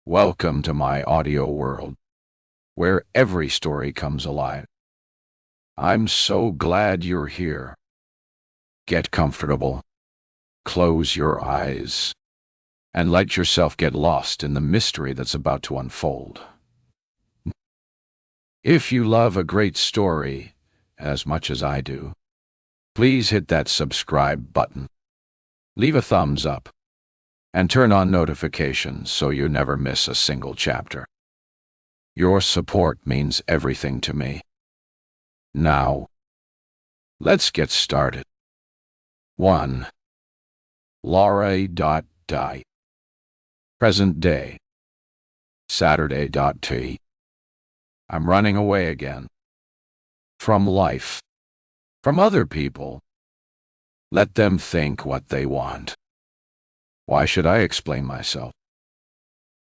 Welcome to my audio world, where every story comes alive. I'm so glad you're here. Get comfortable, close your eyes, and let yourself get lost in the mystery that's about to unfold. If you love a great story as much as I do, please hit that subscribe button, leave a thumbs up, and turn on notifications so you never miss a single chapter. Your support means everything to me. Now, let's get started. 1. Laura.die. Present day. Saturday.t. I'm running away again. From life. From other people. Let them think what they want. Why should I explain myself?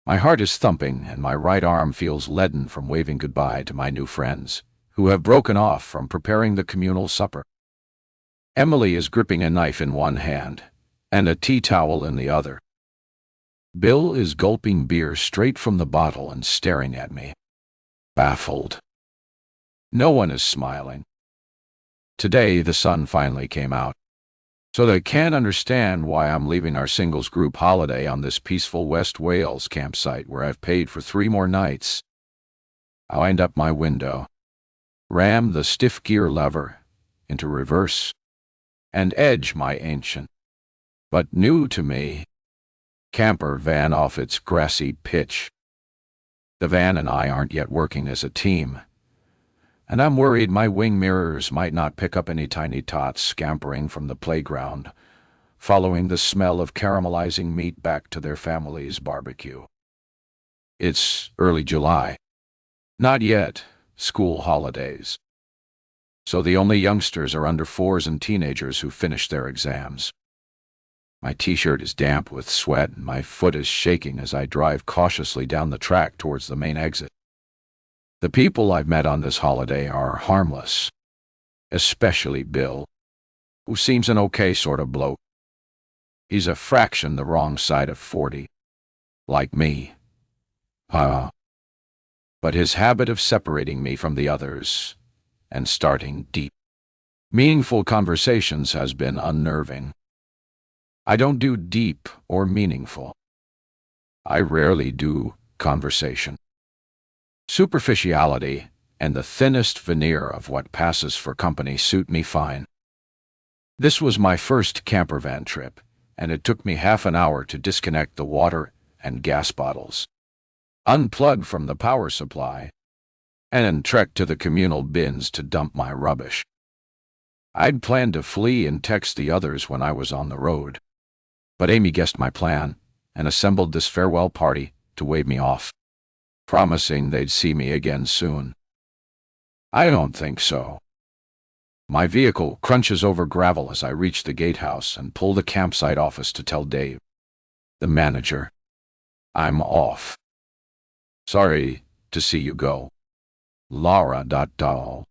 My heart is thumping and my right arm feels leaden from waving goodbye to my new friends, who have broken off from preparing the communal supper. Emily is gripping a knife in one hand and a tea towel in the other. Bill is gulping beer straight from the bottle and staring at me, baffled. No one is smiling. Today the sun finally came out, so they can't understand why I'm leaving our singles group holiday on this peaceful West Wales campsite where I've paid for 3 more nights. I wind up my window, ram the stiff gear lever into reverse, and edge my ancient, but new to me, campervan off its grassy pitch. The van and I aren't yet working as a team, and I'm worried my wing mirrors might not pick up any tiny tots scampering from the playground, following the smell of caramelizing meat back to their family's barbecue. It's early July. Not yet school holidays. So the only youngsters are under 4s and teenagers who finished their exams. My t-shirt is damp with sweat and my foot is shaking as I drive cautiously down the track towards the main exit. The people I've met on this holiday are harmless, especially Bill, who seems an okay sort of bloke. He's a fraction the wrong side of 40, like me. But his habit of separating me from the others and starting deep, meaningful conversations has been unnerving. I don't do deep or meaningful. I rarely do conversation. Superficiality and the thinnest veneer of what passes for company suit me fine. This was my first campervan trip, and it took me half an hour to disconnect the water and gas bottles, unplug from the power supply, and trek to the communal bins to dump my rubbish. I'd planned to flee and text the others when I was on the road, but Amy guessed my plan and assembled this farewell party to wave me off, promising they'd see me again soon. I don't think so. My vehicle crunches over gravel as I reach the gatehouse and pull the campsite office to tell Dave, the manager, I'm off. Sorry to see you go. Laura.doll.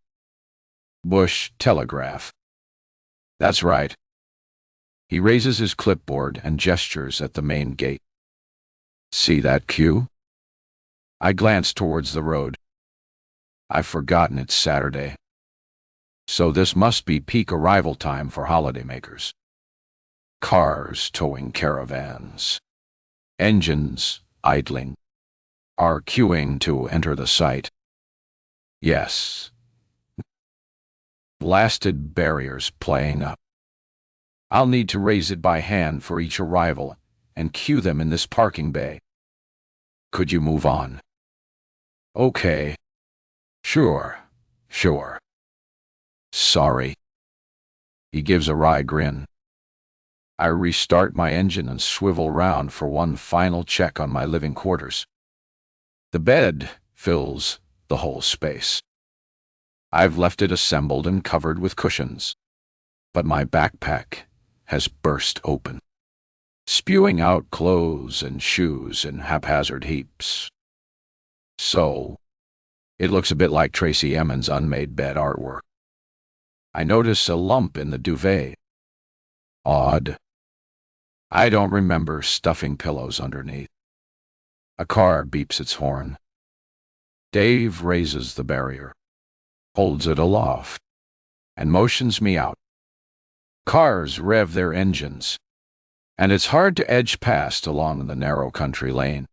Bush Telegraph. That's right. He raises his clipboard and gestures at the main gate. See that cue? I glance towards the road. I've forgotten it's Saturday. So this must be peak arrival time for holidaymakers. Cars towing caravans, engines idling, are queuing to enter the site. Yes. Blasted barriers playing up. I'll need to raise it by hand for each arrival and queue them in this parking bay. Could you move on? Okay. Sure. Sorry. He gives a wry grin. I restart my engine and swivel round for one final check on my living quarters. The bed fills the whole space. I've left it assembled and covered with cushions, but my backpack has burst open, spewing out clothes and shoes in haphazard heaps. So, it looks a bit like Tracy Emin's unmade bed artwork. I notice a lump in the duvet. Odd. I don't remember stuffing pillows underneath. A car beeps its horn. Dave raises the barrier, holds it aloft, and motions me out. Cars rev their engines, and it's hard to edge past along the narrow country lane.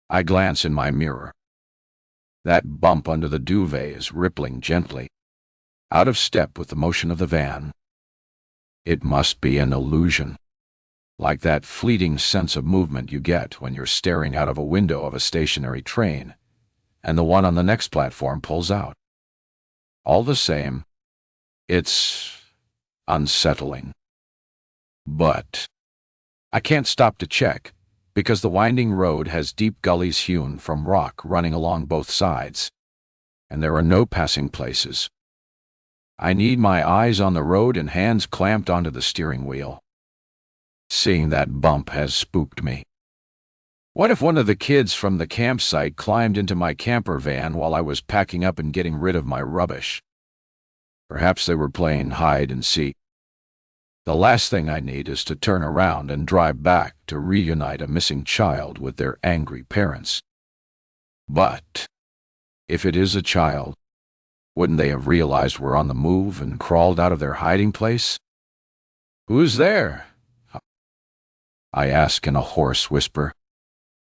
I glance in my mirror. That bump under the duvet is rippling gently, out of step with the motion of the van. It must be an illusion, like that fleeting sense of movement you get when you're staring out of a window of a stationary train, and the one on the next platform pulls out. All the same, it's unsettling. But I can't stop to check, because the winding road has deep gullies hewn from rock running along both sides, and there are no passing places. I need my eyes on the road and hands clamped onto the steering wheel. Seeing that bump has spooked me. What if one of the kids from the campsite climbed into my camper van while I was packing up and getting rid of my rubbish? Perhaps they were playing hide and seek. The last thing I need is to turn around and drive back to reunite a missing child with their angry parents. But if it is a child, wouldn't they have realized we're on the move and crawled out of their hiding place? "Who's there?" I ask in a hoarse whisper,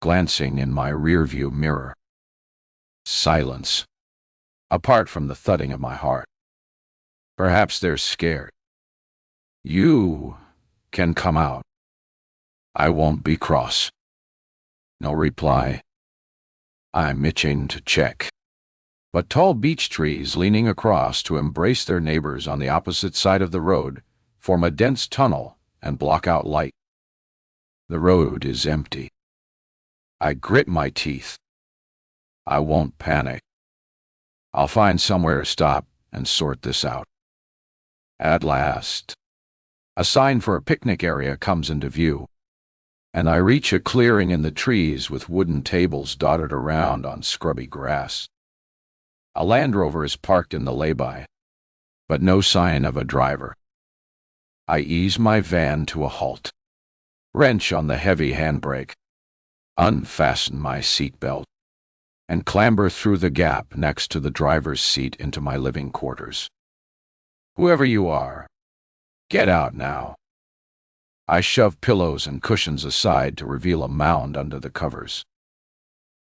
glancing in my rearview mirror. Silence, apart from the thudding of my heart. Perhaps they're scared. "You can come out. I won't be cross." No reply. I'm itching to check. But tall beech trees leaning across to embrace their neighbors on the opposite side of the road form a dense tunnel and block out light. The road is empty. I grit my teeth. I won't panic. I'll find somewhere to stop and sort this out. At last, a sign for a picnic area comes into view, and I reach a clearing in the trees with wooden tables dotted around on scrubby grass. A Land Rover is parked in the lay-by, but no sign of a driver. I ease my van to a halt, wrench on the heavy handbrake, unfasten my seatbelt, and clamber through the gap next to the driver's seat into my living quarters. Whoever you are, get out now. I shove pillows and cushions aside to reveal a mound under the covers.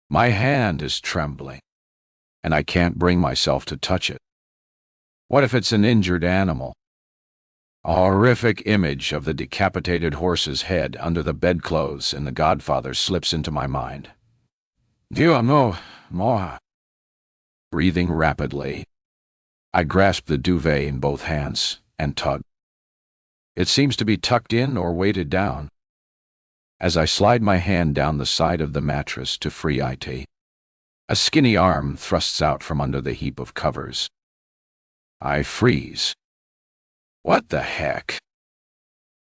My hand is trembling, and I can't bring myself to touch it. What if it's an injured animal? A horrific image of the decapitated horse's head under the bedclothes in The Godfather slips into my mind. Dios no, moja. Breathing rapidly, I grasp the duvet in both hands and tug. It seems to be tucked in or weighted down. As I slide my hand down the side of the mattress to free IT, a skinny arm thrusts out from under the heap of covers. I freeze. What the heck?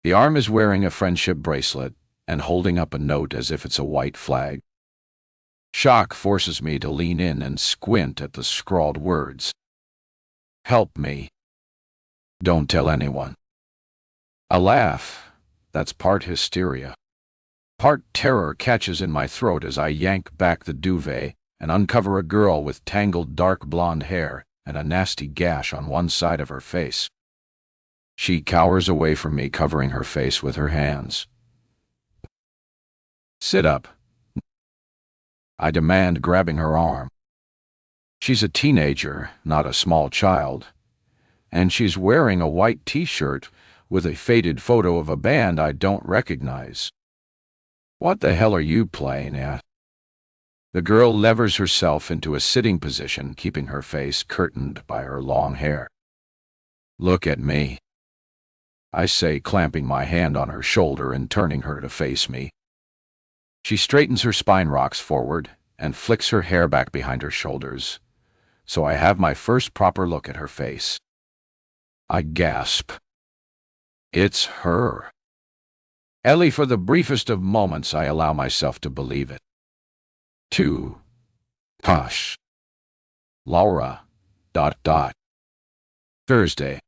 The arm is wearing a friendship bracelet and holding up a note as if it's a white flag. Shock forces me to lean in and squint at the scrawled words. Help me. Don't tell anyone. A laugh, that's part hysteria, part terror, catches in my throat as I yank back the duvet and uncover a girl with tangled dark blonde hair and a nasty gash on one side of her face. She cowers away from me, covering her face with her hands. Sit up, I demand, grabbing her arm. She's a teenager, not a small child, and she's wearing a white t-shirt with a faded photo of a band I don't recognize. What the hell are you playing at? The girl levers herself into a sitting position, keeping her face curtained by her long hair. Look at me, I say, clamping my hand on her shoulder and turning her to face me. She straightens her spine, rocks forward, and flicks her hair back behind her shoulders, so I have my first proper look at her face. I gasp. It's her. Ellie, for the briefest of moments, I allow myself to believe it. Hush. Laura. Thursday.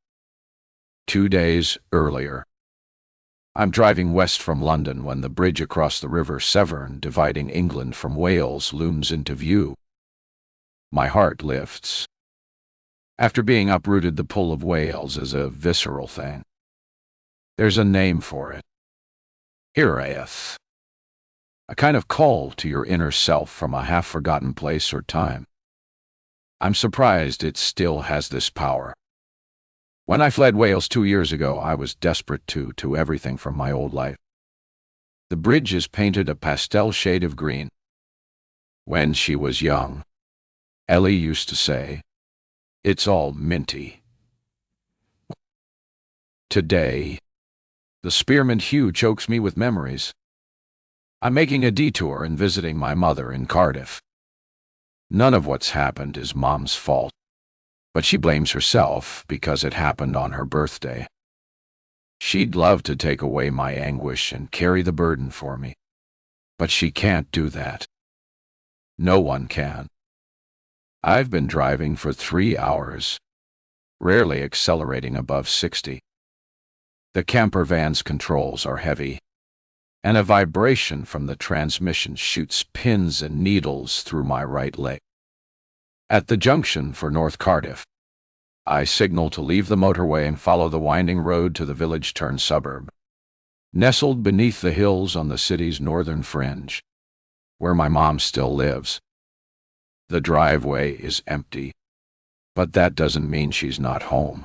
2 days earlier. I'm driving west from London when the bridge across the River Severn, dividing England from Wales, looms into view. My heart lifts. After being uprooted, the pull of Wales is a visceral thing. There's a name for it. Hiraeth. A kind of call to your inner self from a half-forgotten place or time. I'm surprised it still has this power. When I fled Wales 2 years ago, I was desperate to everything from my old life. The bridge is painted a pastel shade of green. When she was young, Ellie used to say, "It's all minty." Today, the spearmint hue chokes me with memories. I'm making a detour and visiting my mother in Cardiff. None of what's happened is Mom's fault, but she blames herself because it happened on her birthday. She'd love to take away my anguish and carry the burden for me, but she can't do that. No one can. I've been driving for 3 hours, rarely accelerating above 60. The Campervan's controls are heavy, and a vibration from the transmission shoots pins and needles through my right leg. At the junction for North Cardiff, I signal to leave the motorway and follow the winding road to the village-turned suburb, nestled beneath the hills on the city's northern fringe, where my mom still lives. The driveway is empty, but that doesn't mean she's not home.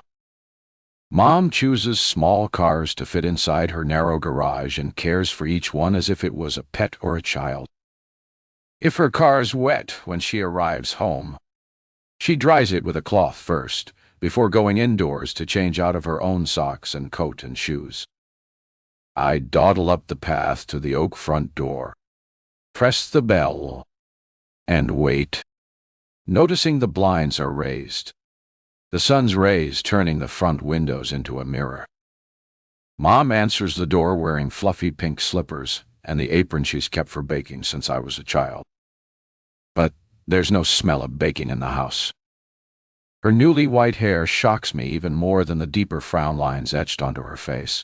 Mom chooses small cars to fit inside her narrow garage and cares for each one as if it was a pet or a child. If her car's wet when she arrives home, she dries it with a cloth first, before going indoors to change out of her own socks and coat and shoes. I dawdle up the path to the oak front door, press the bell, and wait, noticing the blinds are raised, the sun's rays turning the front windows into a mirror. Mom answers the door wearing fluffy pink slippers and the apron she's kept for baking since I was a child. But there's no smell of baking in the house. Her newly white hair shocks me even more than the deeper frown lines etched onto her face,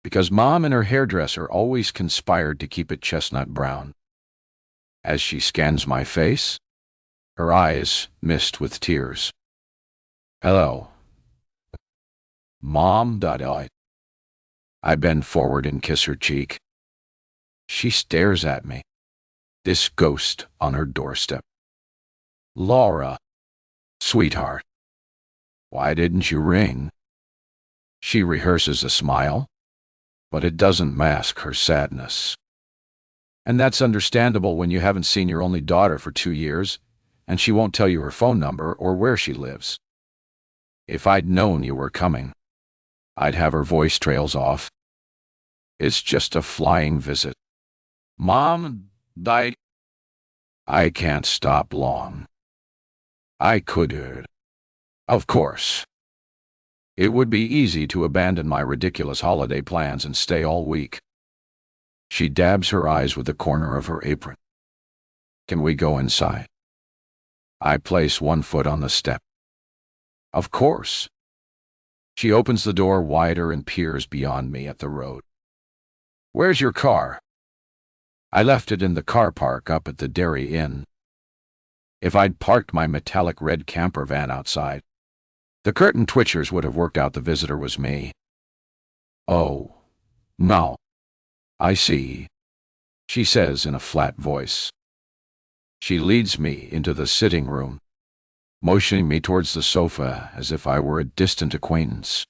because Mom and her hairdresser always conspired to keep it chestnut brown. As she scans my face, her eyes mist with tears. "Hello." "Mom," I bend forward and kiss her cheek. She stares at me, this ghost on her doorstep. "Laura, sweetheart, why didn't you ring?" She rehearses a smile, but it doesn't mask her sadness. And that's understandable when you haven't seen your only daughter for 2 years, and she won't tell you her phone number or where she lives. If I'd known you were coming, I'd have her voice trails off. "It's just a flying visit. Mom, I can't stop long. I could. Of course. It would be easy to abandon my ridiculous holiday plans and stay all week." She dabs her eyes with the corner of her apron. "Can we go inside?" I place one foot on the step. "Of course." She opens the door wider and peers beyond me at the road. "Where's your car?" "I left it in the car park up at the Dairy Inn." If I'd parked my metallic red camper van outside, the curtain twitchers would have worked out the visitor was me. "Oh, no. I see," she says in a flat voice. She leads me into the sitting room, motioning me towards the sofa as if I were a distant acquaintance.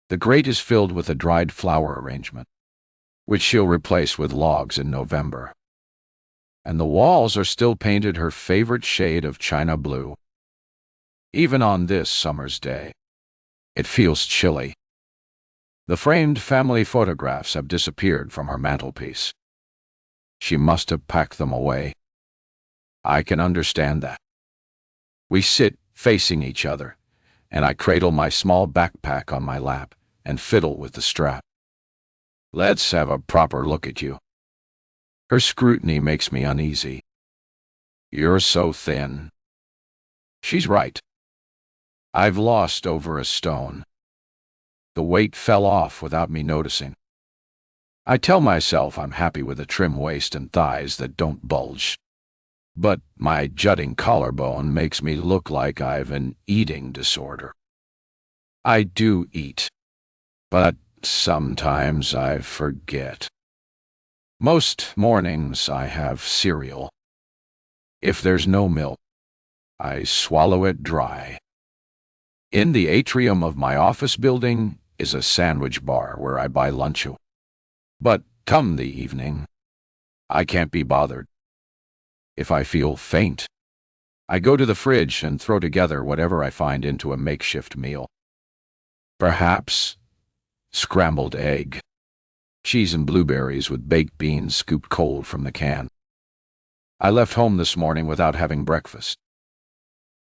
The grate is filled with a dried flower arrangement, which she'll replace with logs in November. And the walls are still painted her favorite shade of china blue. Even on this summer's day, it feels chilly. The framed family photographs have disappeared from her mantelpiece. She must have packed them away. I can understand that. We sit facing each other, and I cradle my small backpack on my lap and fiddle with the strap. "Let's have a proper look at you." Her scrutiny makes me uneasy. "You're so thin." She's right. I've lost over a stone. The weight fell off without me noticing. I tell myself I'm happy with a trim waist and thighs that don't bulge. But my jutting collarbone makes me look like I've an eating disorder. I do eat, but sometimes I forget. Most mornings I have cereal. If there's no milk, I swallow it dry. In the atrium of my office building is a sandwich bar where I buy lunch. But come the evening, I can't be bothered. If I feel faint, I go to the fridge and throw together whatever I find into a makeshift meal. Perhaps scrambled egg, cheese and blueberries with baked beans scooped cold from the can. I left home this morning without having breakfast.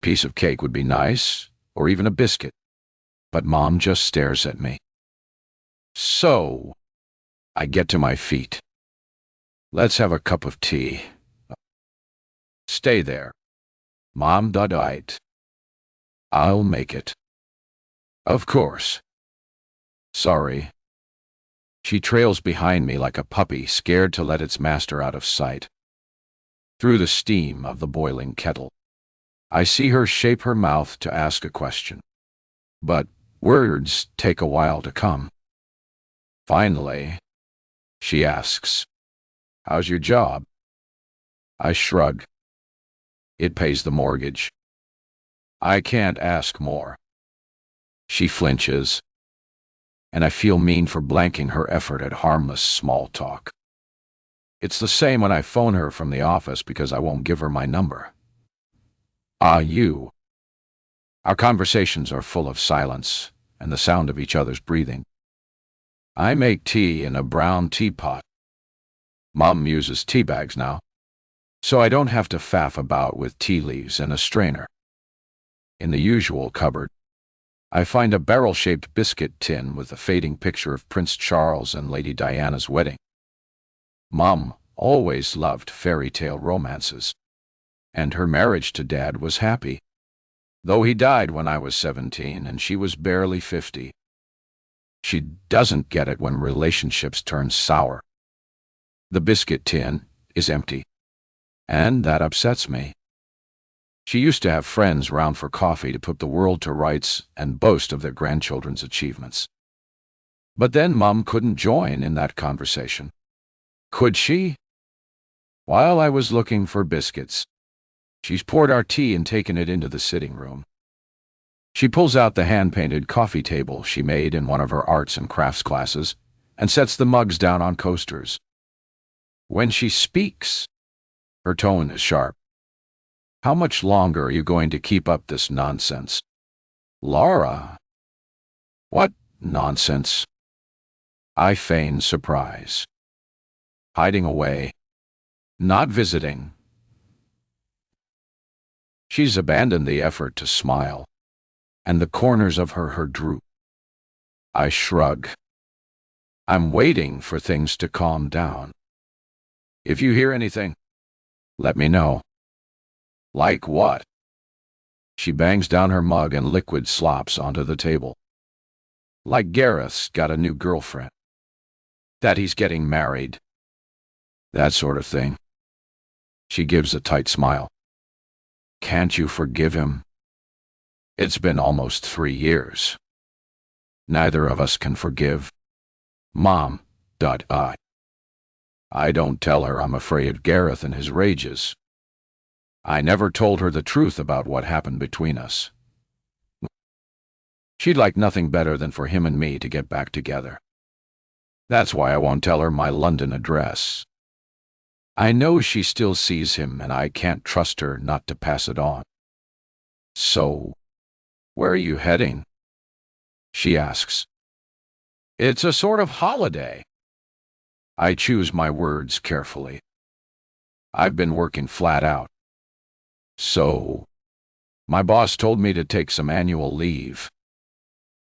Piece of cake would be nice, or even a biscuit, but Mom just stares at me. So, I get to my feet. Let's have a cup of tea. Stay there. Mom, I'll make it. Of course. Sorry. She trails behind me like a puppy scared to let its master out of sight. Through the steam of the boiling kettle, I see her shape her mouth to ask a question. But words take a while to come. Finally, she asks, "How's your job?" I shrug. It pays the mortgage. I can't ask more. She flinches, and I feel mean for blanking her effort at harmless small talk. It's the same when I phone her from the office because I won't give her my number. You. Our conversations are full of silence and the sound of each other's breathing. I make tea in a brown teapot. Mom uses tea bags now, so I don't have to faff about with tea leaves and a strainer. In the usual cupboard, I find a barrel-shaped biscuit tin with a fading picture of Prince Charles and Lady Diana's wedding. Mom always loved fairy tale romances, and her marriage to Dad was happy, though he died when I was 17 and she was barely 50. She doesn't get it when relationships turn sour. The biscuit tin is empty, and that upsets me. She used to have friends round for coffee to put the world to rights and boast of their grandchildren's achievements. But then Mom couldn't join in that conversation. Could she? While I was looking for biscuits, she's poured our tea and taken it into the sitting room. She pulls out the hand-painted coffee table she made in one of her arts and crafts classes and sets the mugs down on coasters. When she speaks, her tone is sharp. How much longer are you going to keep up this nonsense? Laura? What nonsense? I feign surprise. Hiding away. Not visiting. She's abandoned the effort to smile, and the corners of her droop. I shrug. I'm waiting for things to calm down. If you hear anything, let me know. Like what? She bangs down her mug and liquid slops onto the table. Like Gareth's got a new girlfriend. That he's getting married. That sort of thing. She gives a tight smile. Can't you forgive him? It's been almost 3 years. Neither of us can forgive. Mom. I don't tell her I'm afraid of Gareth and his rages. I never told her the truth about what happened between us. She'd like nothing better than for him and me to get back together. That's why I won't tell her my London address. I know she still sees him, and I can't trust her not to pass it on. So, where are you heading? She asks. It's a sort of holiday. I choose my words carefully. I've been working flat out. So, my boss told me to take some annual leave.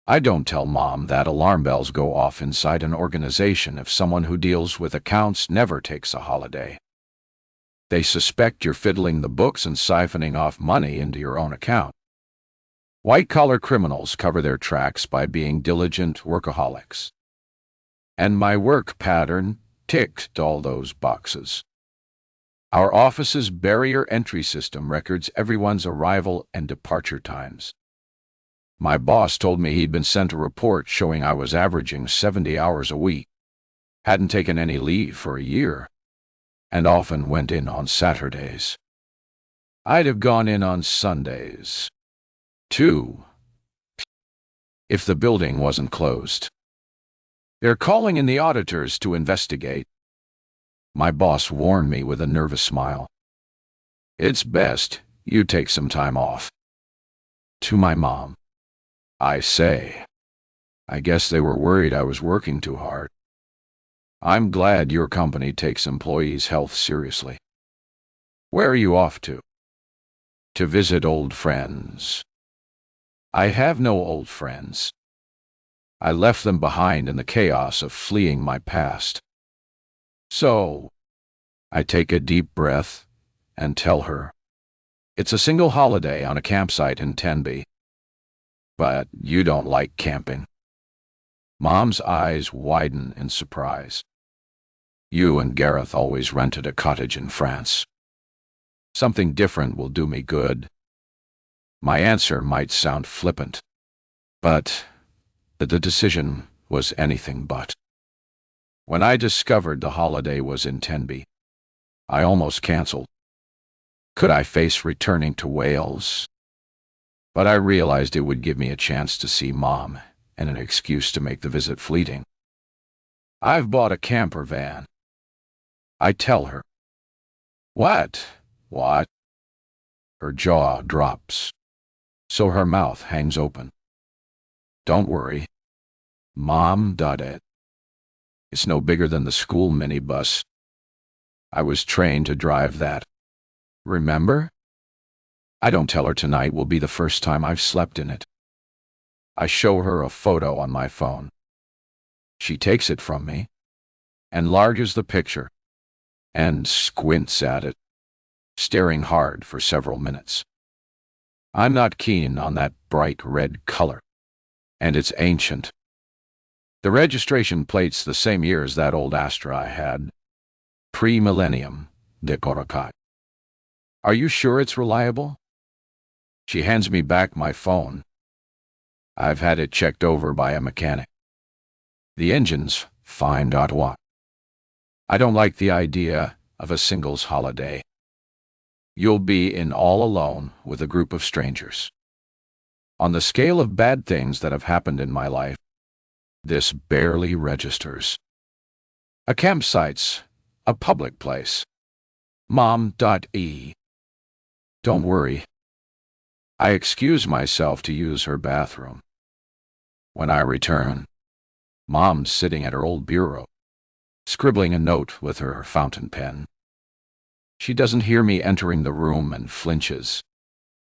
I don't tell Mom that alarm bells go off inside an organization if someone who deals with accounts never takes a holiday. They suspect you're fiddling the books and siphoning off money into your own account. White-collar criminals cover their tracks by being diligent workaholics. And my work pattern ticked all those boxes. Our office's barrier entry system records everyone's arrival and departure times. My boss told me he'd been sent a report showing I was averaging 70 hours a week, hadn't taken any leave for a year, and often went in on Saturdays. I'd have gone in on Sundays, too, if the building wasn't closed. They're calling in the auditors to investigate. My boss warned me with a nervous smile. It's best you take some time off. To my mom, I say, I guess they were worried I was working too hard. I'm glad your company takes employees' health seriously. Where are you off to? To visit old friends. I have no old friends. I left them behind in the chaos of fleeing my past. So, I take a deep breath and tell her, it's a single holiday on a campsite in Tenby. But you don't like camping. Mom's eyes widen in surprise. You and Gareth always rented a cottage in France. Something different will do me good. My answer might sound flippant, but the decision was anything but. When I discovered the holiday was in Tenby, I almost canceled. Could I face returning to Wales? But I realized it would give me a chance to see Mom and an excuse to make the visit fleeting. I've bought a campervan. I tell her. What? What? Her jaw drops, so her mouth hangs open. Don't worry. Mom got it. It's no bigger than the school minibus. I was trained to drive that. Remember? I don't tell her tonight will be the first time I've slept in it. I show her a photo on my phone. She takes it from me, enlarges the picture, and squints at it, staring hard for several minutes. I'm not keen on that bright red color, and it's ancient. The registration plate's the same year as that old Astra I had, pre-millennium, de Corocat. Are you sure it's reliable? She hands me back my phone. I've had it checked over by a mechanic. The engine's fine. What? I don't like the idea of a singles holiday. You'll be in all alone with a group of strangers. On the scale of bad things that have happened in my life, this barely registers. A campsite's a public place. Mom.e. Don't worry. I excuse myself to use her bathroom. When I return, Mom's sitting at her old bureau, scribbling a note with her fountain pen. She doesn't hear me entering the room and flinches,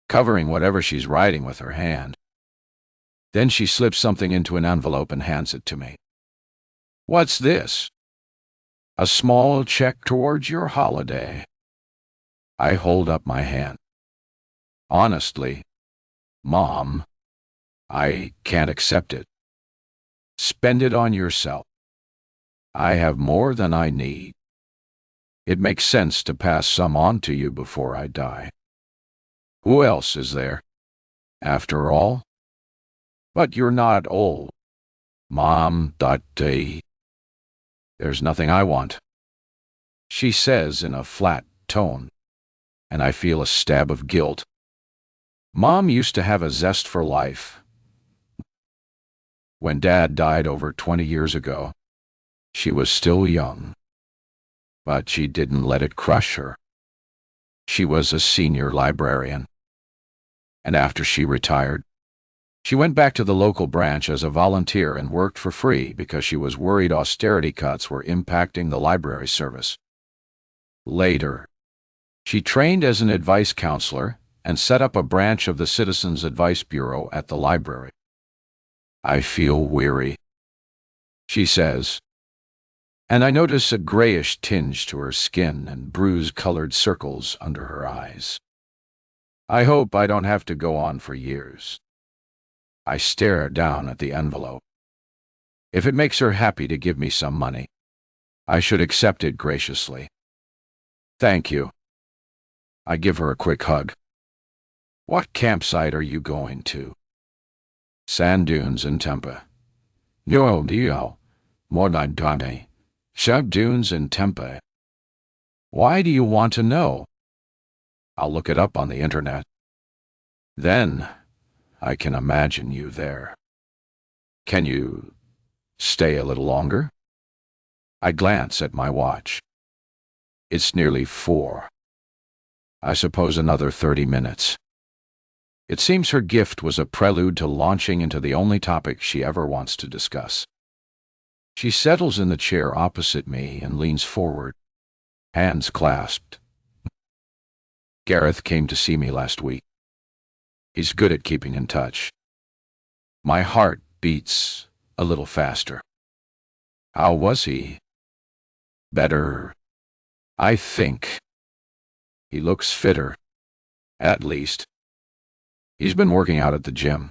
covering whatever she's writing with her hand. Then she slips something into an envelope and hands it to me. What's this? A small check towards your holiday. I hold up my hand. Honestly, Mom, I can't accept it. Spend it on yourself. I have more than I need. It makes sense to pass some on to you before I die. Who else is there, after all? But you're not old. Mom.d. There's nothing I want, she says in a flat tone, and I feel a stab of guilt. Mom used to have a zest for life. When Dad died over 20 years ago, she was still young, but she didn't let it crush her. She was a senior librarian, and after she retired, she went back to the local branch as a volunteer and worked for free because she was worried austerity cuts were impacting the library service. Later, she trained as an advice counselor and set up a branch of the Citizens Advice Bureau at the library. I feel weary, she says, and I notice a grayish tinge to her skin and bruise-colored circles under her eyes. I hope I don't have to go on for years. I stare down at the envelope. If it makes her happy to give me some money, I should accept it graciously. Thank you. I give her a quick hug. What campsite are you going to? Sand dunes in Tempe. Yo, Dio. Modaidane. Sand dunes in Tempe. Why do you want to know? I'll look it up on the internet. Then I can imagine you there. Can you stay a little longer? I glance at my watch. It's nearly 4. I suppose another 30 minutes. It seems her gift was a prelude to launching into the only topic she ever wants to discuss. She settles in the chair opposite me and leans forward, hands clasped. Gareth came to see me last week. He's good at keeping in touch. My heart beats a little faster. How was he? Better, I think. He looks fitter, at least. He's been working out at the gym,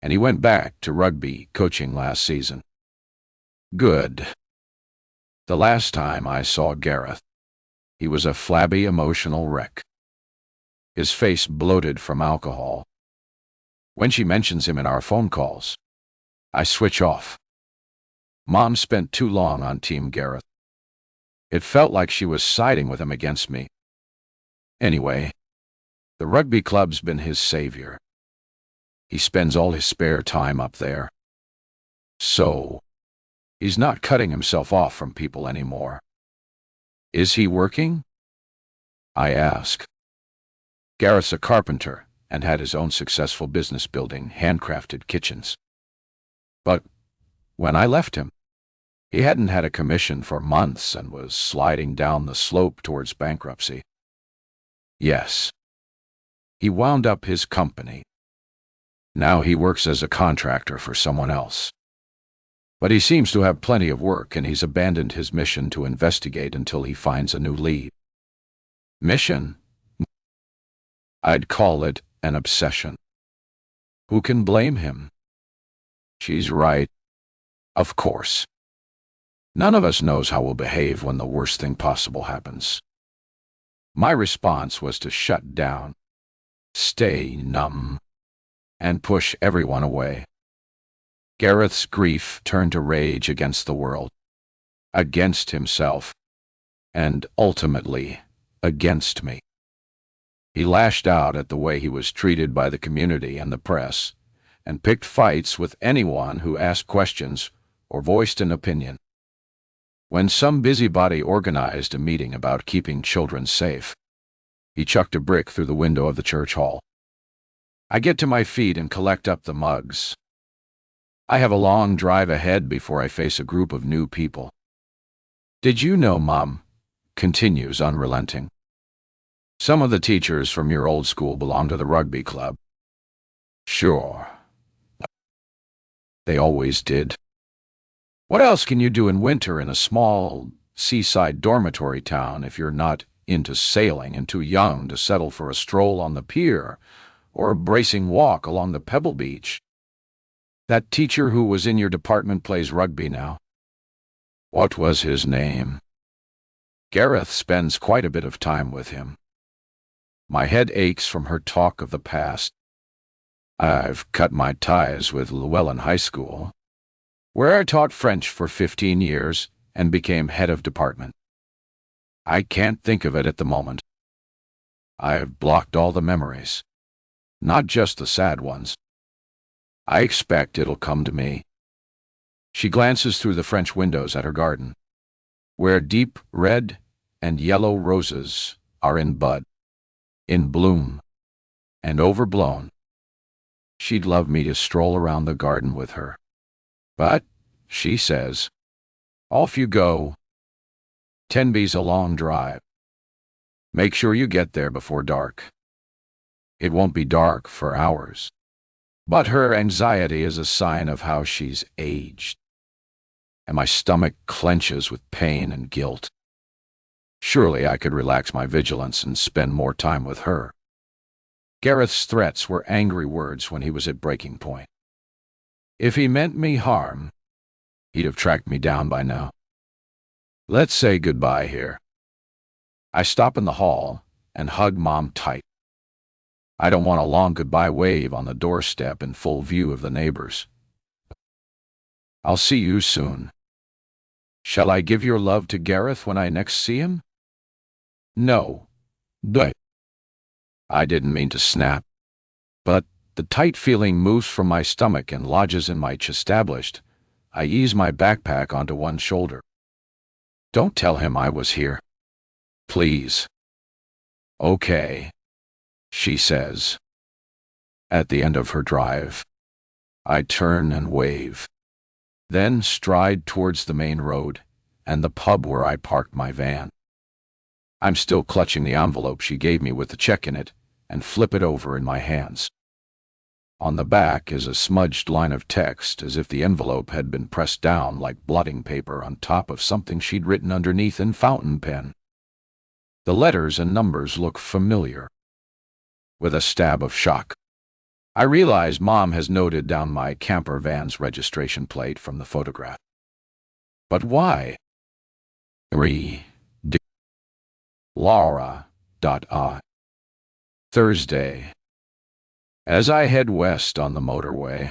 and he went back to rugby coaching last season. Good. The last time I saw Gareth, he was a flabby, emotional wreck. His face bloated from alcohol. When she mentions him in our phone calls, I switch off. Mom spent too long on Team Gareth. It felt like she was siding with him against me. Anyway, the rugby club's been his savior. He spends all his spare time up there. So, he's not cutting himself off from people anymore. Is he working? I ask. Gareth's a carpenter and had his own successful business building handcrafted kitchens. But when I left him, he hadn't had a commission for months and was sliding down the slope towards bankruptcy. Yes. He wound up his company. Now he works as a contractor for someone else. But he seems to have plenty of work, and he's abandoned his mission to investigate until he finds a new lead. Mission? I'd call it an obsession. Who can blame him? She's right. Of course. None of us knows how we'll behave when the worst thing possible happens. My response was to shut down, stay numb, and push everyone away. Gareth's grief turned to rage against the world, against himself, and ultimately against me. He lashed out at the way he was treated by the community and the press, and picked fights with anyone who asked questions or voiced an opinion. When some busybody organized a meeting about keeping children safe, he chucked a brick through the window of the church hall. I get to my feet and collect up the mugs. I have a long drive ahead before I face a group of new people. Did you know, Mom? Continues unrelenting. Some of the teachers from your old school belong to the rugby club. Sure. They always did. What else can you do in winter in a small seaside dormitory town if you're not into sailing and too young to settle for a stroll on the pier or a bracing walk along the pebble beach? That teacher who was in your department plays rugby now. What was his name? Gareth spends quite a bit of time with him. My head aches from her talk of the past. I've cut my ties with Llewellyn High School, where I taught French for 15 years and became head of department. I can't think of it at the moment. I've blocked all the memories, not just the sad ones. I expect it'll come to me. She glances through the French windows at her garden, where deep red and yellow roses are in bud, in bloom, and overblown. She'd love me to stroll around the garden with her. But, she says, off you go. Tenby's a long drive. Make sure you get there before dark. It won't be dark for hours. But her anxiety is a sign of how she's aged. And my stomach clenches with pain and guilt. Surely I could relax my vigilance and spend more time with her. Gareth's threats were angry words when he was at breaking point. If he meant me harm, he'd have tracked me down by now. Let's say goodbye here. I stop in the hall and hug Mom tight. I don't want a long goodbye wave on the doorstep in full view of the neighbors. I'll see you soon. Shall I give your love to Gareth when I next see him? No. Duh. I didn't mean to snap, but the tight feeling moves from my stomach and lodges in my chest. Established, I ease my backpack onto one shoulder. Don't tell him I was here. Please. Okay, she says. At the end of her drive, I turn and wave, then stride towards the main road and the pub where I parked my van. I'm still clutching the envelope she gave me with the check in it and flip it over in my hands. On the back is a smudged line of text, as if the envelope had been pressed down like blotting paper on top of something she'd written underneath in fountain pen. The letters and numbers look familiar. With a stab of shock, I realize Mom has noted down my Campervan's registration plate from the photograph. But why? Laura.I. Thursday. As I head west on the motorway,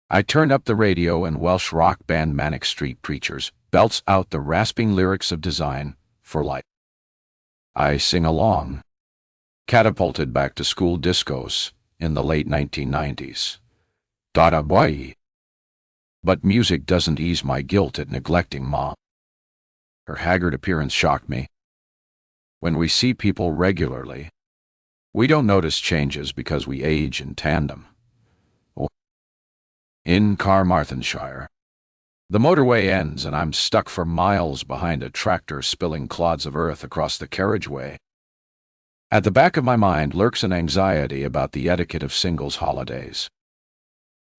I turn up the radio and Welsh rock band Manic Street Preachers belts out the rasping lyrics of Design for Life. I sing along, catapulted back to school discos in the late 1990s. Boy. But music doesn't ease my guilt at neglecting Mom. Her haggard appearance shocked me. When we see people regularly, we don't notice changes because we age in tandem. In Carmarthenshire, the motorway ends and I'm stuck for miles behind a tractor spilling clods of earth across the carriageway. At the back of my mind lurks an anxiety about the etiquette of singles holidays.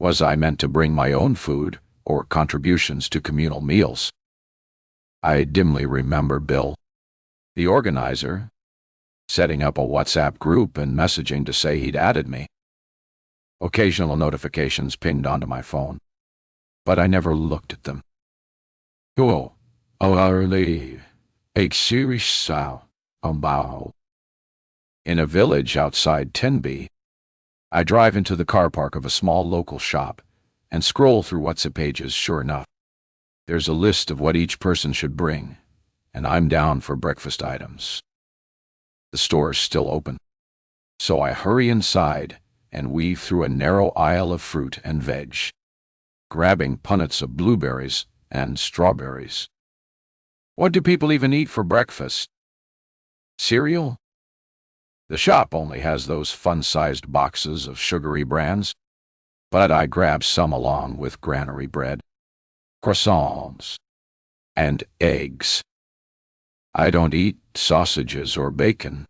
Was I meant to bring my own food or contributions to communal meals? I dimly remember Bill, the organizer, setting up a WhatsApp group and messaging to say he'd added me. Occasional notifications pinged onto my phone, but I never looked at them. In a village outside Tenby, I drive into the car park of a small local shop and scroll through WhatsApp pages. Sure enough, there's a list of what each person should bring, and I'm down for breakfast items. The store is still open, so I hurry inside and weave through a narrow aisle of fruit and veg, grabbing punnets of blueberries and strawberries. What do people even eat for breakfast? Cereal? The shop only has those fun-sized boxes of sugary brands, but I grab some along with granary bread, croissants, and eggs. I don't eat sausages or bacon.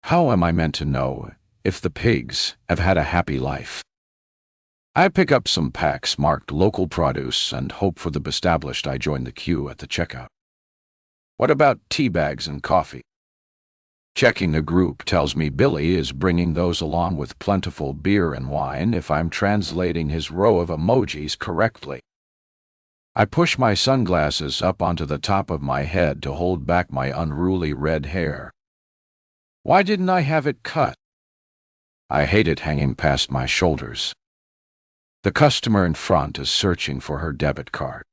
How am I meant to know if the pigs have had a happy life? I pick up some packs marked local produce and hope for the established. I join the queue at the checkout. What about tea bags and coffee? Checking the group tells me Billy is bringing those along with plentiful beer and wine, if I'm translating his row of emojis correctly. I push my sunglasses up onto the top of my head to hold back my unruly red hair. Why didn't I have it cut? I hate it hanging past my shoulders. The customer in front is searching for her debit card.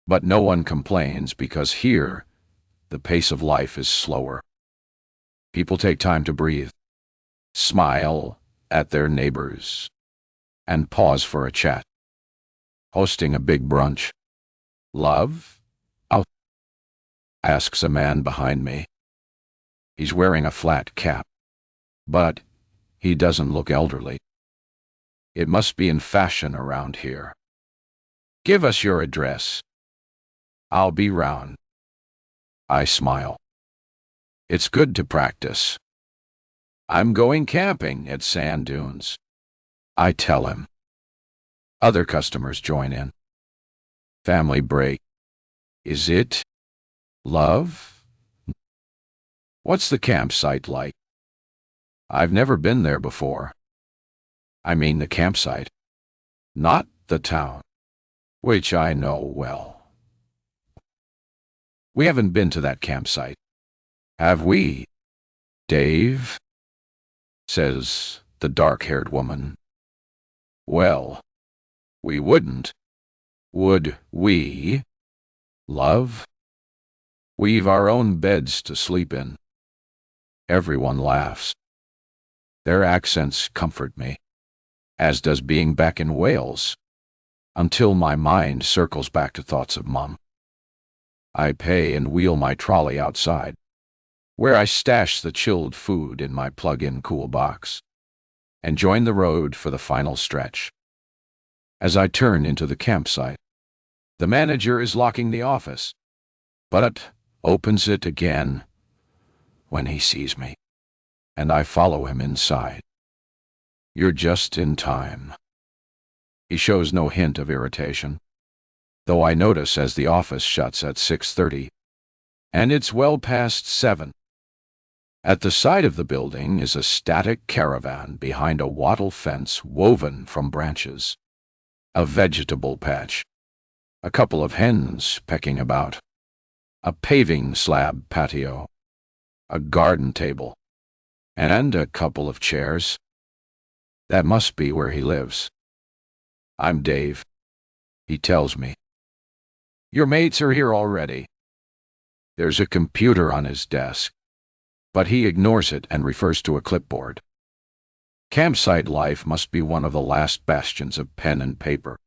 But no one complains because here, the pace of life is slower. People take time to breathe, smile at their neighbors, and pause for a chat. Hosting a big brunch. Love? Oh, asks a man behind me. He's wearing a flat cap, but he doesn't look elderly. It must be in fashion around here. Give us your address. I'll be round. I smile. It's good to practice. I'm going camping at sand dunes, I tell him. Other customers join in. Family break. Is it love? What's the campsite like? I've never been there before. I mean the campsite, not the town, which I know well. We haven't been to that campsite, have we, Dave? Says the dark-haired woman. Well, we wouldn't, would we, love? We've our own beds to sleep in. Everyone laughs. Their accents comfort me, as does being back in Wales, until my mind circles back to thoughts of Mum. I pay and wheel my trolley outside, where I stash the chilled food in my plug-in cool box, and join the road for the final stretch. As I turn into the campsite, the manager is locking the office, but opens it again when he sees me, and I follow him inside. You're just in time. He shows no hint of irritation, though I notice as the office shuts at 6:30, and it's well past 7. At the side of the building is a static caravan behind a wattle fence woven from branches, a vegetable patch, a couple of hens pecking about, a paving slab patio, a garden table, and a couple of chairs. That must be where he lives. I'm Dave, he tells me. Your mates are here already. There's a computer on his desk, but he ignores it and refers to a clipboard. Campsite life must be one of the last bastions of pen and paper.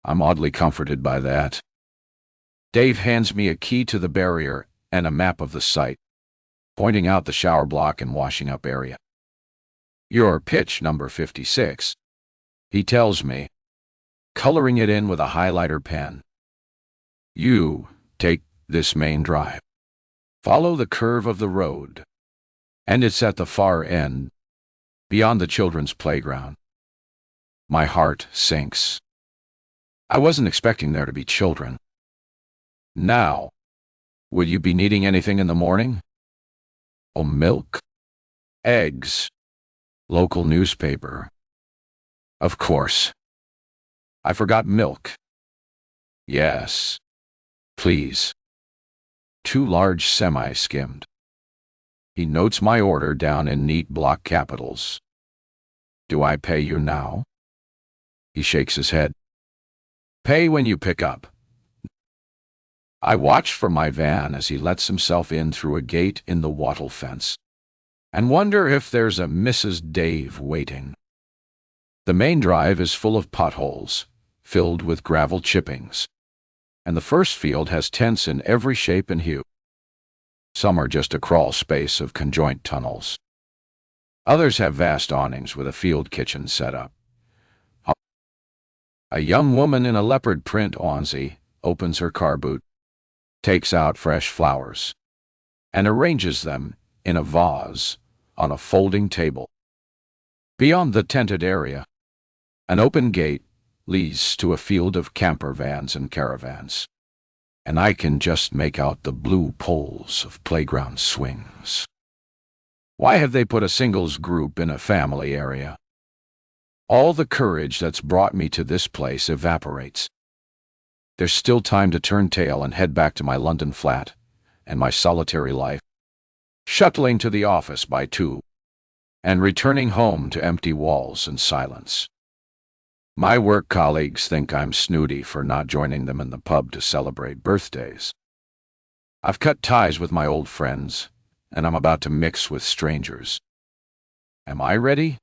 I'm oddly comforted by that. Dave hands me a key to the barrier and a map of the site, pointing out the shower block and washing up area. Your pitch number 56, he tells me, coloring it in with a highlighter pen. You take this main drive. Follow the curve of the road, and it's at the far end, beyond the children's playground. My heart sinks. I wasn't expecting there to be children. Now, would you be needing anything in the morning? Oh, milk? Eggs? Local newspaper? Of course. I forgot milk. Yes. Please. 2 large semi-skimmed. He notes my order down in neat block capitals. Do I pay you now? He shakes his head. Pay when you pick up. I watch from my van as he lets himself in through a gate in the wattle fence, and wonder if there's a Mrs. Dave waiting. The main drive is full of potholes, filled with gravel chippings, and the first field has tents in every shape and hue. Some are just a crawl space of conjoint tunnels. Others have vast awnings with a field kitchen set up. A young woman in a leopard print onesie opens her car boot, takes out fresh flowers, and arranges them in a vase on a folding table. Beyond the tented area, an open gate leads to a field of campervans and caravans, and I can just make out the blue poles of playground swings. Why have they put a singles group in a family area? All the courage that's brought me to this place evaporates. There's still time to turn tail and head back to my London flat and my solitary life, shuttling to the office by 2 and returning home to empty walls and silence. My work colleagues think I'm snooty for not joining them in the pub to celebrate birthdays. I've cut ties with my old friends, and I'm about to mix with strangers. Am I ready?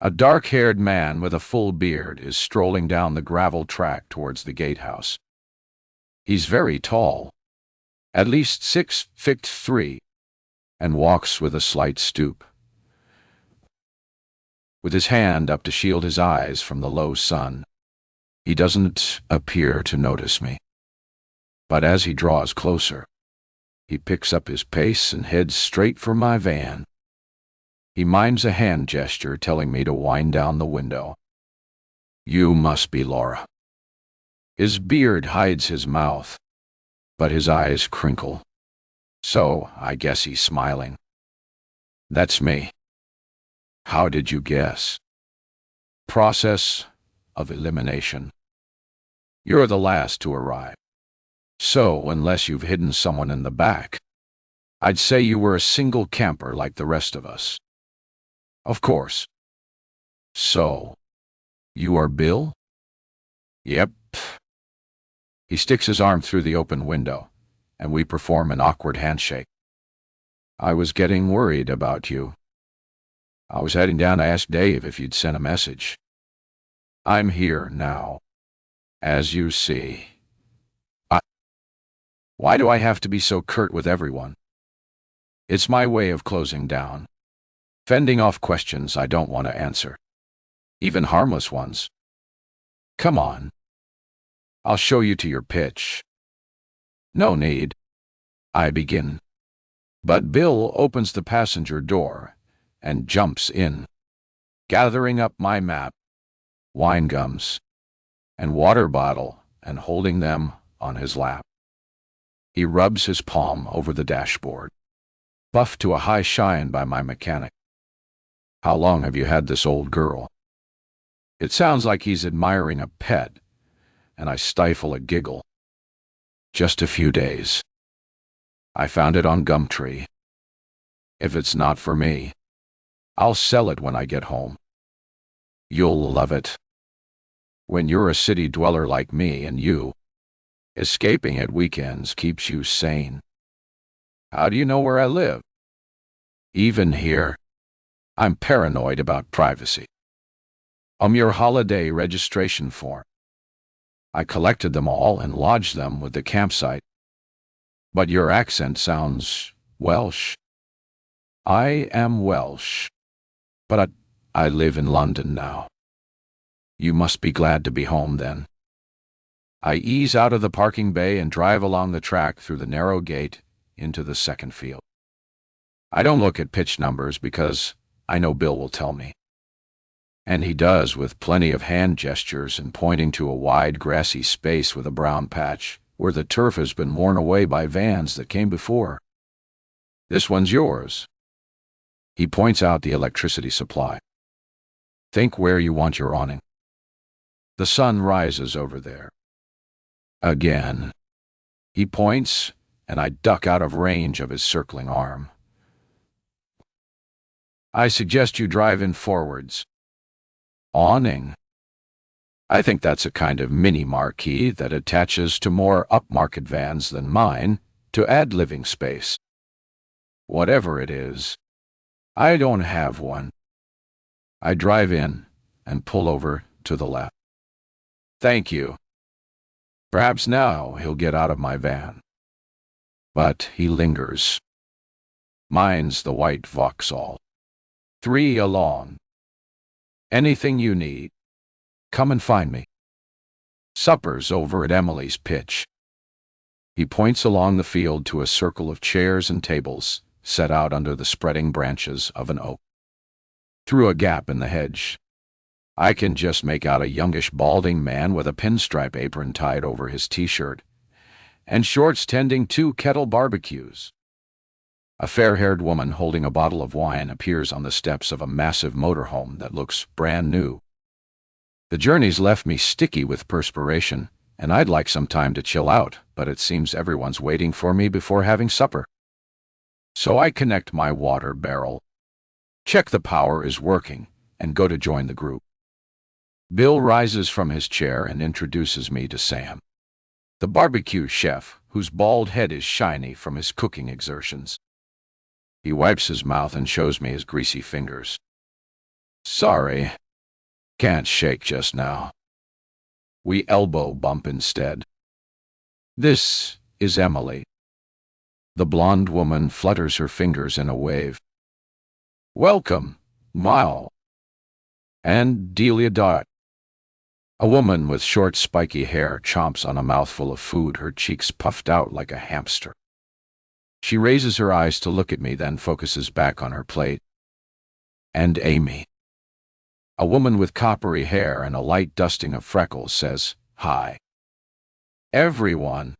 A dark-haired man with a full beard is strolling down the gravel track towards the gatehouse. He's very tall, at least 6'3", and walks with a slight stoop. With his hand up to shield his eyes from the low sun, he doesn't appear to notice me. But as he draws closer, he picks up his pace and heads straight for my van. He mimes a hand gesture telling me to wind down the window. You must be Laura. His beard hides his mouth, but his eyes crinkle, so I guess he's smiling. That's me. How did you guess? Process of elimination. You're the last to arrive. So, unless you've hidden someone in the back, I'd say you were a single camper like the rest of us. Of course. So, you are Bill? Yep. He sticks his arm through the open window, and we perform an awkward handshake. I was getting worried about you. I was heading down to ask Dave if you'd sent a message. I'm here now, as you see. Why do I have to be so curt with everyone? It's my way of closing down, fending off questions I don't want to answer, even harmless ones. Come on. I'll show you to your pitch. No need. I begin. But Bill opens the passenger door and jumps in, gathering up my map, wine gums, and water bottle and holding them on his lap. He rubs his palm over the dashboard, buffed to a high shine by my mechanic. How long have you had this old girl? It sounds like he's admiring a pet, and I stifle a giggle. Just a few days. I found it on Gumtree. If it's not for me, I'll sell it when I get home. You'll love it. When you're a city dweller like me and you, escaping at weekends keeps you sane. How do you know where I live? Even here, I'm paranoid about privacy. Your holiday registration form. I collected them all and lodged them with the campsite. But your accent sounds Welsh. I am Welsh, but I live in London now. You must be glad to be home then. I ease out of the parking bay and drive along the track through the narrow gate into the second field. I don't look at pitch numbers because I know Bill will tell me. And he does, with plenty of hand gestures and pointing to a wide grassy space with a brown patch where the turf has been worn away by vans that came before. This one's yours. He points out the electricity supply. Think where you want your awning. The sun rises over there. Again. He points, and I duck out of range of his circling arm. I suggest you drive in forwards. Awning. I think that's a kind of mini-marquee that attaches to more upmarket vans than mine to add living space. Whatever it is, I don't have one. I drive in and pull over to the left. Thank you. Perhaps now he'll get out of my van. But he lingers. Mine's the white Vauxhall. 3 along. Anything you need, come and find me. Supper's over at Emily's pitch. He points along the field to a circle of chairs and tables set out under the spreading branches of an oak. Through a gap in the hedge, I can just make out a youngish balding man with a pinstripe apron tied over his t-shirt and shorts tending 2 kettle barbecues. A fair-haired woman holding a bottle of wine appears on the steps of a massive motorhome that looks brand new. The journey's left me sticky with perspiration, and I'd like some time to chill out, but it seems everyone's waiting for me before having supper. So I connect my water barrel, check the power is working, and go to join the group. Bill rises from his chair and introduces me to Sam, the barbecue chef whose bald head is shiny from his cooking exertions. He wipes his mouth and shows me his greasy fingers. Sorry, can't shake just now. We elbow bump instead. This is Emily. The blonde woman flutters her fingers in a wave. Welcome, Mile. And Delia Dart. A woman with short spiky hair chomps on a mouthful of food, her cheeks puffed out like a hamster. She raises her eyes to look at me, then focuses back on her plate. And Amy. A woman with coppery hair and a light dusting of freckles says, Hi. Everyone.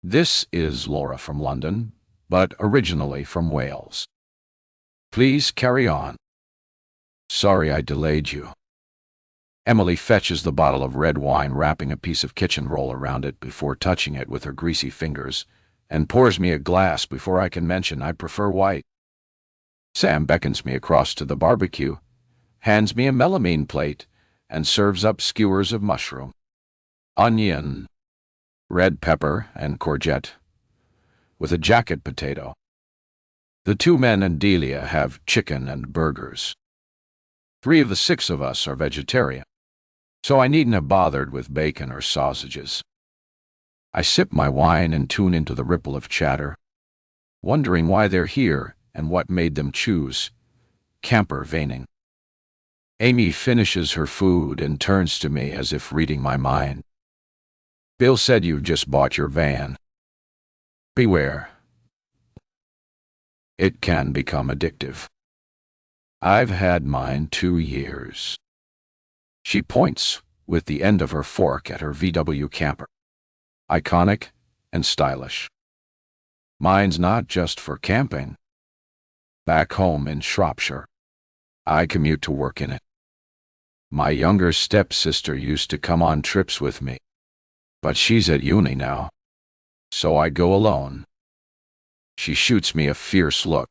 This is Laura from London, but originally from Wales. Please carry on. Sorry I delayed you. Emily fetches the bottle of red wine, wrapping a piece of kitchen roll around it before touching it with her greasy fingers, and pours me a glass before I can mention I prefer white. Sam beckons me across to the barbecue, hands me a melamine plate, and serves up skewers of mushroom, onion, red pepper, and courgette, with a jacket potato. The two men and Delia have chicken and burgers. 3 of the 6 of us are vegetarian, so I needn't have bothered with bacon or sausages. I sip my wine and tune into the ripple of chatter, wondering why they're here and what made them choose Campervaning. Amy finishes her food and turns to me as if reading my mind. Bill said you've just bought your van. Beware. It can become addictive. I've had mine 2 years. She points with the end of her fork at her VW camper. Iconic and stylish. Mine's not just for camping. Back home in Shropshire, I commute to work in it. My younger stepsister used to come on trips with me, but she's at uni now, so I go alone. She shoots me a fierce look.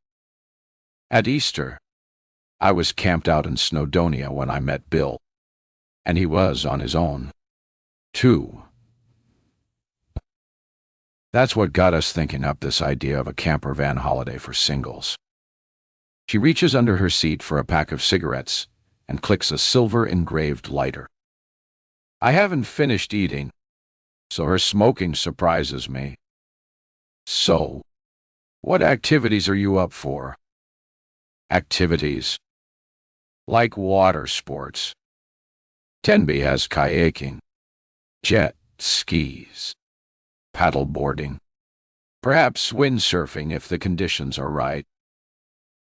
At Easter, I was camped out in Snowdonia when I met Bill, and he was on his own, too. That's what got us thinking up this idea of a campervan holiday for singles. She reaches under her seat for a pack of cigarettes and clicks a silver-engraved lighter. I haven't finished eating, so her smoking surprises me. So, what activities are you up for? Activities. Like water sports. Tenby has kayaking, jet skis, paddle boarding, perhaps windsurfing if the conditions are right.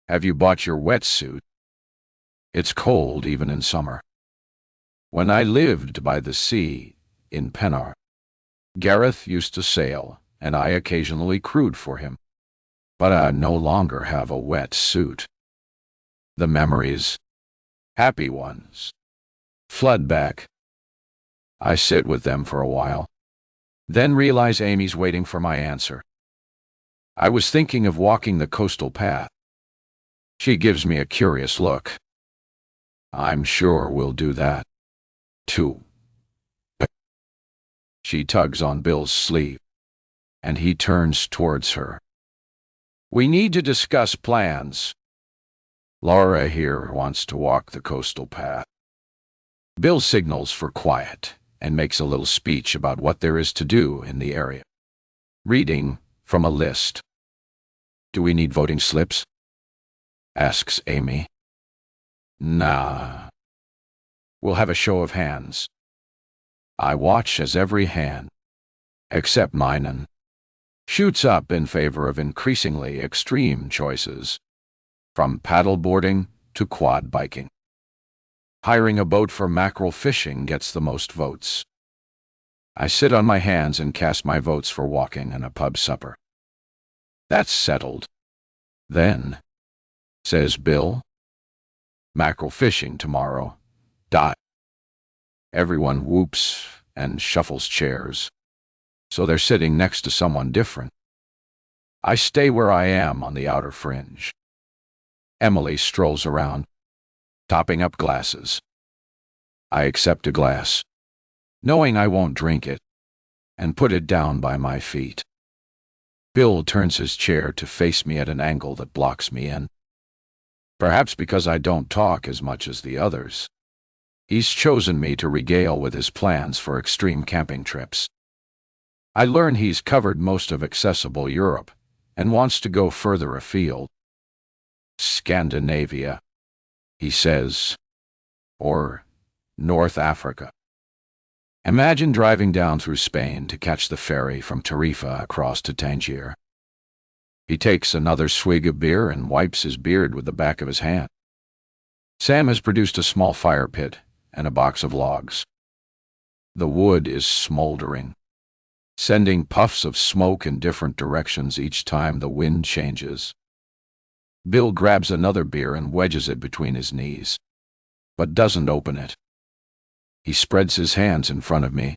Have you bought your wetsuit? It's cold even in summer. When I lived by the sea in Pennar, Gareth used to sail, and I occasionally crewed for him. But I no longer have a wetsuit. The memories, happy ones, flood back. I sit with them for a while, then realize Amy's waiting for my answer. I was thinking of walking the coastal path. She gives me a curious look. I'm sure we'll do that, too. She tugs on Bill's sleeve, and he turns towards her. We need to discuss plans. Laura here wants to walk the coastal path. Bill signals for quiet and makes a little speech about what there is to do in the area. Reading from a list. Do we need voting slips? Asks Amy. Nah. We'll have a show of hands. I watch as every hand, except mine, shoots up in favor of increasingly extreme choices, from paddle boarding to quad biking. Hiring a boat for mackerel fishing gets the most votes. I sit on my hands and cast my votes for walking and a pub supper. That's settled. Then, says Bill, mackerel fishing tomorrow. Everyone whoops and shuffles chairs, so they're sitting next to someone different. I stay where I am on the outer fringe. Emily strolls around, topping up glasses. I accept a glass, knowing I won't drink it, and put it down by my feet. Bill turns his chair to face me at an angle that blocks me in. Perhaps because I don't talk as much as the others. He's chosen me to regale with his plans for extreme camping trips. I learn he's covered most of accessible Europe and wants to go further afield. Scandinavia, he says, or North Africa. Imagine driving down through Spain to catch the ferry from Tarifa across to Tangier. He takes another swig of beer and wipes his beard with the back of his hand. Sam has produced a small fire pit and a box of logs. The wood is smoldering, sending puffs of smoke in different directions each time the wind changes. Bill grabs another beer and wedges it between his knees, but doesn't open it. He spreads his hands in front of me,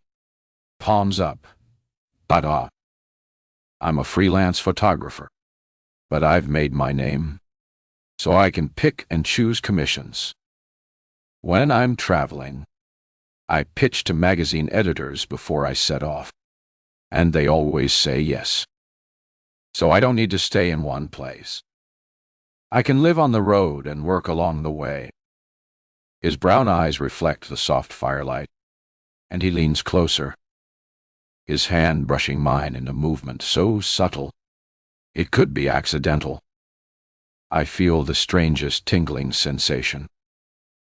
palms up. Ta-da. I'm a freelance photographer, but I've made my name, so I can pick and choose commissions. When I'm traveling, I pitch to magazine editors before I set off, and they always say yes. So I don't need to stay in one place. I can live on the road and work along the way. His brown eyes reflect the soft firelight, and he leans closer, his hand brushing mine in a movement so subtle it could be accidental. I feel the strangest tingling sensation,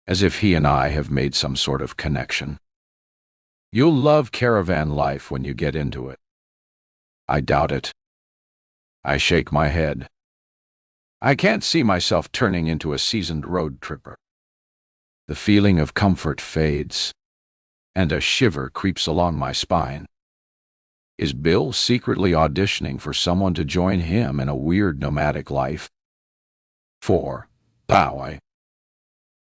as if he and I have made some sort of connection. You'll love caravan life when you get into it. I doubt it. I shake my head. I can't see myself turning into a seasoned road tripper. The feeling of comfort fades, and a shiver creeps along my spine. Is Bill secretly auditioning for someone to join him in a weird nomadic life? 4. Poway.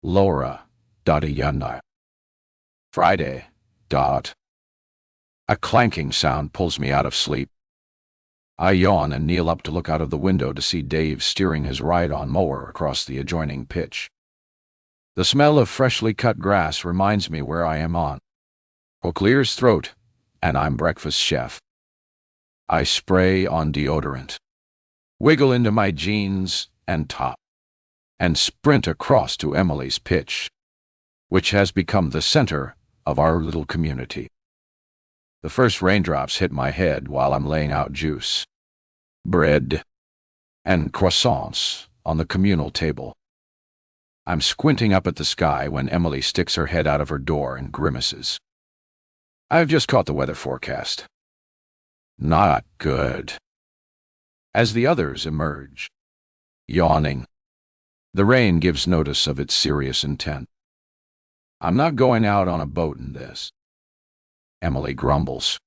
Laura. Yanda. Friday. A clanking sound pulls me out of sleep. I yawn and kneel up to look out of the window to see Dave steering his ride-on mower across the adjoining pitch. The smell of freshly cut grass reminds me where I am on. Clears throat, and I'm breakfast chef. I spray on deodorant, wiggle into my jeans and top, and sprint across to Emily's pitch, which has become the center of our little community. The first raindrops hit my head while I'm laying out juice, bread, and croissants on the communal table. I'm squinting up at the sky when Emily sticks her head out of her door and grimaces. I've just caught the weather forecast. Not good. As the others emerge, yawning, the rain gives notice of its serious intent. I'm not going out on a boat in this. Emily grumbles.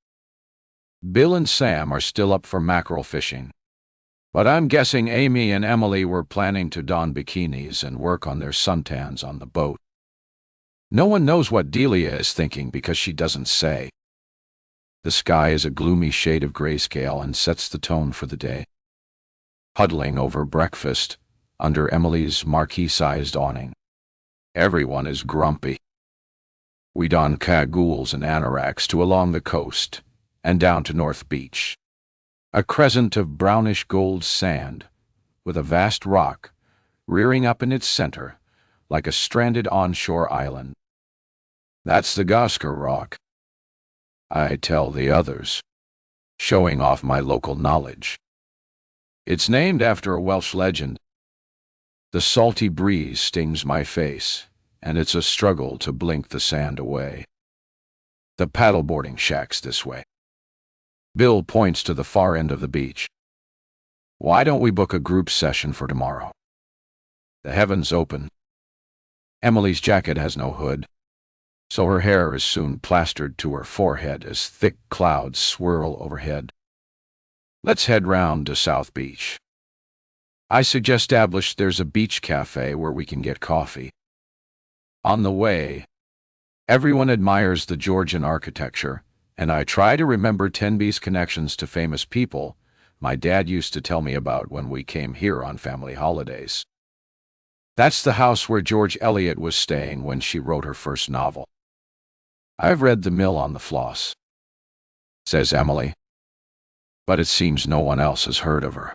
Bill and Sam are still up for mackerel fishing, but I'm guessing Amy and Emily were planning to don bikinis and work on their suntans on the boat. No one knows what Delia is thinking because she doesn't say. The sky is a gloomy shade of grayscale and sets the tone for the day. Huddling over breakfast under Emily's marquee-sized awning, everyone is grumpy. We don cagoules and anoraks to along the coast and down to North Beach, a crescent of brownish gold sand with a vast rock rearing up in its center like a stranded onshore island. That's the Gosker Rock, I tell the others, showing off my local knowledge. It's named after a Welsh legend. The salty breeze stings my face, and it's a struggle to blink the sand away. The paddleboarding shack's this way. Bill points to the far end of the beach. Why don't we book a group session for tomorrow? The heavens open. Emily's jacket has no hood, so her hair is soon plastered to her forehead as thick clouds swirl overhead. Let's head round to South Beach. I suggest there's a beach cafe where we can get coffee. On the way, everyone admires the Georgian architecture, and I try to remember Tenby's connections to famous people my dad used to tell me about when we came here on family holidays. That's the house where George Eliot was staying when she wrote her first novel. I've read The Mill on the Floss, says Emily, but it seems no one else has heard of her.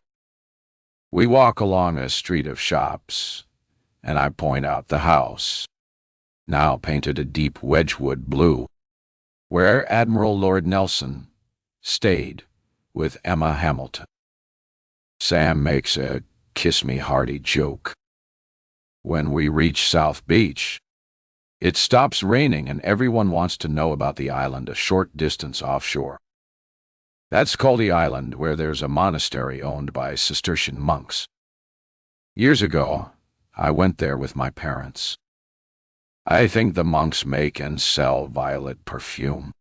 We walk along a street of shops, and I point out the house, now painted a deep Wedgwood blue, where Admiral Lord Nelson stayed with Emma Hamilton. Sam makes a kiss-me-hearty joke. When we reach South Beach, it stops raining and everyone wants to know about the island a short distance offshore. That's Caldy Island, where there's a monastery owned by Cistercian monks. Years ago, I went there with my parents. I think the monks make and sell violet perfume.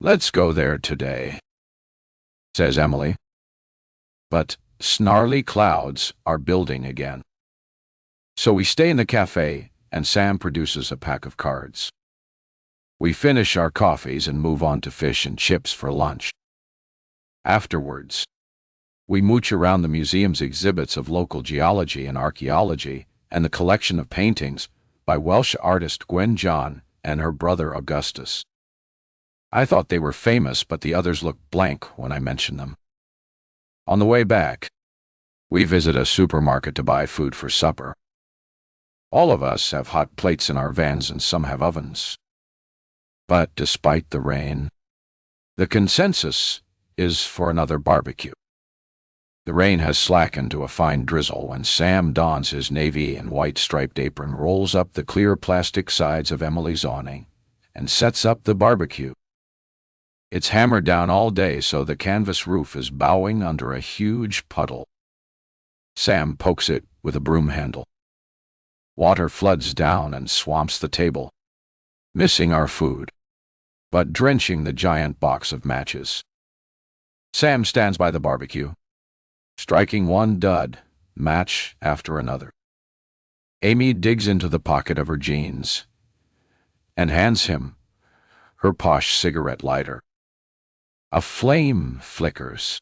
Let's go there today, says Emily. But snarly clouds are building again. So we stay in the cafe, and Sam produces a pack of cards. We finish our coffees and move on to fish and chips for lunch. Afterwards, we mooch around the museum's exhibits of local geology and archaeology and the collection of paintings by Welsh artist Gwen John and her brother Augustus. I thought they were famous, but the others looked blank when I mentioned them. On the way back, we visit a supermarket to buy food for supper. All of us have hot plates in our vans and some have ovens. But despite the rain, the consensus is for another barbecue. The rain has slackened to a fine drizzle when Sam dons his navy and white striped apron, rolls up the clear plastic sides of Emily's awning, and sets up the barbecue. It's hammered down all day, so the canvas roof is bowing under a huge puddle. Sam pokes it with a broom handle. Water floods down and swamps the table, missing our food, but drenching the giant box of matches. Sam stands by the barbecue, striking one dud match after another. Amy digs into the pocket of her jeans and hands him her posh cigarette lighter. A flame flickers,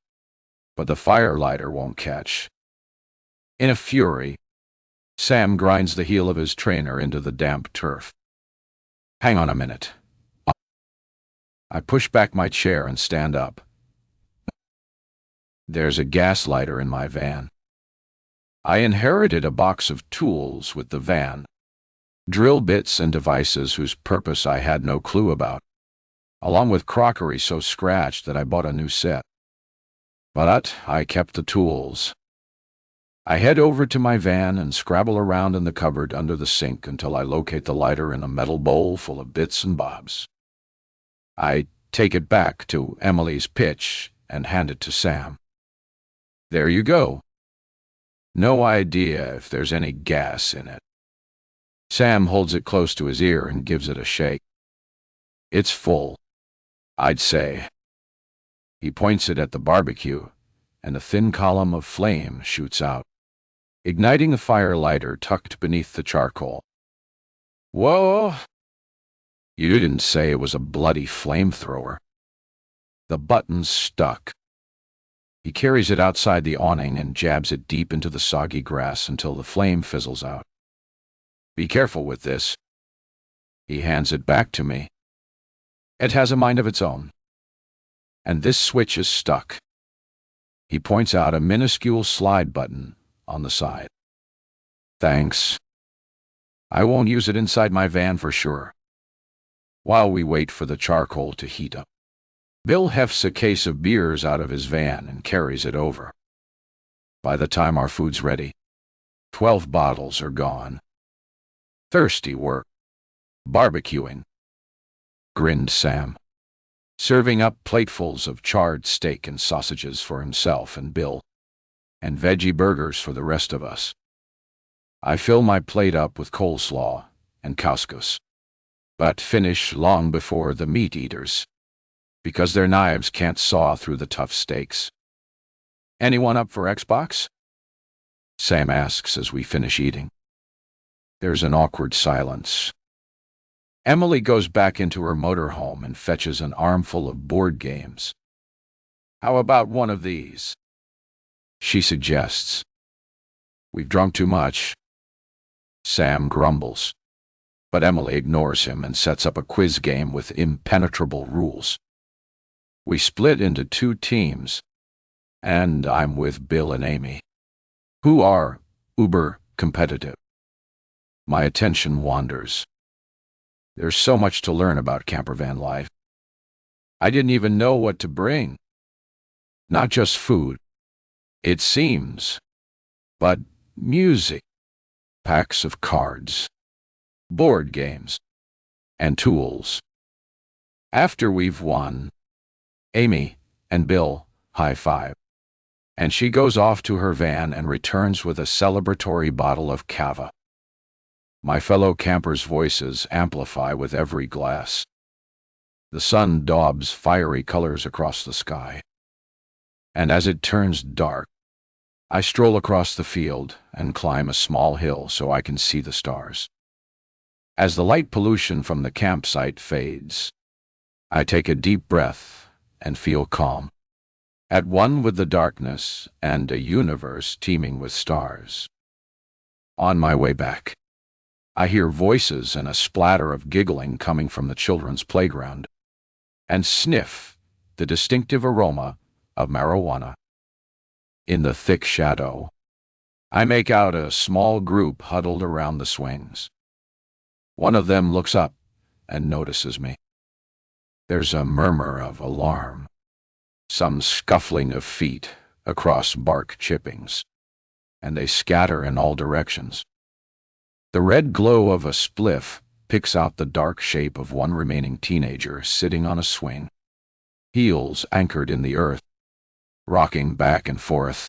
but the firelighter won't catch. In a fury, Sam grinds the heel of his trainer into the damp turf. Hang on a minute. I push back my chair and stand up. There's a gas lighter in my van. I inherited a box of tools with the van, drill bits and devices whose purpose I had no clue about, along with crockery so scratched that I bought a new set. But I kept the tools. I head over to my van and scrabble around in the cupboard under the sink until I locate the lighter in a metal bowl full of bits and bobs. I take it back to Emily's pitch and hand it to Sam. There you go. No idea if there's any gas in it. Sam holds it close to his ear and gives it a shake. It's full, I'd say. He points it at the barbecue, and a thin column of flame shoots out, igniting the fire lighter tucked beneath the charcoal. Whoa! You didn't say it was a bloody flamethrower. The button's stuck. He carries it outside the awning and jabs it deep into the soggy grass until the flame fizzles out. Be careful with this. He hands it back to me. It has a mind of its own. And this switch is stuck. He points out a minuscule slide button on the side. Thanks. I won't use it inside my van for sure. While we wait for the charcoal to heat up, Bill hefts a case of beers out of his van and carries it over. By the time our food's ready, 12 bottles are gone. Thirsty work. Barbecuing, grinned Sam, serving up platefuls of charred steak and sausages for himself and Bill, and veggie burgers for the rest of us. I fill my plate up with coleslaw and couscous, but finish long before the meat eaters, because their knives can't saw through the tough steaks. Anyone up for Xbox? Sam asks as we finish eating. There's an awkward silence. Emily goes back into her motorhome and fetches an armful of board games. How about one of these? She suggests. We've drunk too much. Sam grumbles, but Emily ignores him and sets up a quiz game with impenetrable rules. We split into 2 teams, and I'm with Bill and Amy, who are uber competitive. My attention wanders. There's so much to learn about campervan life. I didn't even know what to bring. Not just food, it seems, but music, packs of cards, board games, and tools. After we've won, Amy and Bill high-five, and she goes off to her van and returns with a celebratory bottle of cava. My fellow campers' voices amplify with every glass. The sun daubs fiery colors across the sky, and as it turns dark, I stroll across the field and climb a small hill so I can see the stars. As the light pollution from the campsite fades, I take a deep breath and feel calm, at one with the darkness and a universe teeming with stars. On my way back, I hear voices and a splatter of giggling coming from the children's playground, and sniff the distinctive aroma of marijuana. In the thick shadow, I make out a small group huddled around the swings. One of them looks up and notices me. There's a murmur of alarm, some scuffling of feet across bark chippings, and they scatter in all directions. The red glow of a spliff picks out the dark shape of one remaining teenager sitting on a swing, heels anchored in the earth, rocking back and forth.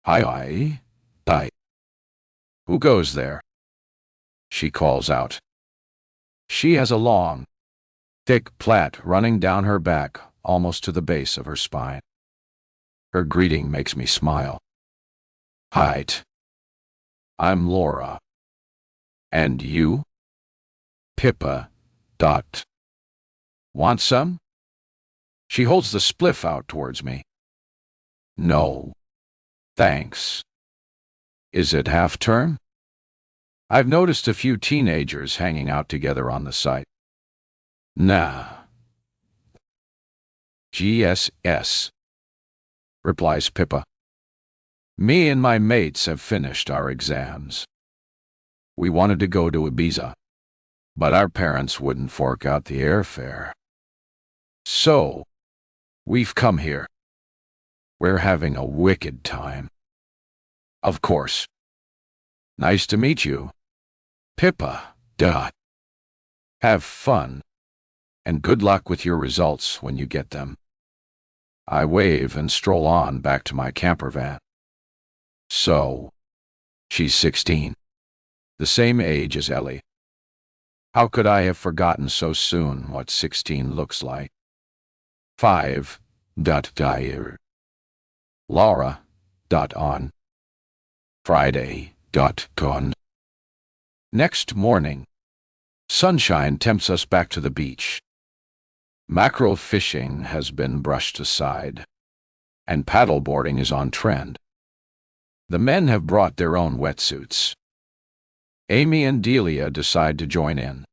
Hi. Who goes there? She calls out. She has a long, thick plait running down her back almost to the base of her spine. Her greeting makes me smile. Hi. I'm Laura. And you? Pippa. Want some? She holds the spliff out towards me. No. Thanks. Is it half-term? I've noticed a few teenagers hanging out together on the site. Nah. GSS, replies Pippa. Me and my mates have finished our exams. We wanted to go to Ibiza, but our parents wouldn't fork out the airfare. So, we've come here. We're having a wicked time. Of course. Nice to meet you. Pippa. Have fun, and good luck with your results when you get them. I wave and stroll on back to my campervan. So, she's 16. The same age as Ellie. How could I have forgotten so soon what 16 looks like? 5. Laura. On. Friday. Con. Next morning, sunshine tempts us back to the beach. Mackerel fishing has been brushed aside, and paddleboarding is on trend. The men have brought their own wetsuits. Amy and Delia decide to join in.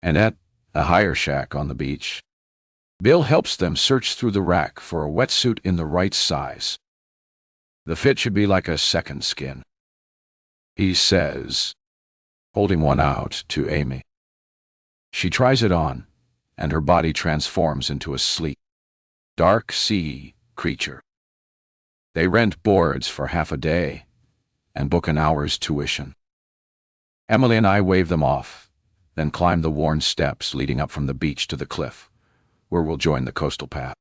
And at a hire shack on the beach, Bill helps them search through the rack for a wetsuit in the right size. The fit should be like a second skin, he says, holding one out to Amy. She tries it on, and her body transforms into a sleek, dark sea creature. They rent boards for half a day and book an hour's tuition. Emily and I wave them off, then climb the worn steps leading up from the beach to the cliff, where we'll join the coastal path.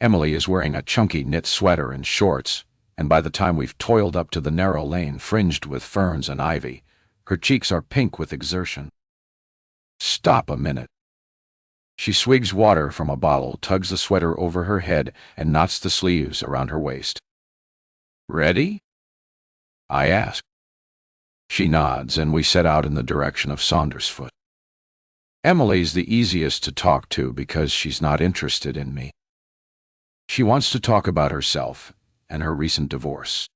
Emily is wearing a chunky knit sweater and shorts, and by the time we've toiled up to the narrow lane fringed with ferns and ivy, her cheeks are pink with exertion. Stop a minute. She swigs water from a bottle, tugs the sweater over her head, and knots the sleeves around her waist. Ready? I ask. She nods, and we set out in the direction of Saundersfoot. Emily's the easiest to talk to because she's not interested in me. She wants to talk about herself and her recent divorce.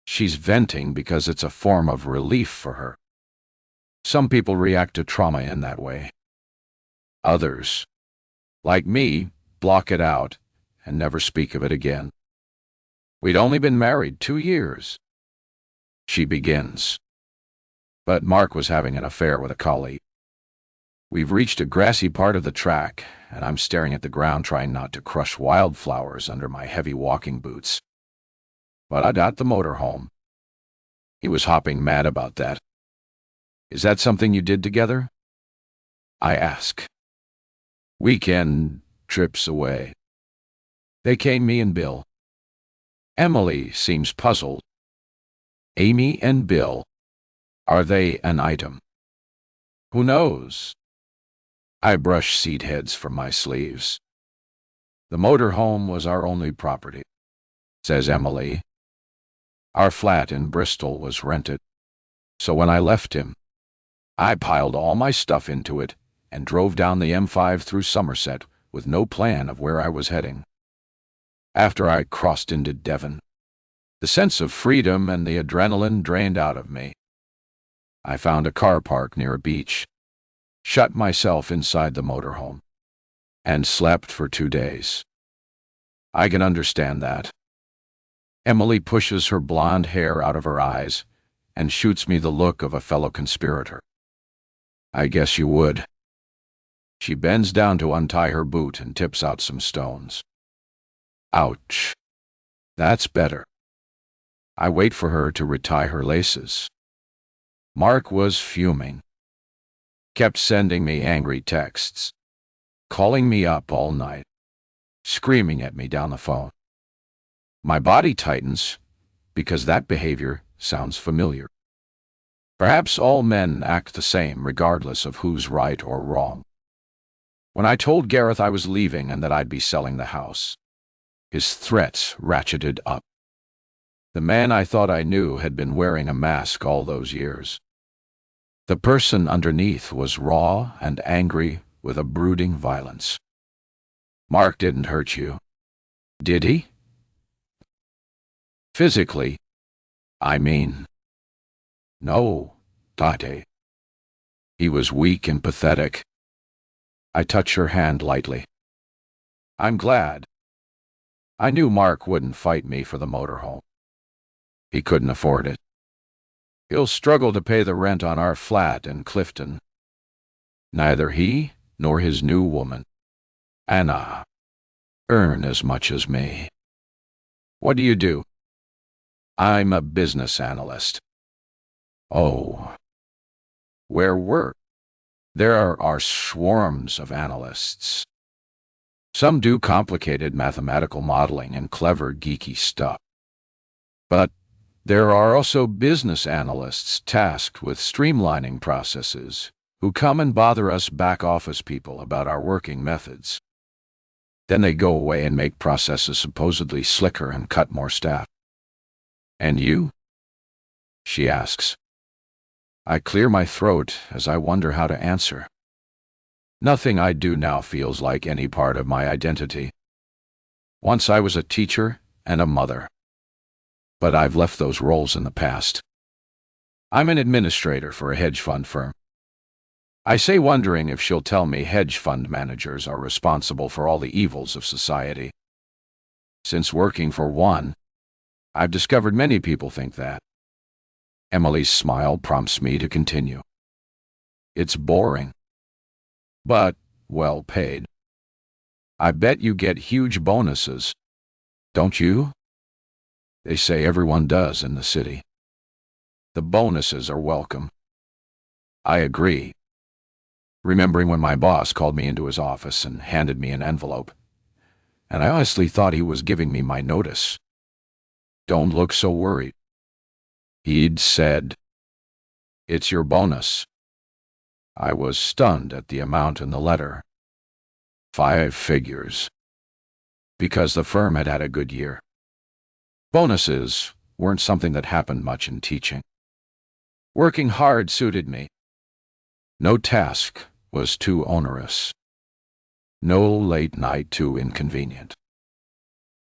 She's venting because it's a form of relief for her. Some people react to trauma in that way. Others, like me, block it out and never speak of it again. We'd only been married 2 years. She begins. But Mark was having an affair with a colleague. We've reached a grassy part of the track, and I'm staring at the ground trying not to crush wildflowers under my heavy walking boots. But I got the motorhome. He was hopping mad about that. Is that something you did together? I ask. Weekend trips away. They came, me and Bill. Emily seems puzzled. Amy and Bill. Are they an item? Who knows? I brush seed heads from my sleeves. The motorhome was our only property. says Emily. Our flat in Bristol was rented, so when I left him, I piled all my stuff into it and drove down the M5 through Somerset with no plan of where I was heading. After I crossed into Devon, the sense of freedom and the adrenaline drained out of me. I found a car park near a beach, shut myself inside the motorhome, and slept for 2 days. I can understand that. Emily pushes her blonde hair out of her eyes and shoots me the look of a fellow conspirator. I guess you would. She bends down to untie her boot and tips out some stones. Ouch. That's better. I wait for her to retie her laces. Mark was fuming. Kept sending me angry texts, calling me up all night, screaming at me down the phone. My body tightens because that behavior sounds familiar. Perhaps all men act the same regardless of who's right or wrong. When I told Gareth I was leaving and that I'd be selling the house, his threats ratcheted up. The man I thought I knew had been wearing a mask all those years. The person underneath was raw and angry with a brooding violence. Mark didn't hurt you, did he? Physically, I mean. No, Tate. He was weak and pathetic. I touch her hand lightly. I'm glad. I knew Mark wouldn't fight me for the motorhome. He couldn't afford it. He'll struggle to pay the rent on our flat in Clifton. Neither he nor his new woman, Anna, earn as much as me. What do you do? I'm a business analyst. Oh. Where were? There are swarms of analysts. Some do complicated mathematical modeling and clever geeky stuff. But there are also business analysts tasked with streamlining processes who come and bother us back-office people about our working methods. Then they go away and make processes supposedly slicker and cut more staff. And you? She asks. I clear my throat as I wonder how to answer. Nothing I do now feels like any part of my identity. Once I was a teacher and a mother. But I've left those roles in the past. I'm an administrator for a hedge fund firm. I say wondering if she'll tell me hedge fund managers are responsible for all the evils of society. Since working for one, I've discovered many people think that. Emily's smile prompts me to continue. It's boring, but well paid. I bet you get huge bonuses, don't you? They say everyone does in the city. The bonuses are welcome. I agree. Remembering when my boss called me into his office and handed me an envelope, and I honestly thought he was giving me my notice. Don't look so worried. He'd said, "It's your bonus." I was stunned at the amount in the letter. 5 figures. Because the firm had had a good year. Bonuses weren't something that happened much in teaching. Working hard suited me. No task was too onerous. No late night too inconvenient.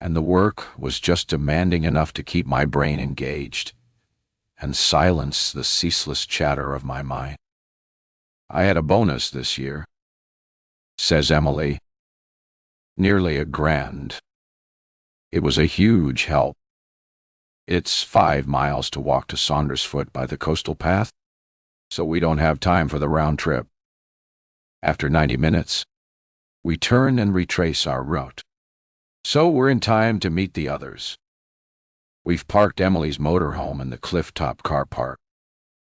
And the work was just demanding enough to keep my brain engaged and silence the ceaseless chatter of my mind. I had a bonus this year, says Emily. Nearly $1,000. It was a huge help. It's 5 miles to walk to Saundersfoot by the coastal path, so we don't have time for the round trip. After 90 minutes, we turn and retrace our route, so we're in time to meet the others. We've parked Emily's motorhome in the cliff-top car park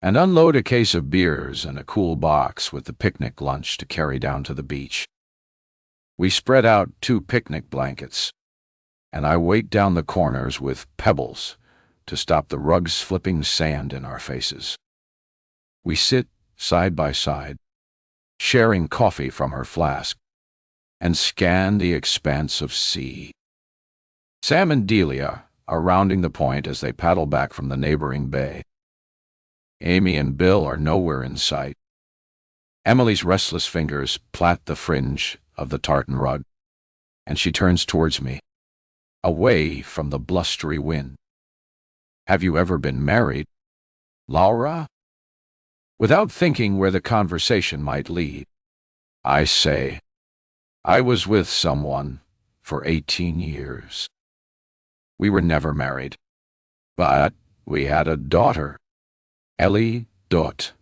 and unload a case of beers and a cool box with the picnic lunch to carry down to the beach. We spread out 2 picnic blankets, and I weight down the corners with pebbles to stop the rugs flipping sand in our faces. We sit side by side, sharing coffee from her flask, and scan the expanse of sea. Sam and Delia are rounding the point as they paddle back from the neighboring bay. Amy and Bill are nowhere in sight. Emily's restless fingers plait the fringe of the tartan rug, and she turns towards me, away from the blustery wind. "Have you ever been married, Laura?" Without thinking where the conversation might lead, I say, "I was with someone for 18 years. We were never married, but we had a daughter, Ellie Dot.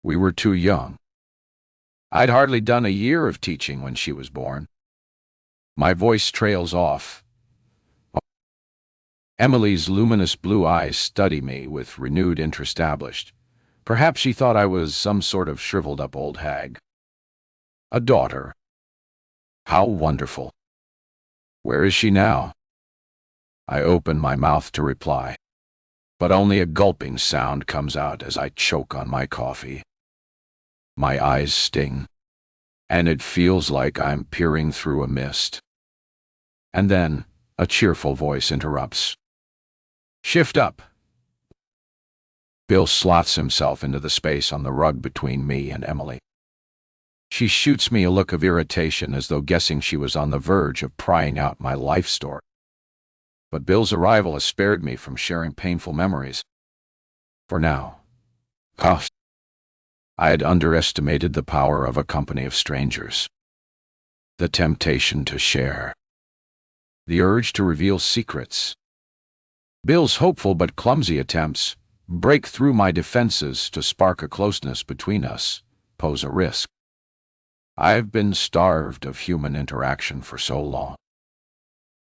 We were too young. I'd hardly done a year of teaching when she was born." My voice trails off. Emily's luminous blue eyes study me with renewed interest. Perhaps she thought I was some sort of shriveled-up old hag. "A daughter. How wonderful. Where is she now?" I open my mouth to reply, but only a gulping sound comes out as I choke on my coffee. My eyes sting, and it feels like I'm peering through a mist. And then a cheerful voice interrupts. "Shift up." Bill slots himself into the space on the rug between me and Emily. She shoots me a look of irritation as though guessing she was on the verge of prying out my life story. But Bill's arrival has spared me from sharing painful memories. For now. I had underestimated the power of a company of strangers. The temptation to share. The urge to reveal secrets. Bill's hopeful but clumsy attempts break through my defenses to spark a closeness between us pose a risk. I've been starved of human interaction for so long.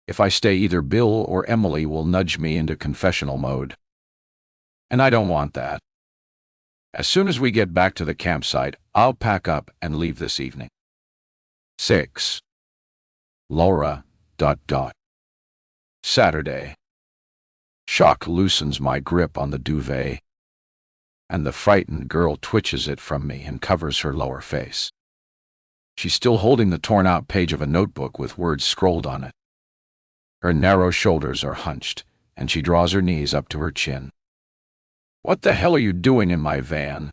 If I stay, either Bill or Emily will nudge me into confessional mode. And I don't want that. As soon as we get back to the campsite, I'll pack up and leave this evening. 6. Laura. Saturday. Shock loosens my grip on the duvet, and the frightened girl twitches it from me and covers her lower face. She's still holding the torn-out page of a notebook with words scrolled on it. Her narrow shoulders are hunched, and she draws her knees up to her chin. "What the hell are you doing in my van?"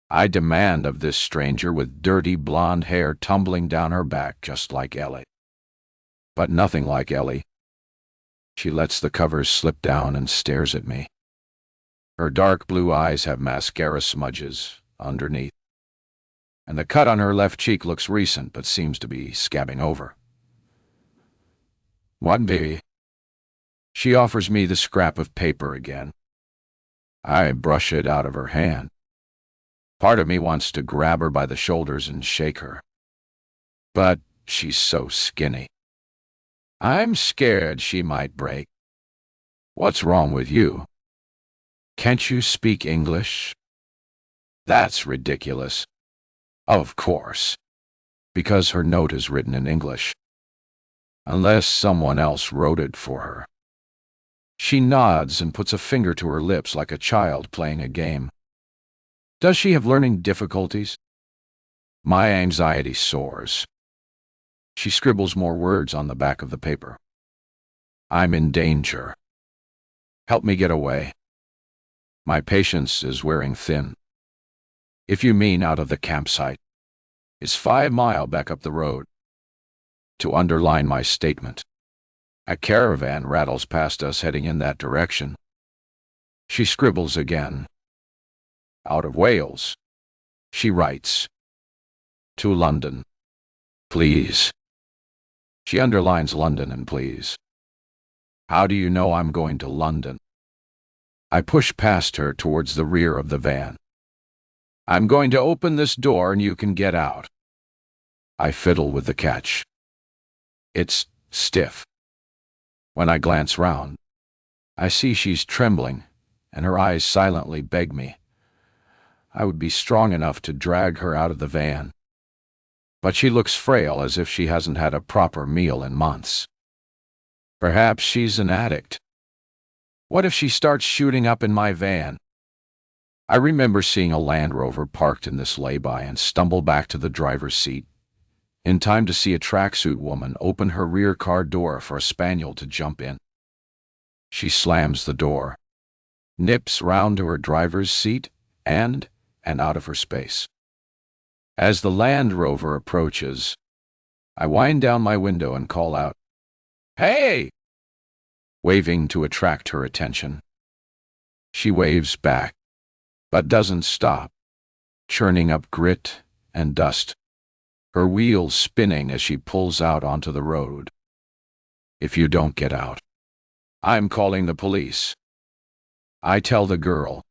I demand of this stranger with dirty blonde hair tumbling down her back just like Ellie. But nothing like Ellie. She lets the covers slip down and stares at me. Her dark blue eyes have mascara smudges underneath, and the cut on her left cheek looks recent but seems to be scabbing over. "What, baby?" She offers me the scrap of paper again. I brush it out of her hand. Part of me wants to grab her by the shoulders and shake her. But she's so skinny. I'm scared she might break. "What's wrong with you? Can't you speak English?" That's ridiculous. Of course. Because her note is written in English. Unless someone else wrote it for her. She nods and puts a finger to her lips like a child playing a game. Does she have learning difficulties? My anxiety soars. She scribbles more words on the back of the paper. "I'm in danger. Help me get away. My patience is wearing thin. If you mean out of the campsite, it's 5 miles back up the road." To underline my statement, a caravan rattles past us heading in that direction. She scribbles again. "Out of Wales," she writes. "To London. Please." She underlines London and please. "How do you know I'm going to London?" I push past her towards the rear of the van. "I'm going to open this door and you can get out." I fiddle with the catch. It's stiff. When I glance round, I see she's trembling, and her eyes silently beg me. I would be strong enough to drag her out of the van. But she looks frail, as if she hasn't had a proper meal in months. Perhaps she's an addict. What if she starts shooting up in my van? I remember seeing a Land Rover parked in this lay-by and stumble back to the driver's seat, in time to see a tracksuit woman open her rear car door for a spaniel to jump in. She slams the door, nips round to her driver's seat, and out of her space. As the Land Rover approaches, I wind down my window and call out, "Hey!" waving to attract her attention. She waves back, but doesn't stop, churning up grit and dust, her wheels spinning as she pulls out onto the road. "If you don't get out, I'm calling the police," I tell the girl,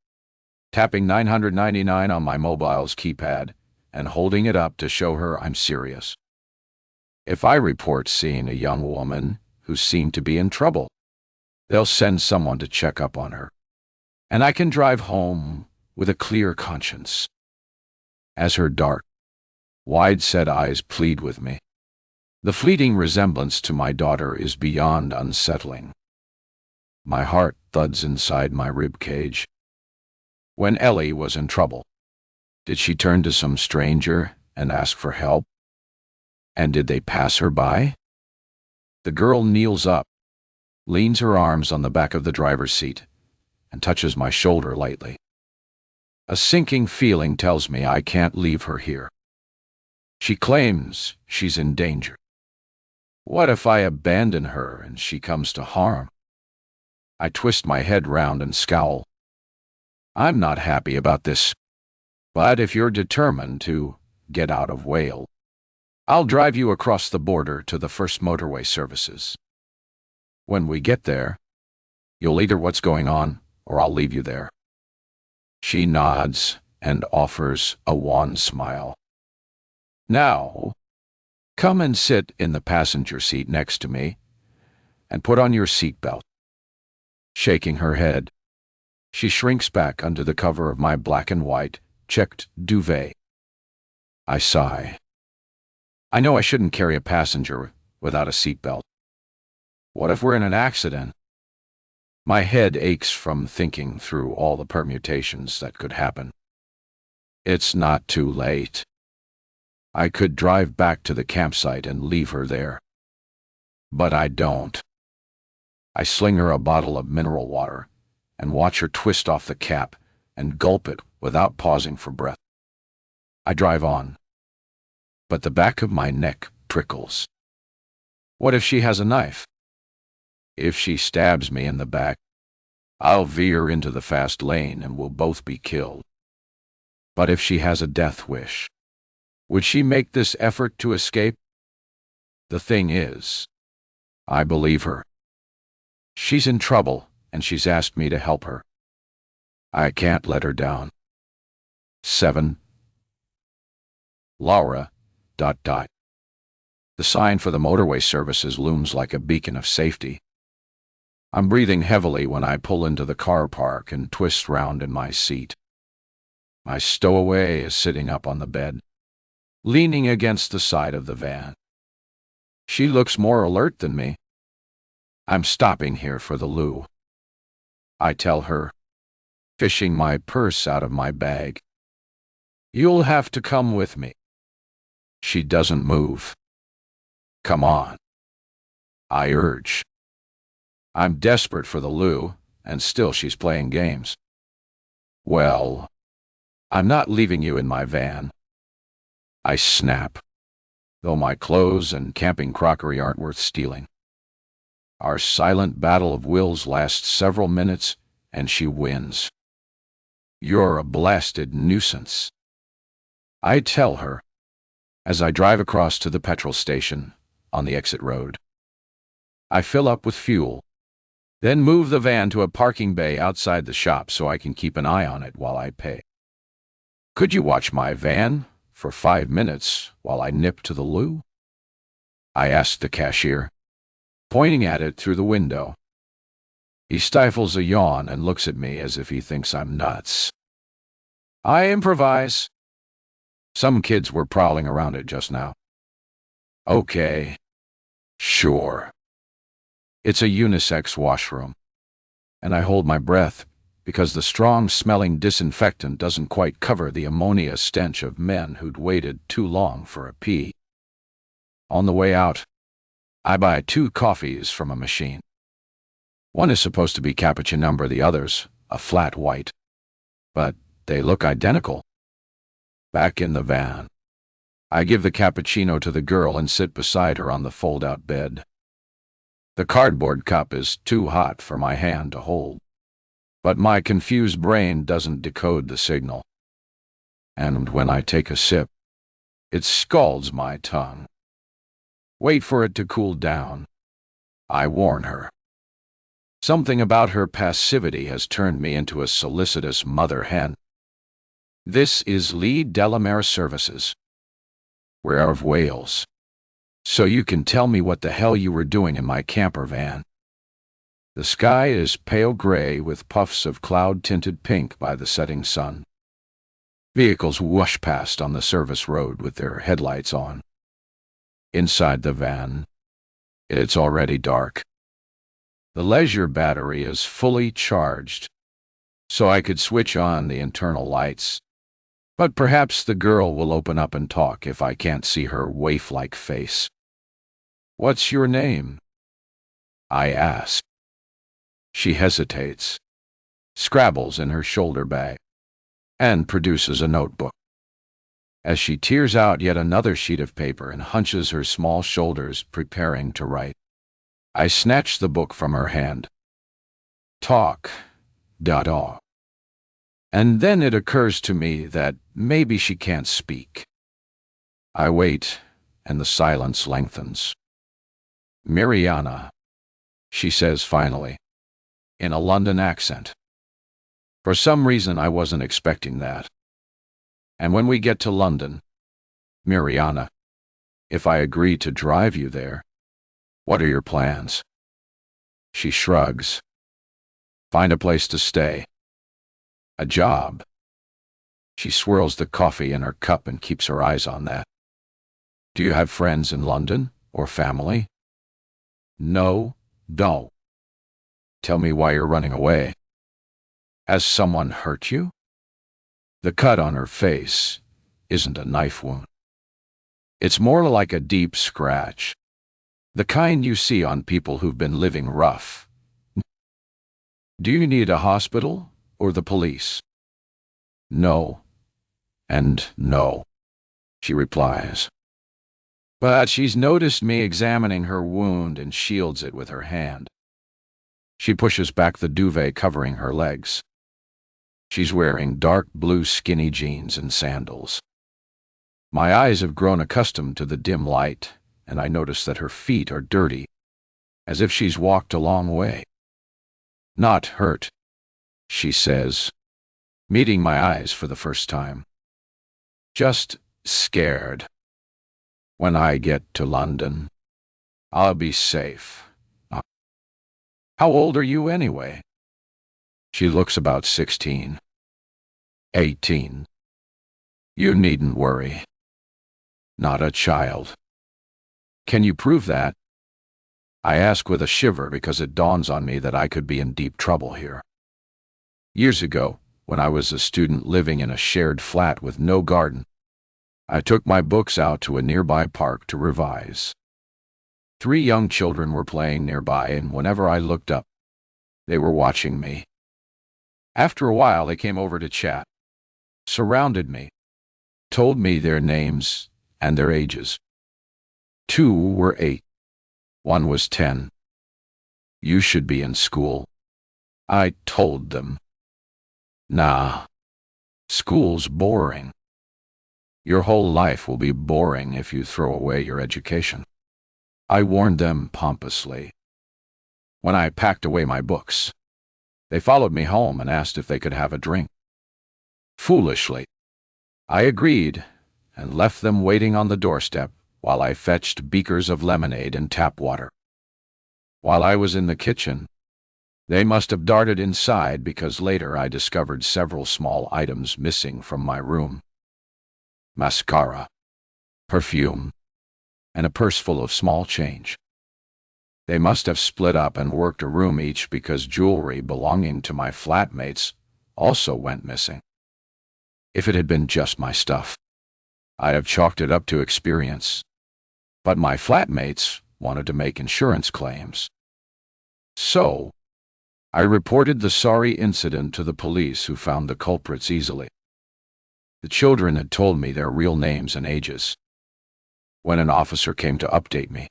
tapping 999 on my mobile's keypad and holding it up to show her I'm serious. If I report seeing a young woman who seemed to be in trouble, they'll send someone to check up on her, and I can drive home with a clear conscience. As her dark, wide-set eyes plead with me, the fleeting resemblance to my daughter is beyond unsettling. My heart thuds inside my rib cage. When Ellie was in trouble, did she turn to some stranger and ask for help? And did they pass her by? The girl kneels up, leans her arms on the back of the driver's seat, and touches my shoulder lightly. A sinking feeling tells me I can't leave her here. She claims she's in danger. What if I abandon her and she comes to harm? I twist my head round and scowl. I'm not happy about this, but if you're determined to get out of Wales, I'll drive you across the border to the first motorway services. When we get there, you'll either what's going on, or I'll leave you there. She nods and offers a wan smile. Now, come and sit in the passenger seat next to me, and put on your seatbelt. Shaking her head, she shrinks back under the cover of my black and white, checked duvet. I sigh. I know I shouldn't carry a passenger without a seatbelt. What if we're in an accident? My head aches from thinking through all the permutations that could happen. It's not too late. I could drive back to the campsite and leave her there. But I don't. I sling her a bottle of mineral water and watch her twist off the cap and gulp it without pausing for breath. I drive on, but the back of my neck prickles. What if she has a knife? If she stabs me in the back, I'll veer into the fast lane and we'll both be killed. But if she has a death wish, would she make this effort to escape? The thing is, I believe her. She's in trouble, and she's asked me to help her. I can't let her down. 7. Laura... The sign for the motorway services looms like a beacon of safety. I'm breathing heavily when I pull into the car park and twist round in my seat. My stowaway is sitting up on the bed, leaning against the side of the van. She looks more alert than me. I'm stopping here for the loo, I tell her, fishing my purse out of my bag. You'll have to come with me. She doesn't move. Come on, I urge. I'm desperate for the loo, and still she's playing games. Well, I'm not leaving you in my van, I snap, though my clothes and camping crockery aren't worth stealing. Our silent battle of wills lasts several minutes, and she wins. You're a blasted nuisance, I tell her, as I drive across to the petrol station on the exit road. I fill up with fuel, then move the van to a parking bay outside the shop so I can keep an eye on it while I pay. Could you watch my van for 5 minutes while I nip to the loo? I ask the cashier, pointing at it through the window. He stifles a yawn and looks at me as if he thinks I'm nuts. I improvise. Some kids were prowling around it just now. Okay, sure. It's a unisex washroom, and I hold my breath because the strong-smelling disinfectant doesn't quite cover the ammonia stench of men who'd waited too long for a pee. On the way out, I buy 2 coffees from a machine. One is supposed to be cappuccino, the other's a flat white. But they look identical. Back in the van, I give the cappuccino to the girl and sit beside her on the fold-out bed. The cardboard cup is too hot for my hand to hold, but my confused brain doesn't decode the signal. And when I take a sip, it scalds my tongue. Wait for it to cool down, I warn her. Something about her passivity has turned me into a solicitous mother hen. This is Lee Delamere Services. We're out of Wales, so you can tell me what the hell you were doing in my camper van. The sky is pale gray with puffs of cloud-tinted pink by the setting sun. Vehicles whoosh past on the service road with their headlights on. Inside the van, it's already dark. The leisure battery is fully charged, so I could switch on the internal lights. But perhaps the girl will open up and talk if I can't see her waif-like face. "What's your name?" I ask. She hesitates, scrabbles in her shoulder bag, and produces a notebook. As she tears out yet another sheet of paper and hunches her small shoulders, preparing to write, I snatch the book from her hand. Talk. Da-da. And then it occurs to me that maybe she can't speak. I wait, and the silence lengthens. "Miriana," she says finally, in a London accent. For some reason I wasn't expecting that. "And when we get to London, Miriana, if I agree to drive you there, what are your plans?" She shrugs. "Find a place to stay. A job." She swirls the coffee in her cup and keeps her eyes on that. "Do you have friends in London, or family?" "No, don't." "Tell me why you're running away. Has someone hurt you?" The cut on her face isn't a knife wound. It's more like a deep scratch, the kind you see on people who've been living rough. "Do you need a hospital or the police?" "No, and no," she replies. But she's noticed me examining her wound and shields it with her hand. She pushes back the duvet covering her legs. She's wearing dark blue skinny jeans and sandals. My eyes have grown accustomed to the dim light, and I notice that her feet are dirty, as if she's walked a long way. "Not hurt," she says, meeting my eyes for the first time. "Just scared. When I get to London, I'll be safe." "How old are you anyway?" She looks about 16. 18. "You needn't worry. Not a child." "Can you prove that?" I ask with a shiver because it dawns on me that I could be in deep trouble here. Years ago, when I was a student living in a shared flat with no garden, I took my books out to a nearby park to revise. 3 young children were playing nearby, and whenever I looked up, they were watching me. After a while, they came over to chat, surrounded me, told me their names and their ages. 2 were 8. 1 was 10. "You should be in school," I told them. "Nah, school's boring. Your whole life will be boring if you throw away your education," I warned them pompously. When I packed away my books, they followed me home and asked if they could have a drink. Foolishly, I agreed and left them waiting on the doorstep while I fetched beakers of lemonade and tap water. While I was in the kitchen, they must have darted inside because later I discovered several small items missing from my room. Mascara, perfume, and a purse full of small change. They must have split up and worked a room each because jewelry belonging to my flatmates also went missing. If it had been just my stuff, I'd have chalked it up to experience. But my flatmates wanted to make insurance claims. So, I reported the sorry incident to the police, who found the culprits easily. The children had told me their real names and ages. When an officer came to update me,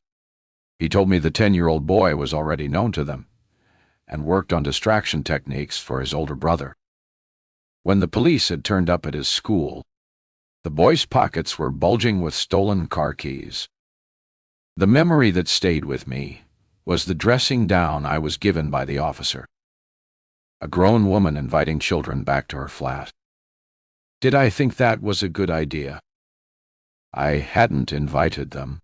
he told me the 10-year-old boy was already known to them and worked on distraction techniques for his older brother. When the police had turned up at his school, the boy's pockets were bulging with stolen car keys. The memory that stayed with me was the dressing down I was given by the officer. A grown woman inviting children back to her flat. Did I think that was a good idea? I hadn't invited them.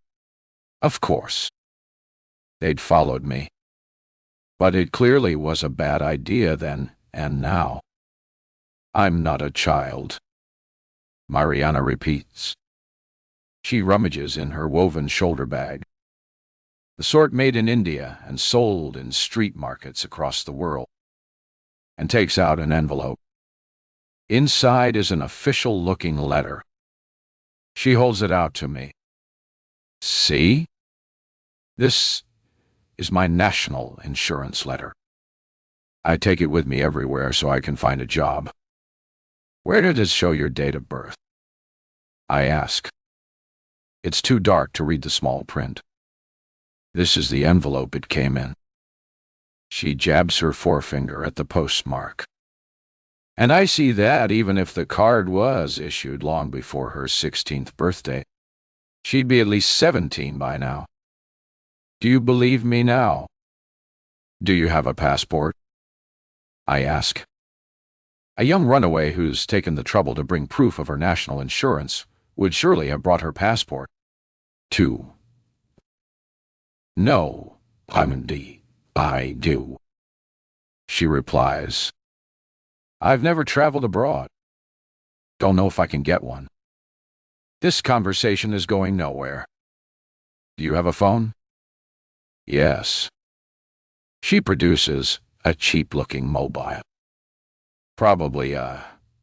Of course. They'd followed me. But it clearly was a bad idea then and now. I'm not a child, Miriana repeats. She rummages in her woven shoulder bag, the sort made in India and sold in street markets across the world, and takes out an envelope. Inside is an official-looking letter. She holds it out to me. See? This is my national insurance letter. I take it with me everywhere so I can find a job. Where does it show your date of birth? I ask. It's too dark to read the small print. This is the envelope it came in. She jabs her forefinger at the postmark. And I see that even if the card was issued long before her 16th birthday, she'd be at least 17 by now. Do you believe me now? Do you have a passport? I ask. A young runaway who's taken the trouble to bring proof of her national insurance would surely have brought her passport. 2. No, I do, she replies. I've never traveled abroad. Don't know if I can get one. This conversation is going nowhere. Do you have a phone? Yes. She produces a cheap-looking mobile. Probably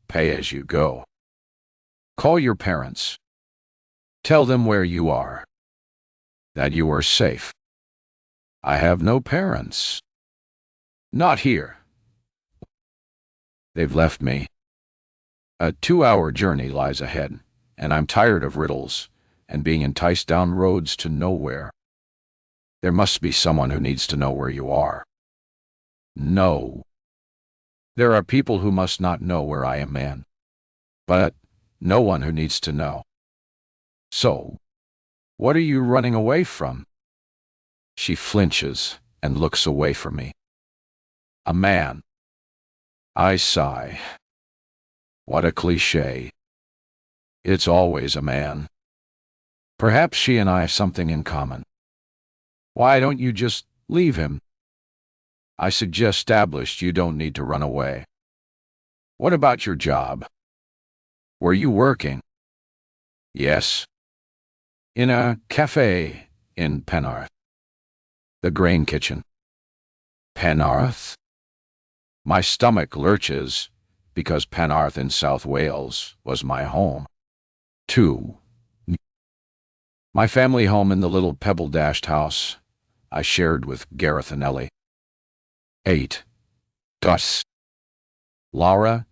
pay-as-you-go. Call your parents. Tell them where you are. That you are safe. I have no parents. Not here. They've left me. A 2-hour journey lies ahead, and I'm tired of riddles and being enticed down roads to nowhere. There must be someone who needs to know where you are. No. There are people who must not know where I am, man. But no one who needs to know. So, what are you running away from? She flinches and looks away from me. A man. I sigh. What a cliché. It's always a man. Perhaps she and I have something in common. Why don't you just leave him? I suggest established you don't need to run away. What about your job? Were you working? Yes. In a cafe in Penarth. The grain kitchen. Penarth? My stomach lurches because Penarth in South Wales was my home. 2. My family home in the little pebble-dashed house I shared with Gareth and Ellie. 8. Laura.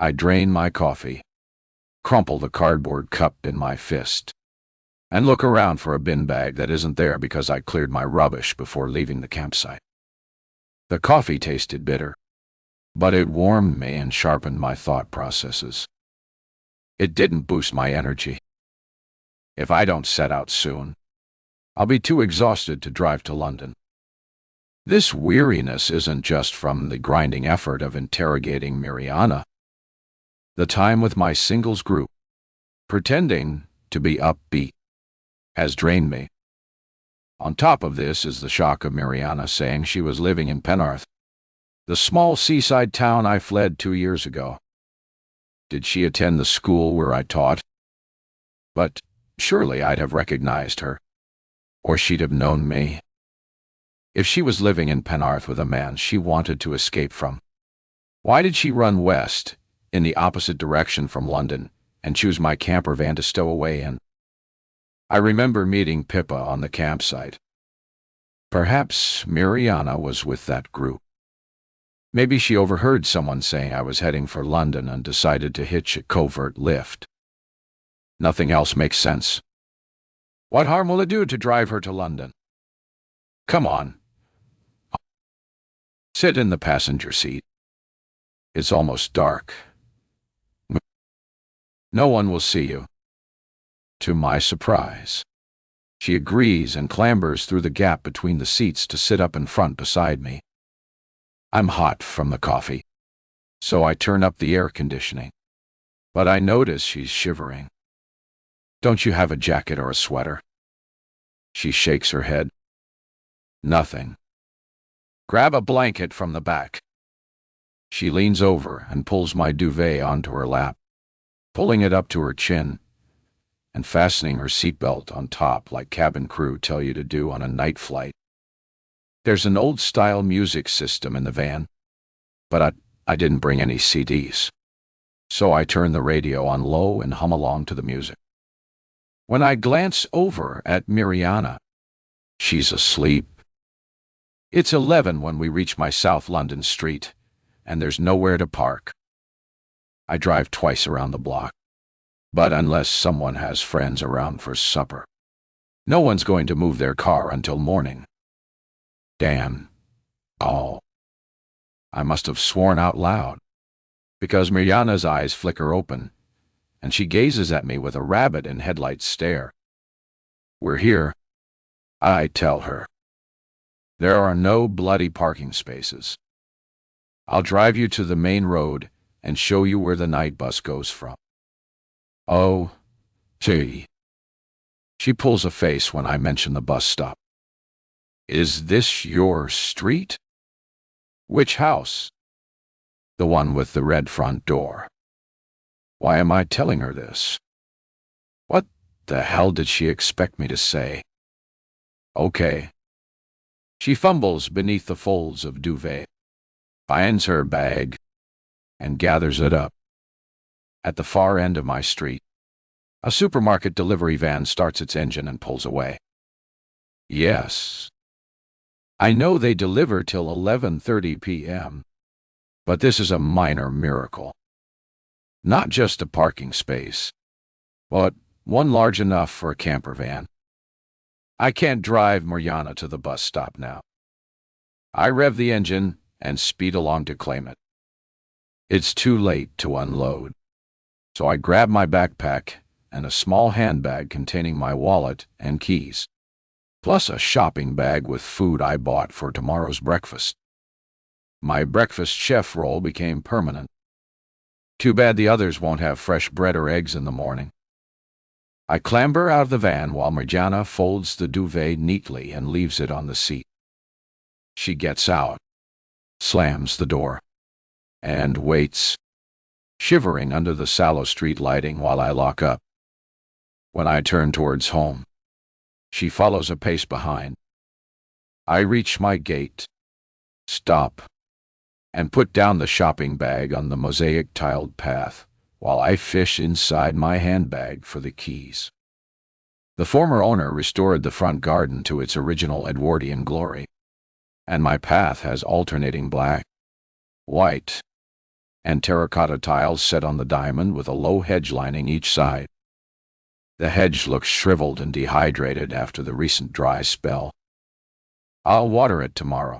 I drain my coffee, crumple the cardboard cup in my fist, and look around for a bin bag that isn't there because I cleared my rubbish before leaving the campsite. The coffee tasted bitter, but it warmed me and sharpened my thought processes. It didn't boost my energy. If I don't set out soon, I'll be too exhausted to drive to London. This weariness isn't just from the grinding effort of interrogating Miriana. The time with my singles group, pretending to be upbeat, has drained me. On top of this is the shock of Miriana saying she was living in Penarth, the small seaside town I fled 2 years ago. Did she attend the school where I taught? But surely I'd have recognized her, or she'd have known me. If she was living in Penarth with a man she wanted to escape from, why did she run west, in the opposite direction from London, and choose my campervan to stow away in? I remember meeting Pippa on the campsite. Perhaps Miriana was with that group. Maybe she overheard someone saying I was heading for London and decided to hitch a covert lift. Nothing else makes sense. What harm will it do to drive her to London? Come on. Sit in the passenger seat. It's almost dark. No one will see you. To my surprise, she agrees and clambers through the gap between the seats to sit up in front beside me. I'm hot from the coffee, so I turn up the air conditioning. But I notice she's shivering. Don't you have a jacket or a sweater? She shakes her head. Nothing. Grab a blanket from the back. She leans over and pulls my duvet onto her lap, pulling it up to her chin and fastening her seatbelt on top like cabin crew tell you to do on a night flight. There's an old-style music system in the van, but I didn't bring any CDs, so I turn the radio on low and hum along to the music. When I glance over at Miriana, she's asleep. It's 11 when we reach my South London street, and there's nowhere to park. I drive twice around the block, but unless someone has friends around for supper, no one's going to move their car until morning. Damn. Oh. I must have sworn out loud, because Miriana's eyes flicker open, and she gazes at me with a rabbit in headlights stare. We're here, I tell her. There are no bloody parking spaces. I'll drive you to the main road and show you where the night bus goes from. Oh, gee. She pulls a face when I mention the bus stop. Is this your street? Which house? The one with the red front door. Why am I telling her this? What the hell did she expect me to say? Okay. She fumbles beneath the folds of duvet, finds her bag, and gathers it up. At the far end of my street, a supermarket delivery van starts its engine and pulls away. Yes. I know they deliver till 11:30 p.m., but this is a minor miracle. Not just a parking space, but one large enough for a campervan. I can't drive Miriana to the bus stop now. I rev the engine and speed along to claim it. It's too late to unload, so I grab my backpack and a small handbag containing my wallet and keys, plus a shopping bag with food I bought for tomorrow's breakfast. My breakfast chef role became permanent. Too bad the others won't have fresh bread or eggs in the morning. I clamber out of the van while Miriana folds the duvet neatly and leaves it on the seat. She gets out, slams the door, and waits, shivering under the sallow street lighting while I lock up. When I turn towards home, she follows a pace behind. I reach my gate, stop, and put down the shopping bag on the mosaic-tiled path while I fish inside my handbag for the keys. The former owner restored the front garden to its original Edwardian glory, and my path has alternating black, white, and terracotta tiles set on the diamond with a low hedge lining each side. The hedge looks shriveled and dehydrated after the recent dry spell. I'll water it tomorrow.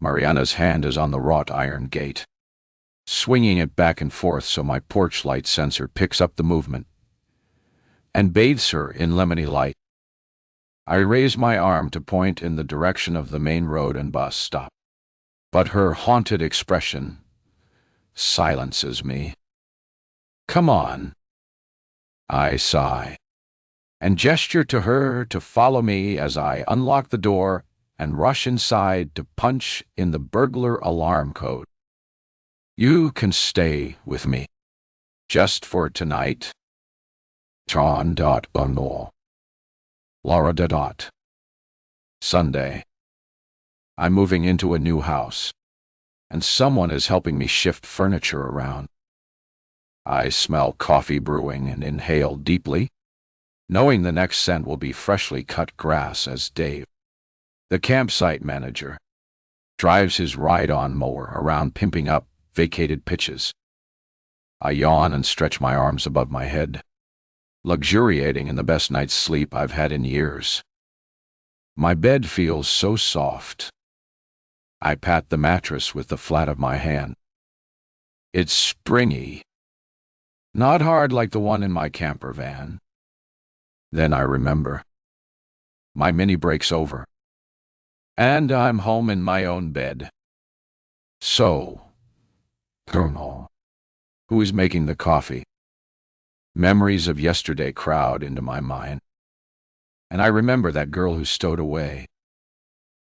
Miriana's hand is on the wrought iron gate, swinging it back and forth so my porch light sensor picks up the movement and bathes her in lemony light. I raise my arm to point in the direction of the main road and bus stop, but her haunted expression silences me. Come on. I sigh and gesture to her to follow me as I unlock the door and rush inside to punch in the burglar alarm code. You can stay with me, just for tonight. Tron.Honor. Laura. Sunday. I'm moving into a new house, and someone is helping me shift furniture around. I smell coffee brewing and inhale deeply, knowing the next scent will be freshly cut grass as Dave, the campsite manager, drives his ride-on mower around pimping up vacated pitches. I yawn and stretch my arms above my head, luxuriating in the best night's sleep I've had in years. My bed feels so soft. I pat the mattress with the flat of my hand. It's springy, not hard like the one in my camper van. Then I remember. My mini break's over, and I'm home in my own bed. So, Colonel, who is making the coffee? Memories of yesterday crowd into my mind, and I remember that girl who stowed away.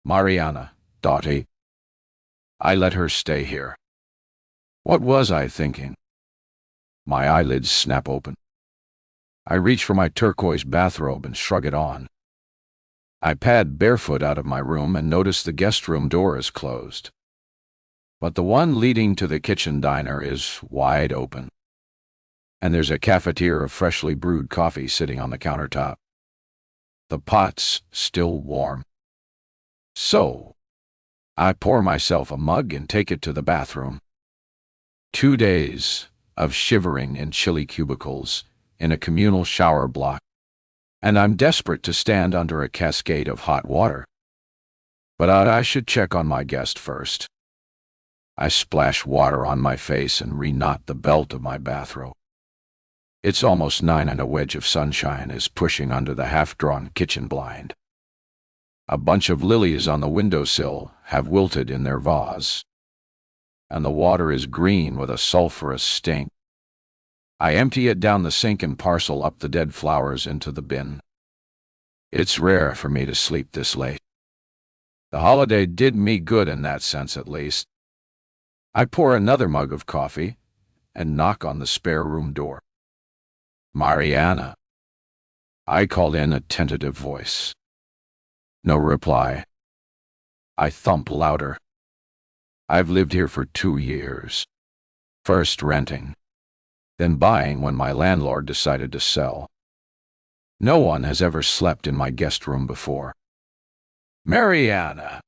Miriana, Dottie. I let her stay here. What was I thinking? My eyelids snap open. I reach for my turquoise bathrobe and shrug it on. I pad barefoot out of my room and notice the guest room door is closed. But the one leading to the kitchen diner is wide open. And there's a cafetiere of freshly brewed coffee sitting on the countertop. The pot's still warm. So, I pour myself a mug and take it to the bathroom. 2 days of shivering in chilly cubicles in a communal shower block, and I'm desperate to stand under a cascade of hot water. But I should check on my guest first. I splash water on my face and reknot the belt of my bathrobe. It's almost 9 and a wedge of sunshine is pushing under the half-drawn kitchen blind. A bunch of lilies on the windowsill have wilted in their vase, and the water is green with a sulphurous stink. I empty it down the sink and parcel up the dead flowers into the bin. It's rare for me to sleep this late. The holiday did me good in that sense, at least. I pour another mug of coffee and knock on the spare room door. Miriana. I call in a tentative voice. No reply. I thump louder. I've lived here for 2 years. First renting, then buying when my landlord decided to sell. No one has ever slept in my guest room before. Miriana.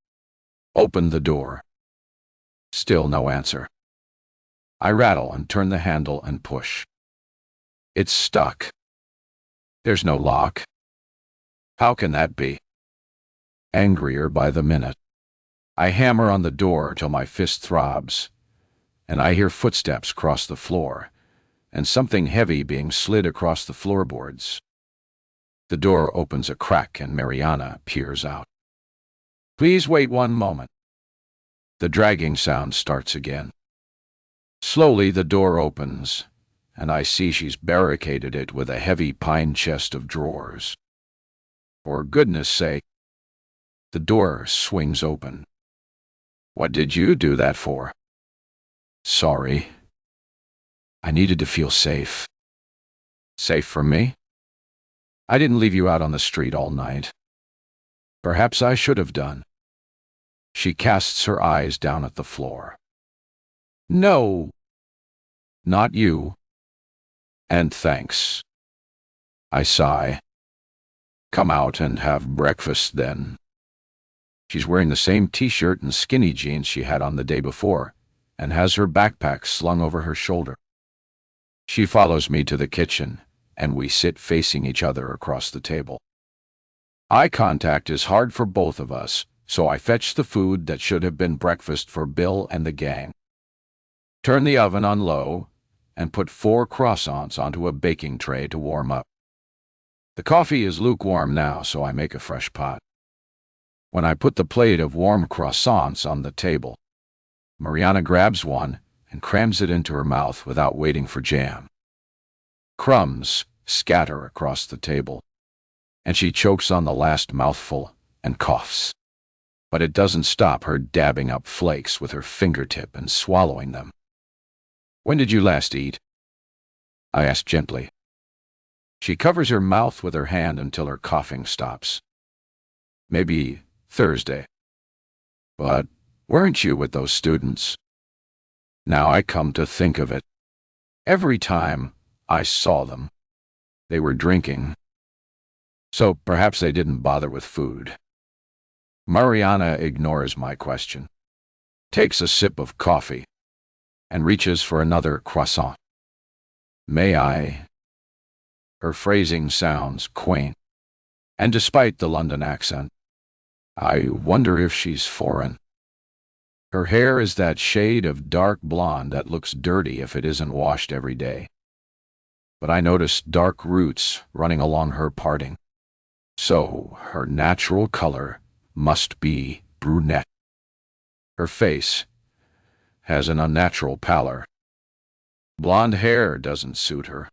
Opened the door. Still no answer. I rattle and turn the handle and push. It's stuck. There's no lock. How can that be? Angrier by the minute, I hammer on the door till my fist throbs, and I hear footsteps cross the floor, and something heavy being slid across the floorboards. The door opens a crack and Miriana peers out. Please wait 1 moment. The dragging sound starts again. Slowly the door opens, and I see she's barricaded it with a heavy pine chest of drawers. For goodness sake. The door swings open. What did you do that for? Sorry. I needed to feel safe. Safe from me? I didn't leave you out on the street all night. Perhaps I should have done. She casts her eyes down at the floor. No. Not you. And thanks. I sigh. Come out and have breakfast then. She's wearing the same t-shirt and skinny jeans she had on the day before, and has her backpack slung over her shoulder. She follows me to the kitchen, and we sit facing each other across the table. Eye contact is hard for both of us, so I fetch the food that should have been breakfast for Bill and the gang. Turn the oven on low, and put 4 croissants onto a baking tray to warm up. The coffee is lukewarm now, so I make a fresh pot. When I put the plate of warm croissants on the table, Miriana grabs one and crams it into her mouth without waiting for jam. Crumbs scatter across the table, and she chokes on the last mouthful and coughs. But it doesn't stop her dabbing up flakes with her fingertip and swallowing them. When did you last eat? I ask gently. She covers her mouth with her hand until her coughing stops. Maybe Thursday. But weren't you with those students? Now I come to think of it. Every time I saw them, they were drinking, So perhaps they didn't bother with food. Miriana ignores my question, takes a sip of coffee, and reaches for another croissant. May I? Her phrasing sounds quaint, and despite the London accent, I wonder if she's foreign. Her hair is that shade of dark blonde that looks dirty if it isn't washed every day. But I notice dark roots running along her parting. So her natural color must be brunette. Her face has an unnatural pallor. Blonde hair doesn't suit her.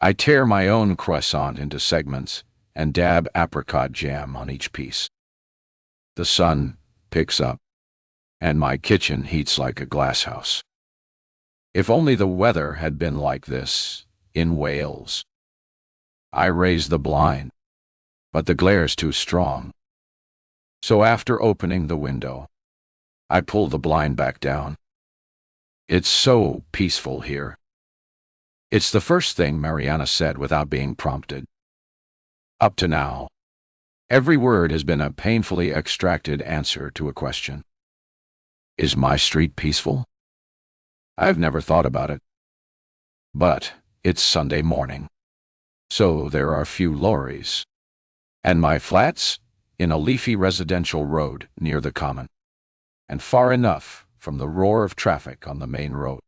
I tear my own croissant into segments and dab apricot jam on each piece. The sun picks up, and my kitchen heats like a glasshouse. If only the weather had been like this in Wales. I raise the blind, but the glare's too strong. So after opening the window, I pull the blind back down. It's so peaceful here. It's the first thing Miriana said without being prompted. Up to now, every word has been a painfully extracted answer to a question. Is my street peaceful? I've never thought about it. But it's Sunday morning, so there are few lorries. And my flat's in a leafy residential road near the common, and far enough from the roar of traffic on the main road.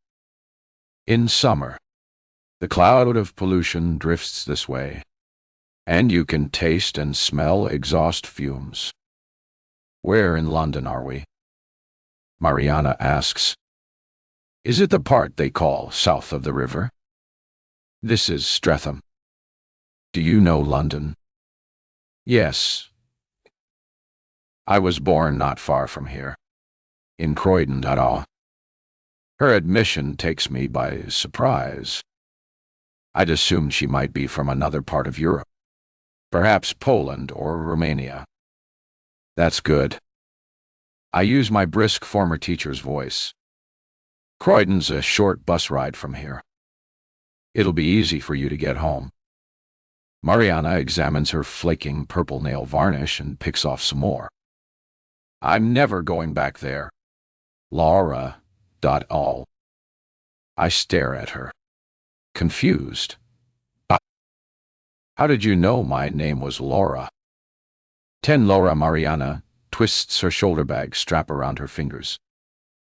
In summer, the cloud of pollution drifts this way, and you can taste and smell exhaust fumes. Where in London are we? Miriana asks. Is it the part they call south of the river? This is Streatham. Do you know London? Yes. I was born not far from here, in Croydon. Her admission takes me by surprise. I'd assumed she might be from another part of Europe, perhaps Poland or Romania. That's good. I use my brisk former teacher's voice. Croydon's a short bus ride from here. It'll be easy for you to get home. Miriana examines her flaking purple nail varnish and picks off some more. I'm never going back there. Laura. All. I stare at her, confused. How did you know my name was Laura? 10 Laura. Miriana twists her shoulder bag strap around her fingers,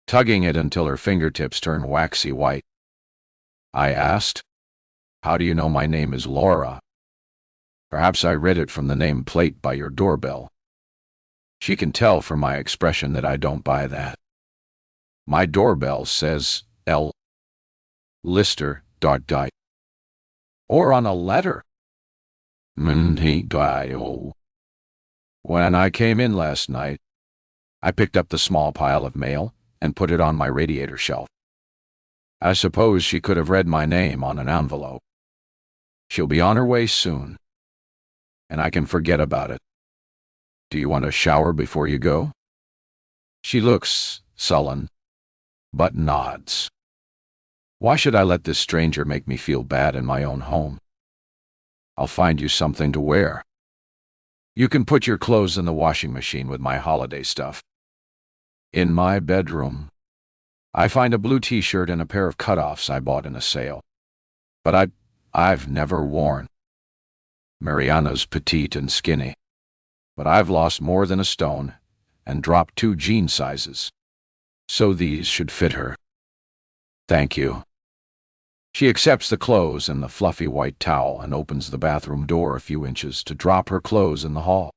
tugging it until her fingertips turn waxy white. I asked, how do you know my name is Laura? Perhaps I read it from the name plate by your doorbell. She can tell from my expression that I don't buy that. My doorbell says L. Lister. Or on a letter. When I came in last night, I picked up the small pile of mail and put it on my radiator shelf. I suppose she could have read my name on an envelope. She'll be on her way soon, and I can forget about it. Do you want a shower before you go? She looks sullen, but nods. Why should I let this stranger make me feel bad in my own home? I'll find you something to wear. You can put your clothes in the washing machine with my holiday stuff. In my bedroom, I find a blue t-shirt and a pair of cutoffs I bought in a sale. But I've never worn. Miriana's petite and skinny, but I've lost more than a stone and dropped 2 jean sizes. So these should fit her. Thank you. She accepts the clothes and the fluffy white towel and opens the bathroom door a few inches to drop her clothes in the hall.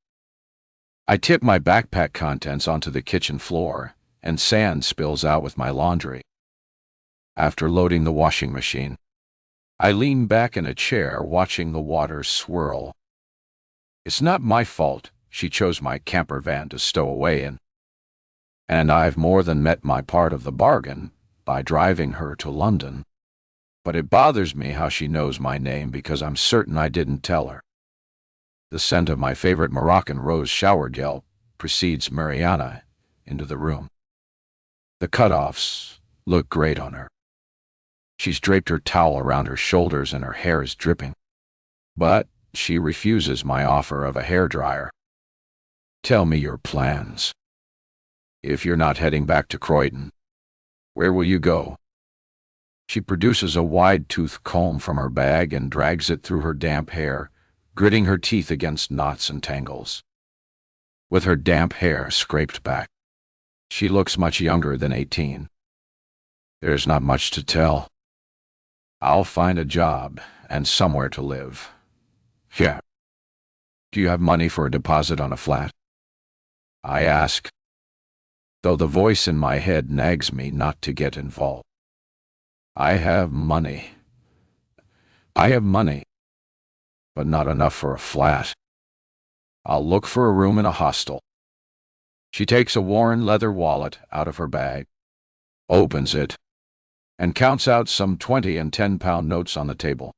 I tip my backpack contents onto the kitchen floor, and sand spills out with my laundry. After loading the washing machine, I lean back in a chair watching the water swirl. It's not my fault she chose my campervan to stow away in. And I've more than met my part of the bargain by driving her to London. But it bothers me how she knows my name because I'm certain I didn't tell her. The scent of my favorite Moroccan rose shower gel precedes Miriana into the room. The cutoffs look great on her. She's draped her towel around her shoulders and her hair is dripping. But she refuses my offer of a hairdryer. Tell me your plans. If you're not heading back to Croydon, where will you go? She produces a wide-toothed comb from her bag and drags it through her damp hair, gritting her teeth against knots and tangles. With her damp hair scraped back, she looks much younger than 18. There's not much to tell. I'll find a job and somewhere to live. Yeah. Do you have money for a deposit on a flat? I ask, though the voice in my head nags me not to get involved. I have money, but not enough for a flat. I'll look for a room in a hostel. She takes a worn leather wallet out of her bag, opens it, and counts out some 20 and 10-pound notes on the table.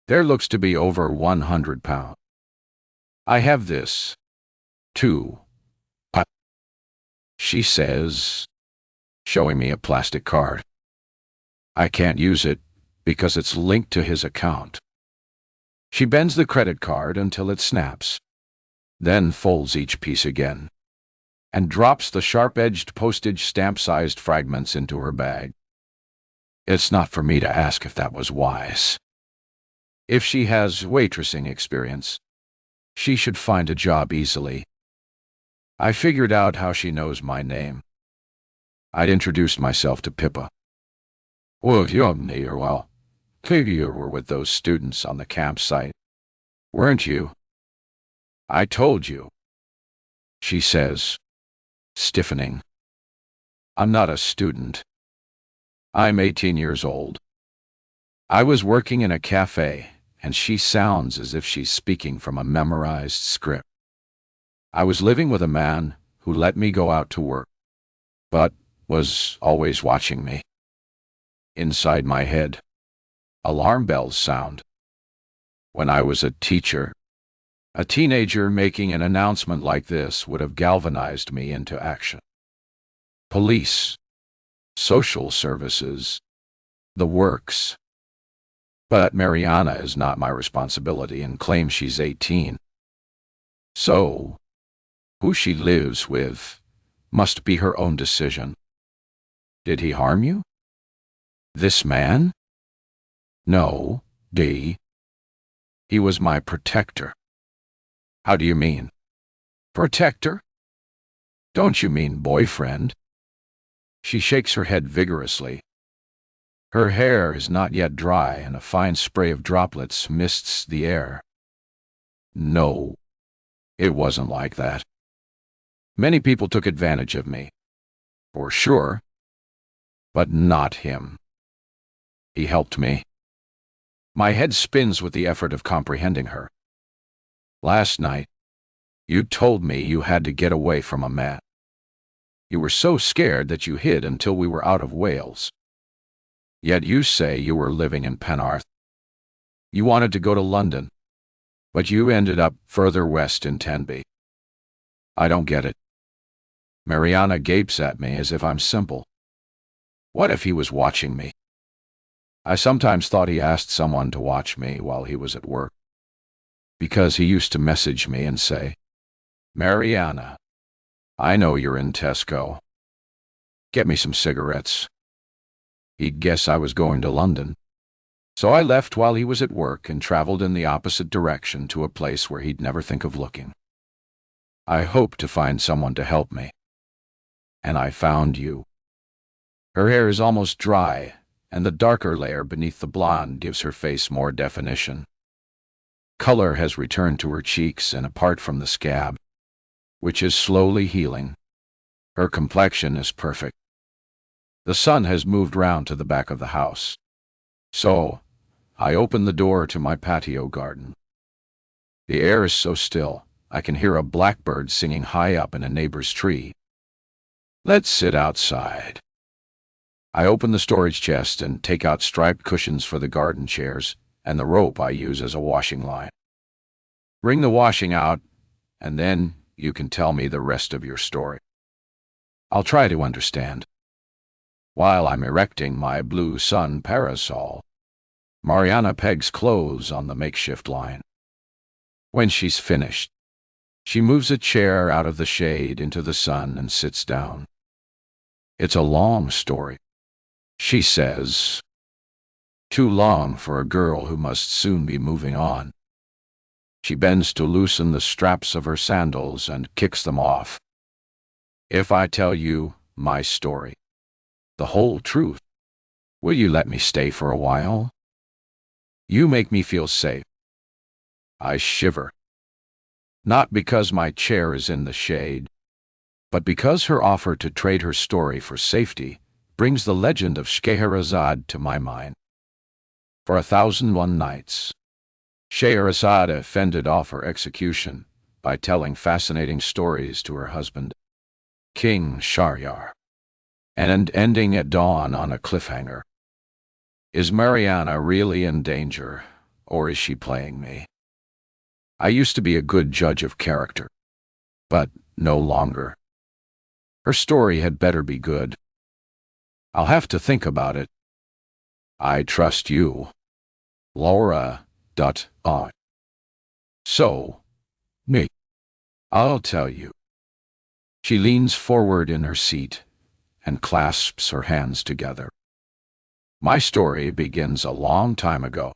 There looks to be over 100 pounds. I have this, too. She says, showing me a plastic card. I can't use it because it's linked to his account. She bends the credit card until it snaps, then folds each piece again, and drops the sharp-edged postage stamp-sized fragments into her bag. It's not for me to ask if that was wise. If she has waitressing experience, she should find a job easily. I figured out how she knows my name. I'd introduced myself to Pippa. Well, you were with those students on the campsite, weren't you? I told you, she says, stiffening. I'm not a student. I'm 18 years old. I was working in a cafe, and she sounds as if she's speaking from a memorized script. I was living with a man who let me go out to work, but was always watching me. Inside my head, alarm bells sound. When I was a teacher, a teenager making an announcement like this would have galvanized me into action. Police, social services, the works. But Miriana is not my responsibility and claims she's 18. So, who she lives with must be her own decision. Did he harm you? This man? No, D. He was my protector. How do you mean? Protector? Don't you mean boyfriend? She shakes her head vigorously. Her hair is not yet dry, and a fine spray of droplets mists the air. No, it wasn't like that. Many people took advantage of me, for sure, but not him. He helped me. My head spins with the effort of comprehending her. Last night, you told me you had to get away from a man. You were so scared that you hid until we were out of Wales. Yet you say you were living in Penarth. You wanted to go to London, but you ended up further west in Tenby. I don't get it. Miriana gapes at me as if I'm simple. What if he was watching me? I sometimes thought he asked someone to watch me while he was at work, because he used to message me and say, Miriana, I know you're in Tesco. Get me some cigarettes. He'd guess I was going to London. So I left while he was at work and traveled in the opposite direction to a place where he'd never think of looking. I hoped to find someone to help me. And I found you. Her hair is almost dry, and the darker layer beneath the blonde gives her face more definition. Color has returned to her cheeks and apart from the scab, which is slowly healing. Her complexion is perfect. The sun has moved round to the back of the house. So, I open the door to my patio garden. The air is so still, I can hear a blackbird singing high up in a neighbor's tree. Let's sit outside. I open the storage chest and take out striped cushions for the garden chairs and the rope I use as a washing line. Bring the washing out, and then you can tell me the rest of your story. I'll try to understand. While I'm erecting my blue sun parasol, Miriana pegs clothes on the makeshift line. When she's finished, she moves a chair out of the shade into the sun and sits down. It's a long story, she says. Too long for a girl who must soon be moving on. She bends to loosen the straps of her sandals and kicks them off. If I tell you my story, the whole truth, will you let me stay for a while? You make me feel safe. I shiver. Not because my chair is in the shade, but because her offer to trade her story for safety brings the legend of Scheherazade to my mind. For 1001 nights, Scheherazade fended off her execution by telling fascinating stories to her husband, King Shahryar, and ending at dawn on a cliffhanger. Is Miriana really in danger, or is she playing me? I used to be a good judge of character, but no longer. Her story had better be good. I'll have to think about it. I trust you. Laura. So, me. I'll tell you. She leans forward in her seat and clasps her hands together. My story begins a long time ago,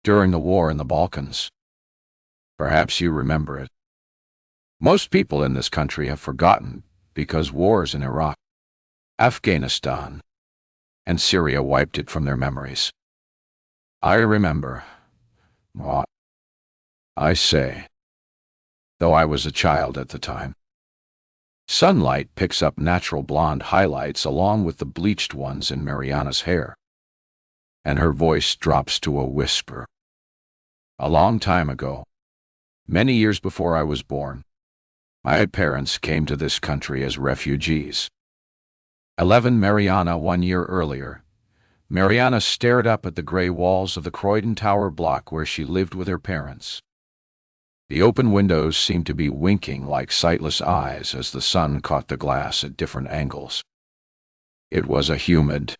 during the war in the Balkans. Perhaps you remember it. Most people in this country have forgotten because wars in Iraq, Afghanistan, and Syria wiped it from their memories. I remember what I say, though I was a child at the time. Sunlight picks up natural blonde highlights along with the bleached ones in Miriana's hair, and her voice drops to a whisper. A long time ago, many years before I was born, my parents came to this country as refugees. 11 Miriana 1 year earlier, Miriana stared up at the gray walls of the Croydon Tower block where she lived with her parents. The open windows seemed to be winking like sightless eyes as the sun caught the glass at different angles. It was a humid,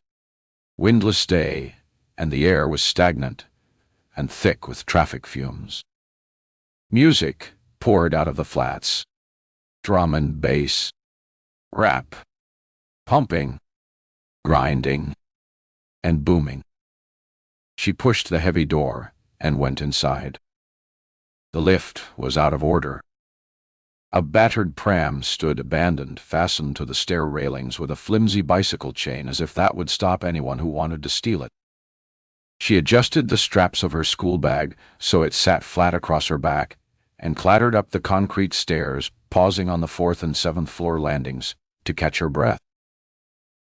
windless day, and the air was stagnant and thick with traffic fumes. Music poured out of the flats, drum and bass, rap, pumping, grinding, and booming. She pushed the heavy door and went inside. The lift was out of order. A battered pram stood abandoned, fastened to the stair railings with a flimsy bicycle chain as if that would stop anyone who wanted to steal it. She adjusted the straps of her school bag so it sat flat across her back and clattered up the concrete stairs, pausing on the 4th and 7th floor landings to catch her breath.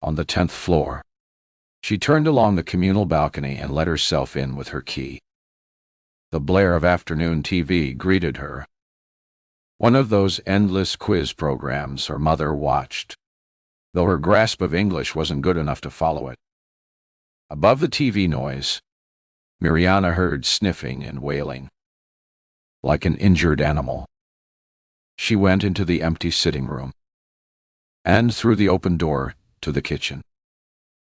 On the 10th floor, she turned along the communal balcony and let herself in with her key. The blare of afternoon TV greeted her. One of those endless quiz programs her mother watched, though her grasp of English wasn't good enough to follow it. Above the TV noise, Miriana heard sniffing and wailing, like an injured animal. She went into the empty sitting room, and through the open door to the kitchen.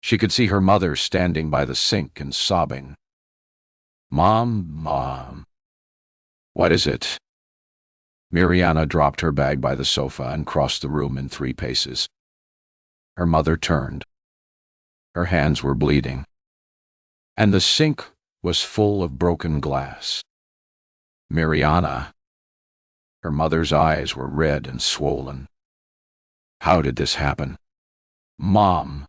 She could see her mother standing by the sink and sobbing. Mom. What is it? Miriana dropped her bag by the sofa and crossed the room in 3 paces. Her mother turned. Her hands were bleeding, and the sink was full of broken glass. Miriana. Her mother's eyes were red and swollen. How did this happen? Mom.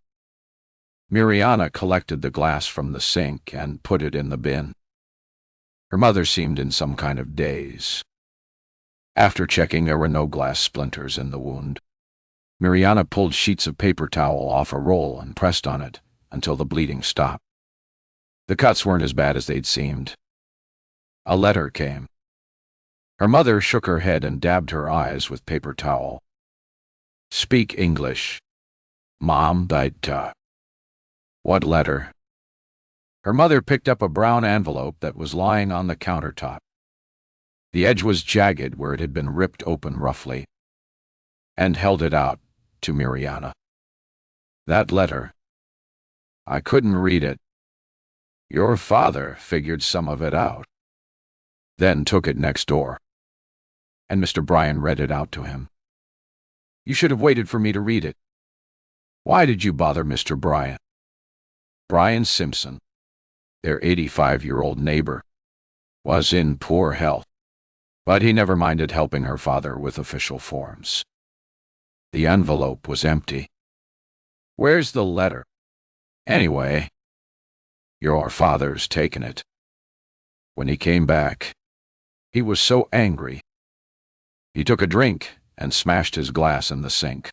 Miriana collected the glass from the sink and put it in the bin. Her mother seemed in some kind of daze. After checking, there were no glass splinters in the wound. Miriana pulled sheets of paper towel off a roll and pressed on it until the bleeding stopped. The cuts weren't as bad as they'd seemed. A letter came. Her mother shook her head and dabbed her eyes with paper towel. Speak English. Mom. What letter? Her mother picked up a brown envelope that was lying on the countertop. The edge was jagged where it had been ripped open roughly, and held it out to Miriana. That letter. I couldn't read it. Your father figured some of it out. then took it next door. And Mr. Bryan read it out to him. "You should have waited for me to read it." "Why did you bother Mr. Bryan?" Brian Simpson, their 85-year-old neighbor, was in poor health, but he never minded helping her father with official forms. The envelope was empty. "Where's the letter?" "Anyway, your father's taken it." When he came back, he was so angry. He took a drink and smashed his glass in the sink.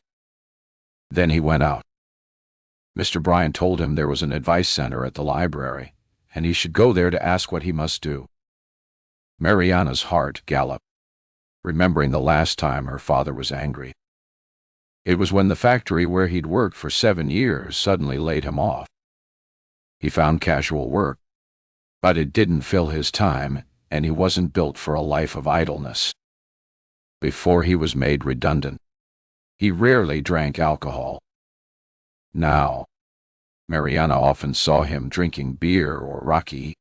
Then he went out. Mr. Bryan told him there was an advice center at the library, and he should go there to ask what he must do. Miriana's heart galloped, remembering the last time her father was angry. It was when the factory where he'd worked for 7 years suddenly laid him off. He found casual work, but it didn't fill his time, and he wasn't built for a life of idleness. Before he was made redundant, he rarely drank alcohol. Now, Miriana often saw him drinking beer or raki,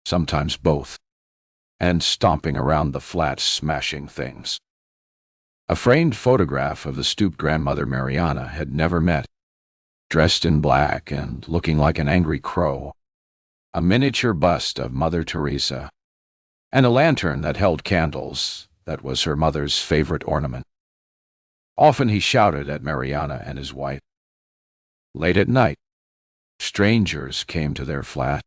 sometimes both, and stomping around the flat, smashing things. A framed photograph of the stooped grandmother Miriana had never met, dressed in black and looking like an angry crow, a miniature bust of Mother Teresa, and a lantern that held candles that was her mother's favorite ornament. Often he shouted at Miriana and his wife. Late at night, strangers came to their flat,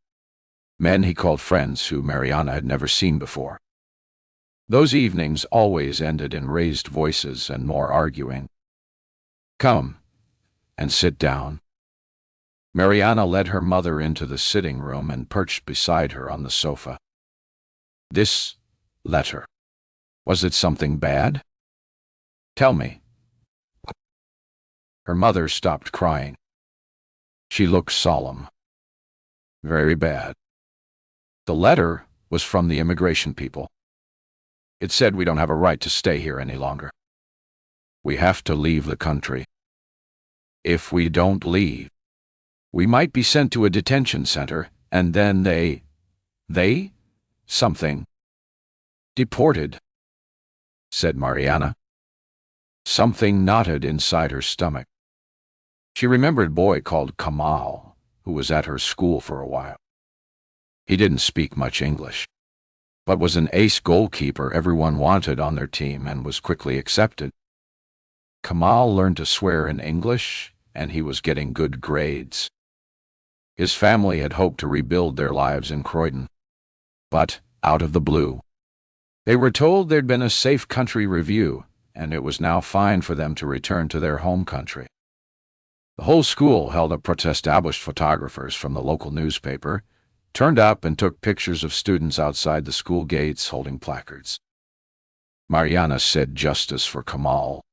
men he called friends who Miriana had never seen before. Those evenings always ended in raised voices and more arguing. "Come and sit down." Miriana led her mother into the sitting room and perched beside her on the sofa. "This letter, was it something bad? Tell me." Her mother stopped crying. She looked solemn. "Very bad. The letter was from the immigration people. It said we don't have a right to stay here any longer. We have to leave the country. If we don't leave, we might be sent to a detention center, and then something. Deported," said Miriana. Something knotted inside her stomach. She remembered a boy called Kamal, who was at her school for a while. He didn't speak much English, but was an ace goalkeeper everyone wanted on their team and was quickly accepted. Kamal learned to swear in English, and he was getting good grades. His family had hoped to rebuild their lives in Croydon, but, out of the blue, they were told there'd been a safe country review, and it was now fine for them to return to their home country. The whole school held up established photographers from the local newspaper, turned up and took pictures of students outside the school gates holding placards. Miriana said justice for Kamal.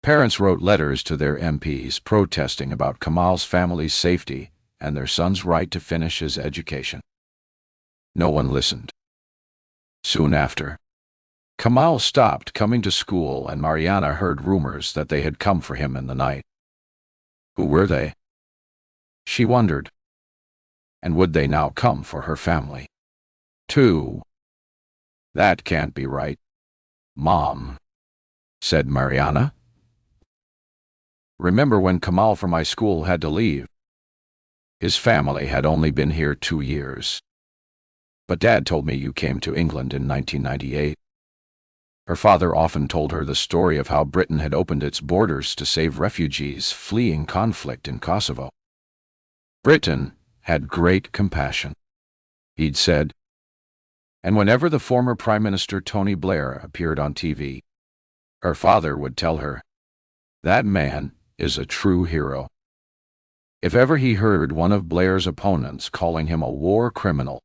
Parents wrote letters to their MPs protesting about Kamal's family's safety and their son's right to finish his education. No one listened. Soon after, Kamal stopped coming to school, and Miriana heard rumors that they had come for him in the night. Who were they? She wondered. And would they now come for her family, too? "That can't be right, Mom," said Miriana. "Remember when Kamal from my school had to leave? His family had only been here 2 years. But Dad told me you came to England in 1998. Her father often told her the story of how Britain had opened its borders to save refugees fleeing conflict in Kosovo. Britain had great compassion, he'd said. And whenever the former Prime Minister Tony Blair appeared on TV, her father would tell her, "That man is a true hero." If ever he heard one of Blair's opponents calling him a war criminal,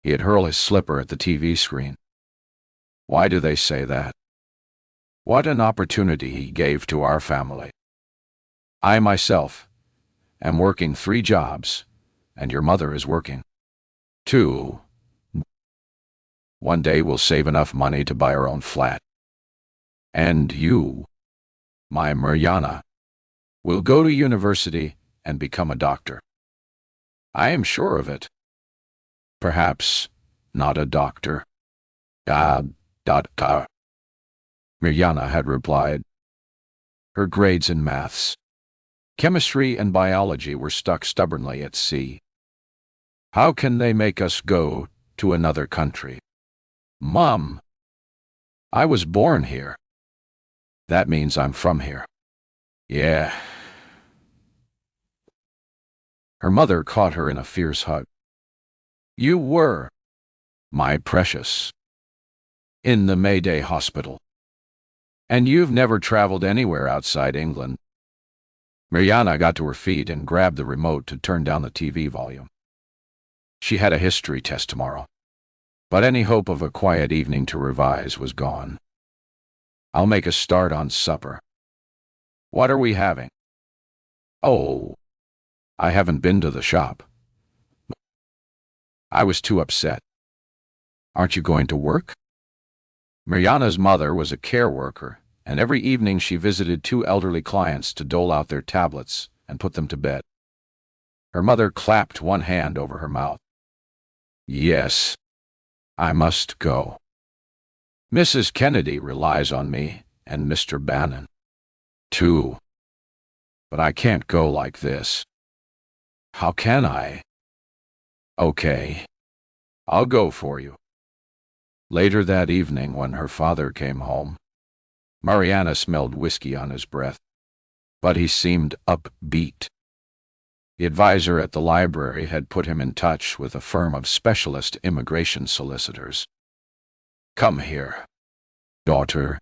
he'd hurl his slipper at the TV screen. Why do they say that? What an opportunity he gave to our family. I myself am working 3 jobs, and your mother is working 2. One day we'll save enough money to buy our own flat. And you, my Miriana, will go to university and become a doctor. I am sure of it. Perhaps not a doctor. Car. Miriana had replied. Her grades in maths, chemistry, and biology were stuck stubbornly at C. How can they make us go to another country? Mom, I was born here. That means I'm from here. Yeah. Her mother caught her in a fierce hug. You were, my precious, in the Mayday hospital. And you've never traveled anywhere outside England. Miriana got to her feet and grabbed the remote to turn down the TV volume. She had a history test tomorrow, but any hope of a quiet evening to revise was gone. I'll make a start on supper. What are we having? Oh, I haven't been to the shop. I was too upset. Aren't you going to work? Miriana's mother was a care worker, and every evening she visited 2 elderly clients to dole out their tablets and put them to bed. Her mother clapped one hand over her mouth. Yes, I must go. Mrs. Kennedy relies on me, and Mr. Bannon, too. But I can't go like this. How can I? Okay, I'll go for you. Later that evening, when her father came home, Miriana smelled whiskey on his breath, but he seemed upbeat. The advisor at the library had put him in touch with a firm of specialist immigration solicitors. Come here, daughter.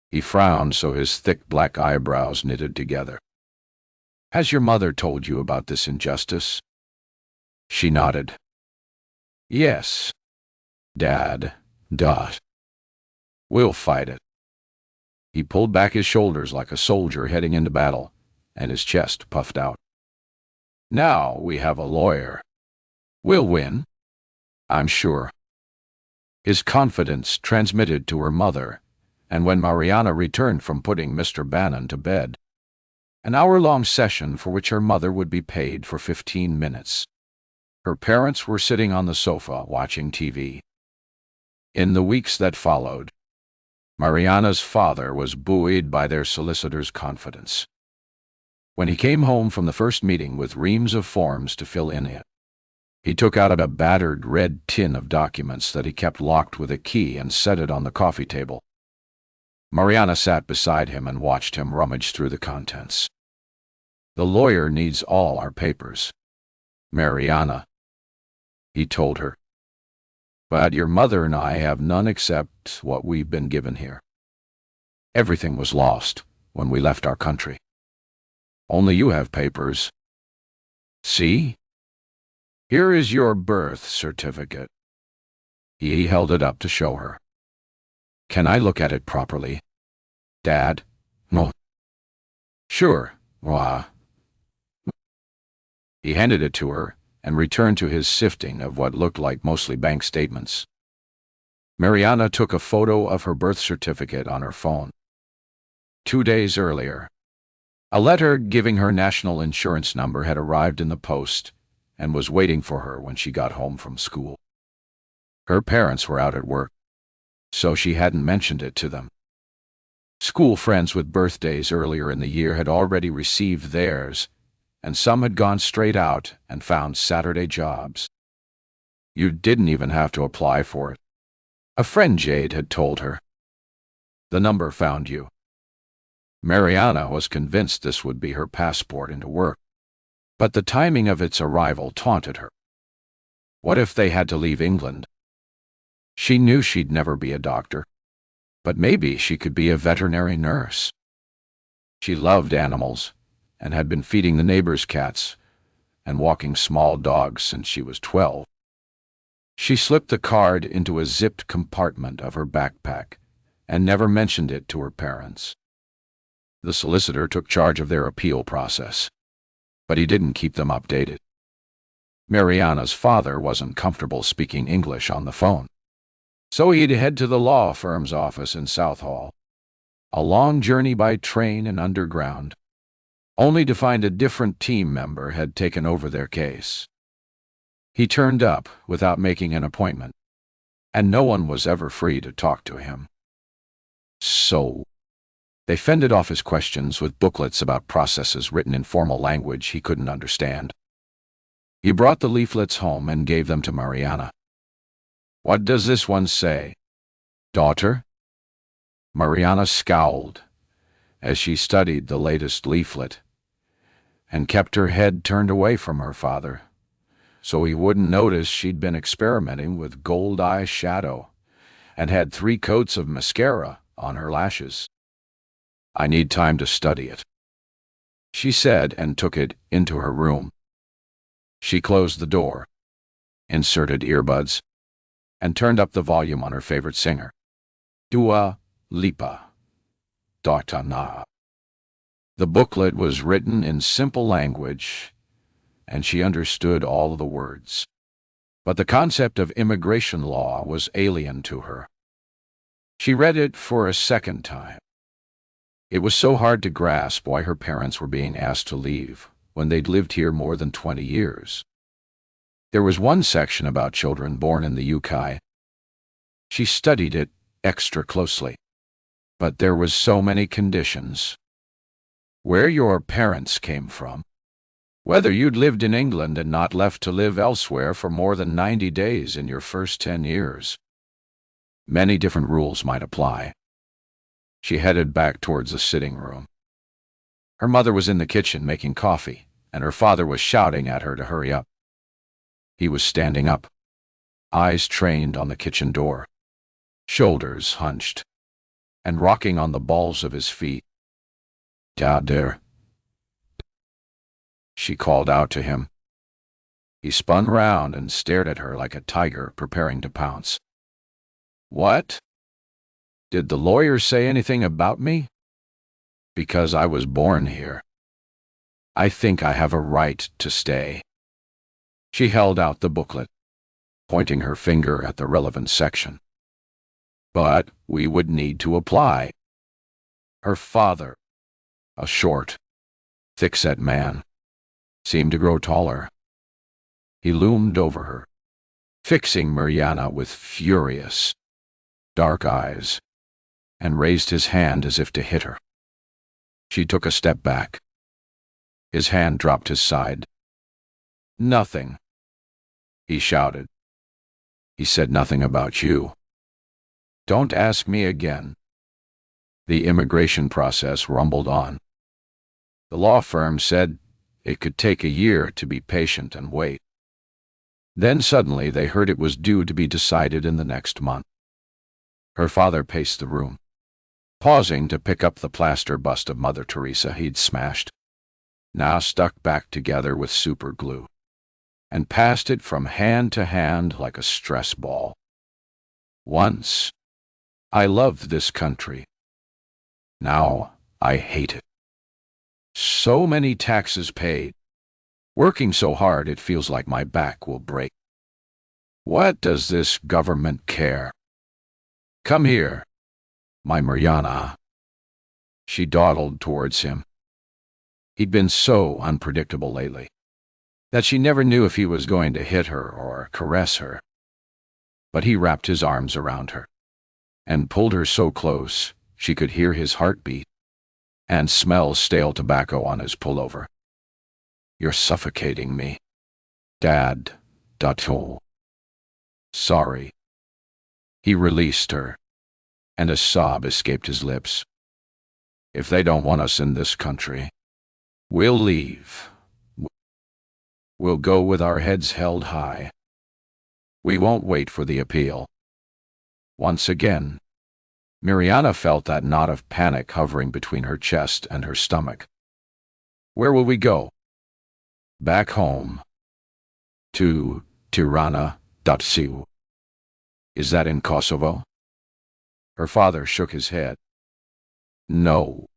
He frowned so his thick black eyebrows knitted together. Has your mother told you about this injustice? She nodded. Yes, Dad. We'll fight it. He pulled back his shoulders like a soldier heading into battle, and his chest puffed out. Now we have a lawyer. We'll win, I'm sure. His confidence transmitted to her mother, and when Miriana returned from putting Mr. Bannon to bed, an hour-long session for which her mother would be paid for 15 minutes. Her parents were sitting on the sofa watching TV. In the weeks that followed, Miriana's father was buoyed by their solicitor's confidence. When he came home from the first meeting with reams of forms to fill in it, he took out a battered red tin of documents that he kept locked with a key and set it on the coffee table. Miriana sat beside him and watched him rummage through the contents. The lawyer needs all our papers, Miriana, he told her. But your mother and I have none except what we've been given here. Everything was lost when we left our country. Only you have papers. See? Here is your birth certificate. He held it up to show her. Can I look at it properly, Dad? No. Sure. He handed it to her and returned to his sifting of what looked like mostly bank statements. Miriana took a photo of her birth certificate on her phone. 2 days earlier, a letter giving her national insurance number had arrived in the post and was waiting for her when she got home from school. Her parents were out at work, so she hadn't mentioned it to them. School friends with birthdays earlier in the year had already received theirs, and some had gone straight out and found Saturday jobs. You didn't even have to apply for it. A friend Jade had told her. The number found you. Miriana was convinced this would be her passport into work, but the timing of its arrival taunted her. What if they had to leave England? She knew she'd never be a doctor, but maybe she could be a veterinary nurse. She loved animals and had been feeding the neighbors' cats and walking small dogs since she was 12. She slipped the card into a zipped compartment of her backpack and never mentioned it to her parents. The solicitor took charge of their appeal process, but he didn't keep them updated. Miriana's father wasn't comfortable speaking English on the phone, so he'd head to the law firm's office in Southall, a long journey by train and underground, only to find a different team member had taken over their case. He turned up without making an appointment, and no one was ever free to talk to him. So they fended off his questions with booklets about processes written in formal language he couldn't understand. He brought the leaflets home and gave them to Miriana. "What does this one say, daughter?" Miriana scowled as she studied the latest leaflet and kept her head turned away from her father so he wouldn't notice she'd been experimenting with gold eye shadow and had 3 coats of mascara on her lashes. "I need time to study it," she said, and took it into her room. She closed the door, inserted earbuds, and turned up the volume on her favorite singer, Dua Lipa. Dartana. The booklet was written in simple language, and she understood all the words. But the concept of immigration law was alien to her. She read it for a second time. It was so hard to grasp why her parents were being asked to leave when they'd lived here more than 20 years. There was one section about children born in the UK. She studied it extra closely. But there was so many conditions. Where your parents came from, whether you'd lived in England and not left to live elsewhere for more than 90 days in your first 10 years. Many different rules might apply. She headed back towards the sitting room. Her mother was in the kitchen making coffee, and her father was shouting at her to hurry up. He was standing up, eyes trained on the kitchen door, shoulders hunched, and rocking on the balls of his feet. "Dad there," she called out to him. He spun round and stared at her like a tiger preparing to pounce. "What? Did the lawyer say anything about me?" "Because I was born here. I think I have a right to stay." She held out the booklet, pointing her finger at the relevant section. "But we would need to apply." Her father, a short, thick-set man, seemed to grow taller. He loomed over her, fixing Miriana with furious, dark eyes, and raised his hand as if to hit her. She took a step back. His hand dropped his side. "Nothing," he shouted. "He said nothing about you. Don't ask me again." The immigration process rumbled on. The law firm said it could take a year to be patient and wait. Then suddenly they heard it was due to be decided in the next month. Her father paced the room, pausing to pick up the plaster bust of Mother Teresa he'd smashed, now stuck back together with super glue, and passed it from hand to hand like a stress ball. "Once, I loved this country. Now I hate it. So many taxes paid. Working so hard it feels like my back will break. What does this government care? Come here, my Miriana." She dawdled towards him. He'd been so unpredictable lately that she never knew if he was going to hit her or caress her. But he wrapped his arms around her and pulled her so close she could hear his heartbeat and smell stale tobacco on his pullover. "You're suffocating me, Dad. Sorry." He released her, and a sob escaped his lips. "If they don't want us in this country, we'll leave. We'll go with our heads held high. We won't wait for the appeal." Once again, Miriana felt that knot of panic hovering between her chest and her stomach. "Where will we go?" "Back home. To Tirana. Is that in Kosovo?" Her father shook his head. "No,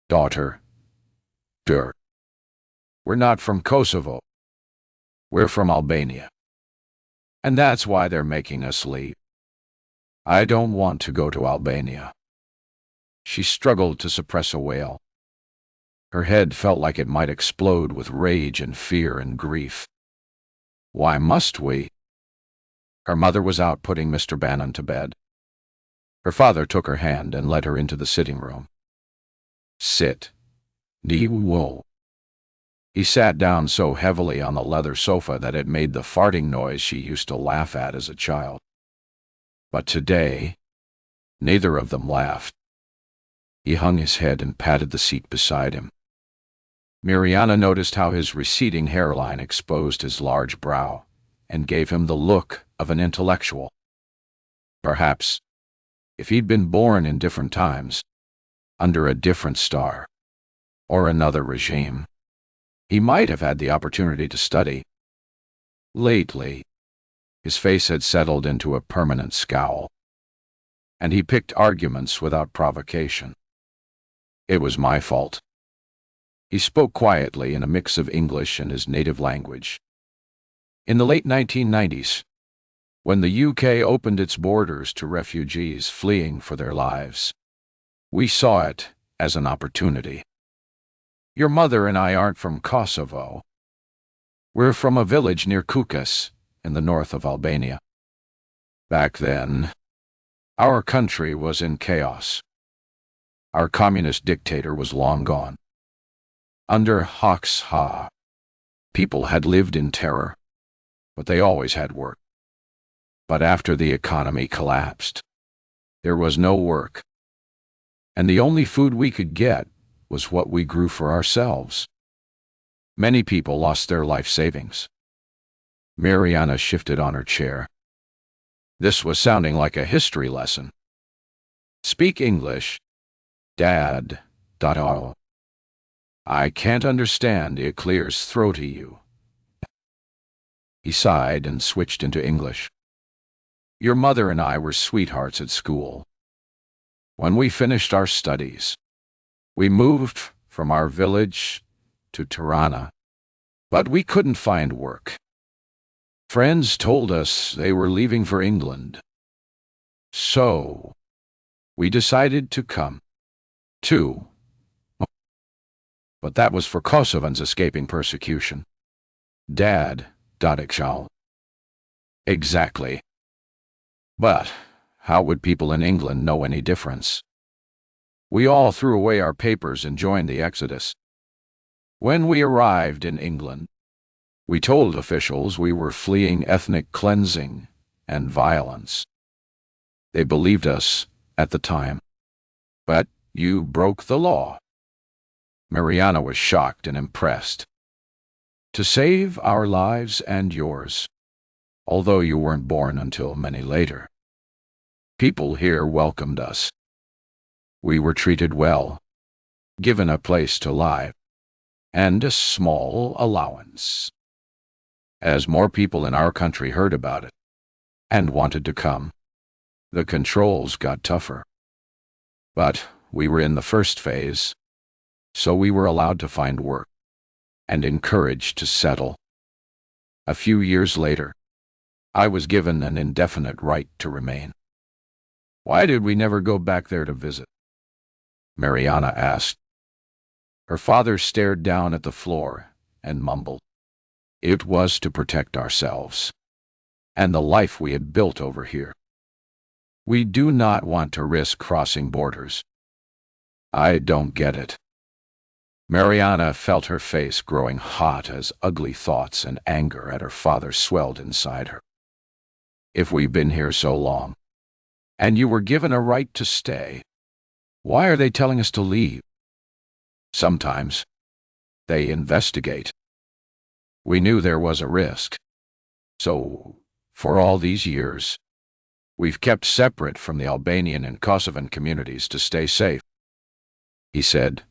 daughter. We're not from Kosovo. We're from Albania. And that's why they're making us leave. I don't want to go to Albania." She struggled to suppress a wail. Her head felt like it might explode with rage and fear and grief. "Why must we?" Her mother was out putting Mr. Bannon to bed. Her father took her hand and led her into the sitting room. "Sit. Whoa." He sat down so heavily on the leather sofa that it made the farting noise she used to laugh at as a child. But today, neither of them laughed. He hung his head and patted the seat beside him. Miriana noticed how his receding hairline exposed his large brow and gave him the look of an intellectual. Perhaps, if he'd been born in different times, under a different star, or another regime, he might have had the opportunity to study. Lately, his face had settled into a permanent scowl, and he picked arguments without provocation. It was my fault. He spoke quietly in a mix of English and his native language. In the late 1990s, when the UK opened its borders to refugees fleeing for their lives, we saw it as an opportunity. Your mother and I aren't from Kosovo. We're from a village near Kukas, in the north of Albania. Back then, our country was in chaos. Our communist dictator was long gone. Under Hoxha, people had lived in terror, but they always had work. But after the economy collapsed, there was no work, and the only food we could get was what we grew for ourselves. Many people lost their life savings. Miriana shifted on her chair. This was sounding like a history lesson. "Speak English, Dad. Oh. I can't understand, it clears throaty you." He sighed and switched into English. "Your mother and I were sweethearts at school. When we finished our studies, we moved from our village to Tirana, but we couldn't find work. Friends told us they were leaving for England. So, we decided to come, too. But that was for Kosovans escaping persecution. Dad. Exactly. But how would people in England know any difference? We all threw away our papers and joined the exodus. When we arrived in England, we told officials we were fleeing ethnic cleansing and violence. They believed us at the time. But you broke the law." Miriana was shocked and impressed. "To save our lives and yours, although you weren't born until many later. People here welcomed us. We were treated well, given a place to lie, and a small allowance. As more people in our country heard about it and wanted to come, the controls got tougher. But we were in the first phase, so we were allowed to find work and encouraged to settle. A few years later, I was given an indefinite right to remain." "Why did we never go back there to visit?" Miriana asked. Her father stared down at the floor and mumbled. "It was to protect ourselves and the life we had built over here. We do not want to risk crossing borders." "I don't get it." Miriana felt her face growing hot as ugly thoughts and anger at her father swelled inside her. "If we've been here so long, and you were given a right to stay, why are they telling us to leave? Sometimes they investigate. We knew there was a risk. So, for all these years, we've kept separate from the Albanian and Kosovan communities to stay safe," he said.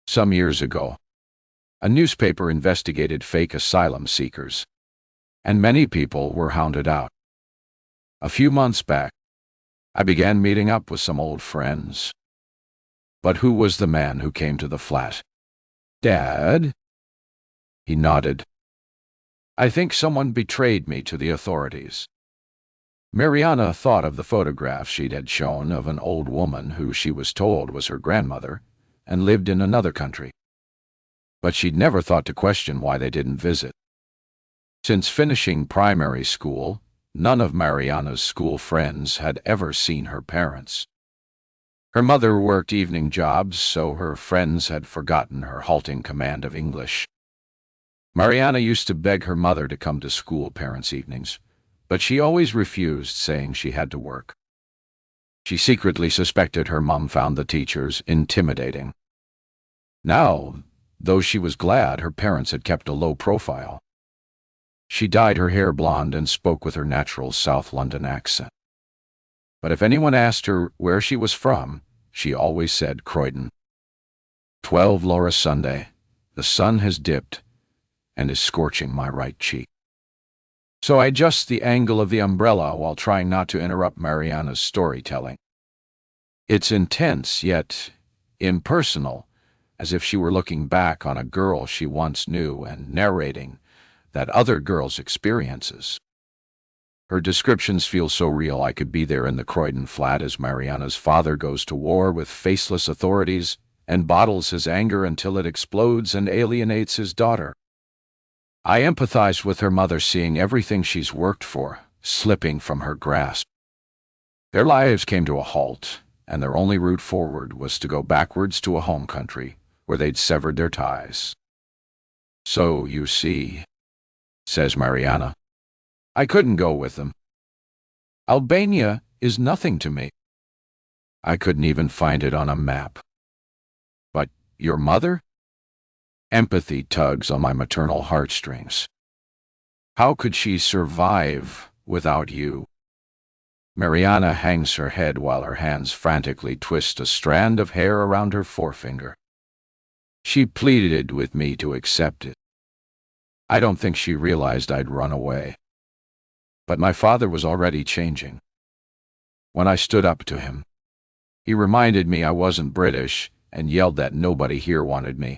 Some years ago, a newspaper investigated fake asylum seekers, and many people were hounded out. A few months back, I began meeting up with some old friends. But who was the man who came to the flat? "Dad?" He nodded. "I think someone betrayed me to the authorities." Miriana thought of the photograph she'd had shown of an old woman who she was told was her grandmother and lived in another country. But she'd never thought to question why they didn't visit. Since finishing primary school, none of Miriana's school friends had ever seen her parents. Her mother worked evening jobs, so her friends had forgotten her halting command of English. Miriana used to beg her mother to come to school parents' evenings, but she always refused, saying she had to work. She secretly suspected her mom found the teachers intimidating. Now, though she was glad her parents had kept a low profile, she dyed her hair blonde and spoke with her natural South London accent. But if anyone asked her where she was from, she always said Croydon. 12 Laura Sunday. The sun has dipped and is scorching my right cheek. So I adjust the angle of the umbrella while trying not to interrupt Miriana's storytelling. It's intense, yet impersonal, as if she were looking back on a girl she once knew and narrating that other girl's experiences. Her descriptions feel so real I could be there in the Croydon flat as Miriana's father goes to war with faceless authorities and bottles his anger until it explodes and alienates his daughter. I empathize with her mother, seeing everything she's worked for slipping from her grasp. Their lives came to a halt, and their only route forward was to go backwards to a home country where they'd severed their ties. So, you see, says Miriana, I couldn't go with them. Albania is nothing to me. I couldn't even find it on a map. But your mother? Empathy tugs on my maternal heartstrings. How could she survive without you? Miriana hangs her head while her hands frantically twist a strand of hair around her forefinger. She pleaded with me to accept it. I don't think she realized I'd run away. But my father was already changing. When I stood up to him, he reminded me I wasn't British and yelled that nobody here wanted me.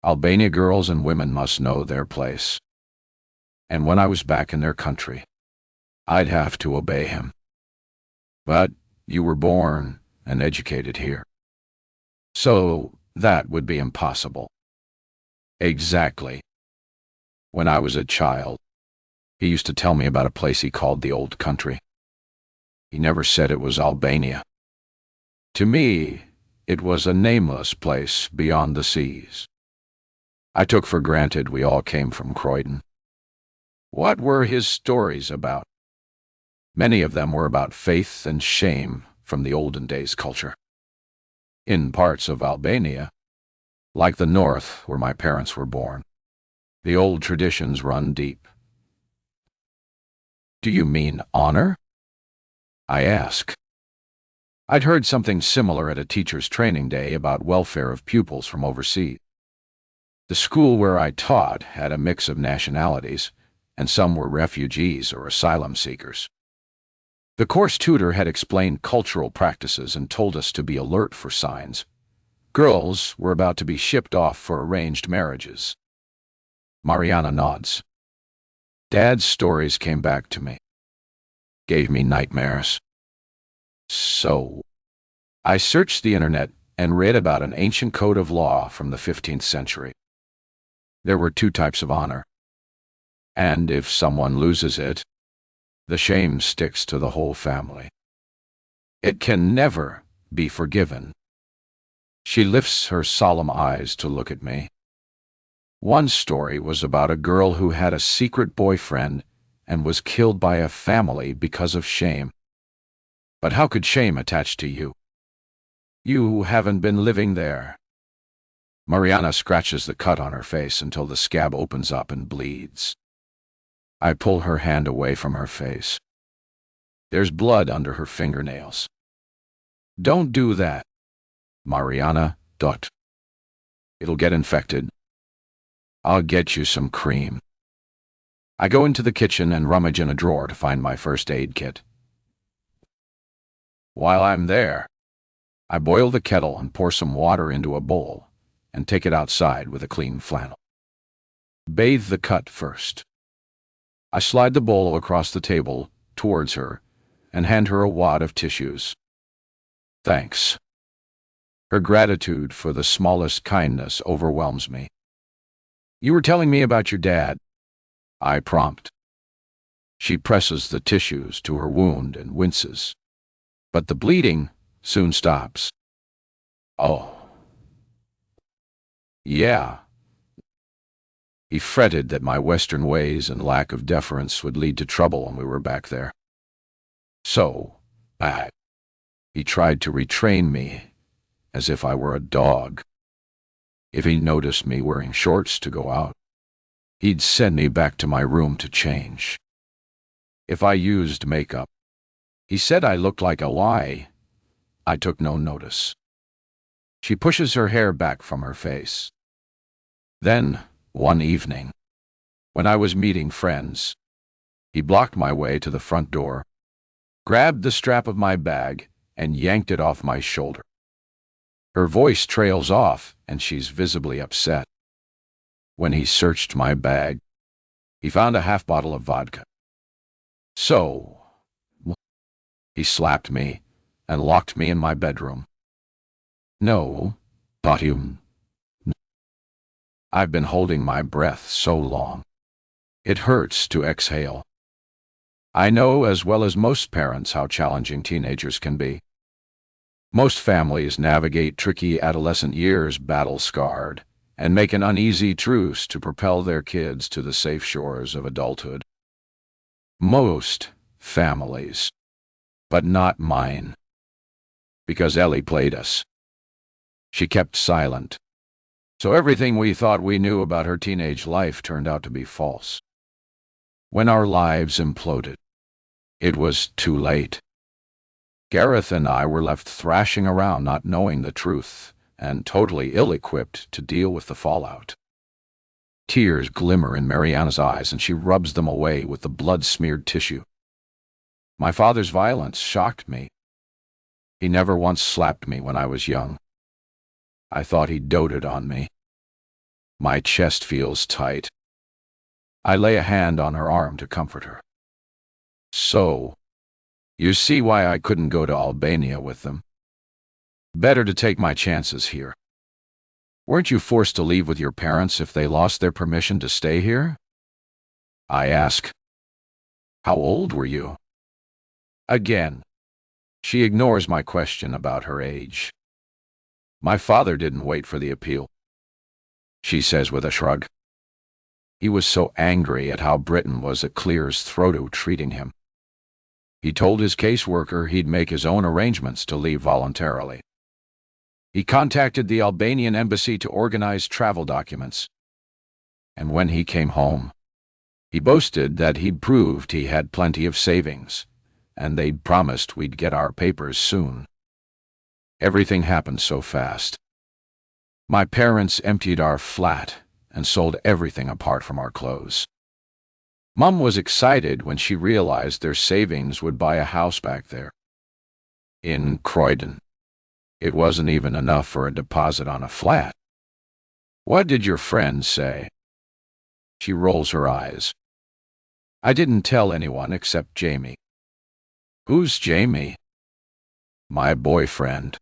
Albania girls and women must know their place. And when I was back in their country, I'd have to obey him. But you were born and educated here. So that would be impossible. Exactly. When I was a child, he used to tell me about a place he called the Old Country. He never said it was Albania. To me, it was a nameless place beyond the seas. I took for granted we all came from Croydon. What were his stories about? Many of them were about faith and shame from the olden days culture. In parts of Albania, like the north where my parents were born, the old traditions run deep. Do you mean honor? I ask. I'd heard something similar at a teacher's training day about welfare of pupils from overseas. The school where I taught had a mix of nationalities, and some were refugees or asylum seekers. The course tutor had explained cultural practices and told us to be alert for signs. Girls were about to be shipped off for arranged marriages. Miriana nods. Dad's stories came back to me. Gave me nightmares. So, I searched the internet and read about an ancient code of law from the 15th century. There were 2 types of honor. And if someone loses it, the shame sticks to the whole family. It can never be forgiven. She lifts her solemn eyes to look at me. One story was about a girl who had a secret boyfriend and was killed by a family because of shame. But how could shame attach to you? You haven't been living there. Miriana scratches the cut on her face until the scab opens up and bleeds. I pull her hand away from her face. There's blood under her fingernails. Don't do that. Miriana, don't. It'll get infected. I'll get you some cream. I go into the kitchen and rummage in a drawer to find my first aid kit. While I'm there, I boil the kettle and pour some water into a bowl and take it outside with a clean flannel. Bathe the cut first. I slide the bowl across the table towards her and hand her a wad of tissues. Thanks. Her gratitude for the smallest kindness overwhelms me. You were telling me about your dad. I prompt. She presses the tissues to her wound and winces, but the bleeding soon stops. Oh. Yeah. He fretted that my Western ways and lack of deference would lead to trouble when we were back there. So, he tried to retrain me as if I were a dog. If he noticed me wearing shorts to go out, he'd send me back to my room to change. If I used makeup, he said I looked like a lie. I took no notice. She pushes her hair back from her face. Then, one evening, when I was meeting friends, he blocked my way to the front door, grabbed the strap of my bag, and yanked it off my shoulder. Her voice trails off, and she's visibly upset. When he searched my bag, he found a half bottle of vodka. So, he slapped me and locked me in my bedroom. No, thought you. I've been holding my breath so long. It hurts to exhale. I know as well as most parents how challenging teenagers can be. Most families navigate tricky adolescent years battle-scarred and make an uneasy truce to propel their kids to the safe shores of adulthood. Most families, but not mine. Because Ellie played us. She kept silent. So everything we thought we knew about her teenage life turned out to be false. When our lives imploded, it was too late. Gareth and I were left thrashing around not knowing the truth and totally ill-equipped to deal with the fallout. Tears glimmer in Miriana's eyes and she rubs them away with the blood-smeared tissue. My father's violence shocked me. He never once slapped me when I was young. I thought he doted on me. My chest feels tight. I lay a hand on her arm to comfort her. So, you see why I couldn't go to Albania with them. Better to take my chances here. Weren't you forced to leave with your parents if they lost their permission to stay here? I ask. How old were you? Again, she ignores my question about her age. My father didn't wait for the appeal, she says with a shrug. He was so angry at how Britain was at Clear's throat treating him. He told his caseworker he'd make his own arrangements to leave voluntarily. He contacted the Albanian embassy to organize travel documents. And when he came home, he boasted that he'd proved he had plenty of savings, and they'd promised we'd get our papers soon. Everything happened so fast. My parents emptied our flat and sold everything apart from our clothes. Mum was excited when she realized their savings would buy a house back there. In Croydon. It wasn't even enough for a deposit on a flat. What did your friends say? She rolls her eyes. I didn't tell anyone except Jamie. Who's Jamie? My boyfriend.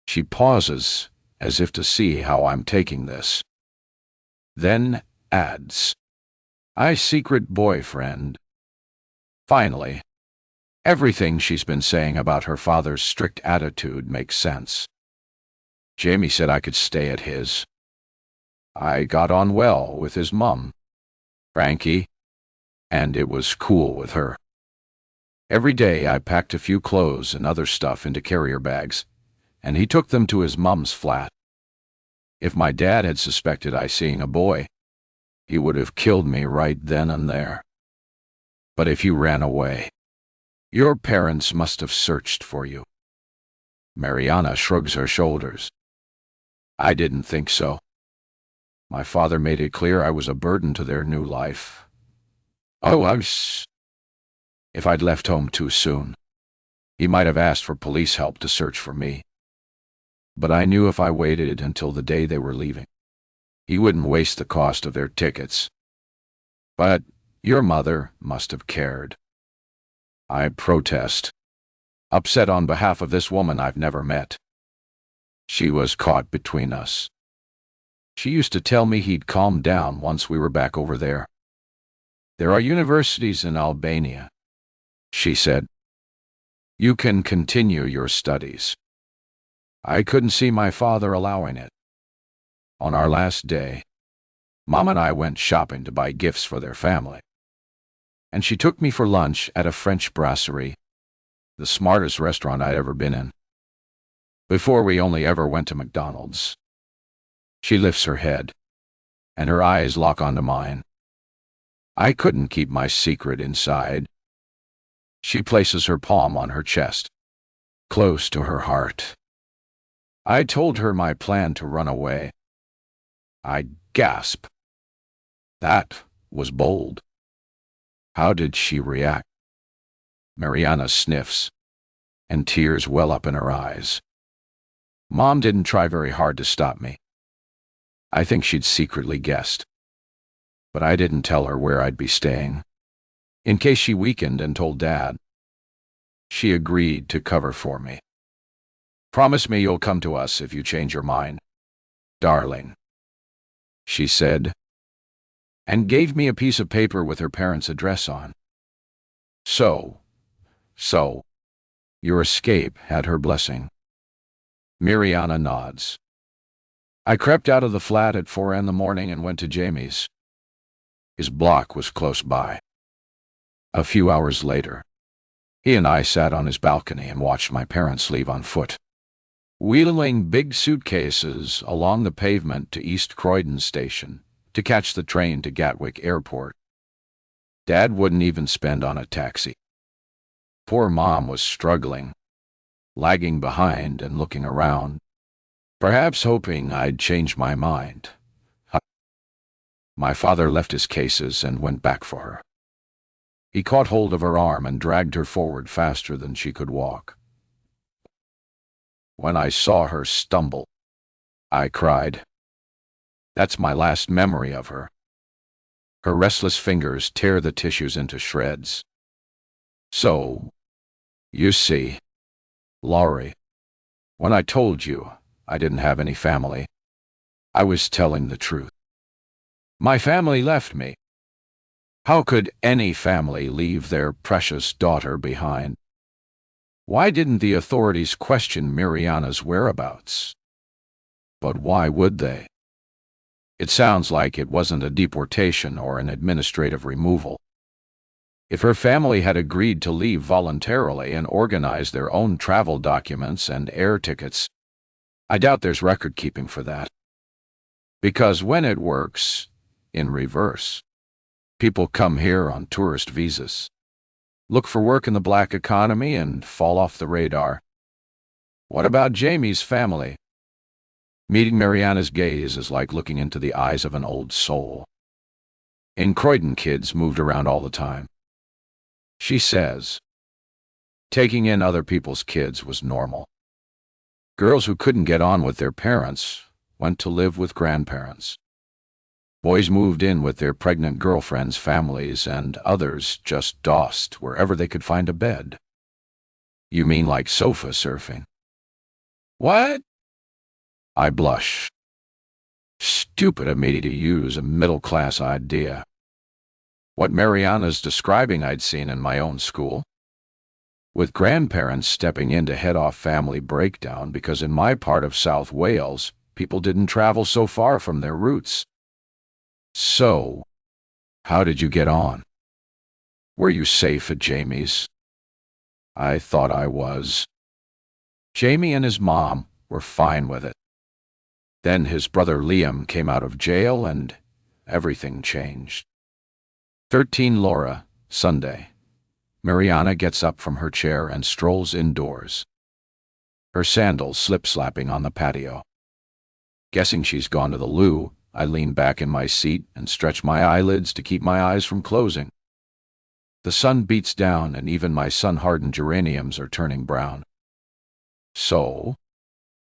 She pauses, as if to see how I'm taking this. Then adds, I secret boyfriend. Finally, everything she's been saying about her father's strict attitude makes sense. Jamie said I could stay at his. I got on well with his mum, Frankie, and it was cool with her. Every day I packed a few clothes and other stuff into carrier bags, and he took them to his mum's flat. If my dad had suspected I seeing a boy, he would have killed me right then and there. But if you ran away, your parents must have searched for you. Miriana shrugs her shoulders. I didn't think so. My father made it clear I was a burden to their new life. If I'd left home too soon, he might have asked for police help to search for me. But I knew if I waited until the day they were leaving, he wouldn't waste the cost of their tickets. But your mother must have cared. I protest, upset on behalf of this woman I've never met. She was caught between us. She used to tell me he'd calm down once we were back over there. There are universities in Albania, she said. You can continue your studies. I couldn't see my father allowing it. On our last day, Mom and I went shopping to buy gifts for their family. And she took me for lunch at a French brasserie, the smartest restaurant I'd ever been in. Before, we only ever went to McDonald's. She lifts her head, and her eyes lock onto mine. I couldn't keep my secret inside. She places her palm on her chest, close to her heart. I told her my plan to run away. I gasp. That was bold. How did she react? Miriana sniffs, and tears well up in her eyes. Mom didn't try very hard to stop me. I think she'd secretly guessed. But I didn't tell her where I'd be staying, in case she weakened and told Dad. She agreed to cover for me. Promise me you'll come to us if you change your mind, darling, she said, and gave me a piece of paper with her parents' address on. So, your escape had her blessing. Miriana nods. I crept out of the flat at 4 in the morning and went to Jamie's. His block was close by. A few hours later, he and I sat on his balcony and watched my parents leave on foot, wheeling big suitcases along the pavement to East Croydon Station to catch the train to Gatwick Airport. Dad wouldn't even spend on a taxi. Poor Mom was struggling, lagging behind and looking around, perhaps hoping I'd change my mind. My father left his cases and went back for her. He caught hold of her arm and dragged her forward faster than she could walk. When I saw her stumble, I cried. That's my last memory of her. Her restless fingers tear the tissues into shreds. So, you see, Laurie, when I told you I didn't have any family, I was telling the truth. My family left me. How could any family leave their precious daughter behind? Why didn't the authorities question Miriana's whereabouts? But why would they? It sounds like it wasn't a deportation or an administrative removal. If her family had agreed to leave voluntarily and organize their own travel documents and air tickets, I doubt there's record-keeping for that. Because when it works, in reverse, people come here on tourist visas, look for work in the black economy, and fall off the radar. What about Jamie's family? Meeting Miriana's gaze is like looking into the eyes of an old soul. In Croydon, kids moved around all the time. She says, taking in other people's kids was normal. Girls who couldn't get on with their parents went to live with grandparents. Boys moved in with their pregnant girlfriends' families, and others just dossed wherever they could find a bed. You mean like sofa surfing? What? I blush. Stupid of me to use a middle-class idea. What Miriana's describing I'd seen in my own school, with grandparents stepping in to head off family breakdown because in my part of South Wales, people didn't travel so far from their roots. So, how did you get on? Were you safe at Jamie's? I thought I was. Jamie and his mom were fine with it. Then his brother Liam came out of jail and everything changed. 13 Laura, Sunday. Miriana gets up from her chair and strolls indoors, her sandals slip-slapping on the patio. Guessing she's gone to the loo, I lean back in my seat and stretch my eyelids to keep my eyes from closing. The sun beats down and even my sun-hardened geraniums are turning brown. So,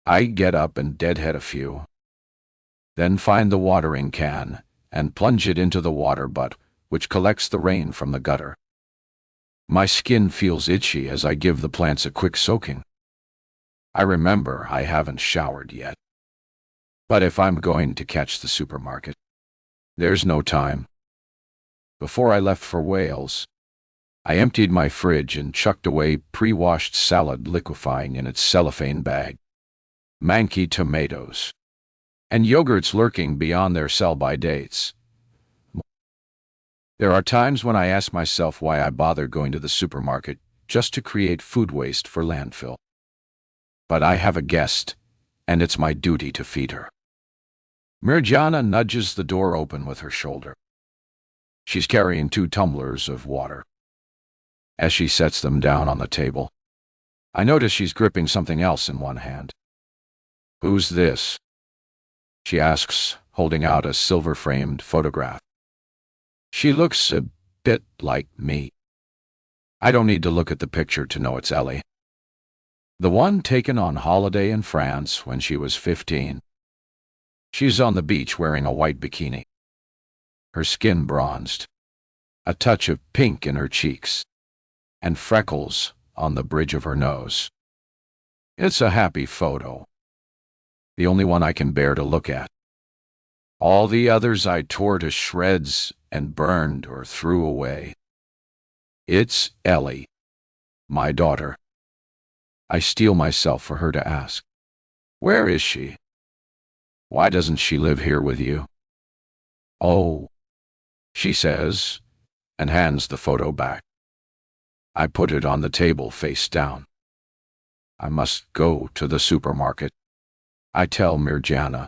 I get up and deadhead a few, then find the watering can and plunge it into the water butt, which collects the rain from the gutter. My skin feels itchy as I give the plants a quick soaking. I remember I haven't showered yet. But if I'm going to catch the supermarket, there's no time. Before I left for Wales, I emptied my fridge and chucked away pre-washed salad liquefying in its cellophane bag, manky tomatoes, and yogurts lurking beyond their sell-by dates. There are times when I ask myself why I bother going to the supermarket just to create food waste for landfill. But I have a guest, and it's my duty to feed her. Miriana nudges the door open with her shoulder. She's carrying 2 tumblers of water. As she sets them down on the table, I notice she's gripping something else in one hand. "Who's this?" she asks, holding out a silver-framed photograph. She looks a bit like me. I don't need to look at the picture to know it's Ellie. The one taken on holiday in France when she was 15. She's on the beach wearing a white bikini. Her skin bronzed, a touch of pink in her cheeks, and freckles on the bridge of her nose. It's a happy photo, the only one I can bear to look at. All the others I tore to shreds and burned or threw away. It's Ellie, my daughter. I steel myself for her to ask, "Where is she? Why doesn't she live here with you?" "Oh," she says, and hands the photo back. I put it on the table face down. "I must go to the supermarket," I tell Miriana.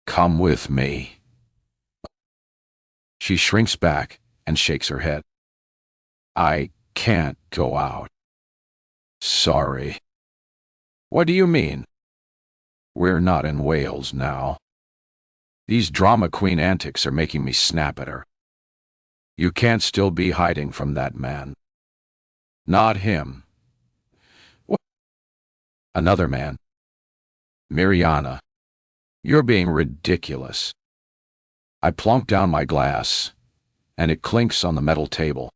"Come with me." She shrinks back and shakes her head. "I can't go out." "Sorry." "What do you mean?" "We're not in Wales now. These drama queen antics are making me snap at her. You can't still be hiding from that man." "Not him." "What?" "Another man." "Miriana, you're being ridiculous." I plonk down my glass, and it clinks on the metal table.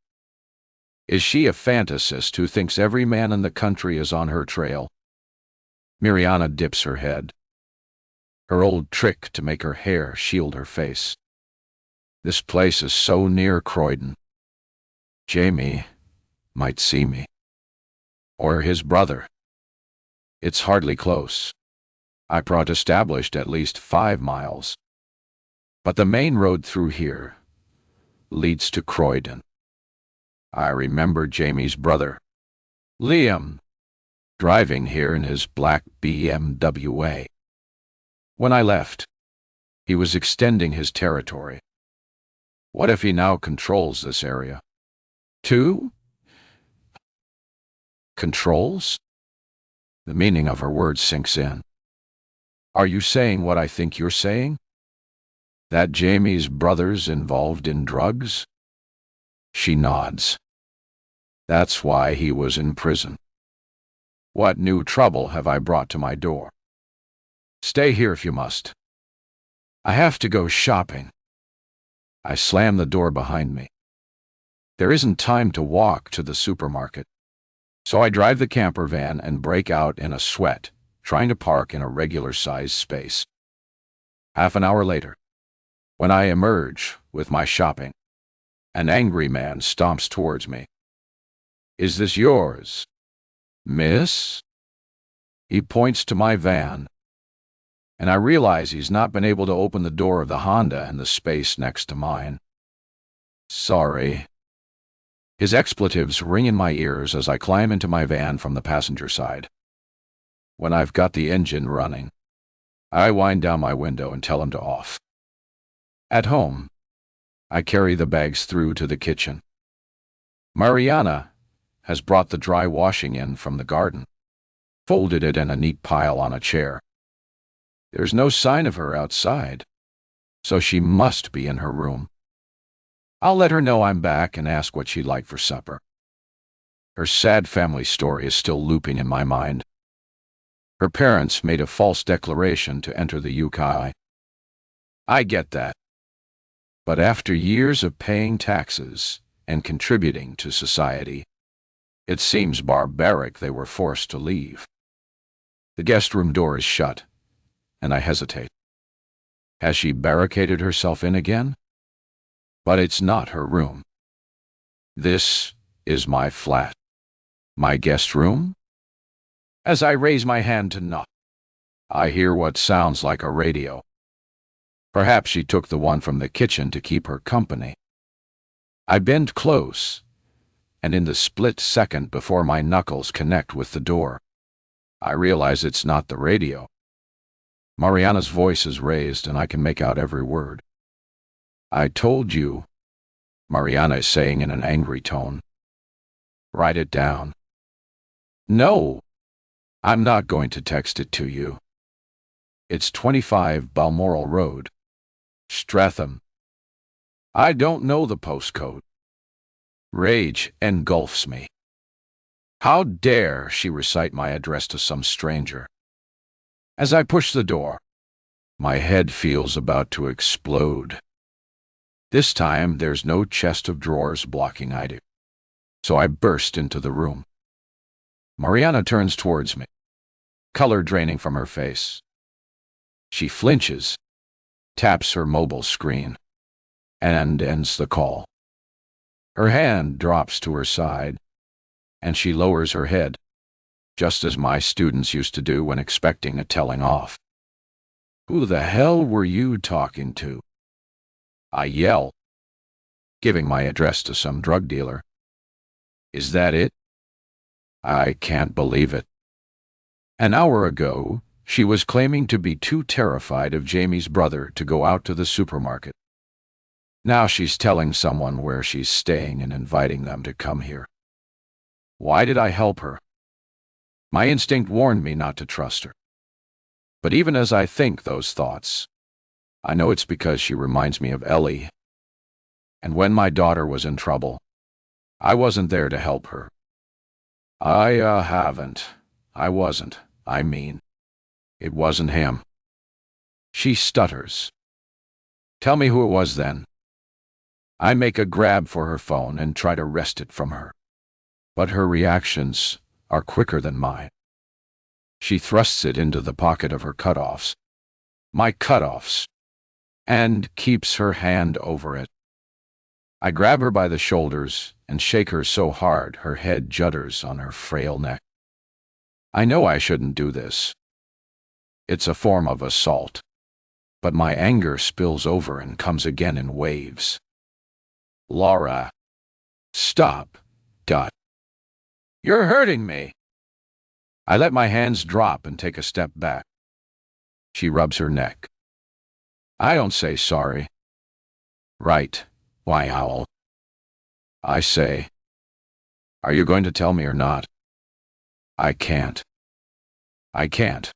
Is she a fantasist who thinks every man in the country is on her trail? Miriana dips her head, her old trick to make her hair shield her face. "This place is so near Croydon. Jamie might see me. Or his brother. It's hardly close. I brought established at least 5 miles. But the main road through here leads to Croydon. I remember Jamie's brother, Liam, driving here in his black BMW. When I left, he was extending his territory. What if he now controls this area? Too? Controls? The meaning of her words sinks in. Are you saying what I think you're saying? That Jamie's brother's involved in drugs? She nods. That's why he was in prison. What new trouble have I brought to my door? Stay here if you must. I have to go shopping. I slam the door behind me. There isn't time to walk to the supermarket, so I drive the camper van and break out in a sweat, trying to park in a regular-sized space. Half an hour later, when I emerge with my shopping, an angry man stomps towards me. "Is this yours, miss?" He points to my van, and I realize he's not been able to open the door of the Honda in the space next to mine. "Sorry." His expletives ring in my ears as I climb into my van from the passenger side. When I've got the engine running, I wind down my window and tell him to off. At home, I carry the bags through to the kitchen. Miriana has brought the dry washing in from the garden, folded it in a neat pile on a chair. There's no sign of her outside, so she must be in her room. I'll let her know I'm back and ask what she'd like for supper. Her sad family story is still looping in my mind. Her parents made a false declaration to enter the UK. I get that. But after years of paying taxes and contributing to society, it seems barbaric they were forced to leave. The guest room door is shut, and I hesitate. Has she barricaded herself in again? But it's not her room. This is my flat. My guest room? As I raise my hand to knock, I hear what sounds like a radio. Perhaps she took the one from the kitchen to keep her company. I bend close, and in the split second before my knuckles connect with the door, I realize it's not the radio. Miriana's voice is raised, and I can make out every word. "I told you," Miriana is saying in an angry tone. "Write it down." "No, I'm not going to text it to you. It's 25 Balmoral Road, Streatham. I don't know the postcode." Rage engulfs me. How dare she recite my address to some stranger? As I push the door, my head feels about to explode. This time, there's no chest of drawers blocking it, so I burst into the room. Miriana turns towards me, color draining from her face. She flinches, taps her mobile screen, and ends the call. Her hand drops to her side, and she lowers her head, just as my students used to do when expecting a telling off. "Who the hell were you talking to?" I yell, giving my address to some drug dealer. "Is that it?" I can't believe it. An hour ago, she was claiming to be too terrified of Jamie's brother to go out to the supermarket. Now she's telling someone where she's staying and inviting them to come here. Why did I help her? My instinct warned me not to trust her. But even as I think those thoughts, I know it's because she reminds me of Ellie. And when my daughter was in trouble, I wasn't there to help her. I wasn't. I mean, it wasn't him. She stutters. "Tell me who it was then." I make a grab for her phone and try to wrest it from her. But her reactions are quicker than mine. She thrusts it into the pocket of her cutoffs, my cutoffs, and keeps her hand over it. I grab her by the shoulders and shake her so hard her head judders on her frail neck. I know I shouldn't do this. It's a form of assault, but my anger spills over and comes again in waves. "Laura, stop, Dot. You're hurting me." I let my hands drop and take a step back. She rubs her neck. "I don't say sorry." "Right, why owl?" I say. "Are you going to tell me or not?" I can't. I can't."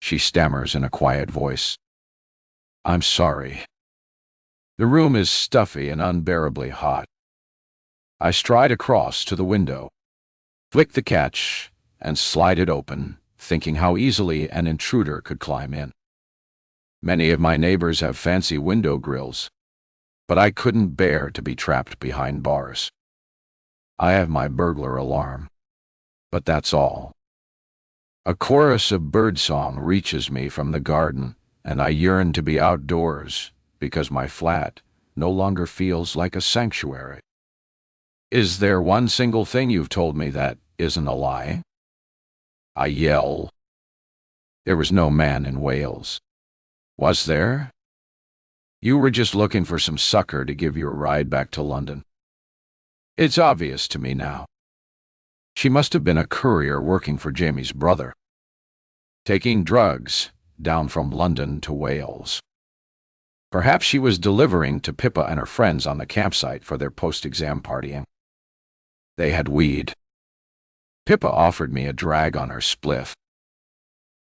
She stammers in a quiet voice. "I'm sorry." The room is stuffy and unbearably hot. I stride across to the window, flick the catch, and slide it open, thinking how easily an intruder could climb in. Many of my neighbors have fancy window grills, but I couldn't bear to be trapped behind bars. I have my burglar alarm, but that's all. A chorus of birdsong reaches me from the garden, and I yearn to be outdoors because my flat no longer feels like a sanctuary. "Is there one single thing you've told me that isn't a lie?" I yell. There was no man in Wales. Was there? You were just looking for some sucker to give you a ride back to London. It's obvious to me now. She must have been a courier working for Jamie's brother, taking drugs down from London to Wales. Perhaps she was delivering to Pippa and her friends on the campsite for their post-exam partying. They had weed. Pippa offered me a drag on her spliff.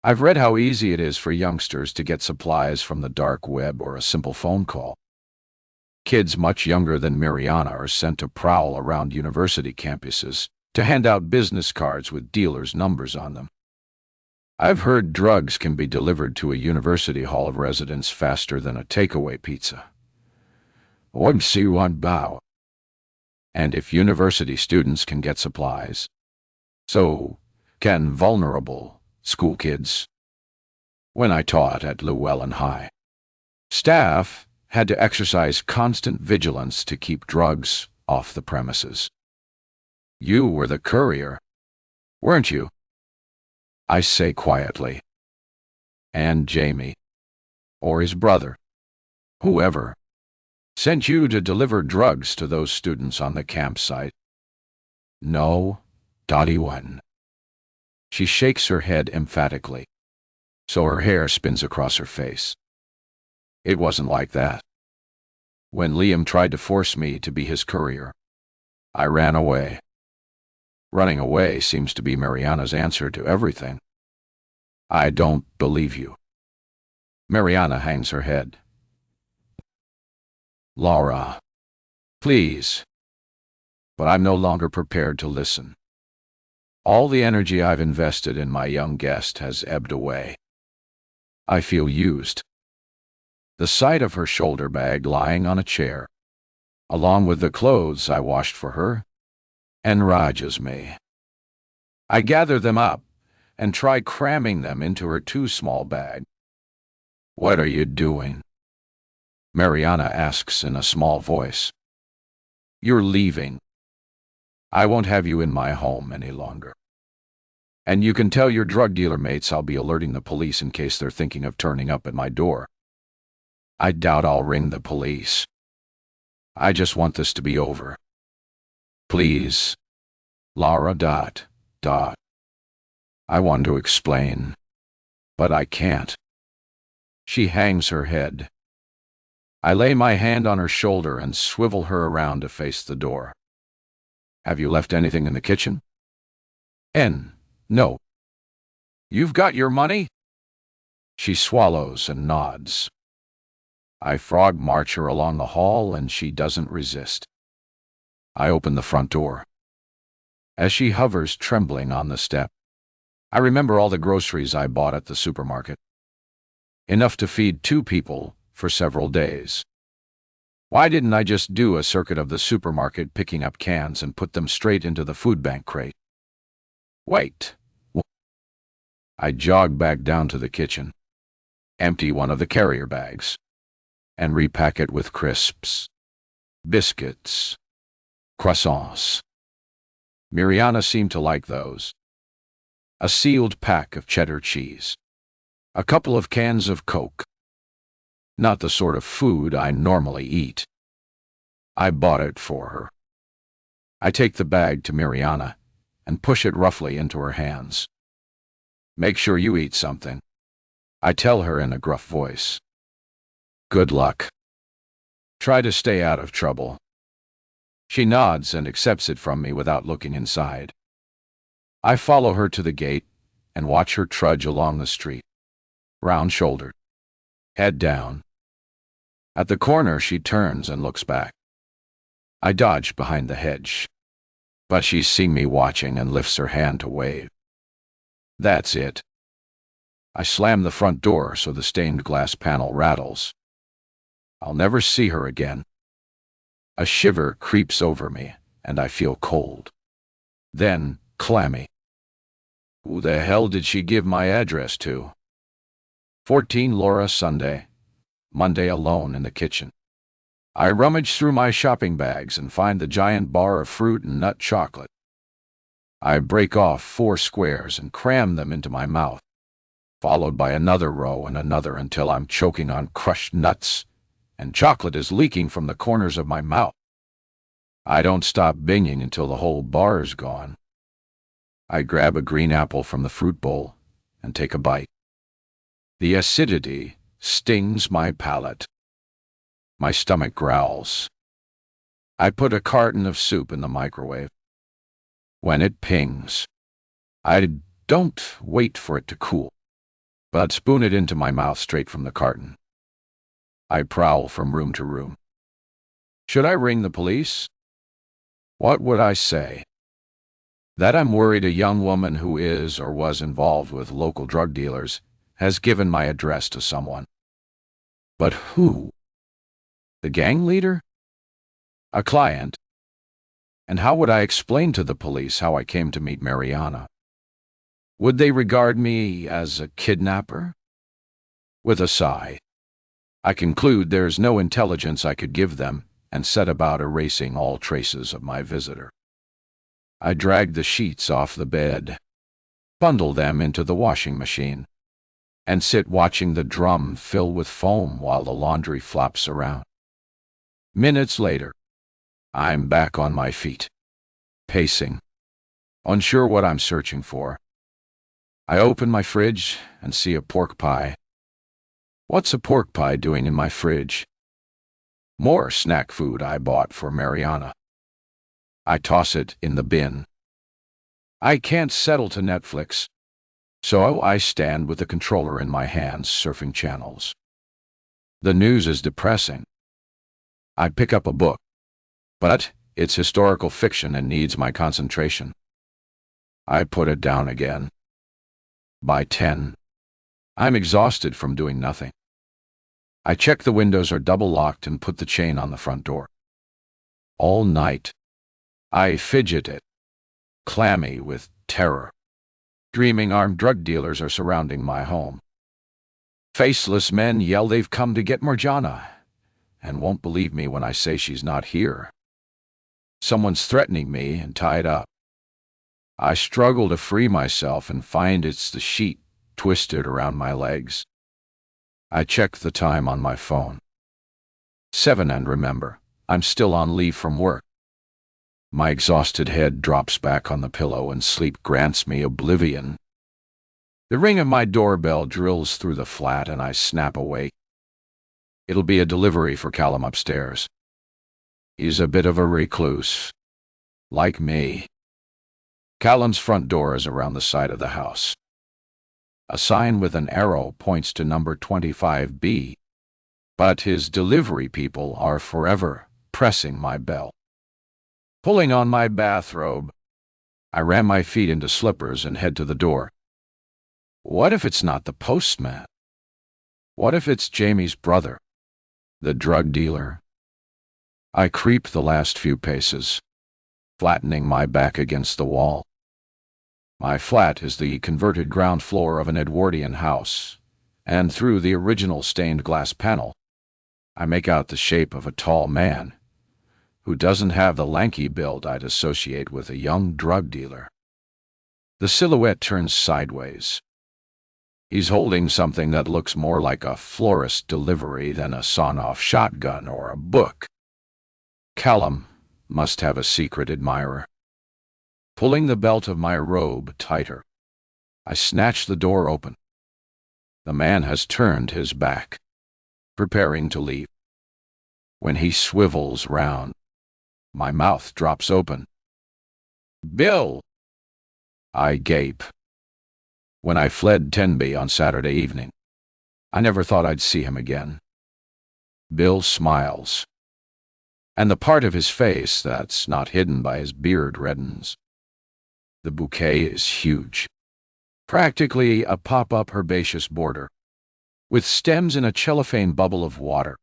I've read how easy it is for youngsters to get supplies from the dark web or a simple phone call. Kids much younger than Miriana are sent to prowl around university campuses to hand out business cards with dealers' numbers on them. I've heard drugs can be delivered to a university hall of residence faster than a takeaway pizza. One see, one bow. And if university students can get supplies, so can vulnerable school kids. When I taught at Llewellyn High, staff had to exercise constant vigilance to keep drugs off the premises. You were the courier, weren't you? I say quietly. And Jamie, or his brother, whoever, sent you to deliver drugs to those students on the campsite. No, Dottie wouldn't. She shakes her head emphatically, so her hair spins across her face. It wasn't like that. When Liam tried to force me to be his courier, I ran away. Running away seems to be Miriana's answer to everything. I don't believe you. Miriana hangs her head. Laura, please. But I'm no longer prepared to listen. All the energy I've invested in my young guest has ebbed away. I feel used. The sight of her shoulder bag lying on a chair, along with the clothes I washed for her, enrages me. I gather them up and try cramming them into her too small bag. What are you doing? Miriana asks in a small voice. You're leaving. I won't have you in my home any longer. And you can tell your drug dealer mates I'll be alerting the police in case they're thinking of turning up at my door. I doubt I'll ring the police. I just want this to be over. Please. Laura ... I want to explain, but I can't. She hangs her head. I lay my hand on her shoulder and swivel her around to face the door. Have you left anything in the kitchen? No. You've got your money? She swallows and nods. I frog march her along the hall and she doesn't resist. I open the front door. As she hovers trembling on the step, I remember all the groceries I bought at the supermarket. Enough to feed 2 people for several days. Why didn't I just do a circuit of the supermarket picking up cans and put them straight into the food bank crate? Wait. I jog back down to the kitchen, empty one of the carrier bags, and repack it with crisps, biscuits, croissants. Miriana seemed to like those. A sealed pack of cheddar cheese. A couple of cans of Coke. Not the sort of food I normally eat. I bought it for her. I take the bag to Miriana and push it roughly into her hands. Make sure you eat something, I tell her in a gruff voice. Good luck. Try to stay out of trouble. She nods and accepts it from me without looking inside. I follow her to the gate and watch her trudge along the street, round-shouldered, head down. At the corner, she turns and looks back. I dodge behind the hedge, but she's seen me watching and lifts her hand to wave. That's it. I slam the front door so the stained glass panel rattles. I'll never see her again. A shiver creeps over me, and I feel cold. Then, clammy. Who the hell did she give my address to? 14 Laura Sunday. Monday alone in the kitchen. I rummage through my shopping bags and find the giant bar of fruit and nut chocolate. I break off 4 squares and cram them into my mouth, followed by another row and another until I'm choking on crushed nuts, and chocolate is leaking from the corners of my mouth. I don't stop binging until the whole bar is gone. I grab a green apple from the fruit bowl and take a bite. The acidity stings my palate. My stomach growls. I put a carton of soup in the microwave. When it pings, I don't wait for it to cool, but spoon it into my mouth straight from the carton. I prowl from room to room. Should I ring the police? What would I say? That I'm worried a young woman who is or was involved with local drug dealers has given my address to someone. But who? The gang leader? A client? And how would I explain to the police how I came to meet Miriana? Would they regard me as a kidnapper? With a sigh, I conclude there's no intelligence I could give them and set about erasing all traces of my visitor. I drag the sheets off the bed, bundle them into the washing machine, and sit watching the drum fill with foam while the laundry flops around. Minutes later, I'm back on my feet, pacing, unsure what I'm searching for. I open my fridge and see a pork pie. What's a pork pie doing in my fridge? More snack food I bought for Miriana. I toss it in the bin. I can't settle to Netflix, so I stand with the controller in my hands surfing channels. The news is depressing. I pick up a book, but it's historical fiction and needs my concentration. I put it down again. By 10, I'm exhausted from doing nothing. I check the windows are double locked and put the chain on the front door. All night, I fidgeted, clammy with terror, dreaming armed drug dealers are surrounding my home. Faceless men yell they've come to get Miriana, and won't believe me when I say she's not here. Someone's threatening me and tied up. I struggle to free myself and find it's the sheet twisted around my legs. I check the time on my phone. 7, and remember, I'm still on leave from work. My exhausted head drops back on the pillow and sleep grants me oblivion. The ring of my doorbell drills through the flat and I snap awake. It'll be a delivery for Callum upstairs. He's a bit of a recluse, like me. Callum's front door is around the side of the house. A sign with an arrow points to number 25B, but his delivery people are forever pressing my bell. Pulling on my bathrobe, I ram my feet into slippers and head to the door. What if it's not the postman? What if it's Jamie's brother, the drug dealer? I creep the last few paces, flattening my back against the wall. My flat is the converted ground floor of an Edwardian house, and through the original stained glass panel, I make out the shape of a tall man who doesn't have the lanky build I'd associate with a young drug dealer. The silhouette turns sideways. He's holding something that looks more like a florist delivery than a sawn-off shotgun or a book. Callum must have a secret admirer. Pulling the belt of my robe tighter, I snatch the door open. The man has turned his back, preparing to leave. When he swivels round, my mouth drops open. "Bill!" I gape. When I fled Tenby on Saturday evening, I never thought I'd see him again. Bill smiles, and the part of his face that's not hidden by his beard reddens. The bouquet is huge, practically a pop-up herbaceous border, with stems in a cellophane bubble of water.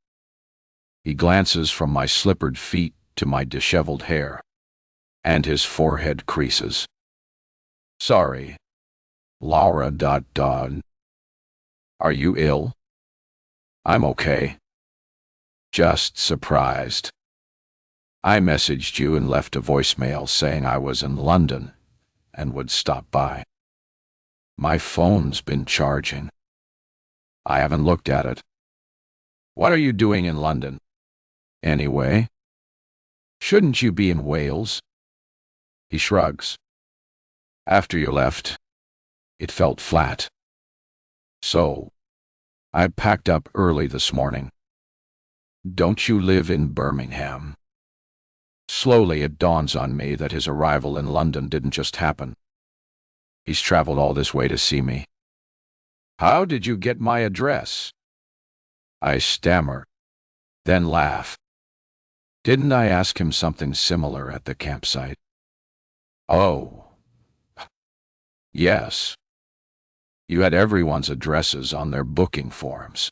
He glances from my slippered feet to my disheveled hair, and his forehead creases. "Sorry, Laura ... Are you ill?" "I'm okay. Just surprised. I messaged you and left a voicemail saying I was in London and would stop by. My phone's been charging. I haven't looked at it. What are you doing in London, anyway? Shouldn't you be in Wales?" He shrugs. "After you left, it felt flat. So, I packed up early this morning." "Don't you live in Birmingham?" Slowly it dawns on me that his arrival in London didn't just happen. He's traveled all this way to see me. "How did you get my address?" I stammer, then laugh. Didn't I ask him something similar at the campsite? "Oh, yes. You had everyone's addresses on their booking forms.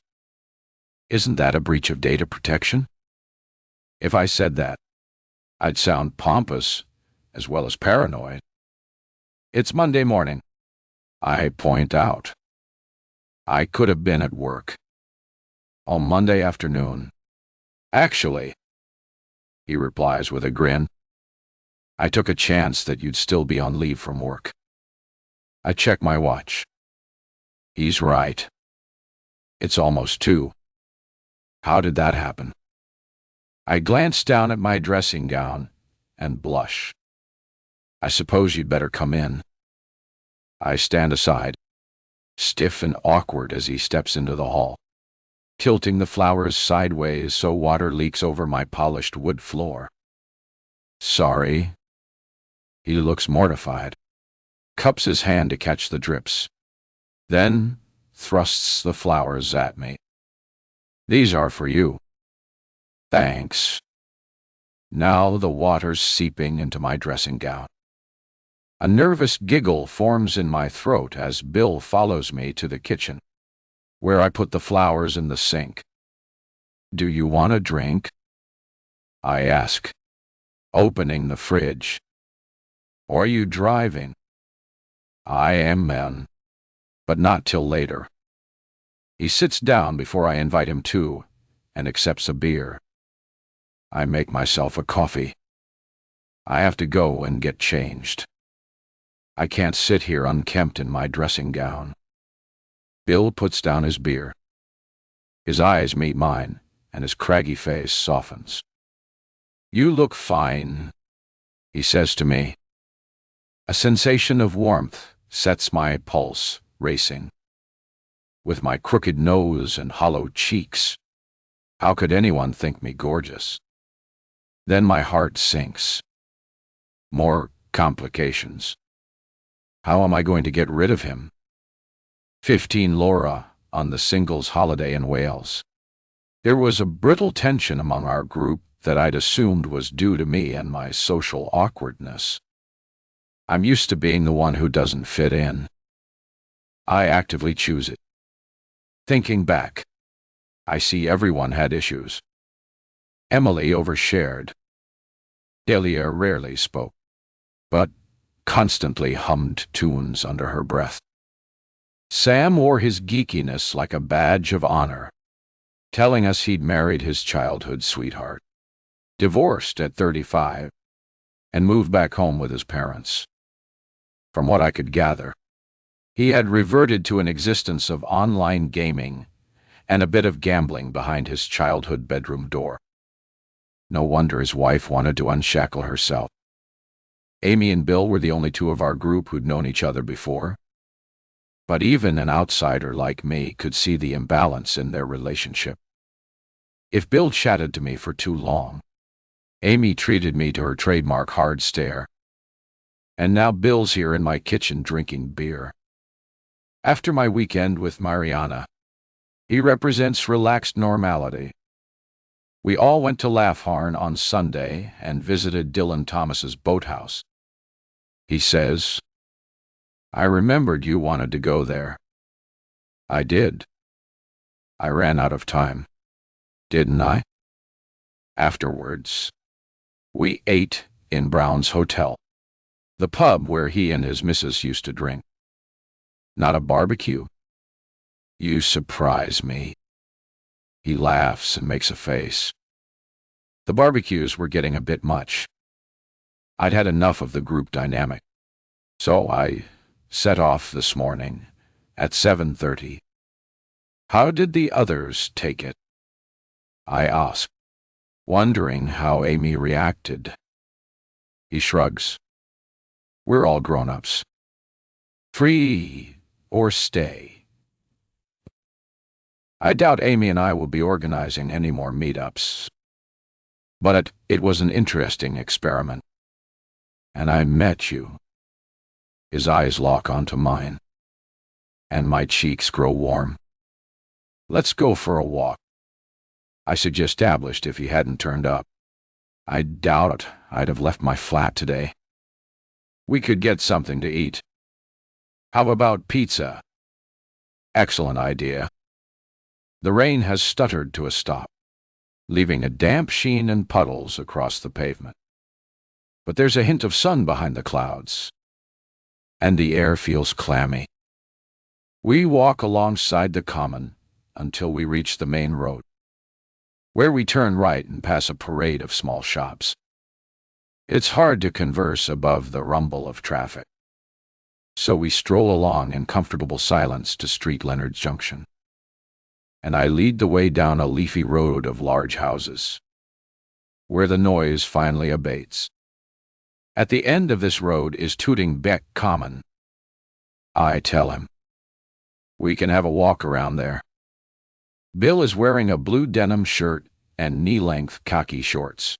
Isn't that a breach of data protection?" If I said that, I'd sound pompous as well as paranoid. "It's Monday morning," I point out. "I could have been at work." On Monday afternoon. Actually, he replies with a grin. I took a chance that you'd still be on leave from work. I check my watch. He's right. It's almost 2. How did that happen? I glance down at my dressing gown and blush. I suppose you'd better come in. I stand aside, stiff and awkward as he steps into the hall, tilting the flowers sideways so water leaks over my polished wood floor. Sorry. He looks mortified, cups his hand to catch the drips, then thrusts the flowers at me. These are for you. Thanks. Now the water's seeping into my dressing gown. A nervous giggle forms in my throat as Bill follows me to the kitchen, where I put the flowers in the sink. Do you want a drink? I ask, opening the fridge. Or are you driving? I am, man, but not till later. He sits down before I invite him to, and accepts a beer. I make myself a coffee. I have to go and get changed. I can't sit here unkempt in my dressing gown. Bill puts down his beer. His eyes meet mine, and his craggy face softens. You look fine, he says to me. A sensation of warmth sets my pulse racing. With my crooked nose and hollow cheeks, how could anyone think me gorgeous? Then my heart sinks. More complications. How am I going to get rid of him? 15 Laura on the singles holiday in Wales. There was a brittle tension among our group that I'd assumed was due to me and my social awkwardness. I'm used to being the one who doesn't fit in. I actively choose it. Thinking back, I see everyone had issues. Emily overshared. Delia rarely spoke, but constantly hummed tunes under her breath. Sam wore his geekiness like a badge of honor, telling us he'd married his childhood sweetheart, divorced at 35, and moved back home with his parents. From what I could gather, he had reverted to an existence of online gaming and a bit of gambling behind his childhood bedroom door. No wonder his wife wanted to unshackle herself. Amy and Bill were the only 2 of our group who'd known each other before. But even an outsider like me could see the imbalance in their relationship. If Bill chatted to me for too long, Amy treated me to her trademark hard stare. And now Bill's here in my kitchen drinking beer. After my weekend with Miriana, he represents relaxed normality. We all went to Laugharne on Sunday and visited Dylan Thomas's boathouse. He says, I remembered you wanted to go there. I did. I ran out of time. Didn't I? Afterwards, we ate in Brown's Hotel, the pub where he and his missus used to drink. Not a barbecue. You surprise me. He laughs and makes a face. The barbecues were getting a bit much. I'd had enough of the group dynamic, so I set off this morning at 7:30. How did the others take it? I asked, wondering how Amy reacted. He shrugs. We're all grown-ups. Free or stay. I doubt Amy and I will be organizing any more meetups. But it was an interesting experiment. And I met you. His eyes lock onto mine, and my cheeks grow warm. Let's go for a walk. I suggest established if he hadn't turned up. I doubt I'd have left my flat today. We could get something to eat. How about pizza? Excellent idea. The rain has stuttered to a stop, leaving a damp sheen and puddles across the pavement. But there's a hint of sun behind the clouds, and the air feels clammy. We walk alongside the common, until we reach the main road, where we turn right and pass a parade of small shops. It's hard to converse above the rumble of traffic, so we stroll along in comfortable silence to Street Leonard's Junction, and I lead the way down a leafy road of large houses, where the noise finally abates. At the end of this road is Tooting Beck Common. I tell him, we can have a walk around there. Bill is wearing a blue denim shirt and knee-length khaki shorts,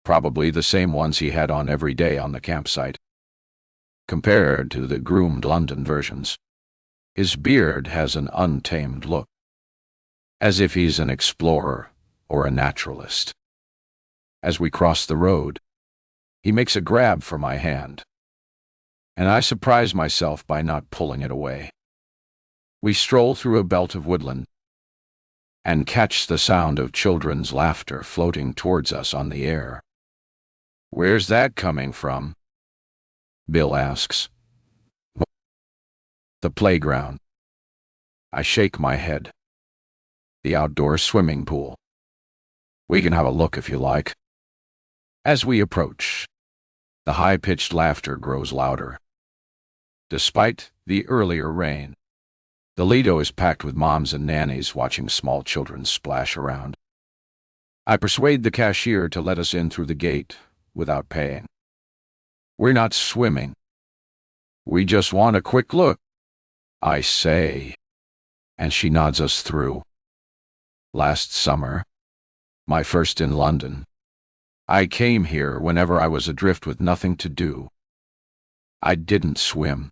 probably the same ones he had on every day on the campsite. Compared to the groomed London versions, his beard has an untamed look, as if he's an explorer or a naturalist. As we cross the road, he makes a grab for my hand, and I surprise myself by not pulling it away. We stroll through a belt of woodland and catch the sound of children's laughter floating towards us on the air. "Where's that coming from?" Bill asks. "The playground." I shake my head. "The outdoor swimming pool. We can have a look if you like." As we approach, the high-pitched laughter grows louder. Despite the earlier rain, the Lido is packed with moms and nannies watching small children splash around. I persuade the cashier to let us in through the gate without paying. "We're not swimming. We just want a quick look," I say, and she nods us through. Last summer, my first in London, I came here whenever I was adrift with nothing to do. I didn't swim,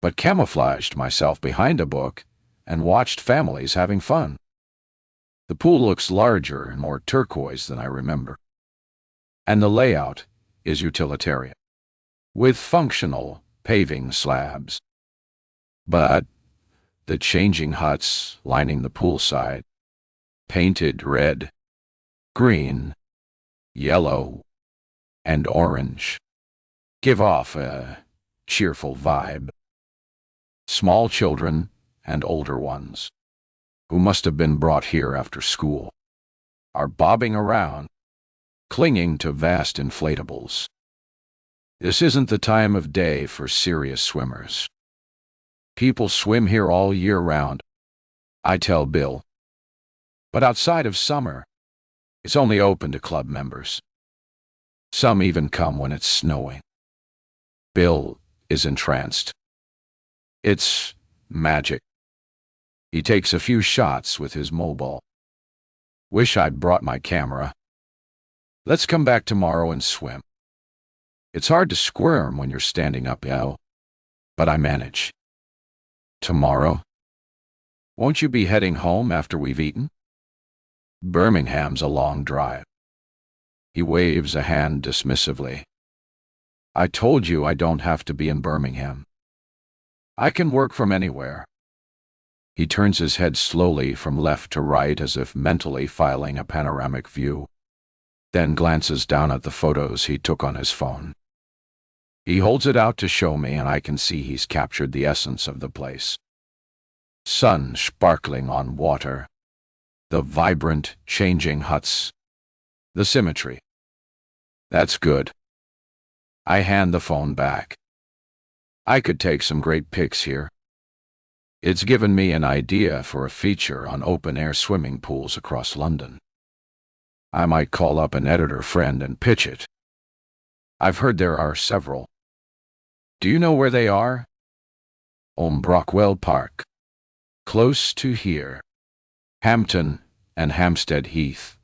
but camouflaged myself behind a book and watched families having fun. The pool looks larger and more turquoise than I remember, and the layout is utilitarian, with functional paving slabs. But the changing huts lining the poolside, painted red, green, yellow, and orange, give off a cheerful vibe. Small children and older ones, who must have been brought here after school, are bobbing around, clinging to vast inflatables. This isn't the time of day for serious swimmers. People swim here all year round, I tell Bill. But outside of summer, it's only open to club members. Some even come when it's snowing. Bill is entranced. It's magic. He takes a few shots with his mobile. "Wish I'd brought my camera. Let's come back tomorrow and swim." It's hard to squirm when you're standing up, but I manage. "Tomorrow? Won't you be heading home after we've eaten?" Birmingham's a long drive. He waves a hand dismissively. "I told you I don't have to be in Birmingham. I can work from anywhere." He turns his head slowly from left to right as if mentally filing a panoramic view, then glances down at the photos he took on his phone. He holds it out to show me, and I can see he's captured the essence of the place. Sun sparkling on water, the vibrant, changing huts, the symmetry. That's good. I hand the phone back. I could take some great pics here. It's given me an idea for a feature on open-air swimming pools across London. I might call up an editor friend and pitch it. I've heard there are several. Do you know where they are? Brockwell Park, close to here. Hampton and Hampstead Heath.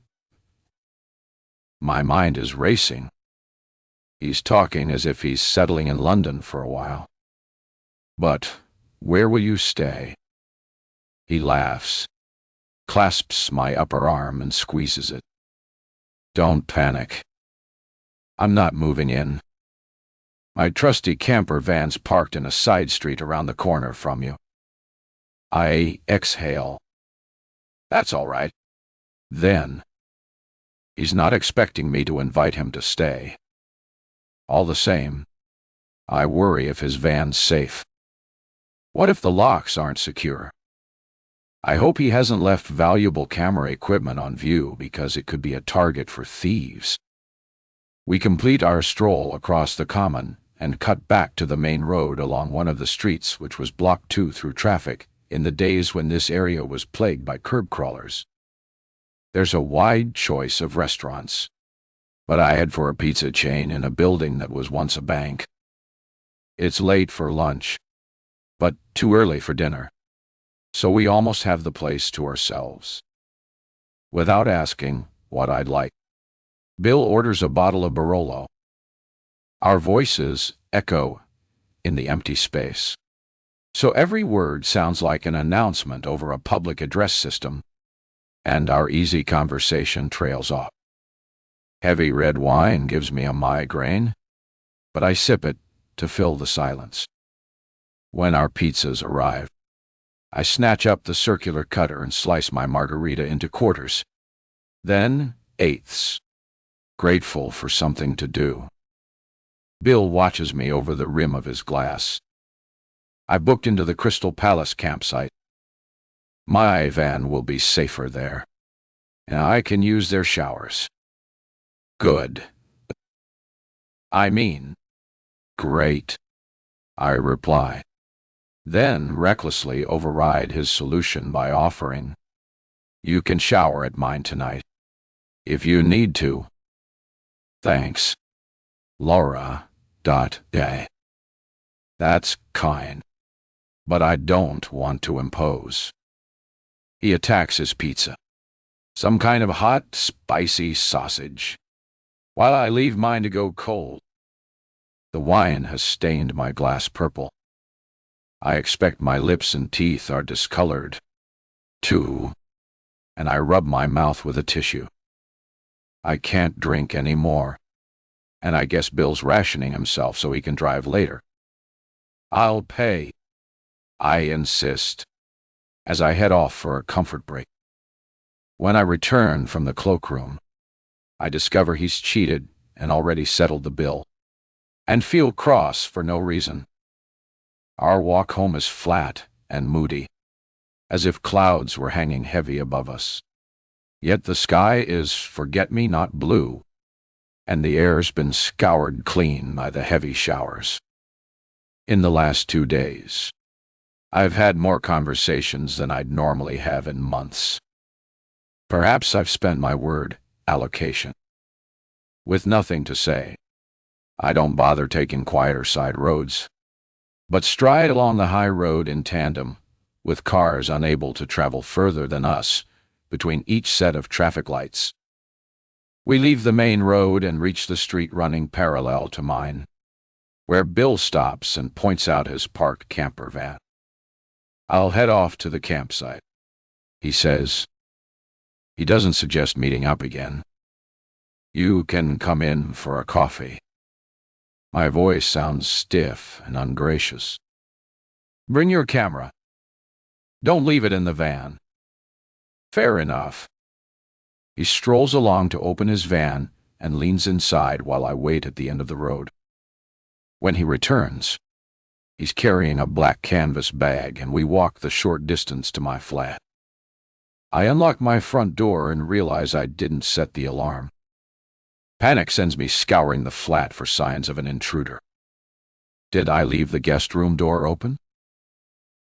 My mind is racing. He's talking as if he's settling in London for a while. "But where will you stay?" He laughs, clasps my upper arm and squeezes it. "Don't panic. I'm not moving in. My trusty campervan's parked in a side street around the corner from you." I exhale. That's all right. Then, he's not expecting me to invite him to stay. All the same, I worry if his van's safe. What if the locks aren't secure? I hope he hasn't left valuable camera equipment on view because it could be a target for thieves. We complete our stroll across the common and cut back to the main road along one of the streets which was blocked too through traffic in the days when this area was plagued by curb crawlers. There's a wide choice of restaurants, but I head for a pizza chain in a building that was once a bank. It's late for lunch, but too early for dinner, so we almost have the place to ourselves. Without asking what I'd like, Bill orders a bottle of Barolo. Our voices echo in the empty space, so every word sounds like an announcement over a public address system, and our easy conversation trails off. Heavy red wine gives me a migraine, but I sip it to fill the silence. When our pizzas arrive, I snatch up the circular cutter and slice my margarita into quarters, then eighths, grateful for something to do. Bill watches me over the rim of his glass. I booked into the Crystal Palace campsite. My van will be safer there, and I can use their showers. Good. I mean, great, I reply, then recklessly override his solution by offering, "You can shower at mine tonight, if you need to." Thanks. Laura. Day. That's kind, but I don't want to impose. He attacks his pizza, some kind of hot, spicy sausage, while I leave mine to go cold. The wine has stained my glass purple. I expect my lips and teeth are discolored, too, and I rub my mouth with a tissue. I can't drink any more, and I guess Bill's rationing himself so he can drive later. I'll pay, I insist, as I head off for a comfort break. When I return from the cloakroom, I discover he's cheated and already settled the bill, and feel cross for no reason. Our walk home is flat and moody, as if clouds were hanging heavy above us. Yet the sky is forget-me-not blue, and the air's been scoured clean by the heavy showers. In the last 2 days, I've had more conversations than I'd normally have in months. Perhaps I've spent my word allocation. With nothing to say, I don't bother taking quieter side roads, but stride along the high road in tandem, with cars unable to travel further than us between each set of traffic lights. We leave the main road and reach the street running parallel to mine, where Bill stops and points out his parked campervan. I'll head off to the campsite, he says. He doesn't suggest meeting up again. You can come in for a coffee. My voice sounds stiff and ungracious. Bring your camera. Don't leave it in the van. Fair enough. He strolls along to open his van and leans inside while I wait at the end of the road. When he returns, he's carrying a black canvas bag, and we walk the short distance to my flat. I unlock my front door and realize I didn't set the alarm. Panic sends me scouring the flat for signs of an intruder. Did I leave the guest room door open?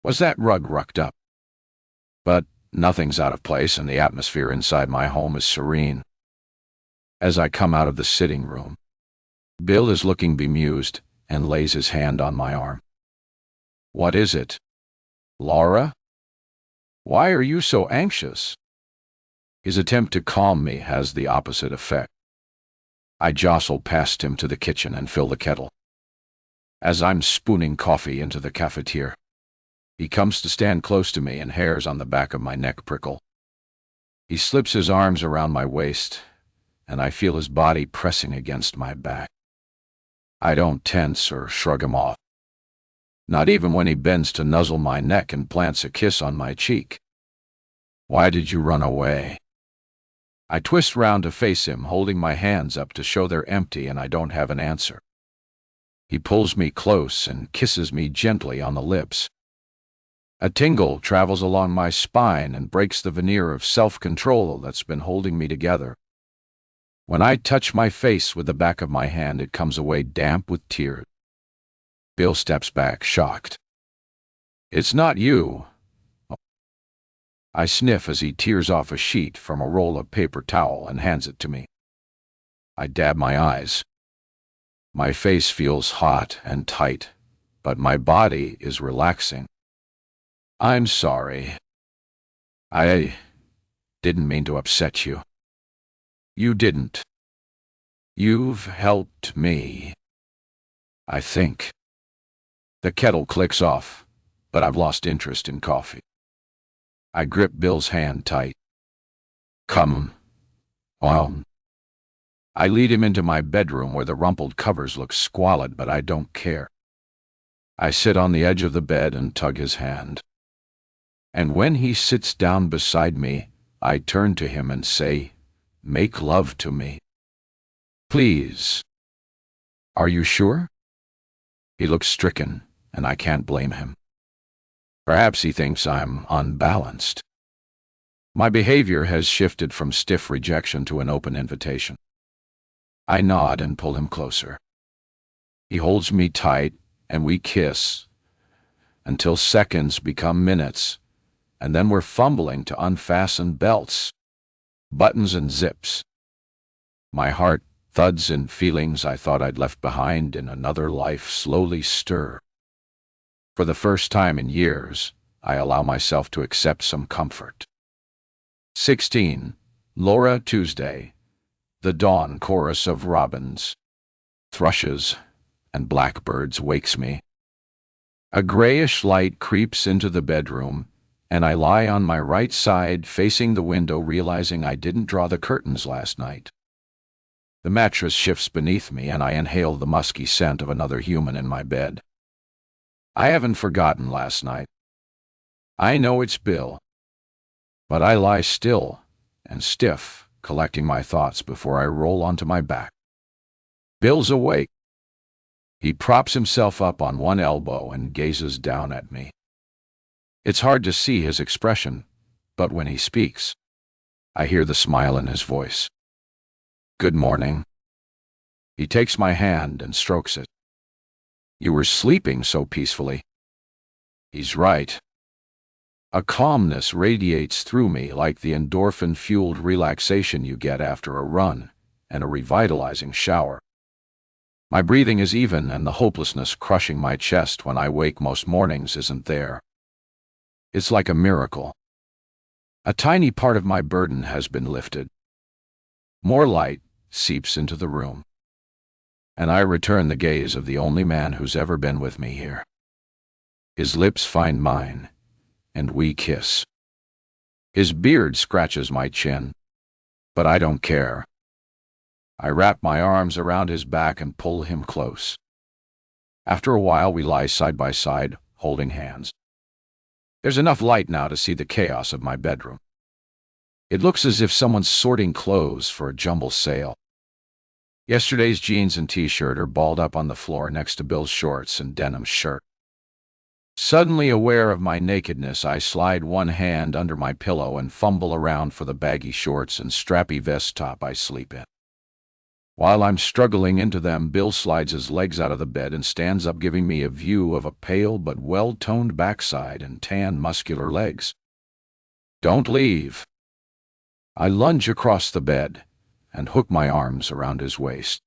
Was that rug rucked up? But nothing's out of place, and the atmosphere inside my home is serene. As I come out of the sitting room, Bill is looking bemused and lays his hand on my arm. What is it? Laura? Why are you so anxious? His attempt to calm me has the opposite effect. I jostle past him to the kitchen and fill the kettle. As I'm spooning coffee into the cafetiere, he comes to stand close to me, and hairs on the back of my neck prickle. He slips his arms around my waist, and I feel his body pressing against my back. I don't tense or shrug him off, not even when he bends to nuzzle my neck and plants a kiss on my cheek. Why did you run away? I twist round to face him, holding my hands up to show they're empty and I don't have an answer. He pulls me close and kisses me gently on the lips. A tingle travels along my spine and breaks the veneer of self-control that's been holding me together. When I touch my face with the back of my hand, it comes away damp with tears. Bill steps back, shocked. "It's not you." I sniff as he tears off a sheet from a roll of paper towel and hands it to me. I dab my eyes. My face feels hot and tight, but my body is relaxing. "I'm sorry. I didn't mean to upset you." "You didn't. You've helped me, I think." The kettle clicks off, but I've lost interest in coffee. I grip Bill's hand tight. "Come on." I lead him into my bedroom where the rumpled covers look squalid, but I don't care. I sit on the edge of the bed and tug his hand. And when he sits down beside me, I turn to him and say, "Make love to me. Please." "Are you sure?" He looks stricken, and I can't blame him. Perhaps he thinks I'm unbalanced. My behavior has shifted from stiff rejection to an open invitation. I nod and pull him closer. He holds me tight, and we kiss, until seconds become minutes, and then we're fumbling to unfasten belts, buttons, and zips. My heart thuds and feelings I thought I'd left behind in another life slowly stir. For the first time in years, I allow myself to accept some comfort. 16. Laura, Tuesday. The dawn chorus of robins, thrushes, and blackbirds wakes me. A grayish light creeps into the bedroom, and I lie on my right side facing the window, realizing I didn't draw the curtains last night. The mattress shifts beneath me, and I inhale the musky scent of another human in my bed. I haven't forgotten last night. I know it's Bill, but I lie still and stiff, collecting my thoughts before I roll onto my back. Bill's awake. He props himself up on one elbow and gazes down at me. It's hard to see his expression, but when he speaks, I hear the smile in his voice. "Good morning." He takes my hand and strokes it. "You were sleeping so peacefully." He's right. A calmness radiates through me like the endorphin-fueled relaxation you get after a run and a revitalizing shower. My breathing is even, and the hopelessness crushing my chest when I wake most mornings isn't there. It's like a miracle. A tiny part of my burden has been lifted. More light seeps into the room, and I return the gaze of the only man who's ever been with me here. His lips find mine, and we kiss. His beard scratches my chin, but I don't care. I wrap my arms around his back and pull him close. After a while, we lie side by side, holding hands. There's enough light now to see the chaos of my bedroom. It looks as if someone's sorting clothes for a jumble sale. Yesterday's jeans and t-shirt are balled up on the floor next to Bill's shorts and denim shirt. Suddenly aware of my nakedness, I slide one hand under my pillow and fumble around for the baggy shorts and strappy vest top I sleep in. While I'm struggling into them, Bill slides his legs out of the bed and stands up, giving me a view of a pale but well-toned backside and tan, muscular legs. "Don't leave." I lunge across the bed and hook my arms around his waist.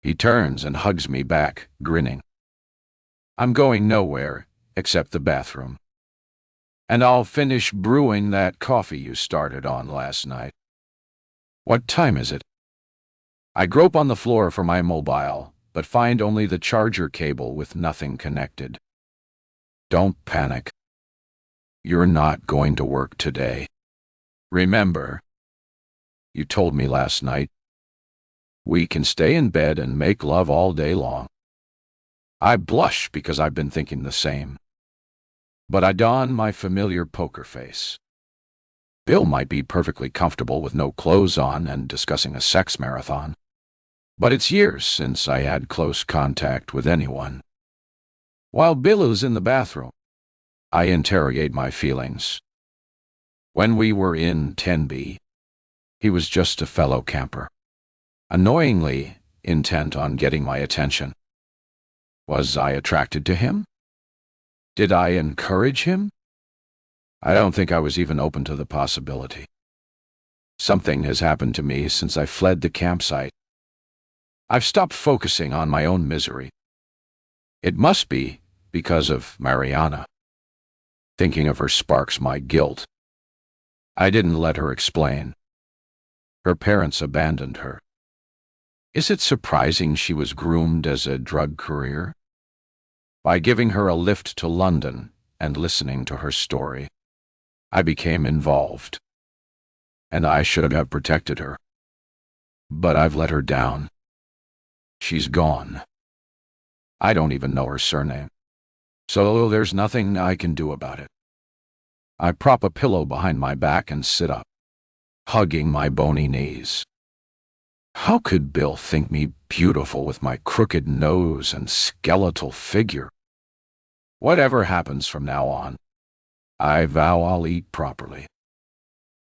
He turns and hugs me back, grinning. "I'm going nowhere except the bathroom. And I'll finish brewing that coffee you started on last night." "What time is it?" I grope on the floor for my mobile, but find only the charger cable with nothing connected. "Don't panic. You're not going to work today. Remember, you told me last night. We can stay in bed and make love all day long." I blush because I've been thinking the same. But I don my familiar poker face. Bill might be perfectly comfortable with no clothes on and discussing a sex marathon. But it's years since I had close contact with anyone. While Bill is in the bathroom, I interrogate my feelings. When we were in 10B, he was just a fellow camper, annoyingly intent on getting my attention. Was I attracted to him? Did I encourage him? I don't think I was even open to the possibility. Something has happened to me since I fled the campsite. I've stopped focusing on my own misery. It must be because of Miriana. Thinking of her sparks my guilt. I didn't let her explain. Her parents abandoned her. Is it surprising she was groomed as a drug courier? By giving her a lift to London and listening to her story, I became involved. And I should have protected her. But I've let her down. She's gone. I don't even know her surname. So there's nothing I can do about it. I prop a pillow behind my back and sit up, hugging my bony knees. How could Bill think me beautiful with my crooked nose and skeletal figure? Whatever happens from now on, I vow I'll eat properly.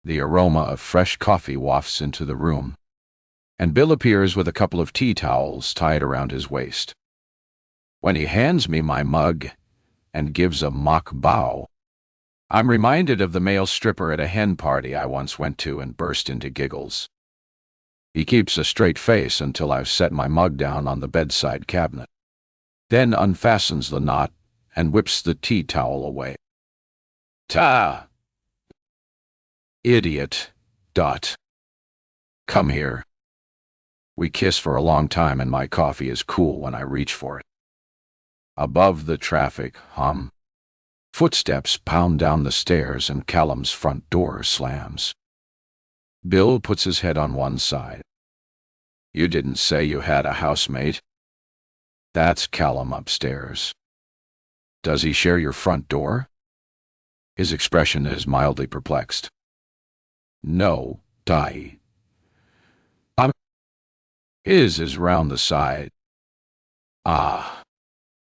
The aroma of fresh coffee wafts into the room, and Bill appears with a couple of tea towels tied around his waist. When he hands me my mug and gives a mock bow, I'm reminded of the male stripper at a hen party I once went to and burst into giggles. He keeps a straight face until I've set my mug down on the bedside cabinet, then unfastens the knot and whips the tea towel away. Ta! Idiot. Dot. Come here. We kiss for a long time and my coffee is cool when I reach for it. Above the traffic hum. Footsteps pound down the stairs and Callum's front door slams. Bill puts his head on one side. You didn't say you had a housemate. That's Callum upstairs. Does he share your front door? His expression is mildly perplexed. No, die. His is round the side. Ah,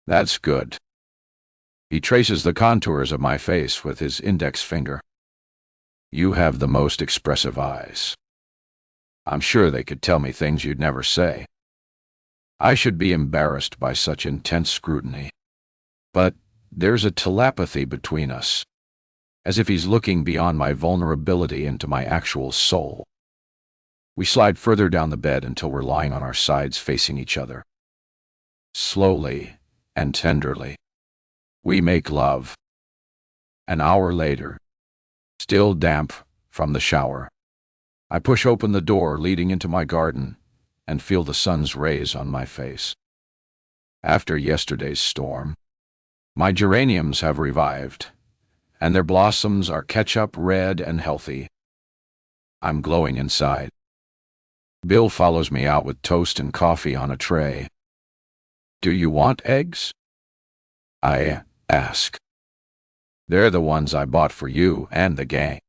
that's good. He traces the contours of my face with his index finger. You have the most expressive eyes. I'm sure they could tell me things you'd never say. I should be embarrassed by such intense scrutiny. But there's a telepathy between us, as if he's looking beyond my vulnerability into my actual soul. We slide further down the bed until we're lying on our sides facing each other. Slowly and tenderly, we make love. An hour later, still damp from the shower, I push open the door leading into my garden and feel the sun's rays on my face. After yesterday's storm, my geraniums have revived, and their blossoms are ketchup red and healthy. I'm glowing inside. Bill follows me out with toast and coffee on a tray. Do you want eggs? I ask. They're the ones I bought for you and the gang.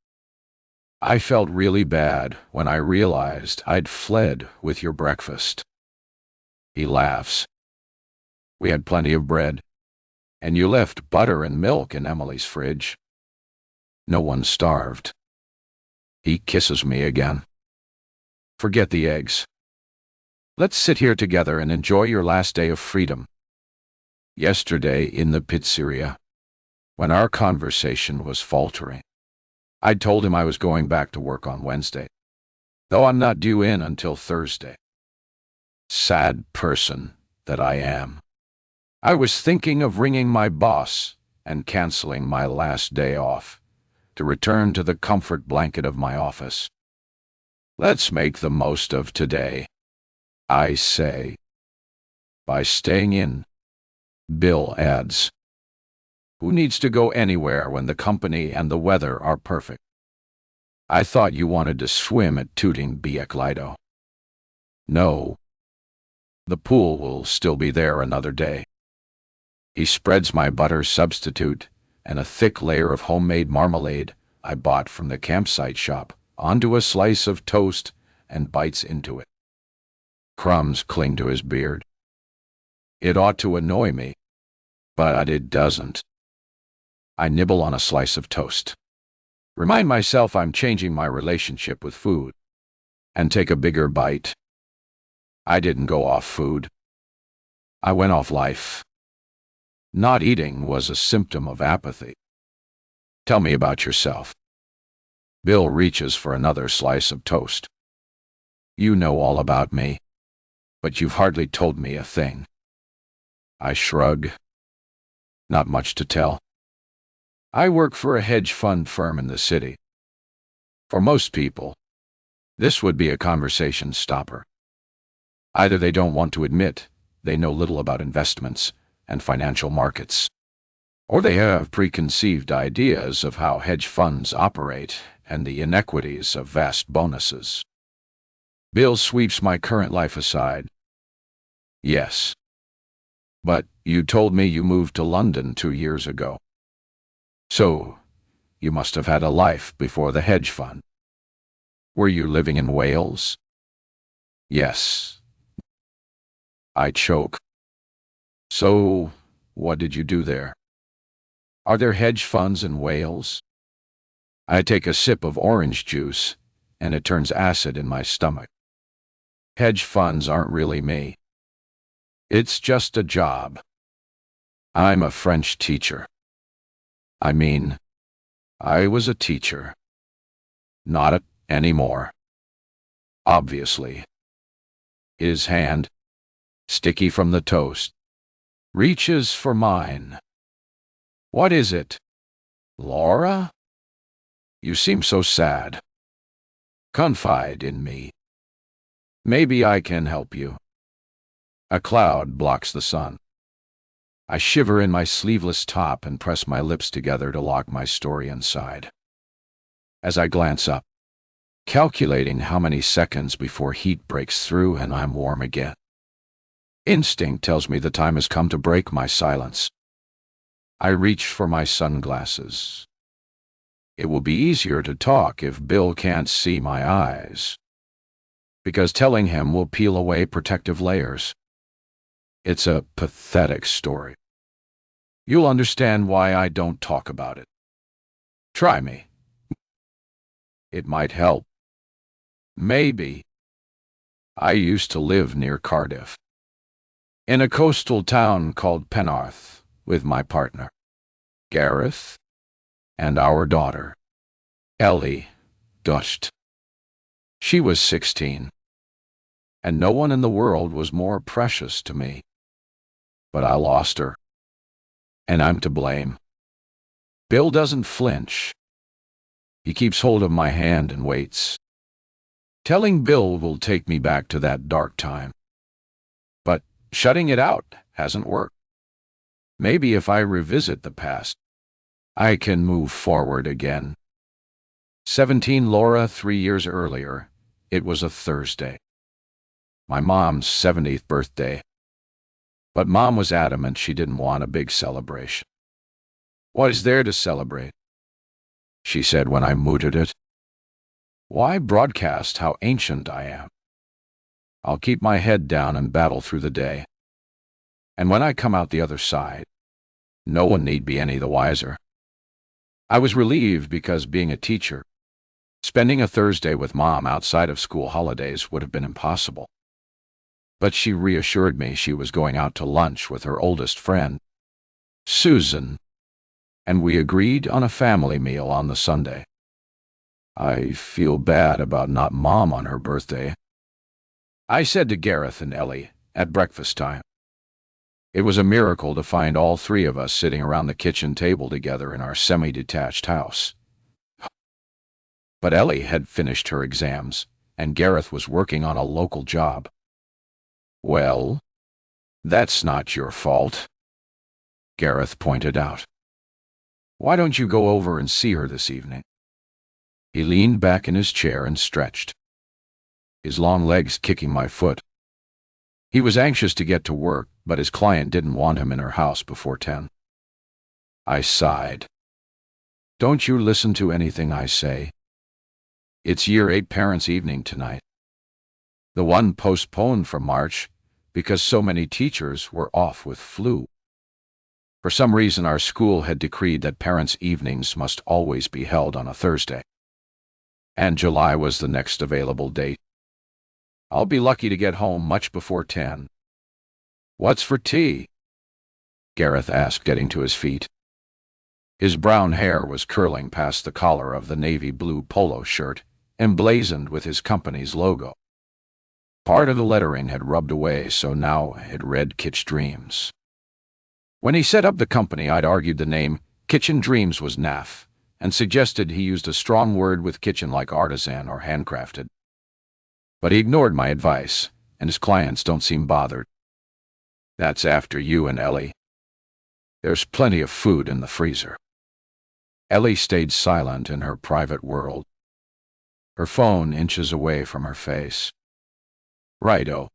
I felt really bad when I realized I'd fled with your breakfast. He laughs. We had plenty of bread, and you left butter and milk in Emily's fridge. No one starved. He kisses me again. Forget the eggs. Let's sit here together and enjoy your last day of freedom. Yesterday in the pizzeria, when our conversation was faltering, I told him I was going back to work on Wednesday, though I'm not due in until Thursday. Sad person that I am. I was thinking of ringing my boss and canceling my last day off to return to the comfort blanket of my office. Let's make the most of today, I say. By staying in, Bill adds. Who needs to go anywhere when the company and the weather are perfect? I thought you wanted to swim at Tooting Biak Lido. No. The pool will still be there another day. He spreads my butter substitute and a thick layer of homemade marmalade I bought from the campsite shop onto a slice of toast and bites into it. Crumbs cling to his beard. It ought to annoy me, but it doesn't. I nibble on a slice of toast. Remind myself I'm changing my relationship with food. And take a bigger bite. I didn't go off food. I went off life. Not eating was a symptom of apathy. Tell me about yourself. Bill reaches for another slice of toast. You know all about me, but you've hardly told me a thing. I shrug. Not much to tell. I work for a hedge fund firm in the city. For most people, this would be a conversation stopper. Either they don't want to admit they know little about investments and financial markets, or they have preconceived ideas of how hedge funds operate and the inequities of vast bonuses. Bill sweeps my current life aside. Yes. But you told me you moved to London 2 years ago. So, you must have had a life before the hedge fund. Were you living in Wales? Yes. I choke. So, what did you do there? Are there hedge funds in Wales? I take a sip of orange juice, and it turns acid in my stomach. Hedge funds aren't really me. It's just a job. I'm a French teacher. I mean, I was a teacher. Not anymore. Obviously. His hand, sticky from the toast, reaches for mine. What is it? Laura? You seem so sad. Confide in me. Maybe I can help you. A cloud blocks the sun. I shiver in my sleeveless top and press my lips together to lock my story inside. As I glance up, calculating how many seconds before heat breaks through and I'm warm again. Instinct tells me the time has come to break my silence. I reach for my sunglasses. It will be easier to talk if Bill can't see my eyes, because telling him will peel away protective layers. It's a pathetic story. You'll understand why I don't talk about it. Try me. It might help. Maybe. I used to live near Cardiff, in a coastal town called Penarth, with my partner, Gareth, and our daughter, Ellie, Dust. She was 16, and no one in the world was more precious to me. But I lost her, and I'm to blame. Bill doesn't flinch. He keeps hold of my hand and waits. Telling Bill will take me back to that dark time. But shutting it out hasn't worked. Maybe if I revisit the past, I can move forward again. 17 Laura 3 years earlier. It was a Thursday. My mom's 70th birthday. But Mom was adamant she didn't want a big celebration. What is there to celebrate? She said when I mooted it. Why broadcast how ancient I am? I'll keep my head down and battle through the day. And when I come out the other side, no one need be any the wiser. I was relieved because being a teacher, spending a Thursday with Mom outside of school holidays would have been impossible. But she reassured me she was going out to lunch with her oldest friend, Susan, and we agreed on a family meal on the Sunday. I feel bad about not Mom on her birthday, I said to Gareth and Ellie at breakfast time. It was a miracle to find all three of us sitting around the kitchen table together in our semi-detached house. But Ellie had finished her exams, and Gareth was working on a local job. Well, that's not your fault, Gareth pointed out. Why don't you go over and see her this evening? He leaned back in his chair and stretched, his long legs kicking my foot. He was anxious to get to work, but his client didn't want him in her house before 10. I sighed. Don't you listen to anything I say? It's Year 8 Parents' Evening tonight. The one postponed from March because so many teachers were off with flu. For some reason, our school had decreed that parents' evenings must always be held on a Thursday. And July was the next available date. I'll be lucky to get home much before 10. What's for tea? Gareth asked, getting to his feet. His brown hair was curling past the collar of the navy blue polo shirt, emblazoned with his company's logo. Part of the lettering had rubbed away, so now it read Kitchen Dreams. When he set up the company, I'd argued the name Kitchen Dreams was naff, and suggested he used a strong word with kitchen like artisan or handcrafted. But he ignored my advice, and his clients don't seem bothered. That's after you and Ellie. There's plenty of food in the freezer. Ellie stayed silent in her private world, her phone inches away from her face. Righto,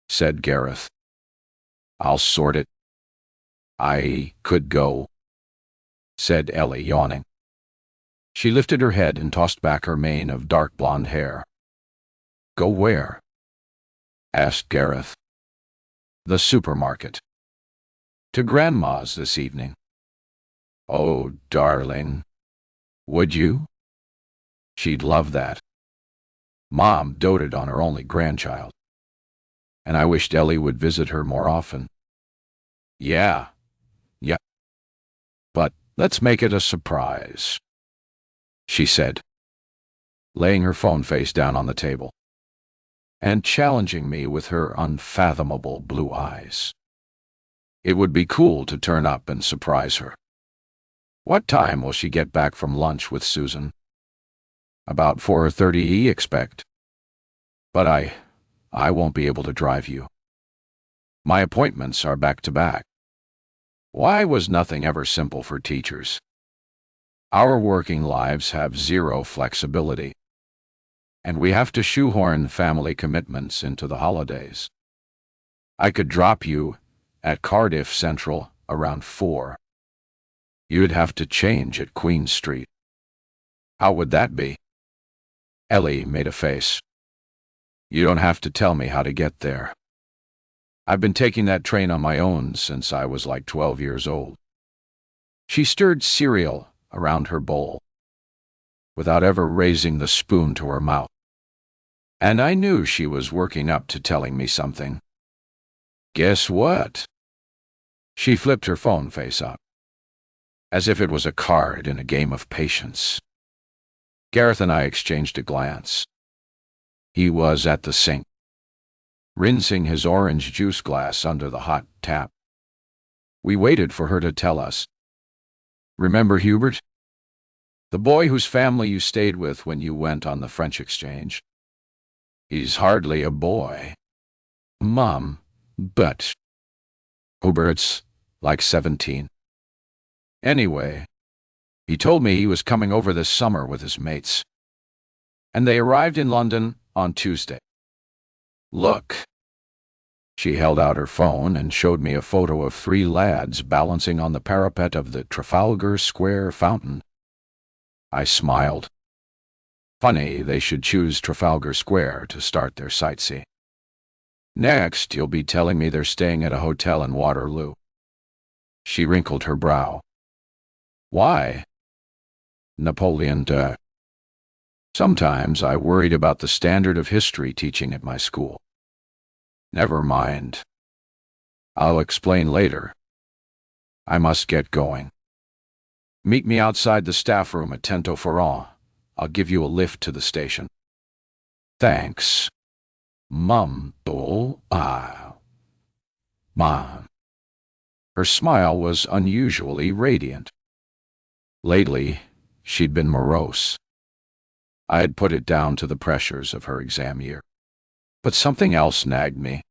said Gareth. I'll sort it. I could go, said Ellie, yawning. She lifted her head and tossed back her mane of dark blonde hair. Go where? Asked Gareth. The supermarket. To Grandma's this evening. Oh, darling. Would you? She'd love that. Mom doted on her only grandchild, and I wished Ellie would visit her more often. Yeah. But let's make it a surprise, she said, laying her phone face down on the table, and challenging me with her unfathomable blue eyes. It would be cool to turn up and surprise her. What time will she get back from lunch with Susan? About 4:30, expect. But I won't be able to drive you. My appointments are back to back. Why was nothing ever simple for teachers? Our working lives have zero flexibility, and we have to shoehorn family commitments into the holidays. I could drop you at Cardiff Central around 4. You'd have to change at Queen Street. How would that be? Ellie made a face. You don't have to tell me how to get there. I've been taking that train on my own since I was like 12 years old. She stirred cereal around her bowl, without ever raising the spoon to her mouth. And I knew she was working up to telling me something. Guess what? She flipped her phone face up, as if it was a card in a game of patience. Gareth and I exchanged a glance. He was at the sink, rinsing his orange juice glass under the hot tap. We waited for her to tell us. Remember Hubert? The boy whose family you stayed with when you went on the French exchange? He's hardly a boy, Mom, but Hubert's like 17. Anyway, he told me he was coming over this summer with his mates, and they arrived in London on Tuesday. Look. She held out her phone and showed me a photo of 3 lads balancing on the parapet of the Trafalgar Square fountain. I smiled. Funny they should choose Trafalgar Square to start their sightseeing. Next, you'll be telling me they're staying at a hotel in Waterloo. She wrinkled her brow. Why? Napoleon II. Sometimes I worried about the standard of history teaching at my school. Never mind. I'll explain later. I must get going. Meet me outside the staff room at 10 to 4. I'll give you a lift to the station. Thanks. Mum. Mom. Her smile was unusually radiant. Lately, she'd been morose. I had put it down to the pressures of her exam year. But something else nagged me.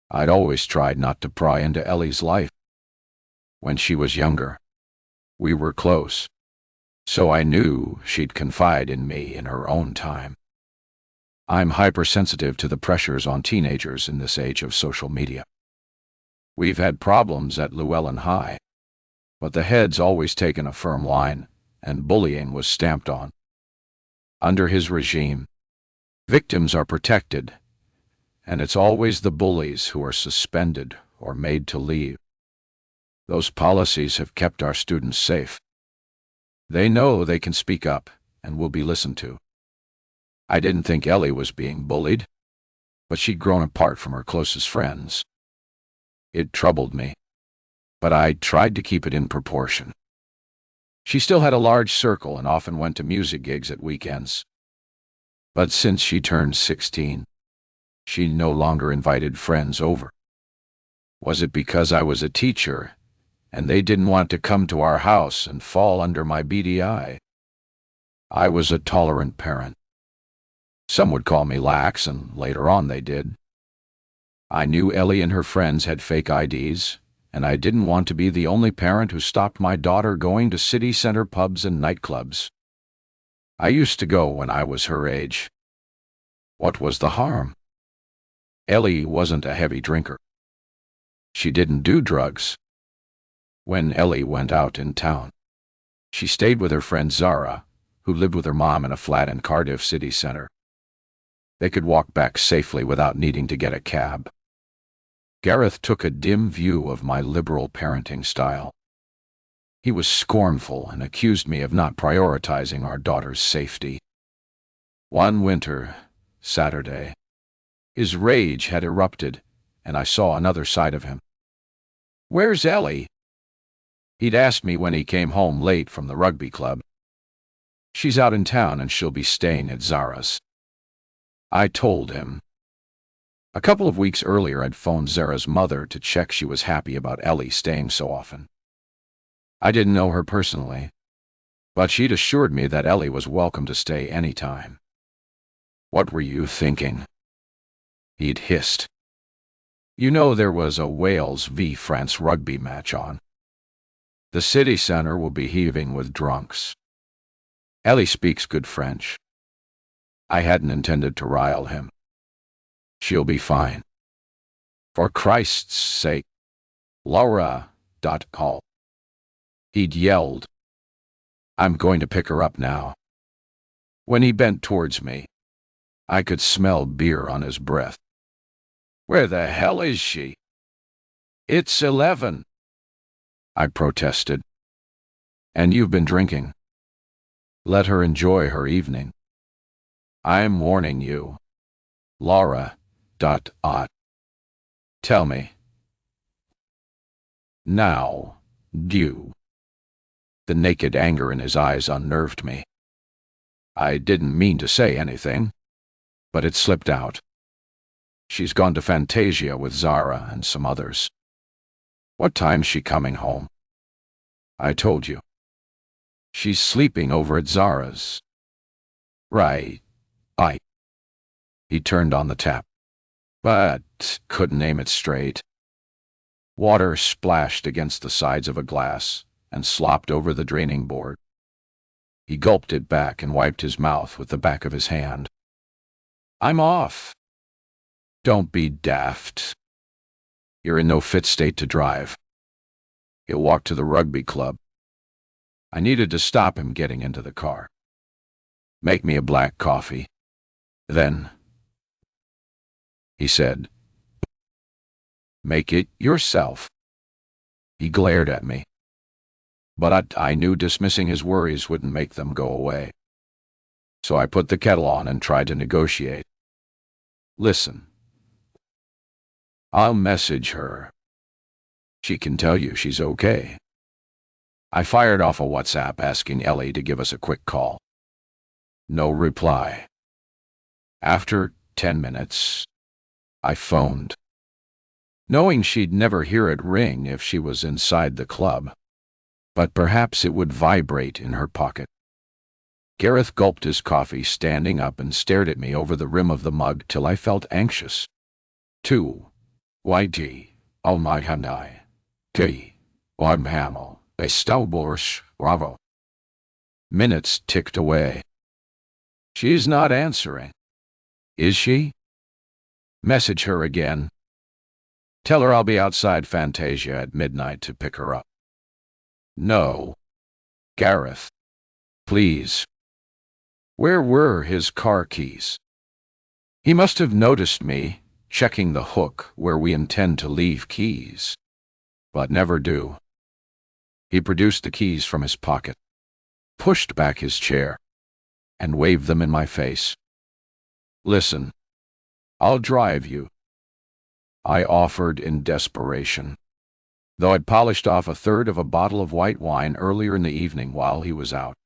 I'd always tried not to pry into Ellie's life. When she was younger, we were close, so I knew she'd confide in me in her own time. I'm hypersensitive to the pressures on teenagers in this age of social media. We've had problems at Llewellyn High, but the head's always taken a firm line, and bullying was stamped on. Under his regime, victims are protected, and it's always the bullies who are suspended or made to leave. Those policies have kept our students safe. They know they can speak up and will be listened to. I didn't think Ellie was being bullied, but she'd grown apart from her closest friends. It troubled me, but I tried to keep it in proportion. She still had a large circle and often went to music gigs at weekends. But since she turned 16, she no longer invited friends over. Was it because I was a teacher, and they didn't want to come to our house and fall under my beady eye? I was a tolerant parent. Some would call me lax, and later on they did. I knew Ellie and her friends had fake IDs, and I didn't want to be the only parent who stopped my daughter going to city center pubs and nightclubs. I used to go when I was her age. What was the harm? Ellie wasn't a heavy drinker. She didn't do drugs. When Ellie went out in town, she stayed with her friend Zara, who lived with her mom in a flat in Cardiff city center. They could walk back safely without needing to get a cab. Gareth took a dim view of my liberal parenting style. He was scornful and accused me of not prioritizing our daughter's safety. One winter, Saturday, his rage had erupted, and I saw another side of him. "Where's Ellie?" He'd asked me when he came home late from the rugby club. "She's out in town and she'll be staying at Zara's." I told him. A couple of weeks earlier, I'd phoned Zara's mother to check she was happy about Ellie staying so often. I didn't know her personally, but she'd assured me that Ellie was welcome to stay any time. "What were you thinking?" he'd hissed. "You know there was a Wales v France rugby match on. The city centre will be heaving with drunks. Ellie speaks good French." I hadn't intended to rile him. "She'll be fine. For Christ's sake, Laura. Call." He'd yelled. "I'm going to pick her up now." When he bent towards me, I could smell beer on his breath. "Where the hell is she?" "It's 11. I protested. "And you've been drinking. Let her enjoy her evening. I'm warning you. Laura. Tell me. Now, do you?" The naked anger in his eyes unnerved me. I didn't mean to say anything, but it slipped out. "She's gone to Fantasia with Zara and some others." "What time's she coming home?" "I told you. She's sleeping over at Zara's." "Right. He turned on the tap, but couldn't aim it straight. Water splashed against the sides of a glass and slopped over the draining board. He gulped it back and wiped his mouth with the back of his hand. "I'm off." "Don't be daft. You're in no fit state to drive." He'll walk to the rugby club. I needed to stop him getting into the car. "Make me a black coffee. Then," he said, "make it yourself." He glared at me, but I knew dismissing his worries wouldn't make them go away. So I put the kettle on and tried to negotiate. "Listen, I'll message her. She can tell you she's okay." I fired off a WhatsApp asking Ellie to give us a quick call. No reply. After 10 minutes, I phoned, knowing she'd never hear it ring if she was inside the club, but perhaps it would vibrate in her pocket. Gareth gulped his coffee, standing up, and stared at me over the rim of the mug till I felt anxious. 2 YT, oh my handai, T, I'm Hamel, a Stauborsch, bravo. Minutes ticked away. She's not answering. Is she? Message her again. Tell her I'll be outside Fantasia at midnight to pick her up. No. Gareth. Please. Where were his car keys? He must have noticed me, checking the hook where we intend to leave keys, but never do. He produced the keys from his pocket, pushed back his chair, and waved them in my face. "Listen, I'll drive you," I offered in desperation, though I'd polished off a third of a bottle of white wine earlier in the evening while he was out.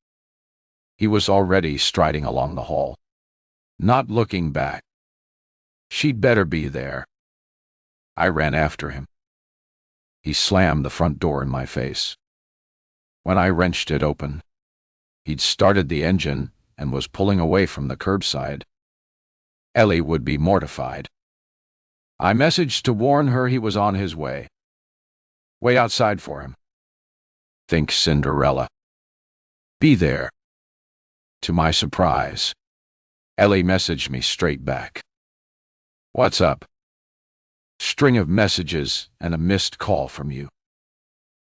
He was already striding along the hall, not looking back. She'd better be there. I ran after him. He slammed the front door in my face. When I wrenched it open, he'd started the engine and was pulling away from the curbside. Ellie would be mortified. I messaged to warn her he was on his way. Wait outside for him. Think Cinderella. Be there. To my surprise, Ellie messaged me straight back. "What's up?" "String of messages and a missed call from you."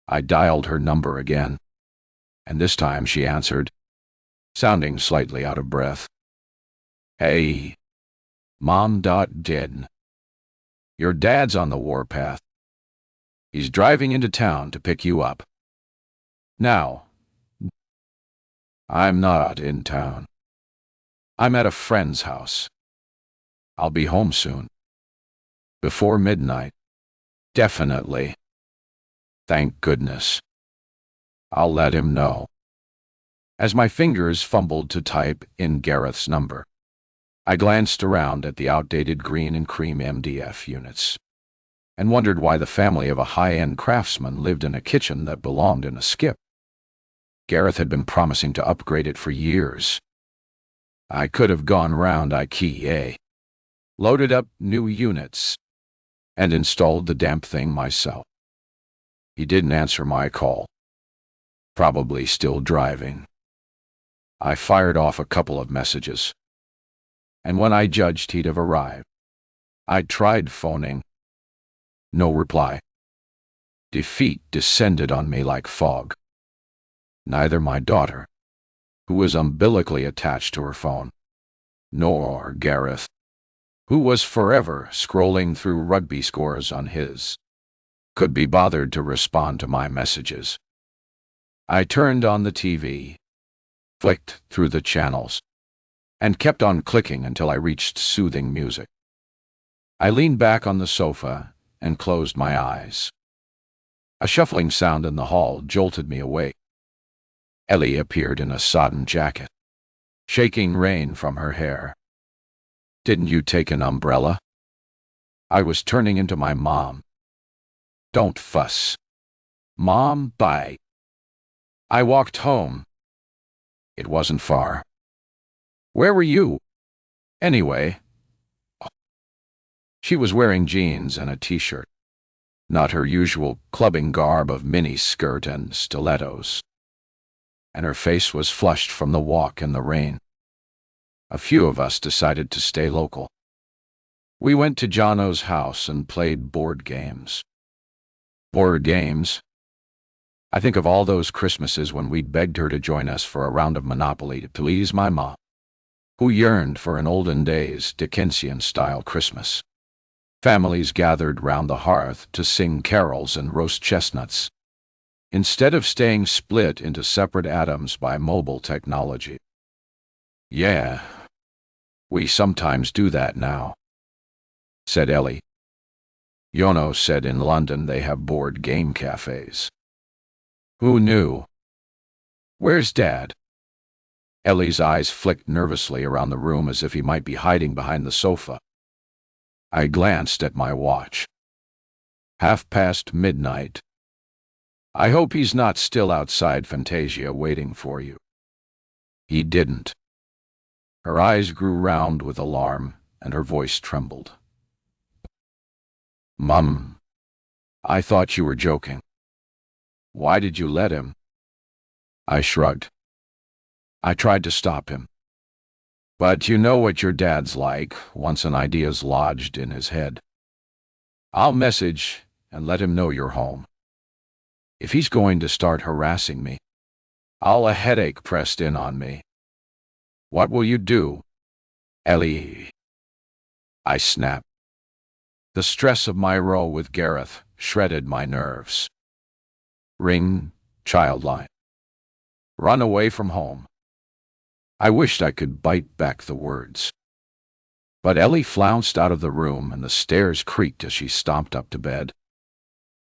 I dialed her number again, and this time she answered, sounding slightly out of breath. "Hey, Mom. Dead. Your dad's on the warpath. He's driving into town to pick you up." "Now." "I'm not in town. I'm at a friend's house. I'll be home soon. Before midnight. Definitely. Thank goodness. I'll let him know." As my fingers fumbled to type in Gareth's number, I glanced around at the outdated green and cream MDF units and wondered why the family of a high-end craftsman lived in a kitchen that belonged in a skip. Gareth had been promising to upgrade it for years. I could have gone round IKEA, loaded up new units, and installed the damn thing myself. He didn't answer my call. Probably still driving. I fired off a couple of messages, and when I judged he'd have arrived, I tried phoning. No reply. Defeat descended on me like fog. Neither my daughter, who was umbilically attached to her phone, nor Gareth, who was forever scrolling through rugby scores on his, could be bothered to respond to my messages. I turned on the TV, flicked through the channels, and kept on clicking until I reached soothing music. I leaned back on the sofa and closed my eyes. A shuffling sound in the hall jolted me awake. Ellie appeared in a sodden jacket, shaking rain from her hair. "Didn't you take an umbrella?" I was turning into my mom. "Don't fuss. Mom, bye." I walked home. It wasn't far. "Where were you? Anyway?" She was wearing jeans and a t-shirt, not her usual clubbing garb of mini skirt and stilettos, and her face was flushed from the walk in the rain. A few of us decided to stay local. We went to Jono's house and played board games. Board games? I think of all those Christmases when we'd begged her to join us for a round of Monopoly to please my mom, who yearned for an olden days Dickensian-style Christmas. Families gathered round the hearth to sing carols and roast chestnuts, instead of staying split into separate atoms by mobile technology. "Yeah, we sometimes do that now," said Ellie. Jono said in London they have board game cafes. Who knew? "Where's Dad?" Ellie's eyes flicked nervously around the room as if he might be hiding behind the sofa. I glanced at my watch. midnight. "I hope he's not still outside Fantasia waiting for you." He didn't. Her eyes grew round with alarm, and her voice trembled. "Mum, I thought you were joking. Why did you let him?" I shrugged. I tried to stop him. But you know what your dad's like once an idea's lodged in his head. "I'll message and let him know you're home. If he's going to start harassing me, I'll a headache pressed in on me." "What will you do?" "Ellie," I snapped. The stress of my row with Gareth shredded my nerves. "Ring childlike. Run away from home. I wished I could bite back the words. But Ellie flounced out of the room and the stairs creaked as she stomped up to bed.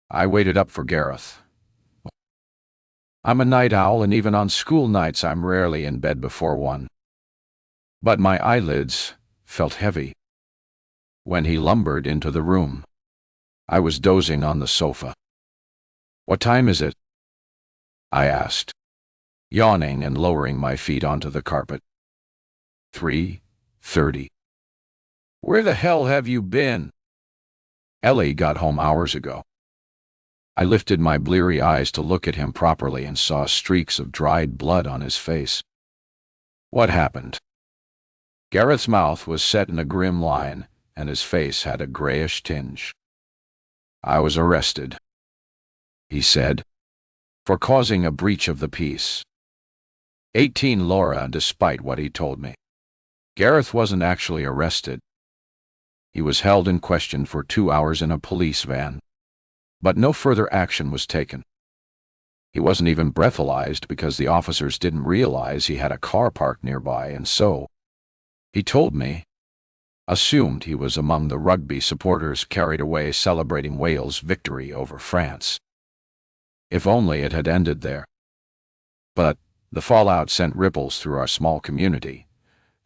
I waited up for Gareth. I'm a night owl, and even on school nights I'm rarely in bed before 1. But my eyelids felt heavy when he lumbered into the room. I was dozing on the sofa. "What time is it?" I asked, yawning and lowering my feet onto the carpet. 3:30. "Where the hell have you been?" "Ellie got home hours ago." I lifted my bleary eyes to look at him properly and saw streaks of dried blood on his face. "What happened?" Gareth's mouth was set in a grim line, and his face had a grayish tinge. "I was arrested," he said, "for causing a breach of the peace. 18 Laura, despite what he told me. Gareth wasn't actually arrested. He was held and questioned for 2 hours in a police van, but no further action was taken. He wasn't even breathalyzed because the officers didn't realize he had a car parked nearby, and so, he told me, assumed he was among the rugby supporters carried away celebrating Wales' victory over France. If only it had ended there. But the fallout sent ripples through our small community,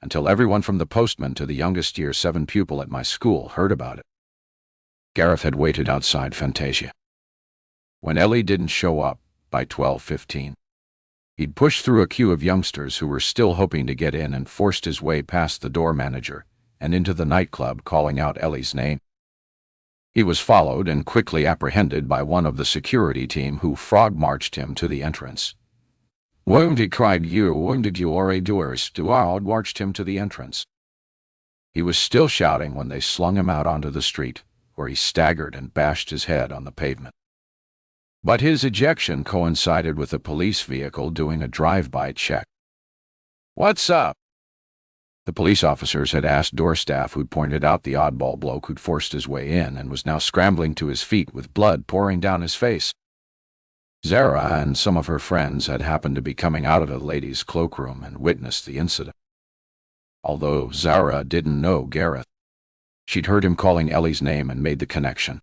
until everyone from the postman to the youngest Year 7 pupil at my school heard about it. Gareth had waited outside Fantasia. When Ellie didn't show up by 12:15, he'd pushed through a queue of youngsters who were still hoping to get in and forced his way past the door manager and into the nightclub, calling out Ellie's name. He was followed and quickly apprehended by one of the security team, who frog-marched him to the entrance. "Wounded," cried you, "wounded you already doers," marched him to the entrance. He was still shouting when they slung him out onto the street, where he staggered and bashed his head on the pavement. But his ejection coincided with a police vehicle doing a drive-by check. "What's up?" The police officers had asked door staff, who'd pointed out the oddball bloke who'd forced his way in and was now scrambling to his feet with blood pouring down his face. Zara and some of her friends had happened to be coming out of the ladies' cloakroom and witnessed the incident. Although Zara didn't know Gareth, she'd heard him calling Ellie's name and made the connection.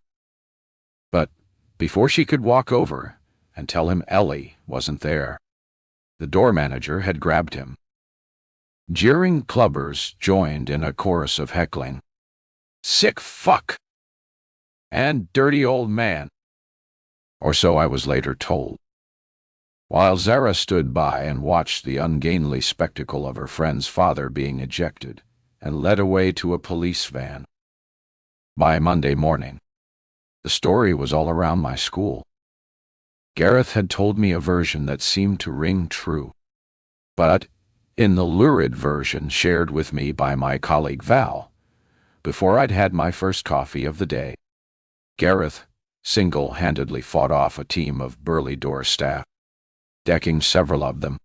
But before she could walk over and tell him Ellie wasn't there, the door manager had grabbed him. Jeering clubbers joined in a chorus of heckling. "Sick fuck!" and "dirty old man." Or so I was later told. While Zara stood by and watched the ungainly spectacle of her friend's father being ejected and led away to a police van. By Monday morning, the story was all around my school. Gareth had told me a version that seemed to ring true, but in the lurid version shared with me by my colleague Val, before I'd had my first coffee of the day, Gareth single-handedly fought off a team of burly door staff, decking several of them,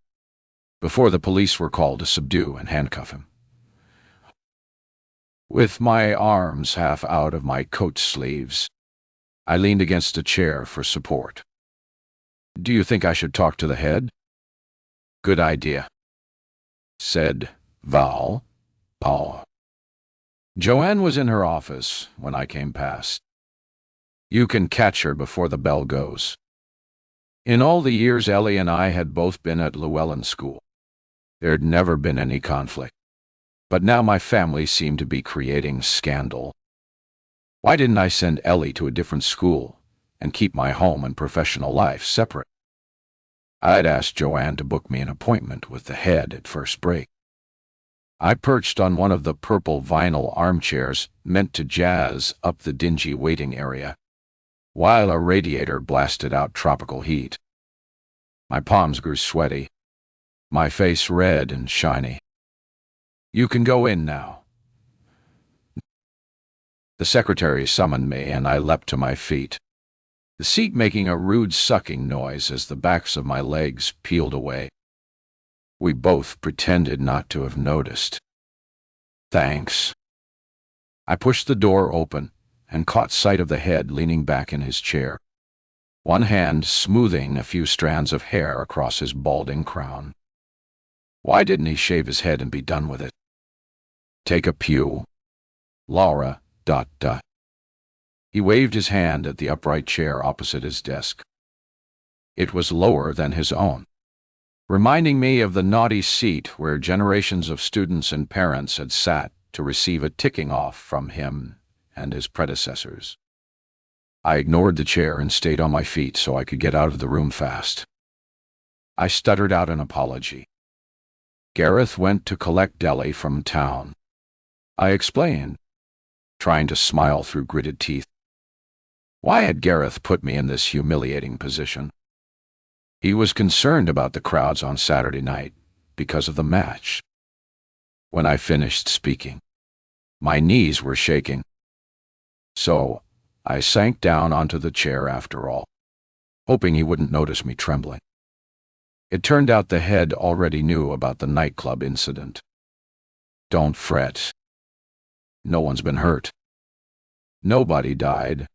before the police were called to subdue and handcuff him. With my arms half out of my coat sleeves, I leaned against a chair for support. "Do you think I should talk to the head?" "Good idea," said Val. Paul. Joanne was in her office when I came past. You can catch her before the bell goes. In all the years Ellie and I had both been at Llewellyn School, there'd never been any conflict. But now my family seemed to be creating scandal. Why didn't I send Ellie to a different school and keep my home and professional life separate? I'd asked Joanne to book me an appointment with the head at first break. I perched on one of the purple vinyl armchairs meant to jazz up the dingy waiting area, while a radiator blasted out tropical heat. My palms grew sweaty, my face red and shiny. "You can go in now." The secretary summoned me, and I leapt to my feet, the seat making a rude sucking noise as the backs of my legs peeled away. We both pretended not to have noticed. "Thanks." I pushed the door open and caught sight of the head leaning back in his chair. one hand smoothing a few strands of hair across his balding crown. Why didn't he shave his head and be done with it? Take a pew. Laura, ... He waved his hand at the upright chair opposite his desk. It was lower than his own, reminding me of the naughty seat where generations of students and parents had sat to receive a ticking off from him and his predecessors. I ignored the chair and stayed on my feet so I could get out of the room fast. I stuttered out an apology. Gareth went to collect Deli from town. I explained, trying to smile through gritted teeth. Why had Gareth put me in this humiliating position? He was concerned about the crowds on Saturday night because of the match. When I finished speaking, my knees were shaking. So I sank down onto the chair after all, hoping he wouldn't notice me trembling. It turned out the head already knew about the nightclub incident. Don't fret. No one's been hurt. Nobody died.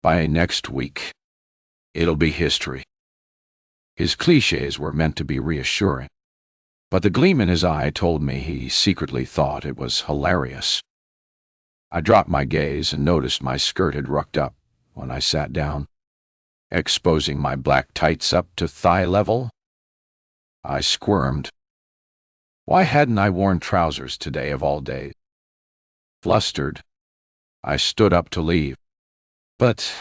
By next week, it'll be history. His clichés were meant to be reassuring, but the gleam in his eye told me he secretly thought it was hilarious. I dropped my gaze and noticed my skirt had rucked up when I sat down, exposing my black tights up to thigh level. I squirmed. Why hadn't I worn trousers today of all days? Flustered, I stood up to leave, but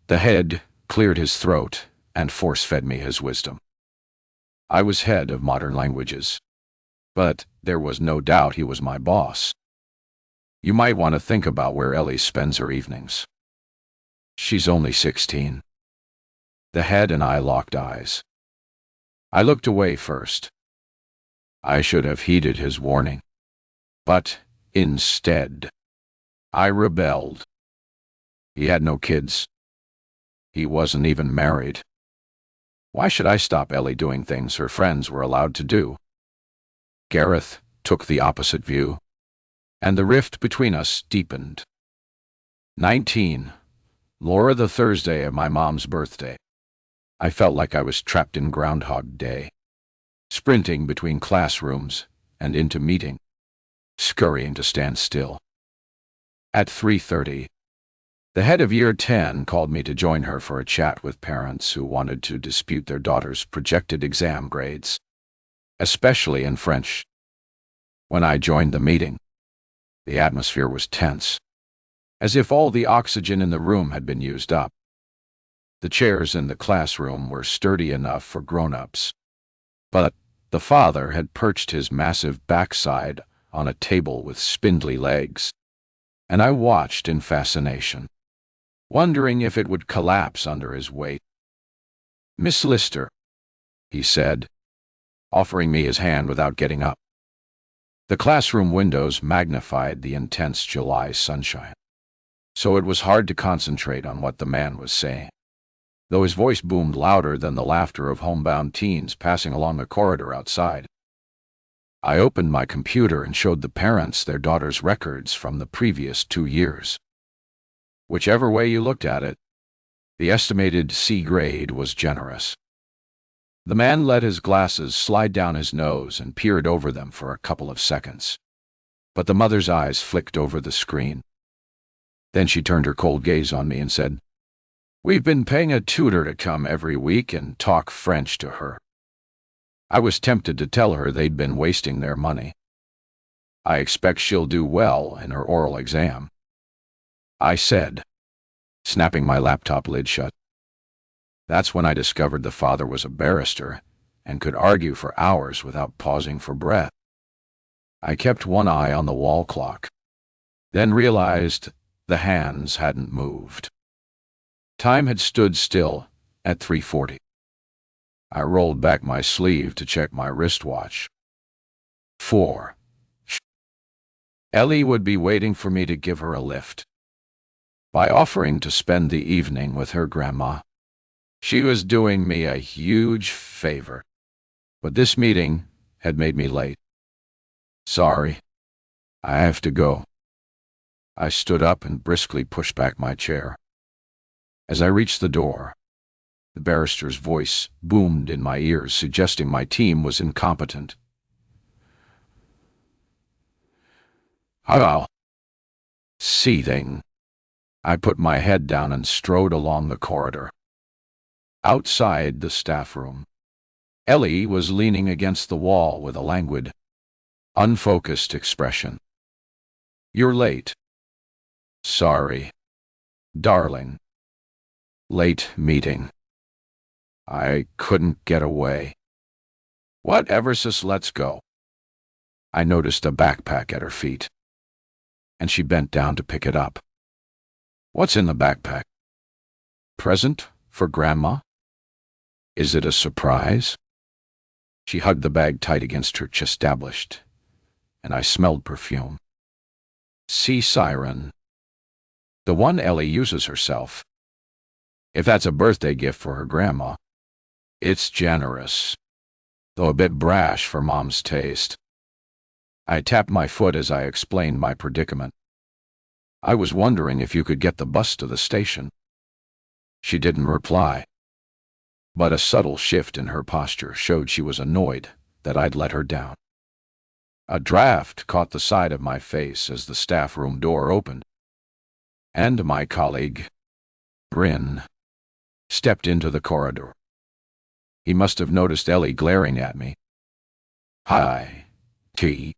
the head cleared his throat and force-fed me his wisdom. I was head of modern languages, but there was no doubt he was my boss. You might want to think about where Ellie spends her evenings. She's only 16. The head and I locked eyes. I looked away first. I should have heeded his warning, but instead, I rebelled. He had no kids. He wasn't even married. Why should I stop Ellie doing things her friends were allowed to do? Gareth took the opposite view, and the rift between us deepened. 19. Laura, the Thursday of my mom's birthday. I felt like I was trapped in Groundhog Day, sprinting between classrooms and into meeting, scurrying to stand still. At 3:30, the head of Year 10 called me to join her for a chat with parents who wanted to dispute their daughter's projected exam grades, especially in French. When I joined the meeting, the atmosphere was tense, as if all the oxygen in the room had been used up. The chairs in the classroom were sturdy enough for grown-ups, but the father had perched his massive backside on a table with spindly legs, and I watched in fascination, wondering if it would collapse under his weight. "Miss Lister," he said, offering me his hand without getting up. The classroom windows magnified the intense July sunshine, so it was hard to concentrate on what the man was saying, though his voice boomed louder than the laughter of homebound teens passing along the corridor outside. I opened my computer and showed the parents their daughter's records from the previous 2 years. Whichever way you looked at it, the estimated C grade was generous. The man let his glasses slide down his nose and peered over them for a couple of seconds, but the mother's eyes flicked over the screen. Then she turned her cold gaze on me and said, "We've been paying a tutor to come every week and talk French to her." I was tempted to tell her they'd been wasting their money. "I expect she'll do well in her oral exam," I said, snapping my laptop lid shut. That's when I discovered the father was a barrister and could argue for hours without pausing for breath. I kept one eye on the wall clock, then realized the hands hadn't moved. Time had stood still at 3:40. I rolled back my sleeve to check my wristwatch. 4. Ellie would be waiting for me to give her a lift. By offering to spend the evening with her grandma, she was doing me a huge favor. But this meeting had made me late. "Sorry, I have to go." I stood up and briskly pushed back my chair. As I reached the door, the barrister's voice boomed in my ears, suggesting my team was incompetent. Hello. Seething, I put my head down and strode along the corridor. Outside the staff room, Ellie was leaning against the wall with a languid, unfocused expression. You're late. Sorry. Darling. Late meeting. I couldn't get away. Whatever, sis, let's go. I noticed a backpack at her feet, and she bent down to pick it up. What's in the backpack? Present for Grandma? Is it a surprise? She hugged the bag tight against her chest, established, and I smelled perfume. Sea siren. The one Ellie uses herself. If that's a birthday gift for her grandma, it's generous, though a bit brash for Mom's taste. I tapped my foot as I explained my predicament. I was wondering if you could get the bus to the station. She didn't reply, but a subtle shift in her posture showed she was annoyed that I'd let her down. A draft caught the side of my face as the staff room door opened, and my colleague, Bryn, stepped into the corridor. He must have noticed Ellie glaring at me. Hi, T.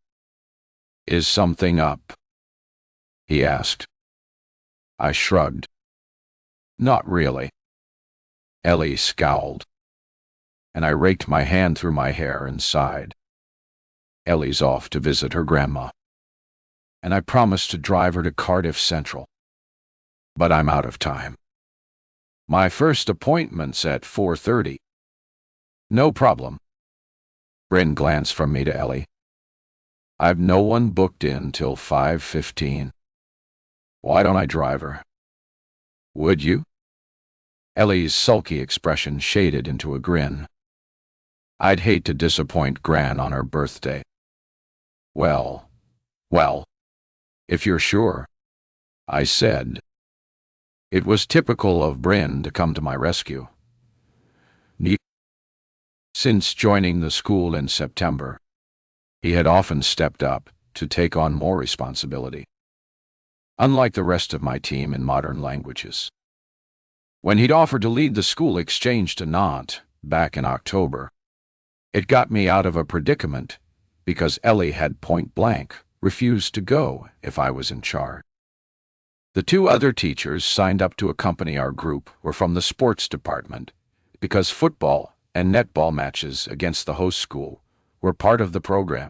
Is something up? He asked. I shrugged. Not really. Ellie scowled, and I raked my hand through my hair and sighed. Ellie's off to visit her grandma, and I promised to drive her to Cardiff Central. But I'm out of time. My first appointment's at 4:30. No problem. Bryn glanced from me to Ellie. I've no one booked in till 5:15. Why don't I drive her? Would you? Ellie's sulky expression shaded into a grin. I'd hate to disappoint Gran on her birthday. Well, if you're sure, I said. It was typical of Bryn to come to my rescue. Since joining the school in September, he had often stepped up to take on more responsibility, unlike the rest of my team in modern languages. When he'd offered to lead the school exchange to Nantes back in October, it got me out of a predicament because Ellie had point-blank refused to go if I was in charge. The two other teachers signed up to accompany our group were from the sports department because football and netball matches against the host school were part of the program.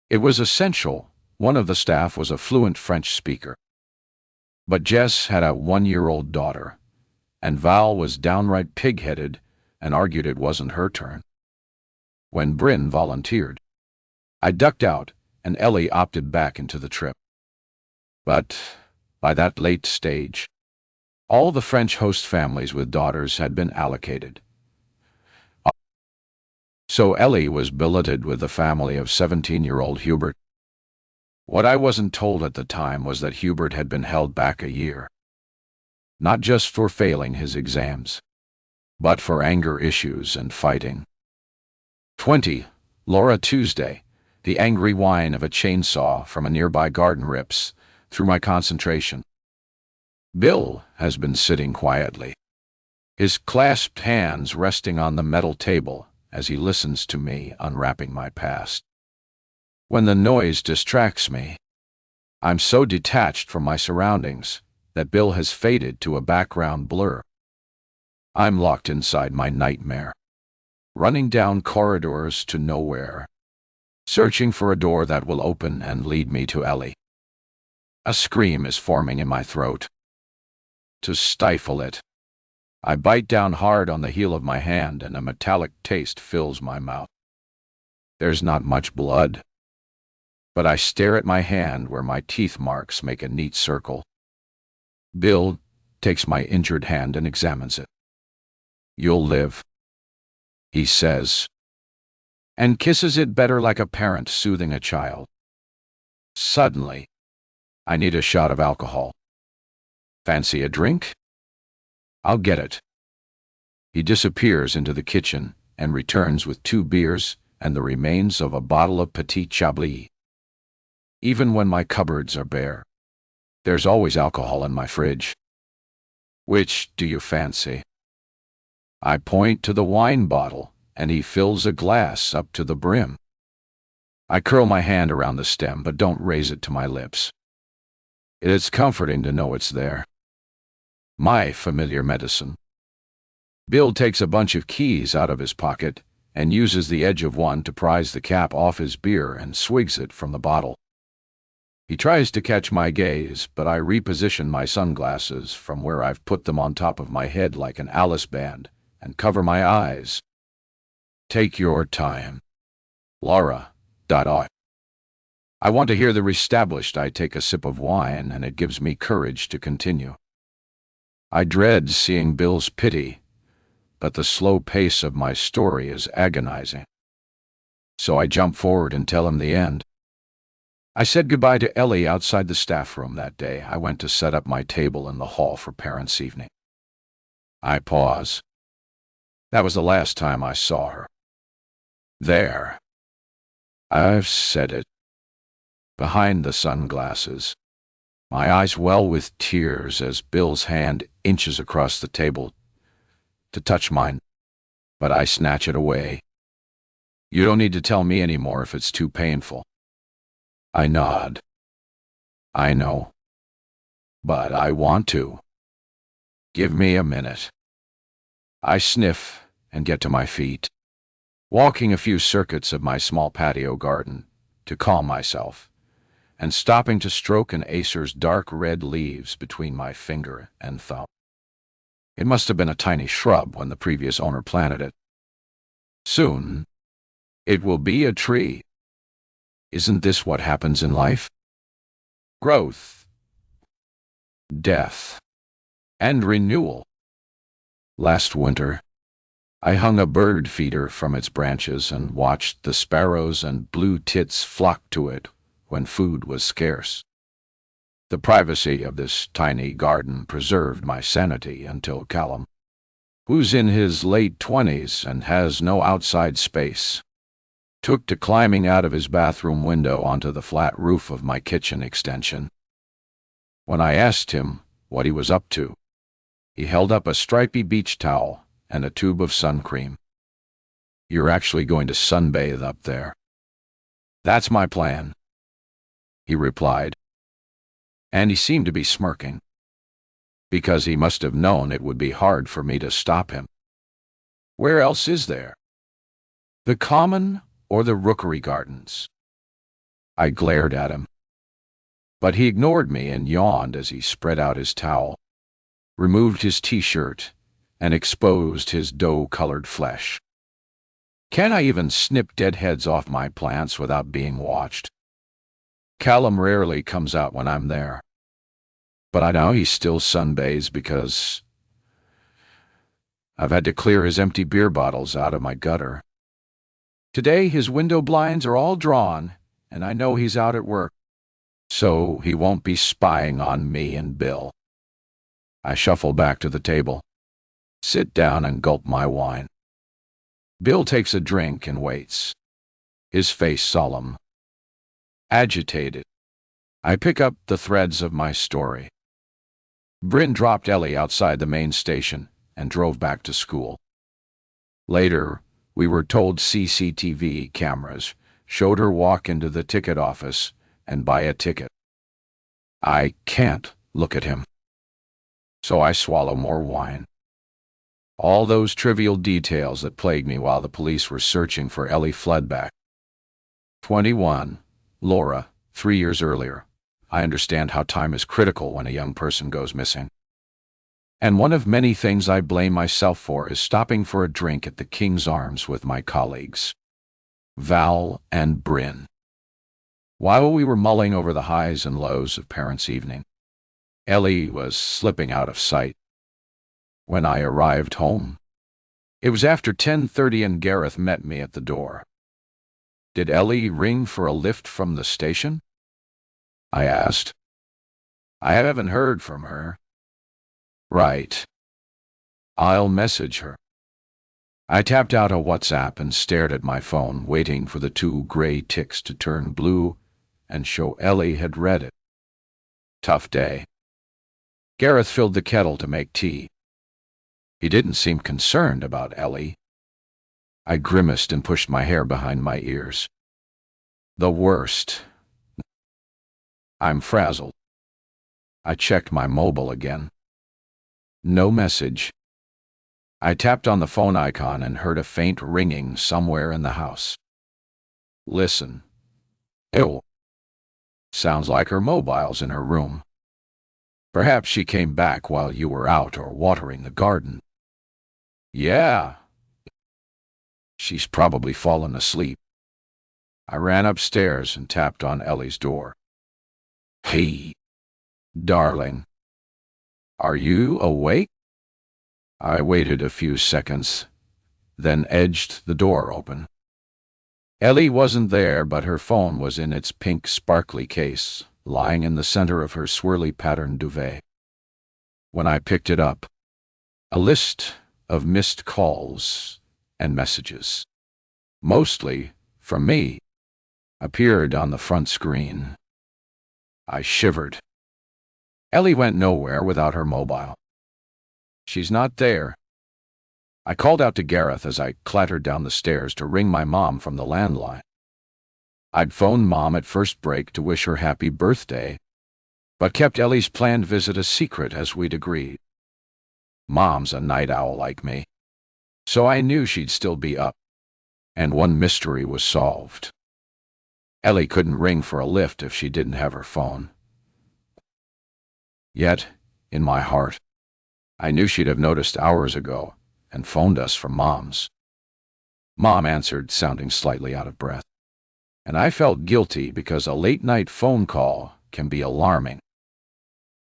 It was essential one of the staff was a fluent French speaker. But Jess had a 1-year-old daughter, and Val was downright pig-headed and argued it wasn't her turn. When Bryn volunteered, I ducked out and Ellie opted back into the trip. But by that late stage, all the French host families with daughters had been allocated. So Ellie was billeted with the family of 17-year-old Hubert. What I wasn't told at the time was that Hubert had been held back a year, not just for failing his exams, but for anger issues and fighting. 20, Laura Tuesday, the angry whine of a chainsaw from a nearby garden rips through my concentration. Bill has been sitting quietly, his clasped hands resting on the metal table as he listens to me unwrapping my past. When the noise distracts me, I'm so detached from my surroundings that Bill has faded to a background blur. I'm locked inside my nightmare, running down corridors to nowhere, searching for a door that will open and lead me to Ellie. A scream is forming in my throat. To stifle it, I bite down hard on the heel of my hand and a metallic taste fills my mouth. There's not much blood, but I stare at my hand where my teeth marks make a neat circle. Bill takes my injured hand and examines it. You'll live, he says, and kisses it better like a parent soothing a child. Suddenly, I need a shot of alcohol. Fancy a drink? I'll get it. He disappears into the kitchen and returns with 2 beers and the remains of a bottle of Petit Chablis. Even when my cupboards are bare, there's always alcohol in my fridge. Which do you fancy? I point to the wine bottle, and he fills a glass up to the brim. I curl my hand around the stem, but don't raise it to my lips. It's comforting to know it's there. My familiar medicine. Bill takes a bunch of keys out of his pocket and uses the edge of one to prise the cap off his beer and swigs it from the bottle. He tries to catch my gaze, but I reposition my sunglasses from where I've put them on top of my head like an Alice band and cover my eyes. Take your time. Laura. I want to hear the restablished. I take a sip of wine, and it gives me courage to continue. I dread seeing Bill's pity, but the slow pace of my story is agonizing. So I jump forward and tell him the end. I said goodbye to Ellie outside the staff room that day. I went to set up my table in the hall for parents' evening. I pause. That was the last time I saw her. There. I've said it. Behind the sunglasses, my eyes well with tears as Bill's hand inches across the table to touch mine, but I snatch it away. You don't need to tell me anymore if it's too painful. I nod. I know. But I want to. Give me a minute. I sniff and get to my feet, walking a few circuits of my small patio garden to calm myself, and stopping to stroke an acer's dark red leaves between my finger and thumb. It must have been a tiny shrub when the previous owner planted it. Soon, it will be a tree. Isn't this what happens in life? Growth, death, and renewal. Last winter, I hung a bird feeder from its branches and watched the sparrows and blue tits flock to it when food was scarce. The privacy of this tiny garden preserved my sanity until Callum, who's in his late 20s and has no outside space, took to climbing out of his bathroom window onto the flat roof of my kitchen extension. When I asked him what he was up to, he held up a stripy beach towel and a tube of sun cream. You're actually going to sunbathe up there? That's my plan, he replied. And he seemed to be smirking, because he must have known it would be hard for me to stop him. Where else is there? The Common or the Rookery Gardens? I glared at him, but he ignored me and yawned as he spread out his towel, removed his t-shirt, and exposed his dough-colored flesh. Can I even snip dead heads off my plants without being watched? Callum rarely comes out when I'm there, but I know he still sunbathes because I've had to clear his empty beer bottles out of my gutter. Today his window blinds are all drawn, and I know he's out at work, so he won't be spying on me and Bill. I shuffle back to the table, sit down and gulp my wine. Bill takes a drink and waits, his face solemn, agitated. I pick up the threads of my story. Bryn dropped Ellie outside the main station and drove back to school. Later, we were told CCTV cameras showed her walk into the ticket office and buy a ticket. I can't look at him, so I swallow more wine. All those trivial details that plagued me while the police were searching for Ellie Floodback. 21. Laura, 3 years earlier. I understand how time is critical when a young person goes missing. And one of many things I blame myself for is stopping for a drink at the King's Arms with my colleagues, Val and Bryn. While we were mulling over the highs and lows of parents' evening, Ellie was slipping out of sight. When I arrived home, it was after 10:30 and Gareth met me at the door. Did Ellie ring for a lift from the station? I asked. I haven't heard from her. Right. I'll message her. I tapped out a WhatsApp and stared at my phone, waiting for the two gray ticks to turn blue and show Ellie had read it. Tough day. Gareth filled the kettle to make tea. He didn't seem concerned about Ellie. I grimaced and pushed my hair behind my ears. The worst. I'm frazzled. I checked my mobile again. No message. I tapped on the phone icon and heard a faint ringing somewhere in the house. Listen. Ew. Sounds like her mobile's in her room. Perhaps she came back while you were out or watering the garden. Yeah. She's probably fallen asleep. I ran upstairs and tapped on Ellie's door. Hey, darling. Are you awake? I waited a few seconds, then edged the door open. Ellie wasn't there, but her phone was in its pink sparkly case, lying in the center of her swirly patterned duvet. When I picked it up, a list of missed calls and messages, mostly from me, appeared on the front screen. I shivered. Ellie went nowhere without her mobile. She's not there. I called out to Gareth as I clattered down the stairs to ring my mom from the landline. I'd phoned Mom at first break to wish her happy birthday, but kept Ellie's planned visit a secret as we'd agreed. Mom's a night owl like me, so I knew she'd still be up, and one mystery was solved. Ellie couldn't ring for a lift if she didn't have her phone. Yet, in my heart, I knew she'd have noticed hours ago and phoned us from Mom's. Mom answered, sounding slightly out of breath, and I felt guilty because a late-night phone call can be alarming.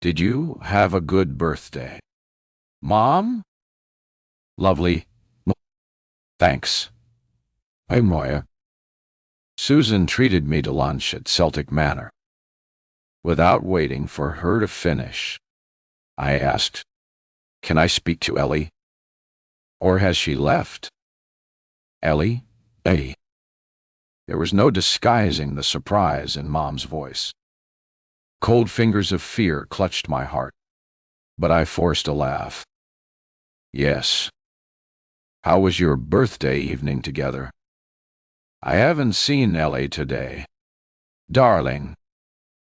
Did you have a good birthday? Mom? Lovely. Thanks. Hey, Moya. Susan treated me to lunch at Celtic Manor. Without waiting for her to finish, I asked, "Can I speak to Ellie? Or has she left?" Ellie? Hey. There was no disguising the surprise in Mom's voice. Cold fingers of fear clutched my heart, but I forced a laugh. Yes. How was your birthday evening together? I haven't seen Ellie today. Darling.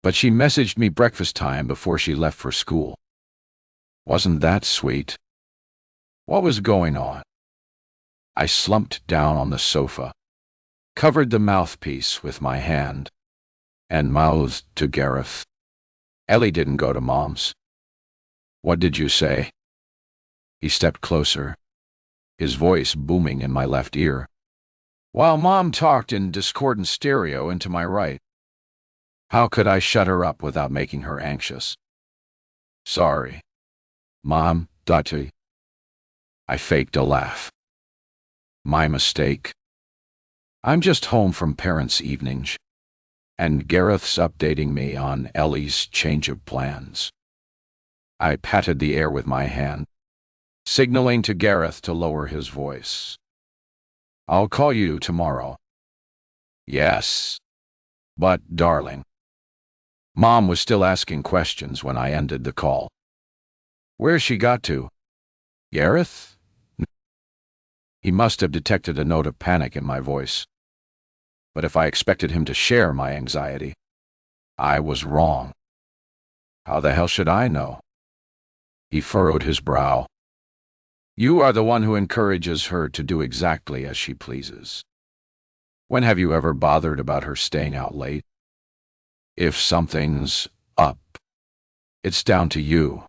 But she messaged me breakfast time before she left for school. Wasn't that sweet? What was going on? I slumped down on the sofa, covered the mouthpiece with my hand, and mouthed to Gareth. Ellie didn't go to Mom's. What did you say? He stepped closer, his voice booming in my left ear, while Mom talked in discordant stereo into my right. How could I shut her up without making her anxious? Sorry. Mom, Dottie. I faked a laugh. My mistake. I'm just home from parents' evenings, and Gareth's updating me on Ellie's change of plans. I patted the air with my hand, signaling to Gareth to lower his voice. I'll call you tomorrow. Yes. But, darling. Mom was still asking questions when I ended the call. Where's she got to? Gareth? He must have detected a note of panic in my voice. But if I expected him to share my anxiety, I was wrong. How the hell should I know? He furrowed his brow. You are the one who encourages her to do exactly as she pleases. When have you ever bothered about her staying out late? If something's up, it's down to you.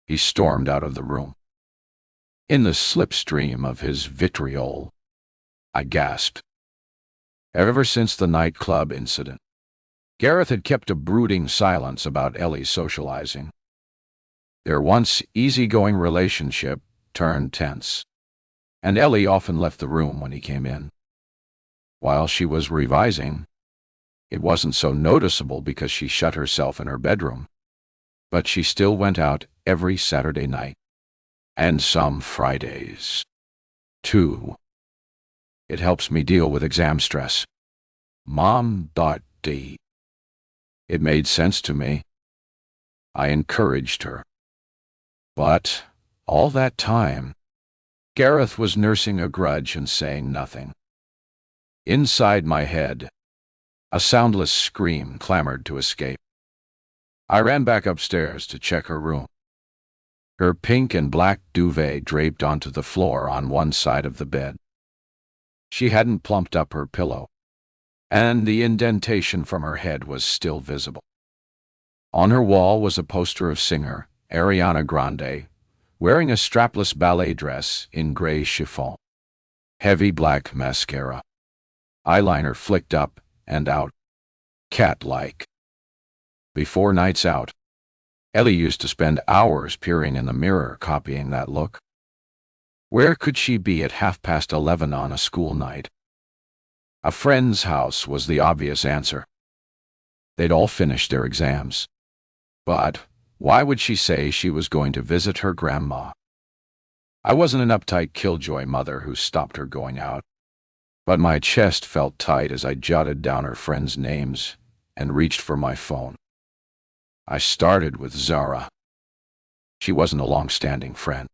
He stormed out of the room. In the slipstream of his vitriol, I gasped. Ever since the nightclub incident, Gareth had kept a brooding silence about Ellie's socializing. Their once easygoing relationship turned tense, and Ellie often left the room when he came in. While she was revising, it wasn't so noticeable because she shut herself in her bedroom, but she still went out every Saturday night, and some Fridays, too. It helps me deal with exam stress. Mom.D. It made sense to me. I encouraged her. But all that time, Gareth was nursing a grudge and saying nothing. Inside my head, a soundless scream clamored to escape. I ran back upstairs to check her room. Her pink and black duvet draped onto the floor on one side of the bed. She hadn't plumped up her pillow, and the indentation from her head was still visible. On her wall was a poster of singer Ariana Grande, wearing a strapless ballet dress in gray chiffon. Heavy black mascara. Eyeliner flicked up and out, cat-like. Before nights out, Ellie used to spend hours peering in the mirror copying that look. Where could she be at 11:30 on a school night? A friend's house was the obvious answer. They'd all finished their exams. But why would she say she was going to visit her grandma? I wasn't an uptight killjoy mother who stopped her going out, but my chest felt tight as I jotted down her friends' names and reached for my phone. I started with Zara. She wasn't a long-standing friend,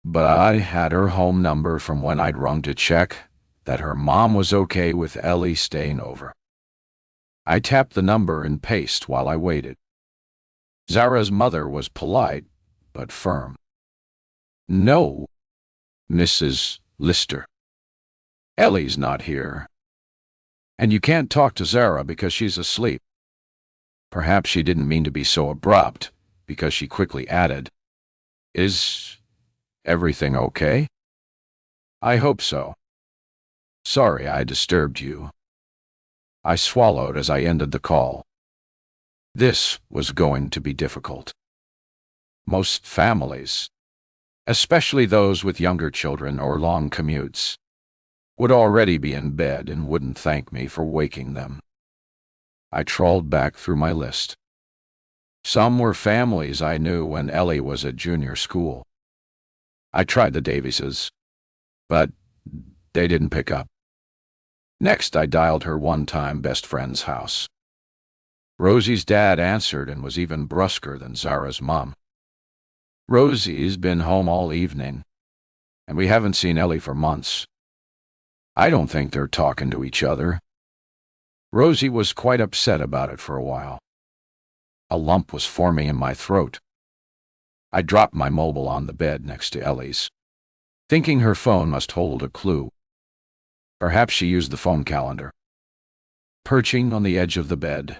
but I had her home number from when I'd rung to check that her mom was okay with Ellie staying over. I tapped the number and paced while I waited. Zara's mother was polite, but firm. "No, Mrs. Lister. Ellie's not here. And you can't talk to Zara because she's asleep." Perhaps she didn't mean to be so abrupt, because she quickly added, "Is everything okay?" "I hope so. Sorry I disturbed you." I swallowed as I ended the call. This was going to be difficult. Most families, especially those with younger children or long commutes, would already be in bed and wouldn't thank me for waking them. I trawled back through my list. Some were families I knew when Ellie was at junior school. I tried the Davises, but they didn't pick up. Next, I dialed her one-time best friend's house. Rosie's dad answered and was even brusquer than Zara's mom. "Rosie's been home all evening, and we haven't seen Ellie for months. I don't think they're talking to each other." Rosie was quite upset about it for a while. A lump was forming in my throat. I dropped my mobile on the bed next to Ellie's, thinking her phone must hold a clue. Perhaps she used the phone calendar. Perching on the edge of the bed,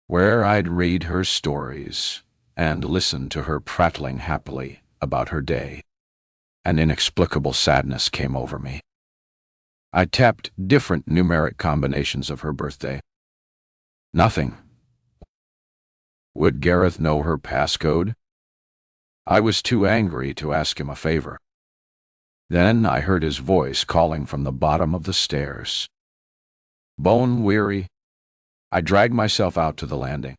where I'd read her stories and listen to her prattling happily about her day, an inexplicable sadness came over me. I tapped different numeric combinations of her birthday. Nothing. Would Gareth know her passcode? I was too angry to ask him a favor. Then I heard his voice calling from the bottom of the stairs. Bone weary, I dragged myself out to the landing.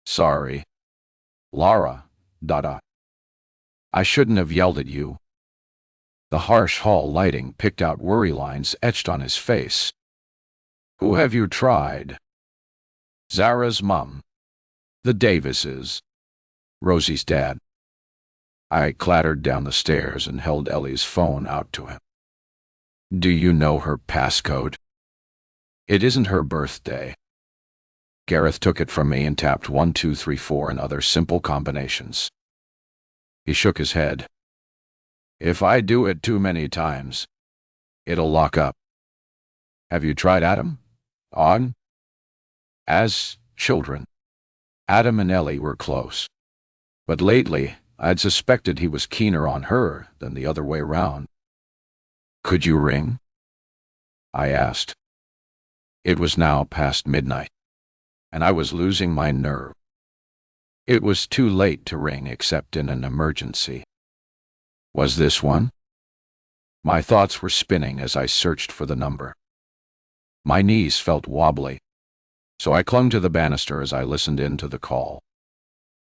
"Sorry, Lara, Dada. I shouldn't have yelled at you." The harsh hall lighting picked out worry lines etched on his face. "Who have you tried?" "Zara's mum. The Davises. Rosie's dad." I clattered down the stairs and held Ellie's phone out to him. "Do you know her passcode?" "It isn't her birthday." Gareth took it from me and tapped 1, 2, 3, 4 and other simple combinations. He shook his head. "If I do it too many times, it'll lock up." "Have you tried Adam?" "On?" As children, Adam and Ellie were close. But lately, I'd suspected he was keener on her than the other way round. "Could you ring?" I asked. It was now past midnight, and I was losing my nerve. It was too late to ring except in an emergency. Was this one? My thoughts were spinning as I searched for the number. My knees felt wobbly, so I clung to the banister as I listened in to the call.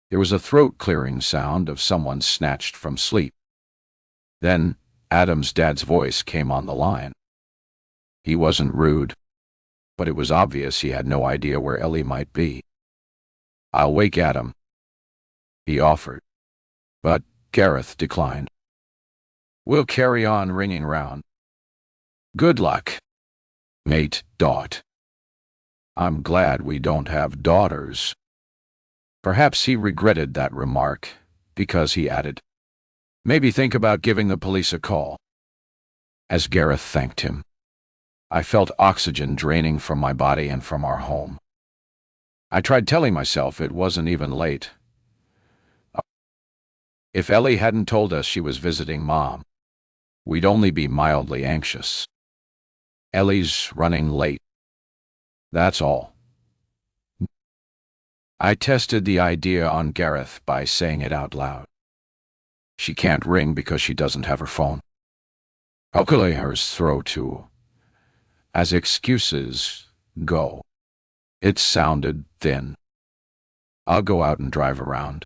There was a throat-clearing sound of someone snatched from sleep. Then Adam's dad's voice came on the line. He wasn't rude, but it was obvious he had no idea where Ellie might be. "I'll wake Adam," he offered, but Gareth declined. "We'll carry on ringing round." "Good luck, mate Dot." "I'm glad we don't have daughters." Perhaps he regretted that remark, because he added, "Maybe think about giving the police a call." As Gareth thanked him, I felt oxygen draining from my body and from our home. I tried telling myself it wasn't even late. If Ellie hadn't told us she was visiting Mom, we'd only be mildly anxious. Ellie's running late. That's all. I tested the idea on Gareth by saying it out loud. She can't ring because she doesn't have her phone. Okay, hers throw to. As excuses go. It sounded thin. I'll go out and drive around.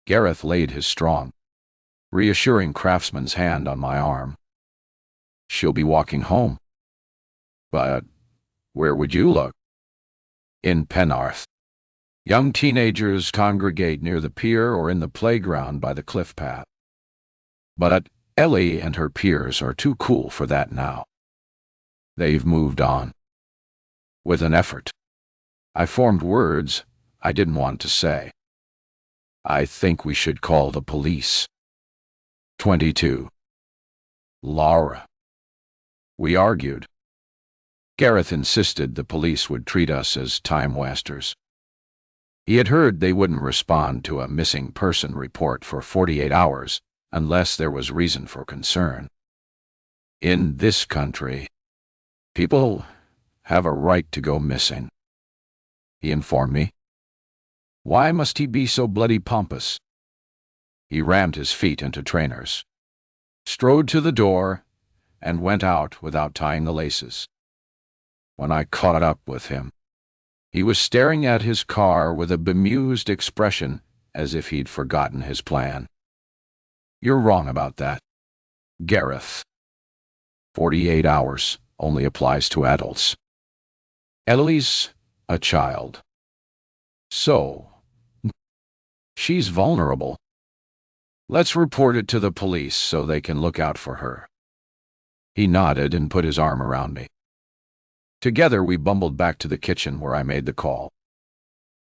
Gareth laid his strong, reassuring craftsman's hand on my arm. She'll be walking home. But where would you look? In Penarth. Young teenagers congregate near the pier or in the playground by the cliff path. But Ellie and her peers are too cool for that now. They've moved on. With an effort, I formed words I didn't want to say. I think we should call the police. 22. Laura. We argued. Gareth insisted the police would treat us as time wasters. He had heard they wouldn't respond to a missing person report for 48 hours unless there was reason for concern. In this country, people have a right to go missing, he informed me. Why must he be so bloody pompous? He rammed his feet into trainers, strode to the door, and went out without tying the laces. When I caught up with him, he was staring at his car with a bemused expression as if he'd forgotten his plan. You're wrong about that, Gareth. 48 hours only applies to adults. Ellie's a child. So, she's vulnerable. Let's report it to the police so they can look out for her. He nodded and put his arm around me. Together we bumbled back to the kitchen where I made the call.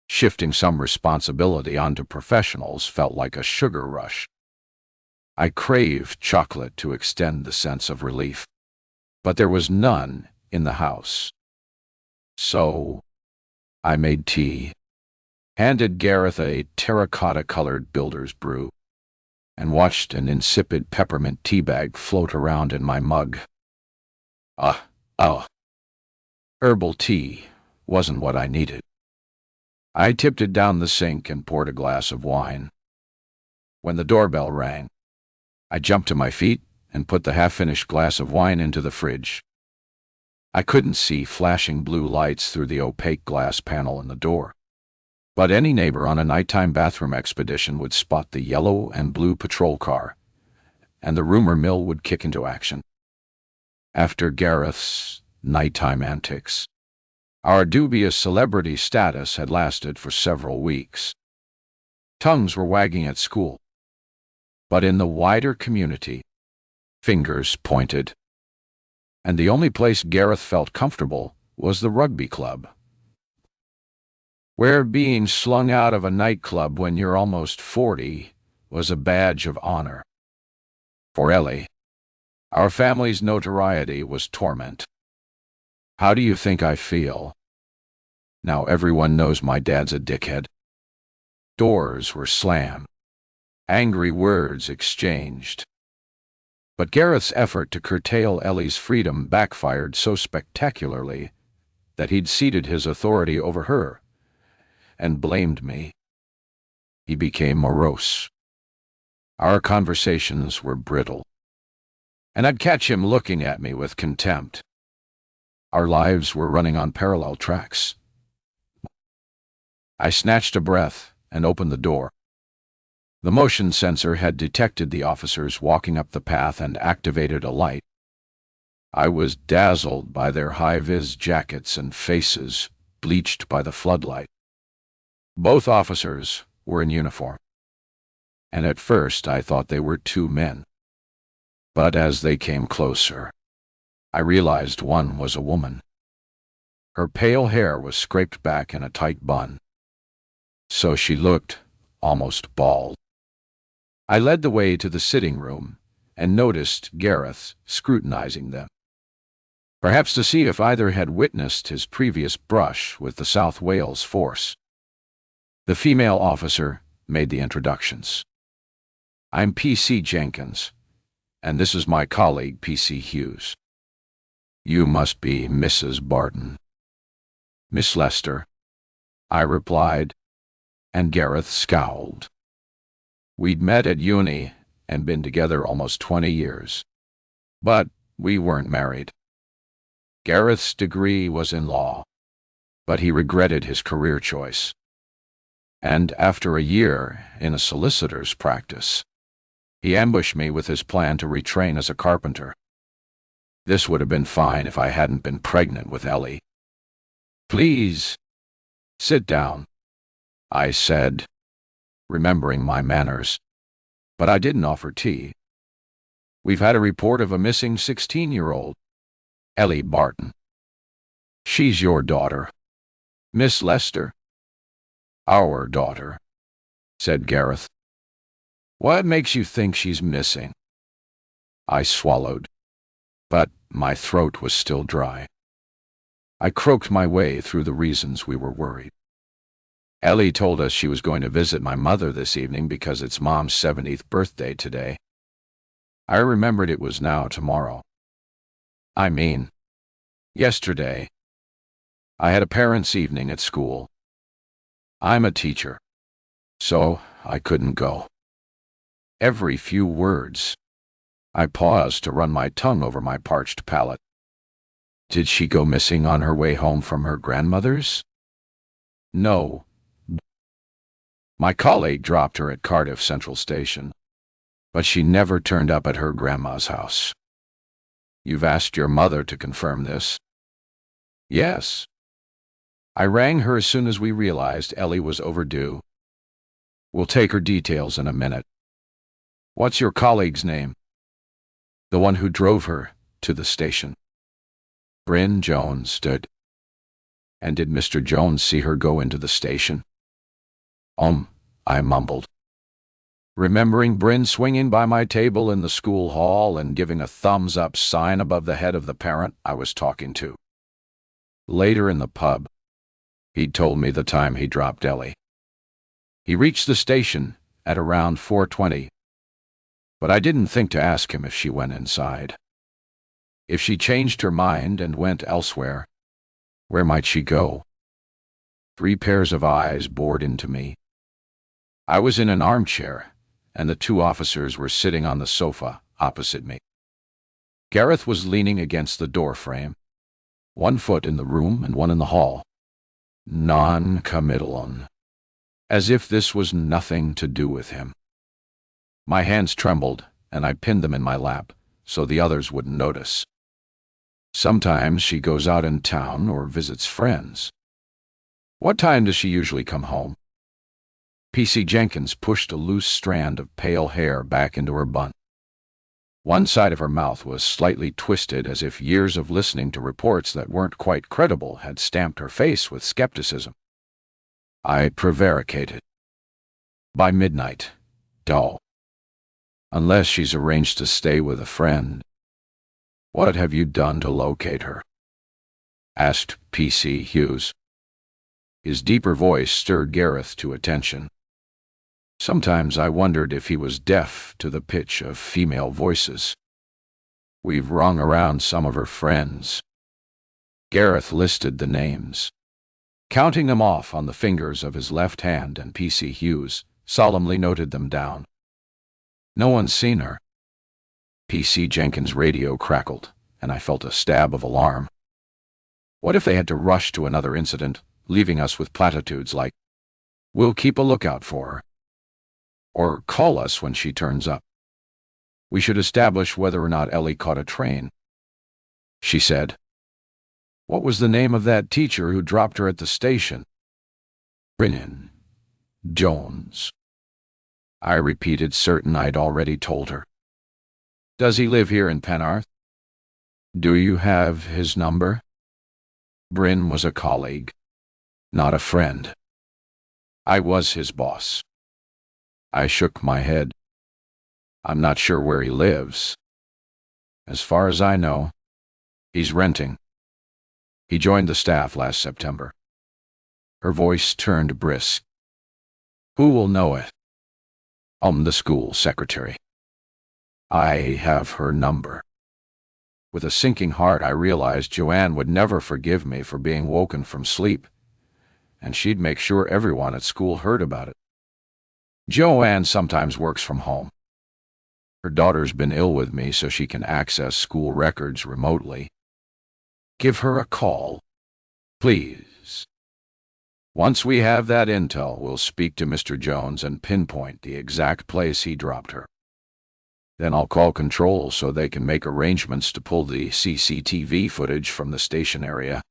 Shifting some responsibility onto professionals felt like a sugar rush. I craved chocolate to extend the sense of relief, but there was none in the house. So, I made tea, handed Gareth a terracotta-colored builder's brew, and watched an insipid peppermint tea bag float around in my mug. Herbal tea wasn't what I needed. I tipped it down the sink and poured a glass of wine. When the doorbell rang, I jumped to my feet and put the half-finished glass of wine into the fridge. I couldn't see flashing blue lights through the opaque glass panel in the door, but any neighbor on a nighttime bathroom expedition would spot the yellow and blue patrol car, and the rumor mill would kick into action. After Gareth's nighttime antics, our dubious celebrity status had lasted for several weeks. Tongues were wagging at school, but in the wider community, fingers pointed. And the only place Gareth felt comfortable was the rugby club, where being slung out of a nightclub when you're almost 40 was a badge of honor. For Ellie, our family's notoriety was torment. How do you think I feel? Now everyone knows my dad's a dickhead. Doors were slammed. Angry words exchanged. But Gareth's effort to curtail Ellie's freedom backfired so spectacularly that he'd ceded his authority over her and blamed me. He became morose. Our conversations were brittle, and I'd catch him looking at me with contempt. Our lives were running on parallel tracks. I snatched a breath and opened the door. The motion sensor had detected the officers walking up the path and activated a light. I was dazzled by their high-vis jackets and faces bleached by the floodlight. Both officers were in uniform, and at first I thought they were two men. But as they came closer, I realized one was a woman. Her pale hair was scraped back in a tight bun, so she looked almost bald. I led the way to the sitting room and noticed Gareth scrutinizing them, perhaps to see if either had witnessed his previous brush with the South Wales force. The female officer made the introductions. "I'm P.C. Jenkins, and this is my colleague, P.C. Hughes. You must be Mrs. Barton." "Miss Lester," I replied, and Gareth scowled. We'd met at uni and been together almost 20 years, but we weren't married. Gareth's degree was in law, but he regretted his career choice. And after a year in a solicitor's practice, he ambushed me with his plan to retrain as a carpenter. This would have been fine if I hadn't been pregnant with Ellie. "Please, sit down," I said, remembering my manners, but I didn't offer tea. "We've had a report of a missing 16-year-old, Ellie Barton." "She's your daughter, Miss Lester?" "Our daughter," said Gareth. "What makes you think she's missing?" I swallowed, but my throat was still dry. I croaked my way through the reasons we were worried. "Ellie told us she was going to visit my mother this evening because it's Mom's 70th birthday today." I remembered it was now tomorrow. I mean, yesterday. I had a parents' evening at school. I'm a teacher, so I couldn't go. Every few words, I paused to run my tongue over my parched palate. Did she go missing on her way home from her grandmother's? No. My colleague dropped her at Cardiff Central Station, but she never turned up at her grandma's house. You've asked your mother to confirm this? Yes. I rang her as soon as we realized Ellie was overdue. We'll take her details in a minute. What's your colleague's name? The one who drove her to the station. Bryn Jones stood. And did Mr. Jones see her go into the station? I mumbled, remembering Bryn swinging by my table in the school hall and giving a thumbs-up sign above the head of the parent I was talking to. Later in the pub, he'd told me the time he dropped Ellie. He reached the station at around 4:20, but I didn't think to ask him if she went inside. If she changed her mind and went elsewhere, where might she go? 3 pairs of eyes bored into me. I was in an armchair, and the 2 officers were sitting on the sofa opposite me. Gareth was leaning against the door frame, 1 foot in the room and 1 in the hall. Non-committal, as if this was nothing to do with him. My hands trembled, and I pinned them in my lap so the others wouldn't notice. Sometimes she goes out in town or visits friends. What time does she usually come home? P.C. Jenkins pushed a loose strand of pale hair back into her bun. One side of her mouth was slightly twisted, as if years of listening to reports that weren't quite credible had stamped her face with skepticism. I prevaricated. By midnight, dull. Unless she's arranged to stay with a friend. What have you done to locate her? Asked P.C. Hughes. His deeper voice stirred Gareth to attention. Sometimes I wondered if he was deaf to the pitch of female voices. We've rung around some of her friends. Gareth listed the names, counting them off on the fingers of his left hand, and P.C. Hughes solemnly noted them down. No one's seen her. P.C. Jenkins' radio crackled, and I felt a stab of alarm. What if they had to rush to another incident, leaving us with platitudes like, We'll keep a lookout for her. Or call us when she turns up. We should establish whether or not Ellie caught a train. She said. What was the name of that teacher who dropped her at the station? Brennan Jones. I repeated, certain I'd already told her. Does he live here in Penarth? Do you have his number? Bryn was a colleague, not a friend. I was his boss. I shook my head. I'm not sure where he lives. As far as I know, he's renting. He joined the staff last September. Her voice turned brisk. Who will know it? I'm the school secretary. I have her number. With a sinking heart, I realized Joanne would never forgive me for being woken from sleep, and she'd make sure everyone at school heard about it. Joanne sometimes works from home. Her daughter's been ill with me, so she can access school records remotely. Give her a call, please. Once we have that intel, we'll speak to Mr. Jones and pinpoint the exact place he dropped her. Then I'll call control so they can make arrangements to pull the CCTV footage from the station area.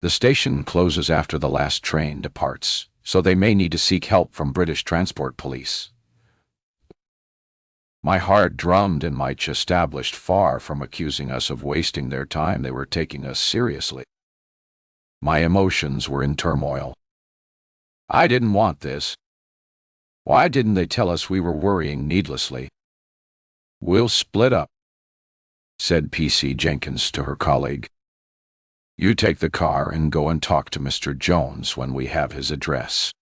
The station closes after the last train departs, so they may need to seek help from British Transport Police. My heart drummed in my chest. Established far from accusing us of wasting their time, they were taking us seriously. My emotions were in turmoil. I didn't want this. Why didn't they tell us we were worrying needlessly? We'll split up, said PC Jenkins to her colleague. You take the car and go and talk to Mr. Jones when we have his address.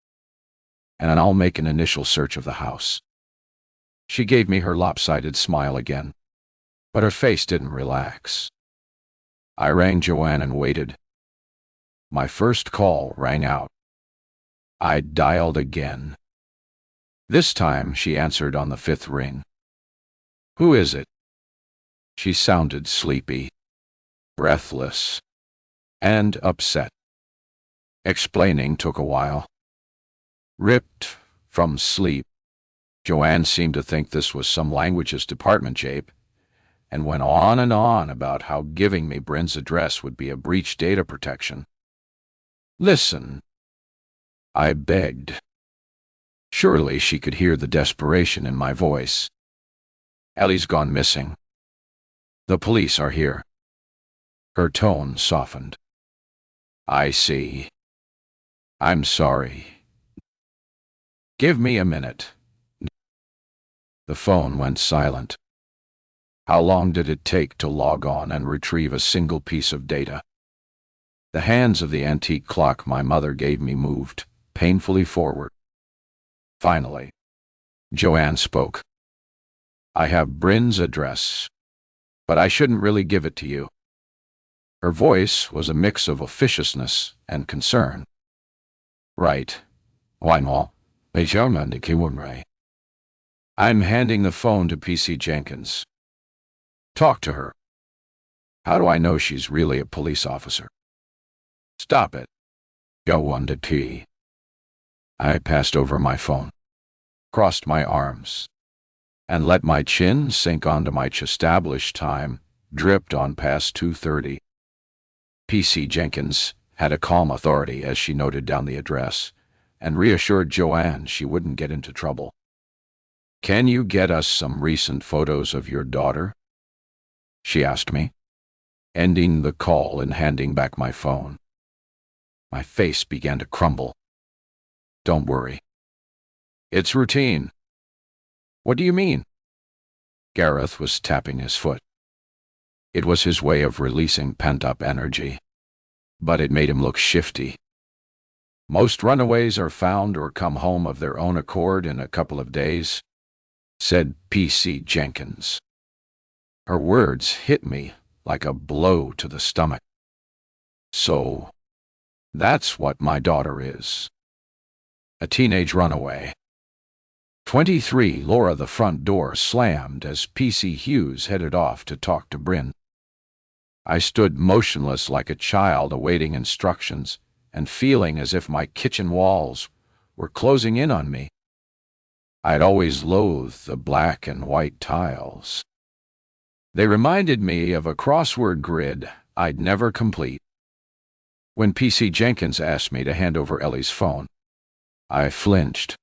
And I'll make an initial search of the house. She gave me her lopsided smile again, but her face didn't relax. I rang Joanne and waited. My first call rang out. I dialed again. This time she answered on the 5th ring. Who is it? She sounded sleepy, breathless, and upset. Explaining took a while. Ripped from sleep, Joanne seemed to think this was some languages department jape, and went on and on about how giving me Bryn's address would be a breach data protection. Listen, I begged. Surely she could hear the desperation in my voice. Ellie's gone missing. The police are here. Her tone softened. I see. I'm sorry. Give me a minute. The phone went silent. How long did it take to log on and retrieve a single piece of data? The hands of the antique clock my mother gave me moved painfully forward. Finally, Joanne spoke. I have Bryn's address, but I shouldn't really give it to you. Her voice was a mix of officiousness and concern. Right. Why not? I'm handing the phone to PC Jenkins. Talk to her. How do I know she's really a police officer? Stop it. Go on to T. I passed over my phone, crossed my arms, and let my chin sink onto my chest. Established time dripped on past 2:30. PC Jenkins had a calm authority as she noted down the address and reassured Joanne she wouldn't get into trouble. Can you get us some recent photos of your daughter? She asked me, ending the call and handing back my phone. My face began to crumble. Don't worry. It's routine. What do you mean? Gareth was tapping his foot. It was his way of releasing pent-up energy, but it made him look shifty. Most runaways are found or come home of their own accord in a couple of days, said PC Jenkins. Her words hit me like a blow to the stomach. So, that's what my daughter is. A teenage runaway. 23. Laura. The front door slammed as PC Hughes headed off to talk to Bryn. I stood motionless like a child awaiting instructions and feeling as if my kitchen walls were closing in on me. I'd always loathed the black and white tiles. They reminded me of a crossword grid I'd never complete. When PC Jenkins asked me to hand over Ellie's phone, I flinched,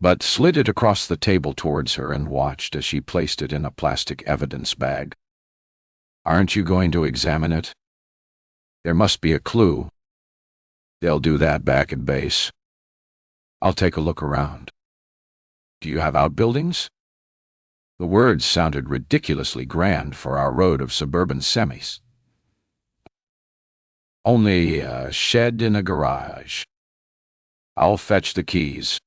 but slid it across the table towards her and watched as she placed it in a plastic evidence bag. "Aren't you going to examine it? There must be a clue." "They'll do that back at base. I'll take a look around." "Do you have outbuildings?" The words sounded ridiculously grand for our road of suburban semis. "Only a shed in a garage." "I'll fetch the keys,"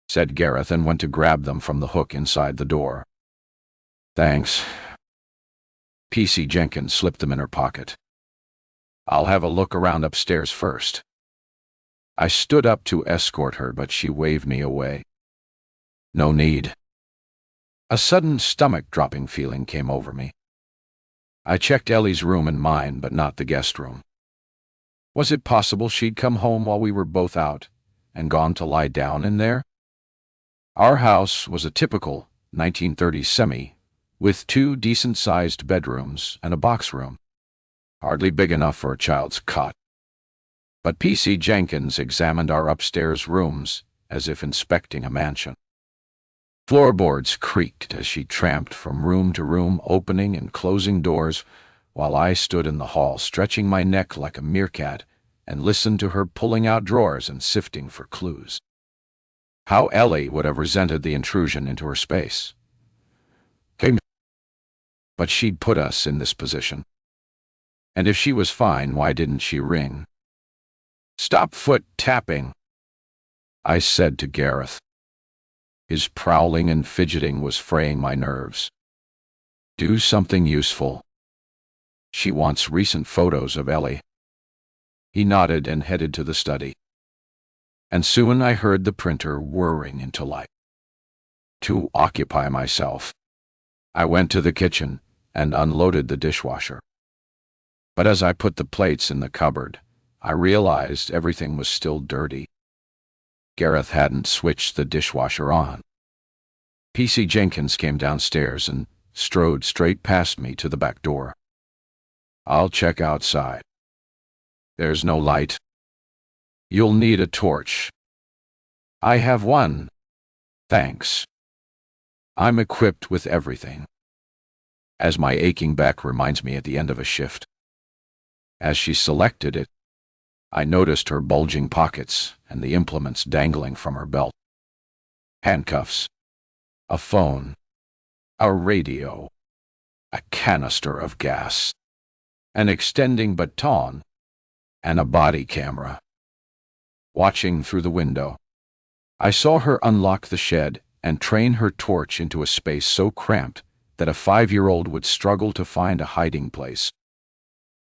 said Gareth, and went to grab them from the hook inside the door. "Thanks." PC Jenkins slipped them in her pocket. "I'll have a look around upstairs first." I stood up to escort her, but she waved me away. "No need." A sudden stomach-dropping feeling came over me. I checked Ellie's room and mine, but not the guest room. Was it possible she'd come home while we were both out and gone to lie down in there? Our house was a typical 1930s semi, with 2 decent-sized bedrooms and a box room, hardly big enough for a child's cot. But PC Jenkins examined our upstairs rooms as if inspecting a mansion. Floorboards creaked as she tramped from room to room, opening and closing doors, while I stood in the hall, stretching my neck like a meerkat, and listened to her pulling out drawers and sifting for clues. How Ellie would have resented the intrusion into her space. But she'd put us in this position. And if she was fine, why didn't she ring? "Stop foot tapping," I said to Gareth. His prowling and fidgeting was fraying my nerves. "Do something useful. She wants recent photos of Ellie." He nodded and headed to the study. And soon I heard the printer whirring into life. To occupy myself, I went to the kitchen and unloaded the dishwasher. But as I put the plates in the cupboard, I realized everything was still dirty. Gareth hadn't switched the dishwasher on. PC Jenkins came downstairs and strode straight past me to the back door. "I'll check outside." "There's no light." "You'll need a torch." "I have one. Thanks. I'm equipped with everything." As my aching back reminds me at the end of a shift. As she selected it, I noticed her bulging pockets and the implements dangling from her belt. Handcuffs, a phone, a radio, a canister of gas, an extending baton, and a body camera. Watching through the window, I saw her unlock the shed and train her torch into a space so cramped that a 5-year-old would struggle to find a hiding place.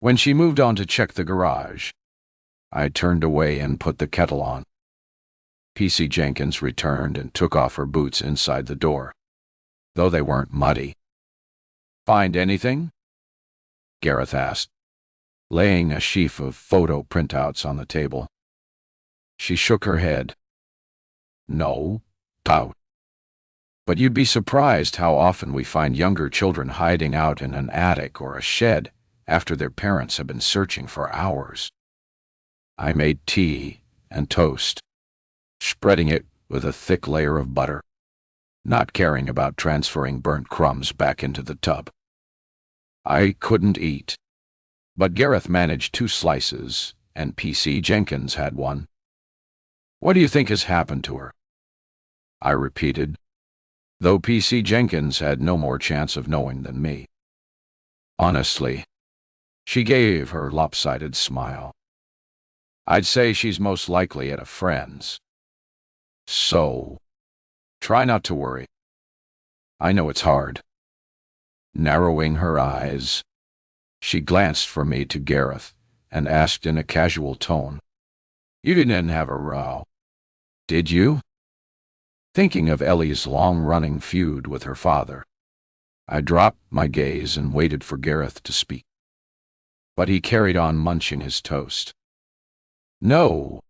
When she moved on to check the garage, I turned away and put the kettle on. PC Jenkins returned and took off her boots inside the door, though they weren't muddy. "Find anything?" Gareth asked, laying a sheaf of photo printouts on the table. She shook her head. "No, pout. But you'd be surprised how often we find younger children hiding out in an attic or a shed after their parents have been searching for hours." I made tea and toast, spreading it with a thick layer of butter, not caring about transferring burnt crumbs back into the tub. I couldn't eat, but Gareth managed 2 slices, and PC Jenkins had one. "What do you think has happened to her?" I repeated, though PC Jenkins had no more chance of knowing than me. "Honestly," she gave her lopsided smile, "I'd say she's most likely at a friend's. So, try not to worry. I know it's hard." Narrowing her eyes, she glanced from me to Gareth and asked in a casual tone, "You didn't have a row, did you?" Thinking of Ellie's long-running feud with her father, I dropped my gaze and waited for Gareth to speak. But he carried on munching his toast. "No,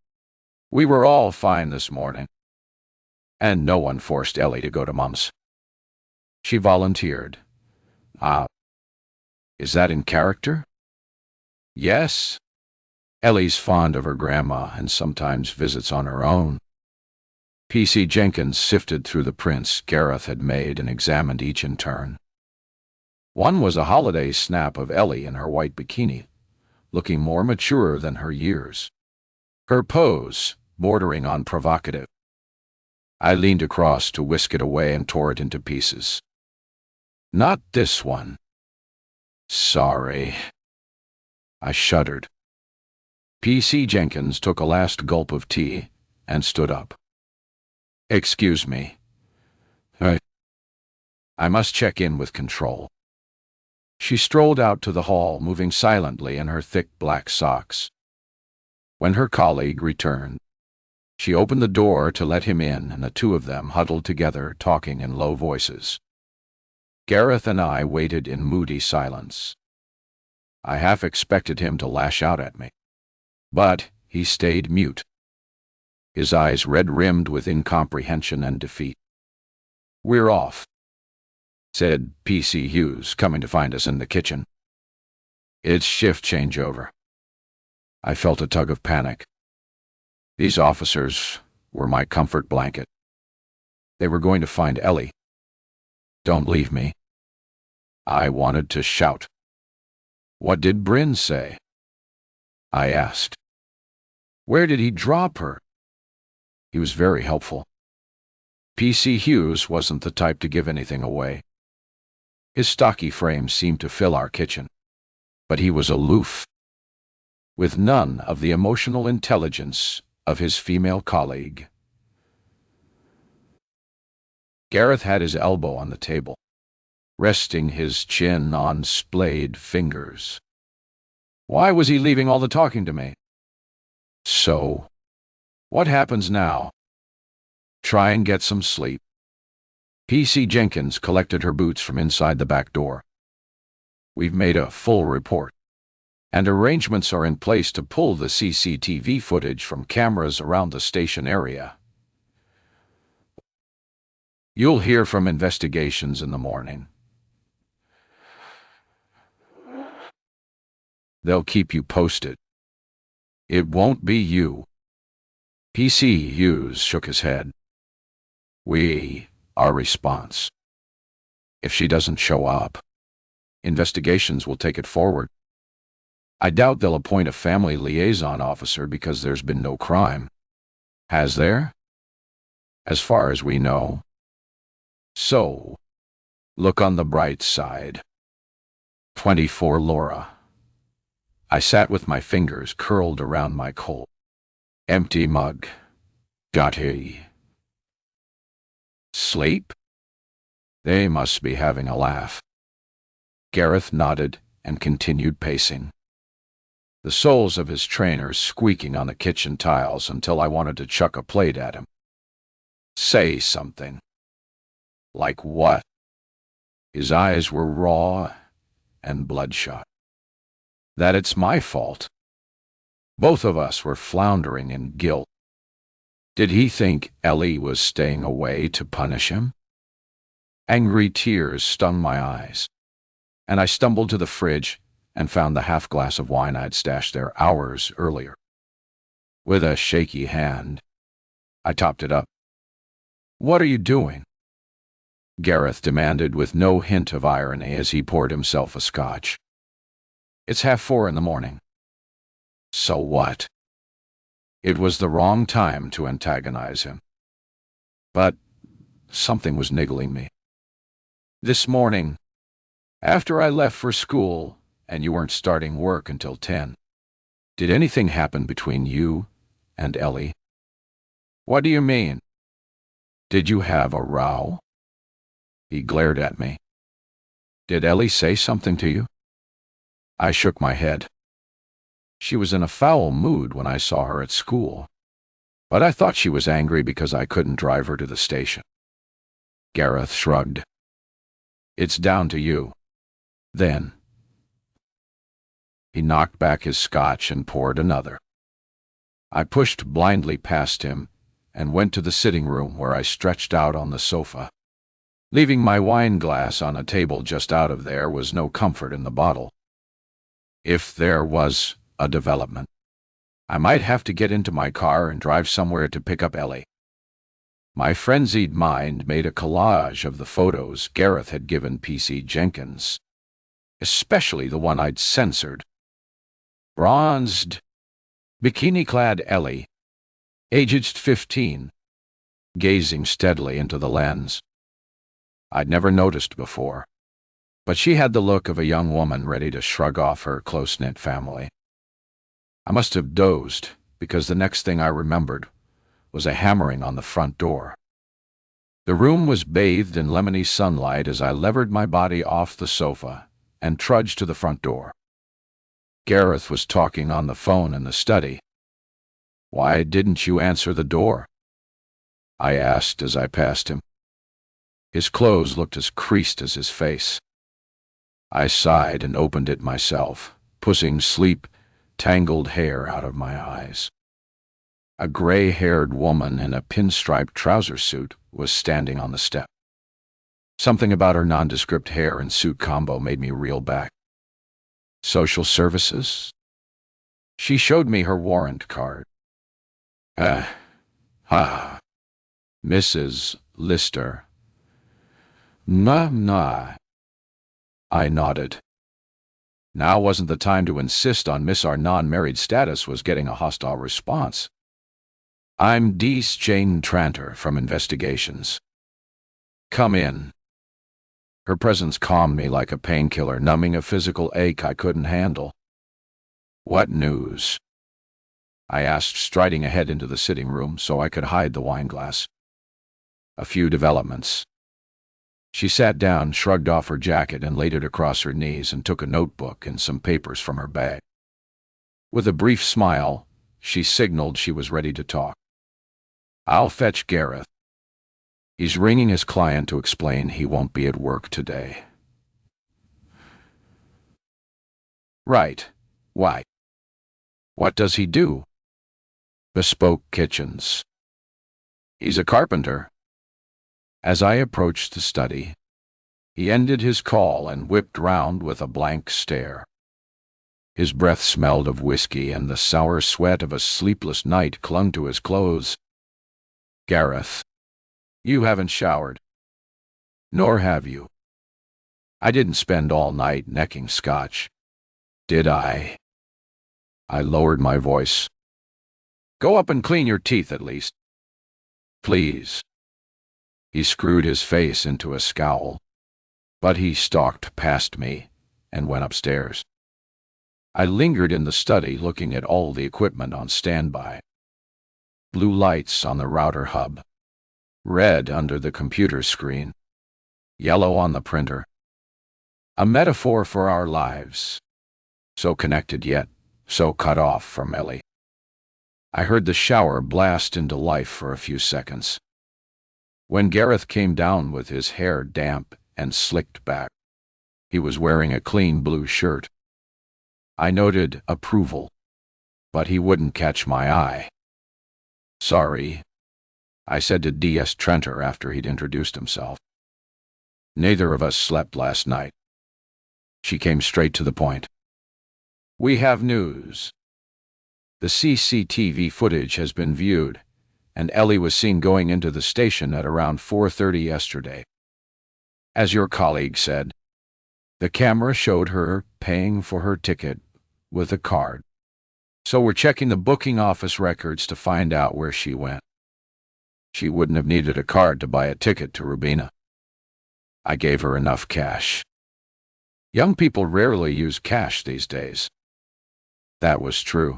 We were all fine this morning, and no one forced Ellie to go to Mom's. She volunteered. Ah, is that in character? Yes. Ellie's fond of her grandma and sometimes visits on her own. P.C. Jenkins sifted through the prints Gareth had made and examined each in turn. One was a holiday snap of Ellie in her white bikini, looking more mature than her years. Her pose bordering on provocative. I leaned across to whisk it away and tore it into pieces. Not this one. Sorry. I shuddered. P.C. Jenkins took a last gulp of tea and stood up. Excuse me. I must check in with control. She strolled out to the hall, moving silently in her thick black socks. When her colleague returned, she opened the door to let him in, and the two of them huddled together, talking in low voices. Gareth and I waited in moody silence. I half expected him to lash out at me, but he stayed mute, his eyes red-rimmed with incomprehension and defeat. "We're off," said P.C. Hughes, coming to find us in the kitchen. "It's shift changeover." I felt a tug of panic. These officers were my comfort blanket. They were going to find Ellie. "Don't leave me." I wanted to shout. "What did Bryn say?" I asked. "Where did he drop her?" He was very helpful. P.C. Hughes wasn't the type to give anything away. His stocky frame seemed to fill our kitchen, but he was aloof, with none of the emotional intelligence of his female colleague. Gareth had his elbow on the table, resting his chin on splayed fingers. Why was he leaving all the talking to me? So, what happens now? Try and get some sleep. P.C. Jenkins collected her boots from inside the back door. We've made a full report, and arrangements are in place to pull the CCTV footage from cameras around the station area. You'll hear from investigations in the morning. They'll keep you posted. It won't be you. P.C. Hughes shook his head. Our response. If she doesn't show up, investigations will take it forward. I doubt they'll appoint a family liaison officer because there's been no crime. Has there? As far as we know. So, look on the bright side. 24 Laura. I sat with my fingers curled around my cold, empty mug. Got he. Sleep? They must be having a laugh. Gareth nodded and continued pacing, the soles of his trainers squeaking on the kitchen tiles until I wanted to chuck a plate at him. Say something. Like what? His eyes were raw and bloodshot. That it's my fault. Both of us were floundering in guilt. Did he think Ellie was staying away to punish him? Angry tears stung my eyes, and I stumbled to the fridge and found the half-glass of wine I'd stashed there hours earlier. With a shaky hand, I topped it up. "What are you doing?" Gareth demanded with no hint of irony as he poured himself a scotch. "It's 4:30 in the morning." So what? It was the wrong time to antagonize him. But something was niggling me. "This morning, after I left for school, and you weren't starting work until 10, did anything happen between you and Ellie?" "What do you mean?" "Did you have a row?" He glared at me. "Did Ellie say something to you?" I shook my head. She was in a foul mood when I saw her at school, but I thought she was angry because I couldn't drive her to the station. Gareth shrugged. "It's down to you." Then he knocked back his scotch and poured another. I pushed blindly past him and went to the sitting room where I stretched out on the sofa. Leaving my wine glass on a table just out of there was no comfort in the bottle. If there was a development, I might have to get into my car and drive somewhere to pick up Ellie. My frenzied mind made a collage of the photos Gareth had given P.C. Jenkins, especially the one I'd censored. Bronzed, bikini-clad Ellie, aged 15, gazing steadily into the lens. I'd never noticed before, but she had the look of a young woman ready to shrug off her close-knit family. I must have dozed, because the next thing I remembered was a hammering on the front door. The room was bathed in lemony sunlight as I levered my body off the sofa and trudged to the front door. Gareth was talking on the phone in the study. "Why didn't you answer the door?" I asked as I passed him. His clothes looked as creased as his face. I sighed and opened it myself, pushing tangled hair out of my eyes. A gray-haired woman in a pinstriped trouser suit was standing on the step. Something about her nondescript hair and suit combo made me reel back. "Social services?" She showed me her warrant card. Mrs. Lister. Nah. I nodded. Now wasn't the time to insist on Miss our non-married status was getting a hostile response. "I'm Dees Jane Tranter from Investigations." "Come in." Her presence calmed me like a painkiller, numbing a physical ache I couldn't handle. "What news?" I asked, striding ahead into the sitting room so I could hide the wineglass. "A few developments." She sat down, shrugged off her jacket, and laid it across her knees and took a notebook and some papers from her bag. With a brief smile, she signaled she was ready to talk. "I'll fetch Gareth. He's ringing his client to explain he won't be at work today." "Right. Why? What does he do?" "Bespoke kitchens. He's a carpenter." As I approached the study, he ended his call and whipped round with a blank stare. His breath smelled of whiskey, and the sour sweat of a sleepless night clung to his clothes. "Gareth, you haven't showered." "Nor have you." "I didn't spend all night necking scotch." "Did I?" I lowered my voice. "Go up and clean your teeth at least." "Please." He screwed his face into a scowl, but he stalked past me and went upstairs. I lingered in the study, looking at all the equipment on standby. Blue lights on the router hub, red under the computer screen, yellow on the printer. A metaphor for our lives, so connected yet so cut off from Ellie. I heard the shower blast into life for a few seconds. When Gareth came down with his hair damp and slicked back, he was wearing a clean blue shirt. I noted approval, but he wouldn't catch my eye. "Sorry," I said to D.S. Trenter after he'd introduced himself. "Neither of us slept last night." She came straight to the point. "We have news. The CCTV footage has been viewed, and Ellie was seen going into the station at around 4:30 yesterday. As your colleague said, the camera showed her paying for her ticket with a card. So we're checking the booking office records to find out where she went. She wouldn't have needed a card to buy a ticket to Rubina. I gave her enough cash. Young people rarely use cash these days." That was true.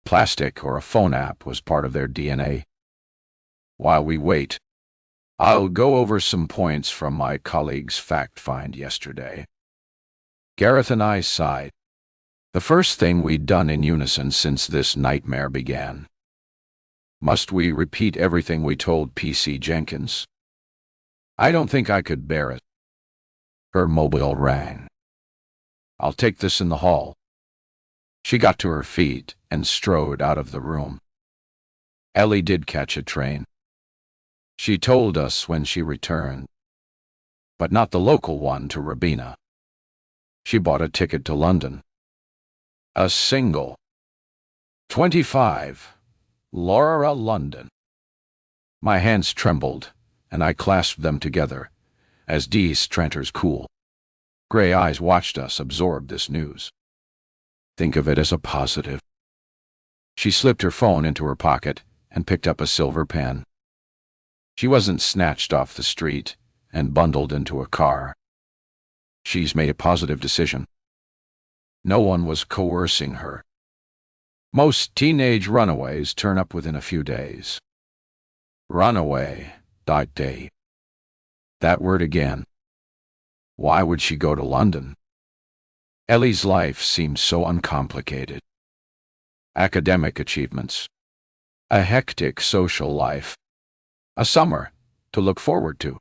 Plastic or a phone app was part of their DNA. While we wait, I'll go over some points from my colleague's fact-find yesterday. Gareth and I sighed. The first thing we'd done in unison since this nightmare began. Must we repeat everything we told P.C. Jenkins? I don't think I could bear it. Her mobile rang. "I'll take this in the hall." She got to her feet and strode out of the room. Ellie did catch a train. She told us when she returned, but not the local one to Rabina. She bought a ticket to London. A single. 25. Laura, London. My hands trembled, and I clasped them together as Dee's Tranter's cool gray eyes watched us absorb this news. Think of it as a positive. She slipped her phone into her pocket and picked up a silver pen. She wasn't snatched off the street and bundled into a car. She's made a positive decision. No one was coercing her. Most teenage runaways turn up within a few days. Runaway. Day. That word again. Why would she go to London? Ellie's life seemed so uncomplicated. Academic achievements. A hectic social life. A summer to look forward to.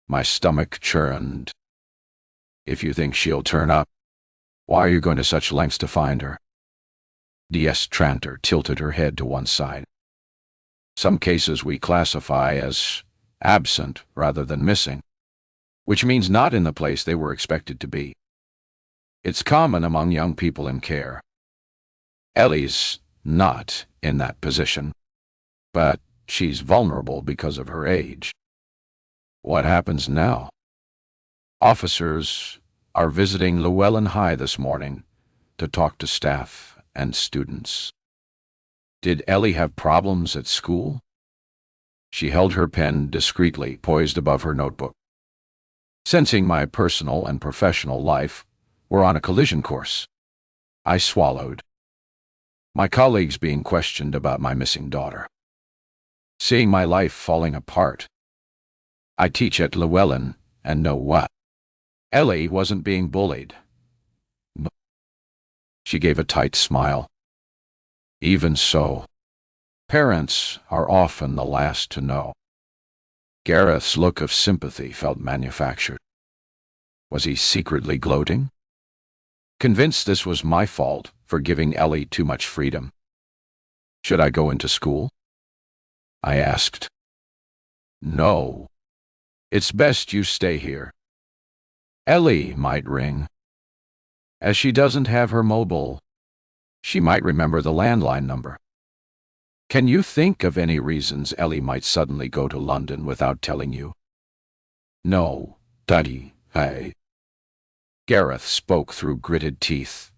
My stomach churned. If you think she'll turn up, why are you going to such lengths to find her? D.S. Tranter tilted her head to one side. Some cases we classify as absent rather than missing, which means not in the place they were expected to be. It's common among young people in care. Ellie's not in that position, but she's vulnerable because of her age. What happens now? Officers are visiting Llewellyn High this morning to talk to staff and students. Did Ellie have problems at school? She held her pen discreetly poised above her notebook. Sensing my personal and professional life were on a collision course, I swallowed. My colleagues being questioned about my missing daughter. Seeing my life falling apart. I teach at Llewellyn and know what. Ellie wasn't being bullied. She gave a tight smile. Even so, parents are often the last to know. Gareth's look of sympathy felt manufactured. Was he secretly gloating? Convinced this was my fault for giving Ellie too much freedom. Should I go into school? I asked. No. It's best you stay here. Ellie might ring. As she doesn't have her mobile, she might remember the landline number. Can you think of any reasons Ellie might suddenly go to London without telling you? No, Daddy, hey. Gareth spoke through gritted teeth.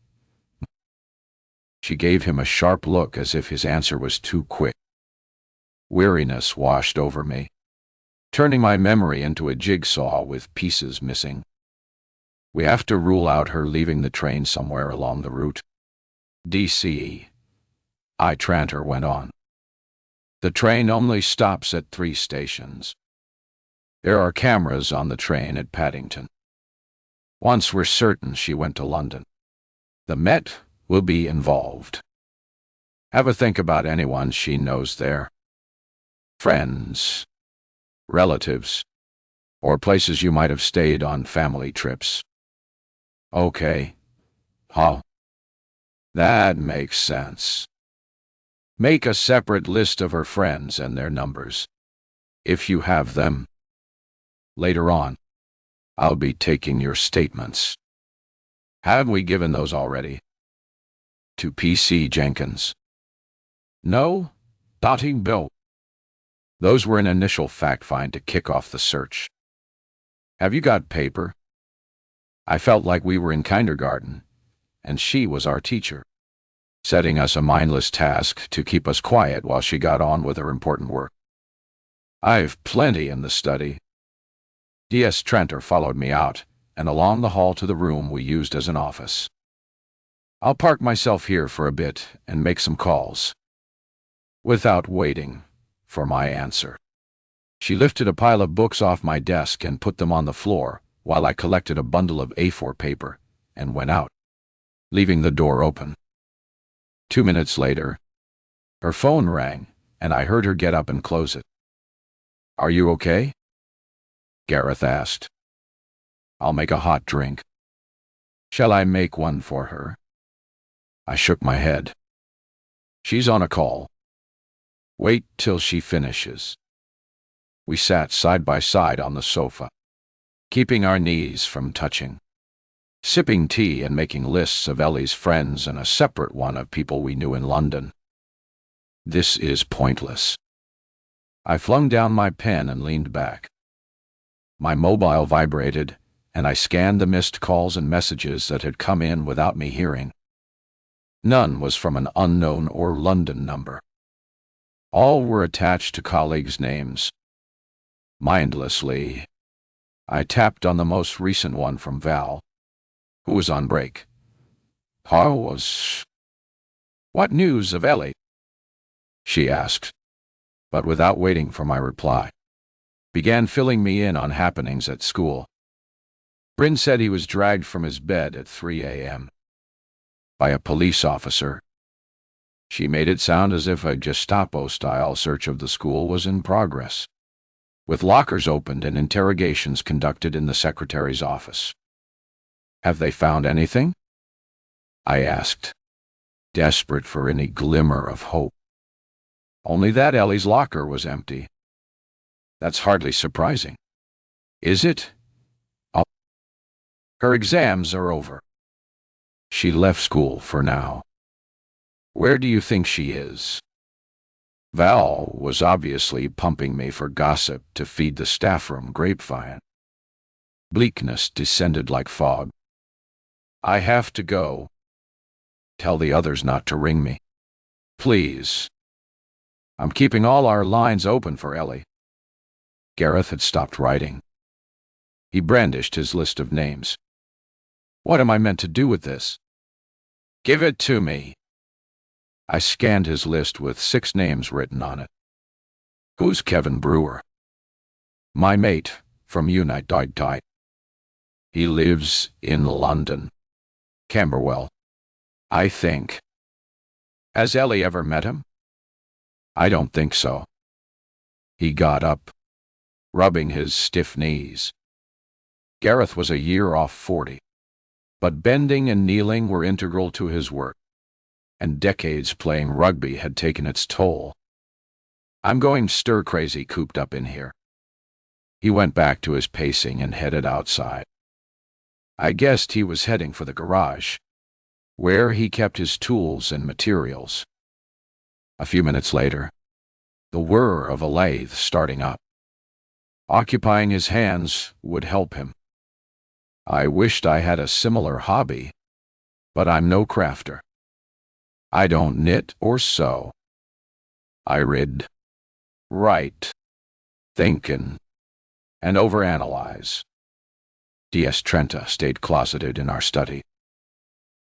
She gave him a sharp look as if his answer was too quick. Weariness washed over me, turning my memory into a jigsaw with pieces missing. We have to rule out her leaving the train somewhere along the route. D.C. Tranter went on. The train only stops at 3 stations. There are cameras on the train at Paddington. Once we're certain she went to London, the Met will be involved. Have a think about anyone she knows there. Friends, relatives, or places you might have stayed on family trips. Okay. How? That makes sense. Make a separate list of her friends and their numbers, if you have them. Later on, I'll be taking your statements. Have we given those already? To P.C. Jenkins. No, Dotting Bill. Those were an initial fact-find to kick off the search. Have you got paper? I felt like we were in kindergarten, and she was our teacher, setting us a mindless task to keep us quiet while she got on with her important work. I've plenty in the study. D.S. Tranter followed me out and along the hall to the room we used as an office. I'll park myself here for a bit and make some calls. Without waiting for my answer, she lifted a pile of books off my desk and put them on the floor while I collected a bundle of A4 paper and went out, leaving the door open. 2 minutes later, her phone rang, and I heard her get up and close it. Are you okay? Gareth asked. I'll make a hot drink. Shall I make one for her? I shook my head. She's on a call. Wait till she finishes. We sat side by side on the sofa, keeping our knees from touching, sipping tea and making lists of Ellie's friends and a separate one of people we knew in London. This is pointless. I flung down my pen and leaned back. My mobile vibrated, and I scanned the missed calls and messages that had come in without me hearing. None was from an unknown or London number. All were attached to colleagues' names. Mindlessly, I tapped on the most recent one from Val, who was on break. What news of Ellie? She asked, but without waiting for my reply, began filling me in on happenings at school. Bryn said he was dragged from his bed at 3 a.m. by a police officer. She made it sound as if a Gestapo-style search of the school was in progress, with lockers opened and interrogations conducted in the secretary's office. Have they found anything? I asked, desperate for any glimmer of hope. Only that Ellie's locker was empty. That's hardly surprising, is it? Her exams are over. She left school for now. Where do you think she is? Val was obviously pumping me for gossip to feed the staff room grapevine. Bleakness descended like fog. I have to go. Tell the others not to ring me. Please. I'm keeping all our lines open for Ellie. Gareth had stopped writing. He brandished his list of names. What am I meant to do with this? Give it to me. I scanned his list with 6 names written on it. Who's Kevin Brewer? My mate from Unite. He lives in London. Camberwell, I think. Has Ellie ever met him? I don't think so. He got up, rubbing his stiff knees. Gareth was a year off 40, but bending and kneeling were integral to his work, and decades playing rugby had taken its toll. I'm going stir-crazy cooped up in here. He went back to his pacing and headed outside. I guessed he was heading for the garage, where he kept his tools and materials. A few minutes later, the whir of a lathe starting up. Occupying his hands would help him. I wished I had a similar hobby, but I'm no crafter. I don't knit or sew. I read, write, thinkin', and overanalyze. D.S. Trenta stayed closeted in our study.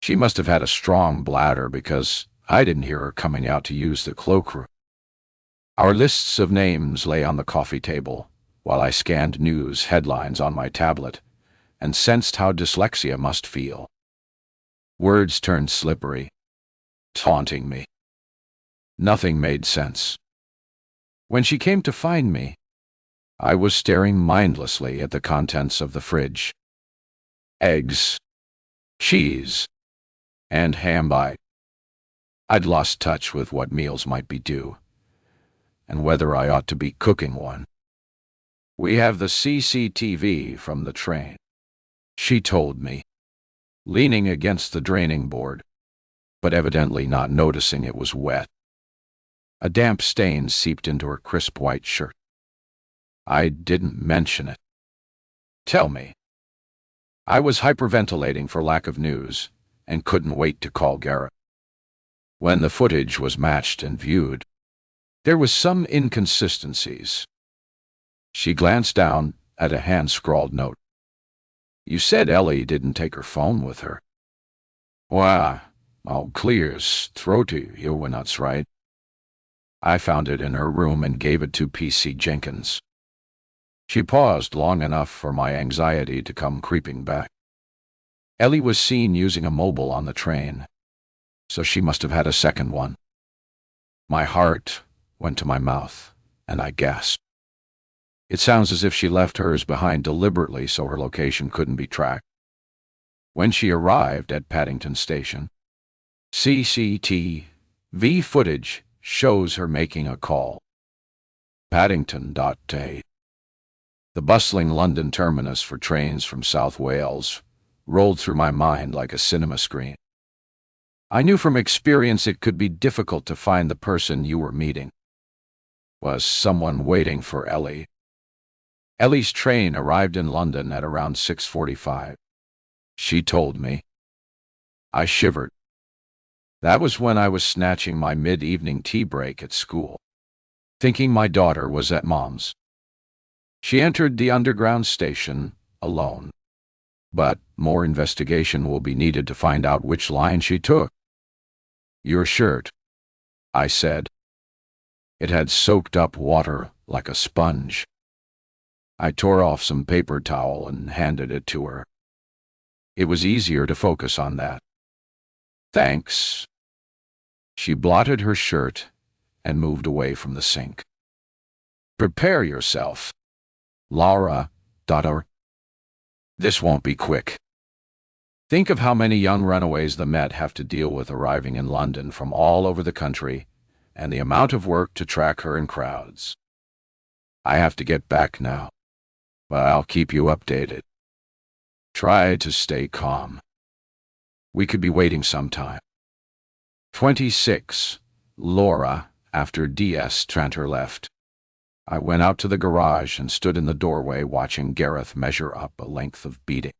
She must have had a strong bladder because I didn't hear her coming out to use the cloakroom. Our lists of names lay on the coffee table while I scanned news headlines on my tablet and sensed how dyslexia must feel. Words turned slippery, taunting me. Nothing made sense. When she came to find me, I was staring mindlessly at the contents of the fridge. Eggs, cheese, and ham bite. I'd lost touch with what meals might be due, and whether I ought to be cooking one. We have the CCTV from the train, she told me, leaning against the draining board, but evidently not noticing it was wet. A damp stain seeped into her crisp white shirt. I didn't mention it. Tell me. I was hyperventilating for lack of news and couldn't wait to call Garrett. When the footage was matched and viewed, there was some inconsistencies. She glanced down at a hand-scrawled note. You said Ellie didn't take her phone with her. Why, all clear's throaty, you were nuts, right? I found it in her room and gave it to P.C. Jenkins. She paused long enough for my anxiety to come creeping back. Ellie was seen using a mobile on the train, so she must have had a second one. My heart went to my mouth, and I gasped. It sounds as if she left hers behind deliberately so her location couldn't be tracked. When she arrived at Paddington Station, CCTV footage shows her making a call. Paddington.day. The bustling London terminus for trains from South Wales rolled through my mind like a cinema screen. I knew from experience it could be difficult to find the person you were meeting. Was someone waiting for Ellie? Ellie's train arrived in London at around 6:45. She told me. I shivered. That was when I was snatching my mid-evening tea break at school, thinking my daughter was at Mom's. She entered the underground station alone, but more investigation will be needed to find out which line she took. Your shirt, I said. It had soaked up water like a sponge. I tore off some paper towel and handed it to her. It was easier to focus on that. Thanks. She blotted her shirt and moved away from the sink. Prepare yourself, Laura, daughter. This won't be quick. Think of how many young runaways the Met have to deal with arriving in London from all over the country, and the amount of work to track her in crowds. I have to get back now, but I'll keep you updated. Try to stay calm. We could be waiting some time. 26. Laura, after D.S. Tranter left. I went out to the garage and stood in the doorway watching Gareth measure up a length of beading.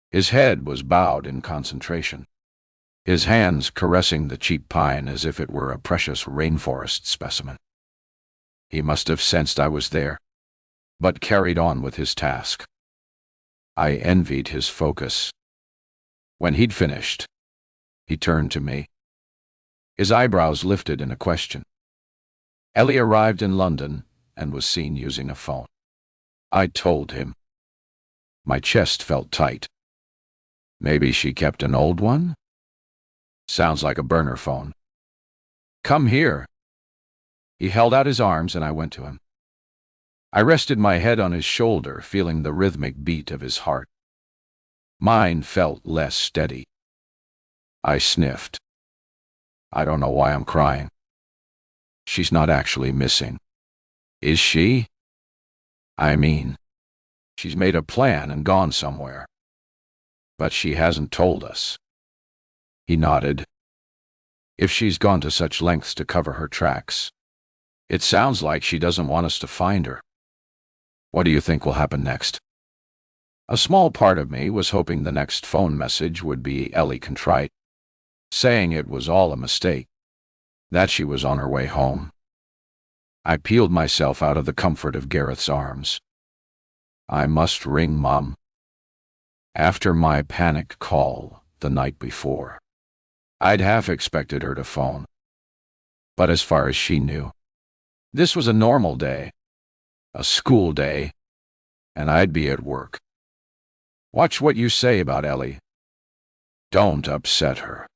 His head was bowed in concentration, his hands caressing the cheap pine as if it were a precious rainforest specimen. He must have sensed I was there, but carried on with his task. I envied his focus. When he'd finished, he turned to me. His eyebrows lifted in a question. Ellie arrived in London and was seen using a phone. I told him. My chest felt tight. Maybe she kept an old one? Sounds like a burner phone. Come here. He held out his arms and I went to him. I rested my head on his shoulder, feeling the rhythmic beat of his heart. Mine felt less steady. I sniffed. I don't know why I'm crying. She's not actually missing. Is she? I mean, she's made a plan and gone somewhere. But she hasn't told us. He nodded. If she's gone to such lengths to cover her tracks, it sounds like she doesn't want us to find her. What do you think will happen next? A small part of me was hoping the next phone message would be Ellie contrite, saying it was all a mistake, that she was on her way home. I peeled myself out of the comfort of Gareth's arms. I must ring Mom. After my panic call the night before, I'd half expected her to phone. But as far as she knew, this was a normal day, a school day, and I'd be at work. Watch what you say about Ellie. Don't upset her.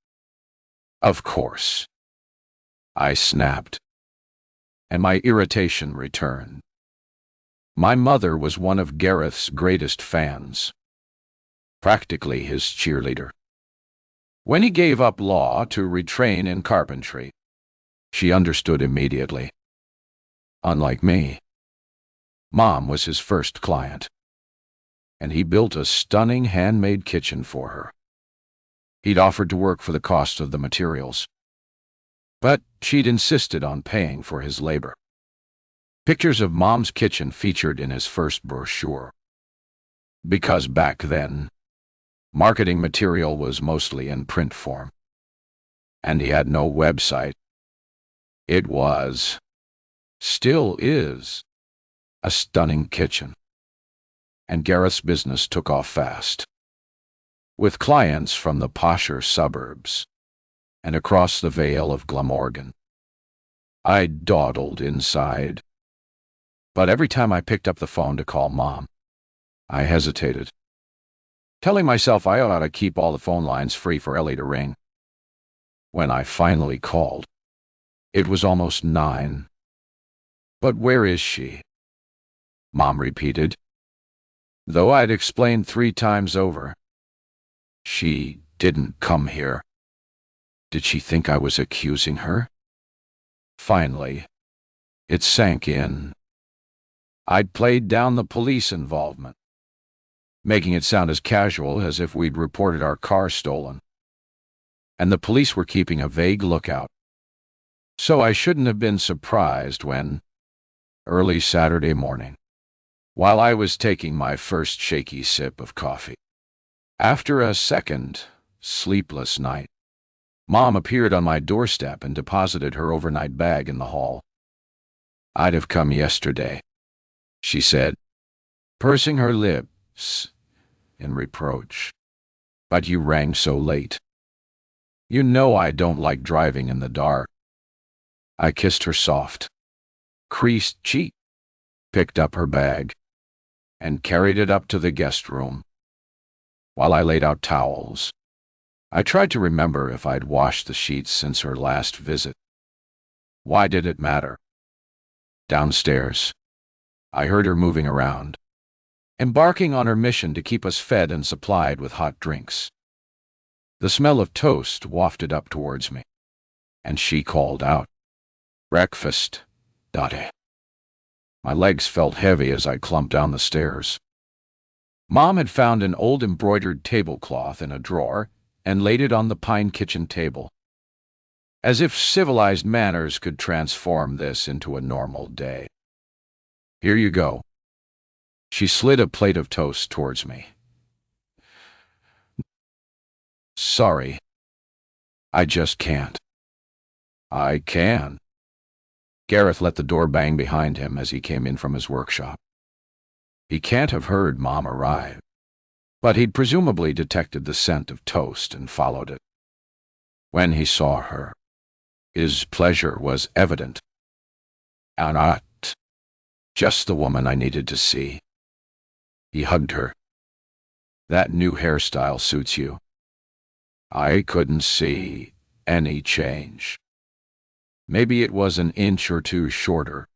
Of course. I snapped, and my irritation returned. My mother was one of Gareth's greatest fans, practically his cheerleader. When he gave up law to retrain in carpentry, she understood immediately. Unlike me, Mom was his first client, and he built a stunning handmade kitchen for her. He'd offered to work for the cost of the materials, but she'd insisted on paying for his labor. Pictures of Mom's kitchen featured in his first brochure, because back then, marketing material was mostly in print form, and he had no website. It was, still is, a stunning kitchen, and Gareth's business took off fast, with clients from the posher suburbs and across the Vale of Glamorgan. I dawdled inside, but every time I picked up the phone to call Mom, I hesitated, telling myself I ought to keep all the phone lines free for Ellie to ring. When I finally called, it was almost 9. But where is she? Mom repeated, though I'd explained 3 times over. She didn't come here. Did she think I was accusing her? Finally, it sank in. I'd played down the police involvement, making it sound as casual as if we'd reported our car stolen. And the police were keeping a vague lookout. So I shouldn't have been surprised when, early Saturday morning, while I was taking my first shaky sip of coffee, after a second sleepless night, Mom appeared on my doorstep and deposited her overnight bag in the hall. "I'd have come yesterday," she said, pursing her lips in reproach. "But you rang so late. You know I don't like driving in the dark." I kissed her soft, creased cheek, picked up her bag, and carried it up to the guest room. While I laid out towels, I tried to remember if I'd washed the sheets since her last visit. Why did it matter? Downstairs, I heard her moving around, embarking on her mission to keep us fed and supplied with hot drinks. The smell of toast wafted up towards me, and she called out, "Breakfast, Dottie." My legs felt heavy as I clumped down the stairs. Mom had found an old embroidered tablecloth in a drawer and laid it on the pine kitchen table, as if civilized manners could transform this into a normal day. "Here you go." She slid a plate of toast towards me. "Sorry, I just can't." "I can." Gareth let the door bang behind him as he came in from his workshop. He can't have heard Mom arrive, but he'd presumably detected the scent of toast and followed it. When he saw her, his pleasure was evident. "Not just the woman I needed to see." He hugged her. "That new hairstyle suits you." I couldn't see any change. Maybe it was an inch or two shorter,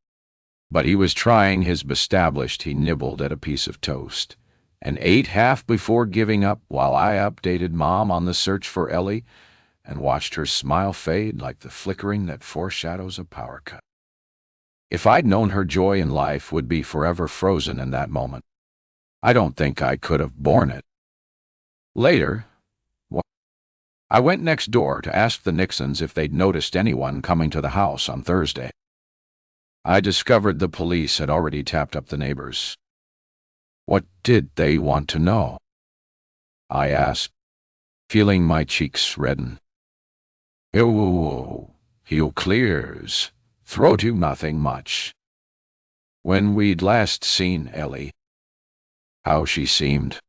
but he was trying his established. He nibbled at a piece of toast and ate half before giving up while I updated Mom on the search for Ellie and watched her smile fade like the flickering that foreshadows a power cut. If I'd known her joy in life would be forever frozen in that moment, I don't think I could have borne it. Later, I went next door to ask the Nixons if they'd noticed anyone coming to the house on Thursday. I discovered the police had already tapped up the neighbors. What did they want to know? I asked, feeling my cheeks redden. He'll clears. Throw to nothing much. When we'd last seen Ellie, how she seemed.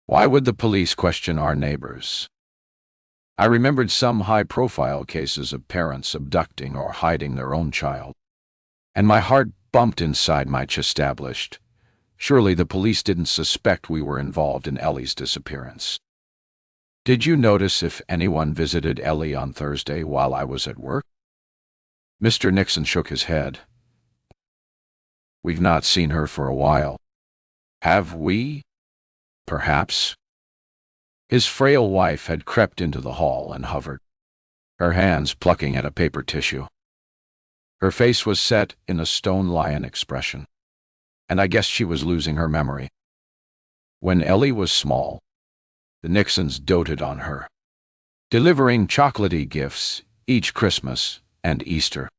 Why would the police question our neighbors? I remembered some high-profile cases of parents abducting or hiding their own child, and my heart bumped inside my chest. Established. Surely the police didn't suspect we were involved in Ellie's disappearance. "Did you notice if anyone visited Ellie on Thursday while I was at work?" Mr. Nixon shook his head. "We've not seen her for a while." "Have we?" "Perhaps." His frail wife had crept into the hall and hovered, her hands plucking at a paper tissue. Her face was set in a stone lion expression, and I guessed she was losing her memory. When Ellie was small, the Nixons doted on her, delivering chocolatey gifts each Christmas and Easter.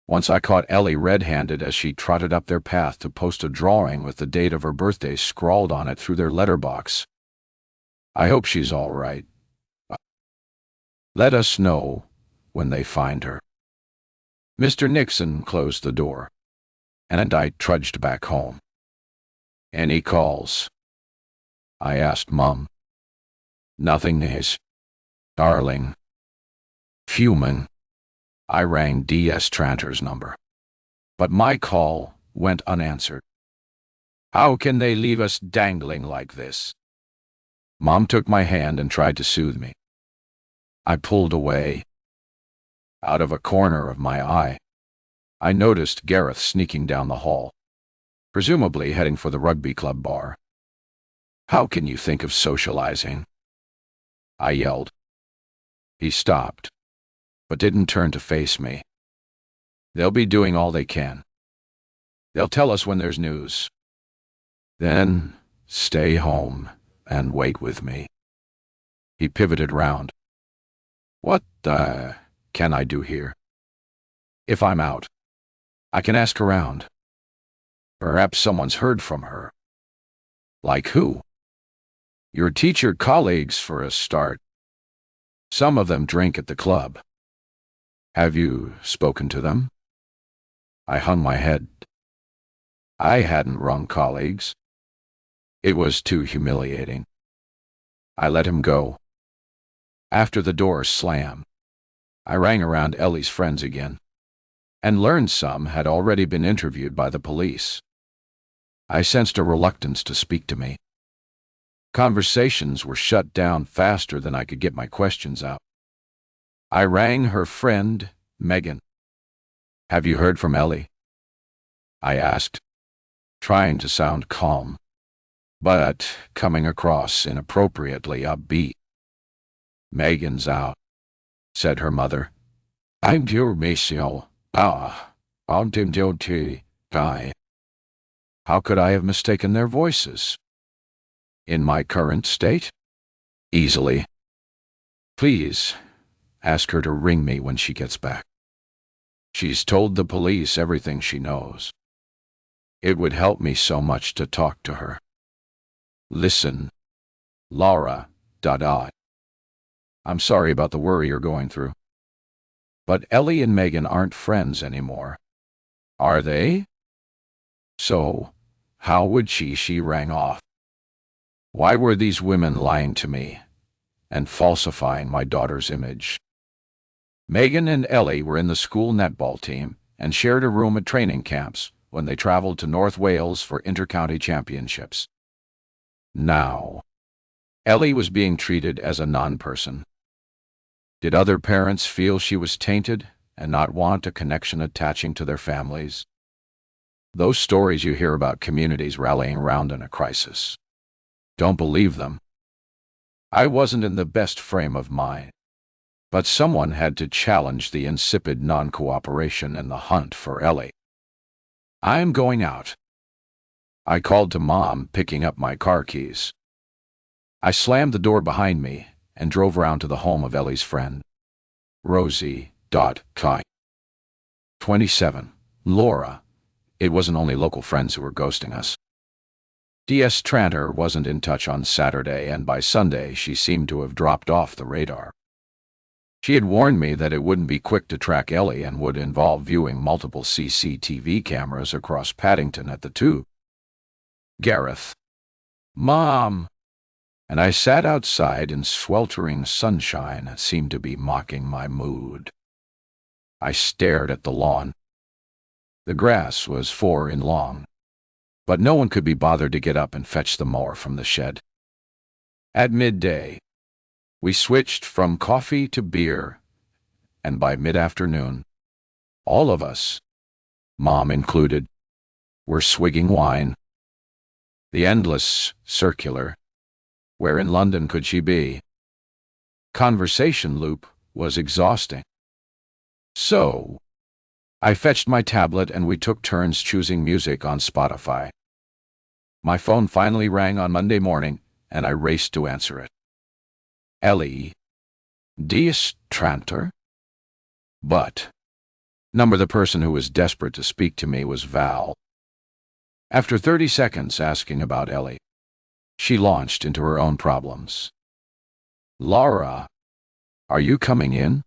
Once I caught Ellie red-handed as she trotted up their path to post a drawing with the date of her birthday scrawled on it through their letterbox. "I hope she's all right. Let us know when they find her." Mr. Nixon closed the door, and I trudged back home. "Any calls?" I asked Mom. "Nothing, Niz. Darling." Fuming, I rang D.S. Tranter's number, but my call went unanswered. "How can they leave us dangling like this?" Mom took my hand and tried to soothe me. I pulled away. Out of a corner of my eye, I noticed Gareth sneaking down the hall, presumably heading for the rugby club bar. "How can you think of socializing?" I yelled. He stopped, but didn't turn to face me. They'll be doing all they can. They'll tell us when there's news. Then stay home and wait with me. He pivoted round. What can I do here? If I'm out, I can ask around. Perhaps someone's heard from her. Like who? Your teacher colleagues, for a start. Some of them drink at the club. Have you spoken to them? I hung my head. I hadn't rung colleagues. It was too humiliating. I let him go. After the door slammed, I rang around Ellie's friends again, and learned some had already been interviewed by the police. I sensed a reluctance to speak to me. Conversations were shut down faster than I could get my questions out. I rang her friend, Megan. Have you heard from Ellie? I asked, trying to sound calm, but coming across inappropriately upbeat. Megan's out, said her mother. I'm your Maceo. I'm die. How could I have mistaken their voices? In my current state? Easily. Please, ask her to ring me when she gets back. She's told the police everything she knows. It would help me so much to talk to her. Listen, Laura, I'm sorry about the worry you're going through. But Ellie and Megan aren't friends anymore. Are they? So, how would she rang off? Why were these women lying to me and falsifying my daughter's image? Megan and Ellie were in the school netball team and shared a room at training camps when they traveled to North Wales for inter-county championships. Now, Ellie was being treated as a non-person. Did other parents feel she was tainted and not want a connection attaching to their families? Those stories you hear about communities rallying around in a crisis. Don't believe them. I wasn't in the best frame of mind, but someone had to challenge the insipid non-cooperation in the hunt for Ellie. I'm going out. I called to Mom, picking up my car keys. I slammed the door behind me and drove round to the home of Ellie's friend, Rosie. 27. Laura. It wasn't only local friends who were ghosting us. D.S. Tranter wasn't in touch on Saturday, and by Sunday she seemed to have dropped off the radar. She had warned me that it wouldn't be quick to track Ellie and would involve viewing multiple CCTV cameras across Paddington at the Tube. Gareth. Mom! And I sat outside in sweltering sunshine that seemed to be mocking my mood. I stared at the lawn. The grass was 4 in long, but no one could be bothered to get up and fetch the mower from the shed. At midday, we switched from coffee to beer, and by mid-afternoon, all of us, Mom included, were swigging wine. The endless circular. Where in London could she be? Conversation loop was exhausting. So, I fetched my tablet and we took turns choosing music on Spotify. My phone finally rang on Monday morning, and I raced to answer it. Ellie. D.S. Tranter? But, the person who was desperate to speak to me was Val. After 30 seconds asking about Ellie, she launched into her own problems. Laura, are you coming in?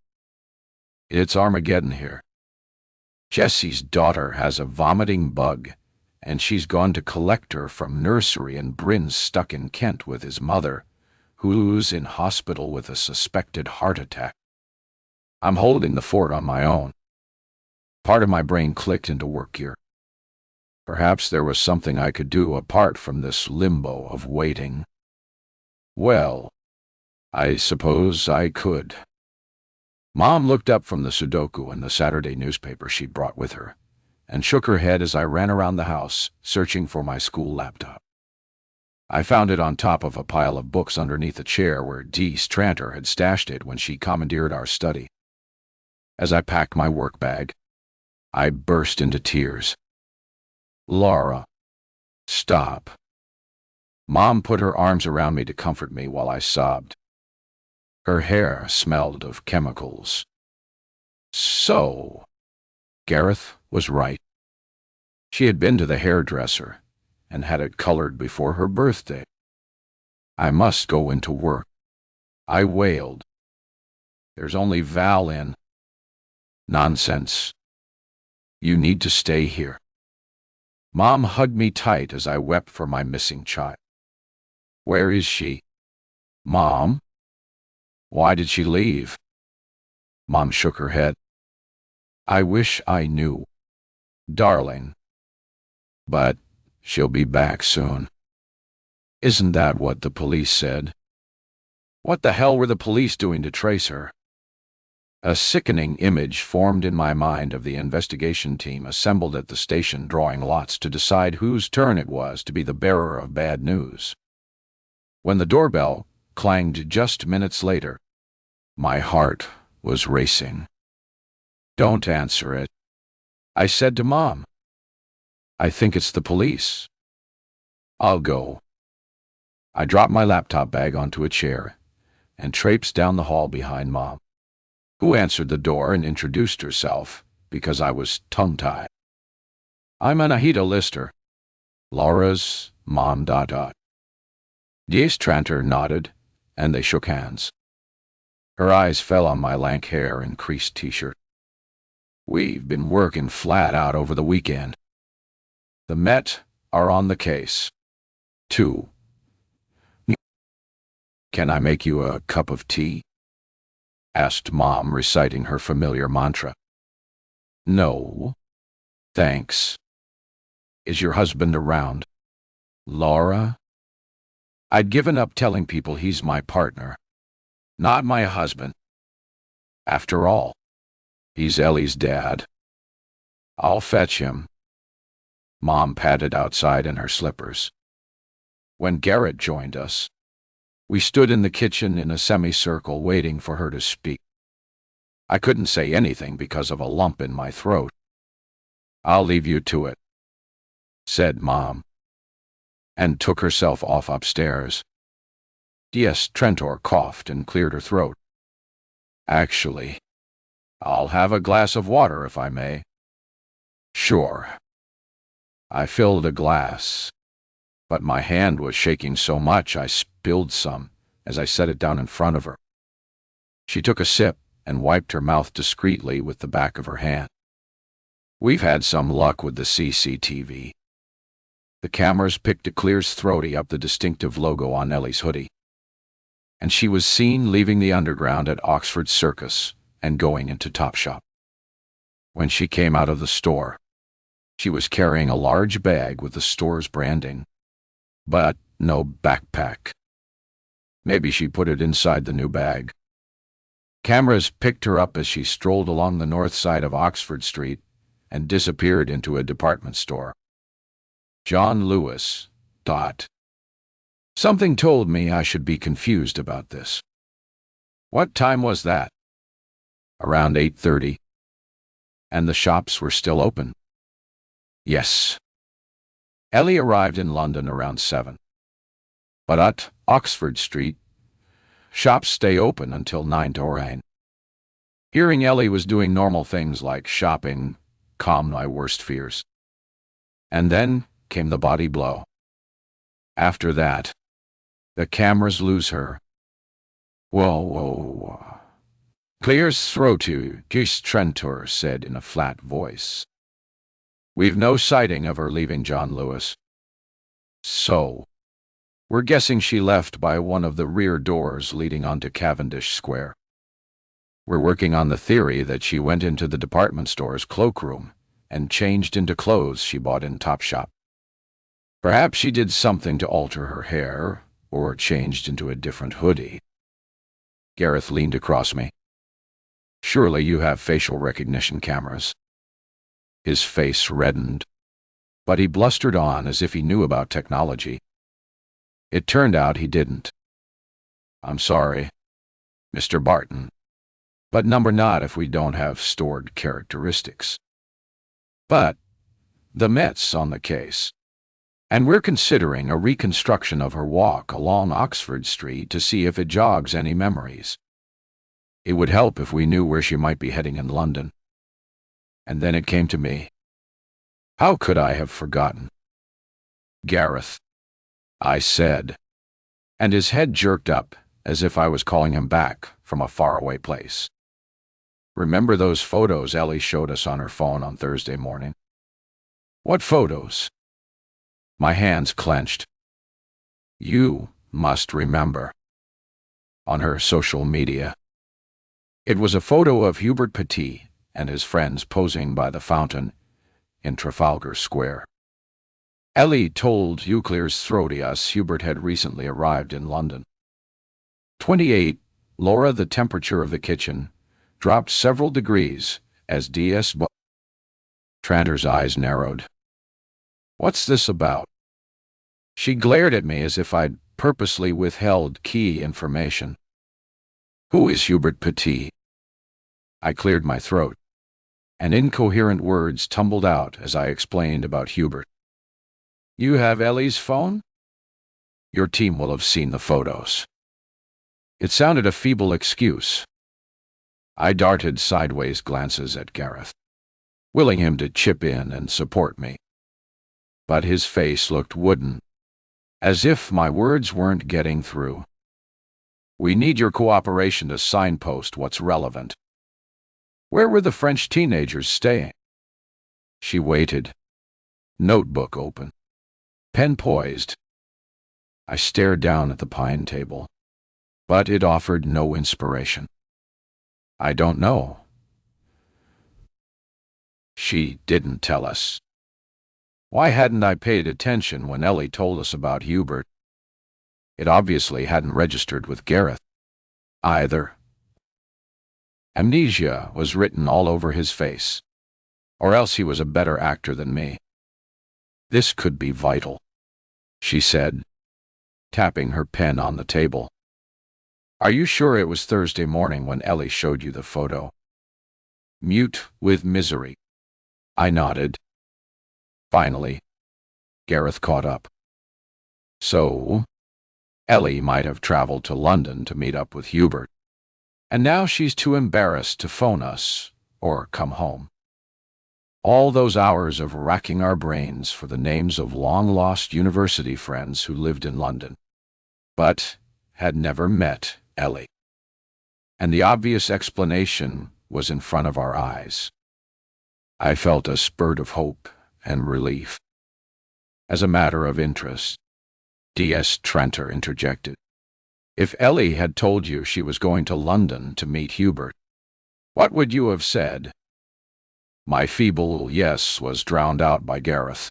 It's Armageddon here. Jessie's daughter has a vomiting bug, and she's gone to collect her from nursery, and Bryn's stuck in Kent with his mother, who's in hospital with a suspected heart attack. I'm holding the fort on my own. Part of my brain clicked into work gear. Perhaps there was something I could do apart from this limbo of waiting. Well, I suppose I could. Mom looked up from the Sudoku and the Saturday newspaper she'd brought with her, and shook her head as I ran around the house, searching for my school laptop. I found it on top of a pile of books underneath a chair where Dee Stranter had stashed it when she commandeered our study. As I packed my work bag, I burst into tears. "Laura, stop." Mom put her arms around me to comfort me while I sobbed. Her hair smelled of chemicals. So, Gareth was right. She had been to the hairdresser and had it colored before her birthday. I must go into work, I wailed. There's only Val in. Nonsense. You need to stay here. Mom hugged me tight as I wept for my missing child. Where is she? Mom? Why did she leave? Mom shook her head. I wish I knew, darling. But she'll be back soon. Isn't that what the police said? What the hell were the police doing to trace her? A sickening image formed in my mind of the investigation team assembled at the station drawing lots to decide whose turn it was to be the bearer of bad news. When the doorbell clanged just minutes later, my heart was racing. Don't answer it, I said to Mom. I think it's the police. I'll go. I dropped my laptop bag onto a chair and traipsed down the hall behind Mom, who answered the door and introduced herself because I was tongue-tied. I'm Anahita Lister, Laura's mom. Dee Stranter nodded, and they shook hands. Her eyes fell on my lank hair and creased t-shirt. We've been working flat out over the weekend. The Met are on the case. 2. Can I make you a cup of tea? Asked Mom, reciting her familiar mantra. No, thanks. Is your husband around? Laura? I'd given up telling people he's my partner, not my husband. After all, he's Ellie's dad. I'll fetch him. Mom padded outside in her slippers. When Garrett joined us, we stood in the kitchen in a semicircle waiting for her to speak. I couldn't say anything because of a lump in my throat. I'll leave you to it, said Mom, and took herself off upstairs. Dee Stranter coughed and cleared her throat. Actually, I'll have a glass of water if I may. Sure. I filled a glass, but my hand was shaking so much I spilled some as I set it down in front of her. She took a sip and wiped her mouth discreetly with the back of her hand. We've had some luck with the CCTV. The cameras picked a clear's throaty up the distinctive logo on Ellie's hoodie, and she was seen leaving the underground at Oxford Circus and going into Topshop. When she came out of the store, she was carrying a large bag with the store's branding, but no backpack. Maybe she put it inside the new bag. Cameras picked her up as she strolled along the north side of Oxford Street and disappeared into a department store. John Lewis. Something told me I should be confused about this. What time was that? Around 8:30. And the shops were still open. Yes. Ellie arrived in London around 7. But at Oxford Street, shops stay open until 9 to 9. Hearing Ellie was doing normal things like shopping calmed my worst fears. And then came the body blow. After that, the cameras lose her. Whoa. Clear's throaty, Dee Stranter said in a flat voice. We've no sighting of her leaving John Lewis. So, we're guessing she left by one of the rear doors leading onto Cavendish Square. We're working on the theory that she went into the department store's cloakroom and changed into clothes she bought in Topshop. Perhaps she did something to alter her hair, or changed into a different hoodie. Gareth leaned across me. Surely you have facial recognition cameras. His face reddened, but he blustered on as if he knew about technology. It turned out he didn't. I'm sorry, Mr. Barton, but number not if we don't have stored characteristics. But the Met's on the case, and we're considering a reconstruction of her walk along Oxford Street to see if it jogs any memories. It would help if we knew where she might be heading in London. And then it came to me. How could I have forgotten? Gareth, I said, and his head jerked up as if I was calling him back from a faraway place. Remember those photos Ellie showed us on her phone on Thursday morning? What photos? My hands clenched. You must remember. On her social media. It was a photo of Hubert Petit and his friends posing by the fountain in Trafalgar Square. Ellie told Euclid's Throdius Hubert had recently arrived in London. 28, Laura, the temperature of the kitchen, dropped several degrees as D.S. Tranter's eyes narrowed. What's this about? She glared at me as if I'd purposely withheld key information. Who is Hubert Petit? I cleared my throat, and incoherent words tumbled out as I explained about Hubert. You have Ellie's phone? Your team will have seen the photos. It sounded a feeble excuse. I darted sideways glances at Gareth, willing him to chip in and support me. But his face looked wooden, as if my words weren't getting through. We need your cooperation to signpost what's relevant. Where were the French teenagers staying? She waited, notebook open, pen poised. I stared down at the pine table, but it offered no inspiration. I don't know. She didn't tell us. Why hadn't I paid attention when Ellie told us about Hubert? It obviously hadn't registered with Gareth either. Amnesia was written all over his face, or else he was a better actor than me. This could be vital, she said, tapping her pen on the table. Are you sure it was Thursday morning when Ellie showed you the photo? Mute with misery. I nodded. Finally, Gareth caught up. So, Ellie might have traveled to London to meet up with Hubert, and now she's too embarrassed to phone us or come home. All those hours of racking our brains for the names of long-lost university friends who lived in London, but had never met Ellie. And the obvious explanation was in front of our eyes. I felt a spurt of hope and relief. As a matter of interest, D.S. Tranter interjected. If Ellie had told you she was going to London to meet Hubert, what would you have said? My feeble yes was drowned out by Gareth,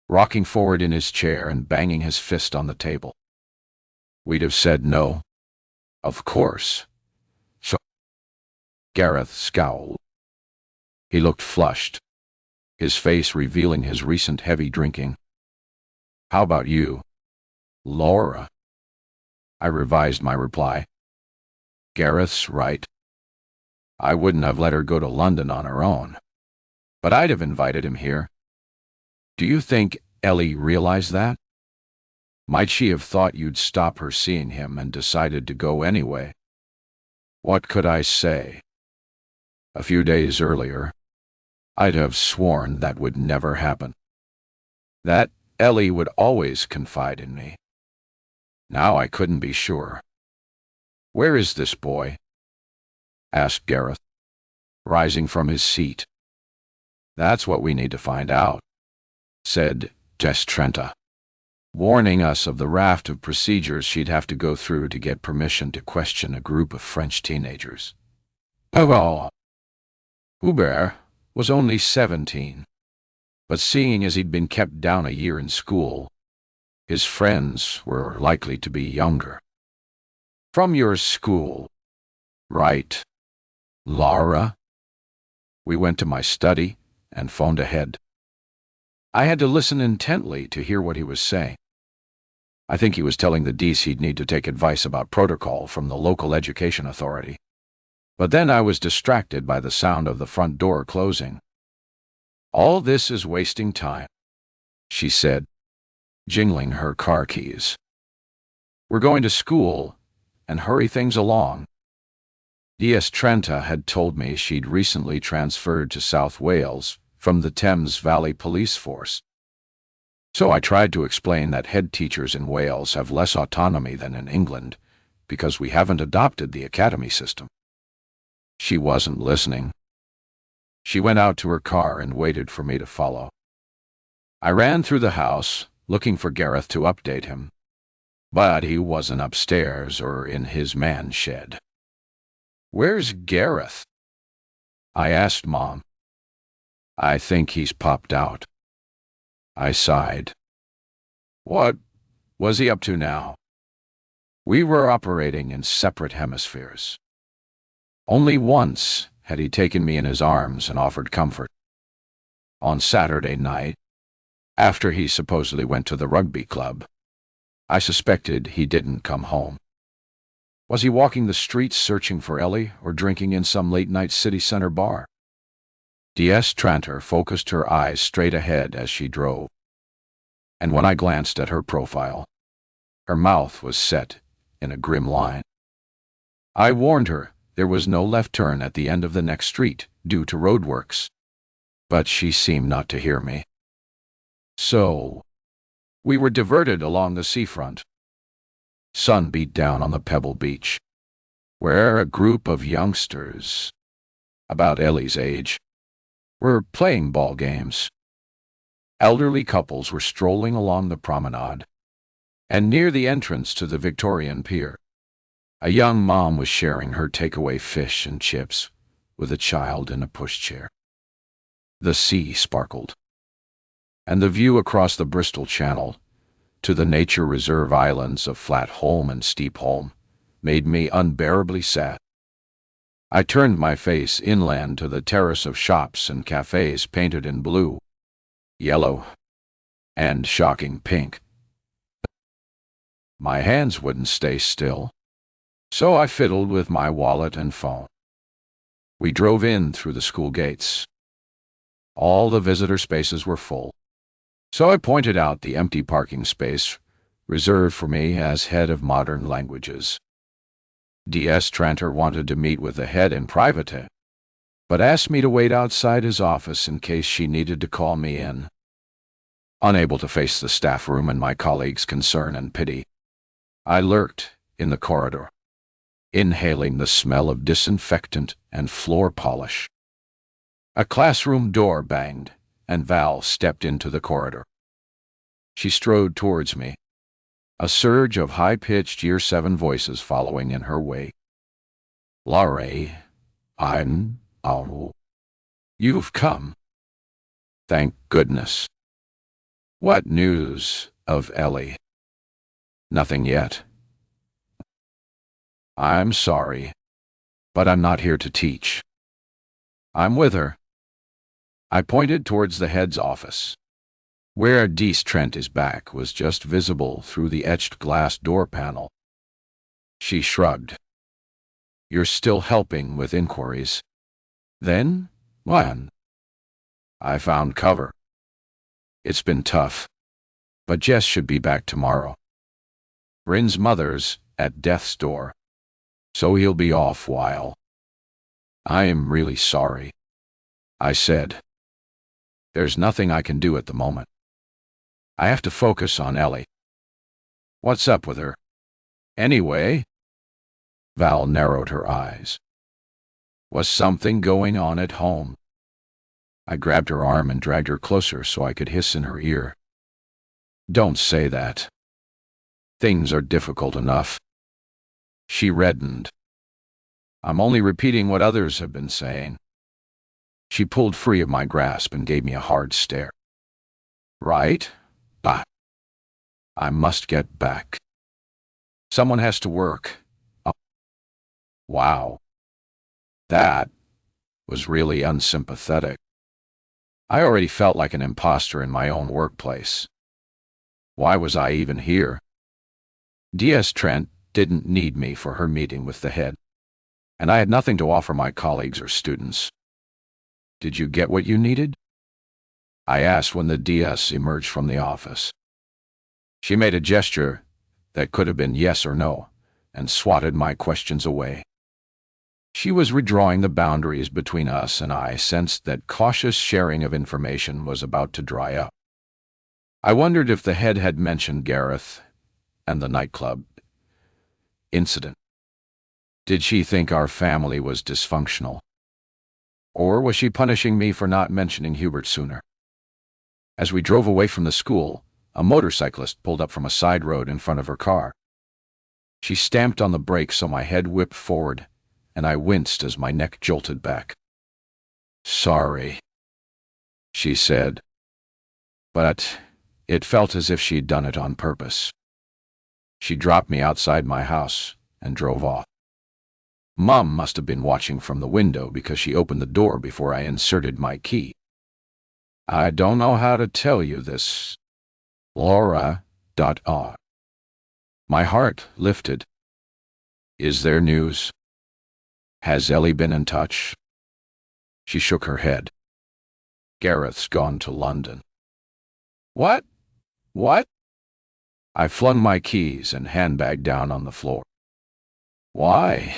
rocking forward in his chair and banging his fist on the table. We'd have said no. Of course. So Gareth scowled. He looked flushed, his face revealing his recent heavy drinking. How about you, Laura? I revised my reply. Gareth's right. I wouldn't have let her go to London on her own, but I'd have invited him here. Do you think Ellie realized that? Might she have thought you'd stop her seeing him and decided to go anyway? What could I say? A few days earlier, I'd have sworn that would never happen. That Ellie would always confide in me. Now I couldn't be sure. Where is this boy? Asked Gareth, rising from his seat. That's what we need to find out, said Jess Trenta, warning us of the raft of procedures she'd have to go through to get permission to question a group of French teenagers. Oh, Hubert was only 17, but seeing as he'd been kept down a year in school, his friends were likely to be younger. From your school, right, Laura? We went to my study and phoned ahead. I had to listen intently to hear what he was saying. I think he was telling the D's he'd need to take advice about protocol from the local education authority. But then I was distracted by the sound of the front door closing. "All this is wasting time," she said, jingling her car keys. "We're going to school, and hurry things along." DS Trenta had told me she'd recently transferred to South Wales from the Thames Valley Police Force. So I tried to explain that head teachers in Wales have less autonomy than in England because we haven't adopted the academy system. She wasn't listening. She went out to her car and waited for me to follow. I ran through the house, looking for Gareth to update him, but he wasn't upstairs or in his man shed. "Where's Gareth?" I asked Mom. "I think he's popped out." I sighed. What was he up to now? We were operating in separate hemispheres. Only once had he taken me in his arms and offered comfort. On Saturday night, after he supposedly went to the rugby club, I suspected he didn't come home. Was he walking the streets searching for Ellie or drinking in some late-night city center bar? DS Tranter focused her eyes straight ahead as she drove, and when I glanced at her profile, her mouth was set in a grim line. I warned her there was no left turn at the end of the next street due to roadworks, but she seemed not to hear me. So, we were diverted along the seafront. Sun beat down on the pebble beach, where a group of youngsters, about Ellie's age, were playing ball games. Elderly couples were strolling along the promenade, and near the entrance to the Victorian Pier, a young mom was sharing her takeaway fish and chips with a child in a pushchair. The sea sparkled, and the view across the Bristol Channel to the nature reserve islands of Flatholm and Steepholm made me unbearably sad. I turned my face inland to the terrace of shops and cafes painted in blue, yellow, and shocking pink. My hands wouldn't stay still, so I fiddled with my wallet and phone. We drove in through the school gates. All the visitor spaces were full, so I pointed out the empty parking space reserved for me as head of modern languages. DS Tranter wanted to meet with the head in private, but asked me to wait outside his office in case she needed to call me in. Unable to face the staff room and my colleagues' concern and pity, I lurked in the corridor, inhaling the smell of disinfectant and floor polish. A classroom door banged, and Val stepped into the corridor. She strode towards me, a surge of high-pitched Year 7 voices following in her wake. "Laurie, you've come. Thank goodness. What news of Ellie?" "Nothing yet." "I'm sorry, but I'm not here to teach. I'm with her." I pointed towards the head's office, where DS Trent's back was just visible through the etched glass door panel. She shrugged. "You're still helping with inquiries. Then, when?" I found cover. "It's been tough, but Jess should be back tomorrow. Bryn's mother's at death's door, so he'll be off while." "I am really sorry," I said. "There's nothing I can do at the moment. I have to focus on Ellie." "What's up with her, anyway?" Val narrowed her eyes. "Was something going on at home?" I grabbed her arm and dragged her closer so I could hiss in her ear. "Don't say that. Things are difficult enough." She reddened. "I'm only repeating what others have been saying." She pulled free of my grasp and gave me a hard stare. "Right, but I must get back. Someone has to work." Oh. Wow. That was really unsympathetic. I already felt like an imposter in my own workplace. Why was I even here? D.S. Trent didn't need me for her meeting with the head, and I had nothing to offer my colleagues or students. Did you get what you needed? I asked when the DS emerged from the office. She made a gesture that could have been yes or no, and swatted my questions away. She was redrawing the boundaries between us, and I sensed that cautious sharing of information was about to dry up. I wondered if the head had mentioned Gareth and the nightclub incident. Did she think our family was dysfunctional? Or was she punishing me for not mentioning Hubert sooner? As we drove away from the school, a motorcyclist pulled up from a side road in front of her car. She stamped on the brakes so my head whipped forward, and I winced as my neck jolted back. "Sorry," she said, but it felt as if she'd done it on purpose. She dropped me outside my house and drove off. Mom must have been watching from the window because she opened the door before I inserted my key. I don't know how to tell you this. Laura. My heart lifted. Is there news? Has Ellie been in touch? She shook her head. Gareth's gone to London. What? What? I flung my keys and handbag down on the floor. Why?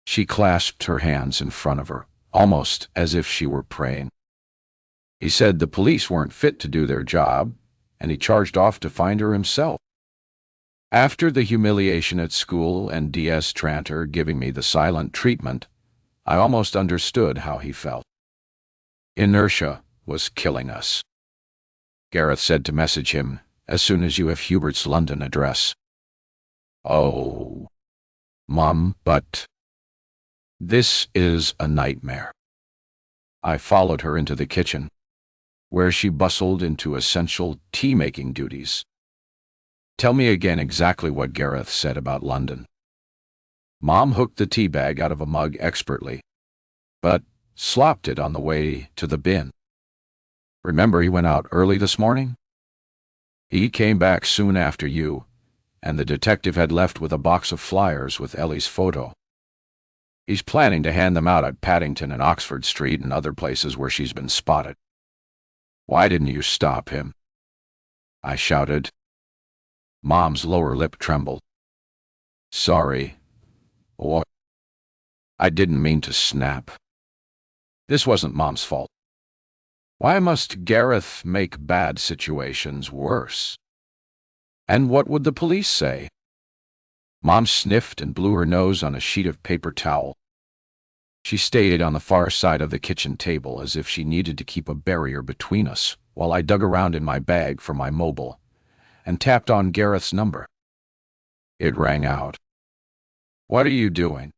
She clasped her hands in front of her, almost as if she were praying. He said the police weren't fit to do their job, and he charged off to find her himself. After the humiliation at school and D.S. Tranter giving me the silent treatment, I almost understood how he felt. Inertia was killing us. Gareth said to message him as soon as you have Hubert's London address. Oh, Mom, but this is a nightmare. I followed her into the kitchen, where she bustled into essential tea-making duties. Tell me again exactly what Gareth said about London. Mom hooked the tea bag out of a mug expertly, but slopped it on the way to the bin. Remember he went out early this morning? He came back soon after you, and the detective had left with a box of flyers with Ellie's photo. He's planning to hand them out at Paddington and Oxford Street and other places where she's been spotted. Why didn't you stop him? I shouted. Mom's lower lip trembled. Sorry. What? I didn't mean to snap. This wasn't Mom's fault. Why must Gareth make bad situations worse? And what would the police say? Mom sniffed and blew her nose on a sheet of paper towel. She stayed on the far side of the kitchen table as if she needed to keep a barrier between us while I dug around in my bag for my mobile and tapped on Gareth's number. It rang out. What are you doing?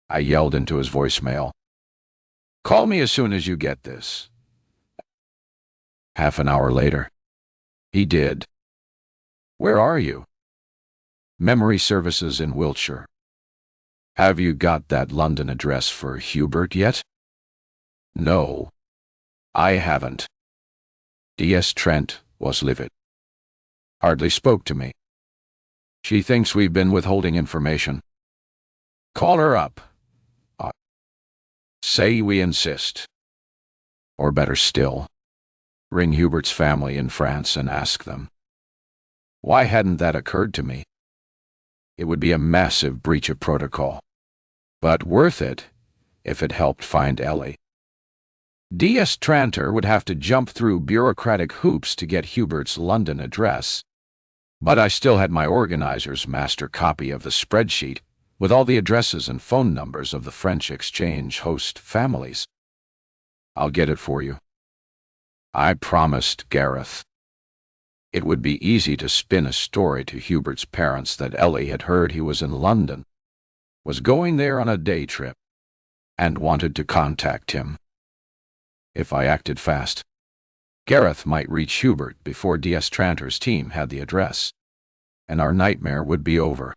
I yelled into his voicemail. Call me as soon as you get this. Half an hour later, he did. Where are you? Memory services in Wiltshire. Have you got that London address for Hubert yet? No, I haven't. D.S. Trent was livid. Hardly spoke to me. She thinks we've been withholding information. Call her up. Say we insist. Or better still, ring Hubert's family in France and ask them. Why hadn't that occurred to me? It would be a massive breach of protocol, but worth it if it helped find Ellie. D.S. Tranter would have to jump through bureaucratic hoops to get Hubert's London address, but I still had my organizer's master copy of the spreadsheet with all the addresses and phone numbers of the French exchange host families. I'll get it for you. I promised Gareth. It would be easy to spin a story to Hubert's parents that Ellie had heard he was in London, was going there on a day trip, and wanted to contact him. If I acted fast, Gareth might reach Hubert before D.S. Tranter's team had the address, and our nightmare would be over.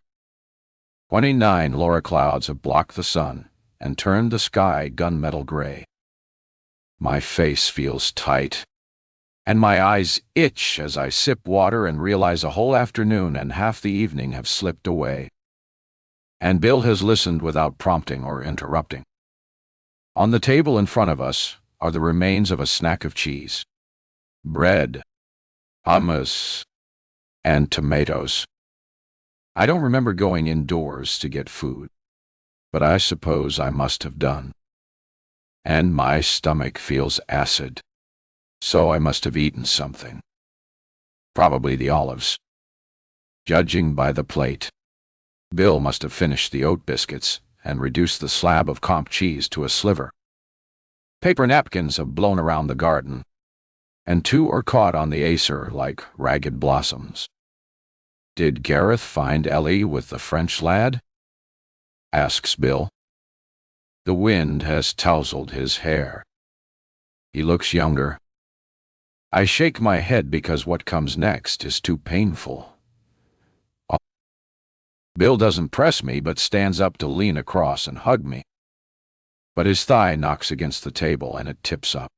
29 Laura clouds have blocked the sun and turned the sky gunmetal gray. My face feels tight, and my eyes itch as I sip water and realize a whole afternoon and half the evening have slipped away. And Bill has listened without prompting or interrupting. On the table in front of us are the remains of a snack of cheese, bread, hummus, and tomatoes. I don't remember going indoors to get food, but I suppose I must have done. And my stomach feels acid, so I must have eaten something. Probably the olives. Judging by the plate, Bill must have finished the oat biscuits and reduced the slab of comp cheese to a sliver. Paper napkins have blown around the garden, and 2 are caught on the acer like ragged blossoms. Did Gareth find Ellie with the French lad? Asks Bill. The wind has tousled his hair. He looks younger. I shake my head because what comes next is too painful. Bill doesn't press me but stands up to lean across and hug me. But his thigh knocks against the table and it tips up.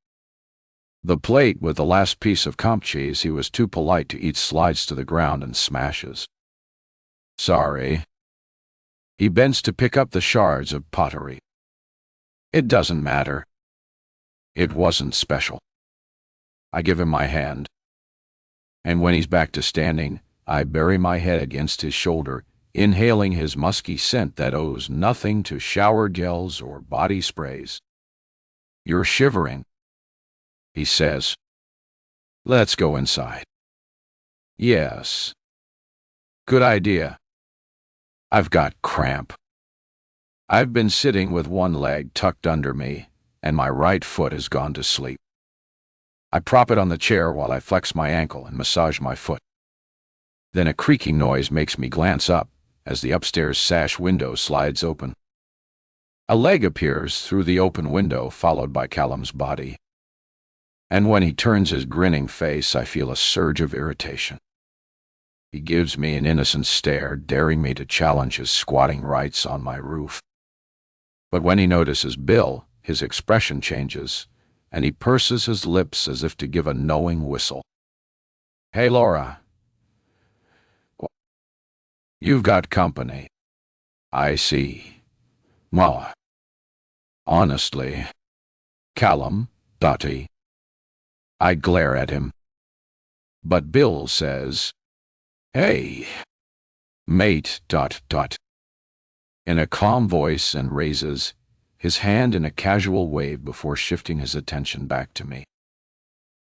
The plate with the last piece of comp cheese he was too polite to eat slides to the ground and smashes. Sorry. He bends to pick up the shards of pottery. It doesn't matter. It wasn't special. I give him my hand. And when he's back to standing, I bury my head against his shoulder, inhaling his musky scent that owes nothing to shower gels or body sprays. You're shivering, he says. Let's go inside. Yes. Good idea. I've got cramp. I've been sitting with one leg tucked under me, and my right foot has gone to sleep. I prop it on the chair while I flex my ankle and massage my foot. Then a creaking noise makes me glance up as the upstairs sash window slides open. A leg appears through the open window, followed by Callum's body. And when he turns his grinning face, I feel a surge of irritation. He gives me an innocent stare, daring me to challenge his squatting rights on my roof. But when he notices Bill, his expression changes, and he purses his lips as if to give a knowing whistle. Hey, Laura. You've got company. I see. Well, honestly, Callum, Dottie. I glare at him. But Bill says, Hey, mate, ... in a calm voice, and raises his hand in a casual wave before shifting his attention back to me.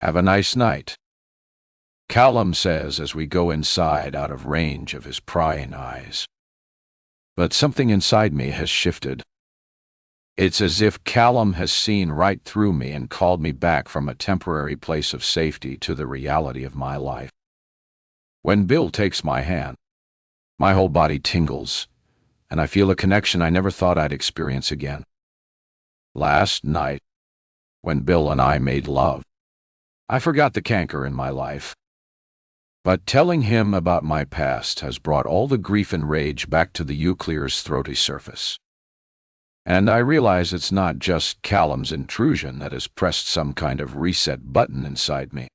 Have a nice night, Callum says as we go inside out of range of his prying eyes. But something inside me has shifted. It's as if Callum has seen right through me and called me back from a temporary place of safety to the reality of my life. When Bill takes my hand, my whole body tingles, and I feel a connection I never thought I'd experience again. Last night, when Bill and I made love, I forgot the canker in my life. But telling him about my past has brought all the grief and rage back to the Euclid's throaty surface. And I realize it's not just Callum's intrusion that has pressed some kind of reset button inside me.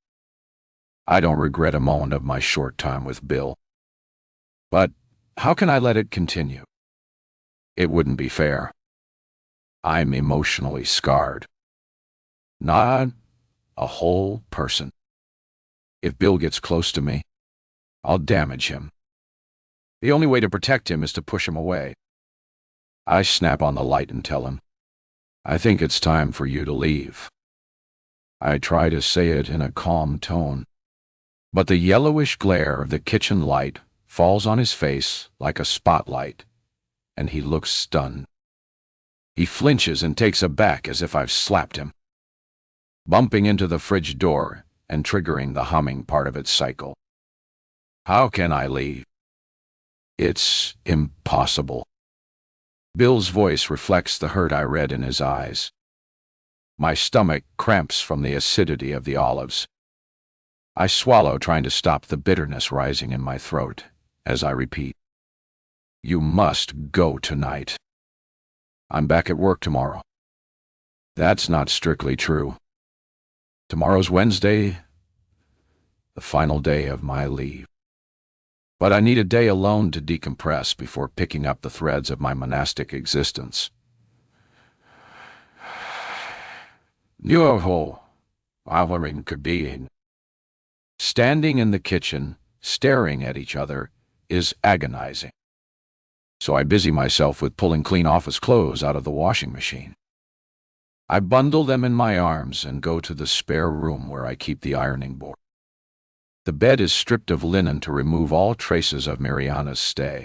I don't regret a moment of my short time with Bill. But how can I let it continue? It wouldn't be fair. I'm emotionally scarred. Not a whole person. If Bill gets close to me, I'll damage him. The only way to protect him is to push him away. I snap on the light and tell him, I think it's time for you to leave. I try to say it in a calm tone, but the yellowish glare of the kitchen light falls on his face like a spotlight, and he looks stunned. He flinches and takes a back as if I've slapped him, bumping into the fridge door and triggering the humming part of its cycle. How can I leave? It's impossible. Bill's voice reflects the hurt I read in his eyes. My stomach cramps from the acidity of the olives. I swallow, trying to stop the bitterness rising in my throat, as I repeat, You must go tonight. I'm back at work tomorrow. That's not strictly true. Tomorrow's Wednesday, the final day of my leave. But I need a day alone to decompress before picking up the threads of my monastic existence. Standing in the kitchen, staring at each other, is agonizing. So I busy myself with pulling clean office clothes out of the washing machine. I bundle them in my arms and go to the spare room where I keep the ironing board. The bed is stripped of linen to remove all traces of Miriana's stay,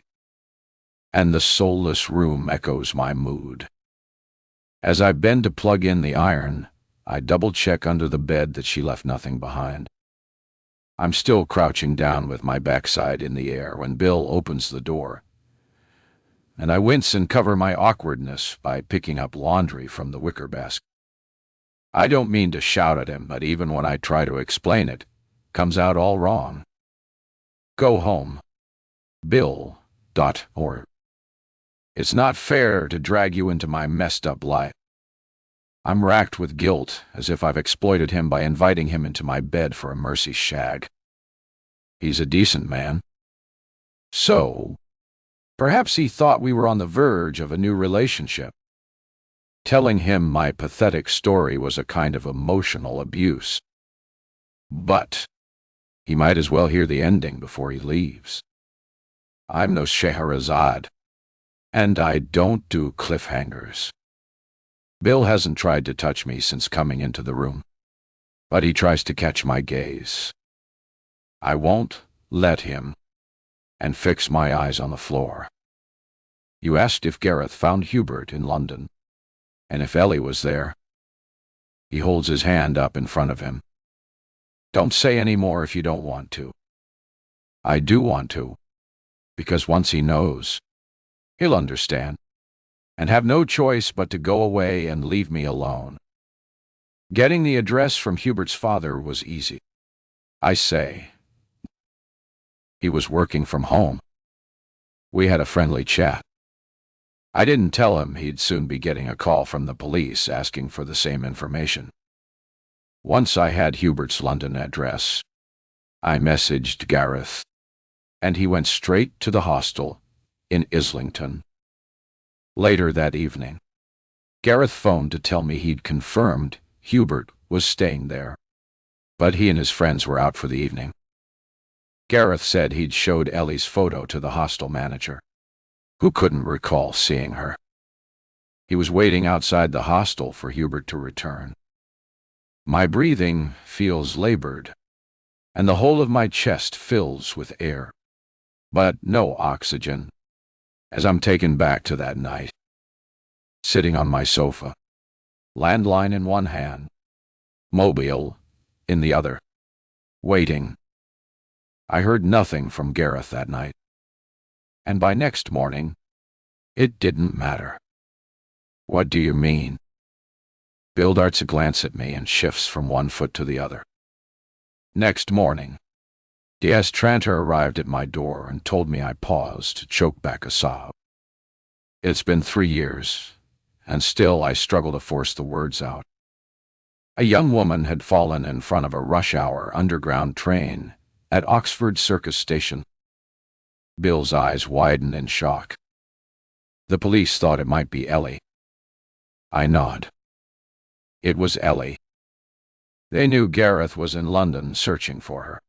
and the soulless room echoes my mood. As I bend to plug in the iron, I double-check under the bed that she left nothing behind. I'm still crouching down with my backside in the air when Bill opens the door, and I wince and cover my awkwardness by picking up laundry from the wicker basket. I don't mean to shout at him, but even when I try to explain it, comes out all wrong. Go home. Bill.org. It's not fair to drag you into my messed up life. I'm racked with guilt, as if I've exploited him by inviting him into my bed for a mercy shag. He's a decent man. So, perhaps he thought we were on the verge of a new relationship. Telling him my pathetic story was a kind of emotional abuse. But he might as well hear the ending before he leaves. I'm no Scheherazade, and I don't do cliffhangers. Bill hasn't tried to touch me since coming into the room, but he tries to catch my gaze. I won't let him, and fix my eyes on the floor. You asked if Gareth found Hubert in London, and if Ellie was there. He holds his hand up in front of him. Don't say any more if you don't want to. I do want to, because once he knows, he'll understand, and have no choice but to go away and leave me alone. Getting the address from Hubert's father was easy. I say, he was working from home. We had a friendly chat. I didn't tell him he'd soon be getting a call from the police asking for the same information. Once I had Hubert's London address, I messaged Gareth, and he went straight to the hostel in Islington. Later that evening, Gareth phoned to tell me he'd confirmed Hubert was staying there, but he and his friends were out for the evening. Gareth said he'd showed Ellie's photo to the hostel manager, who couldn't recall seeing her. He was waiting outside the hostel for Hubert to return. My breathing feels labored, and the whole of my chest fills with air, but no oxygen, as I'm taken back to that night, sitting on my sofa, landline in one hand, mobile in the other, waiting. I heard nothing from Gareth that night, and by next morning, it didn't matter. What do you mean? Bill darts a glance at me and shifts from one foot to the other. Next morning, D.S. Tranter arrived at my door and told me I paused to choke back a sob. It's been 3 years, and still I struggle to force the words out. A young woman had fallen in front of a rush-hour underground train at Oxford Circus Station. Bill's eyes widened in shock. The police thought it might be Ellie. I nod. It was Ellie. They knew Gareth was in London searching for her,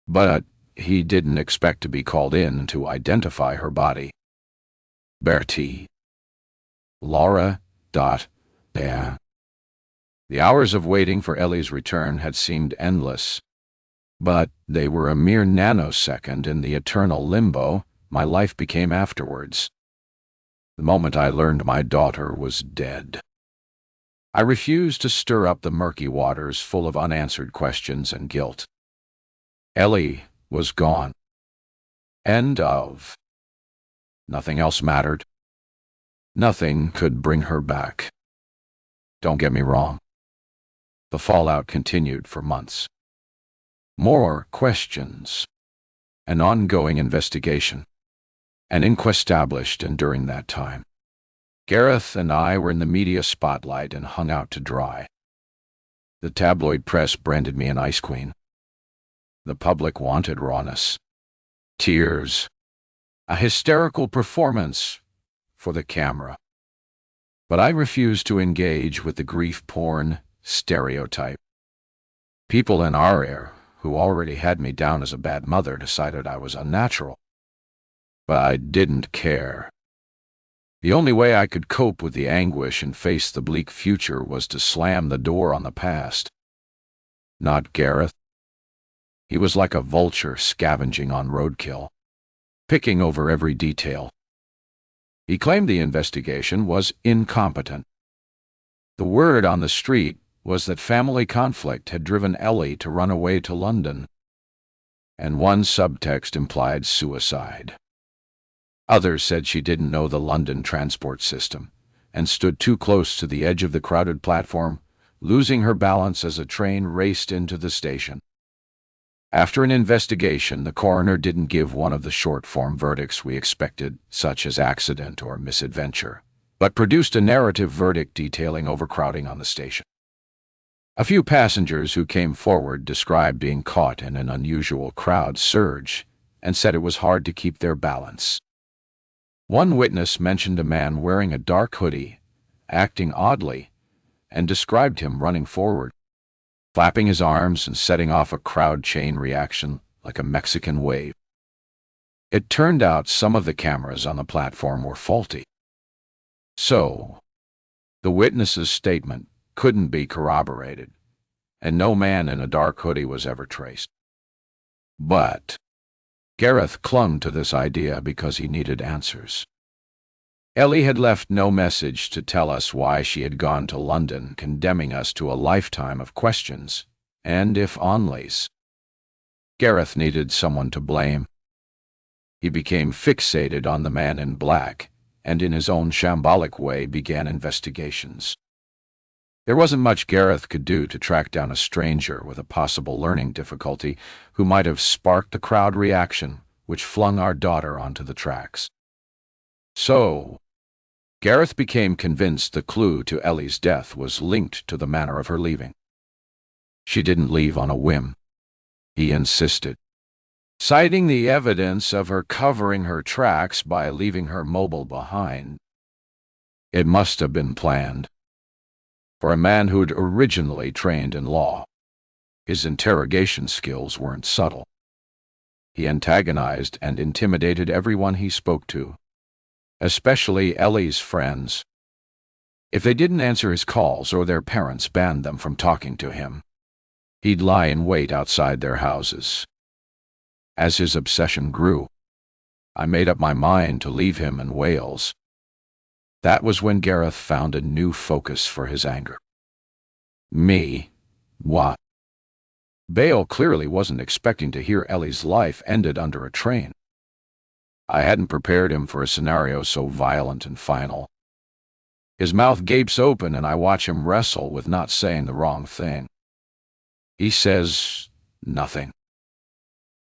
but he didn't expect to be called in to identify her body. Bertie. Laura. There. The hours of waiting for Ellie's return had seemed endless, but they were a mere nanosecond in the eternal limbo my life became afterwards. The moment I learned my daughter was dead, I refused to stir up the murky waters full of unanswered questions and guilt. Ellie was gone. End of. Nothing else mattered. Nothing could bring her back. Don't get me wrong. The fallout continued for months. More questions. An ongoing investigation. An inquest established, and during that time, Gareth and I were in the media spotlight and hung out to dry. The tabloid press branded me an ice queen. The public wanted rawness, tears, a hysterical performance for the camera. But I refused to engage with the grief porn stereotype. People in our era, who already had me down as a bad mother, decided I was unnatural. But I didn't care. The only way I could cope with the anguish and face the bleak future was to slam the door on the past. Not Gareth. He was like a vulture scavenging on roadkill, picking over every detail. He claimed the investigation was incompetent. The word on the street was that family conflict had driven Ellie to run away to London, and one subtext implied suicide. Others said she didn't know the London transport system and stood too close to the edge of the crowded platform, losing her balance as a train raced into the station. After an investigation, the coroner didn't give one of the short-form verdicts we expected, such as accident or misadventure, but produced a narrative verdict detailing overcrowding on the station. A few passengers who came forward described being caught in an unusual crowd surge and said it was hard to keep their balance. One witness mentioned a man wearing a dark hoodie, acting oddly, and described him running forward, flapping his arms and setting off a crowd chain reaction like a Mexican wave. It turned out some of the cameras on the platform were faulty. So, the witness's statement couldn't be corroborated, and no man in a dark hoodie was ever traced. But Gareth clung to this idea because he needed answers. Ellie had left no message to tell us why she had gone to London, condemning us to a lifetime of questions and if-onlys. Gareth needed someone to blame. He became fixated on the man in black, and in his own shambolic way began investigations. There wasn't much Gareth could do to track down a stranger with a possible learning difficulty who might have sparked the crowd reaction which flung our daughter onto the tracks. So, Gareth became convinced the clue to Ellie's death was linked to the manner of her leaving. She didn't leave on a whim, he insisted, citing the evidence of her covering her tracks by leaving her mobile behind. It must have been planned. For a man who'd originally trained in law, his interrogation skills weren't subtle. He antagonized and intimidated everyone he spoke to, especially Ellie's friends. If they didn't answer his calls or their parents banned them from talking to him, he'd lie in wait outside their houses. As his obsession grew, I made up my mind to leave him in Wales. That was when Gareth found a new focus for his anger. Me? What? Bale clearly wasn't expecting to hear Ellie's life ended under a train. I hadn't prepared him for a scenario so violent and final. His mouth gapes open and I watch him wrestle with not saying the wrong thing. He says nothing.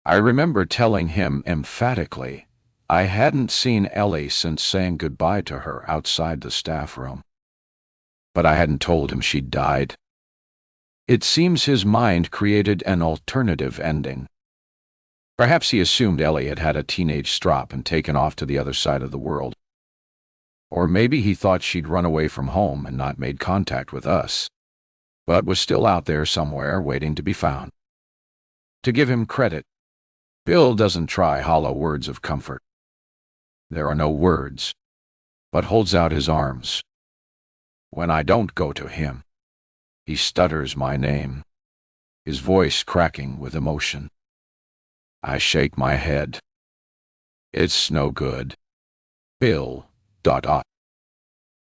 I remember telling him emphatically I hadn't seen Ellie since saying goodbye to her outside the staff room. But I hadn't told him she'd died. It seems his mind created an alternative ending. Perhaps he assumed Ellie had had a teenage strop and taken off to the other side of the world. Or maybe he thought she'd run away from home and not made contact with us, but was still out there somewhere waiting to be found. To give him credit, Bill doesn't try hollow words of comfort. There are no words, but holds out his arms. When I don't go to him, he stutters my name, his voice cracking with emotion. I shake my head. It's no good. Bill, ...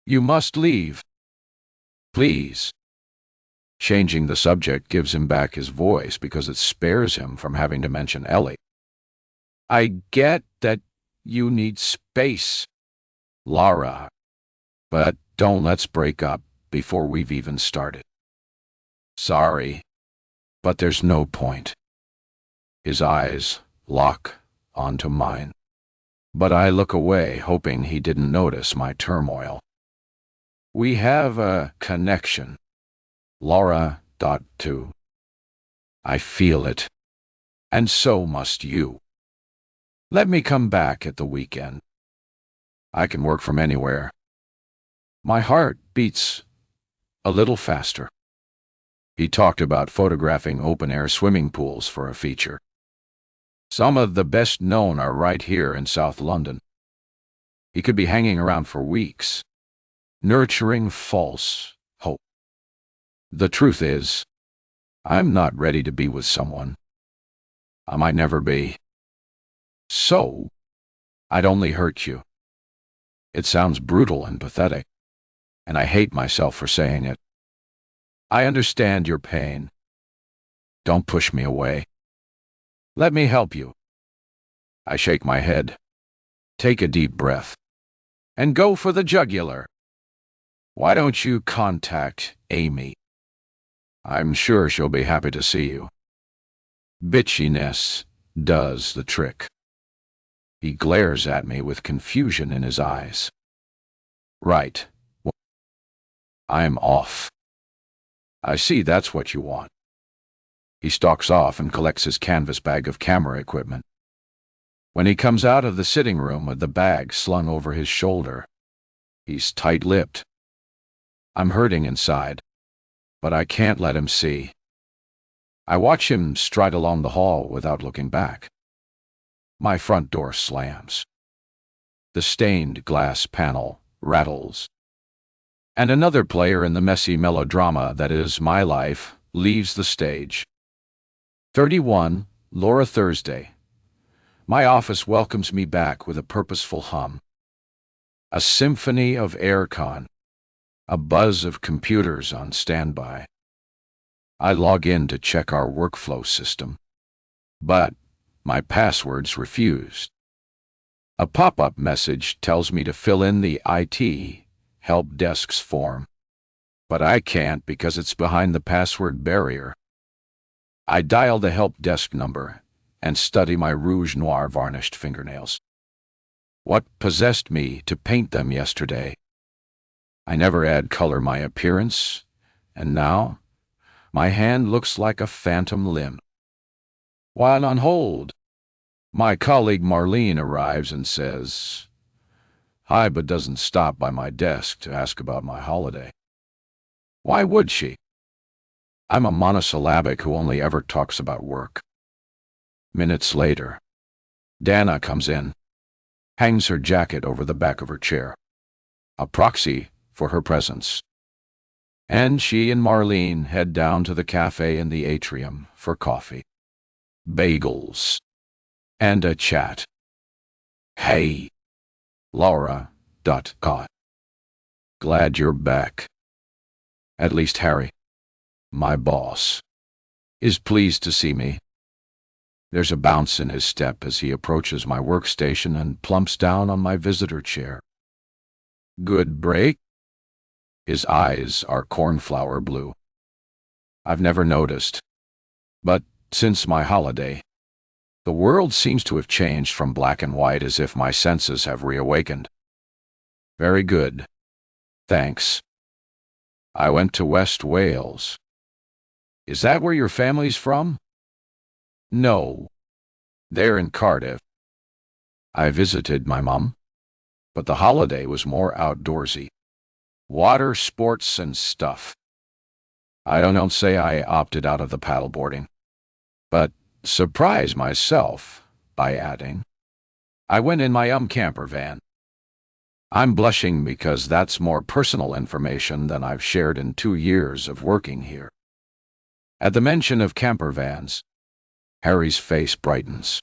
You must leave. Please. Changing the subject gives him back his voice because it spares him from having to mention Ellie. I get that you need space, Laura, but let's break up before we've even started. Sorry, but there's no point. His eyes lock onto mine, but I look away, hoping he didn't notice my turmoil. We have a connection, Laura. I feel it. And so must you. Let me come back at the weekend. I can work from anywhere. My heart beats a little faster. He talked about photographing open-air swimming pools for a feature. Some of the best known are right here in South London. He could be hanging around for weeks, nurturing false hope. The truth is, I'm not ready to be with someone. I might never be. So, I'd only hurt you. It sounds brutal and pathetic, and I hate myself for saying it. I understand your pain. Don't push me away. Let me help you. I shake my head, take a deep breath, and go for the jugular. Why don't you contact Amy? I'm sure she'll be happy to see you. Bitchiness does the trick. He glares at me with confusion in his eyes. Right. I'm off. I see that's what you want. He stalks off and collects his canvas bag of camera equipment. When he comes out of the sitting room with the bag slung over his shoulder, he's tight-lipped. I'm hurting inside, but I can't let him see. I watch him stride along the hall without looking back. My front door slams. The stained glass panel rattles. And another player in the messy melodrama that is my life leaves the stage. 31, Laura Thursday. My office welcomes me back with a purposeful hum. A symphony of aircon. A buzz of computers on standby. I log in to check our workflow system. But my password's refused. A pop-up message tells me to fill in the IT help desk's form. But I can't because it's behind the password barrier. I dial the help desk number and study my rouge noir varnished fingernails. What possessed me to paint them yesterday? I never add color my appearance, and now my hand looks like a phantom limb. While on hold, my colleague Marlene arrives and says, "Hi," but doesn't stop by my desk to ask about my holiday. Why would she? I'm a monosyllabic who only ever talks about work. Minutes later, Dana comes in, hangs her jacket over the back of her chair, a proxy for her presence. And she and Marlene head down to the cafe in the atrium for coffee, bagels, and a chat. Hey, Laura, glad you're back. At least Harry, my boss, is pleased to see me. There's a bounce in his step as he approaches my workstation and plumps down on my visitor chair. Good break? His eyes are cornflower blue. I've never noticed, but since my holiday, the world seems to have changed from black and white as if my senses have reawakened. Very good. Thanks. I went to West Wales. Is that where your family's from? No. They're in Cardiff. I visited my mum, but the holiday was more outdoorsy. Water, sports, and stuff. I don't say I opted out of the paddleboarding, but surprise myself by adding, I went in my campervan. I'm blushing because that's more personal information than I've shared in 2 years of working here. At the mention of campervans, Harry's face brightens.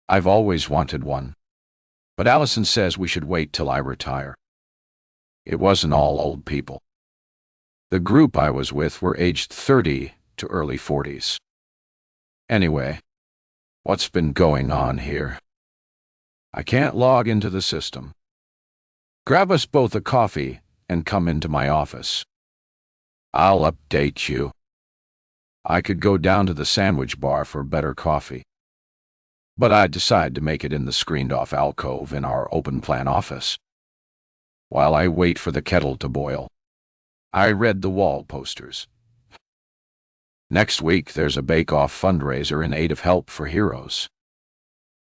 I've always wanted one, but Allison says we should wait till I retire. It wasn't all old people. The group I was with were aged 30 to early 40s. Anyway, what's been going on here? I can't log into the system. Grab us both a coffee and come into my office. I'll update you. I could go down to the sandwich bar for better coffee, but I'd decide to make it in the screened-off alcove in our open-plan office. While I wait for the kettle to boil, I read the wall posters. Next week, there's a bake-off fundraiser in aid of Help for Heroes.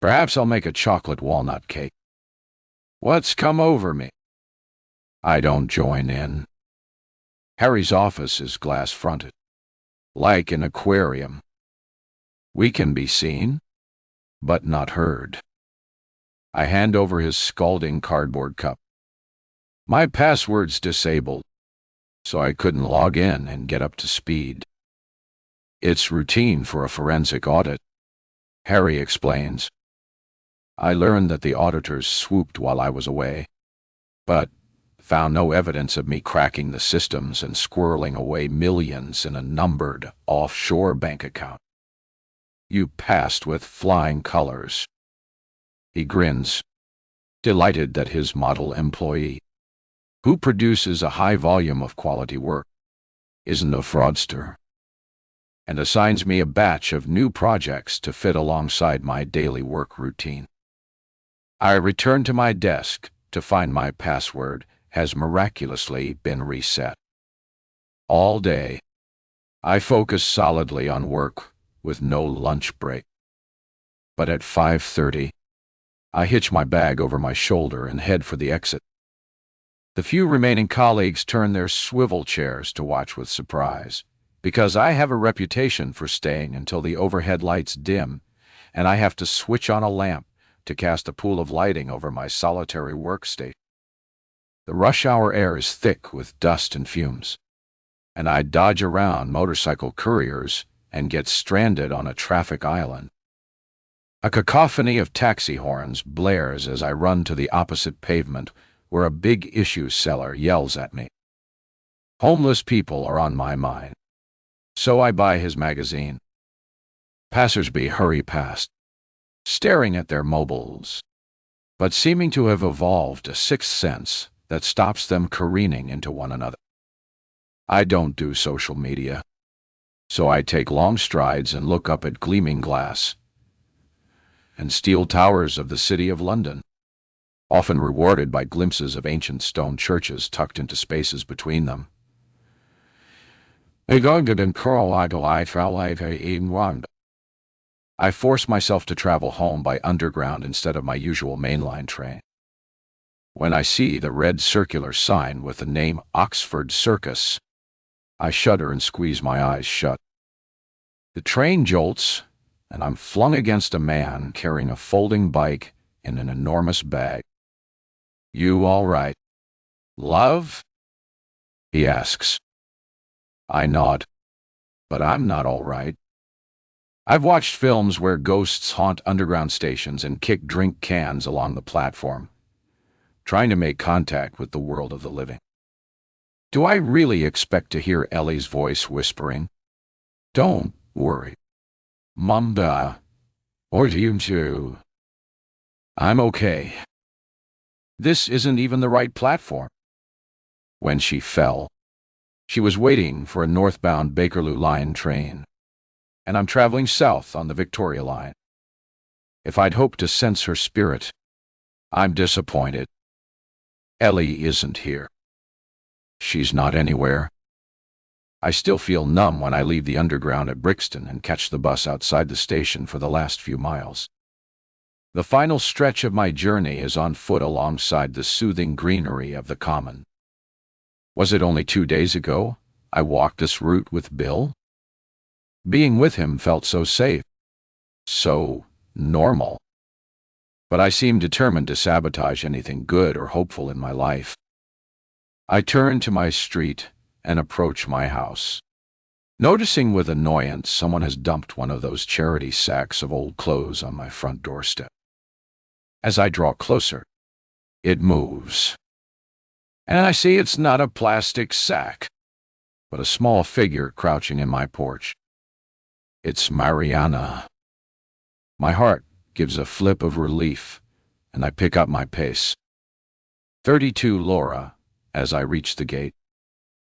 Perhaps I'll make a chocolate walnut cake. What's come over me? I don't join in. Harry's office is glass-fronted, like an aquarium. We can be seen, but not heard. I hand over his scalding cardboard cup. My password's disabled, so I couldn't log in and get up to speed. It's routine for a forensic audit, Harry explains. I learned that the auditors swooped while I was away, but found no evidence of me cracking the systems and squirreling away millions in a numbered offshore bank account. You passed with flying colors. He grins, delighted that his model employee, who produces a high volume of quality work, isn't a fraudster, and assigns me a batch of new projects to fit alongside my daily work routine. I return to my desk to find my password has miraculously been reset. All day, I focus solidly on work with no lunch break. But at 5:30, I hitch my bag over my shoulder and head for the exit. The few remaining colleagues turn their swivel chairs to watch with surprise, because I have a reputation for staying until the overhead lights dim, and I have to switch on a lamp to cast a pool of lighting over my solitary workstation. The rush hour air is thick with dust and fumes, and I dodge around motorcycle couriers and get stranded on a traffic island. A cacophony of taxi horns blares as I run to the opposite pavement where a big issue seller yells at me. Homeless people are on my mind, so I buy his magazine. Passersby hurry past, staring at their mobiles, but seeming to have evolved a sixth sense that stops them careening into one another. I don't do social media, so I take long strides and look up at gleaming glass and steel towers of the City of London, often rewarded by glimpses of ancient stone churches tucked into spaces between them. I force myself to travel home by underground instead of my usual mainline train. When I see the red circular sign with the name Oxford Circus, I shudder and squeeze my eyes shut. The train jolts, and I'm flung against a man carrying a folding bike in an enormous bag. "You all right, love?" he asks. I nod, but I'm not all right. I've watched films where ghosts haunt underground stations and kick drink cans along the platform, trying to make contact with the world of the living. Do I really expect to hear Ellie's voice whispering, "Don't worry, Mamba, or you too. I'm okay. This isn't even the right platform." When she fell, she was waiting for a northbound Bakerloo Line train, and I'm traveling south on the Victoria Line. If I'd hoped to sense her spirit, I'm disappointed. Ellie isn't here. She's not anywhere. I still feel numb when I leave the underground at Brixton and catch the bus outside the station for the last few miles. The final stretch of my journey is on foot alongside the soothing greenery of the Common. Was it only 2 days ago I walked this route with Bill? Being with him felt so safe, so normal. But I seem determined to sabotage anything good or hopeful in my life. I turn to my street and approach my house, noticing with annoyance someone has dumped one of those charity sacks of old clothes on my front doorstep. As I draw closer, it moves, and I see it's not a plastic sack, but a small figure crouching in my porch. It's Miriana. My heart gives a flip of relief, and I pick up my pace. 32 Laura. As I reach the gate,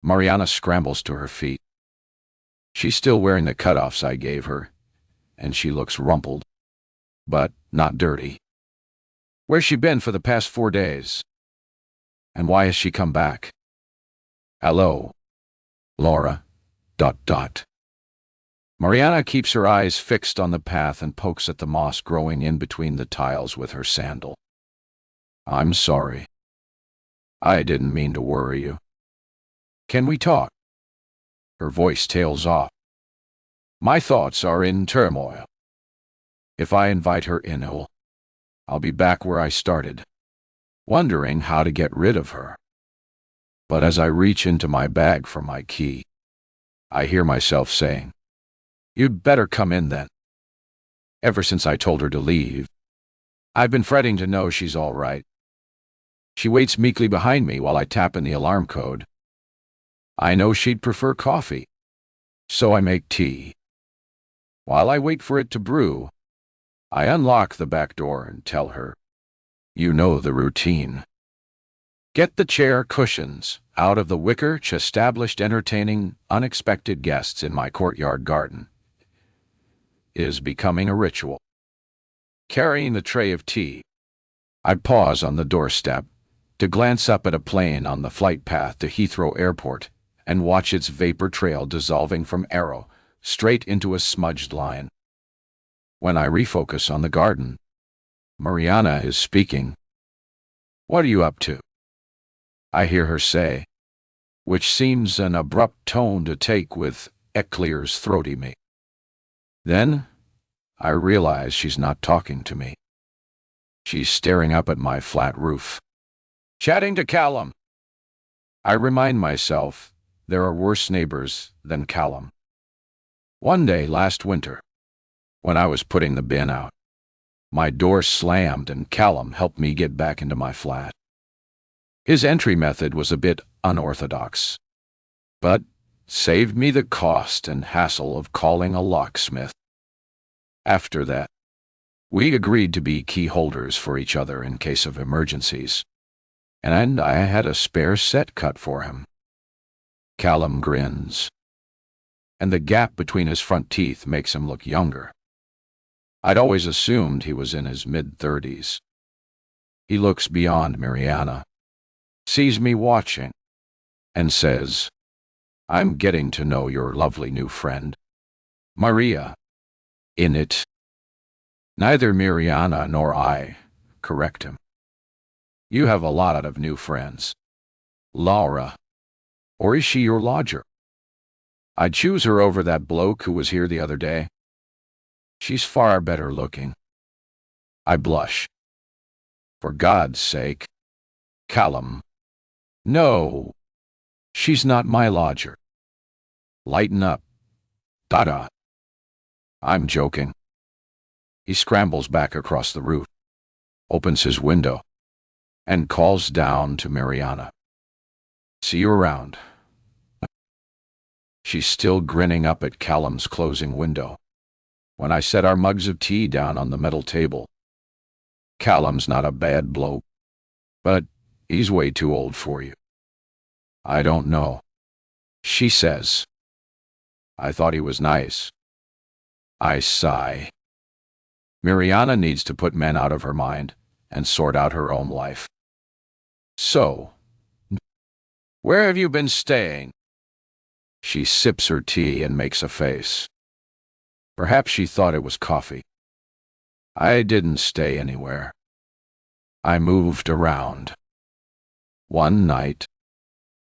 Miriana scrambles to her feet. She's still wearing the cutoffs I gave her, and she looks rumpled, but not dirty. Where's she been for the past 4 days? And why has she come back? "Hello, Laura, ... Miriana keeps her eyes fixed on the path and pokes at the moss growing in between the tiles with her sandal. I'm sorry. I didn't mean to worry you. Can we talk? Her voice tails off. My thoughts are in turmoil. If I invite her in, I'll be back where I started, wondering how to get rid of her. But as I reach into my bag for my key, I hear myself saying, You'd better come in then. Ever since I told her to leave, I've been fretting to know she's all right. She waits meekly behind me while I tap in the alarm code. I know she'd prefer coffee, so I make tea. While I wait for it to brew, I unlock the back door and tell her, You know the routine. Get the chair cushions out of the wicker established entertaining unexpected guests in my courtyard garden is becoming a ritual. Carrying the tray of tea, I pause on the doorstep to glance up at a plane on the flight path to Heathrow Airport and watch its vapor trail dissolving from Arrow straight into a smudged line. When I refocus on the garden, Miriana is speaking. What are you up to? I hear her say, which seems an abrupt tone to take with Eclair's throaty me. Then I realize she's not talking to me. She's staring up at my flat roof. Chatting to Callum. I remind myself there are worse neighbors than Callum. One day last winter, when I was putting the bin out, my door slammed and Callum helped me get back into my flat. His entry method was a bit unorthodox, but saved me the cost and hassle of calling a locksmith. After that, we agreed to be key holders for each other in case of emergencies, and I had a spare set cut for him. Callum grins, and the gap between his front teeth makes him look younger. I'd always assumed he was in his mid-30s. He looks beyond Miriana, sees me watching, and says, I'm getting to know your lovely new friend, Maria. In it. Neither Miriana nor I correct him. You have a lot of new friends. Laura. Or is she your lodger? I'd choose her over that bloke who was here the other day. She's far better looking. I blush. For God's sake. Callum. No. She's not my lodger. Lighten up. Dada. I'm joking. He scrambles back across the roof, opens his window, and calls down to Miriana. See you around. She's still grinning up at Callum's closing window when I set our mugs of tea down on the metal table. Callum's not a bad bloke, but he's way too old for you. I don't know, she says. I thought he was nice. I sigh. Miriana needs to put men out of her mind and sort out her own life. So, where have you been staying? She sips her tea and makes a face. Perhaps she thought it was coffee. I didn't stay anywhere. I moved around. One night,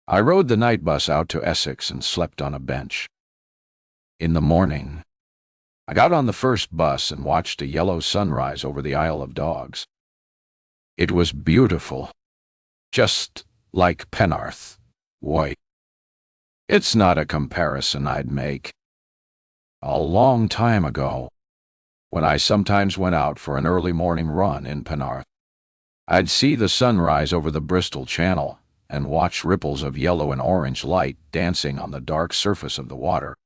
I rode the night bus out to Essex and slept on a bench. In the morning, I got on the first bus and watched a yellow sunrise over the Isle of Dogs. It was beautiful, just like Penarth, white. It's not a comparison I'd make. A long time ago, when I sometimes went out for an early morning run in Penarth, I'd see the sunrise over the Bristol Channel and watch ripples of yellow and orange light dancing on the dark surface of the water.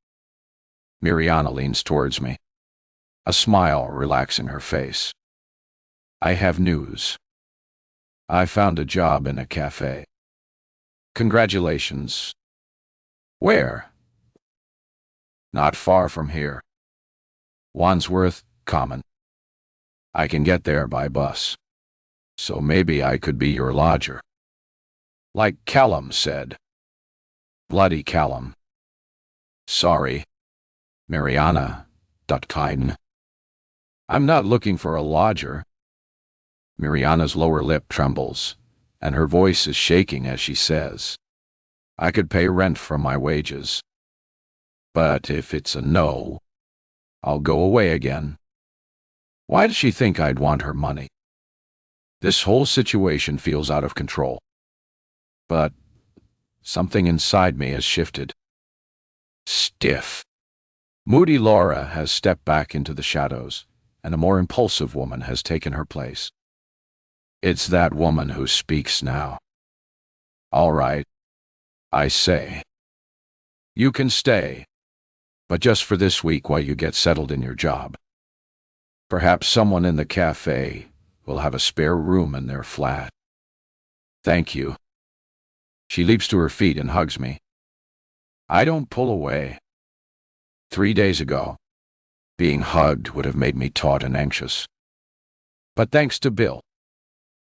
Miriana leans towards me, a smile relaxing her face. I have news. I found a job in a cafe. Congratulations. Where? Not far from here. Wandsworth Common. I can get there by bus. So maybe I could be your lodger. Like Callum said. Bloody Callum. Sorry. Miriana. I'm not looking for a lodger. Miriana's lower lip trembles, and her voice is shaking as she says, I could pay rent from my wages. But if it's a no, I'll go away again. Why does she think I'd want her money? This whole situation feels out of control. But something inside me has shifted. Stiff. Moody Laura has stepped back into the shadows, and a more impulsive woman has taken her place. It's that woman who speaks now. All right, I say. You can stay, but just for this week while you get settled in your job. Perhaps someone in the cafe will have a spare room in their flat. Thank you. She leaps to her feet and hugs me. I don't pull away. 3 days ago, being hugged would have made me taut and anxious. But thanks to Bill,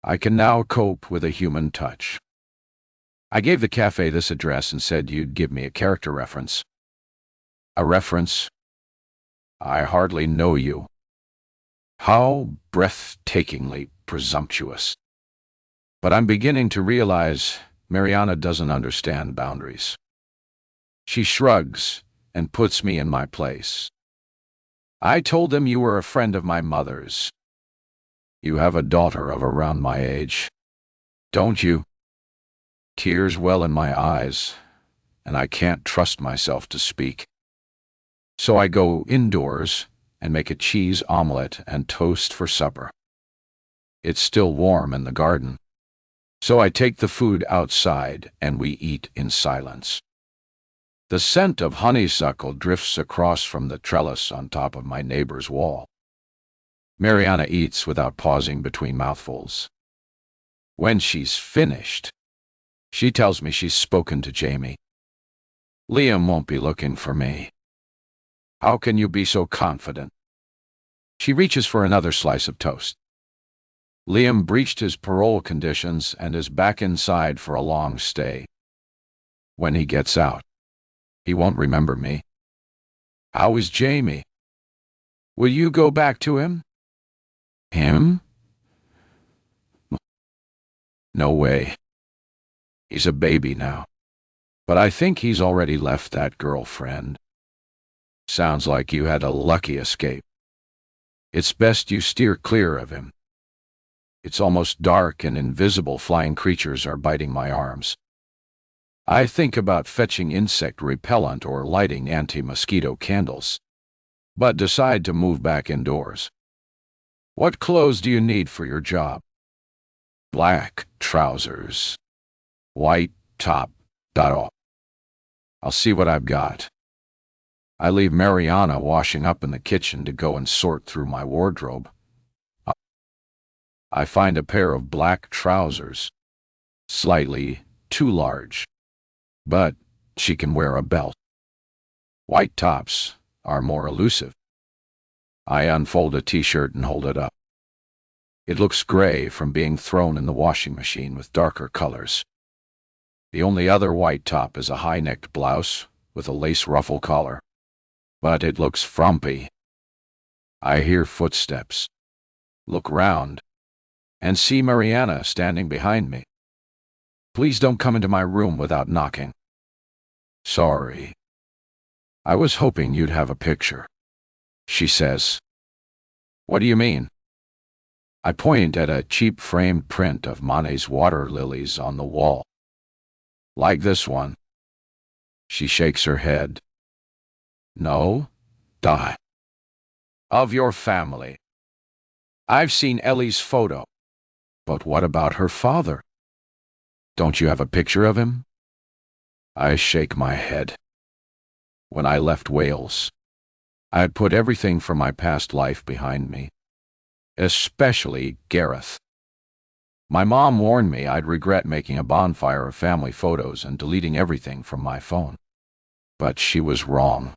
I can now cope with a human touch. I gave the cafe this address and said you'd give me a character reference. A reference? I hardly know you. How breathtakingly presumptuous. But I'm beginning to realize Miriana doesn't understand boundaries. She shrugs and puts me in my place. I told them you were a friend of my mother's. You have a daughter of around my age, don't you? Tears well in my eyes, and I can't trust myself to speak. So I go indoors and make a cheese omelet and toast for supper. It's still warm in the garden, so I take the food outside and we eat in silence. The scent of honeysuckle drifts across from the trellis on top of my neighbor's wall. Miriana eats without pausing between mouthfuls. When she's finished, she tells me she's spoken to Jamie. Liam won't be looking for me. How can you be so confident? She reaches for another slice of toast. Liam breached his parole conditions and is back inside for a long stay. When he gets out, he won't remember me. How is Jamie? Will you go back to him? Him? No way. He's a baby now. But I think he's already left that girlfriend. Sounds like you had a lucky escape. It's best you steer clear of him. It's almost dark and invisible flying creatures are biting my arms. I think about fetching insect repellent or lighting anti-mosquito candles, but decide to move back indoors. What clothes do you need for your job? Black trousers, white top, I'll see what I've got. I leave Miriana washing up in the kitchen to go and sort through my wardrobe. I find a pair of black trousers, slightly too large, but she can wear a belt. White tops are more elusive. I unfold a t-shirt and hold it up. It looks gray from being thrown in the washing machine with darker colors. The only other white top is a high-necked blouse with a lace ruffle collar, but it looks frumpy. I hear footsteps, look round, and see Miriana standing behind me. Please don't come into my room without knocking. Sorry. I was hoping you'd have a picture, she says. What do you mean? I point at a cheap framed print of Monet's water lilies on the wall. Like this one. She shakes her head. No, die. Of your family. I've seen Ellie's photo. But what about her father? Don't you have a picture of him? I shake my head. When I left Wales, I had put everything from my past life behind me, especially Gareth. My mom warned me I'd regret making a bonfire of family photos and deleting everything from my phone. But she was wrong.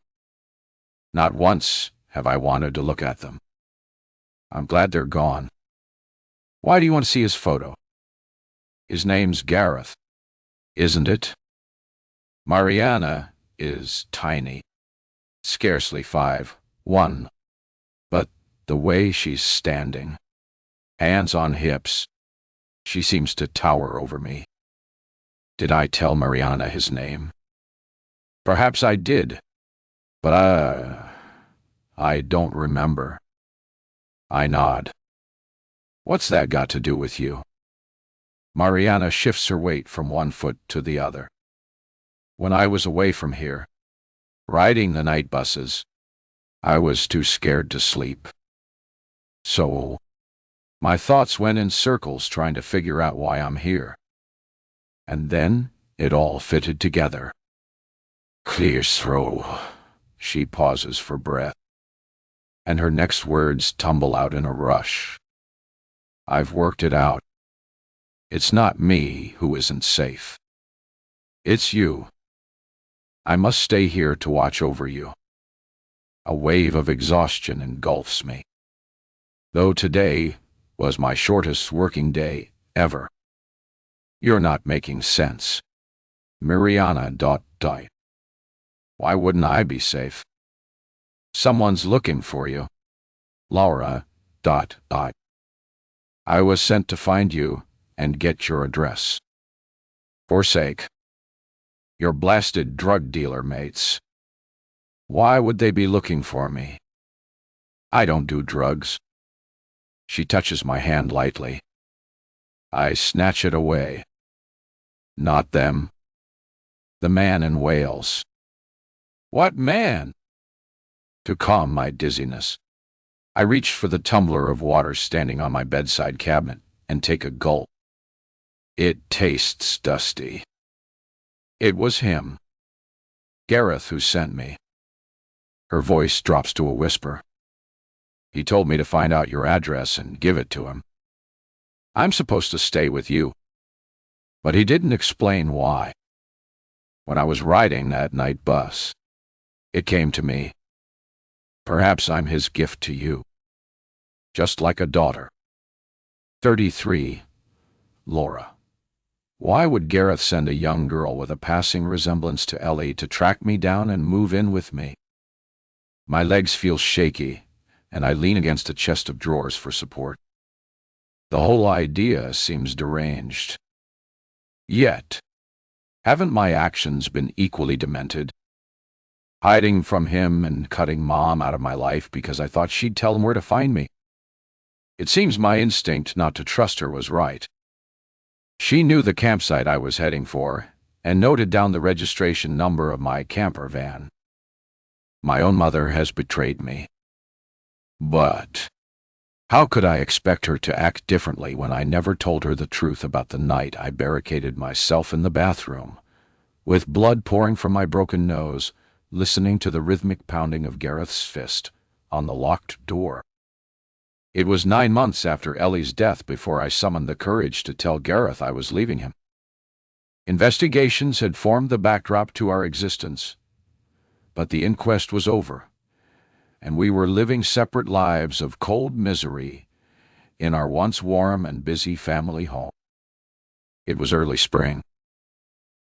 Not once have I wanted to look at them. I'm glad they're gone. Why do you want to see his photo? His name's Gareth, isn't it? Miriana is tiny. Scarcely 5'1", but the way she's standing, hands on hips, she seems to tower over me. Did I tell Miriana his name? Perhaps I did, but I don't remember. I nod. What's that got to do with you? Miriana shifts her weight from one foot to the other. When I was away from here, riding the night buses, I was too scared to sleep. So, my thoughts went in circles trying to figure out why I'm here. And then it all fitted together. Clear throat. She pauses for breath, and her next words tumble out in a rush. I've worked it out. It's not me who isn't safe. It's you. I must stay here to watch over you. A wave of exhaustion engulfs me, though today was my shortest working day ever. You're not making sense. Miriana. Why wouldn't I be safe? Someone's looking for you. Laura. I was sent to find you and get your address. Forsake. Your blasted drug dealer mates. Why would they be looking for me? I don't do drugs. She touches my hand lightly. I snatch it away. Not them. The man in Wales. What man? To calm my dizziness, I reach for the tumbler of water standing on my bedside cabinet and take a gulp. It tastes dusty. It was him, Gareth, who sent me. Her voice drops to a whisper. He told me to find out your address and give it to him. I'm supposed to stay with you, but he didn't explain why. When I was riding that night bus, it came to me. Perhaps I'm his gift to you, just like a daughter. 33. Laura. Why would Gareth send a young girl with a passing resemblance to Ellie to track me down and move in with me? My legs feel shaky, and I lean against a chest of drawers for support. The whole idea seems deranged. Yet, haven't my actions been equally demented? Hiding from him and cutting Mom out of my life because I thought she'd tell him where to find me. It seems my instinct not to trust her was right. She knew the campsite I was heading for and noted down the registration number of my campervan. My own mother has betrayed me. But how could I expect her to act differently when I never told her the truth about the night I barricaded myself in the bathroom, with blood pouring from my broken nose, listening to the rhythmic pounding of Gareth's fist on the locked door? It was 9 months after Ellie's death before I summoned the courage to tell Gareth I was leaving him. Investigations had formed the backdrop to our existence, but the inquest was over, and we were living separate lives of cold misery in our once warm and busy family home. It was early spring.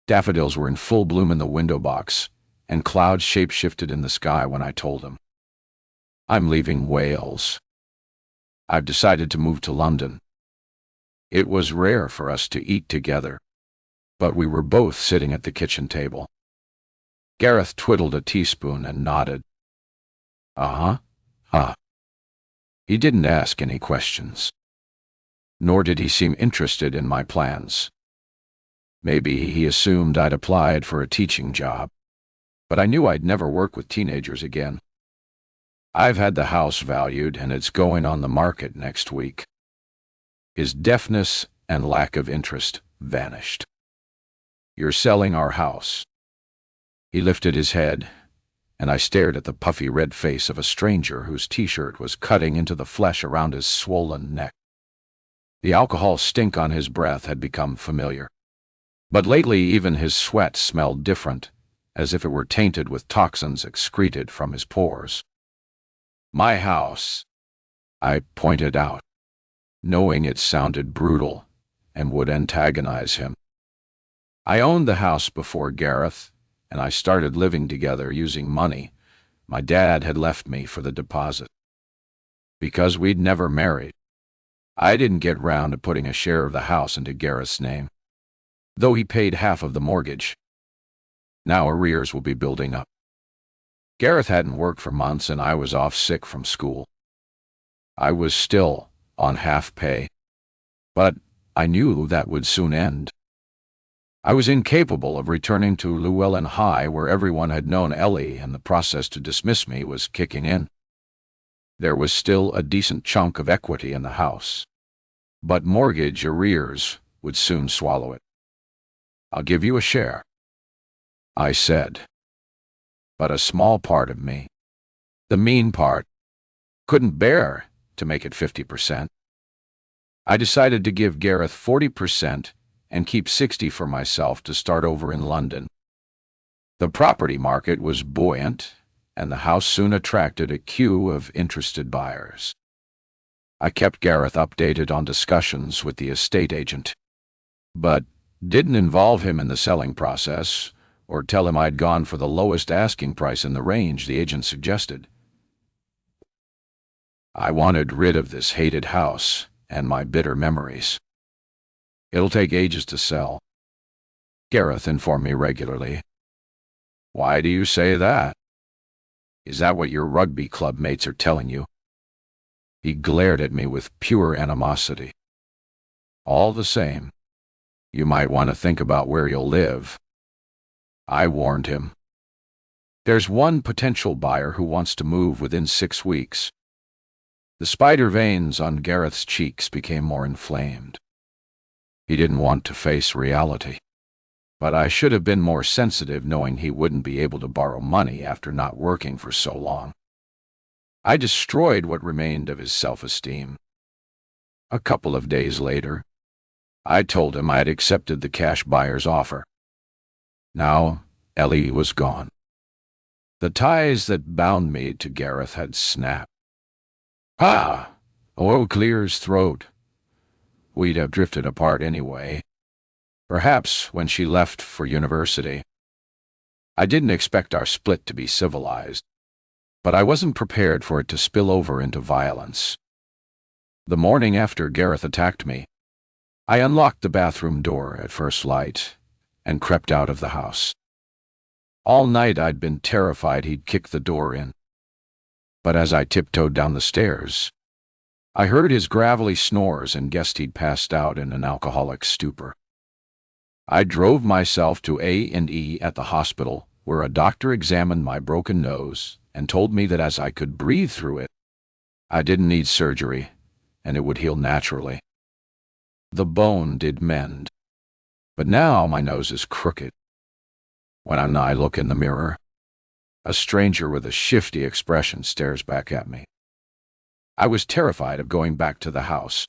Daffodils were in full bloom in the window box, and clouds shape-shifted in the sky when I told him. I'm leaving Wales. I've decided to move to London. It was rare for us to eat together, but we were both sitting at the kitchen table. Gareth twiddled a teaspoon and nodded. He didn't ask any questions, nor did he seem interested in my plans. Maybe he assumed I'd applied for a teaching job, but I knew I'd never work with teenagers again. I've had the house valued, and it's going on the market next week. His deafness and lack of interest vanished. You're selling our house. He lifted his head, and I stared at the puffy red face of a stranger whose t-shirt was cutting into the flesh around his swollen neck. The alcohol stink on his breath had become familiar, but lately even his sweat smelled different, as if it were tainted with toxins excreted from his pores. My house, I pointed out, knowing it sounded brutal and would antagonize him. I owned the house before Gareth, and I started living together using money My dad had left me for the deposit. Because we'd never married, I didn't get round to putting a share of the house into Gareth's name, though he paid half of the mortgage. Now arrears will be building up. Gareth hadn't worked for months, and I was off sick from school. I was still on half pay, but I knew that would soon end. I was incapable of returning to Llewellyn High, where everyone had known Ellie, and the process to dismiss me was kicking in. There was still a decent chunk of equity in the house, but mortgage arrears would soon swallow it. "I'll give you a share," I said. But a small part of me, the mean part, couldn't bear to make it 50%. I decided to give Gareth 40% and keep 60% for myself to start over in London. The property market was buoyant, and the house soon attracted a queue of interested buyers. I kept Gareth updated on discussions with the estate agent, but didn't involve him in the selling process or tell him I'd gone for the lowest asking price in the range the agent suggested. I wanted rid of this hated house and my bitter memories. "It'll take ages to sell," Gareth informed me regularly. "Why do you say that? Is that what your rugby club mates are telling you?" He glared at me with pure animosity. "All the same, you might want to think about where you'll live," I warned him. "There's one potential buyer who wants to move within 6 weeks." The spider veins on Gareth's cheeks became more inflamed. He didn't want to face reality, but I should have been more sensitive, knowing he wouldn't be able to borrow money after not working for so long. I destroyed what remained of his self-esteem. A couple of days later, I told him I had accepted the cash buyer's offer. Now Ellie was gone. The ties that bound me to Gareth had snapped. Oil clears throat. We'd have drifted apart anyway, perhaps when she left for university. I didn't expect our split to be civilized, but I wasn't prepared for it to spill over into violence. The morning after Gareth attacked me, I unlocked the bathroom door at first light and crept out of the house. All night I'd been terrified he'd kick the door in. But as I tiptoed down the stairs, I heard his gravelly snores and guessed he'd passed out in an alcoholic stupor. I drove myself to A&E at the hospital, where a doctor examined my broken nose and told me that as I could breathe through it, I didn't need surgery, and it would heal naturally. The bone did mend, but now my nose is crooked. When I look in the mirror, a stranger with a shifty expression stares back at me. I was terrified of going back to the house,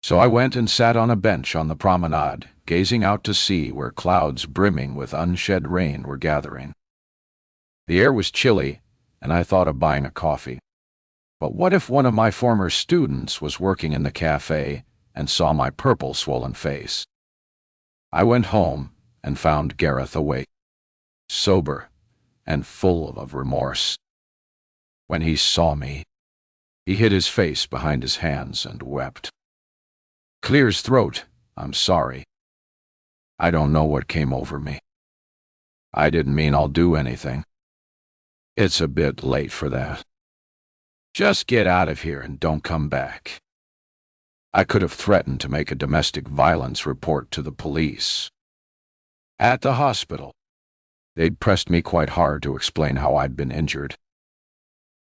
so I went and sat on a bench on the promenade, gazing out to sea where clouds brimming with unshed rain were gathering. The air was chilly, and I thought of buying a coffee. But what if one of my former students was working in the cafe and saw my purple, swollen face? I went home and found Gareth awake, sober, and full of remorse. When he saw me, he hid his face behind his hands and wept. "Clears throat, I'm sorry. I don't know what came over me. I didn't mean I'll do anything. It's a bit late for that. Just get out of here and don't come back." I could have threatened to make a domestic violence report to the police. At the hospital, they'd pressed me quite hard to explain how I'd been injured,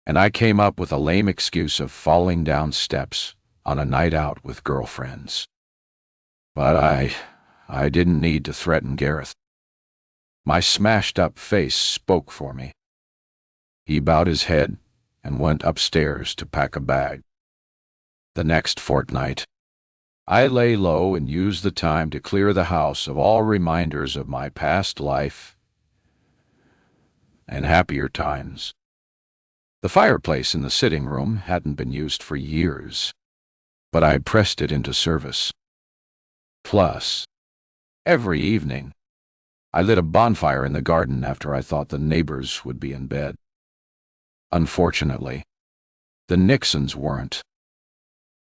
and I came up with a lame excuse of falling down steps on a night out with girlfriends. But I didn't need to threaten Gareth. My smashed-up face spoke for me. He bowed his head and went upstairs to pack a bag. The next fortnight, I lay low and used the time to clear the house of all reminders of my past life and happier times. The fireplace in the sitting room hadn't been used for years, but I pressed it into service. Plus, every evening, I lit a bonfire in the garden after I thought the neighbors would be in bed. Unfortunately, the Nixons weren't.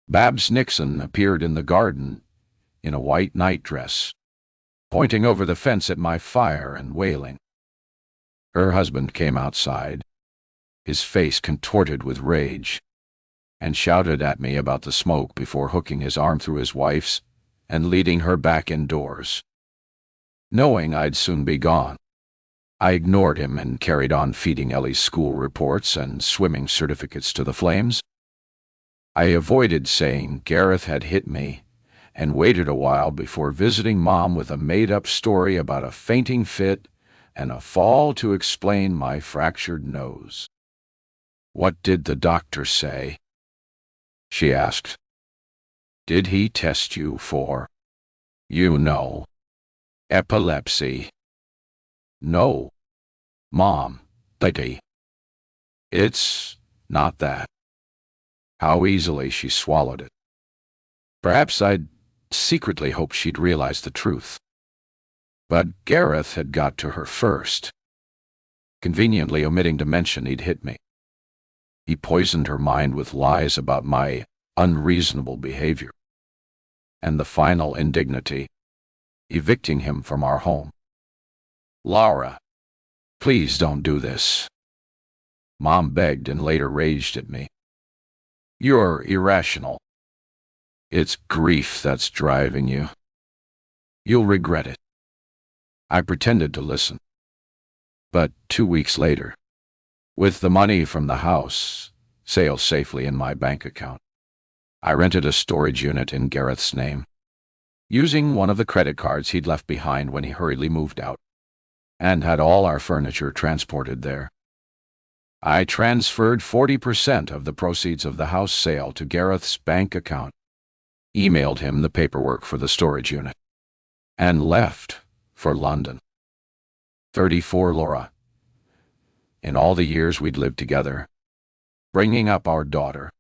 Babs Nixon appeared in the garden in a white nightdress, pointing over the fence at my fire and wailing. Her husband came outside, his face contorted with rage, and shouted at me about the smoke before hooking his arm through his wife's and leading her back indoors. Knowing I'd soon be gone, I ignored him and carried on feeding Ellie's school reports and swimming certificates to the flames. I avoided saying Gareth had hit me and waited a while before visiting Mom with a made-up story about a fainting fit and a fall to explain my fractured nose. "What did the doctor say?" she asked. "Did he test you for, epilepsy?" "No, Mom, Daddy. It's not that." How easily she swallowed it. Perhaps I'd secretly hoped she'd realize the truth. But Gareth had got to her first, conveniently omitting to mention he'd hit me. He poisoned her mind with lies about my unreasonable behavior, and the final indignity, evicting him from our home. "Laura, please don't do this," Mom begged and later raged at me. "You're irrational. It's grief that's driving you. You'll regret it." I pretended to listen. But 2 weeks later, with the money from the house sale safely in my bank account, I rented a storage unit in Gareth's name, using one of the credit cards he'd left behind when he hurriedly moved out, and had all our furniture transported there. I transferred 40% of the proceeds of the house sale to Gareth's bank account, emailed him the paperwork for the storage unit, and left for London. 34, Laura. In all the years we'd lived together, bringing up our daughter,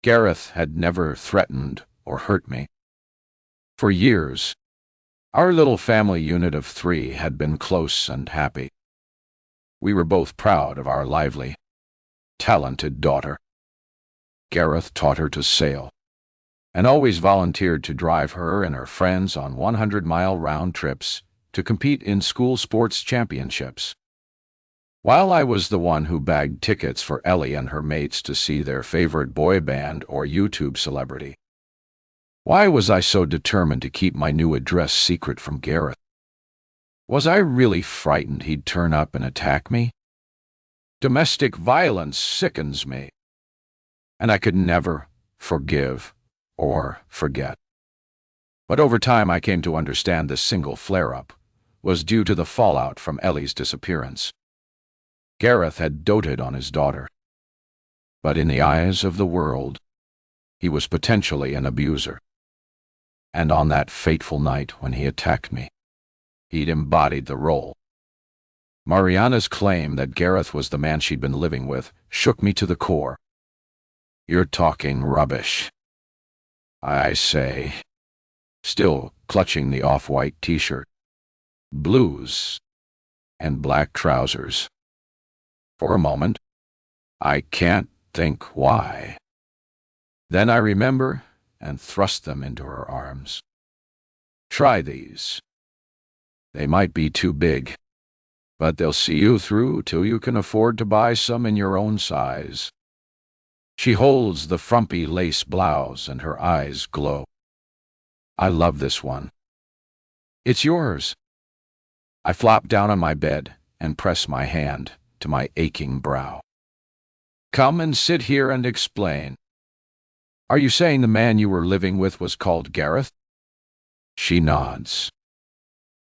Gareth had never threatened or hurt me. For years, our little family unit of 3 had been close and happy. We were both proud of our lively, talented daughter. Gareth taught her to sail, and always volunteered to drive her and her friends on 100-mile round trips to compete in school sports championships, while I was the one who bagged tickets for Ellie and her mates to see their favorite boy band or YouTube celebrity. Why was I so determined to keep my new address secret from Gareth? Was I really frightened he'd turn up and attack me? Domestic violence sickens me, and I could never forgive or forget. But over time I came to understand this single flare-up was due to the fallout from Ellie's disappearance. Gareth had doted on his daughter, but in the eyes of the world, he was potentially an abuser. And on that fateful night when he attacked me, he'd embodied the role. Miriana's claim that Gareth was the man she'd been living with shook me to the core. "You're talking rubbish," I say, still clutching the off-white t-shirt, blues, and black trousers. For a moment, I can't think why. Then I remember and thrust them into her arms. "Try these. They might be too big, but they'll see you through till you can afford to buy some in your own size." She holds the frumpy lace blouse and her eyes glow. "I love this one. It's yours." I flop down on my bed and press my hand to my aching brow. "Come and sit here and explain. Are you saying the man you were living with was called Gareth?" She nods.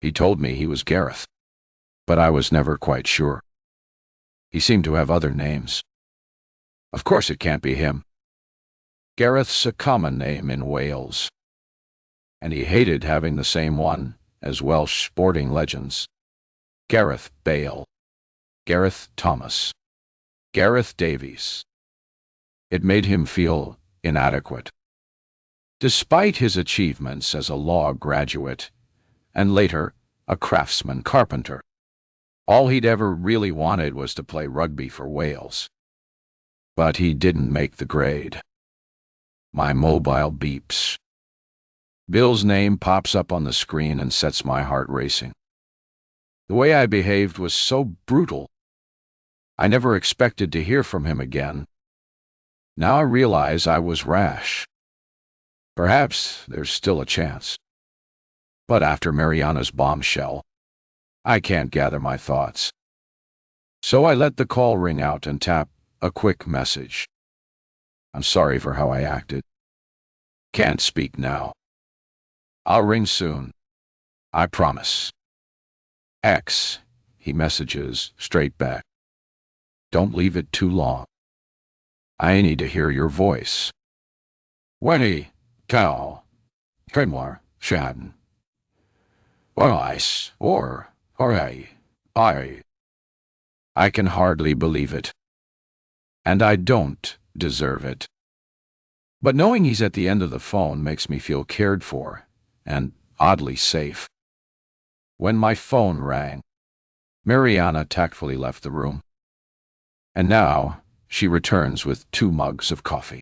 "He told me he was Gareth, but I was never quite sure. He seemed to have other names. Of course it can't be him. Gareth's a common name in Wales, and he hated having the same one as Welsh sporting legends. Gareth Bale, Gareth Thomas, Gareth Davies. It made him feel inadequate. Despite his achievements as a law graduate, and later a craftsman carpenter, all he'd ever really wanted was to play rugby for Wales. But he didn't make the grade. My mobile beeps. Bill's name pops up on the screen and sets my heart racing. The way I behaved was so brutal. I never expected to hear from him again. Now I realize I was rash. Perhaps there's still a chance. But after Miriana's bombshell, I can't gather my thoughts. So I let the call ring out and tap a quick message. I'm sorry for how I acted. Can't speak now. I'll ring soon. I promise. X, he messages straight back. Don't leave it too long. I need to hear your voice. Wenny, Cal, Tremor, Shan. Or ice, or I can hardly believe it. And I don't deserve it. But knowing he's at the end of the phone makes me feel cared for and oddly safe. When my phone rang, Miriana tactfully left the room. And now she returns with 2 mugs of coffee.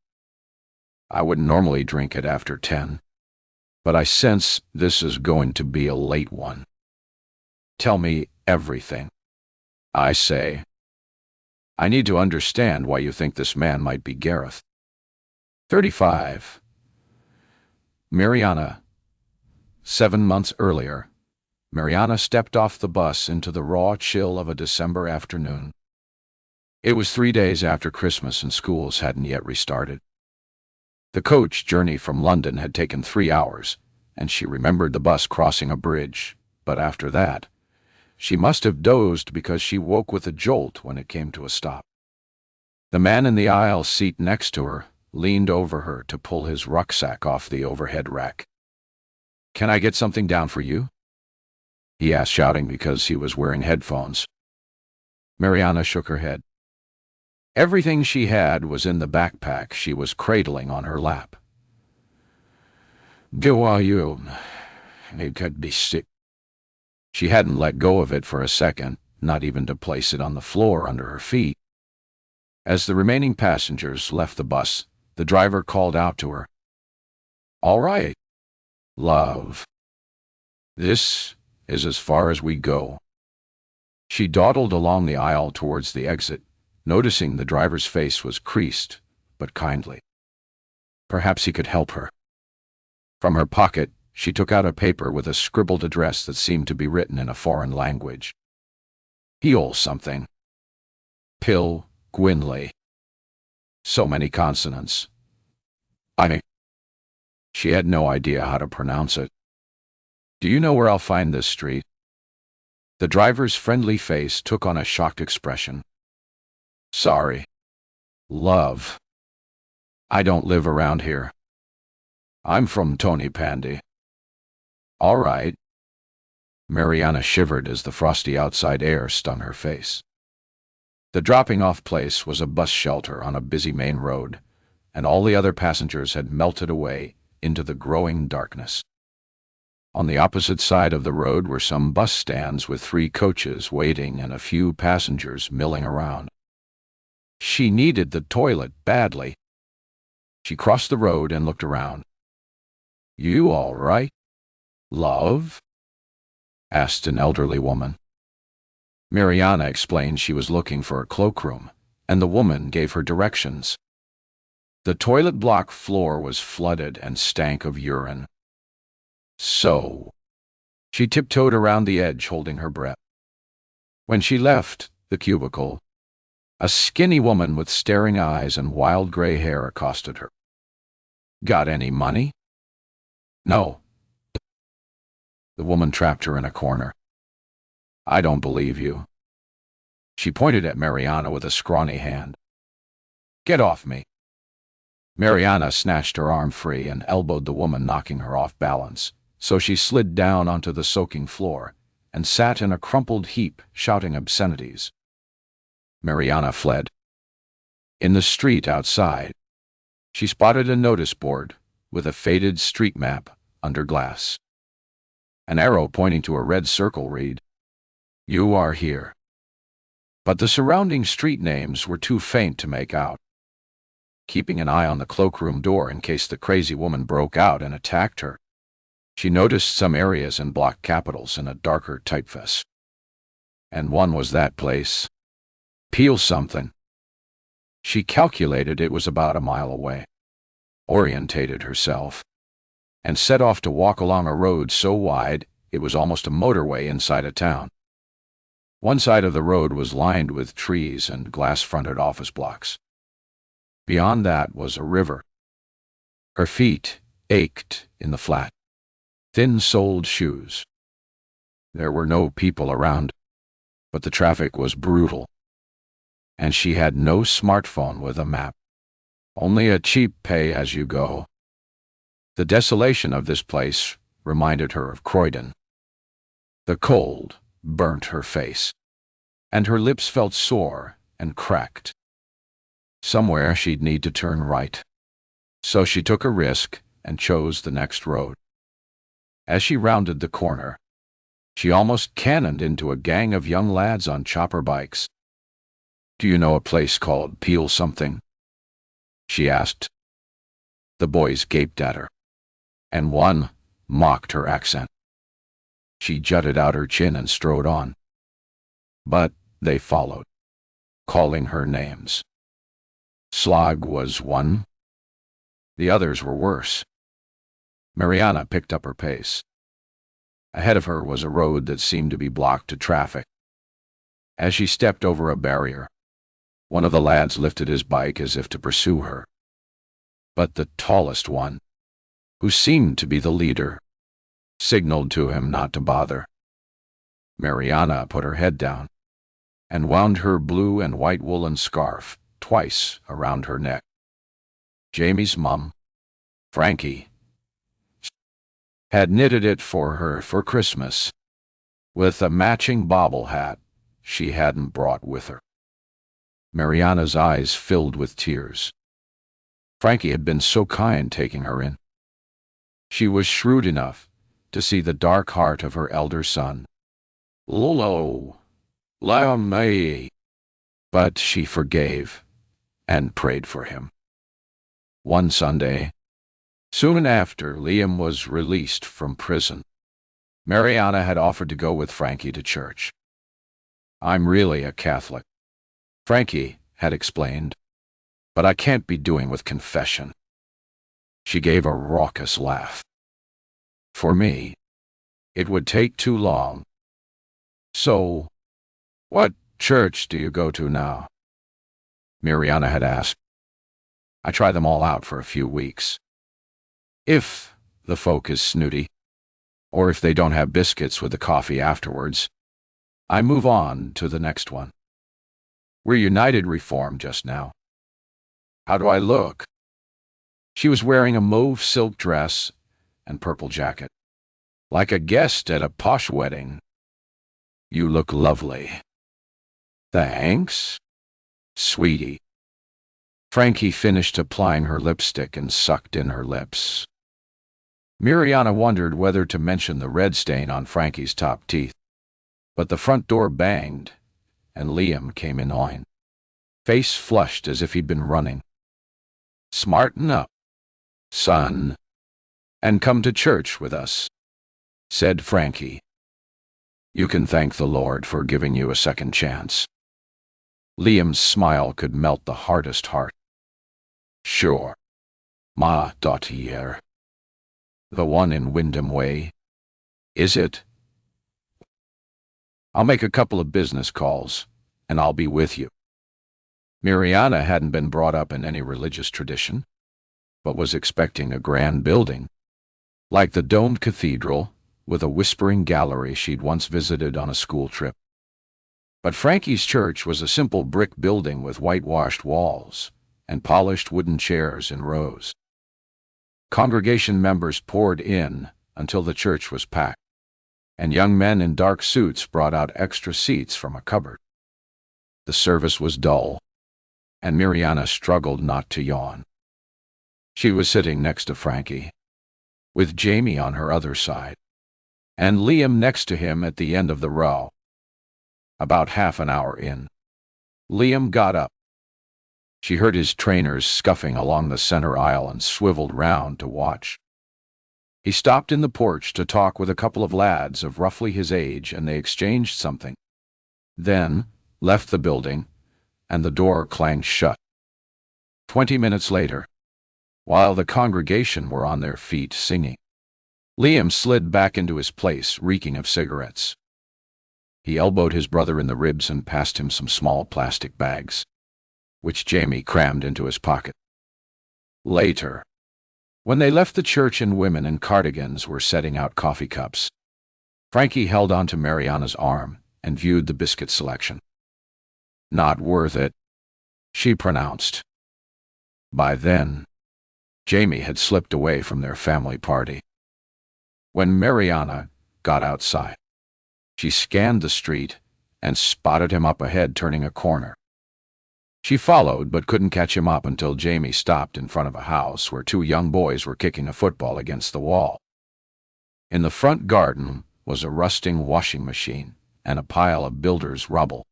I wouldn't normally drink it after 10, but I sense this is going to be a late one. Tell me everything. I say. I need to understand why you think this man might be Gareth. 35. Miriana. 7 months earlier, Miriana stepped off the bus into the raw chill of a December afternoon. It was 3 days after Christmas and schools hadn't yet restarted. The coach journey from London had taken 3 hours, and she remembered the bus crossing a bridge, but after that, she must have dozed because she woke with a jolt when it came to a stop. The man in the aisle seat next to her leaned over her to pull his rucksack off the overhead rack. "Can I get something down for you?" he asked, shouting because he was wearing headphones. Miriana shook her head. Everything she had was in the backpack she was cradling on her lap. "Go are you? It could be sick." She hadn't let go of it for a second, not even to place it on the floor under her feet. As the remaining passengers left the bus, the driver called out to her. "All right, love. This is as far as we go." She dawdled along the aisle towards the exit, noticing the driver's face was creased, but kindly. Perhaps he could help her. From her pocket, she took out a paper with a scribbled address that seemed to be written in a foreign language. Heol something. Pill Gwynley. So many consonants. She had no idea how to pronounce it. "Do you know where I'll find this street?" The driver's friendly face took on a shocked expression. "Sorry. Love. I don't live around here. I'm from Tony Pandy." "All right." Miriana shivered as the frosty outside air stung her face. The dropping-off place was a bus shelter on a busy main road, and all the other passengers had melted away into the growing darkness. On the opposite side of the road were some bus stands with 3 coaches waiting and a few passengers milling around. She needed the toilet badly. She crossed the road and looked around. "You all right, love?" asked an elderly woman. Miriana explained she was looking for a cloakroom, and the woman gave her directions. The toilet block floor was flooded and stank of urine. So, she tiptoed around the edge, holding her breath. When she left the cubicle, a skinny woman with staring eyes and wild gray hair accosted her. "Got any money?" "No." The woman trapped her in a corner. "I don't believe you." She pointed at Miriana with a scrawny hand. "Get off me." Miriana snatched her arm free and elbowed the woman, knocking her off balance, so she slid down onto the soaking floor and sat in a crumpled heap, shouting obscenities. Miriana fled. In the street outside, she spotted a notice board with a faded street map under glass. An arrow pointing to a red circle read, "You are here." But the surrounding street names were too faint to make out. keeping an eye on the cloakroom door in case the crazy woman broke out and attacked her. She noticed some areas in block capitals in a darker typeface. And one was that place. Peel something. She calculated it was about a mile away, orientated herself, and set off to walk along a road so wide it was almost a motorway inside a town. One side of the road was lined with trees and glass-fronted office blocks. Beyond that was a river. Her feet ached in the flat, thin-soled shoes. There were no people around, but the traffic was brutal, and she had no smartphone with a map, only a cheap pay-as-you-go. The desolation of this place reminded her of Croydon. The cold burnt her face, and her lips felt sore and cracked. Somewhere she'd need to turn right, so she took a risk and chose the next road. As she rounded the corner, she almost cannoned into a gang of young lads on chopper bikes. "Do you know a place called Peel something?" she asked. The boys gaped at her, and one mocked her accent. She jutted out her chin and strode on. But they followed, calling her names. Slag was one. The others were worse. Miriana picked up her pace. Ahead of her was a road that seemed to be blocked to traffic. As she stepped over a barrier, one of the lads lifted his bike as if to pursue her. But the tallest one, who seemed to be the leader, signaled to him not to bother. Miriana put her head down and wound her blue and white woolen scarf twice around her neck. Jamie's mum, Frankie, had knitted it for her for Christmas, with a matching bobble hat she hadn't brought with her. Miriana's eyes filled with tears. Frankie had been so kind taking her in. She was shrewd enough to see the dark heart of her elder son. "Lolo, me." But she forgave and prayed for him. One Sunday, soon after Liam was released from prison, Miriana had offered to go with Frankie to church. "I'm really a Catholic," Frankie had explained, "but I can't be doing with confession." She gave a raucous laugh. "For me, it would take too long." "So, what church do you go to now?" Miriana had asked. "I try them all out for a few weeks. If the folk is snooty, or if they don't have biscuits with the coffee afterwards, I move on to the next one. We're United Reform just now." "How do I look?" She was wearing a mauve silk dress and purple jacket, like a guest at a posh wedding. "You look lovely." "Thanks, sweetie." Frankie finished applying her lipstick and sucked in her lips. Miriana wondered whether to mention the red stain on Frankie's top teeth, but the front door banged, and Liam came in line, face flushed as if he'd been running. "Smarten up, son, and come to church with us," said Frankie. "You can thank the Lord for giving you a second chance." Liam's smile could melt the hardest heart. "Sure, ma daughter. The one in Wyndham Way, is it? I'll make a couple of business calls, and I'll be with you." Miriana hadn't been brought up in any religious tradition, but was expecting a grand building, like the domed cathedral with a whispering gallery she'd once visited on a school trip. But Frankie's church was a simple brick building with whitewashed walls and polished wooden chairs in rows. Congregation members poured in until the church was packed, and young men in dark suits brought out extra seats from a cupboard. The service was dull, and Miriana struggled not to yawn. She was sitting next to Frankie, with Jamie on her other side, and Liam next to him at the end of the row. About half an hour in, Liam got up. She heard his trainers scuffing along the center aisle and swiveled round to watch. He stopped in the porch to talk with a couple of lads of roughly his age, and they exchanged something. Then left the building, and the door clanged shut. 20 minutes later, while the congregation were on their feet singing, Liam slid back into his place, reeking of cigarettes. He elbowed his brother in the ribs and passed him some small plastic bags, which Jamie crammed into his pocket. Later, when they left the church and women in cardigans were setting out coffee cups, Frankie held onto Miriana's arm and viewed the biscuit selection. "Not worth it," she pronounced. By then, Jamie had slipped away from their family party. When Miriana got outside, she scanned the street and spotted him up ahead turning a corner. She followed but couldn't catch him up until Jamie stopped in front of a house where two young boys were kicking a football against the wall. In the front garden was a rusting washing machine and a pile of builder's rubble.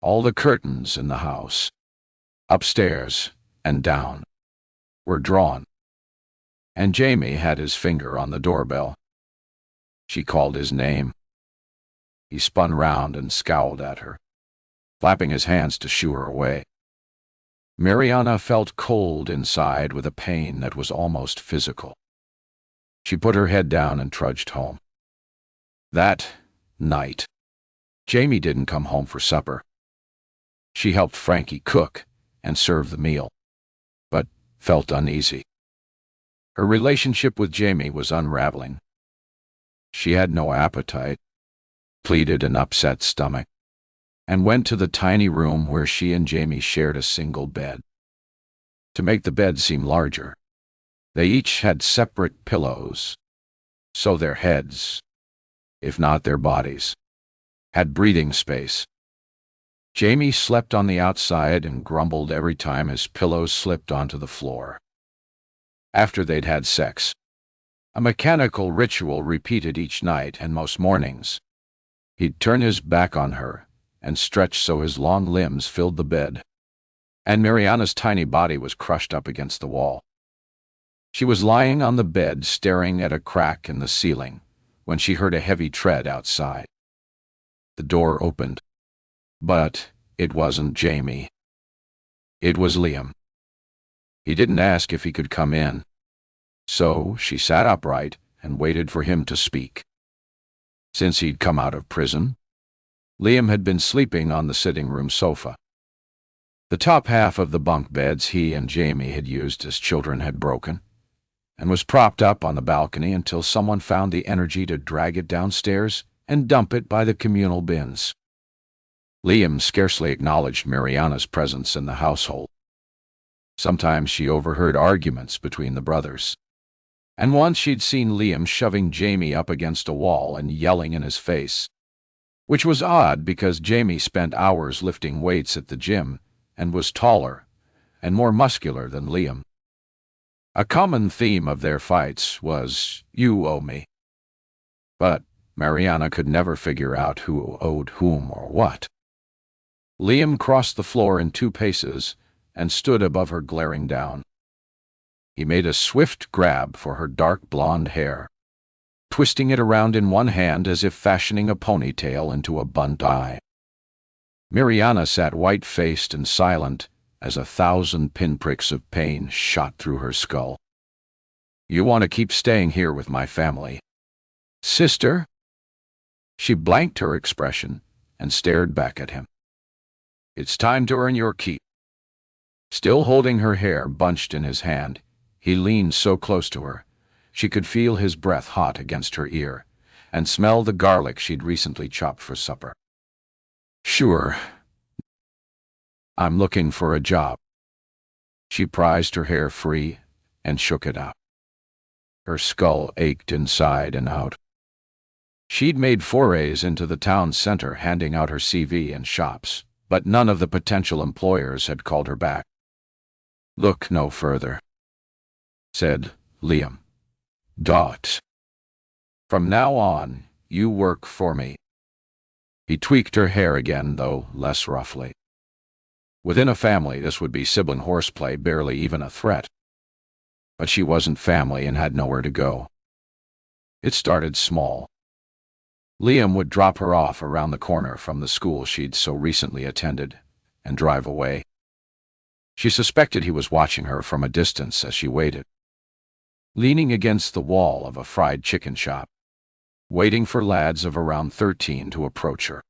All the curtains in the house, upstairs and down, were drawn, and Jamie had his finger on the doorbell. She called his name. He spun round and scowled at her, flapping his hands to shoo her away. Miriana felt cold inside with a pain that was almost physical. She put her head down and trudged home. That night, Jamie didn't come home for supper. She helped Frankie cook and serve the meal, but felt uneasy. Her relationship with Jamie was unraveling. She had no appetite, pleaded an upset stomach, and went to the tiny room where she and Jamie shared a single bed. To make the bed seem larger, they each had separate pillows, so their heads, if not their bodies, had breathing space. Jamie slept on the outside and grumbled every time his pillows slipped onto the floor. After they'd had sex, a mechanical ritual repeated each night, and most mornings, he'd turn his back on her and stretch so his long limbs filled the bed, and Miriana's tiny body was crushed up against the wall. She was lying on the bed staring at a crack in the ceiling when she heard a heavy tread outside. The door opened, but it wasn't Jamie. It was Liam. He didn't ask if he could come in, so she sat upright and waited for him to speak. Since he'd come out of prison, Liam had been sleeping on the sitting room sofa. The top half of the bunk beds he and Jamie had used as children had broken, and was propped up on the balcony until someone found the energy to drag it downstairs and dump it by the communal bins. Liam scarcely acknowledged Miriana's presence in the household. Sometimes she overheard arguments between the brothers, and once she'd seen Liam shoving Jamie up against a wall and yelling in his face, which was odd because Jamie spent hours lifting weights at the gym and was taller and more muscular than Liam. A common theme of their fights was, "You owe me." But Miriana could never figure out who owed whom or what. Liam crossed the floor in 2 paces and stood above her, glaring down. He made a swift grab for her dark blonde hair, twisting it around in one hand as if fashioning a ponytail into a bunt eye. Miriana sat white-faced and silent as 1,000 pinpricks of pain shot through her skull. "You want to keep staying here with my family, sister?" She blanked her expression and stared back at him. "It's time to earn your keep." Still holding her hair bunched in his hand, he leaned so close to her, she could feel his breath hot against her ear and smell the garlic she'd recently chopped for supper. "Sure. I'm looking for a job." She prized her hair free and shook it out. Her skull ached inside and out. She'd made forays into the town center handing out her CV in shops, but none of the potential employers had called her back. "Look no further," said Liam. "From now on, you work for me." He tweaked her hair again, though less roughly. Within a family, this would be sibling horseplay, barely even a threat. But she wasn't family and had nowhere to go. It started small. Liam would drop her off around the corner from the school she'd so recently attended and drive away. She suspected he was watching her from a distance as she waited, leaning against the wall of a fried chicken shop, waiting for lads of around 13 to approach her.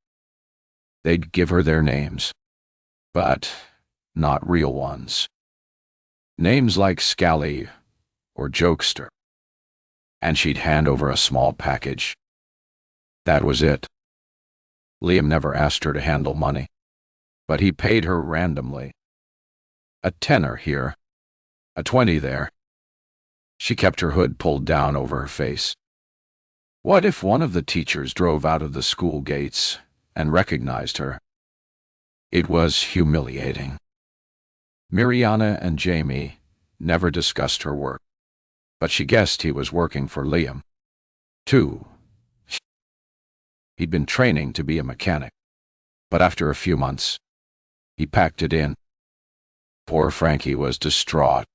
They'd give her their names, but not real ones. Names like Scally or Jokester. And she'd hand over a small package. That was it. Liam never asked her to handle money, but he paid her randomly. A tenner here, a 20 there. She kept her hood pulled down over her face. What if one of the teachers drove out of the school gates and recognized her? It was humiliating. Miriana and Jamie never discussed her work, but she guessed he was working for Liam, too. He'd been training to be a mechanic, but after a few months, he packed it in. Poor Frankie was distraught,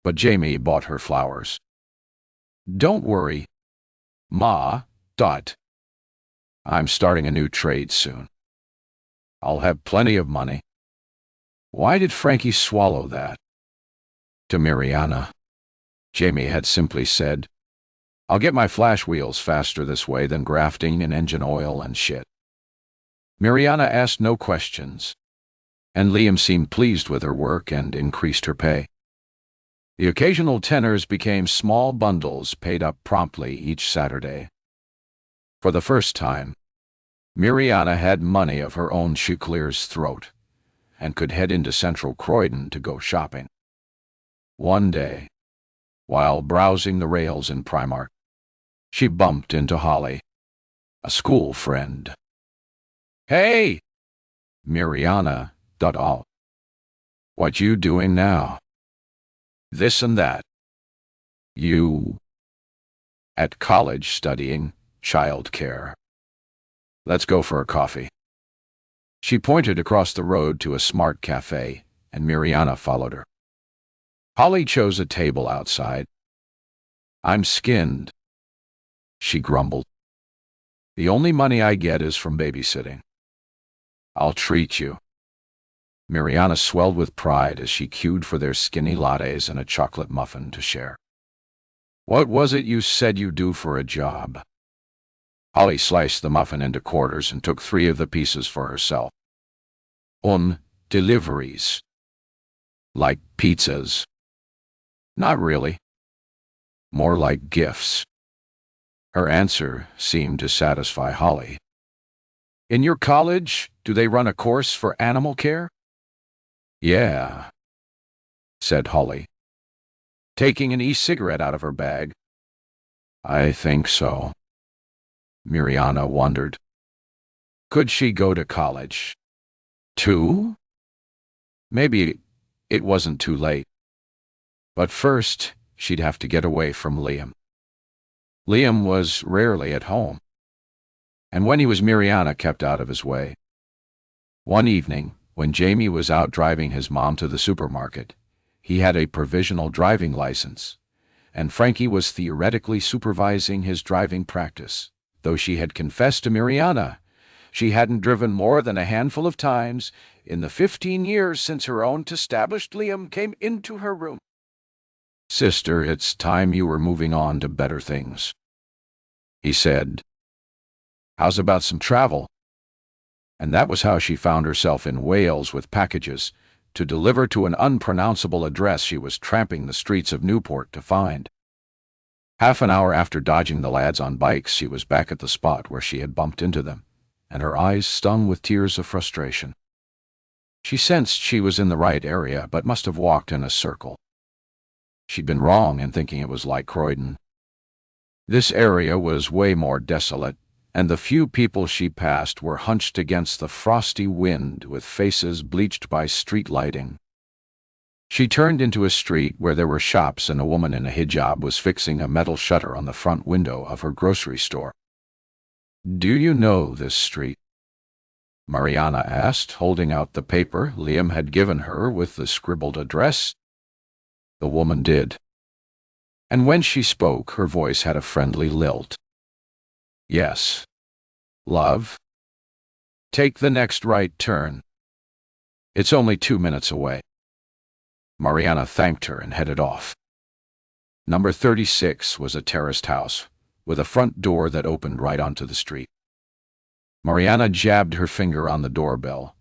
but Jamie bought her flowers. Don't worry, Ma. I'm starting a new trade soon. I'll have plenty of money. Why did Frankie swallow that? To Miriana, Jamie had simply said, I'll get my flash wheels faster this way than grafting in engine oil and shit. Miriana asked no questions, and Liam seemed pleased with her work and increased her pay. The occasional tenners became small bundles paid up promptly each Saturday. For the first time, Miriana had money of her own she clears throat, and could head into central Croydon to go shopping. One day, while browsing the rails in Primark, she bumped into Holly, a school friend. Hey! Miriana, all. What you doing now? This and that. You? At college studying child care. Let's go for a coffee. She pointed across the road to a smart cafe, and Miriana followed her. Holly chose a table outside. I'm skinned, she grumbled. The only money I get is from babysitting. I'll treat you. Miriana swelled with pride as she queued for their skinny lattes and a chocolate muffin to share. What was it you said you do for a job? Holly sliced the muffin into quarters and took 3 of the pieces for herself. Deliveries. Like pizzas. Not really. More like gifts. Her answer seemed to satisfy Holly. In your college, do they run a course for animal care? Yeah, said Holly, taking an e-cigarette out of her bag. I think so. Miriana wondered. Could she go to college? Too? Maybe it wasn't too late. But first, she'd have to get away from Liam. Liam was rarely at home, and when he was, Miriana kept out of his way. One evening, when Jamie was out driving his mom to the supermarket, he had a provisional driving license, and Frankie was theoretically supervising his driving practice, though she had confessed to Miriana she hadn't driven more than a handful of times in the 15 years since her own established Liam came into her room. Sister, it's time you were moving on to better things, he said. How's about some travel? And that was how she found herself in Wales with packages to deliver to an unpronounceable address she was tramping the streets of Newport to find. Half an hour after dodging the lads on bikes, she was back at the spot where she had bumped into them, and her eyes stung with tears of frustration. She sensed she was in the right area, but must have walked in a circle. She'd been wrong in thinking it was like Croydon. This area was way more desolate, and the few people she passed were hunched against the frosty wind with faces bleached by street lighting. She turned into a street where there were shops, and a woman in a hijab was fixing a metal shutter on the front window of her grocery store. Do you know this street? Miriana asked, holding out the paper Liam had given her with the scribbled address. The woman did, and when she spoke, her voice had a friendly lilt. Yes, love. Take the next right turn. It's only 2 minutes away. Miriana thanked her and headed off. Number 36 was a terraced house, with a front door that opened right onto the street. Miriana jabbed her finger on the doorbell,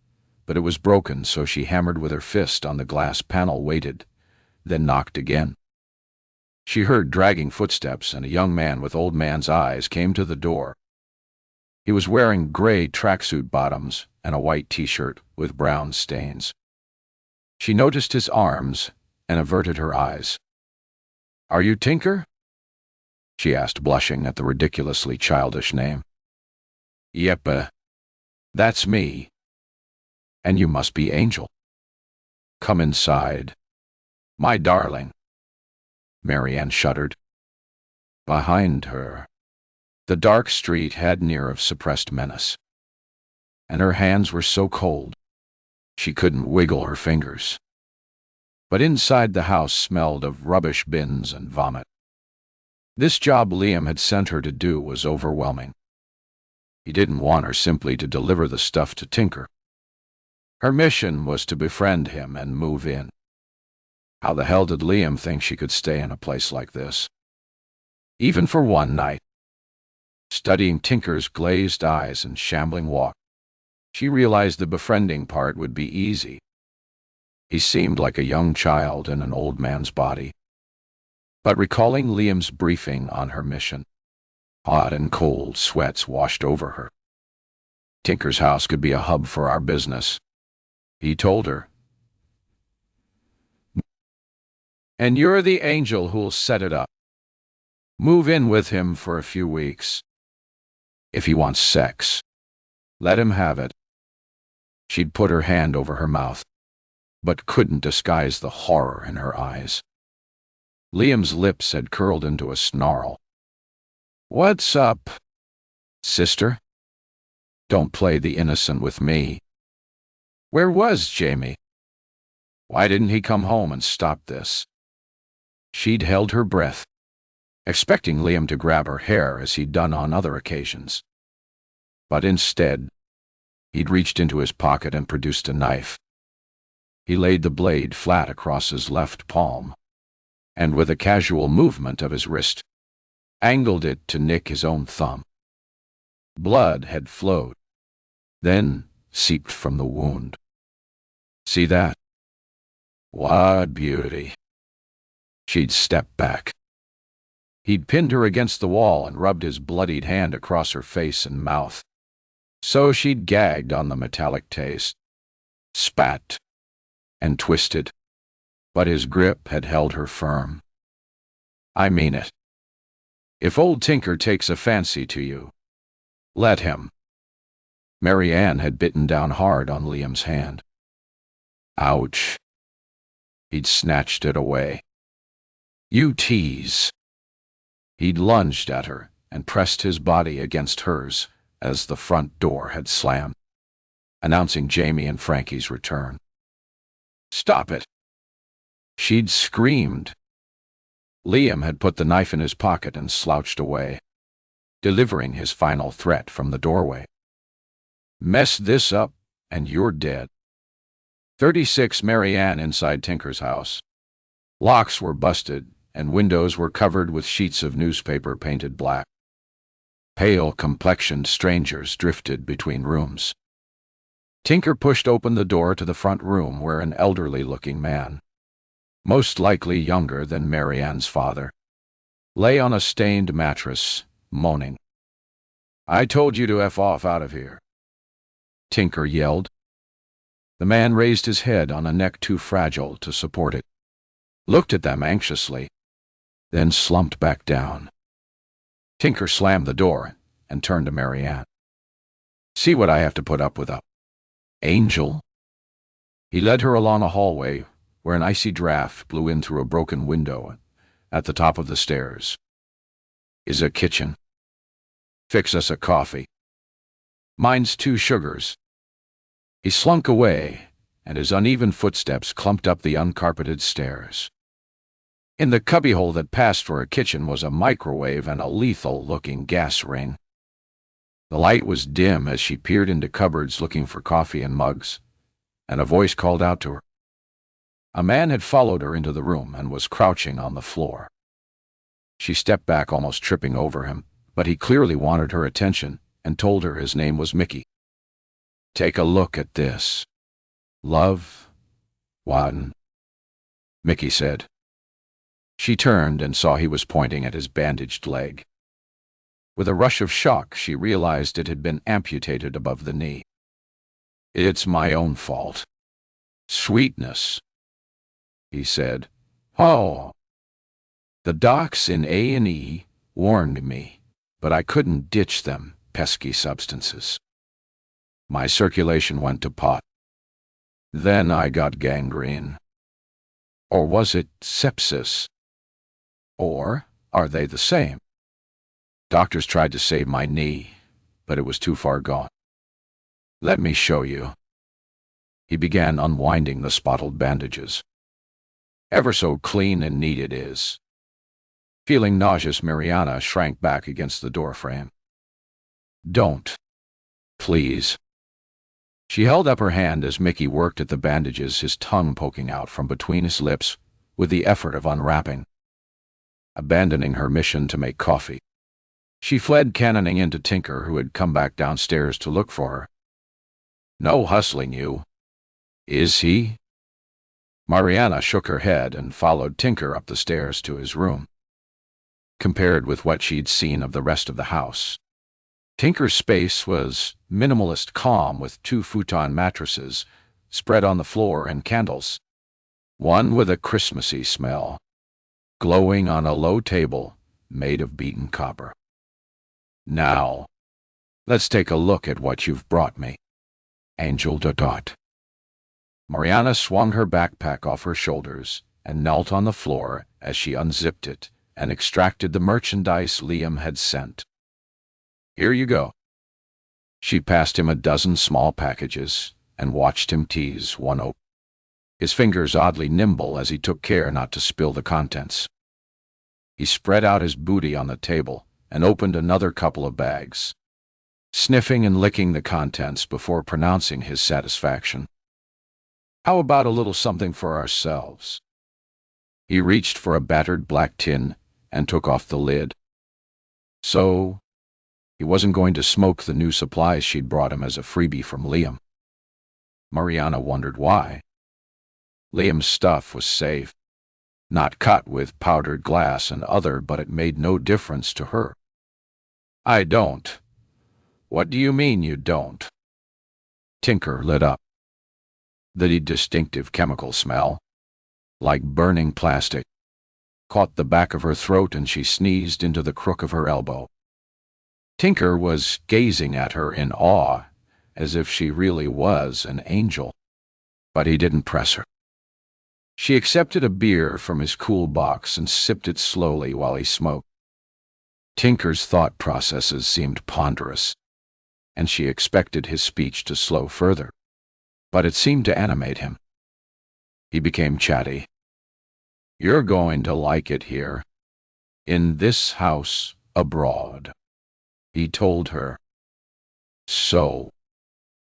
but it was broken, so she hammered with her fist on the glass panel, waited, then knocked again. She heard dragging footsteps, and a young man with old man's eyes came to the door. He was wearing gray tracksuit bottoms and a white t-shirt with brown stains. She noticed his arms and averted her eyes. "Are you Tinker?" she asked, blushing at the ridiculously childish name. "Yep, that's me. And you must be Angel. Come inside, my darling." Marianne shuddered. Behind her, the dark street had an air of suppressed menace, and her hands were so cold she couldn't wiggle her fingers. But inside the house smelled of rubbish bins and vomit. This job Liam had sent her to do was overwhelming. He didn't want her simply to deliver the stuff to Tinker. Her mission was to befriend him and move in. How the hell did Liam think she could stay in a place like this, even for one night? Studying Tinker's glazed eyes and shambling walk, she realized the befriending part would be easy. He seemed like a young child in an old man's body. But recalling Liam's briefing on her mission, hot and cold sweats washed over her. "Tinker's house could be a hub for our business," he told her. "And you're the angel who'll set it up. Move in with him for a few weeks. If he wants sex, let him have it." She'd put her hand over her mouth, but couldn't disguise the horror in her eyes. Liam's lips had curled into a snarl. "What's up, sister? Don't play the innocent with me. Where was Jamie? Why didn't he come home and stop this?" She'd held her breath, expecting Liam to grab her hair as he'd done on other occasions. But instead, he'd reached into his pocket and produced a knife. He laid the blade flat across his left palm, and with a casual movement of his wrist, angled it to nick his own thumb. Blood had flowed, then seeped from the wound. "See that? What beauty." She'd stepped back. He'd pinned her against the wall and rubbed his bloodied hand across her face and mouth, so she'd gagged on the metallic taste, spat, and twisted, but his grip had held her firm. "I mean it. If old Tinker takes a fancy to you, let him." Marianne had bitten down hard on Liam's hand. Ouch. He'd snatched it away. "You tease." He'd lunged at her and pressed his body against hers as the front door had slammed, announcing Jamie and Frankie's return. "Stop it!" She'd screamed. Liam had put the knife in his pocket and slouched away, delivering his final threat from the doorway. "Mess this up, and you're dead." 36 Marianne inside Tinker's house. Locks were busted, and windows were covered with sheets of newspaper painted black. Pale-complexioned strangers drifted between rooms. Tinker pushed open the door to the front room where an elderly-looking man, most likely younger than Marianne's father, lay on a stained mattress, moaning. "I told you to F off out of here," Tinker yelled. The man raised his head on a neck too fragile to support it, looked at them anxiously, then slumped back down. Tinker slammed the door and turned to Marianne. "See what I have to put up with, Angel?" He led her along a hallway where an icy draft blew in through a broken window at the top of the stairs. "Is a kitchen. Fix us a coffee. Mine's 2 sugars." He slunk away, and his uneven footsteps clumped up the uncarpeted stairs. In the cubbyhole that passed for a kitchen was a microwave and a lethal-looking gas ring. The light was dim as she peered into cupboards looking for coffee and mugs, and a voice called out to her. A man had followed her into the room and was crouching on the floor. She stepped back, almost tripping over him, but he clearly wanted her attention and told her his name was Mickey. "Take a look at this. Love, one," Mickey said. She turned and saw he was pointing at his bandaged leg. With a rush of shock, she realized it had been amputated above the knee. "It's my own fault." "Sweetness," he said. "Oh. The docs in A&E warned me, but I couldn't ditch them pesky substances. My circulation went to pot. Then I got gangrene. Or was it sepsis? Or are they the same? Doctors tried to save my knee, but it was too far gone. Let me show you." He began unwinding the spotted bandages. "Ever so clean and neat it is." Feeling nauseous, Miriana shrank back against the doorframe. "Don't. Please." She held up her hand as Mickey worked at the bandages, his tongue poking out from between his lips with the effort of unwrapping. Abandoning her mission to make coffee, she fled, cannoning into Tinker, who had come back downstairs to look for her. "No hustling you, is he?" Miriana shook her head and followed Tinker up the stairs to his room. Compared with what she'd seen of the rest of the house, Tinker's space was minimalist calm, with 2 futon mattresses spread on the floor and candles, one with a Christmassy smell, glowing on a low table made of beaten copper. "Now, let's take a look at what you've brought me, Angel Dot." Miriana swung her backpack off her shoulders and knelt on the floor as she unzipped it and extracted the merchandise Liam had sent. "Here you go." She passed him a dozen small packages and watched him tease one open, his fingers oddly nimble as he took care not to spill the contents. He spread out his booty on the table and opened another couple of bags, sniffing and licking the contents before pronouncing his satisfaction. "How about a little something for ourselves?" He reached for a battered black tin and took off the lid. So, he wasn't going to smoke the new supplies she'd brought him as a freebie from Liam. Miriana wondered why. Liam's stuff was safe, not cut with powdered glass and other, but it made no difference to her. "I don't." "What do you mean you don't?" Tinker lit up. The distinctive chemical smell, like burning plastic, caught the back of her throat and she sneezed into the crook of her elbow. Tinker was gazing at her in awe, as if she really was an angel, but he didn't press her. She accepted a beer from his cool box and sipped it slowly while he smoked. Tinker's thought processes seemed ponderous, and she expected his speech to slow further, but it seemed to animate him. He became chatty. "You're going to like it here, in this house abroad," he told her. So,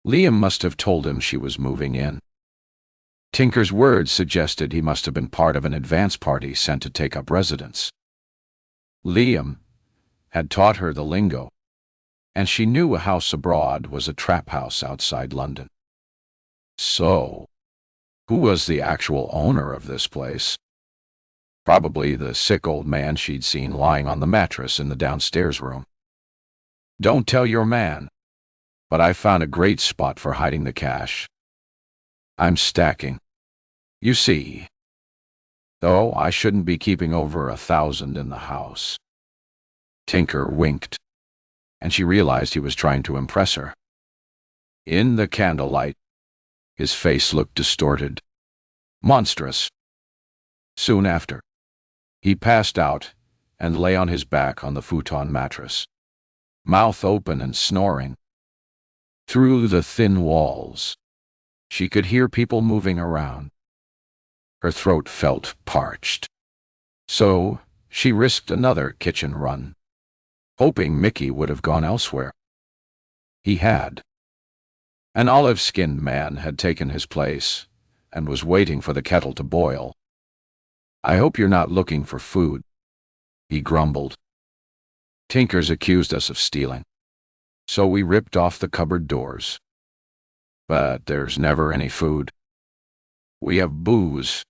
Liam must have told him she was moving in. Tinker's words suggested he must have been part of an advance party sent to take up residence. Liam had taught her the lingo, and she knew a house abroad was a trap house outside London. So, who was the actual owner of this place? Probably the sick old man she'd seen lying on the mattress in the downstairs room. "Don't tell your man, but I found a great spot for hiding the cash. I'm stacking. You see, though I shouldn't be keeping over 1,000 in the house." Tinker winked, and she realized he was trying to impress her. In the candlelight, his face looked distorted, monstrous. Soon after, he passed out and lay on his back on the futon mattress, mouth open and snoring. Through the thin walls, She could hear people moving around. Her throat felt parched. So she risked another kitchen run, hoping Mickey would have gone elsewhere. He had. An olive-skinned man had taken his place and was waiting for the kettle to boil. "I hope you're not looking for food," he grumbled. "Tinkers accused us of stealing, so we ripped off the cupboard doors. But there's never any food. We have booze.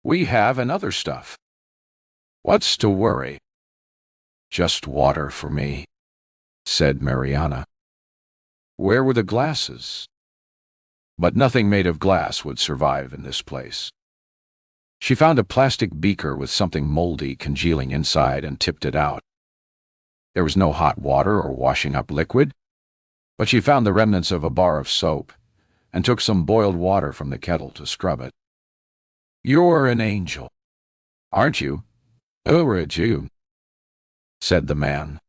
We have and other stuff. What's to worry?" "Just water for me," said Miriana. Where were the glasses? But nothing made of glass would survive in this place. She found a plastic beaker with something moldy congealing inside and tipped it out. There was no hot water or washing up liquid, but she found the remnants of a bar of soap and took some boiled water from the kettle to scrub it. "You're an angel, aren't you?" "Oh, it's you," said the man.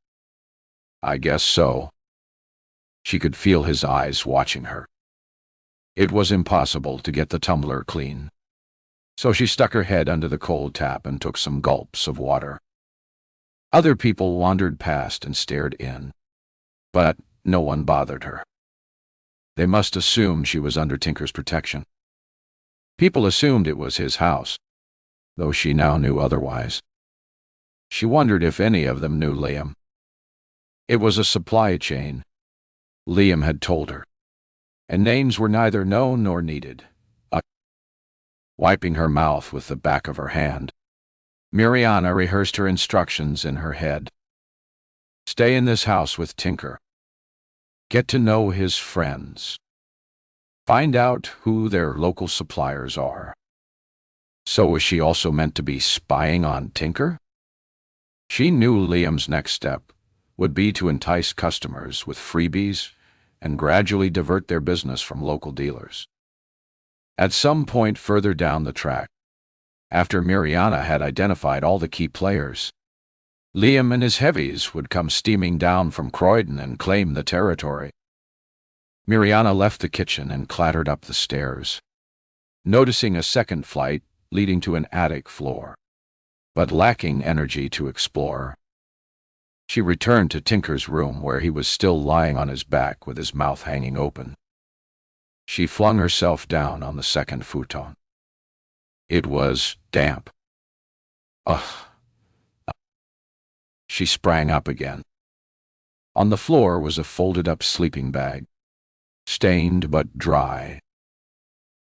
"I guess so." She could feel his eyes watching her. It was impossible to get the tumbler clean, so she stuck her head under the cold tap and took some gulps of water. Other people wandered past and stared in, but no one bothered her. They must assume she was under Tinker's protection. People assumed it was his house, though she now knew otherwise. She wondered if any of them knew Liam. It was a supply chain, Liam had told her, and names were neither known nor needed. Wiping her mouth with the back of her hand, Miriana rehearsed her instructions in her head. Stay in this house with Tinker. Get to know his friends. Find out who their local suppliers are. So was she also meant to be spying on Tinker? She knew Liam's next step would be to entice customers with freebies and gradually divert their business from local dealers. At some point further down the track, after Miriana had identified all the key players, Liam and his heavies would come steaming down from Croydon and claim the territory. Miriana left the kitchen and clattered up the stairs, noticing a second flight leading to an attic floor, but lacking energy to explore. She returned to Tinker's room where he was still lying on his back with his mouth hanging open. She flung herself down on the second futon. It was damp. Ugh. She sprang up again. On the floor was a folded-up sleeping bag, stained but dry.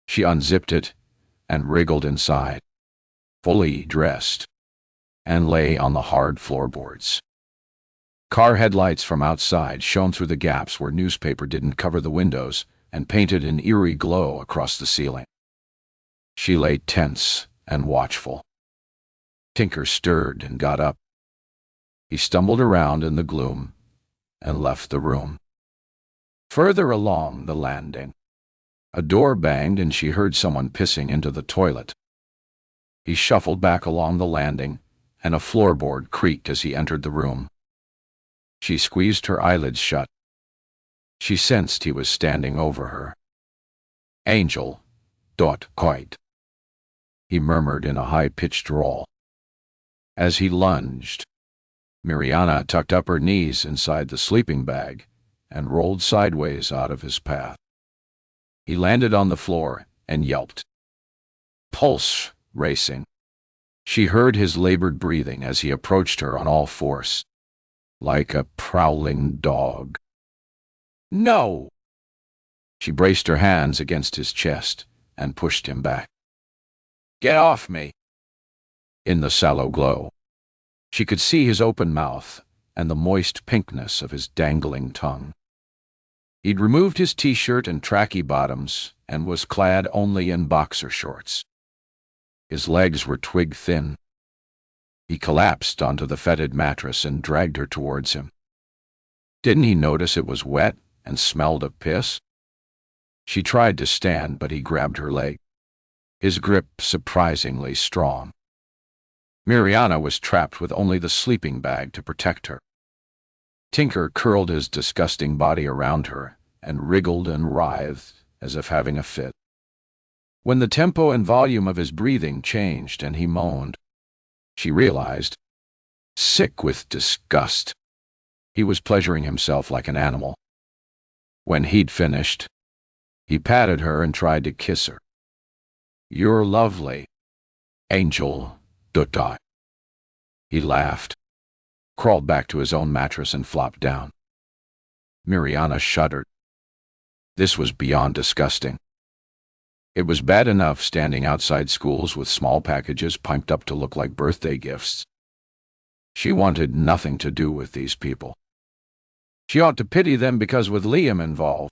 She unzipped it and wriggled inside, fully dressed, and lay on the hard floorboards. Car headlights from outside shone through the gaps where newspaper didn't cover the windows and painted an eerie glow across the ceiling. She lay tense and watchful. Tinker stirred and got up. He stumbled around in the gloom and left the room. Further along the landing, a door banged and she heard someone pissing into the toilet. He shuffled back along the landing, and a floorboard creaked as he entered the room. She squeezed her eyelids shut. She sensed he was standing over her. "Angel, dot quite," he murmured in a high-pitched drawl. As he lunged, Miriana tucked up her knees inside the sleeping bag and rolled sideways out of his path. He landed on the floor and yelped, pulse racing. She heard his labored breathing as he approached her on all fours, like a prowling dog. "No!" She braced her hands against his chest and pushed him back. "Get off me!" In the sallow glow, she could see his open mouth and the moist pinkness of his dangling tongue. He'd removed his t-shirt and tracky bottoms and was clad only in boxer shorts. His legs were twig-thin. He collapsed onto the fetid mattress and dragged her towards him. Didn't he notice it was wet and smelled of piss? She tried to stand, but he grabbed her leg, his grip surprisingly strong. Miriana was trapped with only the sleeping bag to protect her. Tinker curled his disgusting body around her and wriggled and writhed as if having a fit. When the tempo and volume of his breathing changed and he moaned, she realized, sick with disgust, he was pleasuring himself like an animal. When he'd finished, he patted her and tried to kiss her. "You're lovely, angel, Dutta." He laughed, crawled back to his own mattress and flopped down. Miriana shuddered. This was beyond disgusting. It was bad enough standing outside schools with small packages piped up to look like birthday gifts. She wanted nothing to do with these people. She ought to pity them because with Liam involved,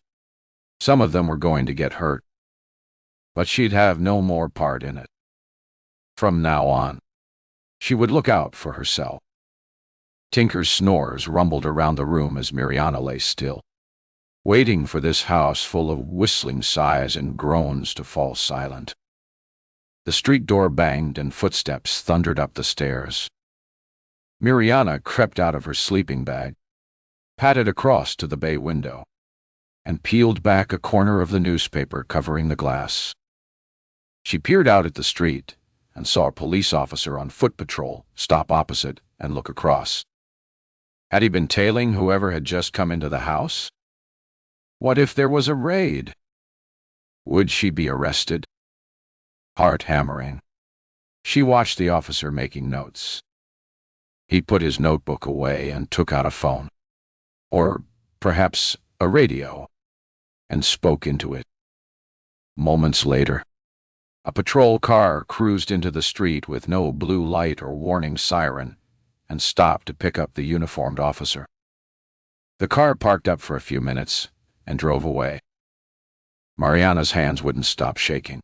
some of them were going to get hurt. But she'd have no more part in it. From now on, she would look out for herself. Tinker's snores rumbled around the room as Miriana lay still, waiting for this house full of whistling sighs and groans to fall silent. The street door banged and footsteps thundered up the stairs. Miriana crept out of her sleeping bag, padded across to the bay window, and peeled back a corner of the newspaper covering the glass. She peered out at the street and saw a police officer on foot patrol stop opposite and look across. Had he been tailing whoever had just come into the house? What if there was a raid? Would she be arrested? Heart hammering, she watched the officer making notes. He put his notebook away and took out a phone, or perhaps a radio, and spoke into it. Moments later, a patrol car cruised into the street with no blue light or warning siren and stopped to pick up the uniformed officer. The car parked up for a few minutes and drove away. Mariana's hands wouldn't stop shaking.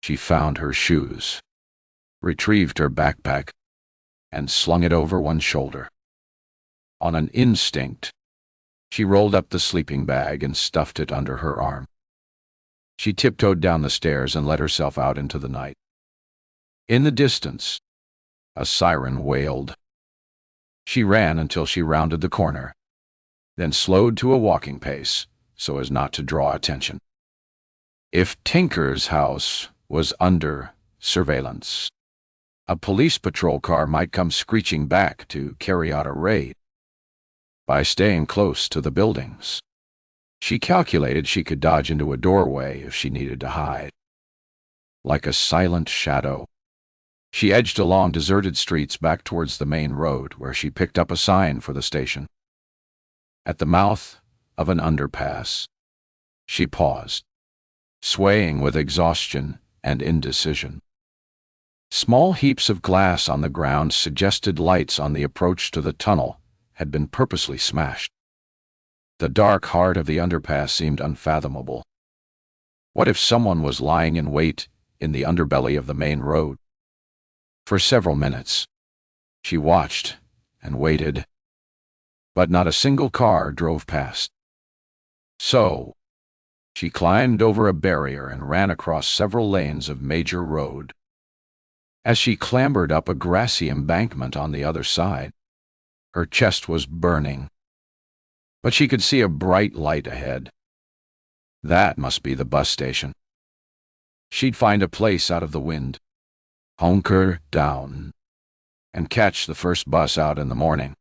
She found her shoes, retrieved her backpack, and slung it over one shoulder. On an instinct, she rolled up the sleeping bag and stuffed it under her arm. She tiptoed down the stairs and let herself out into the night. In the distance, a siren wailed. She ran until she rounded the corner, then slowed to a walking pace so as not to draw attention. If Tinker's house was under surveillance, a police patrol car might come screeching back to carry out a raid. By staying close to the buildings, she calculated she could dodge into a doorway if she needed to hide. Like a silent shadow, she edged along deserted streets back towards the main road, where she picked up a sign for the station. At the mouth of an underpass, she paused, swaying with exhaustion and indecision. Small heaps of glass on the ground suggested lights on the approach to the tunnel had been purposely smashed. The dark heart of the underpass seemed unfathomable. What if someone was lying in wait in the underbelly of the main road? For several minutes, she watched and waited, but not a single car drove past. So, she climbed over a barrier and ran across several lanes of major road. As she clambered up a grassy embankment on the other side, her chest was burning, but she could see a bright light ahead. That must be the bus station. She'd find a place out of the wind, hunker down, and catch the first bus out in the morning.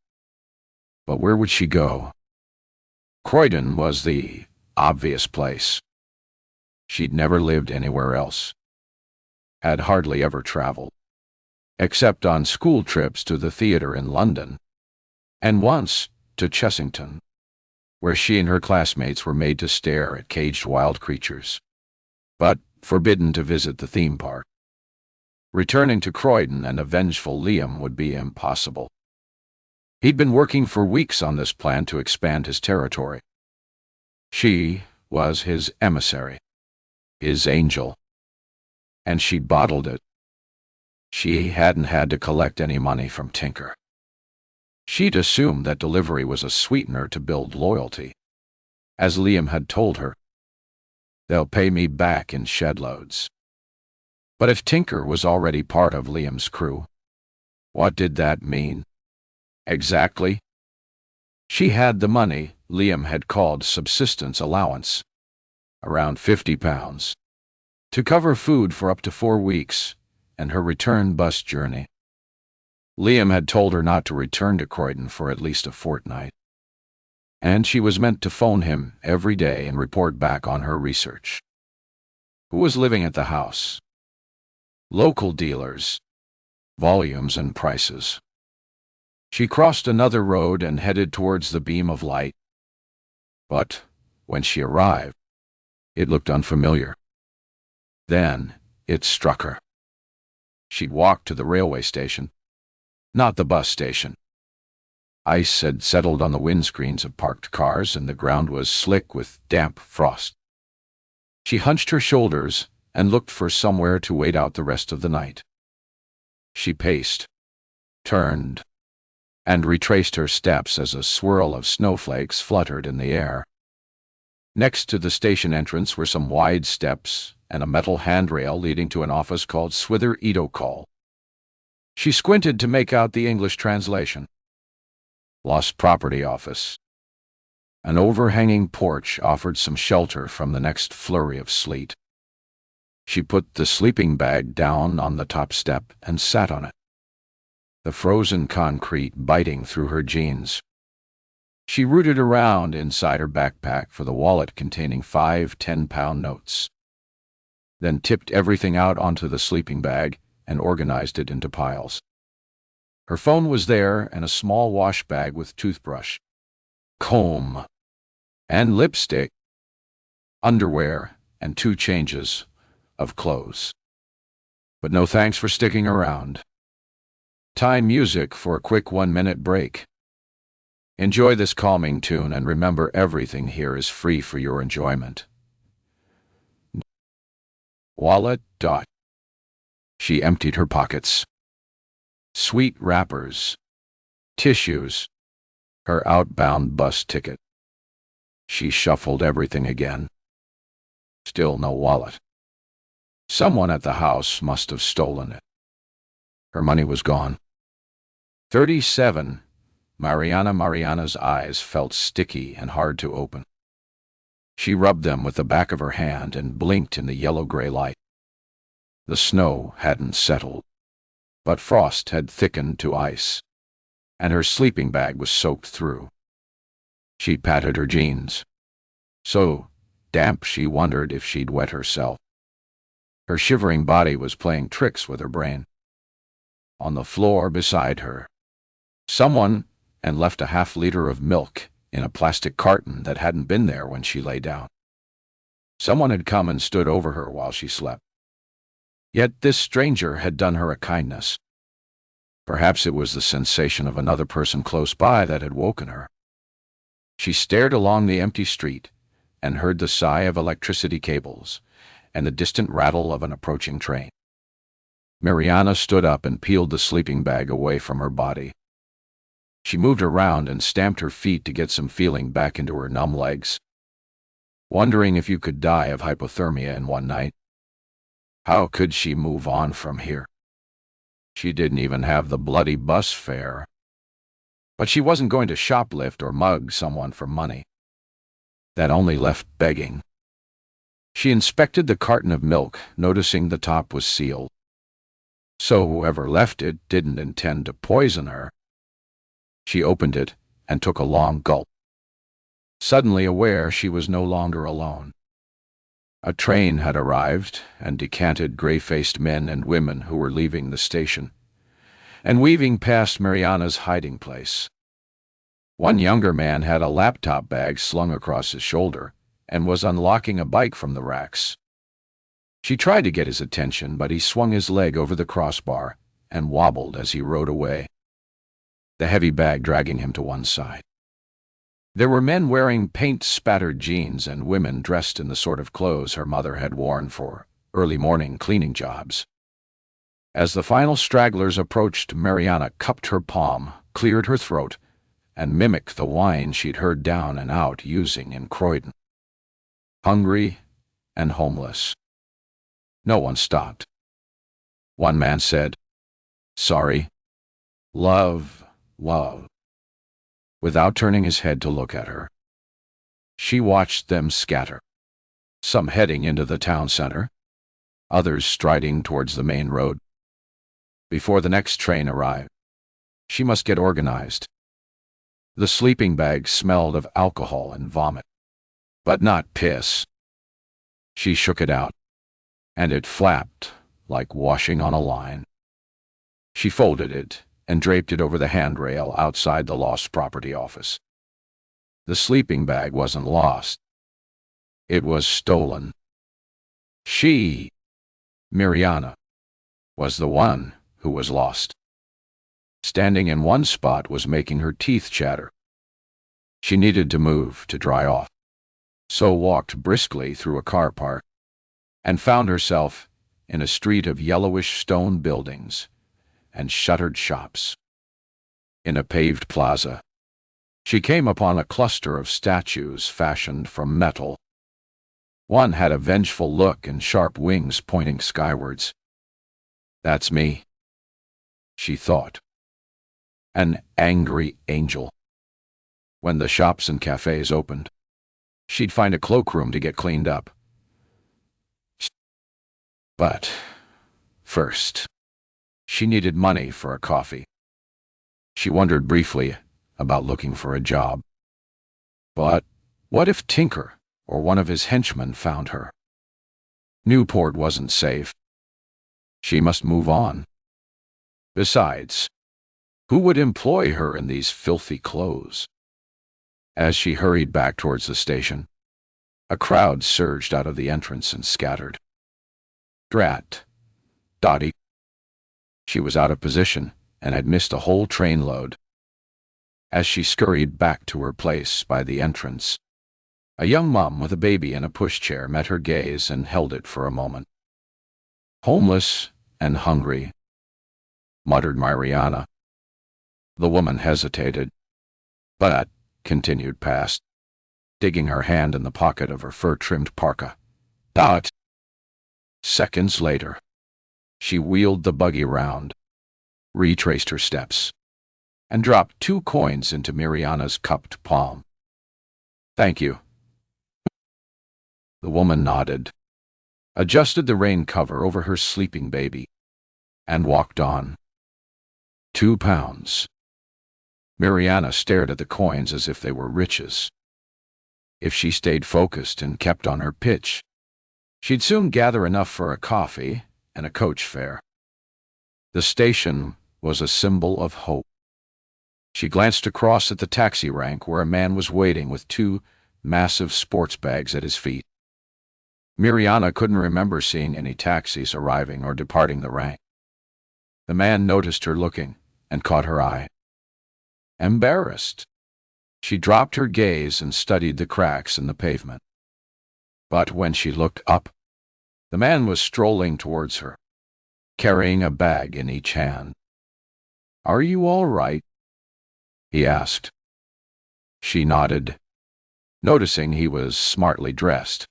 But where would she go? Croydon was the obvious place. She'd never lived anywhere else, had hardly ever traveled, except on school trips to the theater in London, and once to Chessington, where she and her classmates were made to stare at caged wild creatures, but forbidden to visit the theme park. Returning to Croydon and a vengeful Liam would be impossible. He'd been working for weeks on this plan to expand his territory. She was his emissary, his angel, and she bottled it. She hadn't had to collect any money from Tinker. She'd assumed that delivery was a sweetener to build loyalty. As Liam had told her, "They'll pay me back in shed-loads." But if Tinker was already part of Liam's crew, what did that mean? Exactly. She had the money Liam had called subsistence allowance. around 50 pounds, to cover food for up to 4 weeks and her return bus journey. Liam had told her not to return to Croydon for at least a fortnight, and she was meant to phone him every day and report back on her research. Who was living at the house? Local dealers, volumes and prices. She crossed another road and headed towards the beam of light. But when she arrived, it looked unfamiliar. Then it struck her. She'd walked to the railway station, not the bus station. Ice had settled on the windscreens of parked cars, and the ground was slick with damp frost. She hunched her shoulders and looked for somewhere to wait out the rest of the night. She paced, turned, and retraced her steps as a swirl of snowflakes fluttered in the air. Next to the station entrance were some wide steps and a metal handrail leading to an office called Swither Edo Call. She squinted to make out the English translation. Lost Property Office. An overhanging porch offered some shelter from the next flurry of sleet. She put the sleeping bag down on the top step and sat on it, the frozen concrete biting through her jeans. She rooted around inside her backpack for the wallet containing 5 10-pound notes, then tipped everything out onto the sleeping bag and organized it into piles. Her phone was there, and a small wash bag with toothbrush, comb, and lipstick, underwear, and 2 changes of clothes. But no thanks for sticking around. Time music for a quick 1-minute break. Enjoy this calming tune, and remember, everything here is free for your enjoyment. Wallet. She emptied her pockets. Sweet wrappers, tissues, her outbound bus ticket. She shuffled everything again. Still no wallet. Someone at the house must have stolen it. Her money was gone. 37. Miriana's eyes felt sticky and hard to open. She rubbed them with the back of her hand and blinked in the yellow-gray light. The snow hadn't settled, but frost had thickened to ice, and her sleeping bag was soaked through. She patted her jeans, so damp she wondered if she'd wet herself. Her shivering body was playing tricks with her brain. On the floor beside her, someone had left a half-liter of milk in a plastic carton that hadn't been there when she lay down. Someone had come and stood over her while she slept. Yet this stranger had done her a kindness. Perhaps it was the sensation of another person close by that had woken her. She stared along the empty street and heard the sigh of electricity cables and the distant rattle of an approaching train. Miriana stood up and peeled the sleeping bag away from her body. She moved around and stamped her feet to get some feeling back into her numb legs. Wondering if you could die of hypothermia in one night. How could she move on from here? She didn't even have the bloody bus fare. But she wasn't going to shoplift or mug someone for money. That only left begging. She inspected the carton of milk, noticing the top was sealed. So whoever left it didn't intend to poison her. She opened it and took a long gulp, suddenly aware she was no longer alone. A train had arrived and decanted gray-faced men and women who were leaving the station and weaving past Miriana's hiding place. One younger man had a laptop bag slung across his shoulder and was unlocking a bike from the racks. She tried to get his attention, but he swung his leg over the crossbar and wobbled as he rode away, the heavy bag dragging him to one side. There were men wearing paint-spattered jeans and women dressed in the sort of clothes her mother had worn for early-morning cleaning jobs. As the final stragglers approached, Miriana cupped her palm, cleared her throat, and mimicked the whine she'd heard down and out using in Croydon. Hungry and homeless. No one stopped. One man said, "Sorry. Love, love," without turning his head to look at her. She watched them scatter. some heading into the town center, others striding towards the main road. Before the next train arrived, she must get organized. The sleeping bag smelled of alcohol and vomit, but not piss. She shook it out, and it flapped like washing on a line. She folded it and draped it over the handrail outside the lost property office. The sleeping bag wasn't lost. It was stolen. She, Miriana, was the one who was lost. Standing in one spot was making her teeth chatter. She needed to move to dry off, so walked briskly through a car park and found herself in a street of yellowish stone buildings and shuttered shops. In a paved plaza, she came upon a cluster of statues fashioned from metal. One had a vengeful look and sharp wings pointing skywards. "That's me," she thought. An angry angel. When the shops and cafes opened, she'd find a cloakroom to get cleaned up. But first, she needed money for a coffee. She wondered briefly about looking for a job. But what if Tinker or one of his henchmen found her? Newport wasn't safe. She must move on. Besides, who would employ her in these filthy clothes? As she hurried back towards the station, a crowd surged out of the entrance and scattered. Drat. Dottie. She was out of position and had missed a whole trainload. As she scurried back to her place by the entrance, a young mom with a baby in a pushchair met her gaze and held it for a moment. "Homeless and hungry," muttered Miriana. The woman hesitated, but continued past, digging her hand in the pocket of her fur-trimmed parka. Dot. Seconds later, she wheeled the buggy round, retraced her steps, and dropped 2 coins into Miriana's cupped palm. "Thank you." The woman nodded, adjusted the rain cover over her sleeping baby, and walked on. 2 pounds. Miriana stared at the coins as if they were riches. If she stayed focused and kept on her pitch, she'd soon gather enough for a coffee and a coach fare. The station was a symbol of hope. She glanced across at the taxi rank where a man was waiting with 2 massive sports bags at his feet. Miriana couldn't remember seeing any taxis arriving or departing the rank. The man noticed her looking and caught her eye. Embarrassed, she dropped her gaze and studied the cracks in the pavement. But when she looked up, the man was strolling towards her, carrying a bag in each hand. "Are you all right?" he asked. She nodded, noticing he was smartly dressed.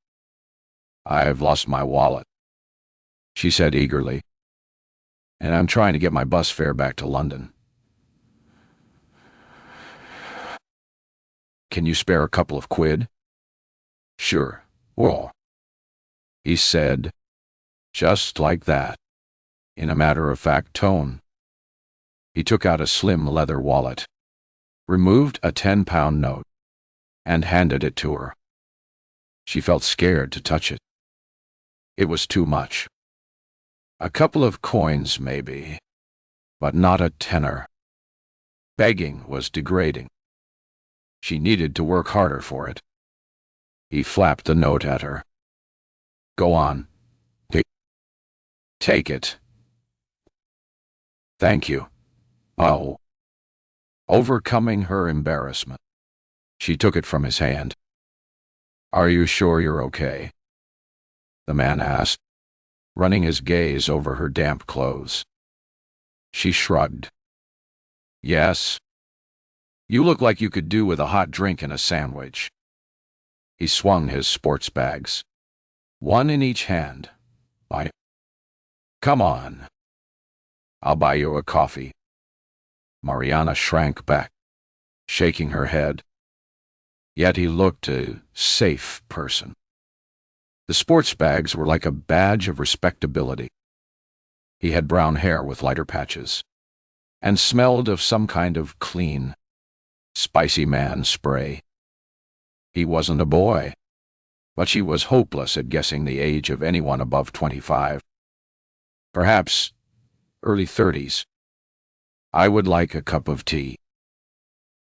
"I've lost my wallet," she said eagerly, "and I'm trying to get my bus fare back to London. Can you spare a couple of quid?" "Sure. Well," he said, just like that, in a matter-of-fact tone. He took out a slim leather wallet, removed a 10-pound note, and handed it to her. She felt scared to touch it. It was too much. A couple of coins, maybe, but not a tenner. Begging was degrading. She needed to work harder for it. He flapped the note at her. "Go on. Take it." "Thank you." "Oh." Overcoming her embarrassment, she took it from his hand. "Are you sure you're okay?" the man asked, running his gaze over her damp clothes. She shrugged. "Yes. You look like you could do with a hot drink and a sandwich." He swung his sports bags, one in each hand. "Come on. I'll buy you a coffee." Miriana shrank back, shaking her head. Yet he looked a safe person. The sports bags were like a badge of respectability. He had brown hair with lighter patches, and smelled of some kind of clean, spicy man spray. He wasn't a boy, but she was hopeless at guessing the age of anyone above 25. Perhaps early 30s. "I would like a cup of tea,"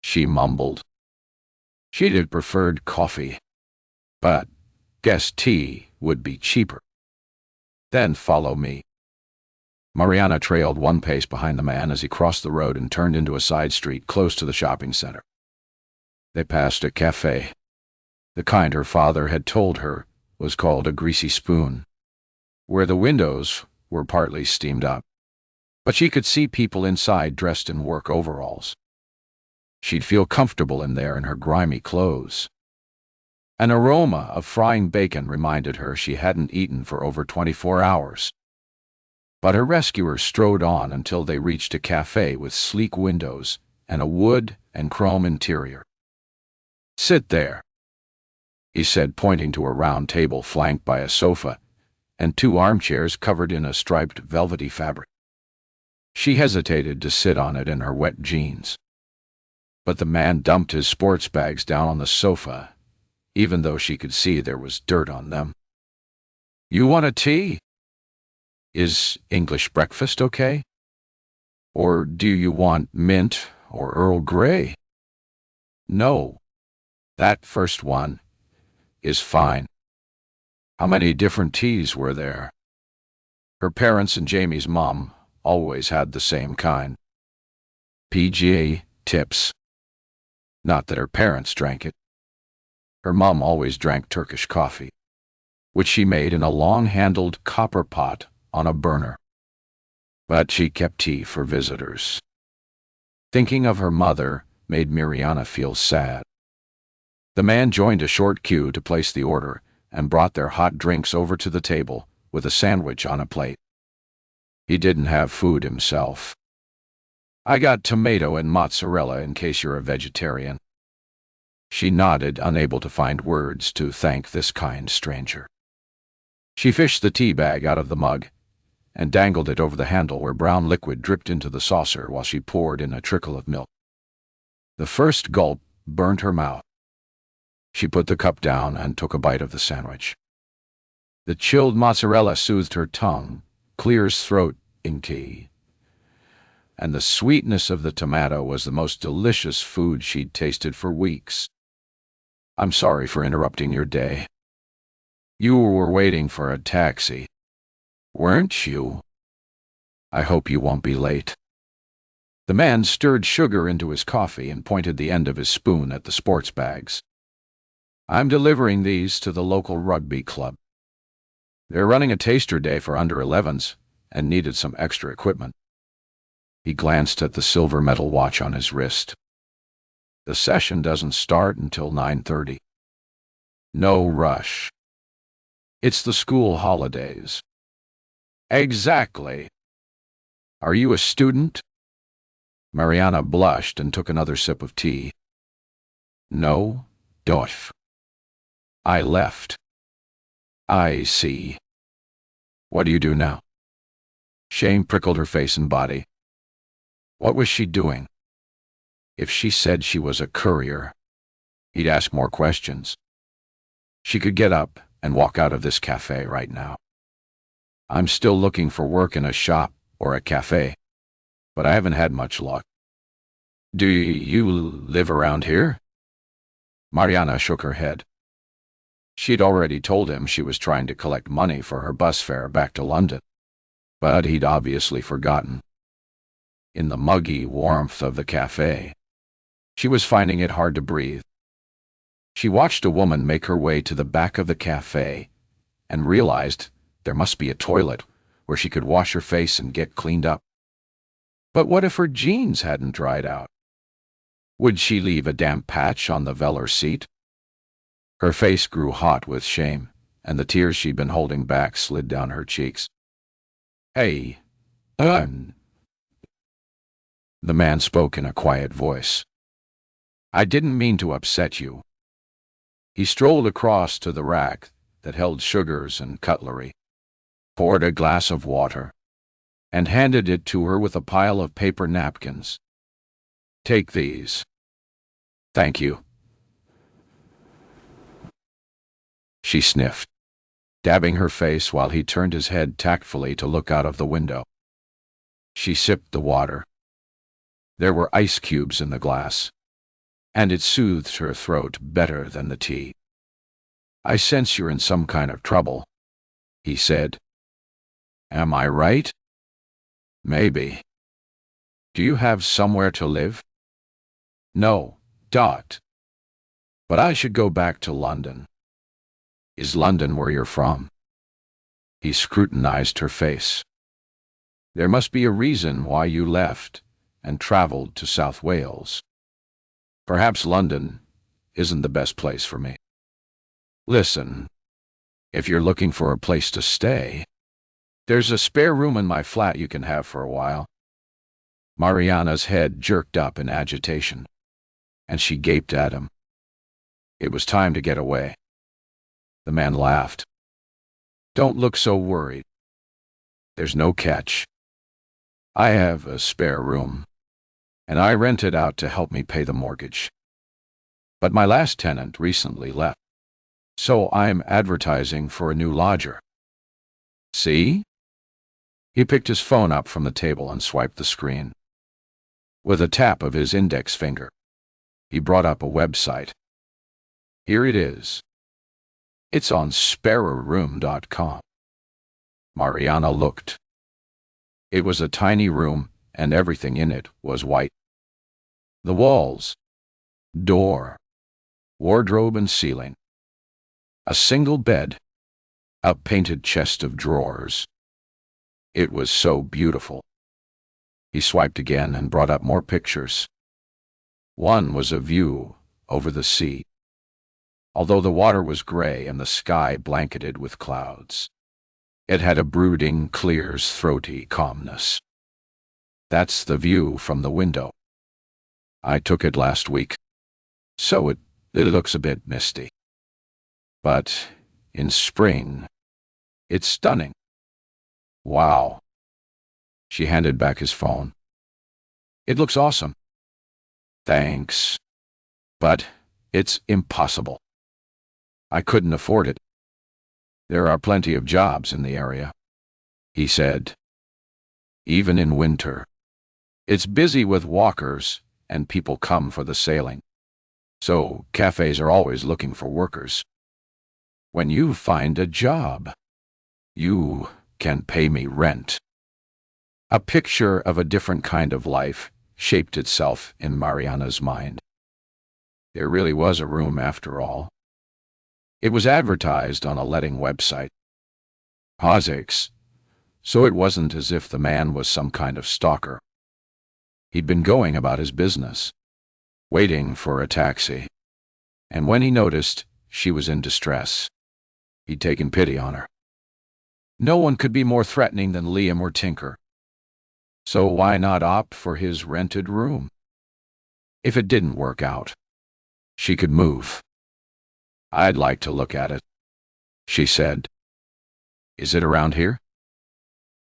she mumbled. She'd have preferred coffee, but guessed tea would be cheaper. "Then follow me." Miriana trailed one pace behind the man as he crossed the road and turned into a side street close to the shopping center. They passed a cafe, the kind her father had told her was called a greasy spoon, where the windows were partly steamed up, but she could see people inside dressed in work overalls. She'd feel comfortable in there in her grimy clothes. An aroma of frying bacon reminded her she hadn't eaten for over 24 hours. But her rescuer strode on until they reached a cafe with sleek windows and a wood and chrome interior. "Sit there," he said, pointing to a round table flanked by a sofa and two armchairs covered in a striped velvety fabric. She hesitated to sit on it in her wet jeans. But the man dumped his sports bags down on the sofa, even though she could see there was dirt on them. "You want a tea? Is English breakfast okay? Or do you want mint or Earl Grey?" "No, that first one is fine." How many different teas were there? Her parents and Jamie's mom always had the same kind. PGA tips. Not that her parents drank it. Her mom always drank Turkish coffee, which she made in a long-handled copper pot on a burner. But she kept tea for visitors. Thinking of her mother made Miriana feel sad. The man joined a short queue to place the order and brought their hot drinks over to the table with a sandwich on a plate. He didn't have food himself. "I got tomato and mozzarella in case you're a vegetarian." She nodded, unable to find words to thank this kind stranger. She fished the tea bag out of the mug and dangled it over the handle where brown liquid dripped into the saucer while she poured in a trickle of milk. The first gulp burned her mouth. She put the cup down and took a bite of the sandwich. The chilled mozzarella soothed her tongue, clears throat in tea, and the sweetness of the tomato was the most delicious food she'd tasted for weeks. "I'm sorry for interrupting your day. You were waiting for a taxi, weren't you? I hope you won't be late." The man stirred sugar into his coffee and pointed the end of his spoon at the sports bags. "I'm delivering these to the local rugby club. They're running a taster day for under 11s and needed some extra equipment." He glanced at the silver metal watch on his wrist. "The session doesn't start until 9:30. No rush. It's the school holidays." "Exactly. Are you a student?" Miriana blushed and took another sip of tea. "No, dof. I left." "I see. What do you do now?" Shame prickled her face and body. What was she doing? If she said she was a courier, he'd ask more questions. She could get up and walk out of this cafe right now. "I'm still looking for work in a shop or a cafe, but I haven't had much luck." "Do you live around here?" Miriana shook her head. She'd already told him she was trying to collect money for her bus fare back to London, but he'd obviously forgotten. In the muggy warmth of the cafe, she was finding it hard to breathe. She watched a woman make her way to the back of the cafe and realized there must be a toilet where she could wash her face and get cleaned up. But what if her jeans hadn't dried out? Would she leave a damp patch on the velour seat? Her face grew hot with shame, and the tears she'd been holding back slid down her cheeks. "Hey, the man spoke in a quiet voice. "I didn't mean to upset you." He strolled across to the rack that held sugars and cutlery, poured a glass of water, and handed it to her with a pile of paper napkins. "Take these." "Thank you." She sniffed, dabbing her face while he turned his head tactfully to look out of the window. She sipped the water. There were ice cubes in the glass, and it soothed her throat better than the tea. "I sense you're in some kind of trouble," he said. "Am I right?" "Maybe. Do you have somewhere to live?" "No, Dot. But I should go back to London." "Is London where you're from?" He scrutinized her face. "There must be a reason why you left and traveled to South Wales. Perhaps London isn't the best place for me. Listen, if you're looking for a place to stay, there's a spare room in my flat you can have for a while." Miriana's head jerked up in agitation, and she gaped at him. It was time to get away. The man laughed. "Don't look so worried. There's no catch. I have a spare room, and I rent it out to help me pay the mortgage. But my last tenant recently left, so I'm advertising for a new lodger. See?" He picked his phone up from the table and swiped the screen. With a tap of his index finger, he brought up a website. "Here it is. It's on spareroom.com. Miriana looked. It was a tiny room, and everything in it was white. The walls, door, wardrobe and ceiling. A single bed, a painted chest of drawers. It was so beautiful. He swiped again and brought up more pictures. One was a view over the sea, although the water was gray and the sky blanketed with clouds. It had a brooding, clear, throaty calmness. "That's the view from the window. I took it last week, so it looks a bit misty. But in spring, it's stunning." "Wow." She handed back his phone. "It looks awesome." "Thanks. But it's impossible. I couldn't afford it. There are plenty of jobs in the area," he said. "Even in winter. It's busy with walkers, and people come for the sailing. So cafes are always looking for workers. When you find a job, you can pay me rent." A picture of a different kind of life shaped itself in Miriana's mind. There really was a room after all. It was advertised on a letting website. Hozix, so it wasn't as if the man was some kind of stalker. He'd been going about his business, waiting for a taxi, and when he noticed she was in distress, he'd taken pity on her. No one could be more threatening than Liam or Tinker. So why not opt for his rented room? If it didn't work out, she could move. "I'd like to look at it," she said. "Is it around here?"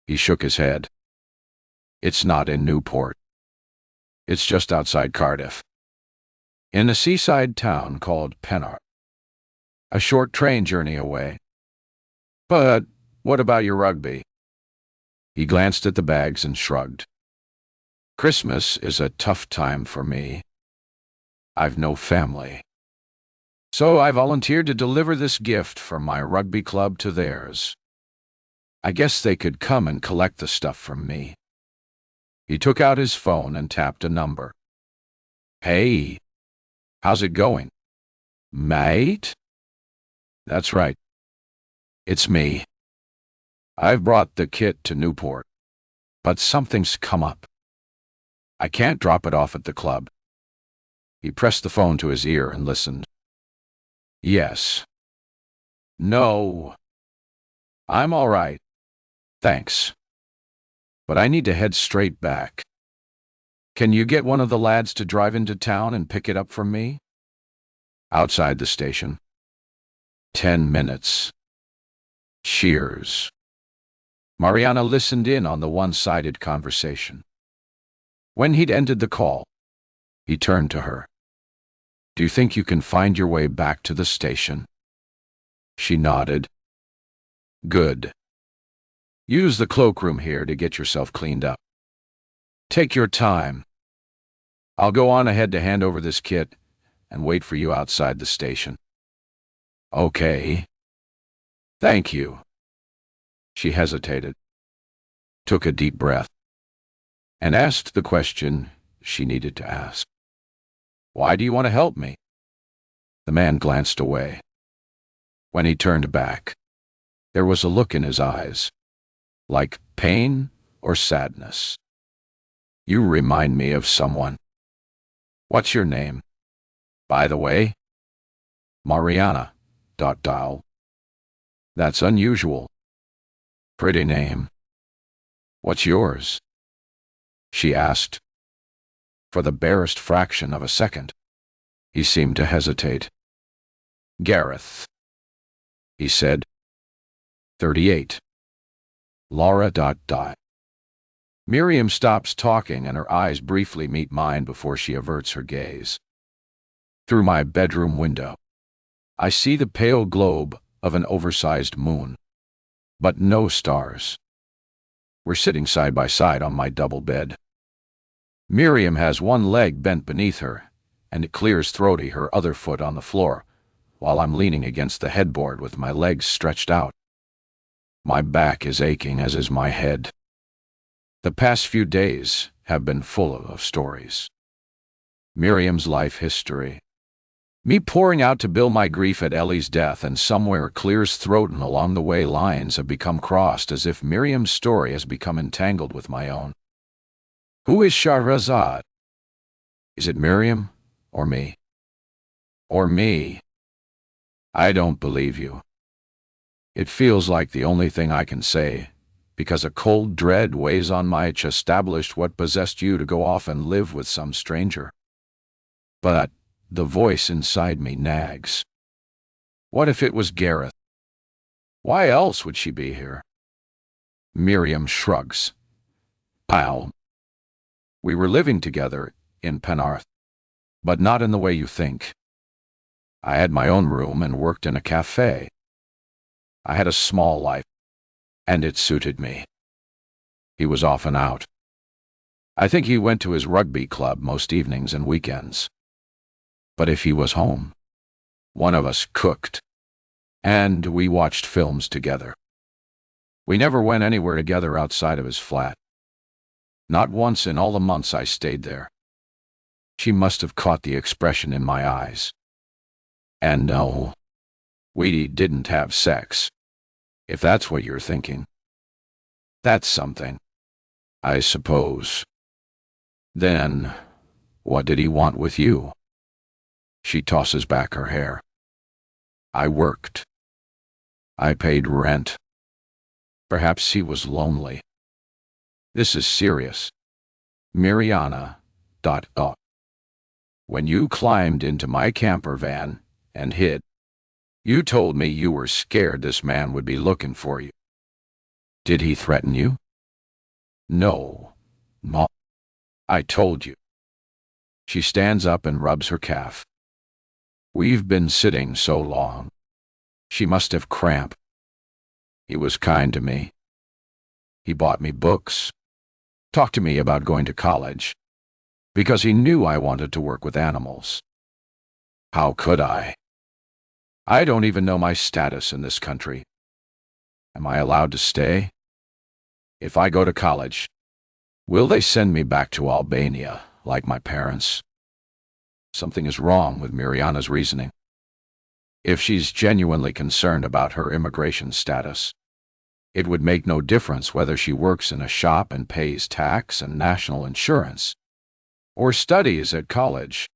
He shook his head. "It's not in Newport. It's just outside Cardiff, in a seaside town called Penarth. A short train journey away. But what about your rugby?" He glanced at the bags and shrugged. "Christmas is a tough time for me. I've no family. So I volunteered to deliver this gift from my rugby club to theirs. I guess they could come and collect the stuff from me." He took out his phone and tapped a number. "Hey, how's it going?" "Mate?" "That's right. It's me. I've brought the kit to Newport, but something's come up. I can't drop it off at the club." He pressed the phone to his ear and listened. "Yes. No. I'm all right. Thanks. But I need to head straight back. Can you get one of the lads to drive into town and pick it up from me?" "Outside the station." 10 minutes. Cheers. Miriana listened in on the one-sided conversation. When he'd ended the call, he turned to her. Do you think you can find your way back to the station? She nodded. Good. Use the cloakroom here to get yourself cleaned up. Take your time. I'll go on ahead to hand over this kit and wait for you outside the station. Okay. Thank you. She hesitated, took a deep breath, and asked the question she needed to ask. Why do you want to help me? The man glanced away. When he turned back, there was a look in his eyes, like pain or sadness. You remind me of someone. What's your name? By the way? Miriana. That's unusual. Pretty name. What's yours? She asked. For the barest fraction of a second, he seemed to hesitate. Gareth, he said. 38. Laura. Miriam stops talking and her eyes briefly meet mine before she averts her gaze. Through my bedroom window, I see the pale globe of an oversized moon, but no stars. We're sitting side by side on my double bed. Miriam has one leg bent beneath her, and it clears throaty her other foot on the floor, while I'm leaning against the headboard with my legs stretched out. My back is aching, as is my head. The past few days have been full of stories. Miriam's life history. Me pouring out to bill my grief at Ellie's death, and somewhere clears throat, and along the way lines have become crossed as if Miriam's story has become entangled with my own. Who is Shahrazad? Is it Miriam or me? Or me? I don't believe you. It feels like the only thing I can say, because a cold dread weighs on my chest. Established what possessed you to go off and live with some stranger. But the voice inside me nags. What if it was Gareth? Why else would she be here? Miriam shrugs. We were living together in Penarth, but not in the way you think. I had my own room and worked in a cafe. I had a small life, and it suited me. He was often out. I think he went to his rugby club most evenings and weekends. But if he was home, one of us cooked, and we watched films together. We never went anywhere together outside of his flat. Not once in all the months I stayed there. She must have caught the expression in my eyes. And no, we didn't have sex, if that's what you're thinking. That's something, I suppose. Then, what did he want with you? She tosses back her hair. I worked. I paid rent. Perhaps he was lonely. This is serious. Miriana. When you climbed into my camper van and hid, you told me you were scared this man would be looking for you. Did he threaten you? No, Ma. I told you. She stands up and rubs her calf. We've been sitting so long. She must have cramp. He was kind to me. He bought me books, talked to me about going to college, because he knew I wanted to work with animals. How could I? I don't even know my status in this country. Am I allowed to stay? If I go to college, will they send me back to Albania like my parents? Something is wrong with Miriana's reasoning. If she's genuinely concerned about her immigration status, it would make no difference whether she works in a shop and pays tax and national insurance, or studies at college.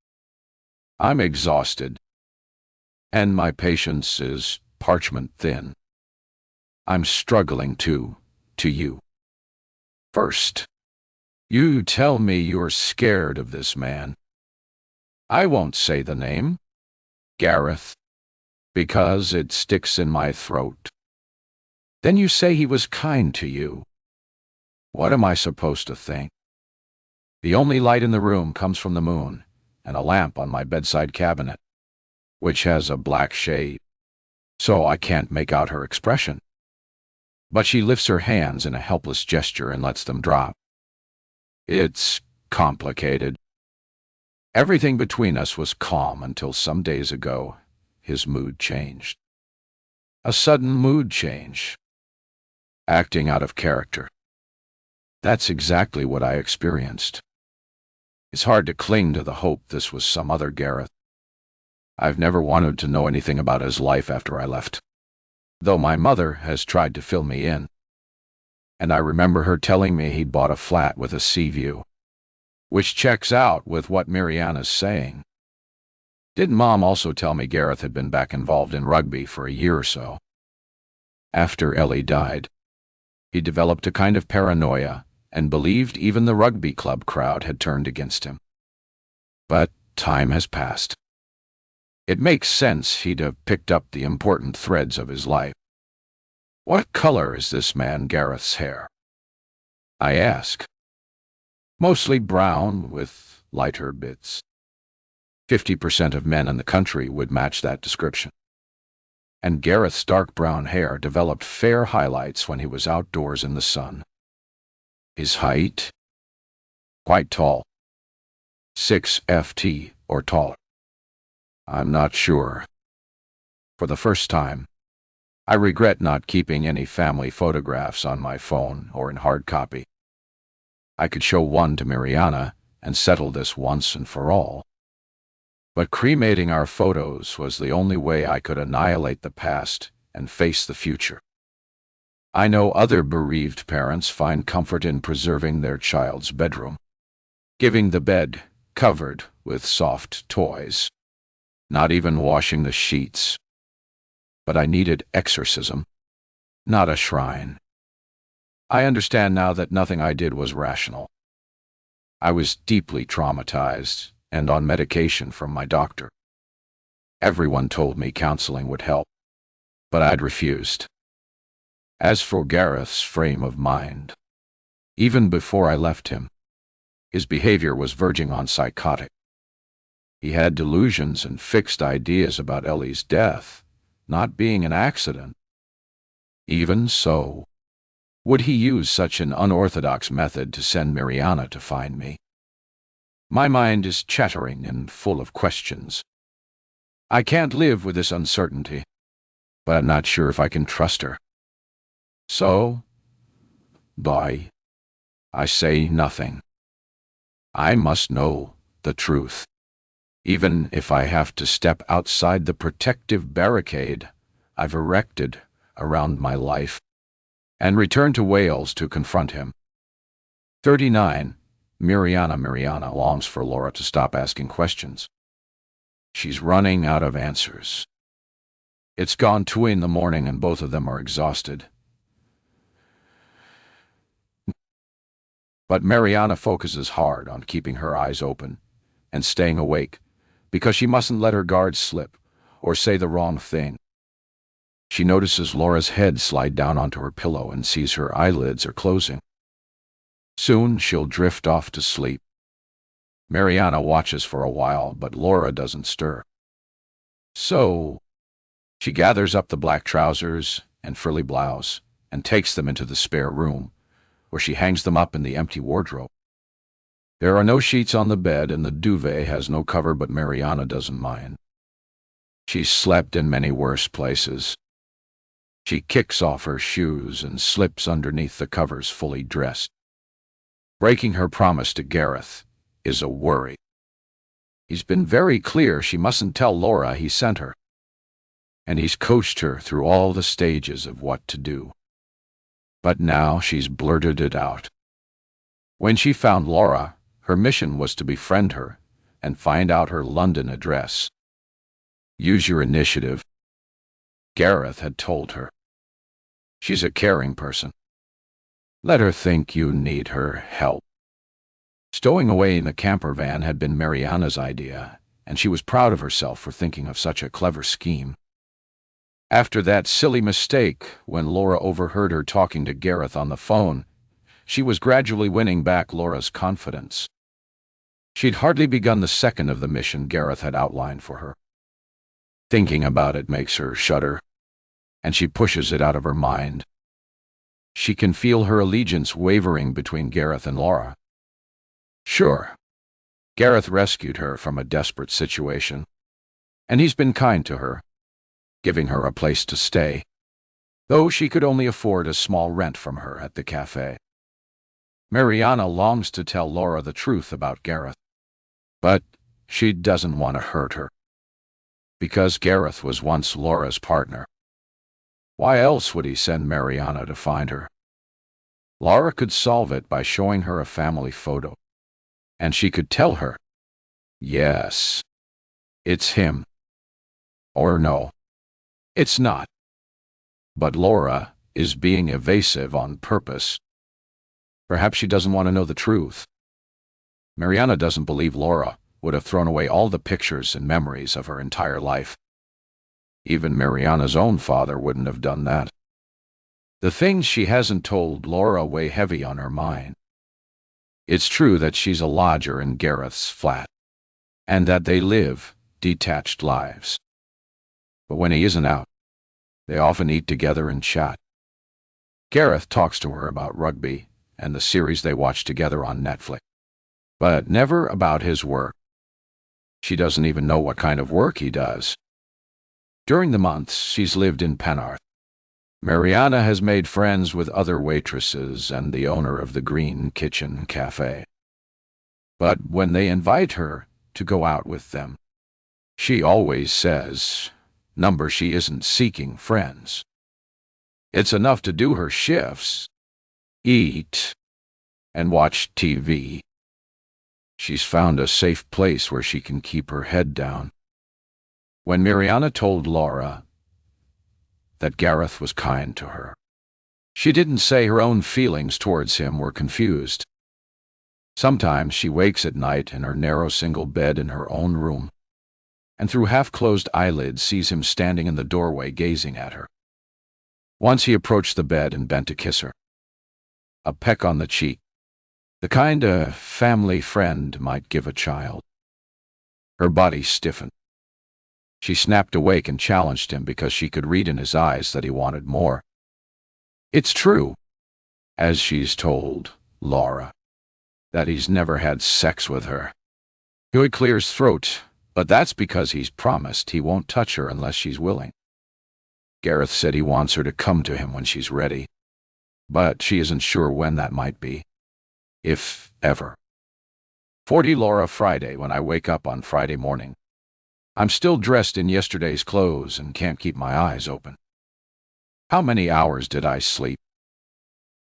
I'm exhausted, and my patience is parchment thin. I'm struggling to you. First, you tell me you're scared of this man. I won't say the name, Gareth, because it sticks in my throat. Then you say he was kind to you. What am I supposed to think? The only light in the room comes from the moon and a lamp on my bedside cabinet, which has a black shade, so I can't make out her expression. But she lifts her hands in a helpless gesture and lets them drop. It's complicated. Everything between us was calm until some days ago his mood changed. A sudden mood change. Acting out of character. That's exactly what I experienced. It's hard to cling to the hope this was some other Gareth. I've never wanted to know anything about his life after I left, though my mother has tried to fill me in. And I remember her telling me he'd bought a flat with a sea view, which checks out with what Miriana's saying. Didn't Mom also tell me Gareth had been back involved in rugby for a year or so? After Ellie died, he developed a kind of paranoia and believed even the rugby club crowd had turned against him. But time has passed. It makes sense he'd have picked up the important threads of his life. What color is this man Gareth's hair? I ask. Mostly brown with lighter bits. 50% of men in the country would match that description. And Gareth's dark brown hair developed fair highlights when he was outdoors in the sun. His height? Quite tall. 6 ft or taller. I'm not sure. For the first time, I regret not keeping any family photographs on my phone or in hard copy. I could show one to Miriana and settle this once and for all. But cremating our photos was the only way I could annihilate the past and face the future. I know other bereaved parents find comfort in preserving their child's bedroom, giving the bed covered with soft toys, not even washing the sheets. But I needed exorcism, not a shrine. I understand now that nothing I did was rational. I was deeply traumatized and on medication from my doctor. Everyone told me counseling would help, but I'd refused. As for Gareth's frame of mind, even before I left him, his behavior was verging on psychotic. He had delusions and fixed ideas about Ellie's death not being an accident. Even so, would he use such an unorthodox method to send Miriana to find me? My mind is chattering and full of questions. I can't live with this uncertainty, but I'm not sure if I can trust her. So, bye. I say nothing. I must know the truth, even if I have to step outside the protective barricade I've erected around my life, and return to Wales to confront him. 39. Miriana longs for Laura to stop asking questions. She's running out of answers. It's gone 2 in the morning and both of them are exhausted. But Miriana focuses hard on keeping her eyes open and staying awake, because she mustn't let her guard slip or say the wrong thing. She notices Laura's head slide down onto her pillow and sees her eyelids are closing. Soon she'll drift off to sleep. Miriana watches for a while, but Laura doesn't stir. So, she gathers up the black trousers and frilly blouse and takes them into the spare room, where she hangs them up in the empty wardrobe. There are no sheets on the bed, and the duvet has no cover, but Miriana doesn't mind. She's slept in many worse places. She kicks off her shoes and slips underneath the covers fully dressed. Breaking her promise to Gareth is a worry. He's been very clear she mustn't tell Laura he sent her, and he's coached her through all the stages of what to do. But now she's blurted it out. When she found Laura, her mission was to befriend her and find out her London address. Use your initiative, Gareth had told her. She's a caring person. Let her think you need her help. Stowing away in the campervan had been Miriana's idea, and she was proud of herself for thinking of such a clever scheme. After that silly mistake, when Laura overheard her talking to Gareth on the phone, she was gradually winning back Laura's confidence. She'd hardly begun the second of the mission Gareth had outlined for her. Thinking about it makes her shudder, and she pushes it out of her mind. She can feel her allegiance wavering between Gareth and Laura. Sure, Gareth rescued her from a desperate situation, and he's been kind to her, giving her a place to stay, though she could only afford a small rent from her at the cafe. Miriana longs to tell Laura the truth about Gareth, but she doesn't want to hurt her, because Gareth was once Laura's partner. Why else would he send Miriana to find her? Laura could solve it by showing her a family photo, and she could tell her, yes, it's him. Or no, it's not. But Laura is being evasive on purpose. Perhaps she doesn't want to know the truth. Miriana doesn't believe Laura would have thrown away all the pictures and memories of her entire life. Even Miriana's own father wouldn't have done that. The things she hasn't told Laura weigh heavy on her mind. It's true that she's a lodger in Gareth's flat, and that they live detached lives. But when he isn't out, they often eat together and chat. Gareth talks to her about rugby and the series they watch together on Netflix, but never about his work. She doesn't even know what kind of work he does. During the months she's lived in Penarth, Miriana has made friends with other waitresses and the owner of the Green Kitchen Cafe. But when they invite her to go out with them, she always says, number she isn't seeking friends. It's enough to do her shifts, eat, and watch TV. She's found a safe place where she can keep her head down. When Miriana told Laura that Gareth was kind to her, she didn't say her own feelings towards him were confused. Sometimes she wakes at night in her narrow single bed in her own room, and through half-closed eyelids sees him standing in the doorway gazing at her. Once he approached the bed and bent to kiss her. A peck on the cheek, the kind a family friend might give a child. Her body stiffened. She snapped awake and challenged him because she could read in his eyes that he wanted more. It's true, as she's told Laura, that he's never had sex with her. He would clear his throat, but that's because he's promised he won't touch her unless she's willing. Gareth said he wants her to come to him when she's ready, but she isn't sure when that might be, if ever. 40 Laura Friday. When I wake up on Friday morning, I'm still dressed in yesterday's clothes and can't keep my eyes open. How many hours did I sleep?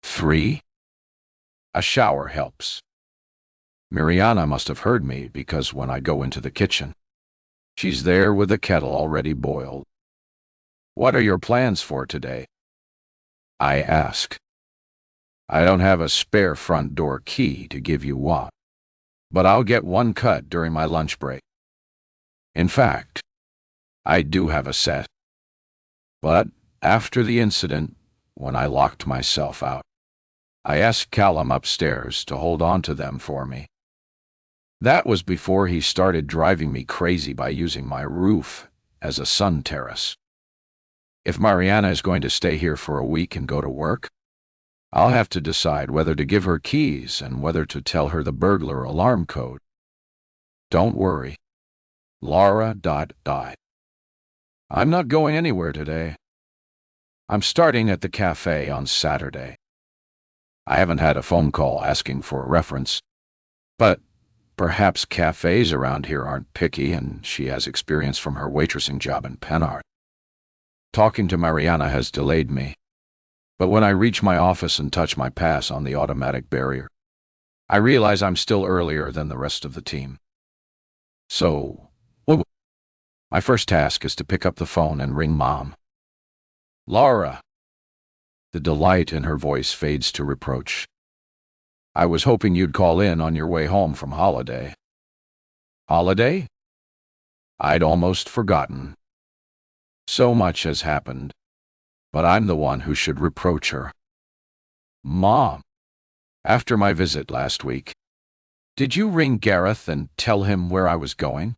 3? A shower helps. Miriana must have heard me because when I go into the kitchen, she's there with the kettle already boiled. What are your plans for today? I ask. I don't have a spare front door key to give you one, but I'll get one cut during my lunch break. In fact, I do have a set. But after the incident, when I locked myself out, I asked Callum upstairs to hold on to them for me. That was before he started driving me crazy by using my roof as a sun terrace. If Miriana is going to stay here for a week and go to work, I'll have to decide whether to give her keys and whether to tell her the burglar alarm code. Don't worry. Laura. I'm not going anywhere today. I'm starting at the cafe on Saturday. I haven't had a phone call asking for a reference, but perhaps cafes around here aren't picky and she has experience from her waitressing job in Penarth. Talking to Miriana has delayed me, but when I reach my office and touch my pass on the automatic barrier, I realize I'm still earlier than the rest of the team. So, my first task is to pick up the phone and ring Mom. Laura. The delight in her voice fades to reproach. I was hoping you'd call in on your way home from holiday. Holiday? I'd almost forgotten. So much has happened, but I'm the one who should reproach her. Mom, after my visit last week, did you ring Gareth and tell him where I was going?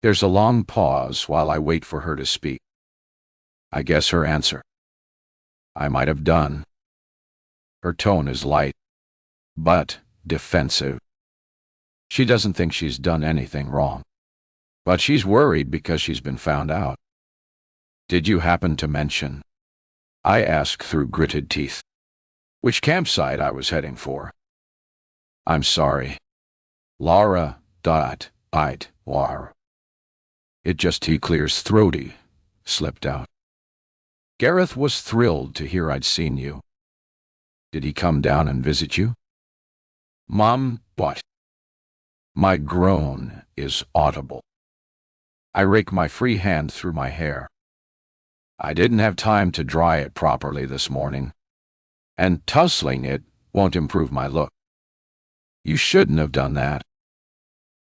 There's a long pause while I wait for her to speak. I guess her answer. I might have done. Her tone is light, but defensive. She doesn't think she's done anything wrong, but she's worried because she's been found out. Did you happen to mention? I ask through gritted teeth. Which campsite I was heading for? I'm sorry. Laura. War. It just he clears throaty, slipped out. Gareth was thrilled to hear I'd seen you. Did he come down and visit you? Mom, what? My groan is audible. I rake my free hand through my hair. I didn't have time to dry it properly this morning, and tussling it won't improve my look. You shouldn't have done that.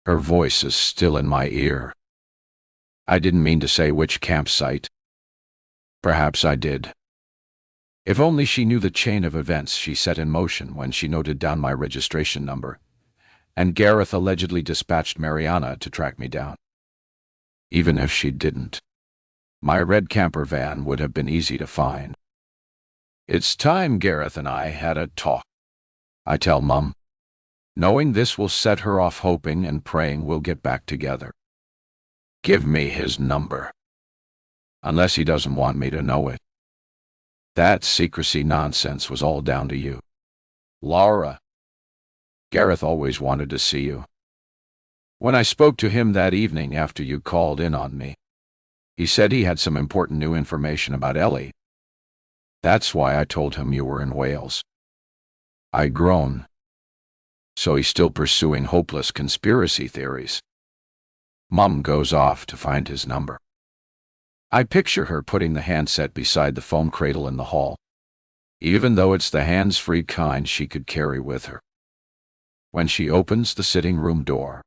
Her voice is still in my ear. I didn't mean to say which campsite. Perhaps I did. If only she knew the chain of events she set in motion when she noted down my registration number, and Gareth allegedly dispatched Miriana to track me down. Even if she didn't, my red campervan would have been easy to find. It's time Gareth and I had a talk, I tell Mum, knowing this will set her off hoping and praying we'll get back together. Give me his number. Unless he doesn't want me to know it. That secrecy nonsense was all down to you. Laura. Gareth always wanted to see you. When I spoke to him that evening after you called in on me, he said he had some important new information about Ellie. That's why I told him you were in Wales. I groan. So he's still pursuing hopeless conspiracy theories. Mum goes off to find his number. I picture her putting the handset beside the foam cradle in the hall, even though it's the hands-free kind she could carry with her. When she opens the sitting room door,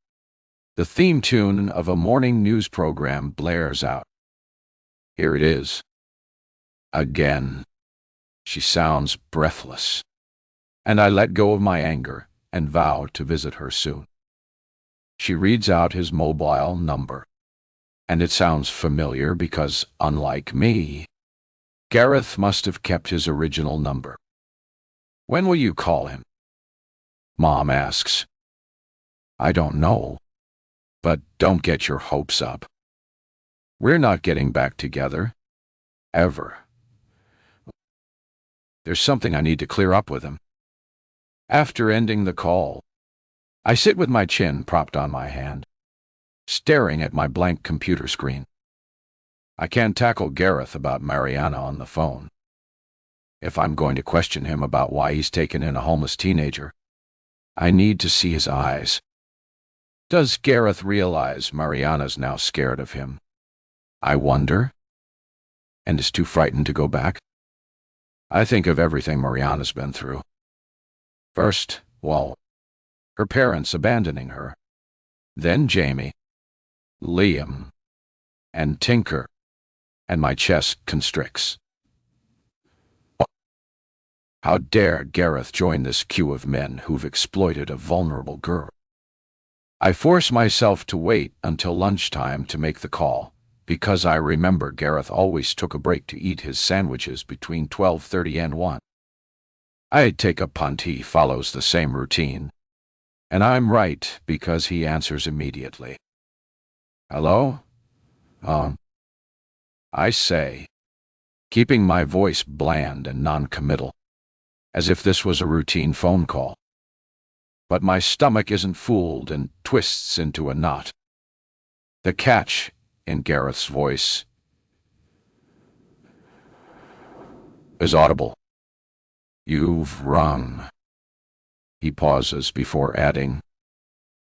the theme tune of a morning news program blares out. Here it is. Again. She sounds breathless, and I let go of my anger and vow to visit her soon. She reads out his mobile number, and it sounds familiar because, unlike me, Gareth must have kept his original number. When will you call him? Mom asks. I don't know, but don't get your hopes up. We're not getting back together. Ever. There's something I need to clear up with him. After ending the call, I sit with my chin propped on my hand, staring at my blank computer screen. I can't tackle Gareth about Miriana on the phone. If I'm going to question him about why he's taken in a homeless teenager, I need to see his eyes. Does Gareth realize Miriana's now scared of him? I wonder. And is too frightened to go back? I think of everything Miriana's been through. First, well, her parents abandoning her. Then Jamie, Liam, and Tinker, and my chest constricts. How dare Gareth join this queue of men who've exploited a vulnerable girl? I force myself to wait until lunchtime to make the call, because I remember Gareth always took a break to eat his sandwiches between 12:30 and 1. I take a punt he follows the same routine, and I'm right because he answers immediately. Hello? I say, keeping my voice bland and non-committal, as if this was a routine phone call. But my stomach isn't fooled and twists into a knot. The catch in Gareth's voice is audible. You've rung. He pauses before adding,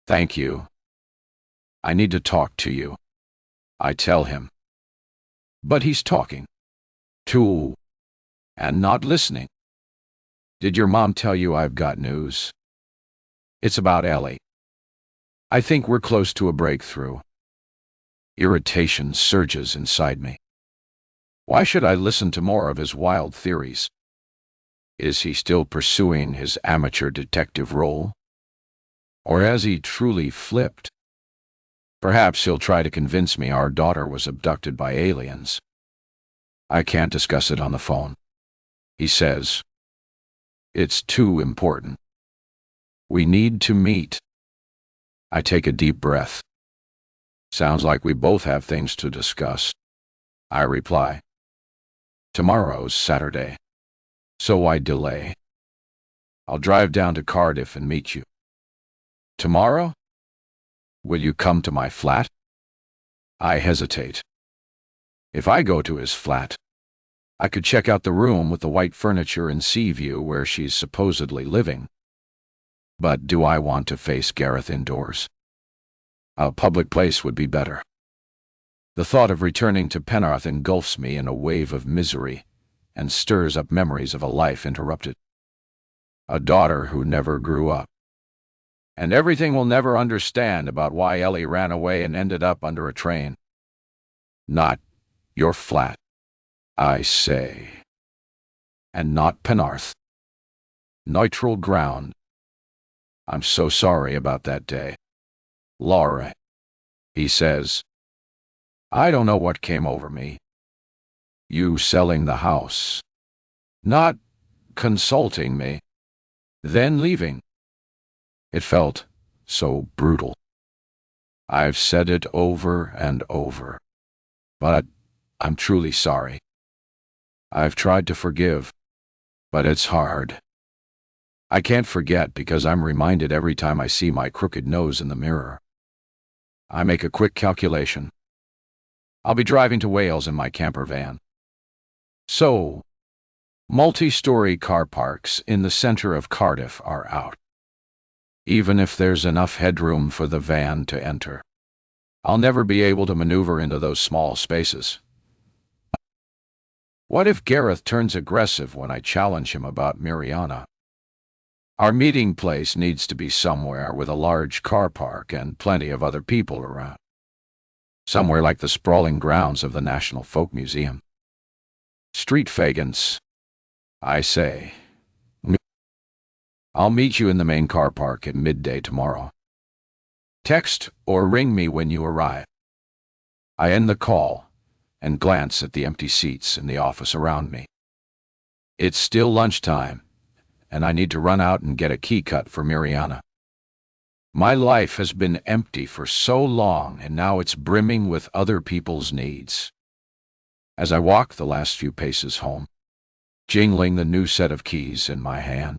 Thank you. I need to talk to you. I tell him. But he's talking, too, and not listening. Did your mom tell you I've got news? It's about Ellie. I think we're close to a breakthrough. Irritation surges inside me. Why should I listen to more of his wild theories? Is he still pursuing his amateur detective role? Or has he truly flipped? Perhaps he'll try to convince me our daughter was abducted by aliens. I can't discuss it on the phone. He says, it's too important. We need to meet. I take a deep breath. Sounds like we both have things to discuss. I reply. Tomorrow's Saturday, so why delay? I'll drive down to Cardiff and meet you. Tomorrow? Will you come to my flat? I hesitate. If I go to his flat, I could check out the room with the white furniture and sea view where she's supposedly living. But do I want to face Gareth indoors? A public place would be better. The thought of returning to Penarth engulfs me in a wave of misery and stirs up memories of a life interrupted. A daughter who never grew up. And everything we'll never understand about why Ellie ran away and ended up under a train. Not your flat, I say. And not Penarth. Neutral ground. I'm so sorry about that day. Laura, he says. I don't know what came over me. You selling the house. Not consulting me. Then leaving. It felt so brutal. I've said it over and over. But I'm truly sorry. I've tried to forgive, but it's hard. I can't forget because I'm reminded every time I see my crooked nose in the mirror. I make a quick calculation. I'll be driving to Wales in my camper van. So, multi-story car parks in the center of Cardiff are out. Even if there's enough headroom for the van to enter, I'll never be able to maneuver into those small spaces. What if Gareth turns aggressive when I challenge him about Miriana? Our meeting place needs to be somewhere with a large car park and plenty of other people around. Somewhere like the sprawling grounds of the National Folk Museum. Street Fagans, I say. I'll meet you in the main car park at midday tomorrow. Text or ring me when you arrive. I end the call and glance at the empty seats in the office around me. It's still lunchtime, and I need to run out and get a key cut for Miriana. My life has been empty for so long, and now it's brimming with other people's needs. As I walk the last few paces home, jingling the new set of keys in my hand,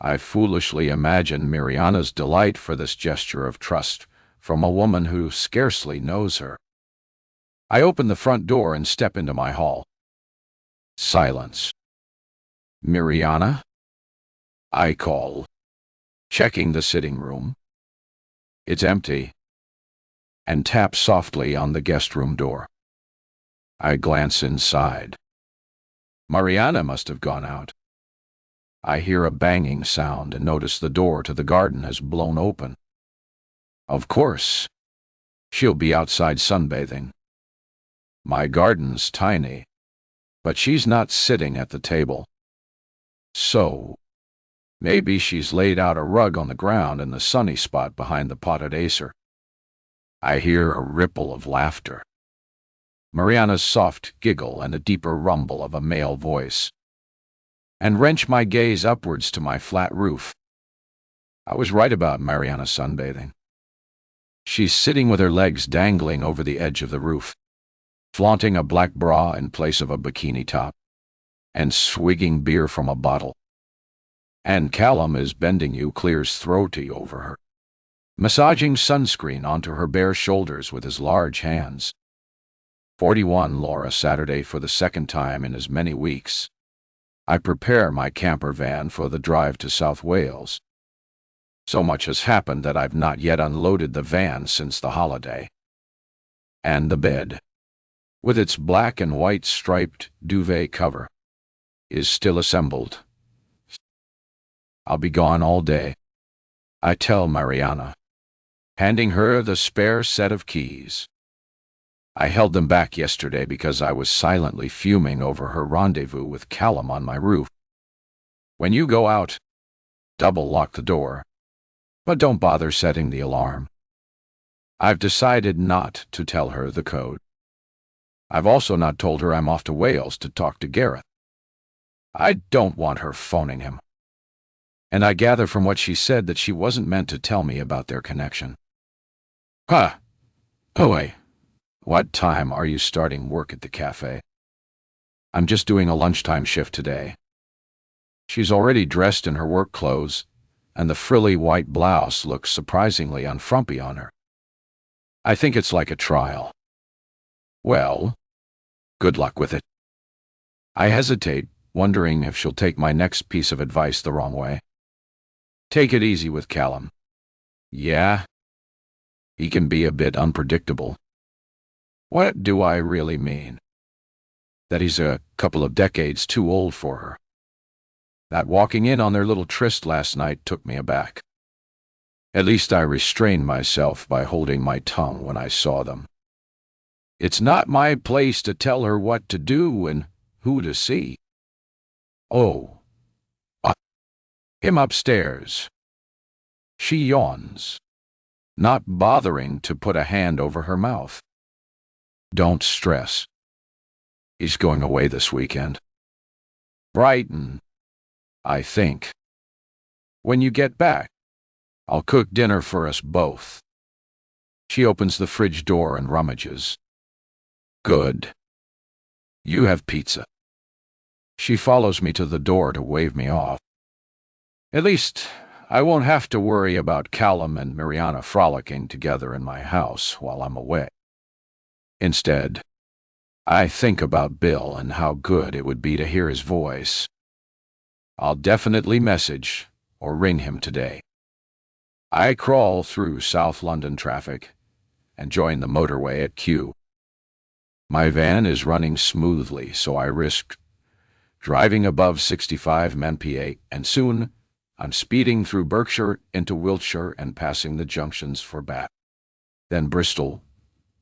I foolishly imagine Miriana's delight for this gesture of trust from a woman who scarcely knows her. I open the front door and step into my hall. Silence. Miriana? I call, checking the sitting room. It's empty, and tap softly on the guest room door. I glance inside. Miriana must have gone out. I hear a banging sound and notice the door to the garden has blown open. Of course, she'll be outside sunbathing. My garden's tiny, but she's not sitting at the table. So, maybe she's laid out a rug on the ground in the sunny spot behind the potted acer. I hear a ripple of laughter. Miriana's soft giggle and a deeper rumble of a male voice, and wrench my gaze upwards to my flat roof. I was right about Miriana sunbathing. She's sitting with her legs dangling over the edge of the roof, flaunting a black bra in place of a bikini top, and swigging beer from a bottle. And Callum is bending Clear's throaty over her, massaging sunscreen onto her bare shoulders with his large hands. 41 Laura Saturday for the second time in as many weeks. I prepare my camper van for the drive to South Wales. So much has happened that I've not yet unloaded the van since the holiday. And the bed, with its black and white striped duvet cover, is still assembled. I'll be gone all day, I tell Miriana, handing her the spare set of keys. I held them back yesterday because I was silently fuming over her rendezvous with Callum on my roof. When you go out, double lock the door, but don't bother setting the alarm. I've decided not to tell her the code. I've also not told her I'm off to Wales to talk to Gareth. I don't want her phoning him. And I gather from what she said that she wasn't meant to tell me about their connection. Huh. Oh, wait. What time are you starting work at the cafe? I'm just doing a lunchtime shift today. She's already dressed in her work clothes, and the frilly white blouse looks surprisingly unfrumpy on her. I think it's like a trial. Well, good luck with it. I hesitate, wondering if she'll take my next piece of advice the wrong way. Take it easy with Callum. Yeah, he can be a bit unpredictable. What do I really mean? That he's a couple of decades too old for her. That walking in on their little tryst last night took me aback. At least I restrained myself by holding my tongue when I saw them. It's not my place to tell her what to do and who to see. Oh, him upstairs. She yawns, not bothering to put a hand over her mouth. Don't stress. He's going away this weekend. Brighton, I think. When you get back, I'll cook dinner for us both. She opens the fridge door and rummages. Good. You have pizza. She follows me to the door to wave me off. At least, I won't have to worry about Callum and Miriana frolicking together in my house while I'm away. Instead, I think about Bill and how good it would be to hear his voice. I'll definitely message or ring him today. I crawl through South London traffic and join the motorway at Kew. My van is running smoothly, so I risk driving above 65 mph, and soon I'm speeding through Berkshire into Wiltshire and passing the junctions for Bath, then Bristol,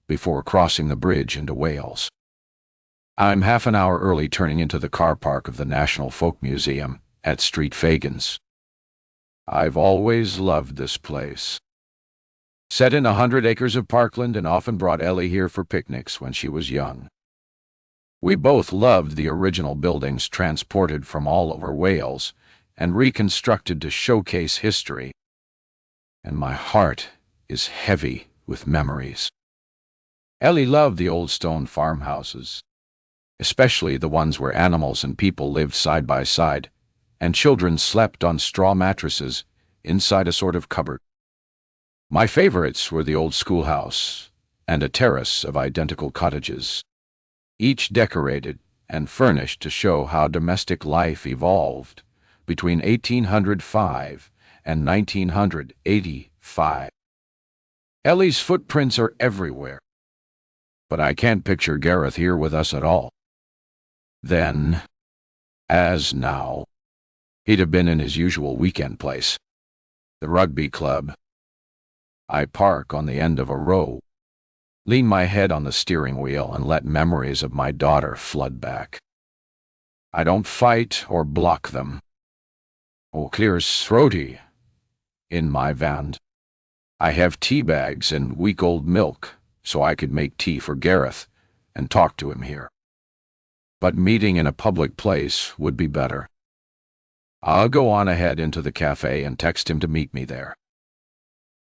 before crossing the bridge into Wales. I'm half an hour early turning into the car park of the National Folk Museum at Street Fagans. I've always loved this place. Set in 100 acres of parkland and often brought Ellie here for picnics when she was young. We both loved the original buildings transported from all over Wales and reconstructed to showcase history. And my heart is heavy with memories. Ellie loved the old stone farmhouses, especially the ones where animals and people lived side by side, and children slept on straw mattresses inside a sort of cupboard. My favorites were the old schoolhouse and a terrace of identical cottages, each decorated and furnished to show how domestic life evolved between 1805 and 1985. Ellie's footprints are everywhere, but I can't picture Gareth here with us at all. Then, as now, he'd have been in his usual weekend place, the rugby club. I park on the end of a row, lean my head on the steering wheel, and let memories of my daughter flood back. I don't fight or block them. Oh, clear as throaty. In my van, I have tea bags and week-old milk, so I could make tea for Gareth and talk to him here. But meeting in a public place would be better. I'll go on ahead into the cafe and text him to meet me there.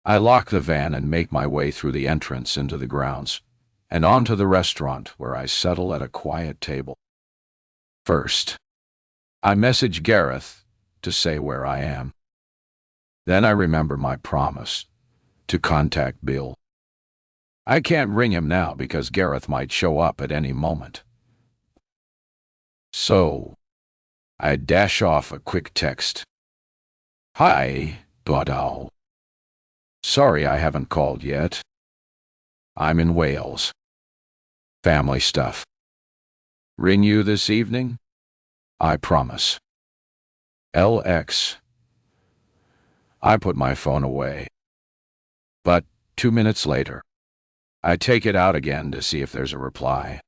I lock the van and make my way through the entrance into the grounds and onto the restaurant, where I settle at a quiet table. First, I message Gareth to say where I am. Then I remember my promise to contact Bill. I can't ring him now because Gareth might show up at any moment. So, I dash off a quick text. Hi, Dodo. Sorry I haven't called yet. I'm in Wales. Family stuff. Ring you this evening? I promise. LX. I put my phone away. But 2 minutes later, I take it out again to see if there's a reply.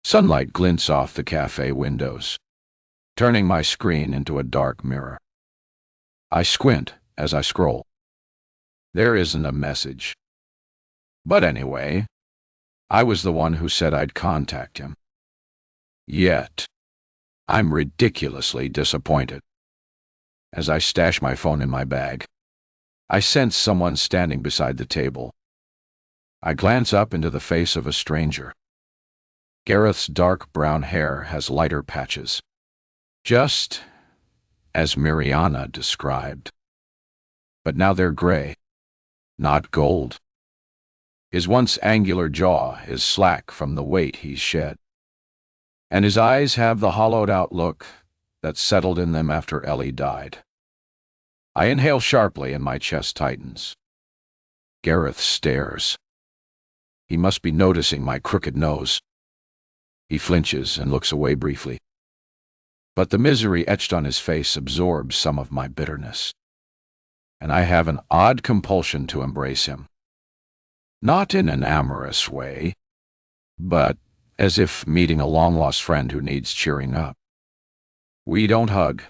Sunlight glints off the cafe windows, turning my screen into a dark mirror. I squint as I scroll. There isn't a message. But anyway, I was the one who said I'd contact him. Yet, I'm ridiculously disappointed. As I stash my phone in my bag, I sense someone standing beside the table. I glance up into the face of a stranger. Gareth's dark brown hair has lighter patches, just as Miriana described. But now they're gray, not gold. His once angular jaw is slack from the weight he's shed, and his eyes have the hollowed-out look that settled in them after Ellie died. I inhale sharply and my chest tightens. Gareth stares. He must be noticing my crooked nose. He flinches and looks away briefly. But the misery etched on his face absorbs some of my bitterness, and I have an odd compulsion to embrace him. Not in an amorous way, but as if meeting a long-lost friend who needs cheering up. We don't hug.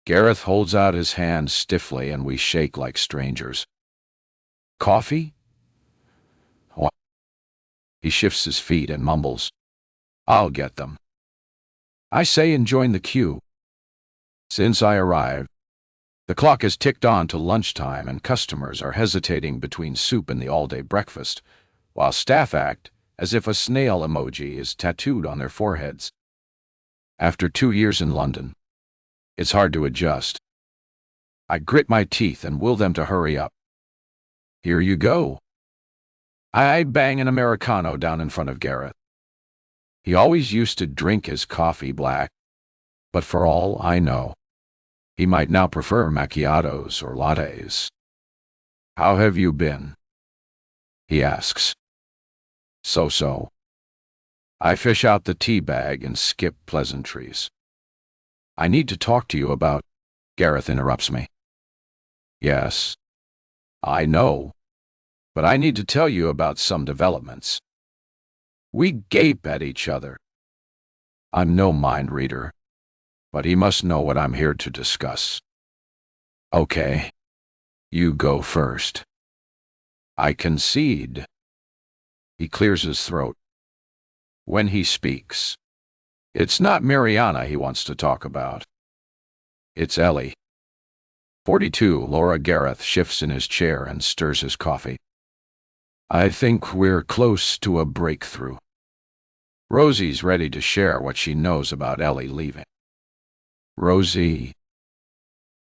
Gareth holds out his hand stiffly and we shake like strangers. Coffee? What? He shifts his feet and mumbles, I'll get them. I say and join the queue. Since I arrived, the clock has ticked on to lunchtime and customers are hesitating between soup and the all-day breakfast, while staff act as if a snail emoji is tattooed on their foreheads. After 2 years in London, it's hard to adjust. I grit my teeth and will them to hurry up. Here you go. I bang an Americano down in front of Gareth. He always used to drink his coffee black, but for all I know, he might now prefer macchiatos or lattes. How have you been? He asks. So-so. I fish out the tea bag and skip pleasantries. I need to talk to you about... Gareth interrupts me. Yes, I know, but I need to tell you about some developments. We gape at each other. I'm no mind reader, but he must know what I'm here to discuss. Okay, you go first. I concede. He clears his throat. When he speaks, it's not Miriana he wants to talk about. It's Ellie. 42, Laura. Gareth shifts in his chair and stirs his coffee. I think we're close to a breakthrough. Rosie's ready to share what she knows about Ellie leaving. Rosie.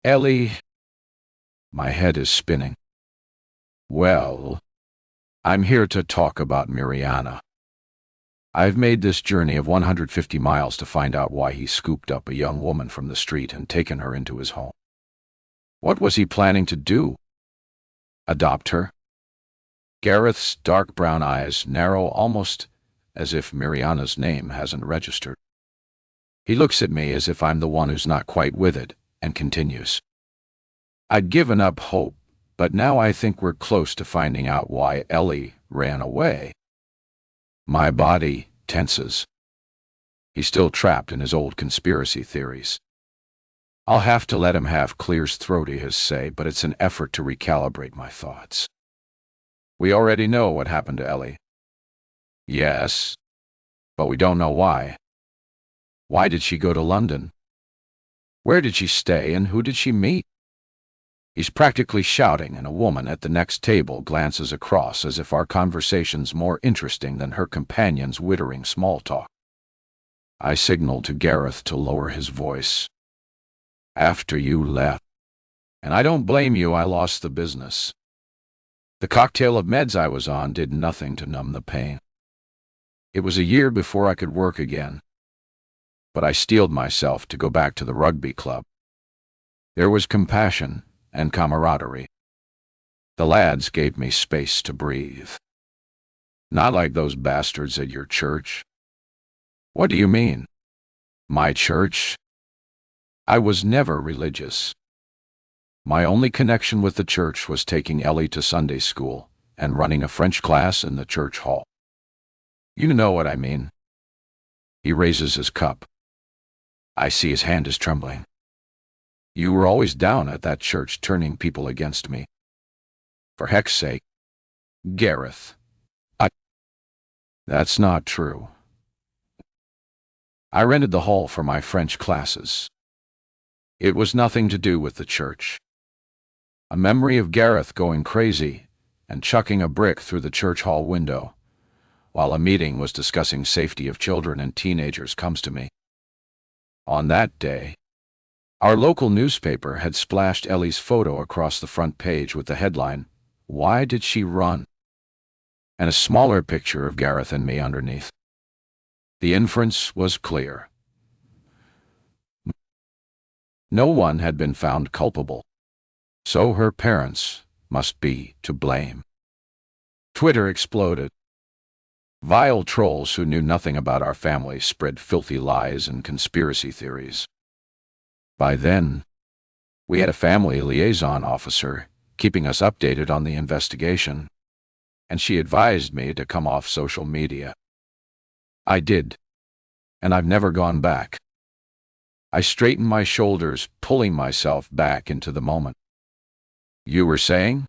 Ellie. My head is spinning. Well, I'm here to talk about Miriana. I've made this journey of 150 miles to find out why he scooped up a young woman from the street and taken her into his home. What was he planning to do? Adopt her? Gareth's dark brown eyes narrow almost as if Miriana's name hasn't registered. He looks at me as if I'm the one who's not quite with it, and continues. I'd given up hope, but now I think we're close to finding out why Ellie ran away. My body tenses. He's still trapped in his old conspiracy theories. I'll have to let him have clear's throaty his say, but it's an effort to recalibrate my thoughts. We already know what happened to Ellie. Yes, but we don't know why. Why did she go to London? Where did she stay and who did she meet? He's practically shouting, and a woman at the next table glances across as if our conversation's more interesting than her companion's withering small talk. I signal to Gareth to lower his voice. After you left, and I don't blame you, I lost the business. The cocktail of meds I was on did nothing to numb the pain. It was a year before I could work again, but I steeled myself to go back to the rugby club. There was compassion and camaraderie. The lads gave me space to breathe. Not like those bastards at your church. What do you mean? My church? I was never religious. My only connection with the church was taking Ellie to Sunday school and running a French class in the church hall. You know what I mean. He raises his cup. I see his hand is trembling. You were always down at that church, turning people against me. For heck's sake, Gareth. That's not true. I rented the hall for my French classes. It was nothing to do with the church. A memory of Gareth going crazy and chucking a brick through the church hall window while a meeting was discussing safety of children and teenagers comes to me. On that day, our local newspaper had splashed Ellie's photo across the front page with the headline, "Why did she run?" and a smaller picture of Gareth and me underneath. The inference was clear. No one had been found culpable, so her parents must be to blame. Twitter exploded. Vile trolls who knew nothing about our family spread filthy lies and conspiracy theories. By then, we had a family liaison officer keeping us updated on the investigation, and she advised me to come off social media. I did, and I've never gone back. I straightened my shoulders, pulling myself back into the moment. You were saying?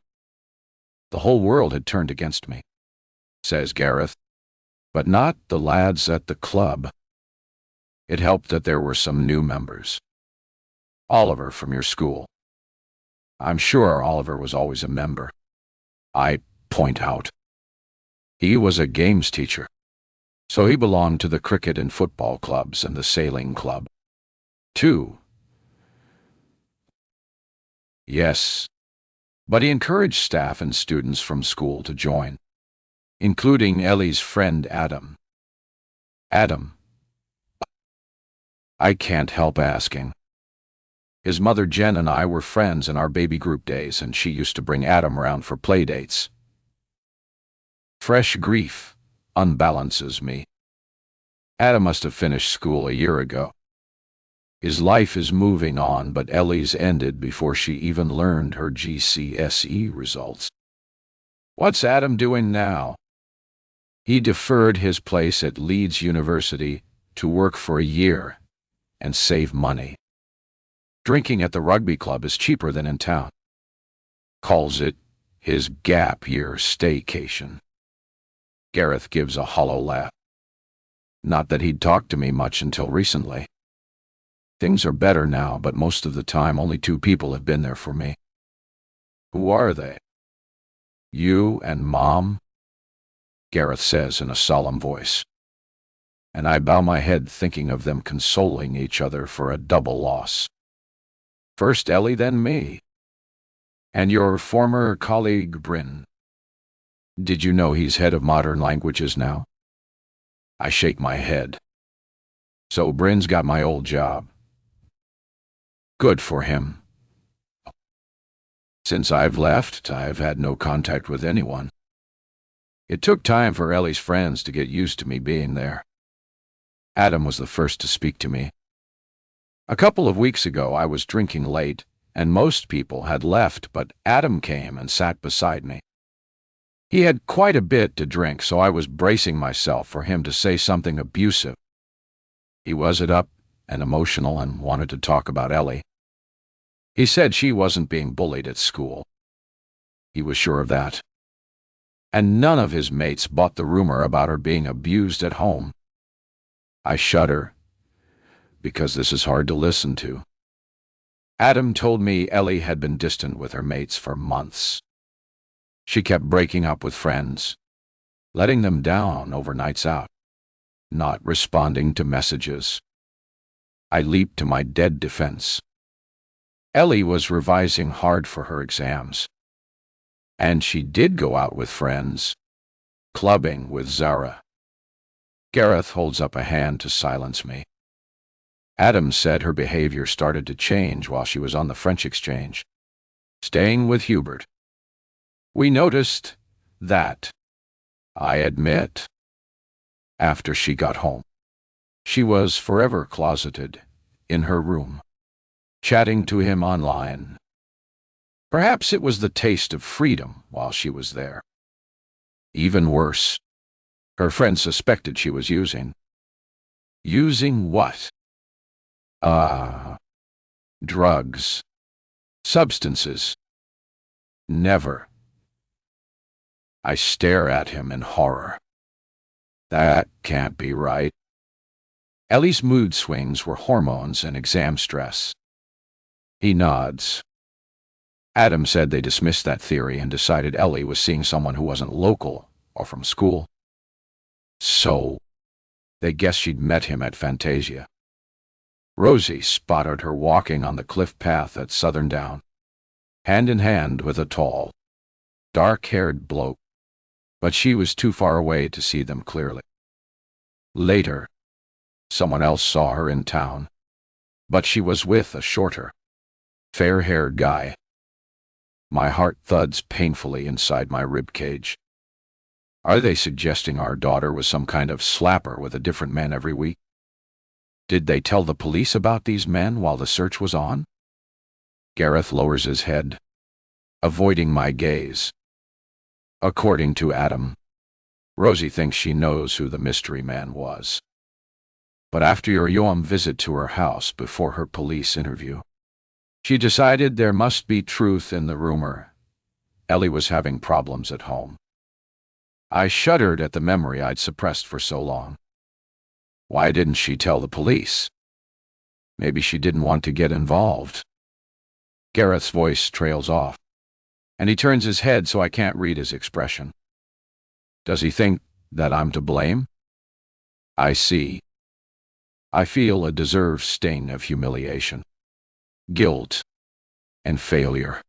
The whole world had turned against me, says Gareth, but not the lads at the club. It helped that there were some new members. Oliver from your school. I'm sure Oliver was always a member. I point out. He was a games teacher, so he belonged to the cricket and football clubs and the sailing club, too. Yes, but he encouraged staff and students from school to join, including Ellie's friend Adam. Adam? I can't help asking. His mother Jen and I were friends in our baby group days, and she used to bring Adam around for play dates. Fresh grief unbalances me. Adam must have finished school a year ago. His life is moving on, but Ellie's ended before she even learned her GCSE results. What's Adam doing now? He deferred his place at Leeds University to work for a year and save money. Drinking at the rugby club is cheaper than in town. Calls it his gap year staycation. Gareth gives a hollow laugh. Not that he'd talked to me much until recently. Things are better now, but most of the time only two people have been there for me. Who are they? You and Mom? Gareth says in a solemn voice. And I bow my head thinking of them consoling each other for a double loss. First Ellie, then me. And your former colleague, Bryn. Did you know he's head of modern languages now? I shake my head. So Bryn's got my old job. Good for him. Since I've left, I've had no contact with anyone. It took time for Ellie's friends to get used to me being there. Adam was the first to speak to me. A couple of weeks ago, I was drinking late, and most people had left, but Adam came and sat beside me. He had quite a bit to drink, so I was bracing myself for him to say something abusive. He was up and emotional and wanted to talk about Ellie. He said she wasn't being bullied at school. He was sure of that. And none of his mates bought the rumor about her being abused at home. I shudder, because this is hard to listen to. Adam told me Ellie had been distant with her mates for months. She kept breaking up with friends, letting them down over nights out, not responding to messages. I leaped to my dead defense. Ellie was revising hard for her exams. And she did go out with friends, clubbing with Zara. Gareth holds up a hand to silence me. Adam said her behavior started to change while she was on the French exchange, staying with Hubert. We noticed that, I admit. After she got home, she was forever closeted in her room, chatting to him online. Perhaps it was the taste of freedom while she was there. Even worse, her friends suspected she was using. Using what? Drugs. Substances. Never. I stare at him in horror. That can't be right. Ellie's mood swings were hormones and exam stress. He nods. Adam said they dismissed that theory and decided Ellie was seeing someone who wasn't local or from school. So, they guessed she'd met him at Fantasia. Rosie spotted her walking on the cliff path at Southern Down, hand in hand with a tall, dark-haired bloke, but she was too far away to see them clearly. Later, someone else saw her in town, but she was with a shorter, fair-haired guy. My heart thuds painfully inside my ribcage. Are they suggesting our daughter was some kind of slapper with a different man every week? Did they tell the police about these men while the search was on? Gareth lowers his head, avoiding my gaze. According to Adam, Rosie thinks she knows who the mystery man was. But after your Yoam visit to her house before her police interview, she decided there must be truth in the rumor. Ellie was having problems at home. I shuddered at the memory I'd suppressed for so long. Why didn't she tell the police? Maybe she didn't want to get involved. Gareth's voice trails off, and he turns his head so I can't read his expression. Does he think that I'm to blame? I see. I feel a deserved sting of humiliation, guilt, and failure.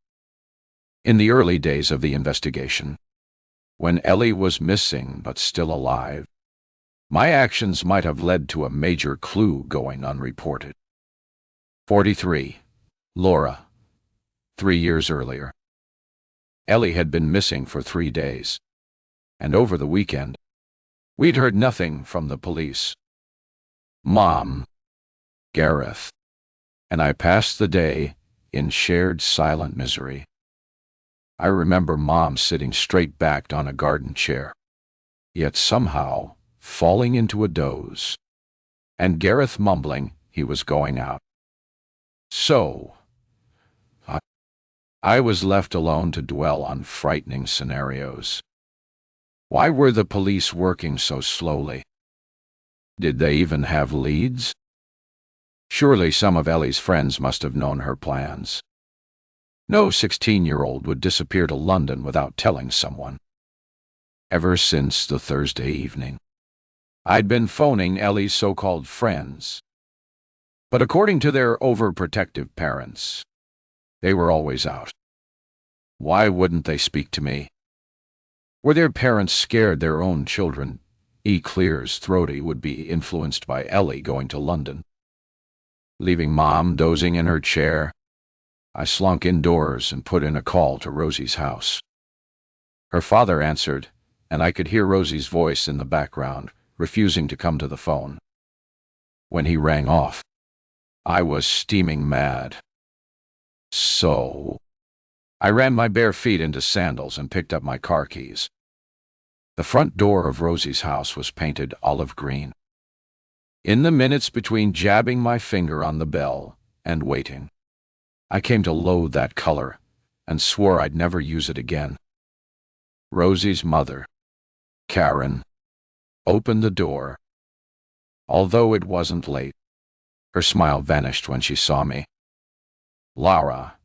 In the early days of the investigation, when Ellie was missing but still alive, my actions might have led to a major clue going unreported. 43. Laura. 3 years earlier. Ellie had been missing for 3 days, and over the weekend, we'd heard nothing from the police. Mom, Gareth, and I passed the day in shared silent misery. I remember Mom sitting straight-backed on a garden chair, yet somehow falling into a doze, and Gareth mumbling he was going out. So, I was left alone to dwell on frightening scenarios. Why were the police working so slowly? Did they even have leads? Surely some of Ellie's friends must have known her plans. No 16-year-old would disappear to London without telling someone. Ever since the Thursday evening, I'd been phoning Ellie's so-called friends. But according to their overprotective parents, they were always out. Why wouldn't they speak to me? Were their parents scared their own children, Clear's throaty, would be influenced by Ellie going to London? Leaving Mom dozing in her chair, I slunk indoors and put in a call to Rosie's house. Her father answered, and I could hear Rosie's voice in the background, refusing to come to the phone. When he rang off, I was steaming mad. So, I ran my bare feet into sandals and picked up my car keys. The front door of Rosie's house was painted olive green. In the minutes between jabbing my finger on the bell and waiting, I came to loathe that color and swore I'd never use it again. Rosie's mother, Karen, opened the door. Although it wasn't late, her smile vanished when she saw me. Laura, ...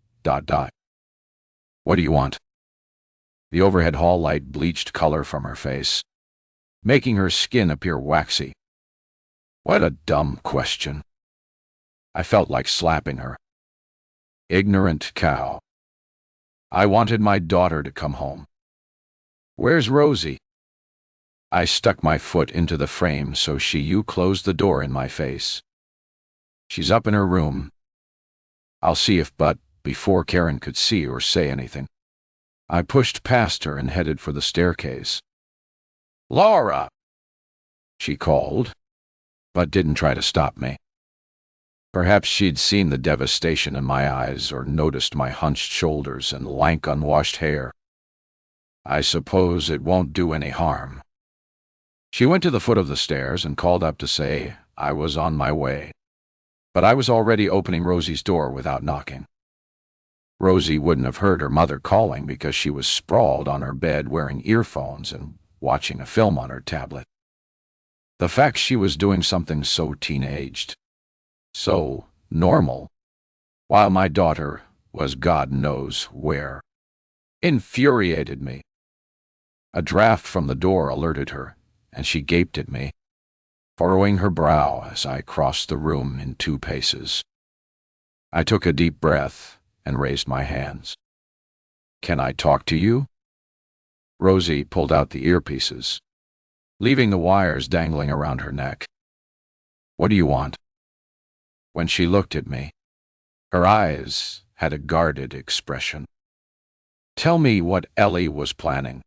What do you want? The overhead hall light bleached color from her face, making her skin appear waxy. What a dumb question. I felt like slapping her. Ignorant cow. I wanted my daughter to come home. Where's Rosie? I stuck my foot into the frame so she closed the door in my face. She's up in her room. I'll see if, but before Karen could see or say anything, I pushed past her and headed for the staircase. Laura! She called, but didn't try to stop me. Perhaps she'd seen the devastation in my eyes or noticed my hunched shoulders and lank, unwashed hair. I suppose it won't do any harm. She went to the foot of the stairs and called up to say I was on my way. But I was already opening Rosie's door without knocking. Rosie wouldn't have heard her mother calling because she was sprawled on her bed wearing earphones and watching a film on her tablet. The fact she was doing something so teenaged, so normal, while my daughter was God knows where, infuriated me. A draft from the door alerted her, and she gaped at me, furrowing her brow as I crossed the room in 2 paces. I took a deep breath and raised my hands. "Can I talk to you?" Rosie pulled out the earpieces, leaving the wires dangling around her neck. "What do you want?" When she looked at me, her eyes had a guarded expression. "Tell me what Ellie was planning,"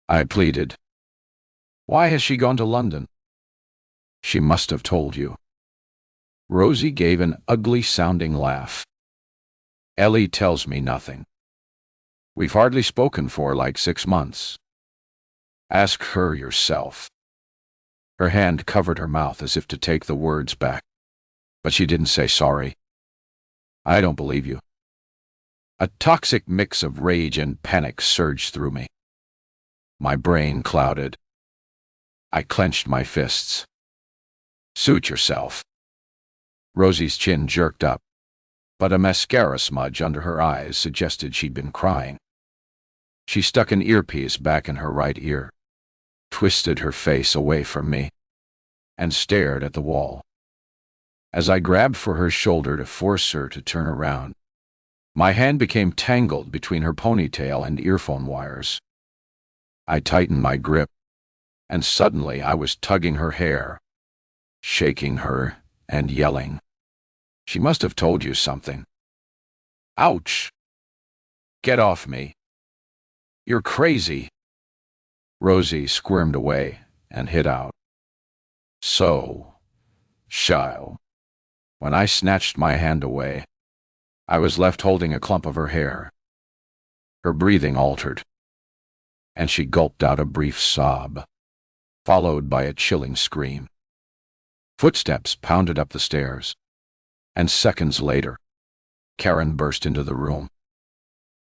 I pleaded. "Why has she gone to London?" "She must have told you." Rosie gave an ugly-sounding laugh. "Ellie tells me nothing. We've hardly spoken for like 6 months. Ask her yourself." Her hand covered her mouth as if to take the words back, but she didn't say sorry. "I don't believe you." A toxic mix of rage and panic surged through me. My brain clouded. I clenched my fists. "Suit yourself." Rosie's chin jerked up, but a mascara smudge under her eyes suggested she'd been crying. She stuck an earpiece back in her right ear, twisted her face away from me, and stared at the wall. As I grabbed for her shoulder to force her to turn around, my hand became tangled between her ponytail and earphone wires. I tightened my grip, and suddenly I was tugging her hair, shaking her and yelling. "She must have told you something." "Ouch! Get off me. You're crazy." Rosie squirmed away and hid out. So shy. When I snatched my hand away, I was left holding a clump of her hair. Her breathing altered, and she gulped out a brief sob, followed by a chilling scream. Footsteps pounded up the stairs, and seconds later, Karen burst into the room.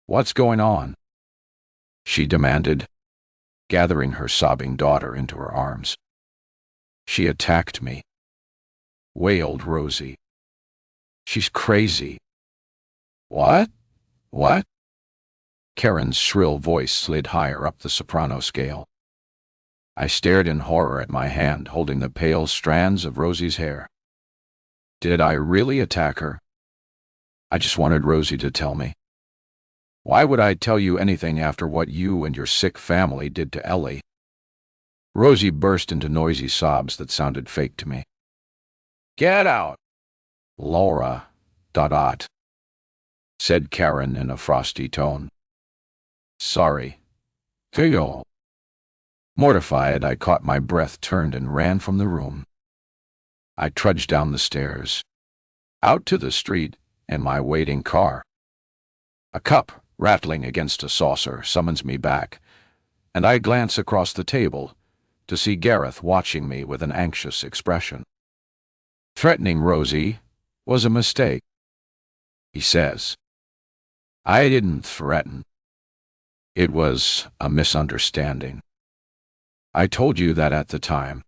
"What's going on?" she demanded, gathering her sobbing daughter into her arms. "She attacked me," wailed Rosie. "She's crazy." "What? What?" Karen's shrill voice slid higher up the soprano scale. I stared in horror at my hand holding the pale strands of Rosie's hair. Did I really attack her? I just wanted Rosie to tell me. Why would I tell you anything after what you and your sick family did to Ellie? Rosie burst into noisy sobs that sounded fake to me. "Get out!" "Laura, said Karen in a frosty tone. "Sorry." "Theo." Mortified, I caught my breath, turned, and ran from the room. I trudged down the stairs, out to the street, in my waiting car. A cup rattling against a saucer summons me back, and I glance across the table to see Gareth watching me with an anxious expression. "Threatening Rosie was a mistake," he says. "I didn't threaten. It was a misunderstanding. I told you that at the time."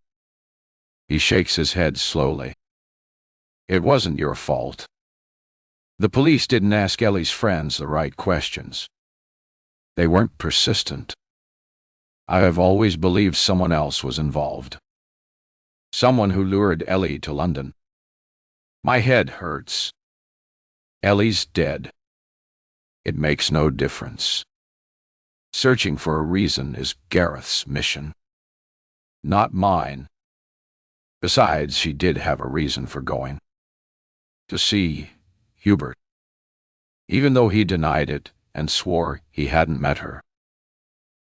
He shakes his head slowly. "It wasn't your fault. The police didn't ask Ellie's friends the right questions. They weren't persistent. I have always believed someone else was involved. Someone who lured Ellie to London. My head hurts. Ellie's dead. It makes no difference. Searching for a reason is Gareth's mission, not mine. Besides, she did have a reason for going. To see Hubert. Even though he denied it and swore he hadn't met her.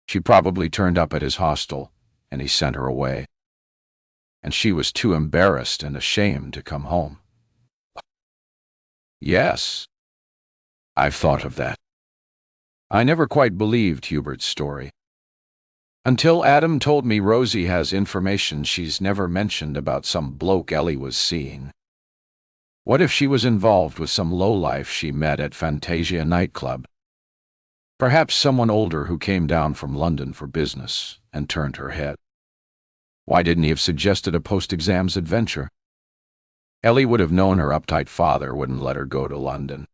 She probably turned up at his hostel, and he sent her away. And she was too embarrassed and ashamed to come home. Yes, I've thought of that. I never quite believed Hubert's story. Until Adam told me Rosie has information she's never mentioned about some bloke Ellie was seeing. What if she was involved with some lowlife she met at Fantasia nightclub? Perhaps someone older who came down from London for business and turned her head. Why didn't he have suggested a post-exams adventure? Ellie would have known her uptight father wouldn't let her go to London.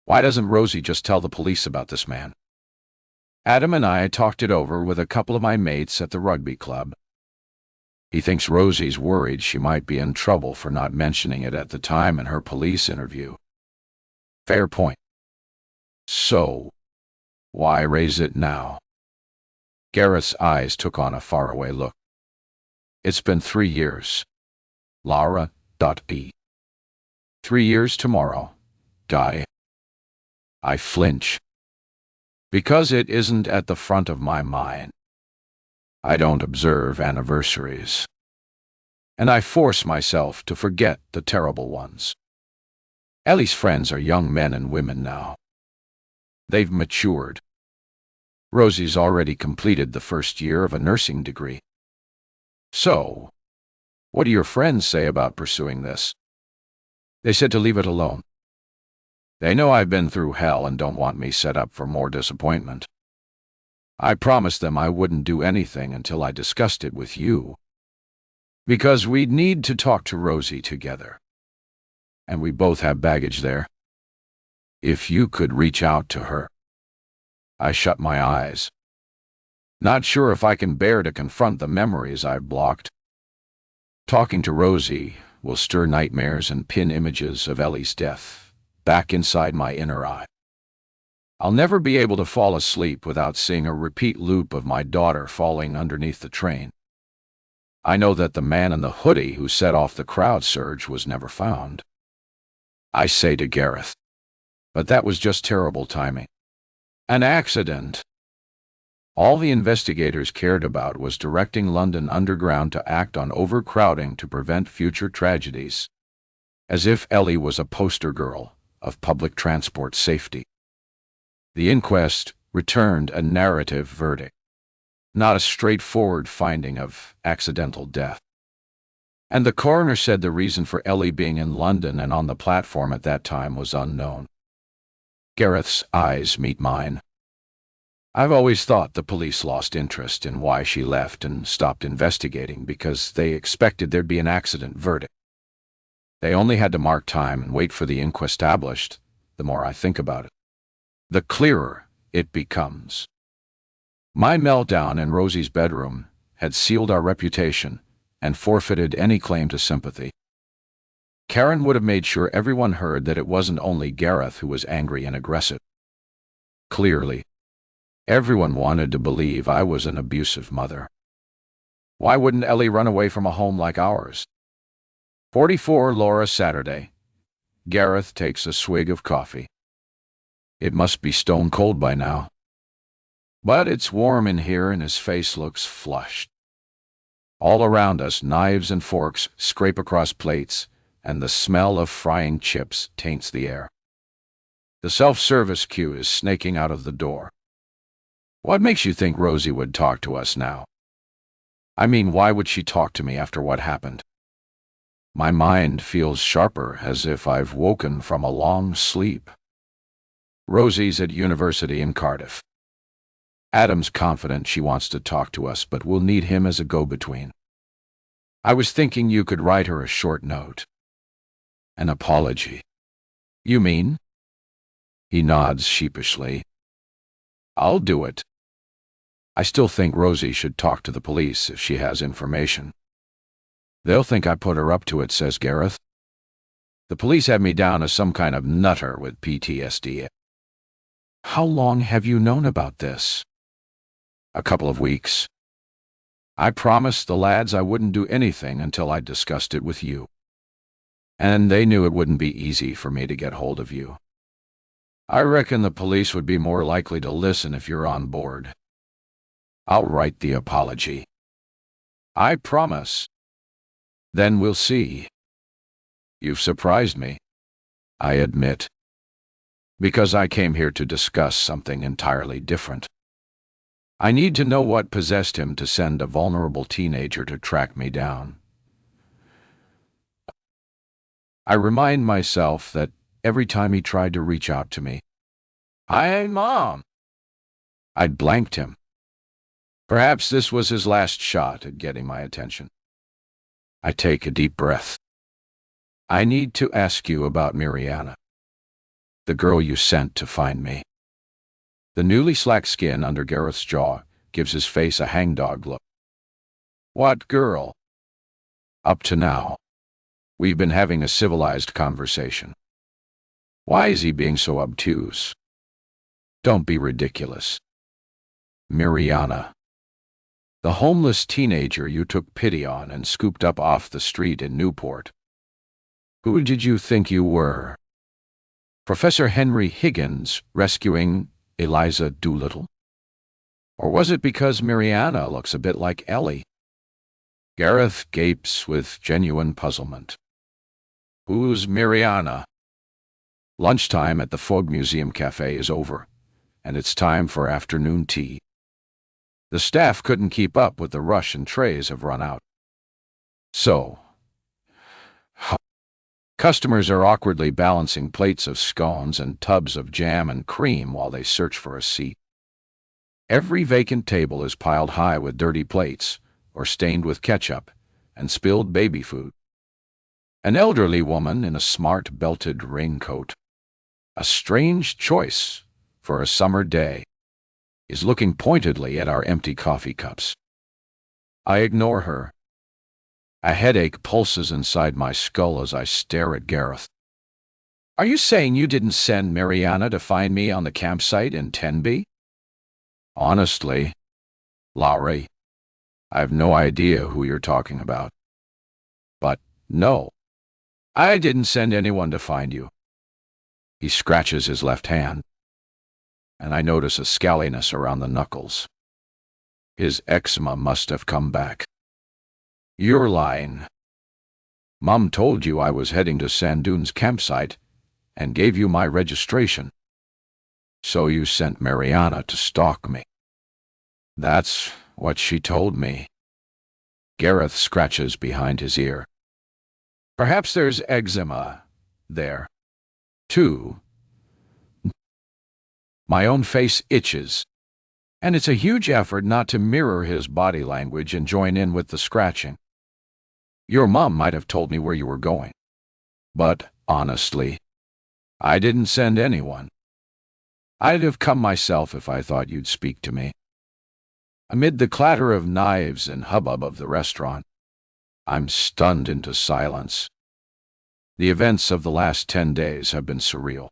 Why doesn't Rosie just tell the police about this man? Adam and I talked it over with a couple of my mates at the rugby club. He thinks Rosie's worried she might be in trouble for not mentioning it at the time in her police interview. Fair point. So, why raise it now? Gareth's eyes took on a faraway look. It's been 3 years. Lara.e. 3 years tomorrow. Die. I flinch. Because it isn't at the front of my mind. I don't observe anniversaries. And I force myself to forget the terrible ones. Ellie's friends are young men and women now. They've matured. Rosie's already completed the first year of a nursing degree. So, what do your friends say about pursuing this? They said to leave it alone. They know I've been through hell and don't want me set up for more disappointment. I promised them I wouldn't do anything until I discussed it with you. Because we'd need to talk to Rosie together. And we both have baggage there. If you could reach out to her. I shut my eyes. Not sure if I can bear to confront the memories I've blocked. Talking to Rosie will stir nightmares and pin images of Ellie's death back inside my inner eye. I'll never be able to fall asleep without seeing a repeat loop of my daughter falling underneath the train. I know that the man in the hoodie who set off the crowd surge was never found. I say to Gareth, but that was just terrible timing. An accident. All the investigators cared about was directing London Underground to act on overcrowding to prevent future tragedies. As if Ellie was a poster girl of public transport safety. The inquest returned a narrative verdict, not a straightforward finding of accidental death. And the coroner said the reason for Ellie being in London and on the platform at that time was unknown. Gareth's eyes meet mine. I've always thought the police lost interest in why she left and stopped investigating because they expected there'd be an accident verdict. They only had to mark time and wait for the inquest established. The more I think about it, the clearer it becomes. My meltdown in Rosie's bedroom had sealed our reputation and forfeited any claim to sympathy. Karen would have made sure everyone heard that it wasn't only Gareth who was angry and aggressive. Clearly, everyone wanted to believe I was an abusive mother. Why wouldn't Ellie run away from a home like ours? 44 Laura Saturday. Gareth takes a swig of coffee. It must be stone cold by now. But it's warm in here and his face looks flushed. All around us, knives and forks scrape across plates, and the smell of frying chips taints the air. The self-service queue is snaking out of the door. What makes you think Rosie would talk to us now? I mean, why would she talk to me after what happened? My mind feels sharper, as if I've woken from a long sleep. Rosie's at university in Cardiff. Adam's confident she wants to talk to us, but we'll need him as a go-between. I was thinking you could write her a short note. An apology. You mean? He nods sheepishly. I'll do it. I still think Rosie should talk to the police if she has information. They'll think I put her up to it, says Gareth. The police have me down as some kind of nutter with PTSD. How long have you known about this? A couple of weeks. I promised the lads I wouldn't do anything until I discussed it with you. And they knew it wouldn't be easy for me to get hold of you. I reckon the police would be more likely to listen if you're on board. I'll write the apology. I promise. Then we'll see. You've surprised me, I admit. Because I came here to discuss something entirely different. I need to know what possessed him to send a vulnerable teenager to track me down. I remind myself that every time he tried to reach out to me, "Hi, Mom," I'd blanked him. Perhaps this was his last shot at getting my attention. I take a deep breath. I need to ask you about Miriana, the girl you sent to find me. The newly slack skin under Gareth's jaw gives his face a hangdog look. What girl? Up to now, we've been having a civilized conversation. Why is he being so obtuse? Don't be ridiculous. Miriana, the homeless teenager you took pity on and scooped up off the street in Newport. Who did you think you were? Professor Henry Higgins rescuing Eliza Doolittle? Or was it because Miriana looks a bit like Ellie? Gareth gapes with genuine puzzlement. Who's Miriana? Lunchtime at the Fogg Museum Cafe is over, and it's time for afternoon tea. The staff couldn't keep up with the rush and trays have run out. So, customers are awkwardly balancing plates of scones and tubs of jam and cream while they search for a seat. Every vacant table is piled high with dirty plates, or stained with ketchup, and spilled baby food. An elderly woman in a smart belted raincoat, a strange choice for a summer day, is looking pointedly at our empty coffee cups. I ignore her. A headache pulses inside my skull as I stare at Gareth. Are you saying you didn't send Miriana to find me on the campsite in Tenby? Honestly, Lowry, I've no idea who you're talking about. But no, I didn't send anyone to find you. He scratches his left hand, and I notice a scaliness around the knuckles. His eczema must have come back. You're lying. Mom told you I was heading to Sandoon's campsite and gave you my registration. So you sent Miriana to stalk me. That's what she told me. Gareth scratches behind his ear. Perhaps there's eczema there, too. My own face itches, and it's a huge effort not to mirror his body language and join in with the scratching. Your mom might have told me where you were going, but honestly, I didn't send anyone. I'd have come myself if I thought you'd speak to me. Amid the clatter of knives and hubbub of the restaurant, I'm stunned into silence. The events of the last 10 days have been surreal.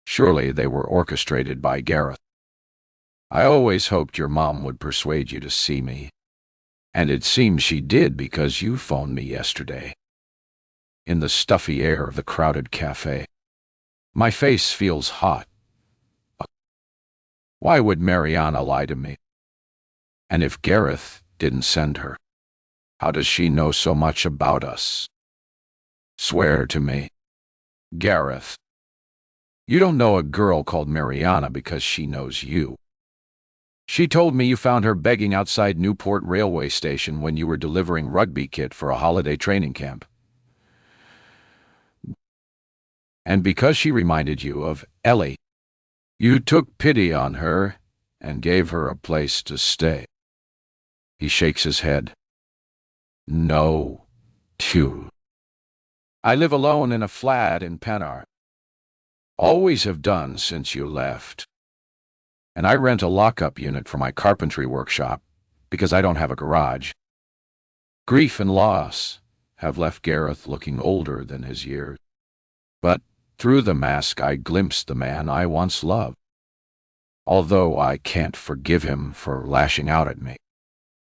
Surely they were orchestrated by Gareth. I always hoped your mom would persuade you to see me, and it seems she did because you phoned me yesterday. In the stuffy air of the crowded cafe, my face feels hot. Why would Miriana lie to me? And if Gareth didn't send her, how does she know so much about us? Swear to me, Gareth. You don't know a girl called Miriana because she knows you. She told me you found her begging outside Newport railway station when you were delivering rugby kit for a holiday training camp. And because she reminded you of Ellie, you took pity on her and gave her a place to stay. He shakes his head. No, too. I live alone in a flat in Pennar. Always have done since you left. And I rent a lock-up unit for my carpentry workshop because I don't have a garage. Grief and loss have left Gareth looking older than his years. But through the mask I glimpsed the man I once loved. Although I can't forgive him for lashing out at me,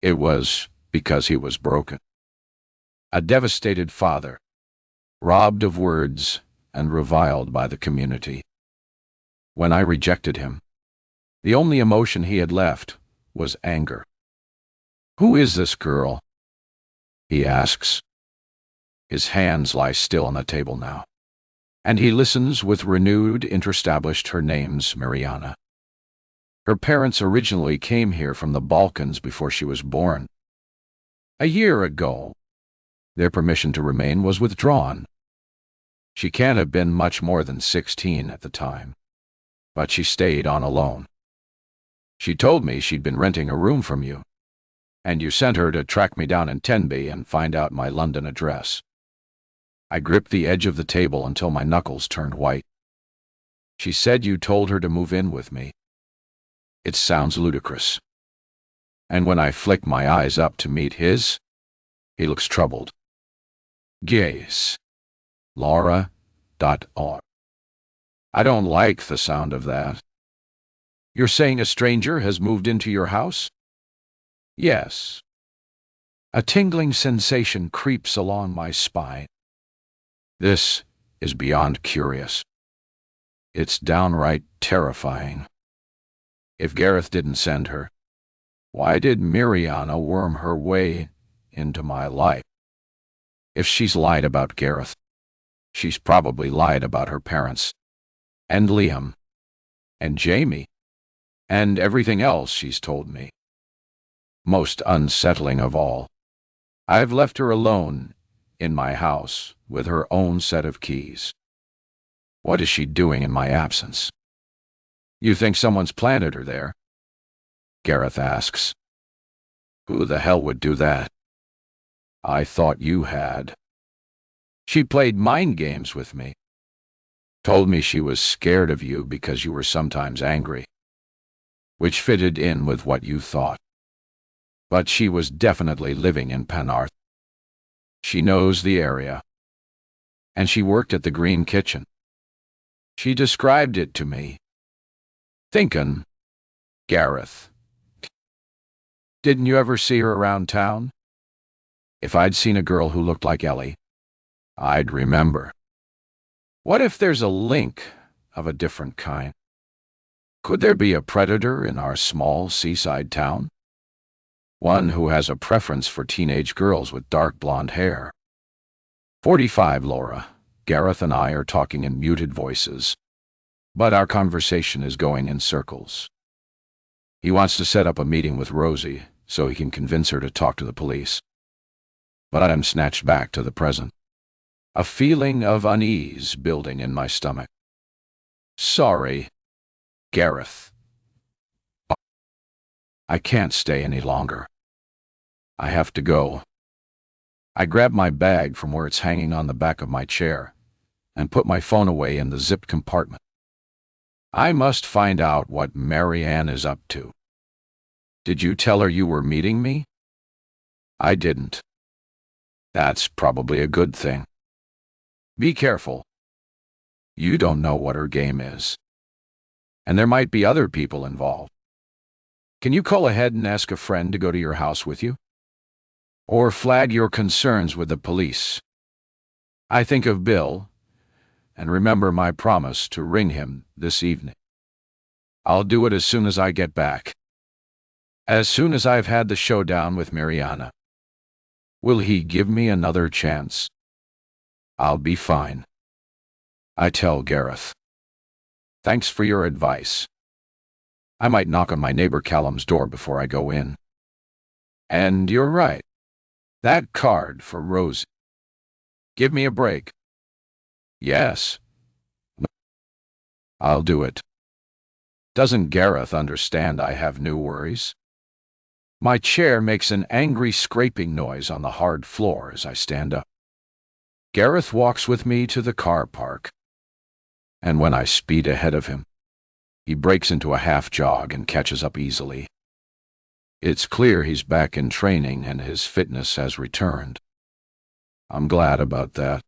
it was because he was broken. A devastated father, robbed of words and reviled by the community. When I rejected him, the only emotion he had left was anger. Who is this girl? He asks. His hands lie still on the table now. And he listens with renewed interest. Established her name's Miriana. Her parents originally came here from the Balkans before she was born. A year ago, their permission to remain was withdrawn. She can't have been much more than 16 at the time, but she stayed on alone. She told me she'd been renting a room from you, and you sent her to track me down in Tenby and find out my London address. I gripped the edge of the table until my knuckles turned white. She said you told her to move in with me. It sounds ludicrous. And when I flick my eyes up to meet his, he looks troubled. Gaze. Laura.R. I don't like the sound of that. You're saying a stranger has moved into your house? Yes. A tingling sensation creeps along my spine. This is beyond curious. It's downright terrifying. If Gareth didn't send her, why did Miriana worm her way into my life? If she's lied about Gareth, she's probably lied about her parents, and Liam, and Jamie, and everything else she's told me. Most unsettling of all, I've left her alone in my house with her own set of keys. What is she doing in my absence? You think someone's planted her there? Gareth asks. Who the hell would do that? I thought you had. She played mind games with me. Told me she was scared of you because you were sometimes angry, which fitted in with what you thought. But she was definitely living in Penarth. She knows the area, and she worked at the Green Kitchen. She described it to me. Thinkin', Gareth. Didn't you ever see her around town? If I'd seen a girl who looked like Ellie, I'd remember. What if there's a link of a different kind? Could there be a predator in our small seaside town? One who has a preference for teenage girls with dark blonde hair. 45, Laura. Gareth and I are talking in muted voices, but our conversation is going in circles. He wants to set up a meeting with Rosie so he can convince her to talk to the police. But I'm snatched back to the present, a feeling of unease building in my stomach. Sorry, Gareth. I can't stay any longer. I have to go. I grab my bag from where it's hanging on the back of my chair and put my phone away in the zipped compartment. I must find out what Marianne is up to. Did you tell her you were meeting me? I didn't. That's probably a good thing. Be careful. You don't know what her game is. And there might be other people involved. Can you call ahead and ask a friend to go to your house with you? Or flag your concerns with the police? I think of Bill, and remember my promise to ring him this evening. I'll do it as soon as I get back. As soon as I've had the showdown with Miriana. Will he give me another chance? I'll be fine. I tell Gareth. Thanks for your advice. I might knock on my neighbor Callum's door before I go in. And you're right. That card for Rosie. Give me a break. Yes. I'll do it. Doesn't Gareth understand I have new worries? My chair makes an angry scraping noise on the hard floor as I stand up. Gareth walks with me to the car park, and when I speed ahead of him, he breaks into a half jog and catches up easily. It's clear he's back in training and his fitness has returned. I'm glad about that.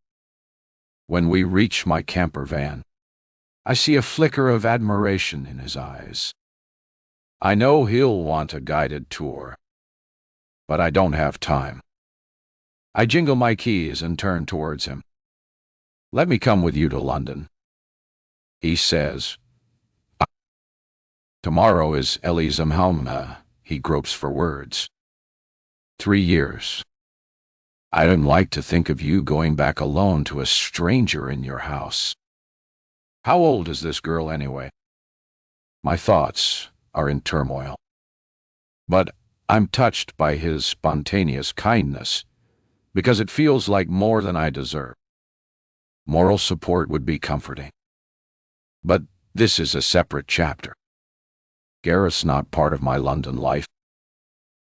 When we reach my camper van, I see a flicker of admiration in his eyes. I know he'll want a guided tour, but I don't have time. I jingle my keys and turn towards him. Let me come with you to London. He says, tomorrow is Ellie's Amhalma. He gropes for words. 3 years. I don't like to think of you going back alone to a stranger in your house. How old is this girl anyway? My thoughts are in turmoil. But I'm touched by his spontaneous kindness because it feels like more than I deserve. Moral support would be comforting. But this is a separate chapter. Gareth's not part of my London life,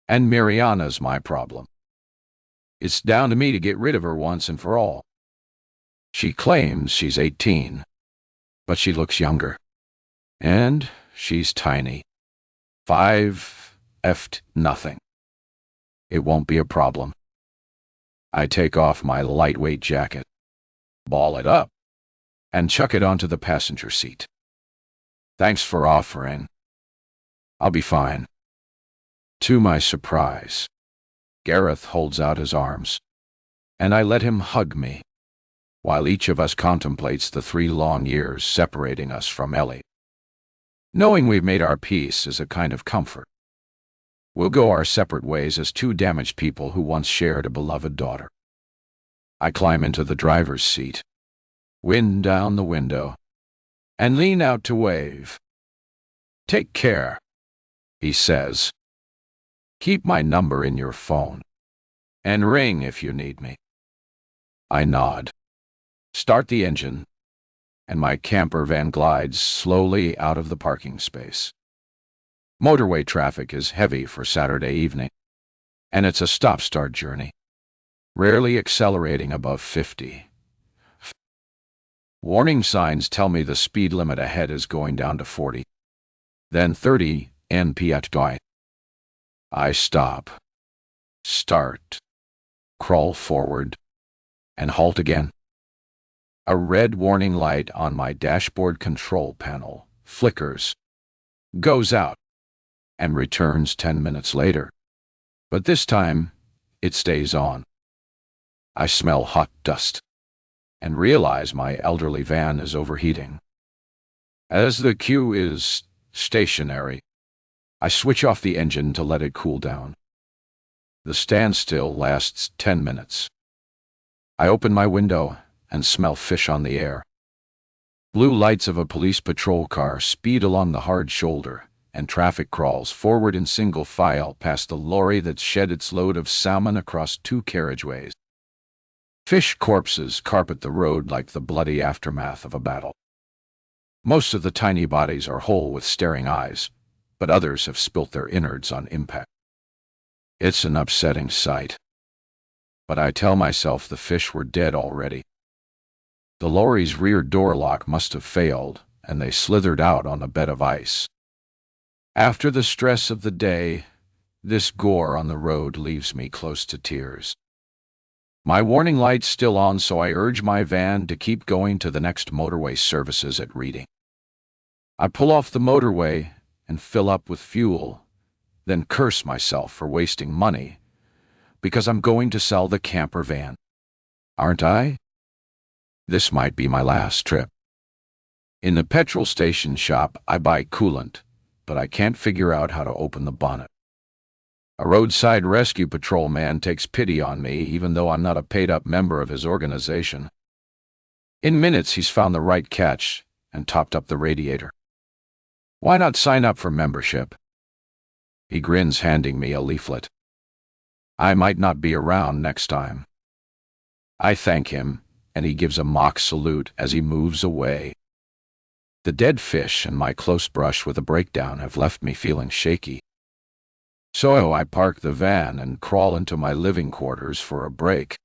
and Miriana's my problem. It's down to me to get rid of her once and for all. She claims she's 18, but she looks younger. And she's tiny. 5'' nothing. It won't be a problem. I take off my lightweight jacket, ball it up, and chuck it onto the passenger seat. Thanks for offering. I'll be fine. To my surprise, Gareth holds out his arms, and I let him hug me, while each of us contemplates the 3 long years separating us from Ellie. Knowing we've made our peace is a kind of comfort. We'll go our separate ways as 2 damaged people who once shared a beloved daughter. I climb into the driver's seat, wind down the window, and lean out to wave. "Take care," he says. "Keep my number in your phone, and ring if you need me." I nod, start the engine, and my campervan glides slowly out of the parking space. Motorway traffic is heavy for Saturday evening, and it's a stop-start journey, rarely accelerating above 50. Warning signs tell me the speed limit ahead is going down to 40, then 30 mph. I stop, start, crawl forward, and halt again. A red warning light on my dashboard control panel flickers, goes out, and returns 10 minutes later. But this time, it stays on. I smell hot dust and realize my elderly van is overheating. As the queue is stationary, I switch off the engine to let it cool down. The standstill lasts 10 minutes. I open my window and smell fish on the air. Blue lights of a police patrol car speed along the hard shoulder, and traffic crawls forward in single file past the lorry that shed its load of salmon across 2 carriageways. Fish corpses carpet the road like the bloody aftermath of a battle. Most of the tiny bodies are whole with staring eyes, but others have spilt their innards on impact. It's an upsetting sight. But I tell myself the fish were dead already. The lorry's rear door lock must have failed, and they slithered out on a bed of ice. After the stress of the day, this gore on the road leaves me close to tears. My warning light's still on, so I urge my van to keep going to the next motorway services at Reading. I pull off the motorway and fill up with fuel, then curse myself for wasting money, because I'm going to sell the camper van. Aren't I? This might be my last trip. In the petrol station shop, I buy coolant, but I can't figure out how to open the bonnet. A roadside rescue patrol man takes pity on me, even though I'm not a paid-up member of his organization. In minutes, he's found the right catch and topped up the radiator. Why not sign up for membership? He grins, handing me a leaflet. I might not be around next time. I thank him, and he gives a mock salute as he moves away. The dead fish and my close brush with a breakdown have left me feeling shaky. So I park the van and crawl into my living quarters for a break.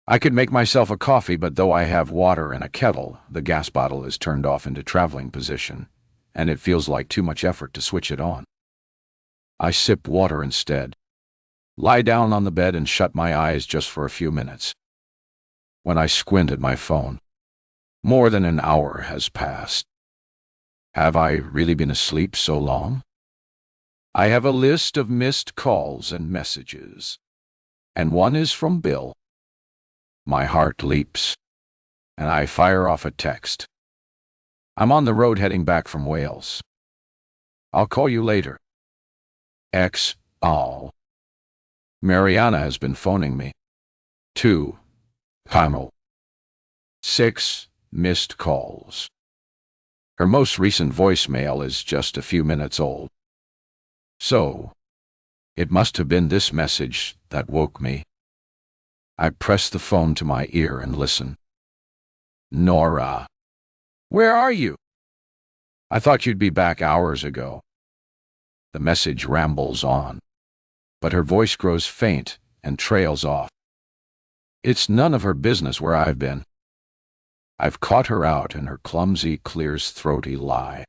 I could make myself a coffee, but though I have water in a kettle, the gas bottle is turned off into traveling position, and it feels like too much effort to switch it on. I sip water instead, lie down on the bed and shut my eyes just for a few minutes. When I squint at my phone, more than an hour has passed. Have I really been asleep so long? I have a list of missed calls and messages, and one is from Bill. My heart leaps, and I fire off a text. I'm on the road heading back from Wales. I'll call you later. All. Miriana has been phoning me. 2. Pamel. 6 missed calls. Her most recent voicemail is just a few minutes old. So, it must have been this message that woke me. I press the phone to my ear and listen. Nora, where are you? I thought you'd be back hours ago. The message rambles on, but her voice grows faint and trails off. It's none of her business where I've been. I've caught her out in her clumsy, clear, throaty lie.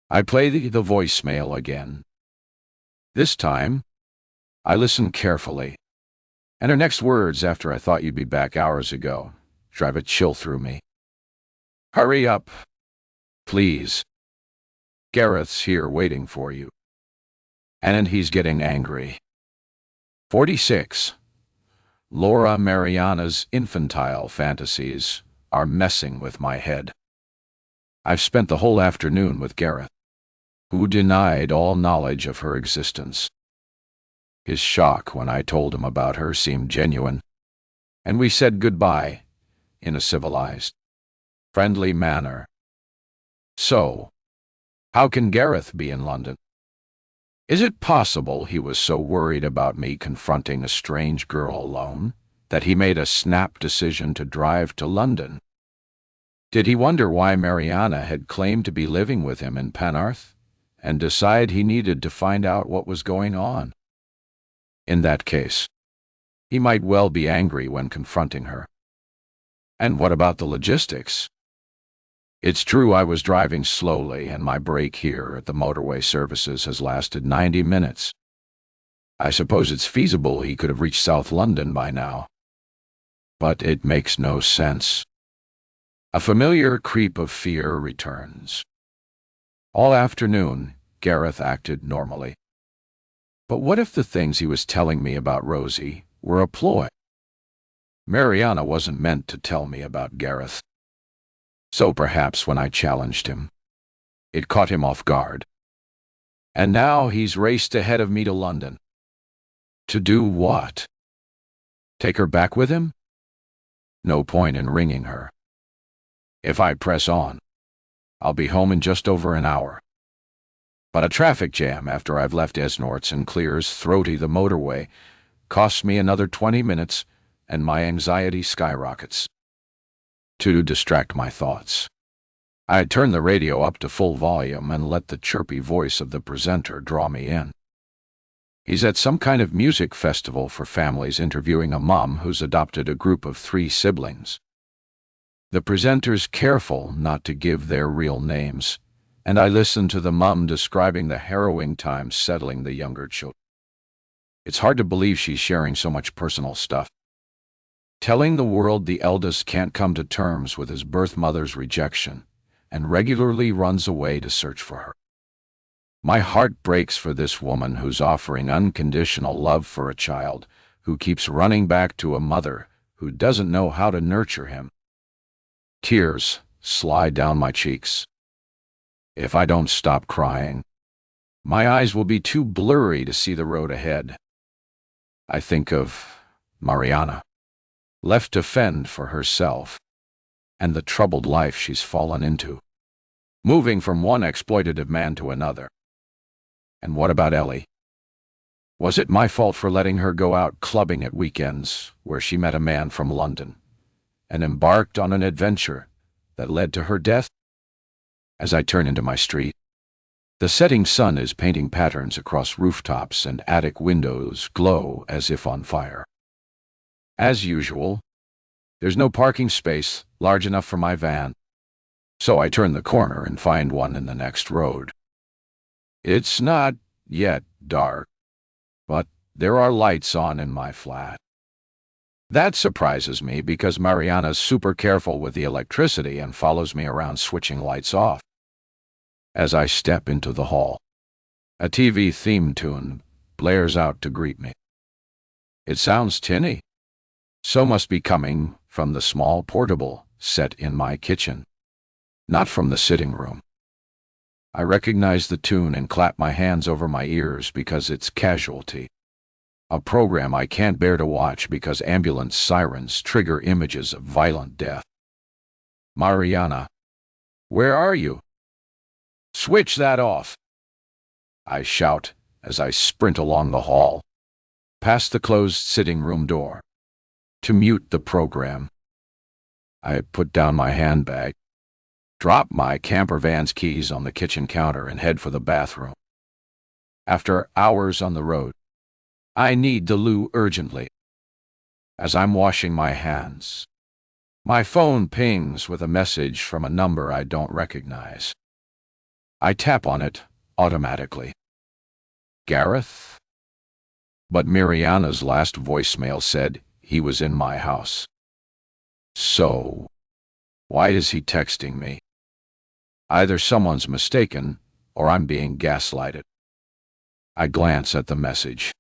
I play the voicemail again. This time, I listen carefully, and her next words after I thought you'd be back hours ago drive a chill through me. Hurry up, please. Gareth's here waiting for you. And he's getting angry. 46. Laura Miriana's infantile fantasies are messing with my head. I've spent the whole afternoon with Gareth, who denied all knowledge of her existence. His shock when I told him about her seemed genuine, and we said goodbye in a civilized, friendly manner. So, how can Gareth be in London? Is it possible he was so worried about me confronting a strange girl alone that he made a snap decision to drive to London? Did he wonder why Miriana had claimed to be living with him in Penarth and decide he needed to find out what was going on? In that case, he might well be angry when confronting her. And what about the logistics? It's true I was driving slowly, and my break here at the motorway services has lasted 90 minutes. I suppose it's feasible he could have reached South London by now. But it makes no sense. A familiar creep of fear returns. All afternoon, Gareth acted normally. But what if the things he was telling me about Rosie were a ploy? Miriana wasn't meant to tell me about Gareth. So perhaps when I challenged him, it caught him off guard. And now he's raced ahead of me to London. To do what? Take her back with him? No point in ringing her. If I press on, I'll be home in just over an hour. But a traffic jam after I've left Esnorts and clears throaty the motorway costs me another 20 minutes, and my anxiety skyrockets. To distract my thoughts, I turn the radio up to full volume and let the chirpy voice of the presenter draw me in. He's at some kind of music festival for families interviewing a mom who's adopted a group of 3 siblings. The presenter's careful not to give their real names, and I listen to the mom describing the harrowing times settling the younger children. It's hard to believe she's sharing so much personal stuff. Telling the world the eldest can't come to terms with his birth mother's rejection and regularly runs away to search for her. My heart breaks for this woman who's offering unconditional love for a child who keeps running back to a mother who doesn't know how to nurture him. Tears slide down my cheeks. If I don't stop crying, my eyes will be too blurry to see the road ahead. I think of Miriana, left to fend for herself, and the troubled life she's fallen into, moving from one exploitative man to another. And what about Ellie? Was it my fault for letting her go out clubbing at weekends, where she met a man from London, and embarked on an adventure that led to her death? As I turn into my street, the setting sun is painting patterns across rooftops, and attic windows glow as if on fire. As usual, there's no parking space large enough for my van, so I turn the corner and find one in the next road. It's not yet dark, but there are lights on in my flat. That surprises me because Miriana's super careful with the electricity and follows me around switching lights off. As I step into the hall, a TV theme tune blares out to greet me. It sounds tinny. So must be coming from the small portable set in my kitchen, not from the sitting room. I recognize the tune and clap my hands over my ears because it's Casualty, a program I can't bear to watch because ambulance sirens trigger images of violent death. Miriana, Where are you? Switch that off, I shout as I sprint along the hall, past the closed sitting room door, to mute the program. I put down my handbag, drop my campervan's keys on the kitchen counter, and head for the bathroom. After hours on the road, I need the loo urgently. As I'm washing my hands, my phone pings with a message from a number I don't recognize. I tap on it automatically. Gareth? But Miriana's last voicemail said he was in my house. So, why is he texting me? Either someone's mistaken, or I'm being gaslighted. I glance at the message.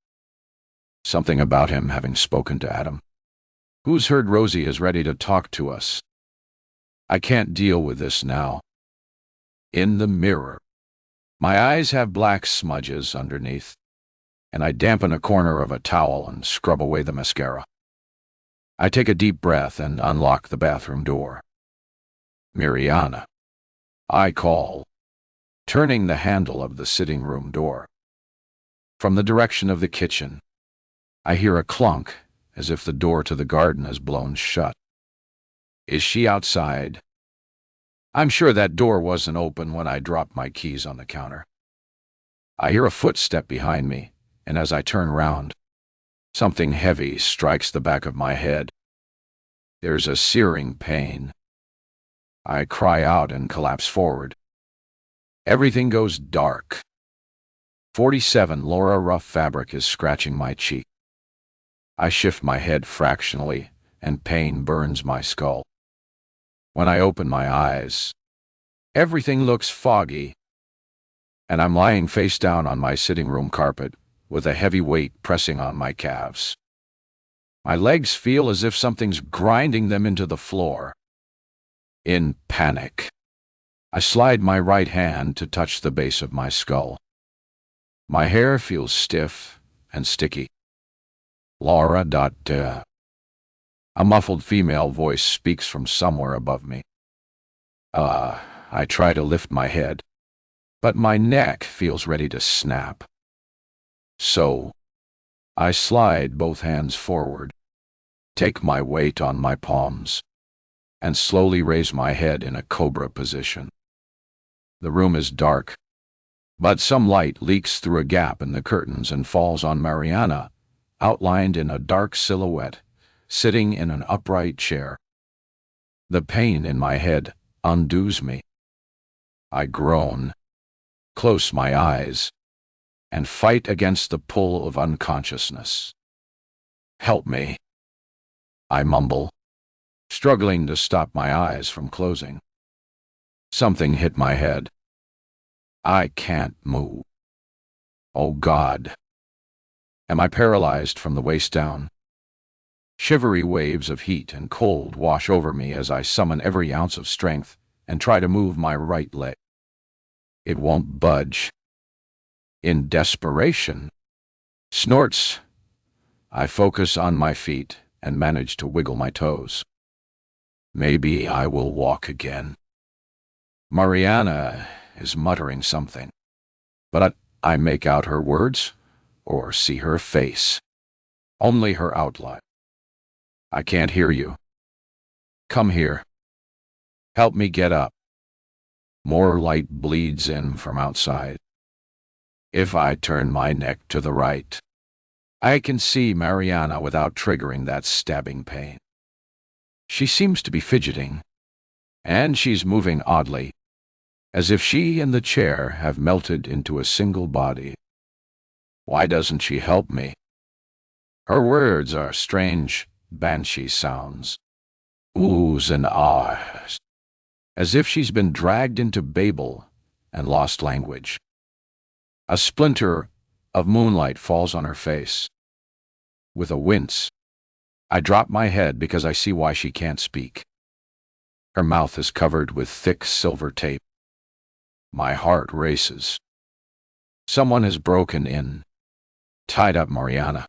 Something about him having spoken to Adam. Who's heard Rosie is ready to talk to us? I can't deal with this now. In the mirror, my eyes have black smudges underneath, and I dampen a corner of a towel and scrub away the mascara. I take a deep breath and unlock the bathroom door. Miriana, I call, turning the handle of the sitting room door. From the direction of the kitchen, I hear a clunk, as if the door to the garden has blown shut. Is she outside? I'm sure that door wasn't open when I dropped my keys on the counter. I hear a footstep behind me, and as I turn round, something heavy strikes the back of my head. There's a searing pain. I cry out and collapse forward. Everything goes dark. 47 Laura rough fabric is scratching my cheek. I shift my head fractionally, and pain burns my skull. When I open my eyes, everything looks foggy, and I'm lying face down on my sitting room carpet with a heavy weight pressing on my calves. My legs feel as if something's grinding them into the floor. In panic, I slide my right hand to touch the base of my skull. My hair feels stiff and sticky. Laura. A muffled female voice speaks from somewhere above me. I try to lift my head, but my neck feels ready to snap. So, I slide both hands forward, take my weight on my palms, and slowly raise my head in a cobra position. The room is dark, but some light leaks through a gap in the curtains and falls on Miriana, outlined in a dark silhouette, sitting in an upright chair. The pain in my head undoes me. I groan, close my eyes, and fight against the pull of unconsciousness. Help me, I mumble, struggling to stop my eyes from closing. Something hit my head. I can't move. Oh God. Am I paralyzed from the waist down? Shivery waves of heat and cold wash over me as I summon every ounce of strength and try to move my right leg. It won't budge. In desperation, snorts, I focus on my feet and manage to wiggle my toes. Maybe I will walk again. Miriana is muttering something, but I make out her words or see her face. Only her outline. I can't hear you. Come here. Help me get up. More light bleeds in from outside. If I turn my neck to the right, I can see Miriana without triggering that stabbing pain. She seems to be fidgeting, and she's moving oddly, as if she and the chair have melted into a single body. Why doesn't she help me? Her words are strange, banshee sounds, oohs and ahs, as if she's been dragged into Babel and lost language. A splinter of moonlight falls on her face. With a wince, I drop my head because I see why she can't speak. Her mouth is covered with thick silver tape. My heart races. Someone has broken in, tied up Miriana,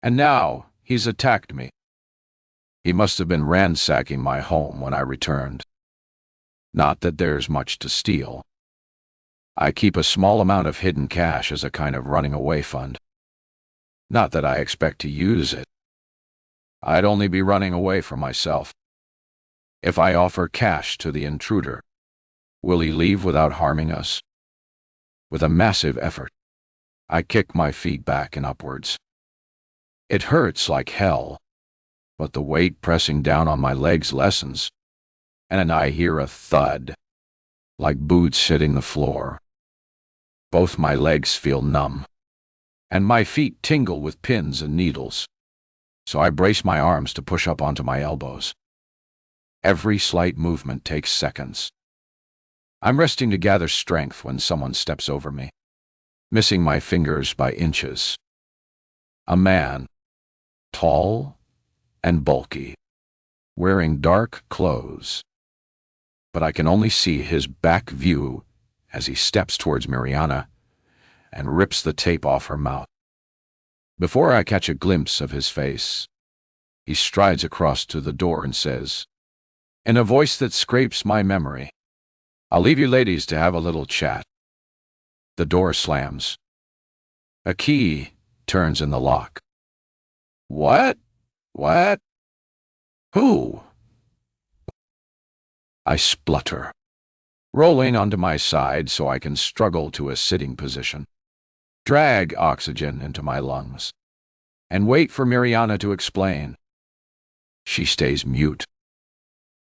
and now he's attacked me. He must have been ransacking my home when I returned. Not that there's much to steal. I keep a small amount of hidden cash as a kind of running away fund. Not that I expect to use it. I'd only be running away from myself. If I offer cash to the intruder, will he leave without harming us? With a massive effort, I kick my feet back and upwards. It hurts like hell, but the weight pressing down on my legs lessens, and I hear a thud, like boots hitting the floor. Both my legs feel numb, and my feet tingle with pins and needles, so I brace my arms to push up onto my elbows. Every slight movement takes seconds. I'm resting to gather strength when someone steps over me, missing my fingers by inches. A man, tall and bulky, wearing dark clothes, but I can only see his back view as he steps towards Miriana and rips the tape off her mouth. Before I catch a glimpse of his face, he strides across to the door and says, in a voice that scrapes my memory, "I'll leave you ladies to have a little chat." The door slams. A key turns in the lock. What? What? Who? I splutter, rolling onto my side so I can struggle to a sitting position, drag oxygen into my lungs, and wait for Miriana to explain. She stays mute.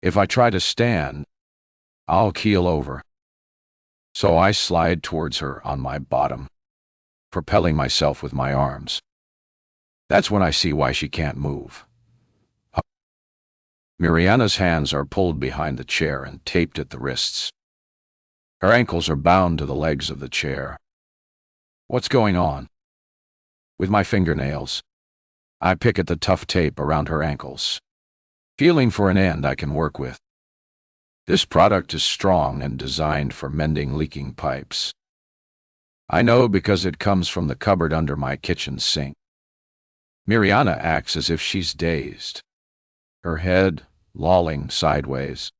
If I try to stand, I'll keel over. So I slide towards her on my bottom, propelling myself with my arms. That's when I see why she can't move. Miriana's hands are pulled behind the chair and taped at the wrists. Her ankles are bound to the legs of the chair. What's going on? With my fingernails, I pick at the tough tape around her ankles, feeling for an end I can work with. This product is strong and designed for mending leaking pipes. I know because it comes from the cupboard under my kitchen sink. Miriana acts as if she's dazed, her head lolling sideways.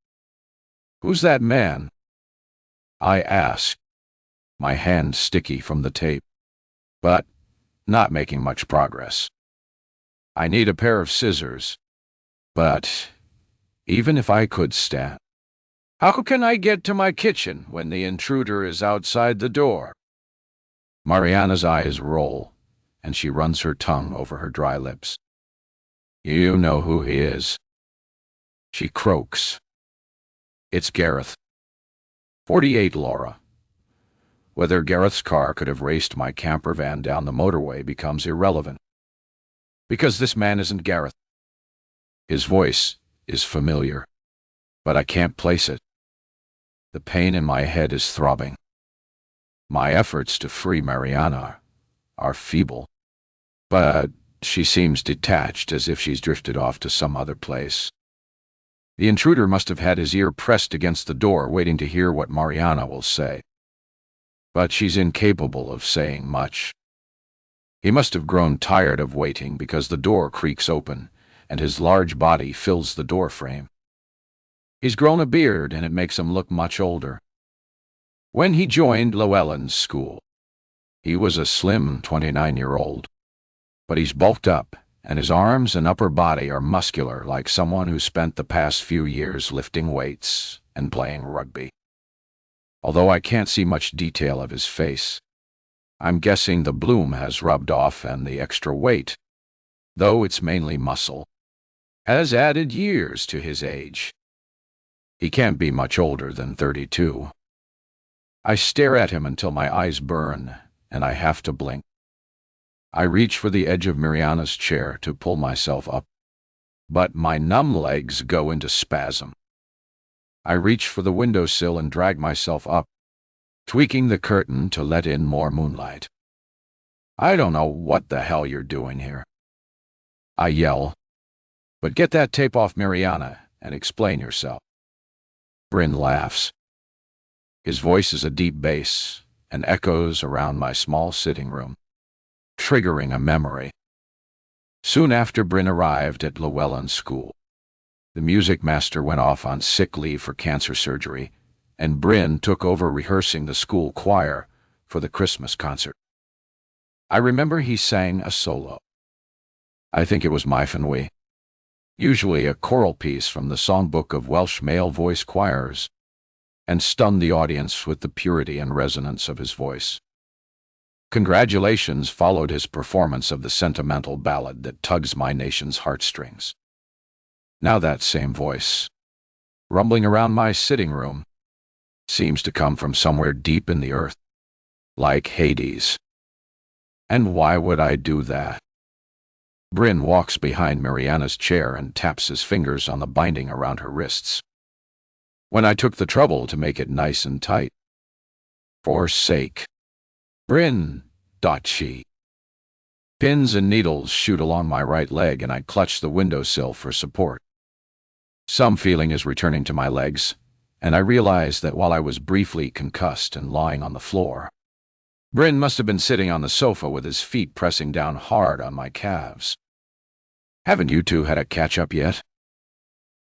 Who's that man? I ask, my hand sticky from the tape, but not making much progress. I need a pair of scissors, but even if I could stand, how can I get to my kitchen when the intruder is outside the door? Mariana's eyes roll, and she runs her tongue over her dry lips. You know who he is. She croaks. It's Gareth. 48 Laura. Whether Gareth's car could have raced my campervan down the motorway becomes irrelevant, because this man isn't Gareth. His voice is familiar, but I can't place it. The pain in my head is throbbing. My efforts to free Miriana are feeble, but she seems detached, as if she's drifted off to some other place. The intruder must have had his ear pressed against the door, waiting to hear what Miriana will say. But she's incapable of saying much. He must have grown tired of waiting, because the door creaks open, and his large body fills the doorframe. He's grown a beard, and it makes him look much older. When he joined Llewellyn's school, he was a slim 29-year-old, but he's bulked up, and his arms and upper body are muscular, like someone who spent the past few years lifting weights and playing rugby. Although I can't see much detail of his face, I'm guessing the bloom has rubbed off, and the extra weight, though it's mainly muscle, has added years to his age. He can't be much older than 32. I stare at him until my eyes burn, and I have to blink. I reach for the edge of Miriana's chair to pull myself up, but my numb legs go into spasm. I reach for the windowsill and drag myself up, tweaking the curtain to let in more moonlight. I don't know what the hell you're doing here, I yell, but get that tape off Miriana and explain yourself. Bryn laughs. His voice is a deep bass and echoes around my small sitting room, triggering a memory. Soon after Bryn arrived at Llewellyn School, The music master went off on sick leave for cancer surgery, and Bryn took over rehearsing the school choir for the Christmas concert. I remember he sang a solo. I think it was Myfanwy, usually a choral piece from the songbook of Welsh male voice choirs, and stunned the audience with the purity and resonance of his voice. Congratulations followed his performance of the sentimental ballad that tugs my nation's heartstrings. Now that same voice, rumbling around my sitting room, seems to come from somewhere deep in the earth, like Hades. And why would I do that? Bryn walks behind Miriana's chair and taps his fingers on the binding around her wrists. When I took the trouble to make it nice and tight. For sake. Bryn, she. Pins and needles shoot along my right leg and I clutch the windowsill for support. Some feeling is returning to my legs, and I realize that while I was briefly concussed and lying on the floor, Bryn must have been sitting on the sofa with his feet pressing down hard on my calves. Haven't you two had a catch-up yet?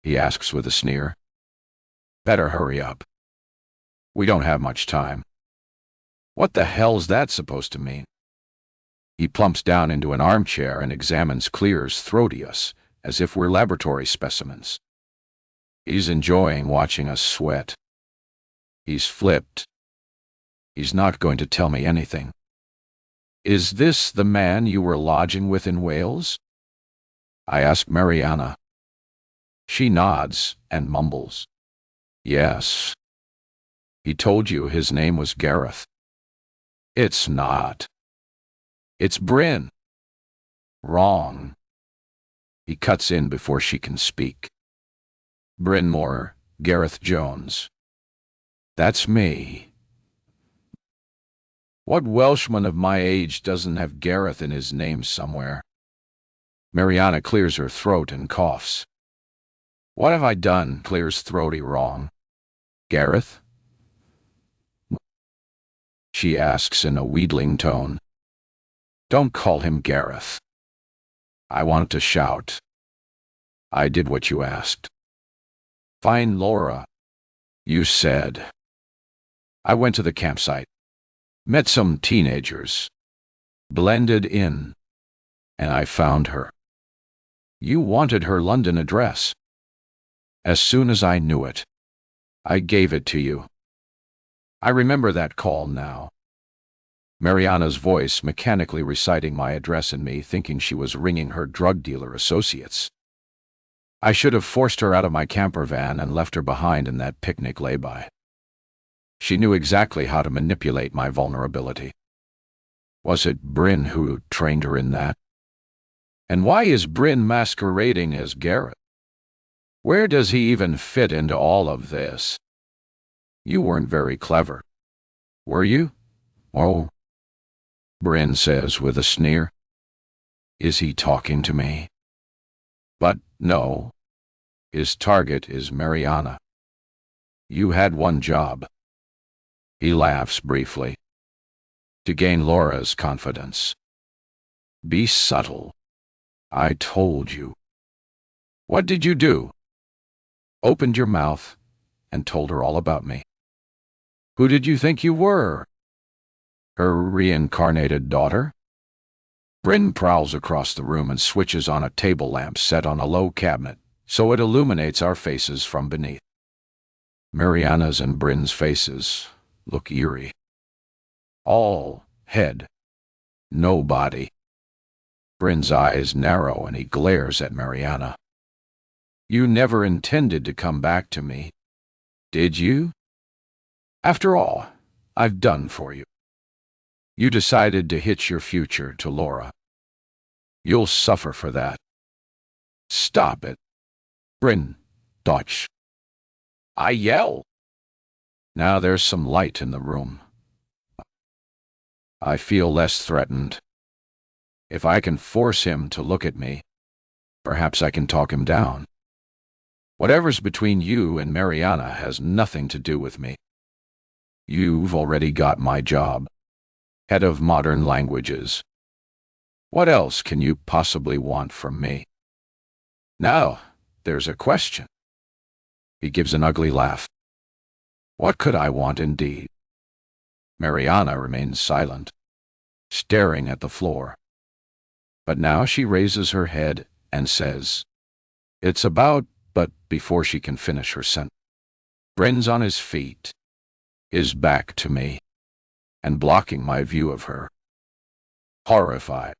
He asks with a sneer. Better hurry up. We don't have much time. What the hell's that supposed to mean? He plumps down into an armchair and examines Clear's throatius as if we're laboratory specimens. He's enjoying watching us sweat. He's flipped. He's not going to tell me anything. Is this the man you were lodging with in Wales? I ask Miriana. She nods and mumbles. Yes. He told you his name was Gareth. It's not. It's Bryn. Wrong. He cuts in before she can speak. Bryn Moore, Gareth Jones. That's me. What Welshman of my age doesn't have Gareth in his name somewhere? Miriana clears her throat and coughs. What have I done? Clears throaty wrong. Gareth? She asks in a wheedling tone. Don't call him Gareth. I want to shout. I did what you asked. Find Laura, you said. I went to the campsite, met some teenagers, blended in, and I found her. You wanted her London address. As soon as I knew it, I gave it to you. I remember that call now. Miriana's voice mechanically reciting my address and me thinking she was ringing her drug dealer associates. I should have forced her out of my campervan and left her behind in that picnic lay-by. She knew exactly how to manipulate my vulnerability. Was it Bryn who trained her in that? And why is Bryn masquerading as Gareth? Where does he even fit into all of this? You weren't very clever, were you? Oh, Bryn says with a sneer. Is he talking to me? But no, his target is Miriana. You had one job. He laughs briefly. To gain Laura's confidence. Be subtle. I told you. What did you do? Opened your mouth and told her all about me. Who did you think you were? Her reincarnated daughter? Bryn prowls across the room and switches on a table lamp set on a low cabinet, so it illuminates our faces from beneath. Miriana's and Bryn's faces look eerie. All head, no body. Bryn's eyes narrow and he glares at Miriana. You never intended to come back to me, did you? After all I've done for you. You decided to hitch your future to Laura. You'll suffer for that. Stop it. Bryn, Dutch. I yell. Now there's some light in the room. I feel less threatened. If I can force him to look at me, perhaps I can talk him down. Whatever's between you and Miriana has nothing to do with me. You've already got my job. Head of Modern Languages. What else can you possibly want from me? Now, there's a question. He gives an ugly laugh. What could I want indeed? Miriana remains silent, staring at the floor. But now she raises her head and says, "It's about," but before she can finish her sentence, Bryn's on his feet, his back to me, and blocking my view of her. Horrified,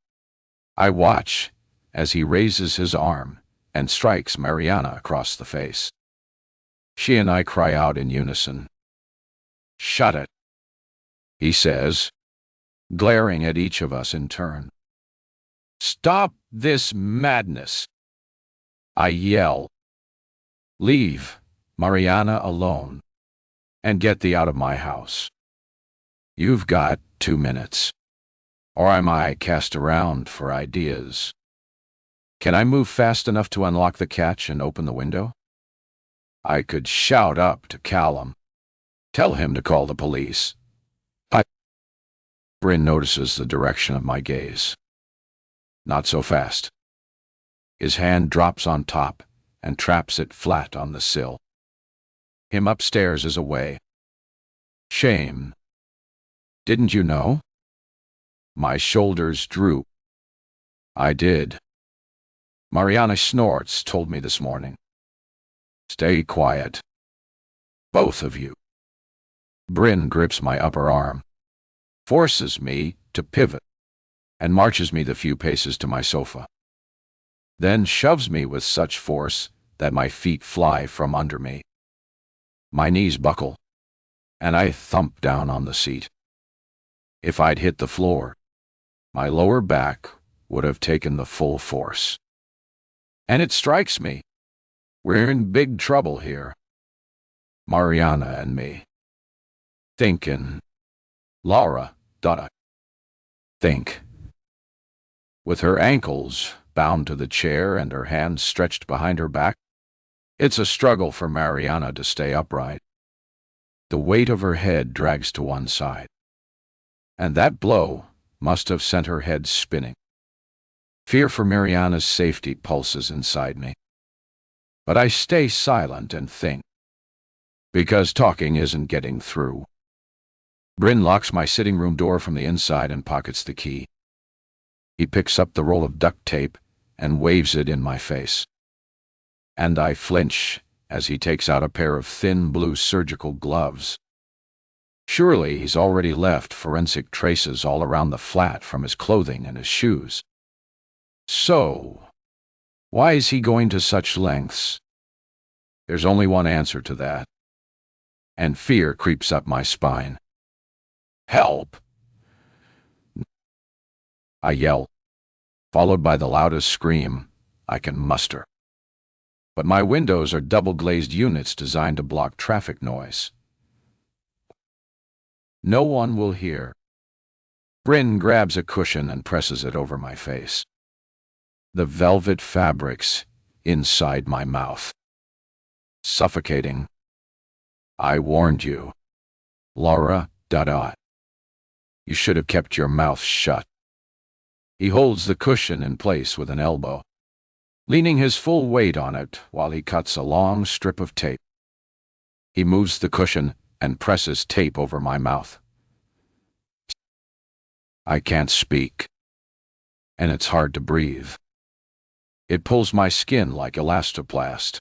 I watch as he raises his arm and strikes Miriana across the face. She and I cry out in unison. "Shut it," he says, glaring at each of us in turn. "Stop this madness," I yell. "Leave Miriana alone and get thee out of my house. You've got 2 minutes, or I might cast around for ideas. Can I move fast enough to unlock the catch and open the window? I could shout up to Callum, tell him to call the police." Bryn notices the direction of my gaze. Not so fast. His hand drops on top and traps it flat on the sill. Him upstairs is away. Shame. Didn't you know? My shoulders droop. I did. Miriana snorts told me this morning. Stay quiet. Both of you. Bryn grips my upper arm, forces me to pivot, and marches me the few paces to my sofa. Then shoves me with such force that my feet fly from under me. My knees buckle, and I thump down on the seat. If I'd hit the floor, my lower back would have taken the full force. And it strikes me, we're in big trouble here. Miriana and me. Thinkin'. Laura, think. With her ankles bound to the chair and her hands stretched behind her back, it's a struggle for Miriana to stay upright. The weight of her head drags to one side, and that blow must have sent her head spinning. Fear for Miriana's safety pulses inside me. But I stay silent and think, because talking isn't getting through. Bryn locks my sitting room door from the inside and pockets the key. He picks up the roll of duct tape and waves it in my face. And I flinch as he takes out a pair of thin blue surgical gloves. Surely he's already left forensic traces all around the flat from his clothing and his shoes. So, why is he going to such lengths? There's only one answer to that. And fear creeps up my spine. Help! I yell, followed by the loudest scream I can muster. But my windows are double-glazed units designed to block traffic noise. No one will hear. Bryn grabs a cushion and presses it over my face. The velvet fabrics inside my mouth. Suffocating. I warned you, Laura. You should have kept your mouth shut. He holds the cushion in place with an elbow, leaning his full weight on it while he cuts a long strip of tape. He moves the cushion and presses tape over my mouth. I can't speak, and it's hard to breathe. It pulls my skin like elastoplast.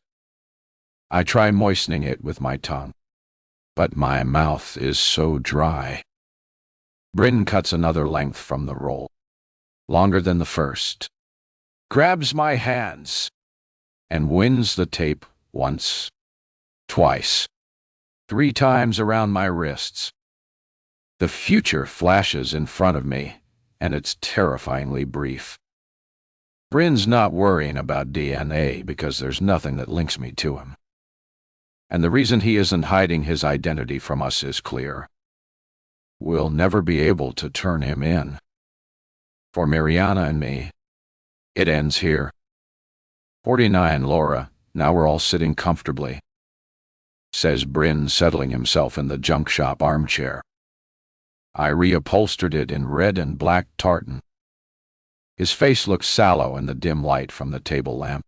I try moistening it with my tongue, but my mouth is so dry. Bryn cuts another length from the roll, longer than the first, grabs my hands, and winds the tape once, twice, 3 times around my wrists. The future flashes in front of me, and it's terrifyingly brief. Bryn's not worrying about DNA because there's nothing that links me to him. And the reason he isn't hiding his identity from us is clear. We'll never be able to turn him in. For Miriana and me, it ends here. 49, Laura, now we're all sitting comfortably, says Bryn, settling himself in the junk shop armchair. I reupholstered it in red and black tartan. His face looks sallow in the dim light from the table lamp.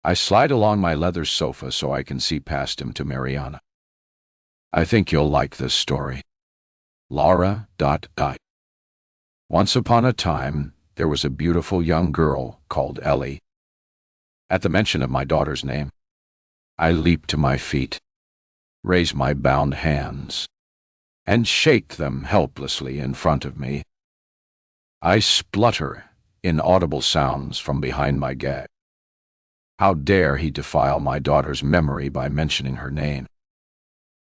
I slide along my leather sofa so I can see past him to Miriana. I think you'll like this story. Laura. Once upon a time, there was a beautiful young girl called Ellie. At the mention of my daughter's name, I leap to my feet, raise my bound hands, and shake them helplessly in front of me. I splutter inaudible sounds from behind my gag. How dare he defile my daughter's memory by mentioning her name?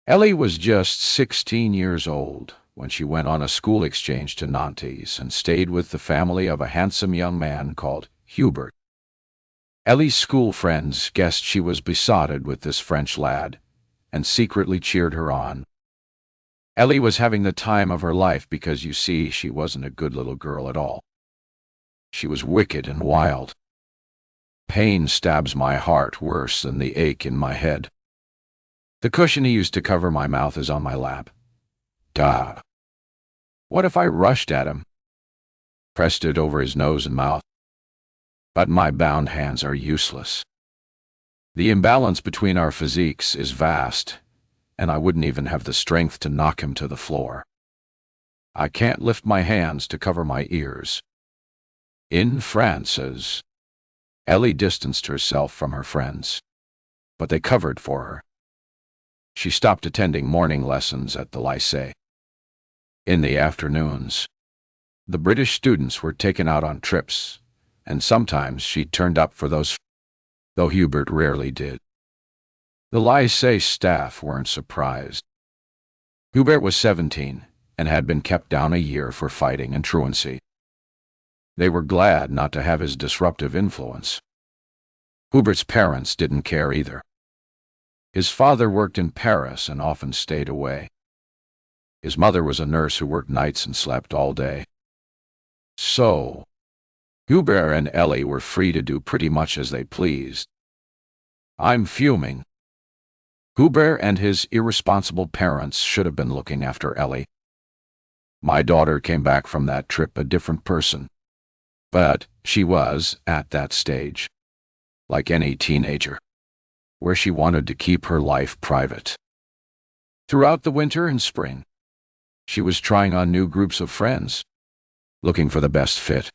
Ellie was just 16 years old when she went on a school exchange to Nantes and stayed with the family of a handsome young man called Hubert. Ellie's school friends guessed she was besotted with this French lad and secretly cheered her on. Ellie was having the time of her life because, you see, she wasn't a good little girl at all. She was wicked and wild. Pain stabs my heart worse than the ache in my head. The cushion he used to cover my mouth is on my lap. Duh. What if I rushed at him, pressed it over his nose and mouth? But my bound hands are useless. The imbalance between our physiques is vast, and I wouldn't even have the strength to knock him to the floor. I can't lift my hands to cover my ears. In France, Ellie distanced herself from her friends, but they covered for her. She stopped attending morning lessons at the lycée. In the afternoons, the British students were taken out on trips, and sometimes she turned up for those, though Hubert rarely did. The lycée staff weren't surprised. Hubert was 17 and had been kept down a year for fighting and truancy. They were glad not to have his disruptive influence. Hubert's parents didn't care either. His father worked in Paris and often stayed away. His mother was a nurse who worked nights and slept all day. So, Hubert and Ellie were free to do pretty much as they pleased. I'm fuming. Hubert and his irresponsible parents should have been looking after Ellie. My daughter came back from that trip a different person. But she was, at that stage, like any teenager, where she wanted to keep her life private. Throughout the winter and spring, she was trying on new groups of friends, looking for the best fit.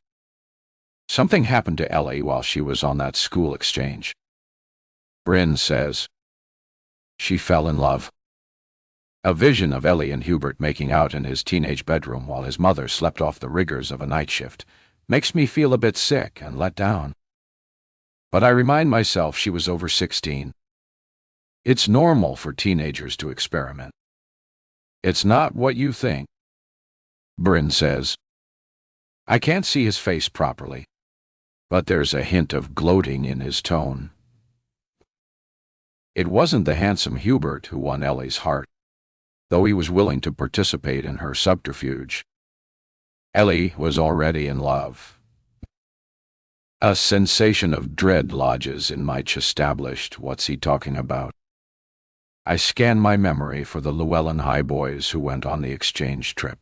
Something happened to Ellie while she was on that school exchange. Bryn says she fell in love. A vision of Ellie and Hubert making out in his teenage bedroom while his mother slept off the rigors of a night shift makes me feel a bit sick and let down. But I remind myself she was over 16. It's normal for teenagers to experiment. It's not what you think, Bryn says. I can't see his face properly, but there's a hint of gloating in his tone. It wasn't the handsome Hubert who won Ellie's heart, though he was willing to participate in her subterfuge. Ellie was already in love. A sensation of dread lodges in my established what's he talking about. I scan my memory for the Llewellyn High boys who went on the exchange trip.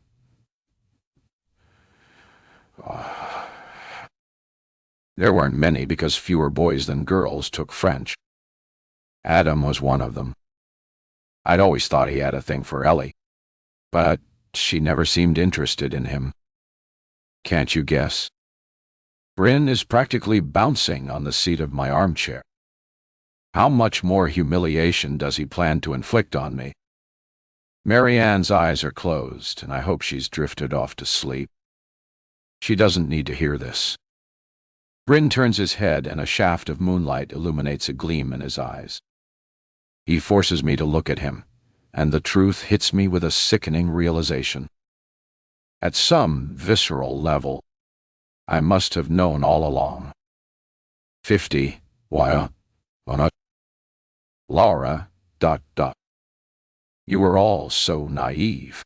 There weren't many because fewer boys than girls took French. Adam was one of them. I'd always thought he had a thing for Ellie, but she never seemed interested in him. Can't you guess? Bryn is practically bouncing on the seat of my armchair. How much more humiliation does he plan to inflict on me? Marianne's eyes are closed, and I hope she's drifted off to sleep. She doesn't need to hear this. Bryn turns his head, and a shaft of moonlight illuminates a gleam in his eyes. He forces me to look at him, and the truth hits me with a sickening realization. At some visceral level, I must have known all along. 50, why, on Laura, You were all so naive,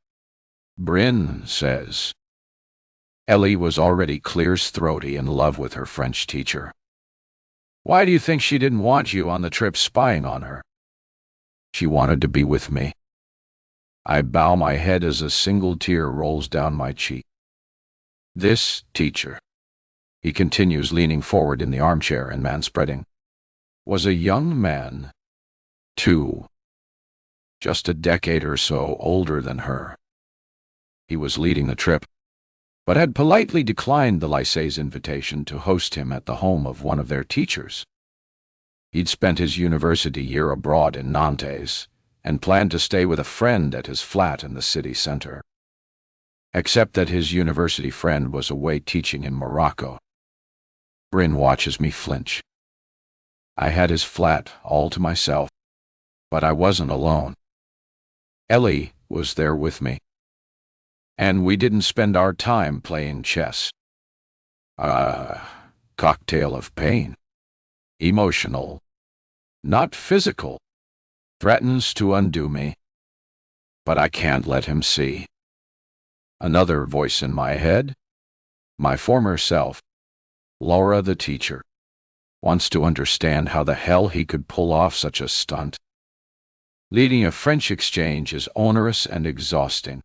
Bryn says. Ellie was already clear-throaty in love with her French teacher. Why do you think she didn't want you on the trip spying on her? She wanted to be with me. I bow my head as a single tear rolls down my cheek. This teacher, he continues, leaning forward in the armchair and manspreading. was a young man, too, just a decade or so older than her. He was leading the trip, but had politely declined the lycée's invitation to host him at the home of one of their teachers. He'd spent his university year abroad in Nantes and planned to stay with a friend at his flat in the city center. Except that his university friend was away teaching in Morocco. Bryn watches me flinch. I had his flat all to myself, but I wasn't alone. Ellie was there with me, and we didn't spend our time playing chess. A cocktail of pain. Emotional, not physical, threatens to undo me, but I can't let him see. Another voice in my head, my former self, Laura the teacher, wants to understand how the hell he could pull off such a stunt. Leading a French exchange is onerous and exhausting.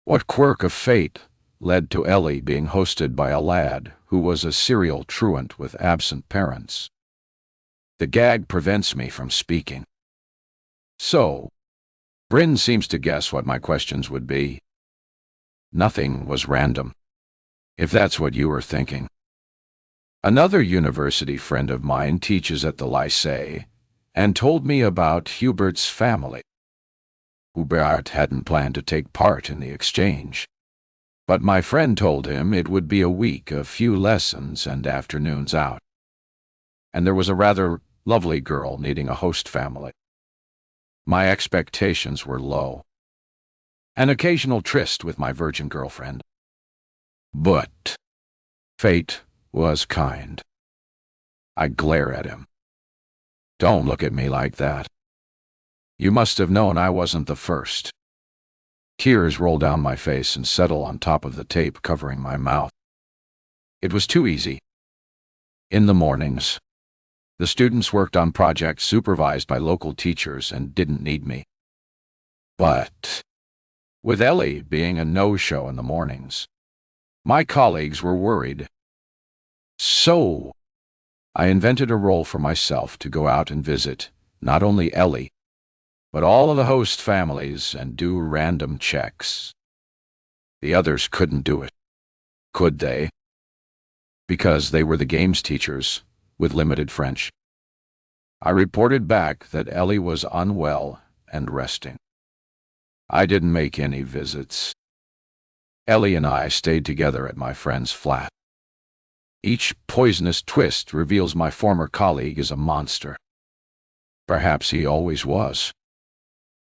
What quirk of fate led to Ellie being hosted by a lad who was a serial truant with absent parents? The gag prevents me from speaking. So, Bryn seems to guess what my questions would be. Nothing was random, if that's what you were thinking. Another university friend of mine teaches at the lycée and told me about Hubert's family. Hubert hadn't planned to take part in the exchange, but my friend told him it would be a week of few lessons and afternoons out. And there was a rather lovely girl needing a host family. My expectations were low. An occasional tryst with my virgin girlfriend. But fate was kind. I glare at him. Don't look at me like that. You must have known I wasn't the first. Tears roll down my face and settle on top of the tape covering my mouth. It was too easy. In the mornings, the students worked on projects supervised by local teachers and didn't need me. But with Ellie being a no-show in the mornings, my colleagues were worried. So, I invented a role for myself to go out and visit not only Ellie, but all of the host families and do random checks. The others couldn't do it, could they? Because they were the games teachers with limited French. I reported back that Ellie was unwell and resting. I didn't make any visits. Ellie and I stayed together at my friend's flat. Each poisonous twist reveals my former colleague is a monster. Perhaps he always was.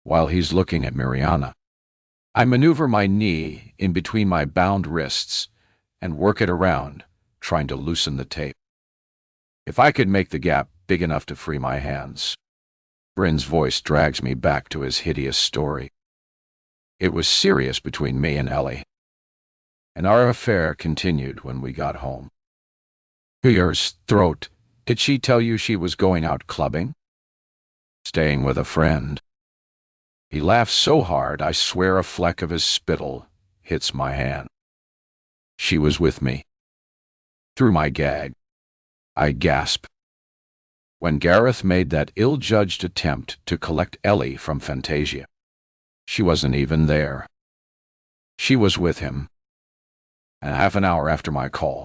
While he's looking at Miriana, I maneuver my knee in between my bound wrists and work it around, trying to loosen the tape. If I could make the gap big enough to free my hands. Bryn's voice drags me back to his hideous story. It was serious between me and Ellie, and our affair continued when we got home. Hubert's throat. Did she tell you she was going out clubbing? Staying with a friend. He laughs so hard I swear a fleck of his spittle hits my hand. She was with me. Through my gag, I gasp. When Gareth made that ill-judged attempt to collect Ellie from Fantasia, she wasn't even there. She was with him. And half an hour after my call,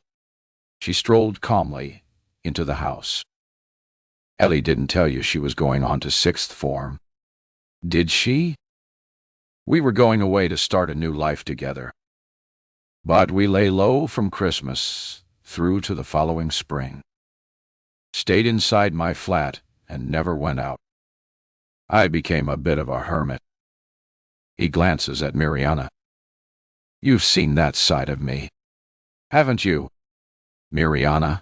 she strolled calmly into the house. Ellie didn't tell you she was going on to sixth form, did she? We were going away to start a new life together. But we lay low from Christmas through to the following spring. Stayed inside my flat and never went out. I became a bit of a hermit. He glances at Miriana. You've seen that side of me, haven't you, Miriana?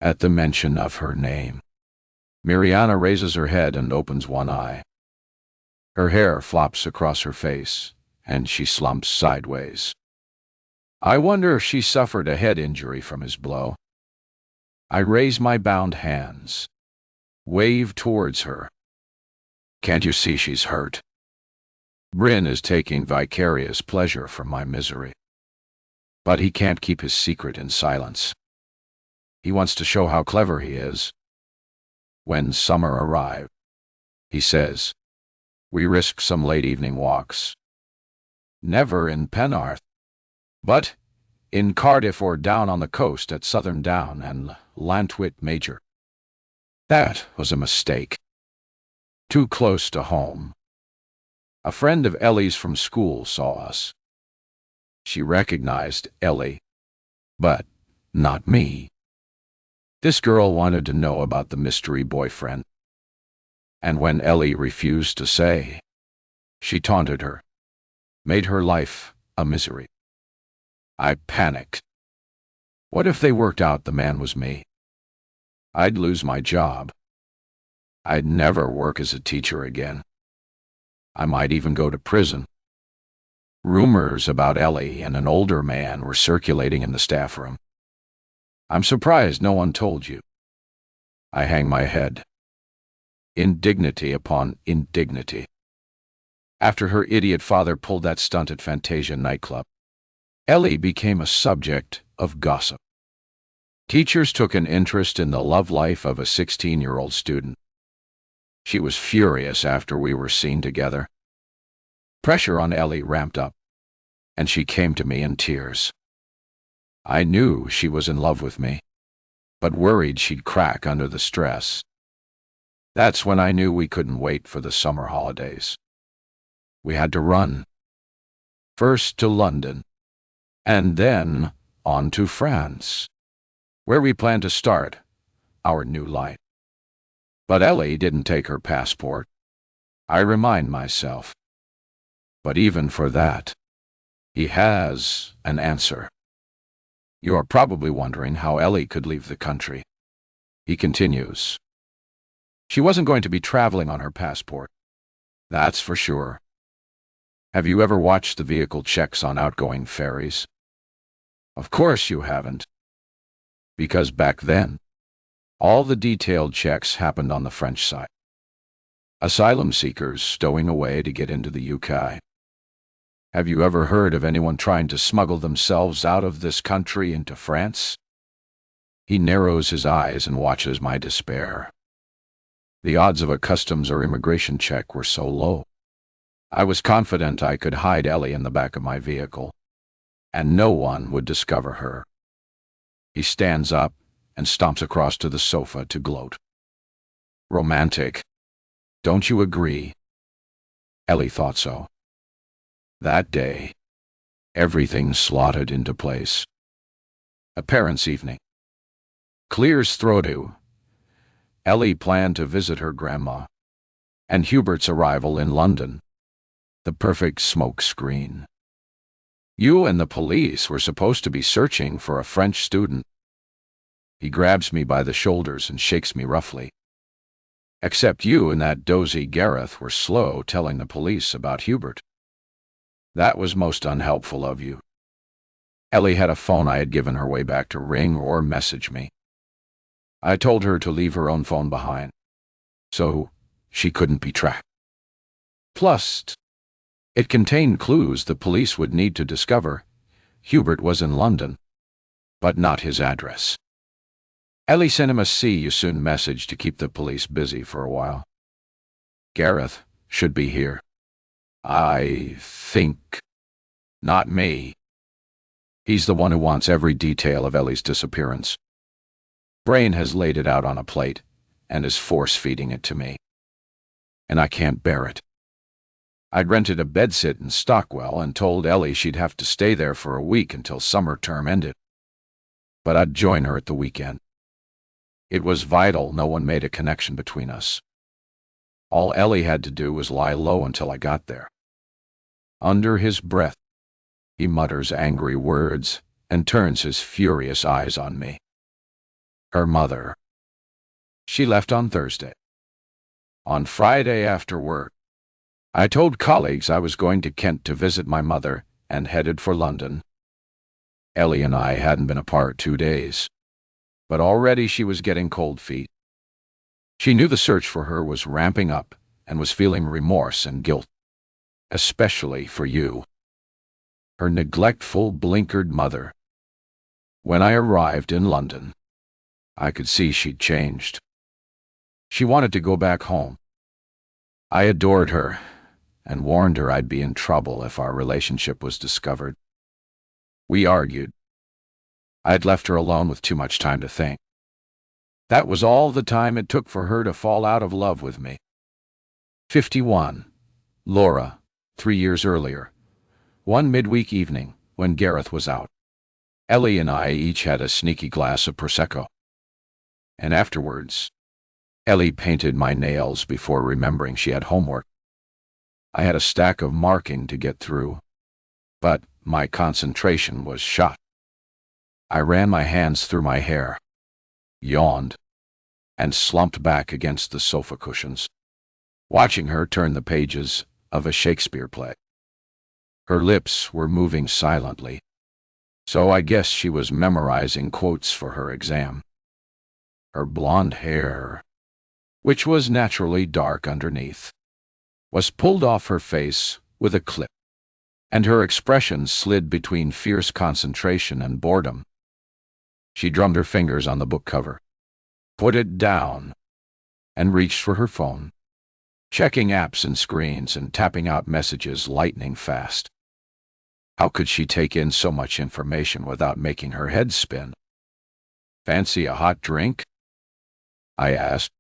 At the mention of her name, Miriana raises her head and opens one eye. Her hair flops across her face, and she slumps sideways. I wonder if she suffered a head injury from his blow. I raise my bound hands, wave towards her. Can't you see she's hurt? Bryn is taking vicarious pleasure from my misery. But he can't keep his secret in silence. He wants to show how clever he is, When summer arrived, he says, we risk some late evening walks. Never in Penarth, but in Cardiff or down on the coast at Southern Down and Llantwit Major. That was a mistake. Too close to home. A friend of Ellie's from school saw us. She recognized Ellie, but not me. This girl wanted to know about the mystery boyfriend. And when Ellie refused to say, she taunted her, made her life a misery. I panicked. What if they worked out the man was me? I'd lose my job. I'd never work as a teacher again. I might even go to prison. Rumors about Ellie and an older man were circulating in the staff room. I'm surprised no one told you. I hang my head. Indignity upon indignity. After her idiot father pulled that stunt at Fantasia nightclub, Ellie became a subject of gossip. Teachers took an interest in the love life of a 16-year-old student. She was furious after we were seen together. Pressure on Ellie ramped up, and she came to me in tears. I knew she was in love with me, but worried she'd crack under the stress. That's when I knew we couldn't wait for the summer holidays. We had to run. First to London, and then on to France, where we planned to start our new life. But Ellie didn't take her passport. I remind myself. But even for that, he has an answer. You're probably wondering how Ellie could leave the country. He continues. She wasn't going to be traveling on her passport. That's for sure. Have you ever watched the vehicle checks on outgoing ferries? Of course you haven't. Because back then, all the detailed checks happened on the French side. Asylum seekers stowing away to get into the UK. Have you ever heard of anyone trying to smuggle themselves out of this country into France? He narrows his eyes and watches my despair. The odds of a customs or immigration check were so low. I was confident I could hide Ellie in the back of my vehicle, and no one would discover her. He stands up and stomps across to the sofa to gloat. Romantic. Don't you agree? Ellie thought so. That day, everything slotted into place. A parents' evening. Clear's through. Ellie planned to visit her grandma, and Hubert's arrival in London. The perfect smoke screen. You and the police were supposed to be searching for a French student. He grabs me by the shoulders and shakes me roughly. Except you and that dozy Gareth were slow telling the police about Hubert. That was most unhelpful of you. Ellie had a phone I had given her way back to ring or message me. I told her to leave her own phone behind, so she couldn't be tracked. Plus, it contained clues the police would need to discover. Hubert was in London, but not his address. Ellie sent him a see you soon message to keep the police busy for a while. Gareth should be here. I think. Not me. He's the one who wants every detail of Ellie's disappearance. Brain has laid it out on a plate and is force-feeding it to me. And I can't bear it. I'd rented a bedsit in Stockwell and told Ellie she'd have to stay there for a week until summer term ended. But I'd join her at the weekend. It was vital no one made a connection between us. All Ellie had to do was lie low until I got there. Under his breath, he mutters angry words and turns his furious eyes on me. Her mother. She left on Thursday. On Friday after work, I told colleagues I was going to Kent to visit my mother and headed for London. Ellie and I hadn't been apart 2 days, but already she was getting cold feet. She knew the search for her was ramping up and was feeling remorse and guilt, especially for you, her neglectful, blinkered mother. When I arrived in London, I could see she'd changed. She wanted to go back home. I adored her and warned her I'd be in trouble if our relationship was discovered. We argued. I'd left her alone with too much time to think. That was all the time it took for her to fall out of love with me. 51. Laura, 3 years earlier. One midweek evening, when Gareth was out, Ellie and I each had a sneaky glass of Prosecco. And afterwards, Ellie painted my nails before remembering she had homework. I had a stack of marking to get through, but my concentration was shot. I ran my hands through my hair, yawned, and slumped back against the sofa cushions, watching her turn the pages of a Shakespeare play. Her lips were moving silently, so I guess she was memorizing quotes for her exam. Her blonde hair, which was naturally dark underneath, was pulled off her face with a clip, and her expression slid between fierce concentration and boredom. She drummed her fingers on the book cover, put it down, and reached for her phone, checking apps and screens and tapping out messages lightning fast. How could she take in so much information without making her head spin? "Fancy a hot drink?" I asked,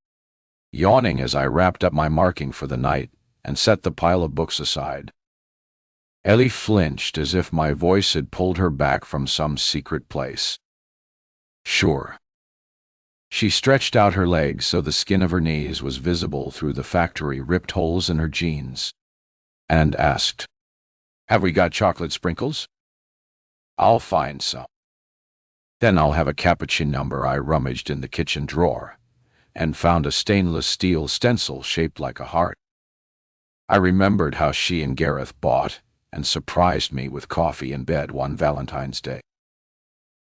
yawning as I wrapped up my marking for the night and set the pile of books aside. Ellie flinched as if my voice had pulled her back from some secret place. "Sure." She stretched out her legs so the skin of her knees was visible through the factory-ripped holes in her jeans, and asked, "Have we got chocolate sprinkles?" "I'll find some." "Then I'll have a cappuccino." I rummaged in the kitchen drawer and found a stainless steel stencil shaped like a heart. I remembered how she and Gareth bought and surprised me with coffee in bed one Valentine's Day.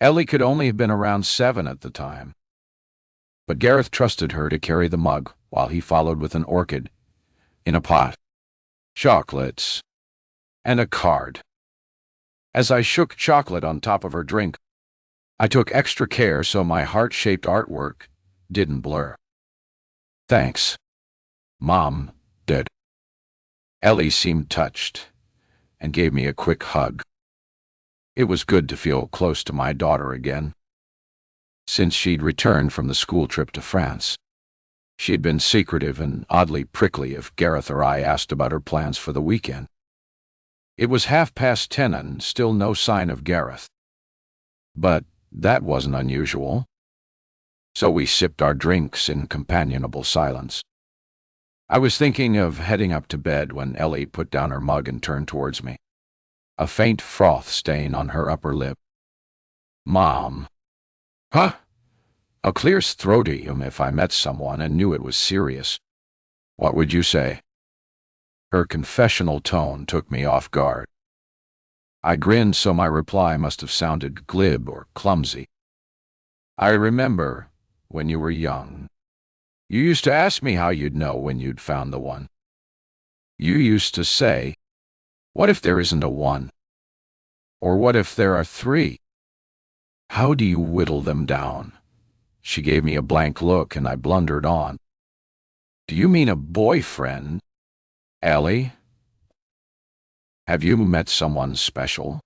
Ellie could only have been around 7 at the time, but Gareth trusted her to carry the mug while he followed with an orchid in a pot, chocolates, and a card. As I shook chocolate on top of her drink, I took extra care so my heart-shaped artwork didn't blur. "Thanks, Mom, Dad." Ellie seemed touched and gave me a quick hug. It was good to feel close to my daughter again. Since she'd returned from the school trip to France, she'd been secretive and oddly prickly if Gareth or I asked about her plans for the weekend. It was 10:30 and still no sign of Gareth. But that wasn't unusual. So we sipped our drinks in companionable silence. I was thinking of heading up to bed when Ellie put down her mug and turned towards me, a faint froth stain on her upper lip. "Mom." "Huh?" "I'll clear throaty if I met someone and knew it was serious. What would you say?" Her confessional tone took me off guard. I grinned so my reply must have sounded glib or clumsy. "I remember when you were young, you used to ask me how you'd know when you'd found the one. You used to say, 'What if there isn't a one? Or what if there are 3? How do you whittle them down?'" She gave me a blank look and I blundered on. "Do you mean a boyfriend, Ellie? Have you met someone special?"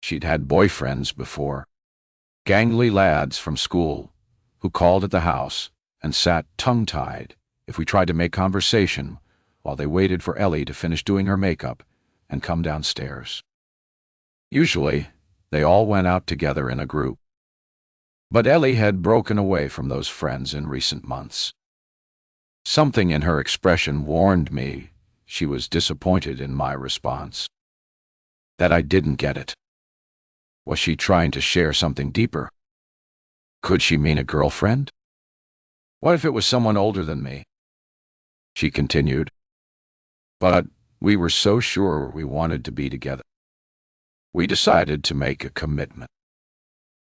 She'd had boyfriends before, gangly lads from school who called at the house and sat tongue-tied if we tried to make conversation while they waited for Ellie to finish doing her makeup and come downstairs. Usually, they all went out together in a group. But Ellie had broken away from those friends in recent months. Something in her expression warned me she was disappointed in my response, that I didn't get it. Was she trying to share something deeper? Could she mean a girlfriend? What if it was someone older than me? She continued, "But we were so sure we wanted to be together. We decided to make a commitment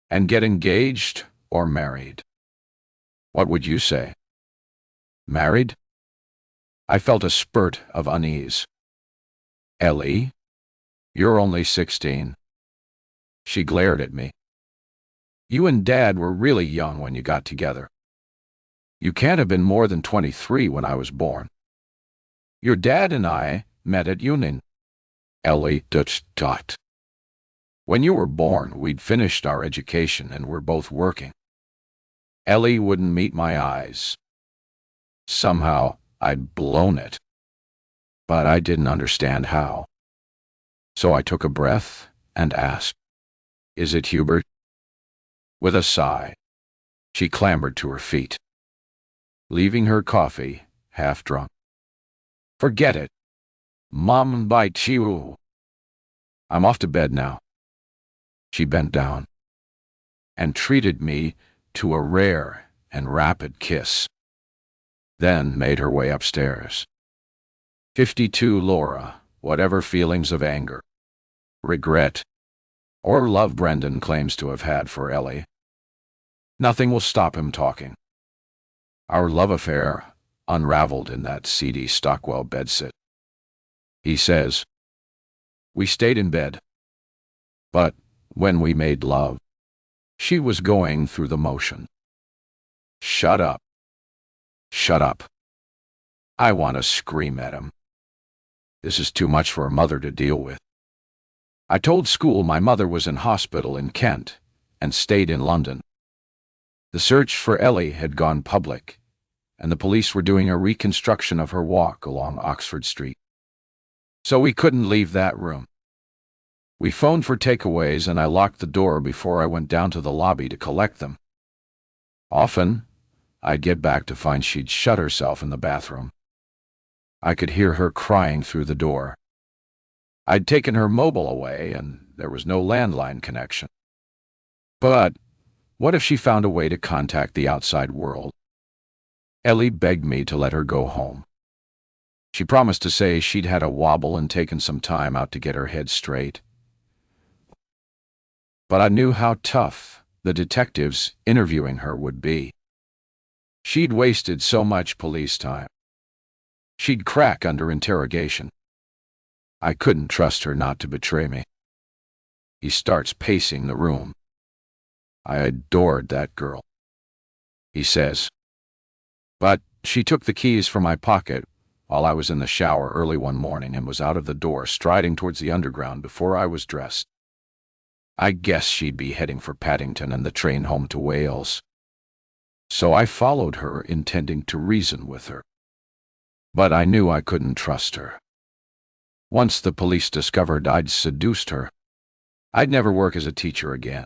and get engaged or married. What would you say? Married?" I felt a spurt of unease. "Ellie, you're only 16. She glared at me. "You and Dad were really young when you got together. You can't have been more than 23 when I was born. Your dad and I met at Union. Ellie dot. When you were born, we'd finished our education and were both working. Ellie wouldn't meet my eyes. Somehow, I'd blown it. But I didn't understand how. So I took a breath and asked, "Is it Hubert?" With a sigh, she clambered to her feet, leaving her coffee half drunk. "Forget it. Mom bite you. I'm off to bed now." She bent down and treated me to a rare and rapid kiss, then made her way upstairs. 52 Laura, whatever feelings of anger, regret, or love Brendan claims to have had for Ellie, nothing will stop him talking. Our love affair unraveled in that seedy Stockwell bedsit. He says, "We stayed in bed, but when we made love, she was going through the motion." Shut up. Shut up. I want to scream at him. This is too much for a mother to deal with. I told school my mother was in hospital in Kent and stayed in London. The search for Ellie had gone public, and the police were doing a reconstruction of her walk along Oxford Street. So we couldn't leave that room. We phoned for takeaways, and I locked the door before I went down to the lobby to collect them. Often, I'd get back to find she'd shut herself in the bathroom. I could hear her crying through the door. I'd taken her mobile away, and there was no landline connection. But what if she found a way to contact the outside world? Ellie begged me to let her go home. She promised to say she'd had a wobble and taken some time out to get her head straight. But I knew how tough the detectives interviewing her would be. She'd wasted so much police time. She'd crack under interrogation. I couldn't trust her not to betray me. He starts pacing the room. I adored that girl. He says, "But she took the keys from my pocket while I was in the shower early one morning and was out of the door striding towards the underground before I was dressed. I guess she'd be heading for Paddington and the train home to Wales. So I followed her, intending to reason with her. But I knew I couldn't trust her. Once the police discovered I'd seduced her, I'd never work as a teacher again.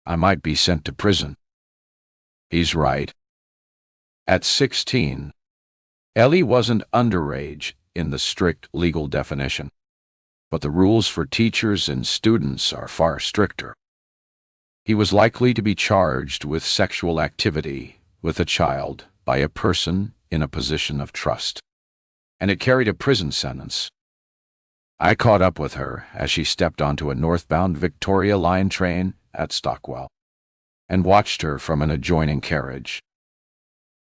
I might be sent to prison." He's right. At 16, Ellie wasn't underage in the strict legal definition, but the rules for teachers and students are far stricter. He was likely to be charged with sexual activity with a child by a person in a position of trust, and it carried a prison sentence. I caught up with her as she stepped onto a northbound Victoria Line train at Stockwell, and watched her from an adjoining carriage.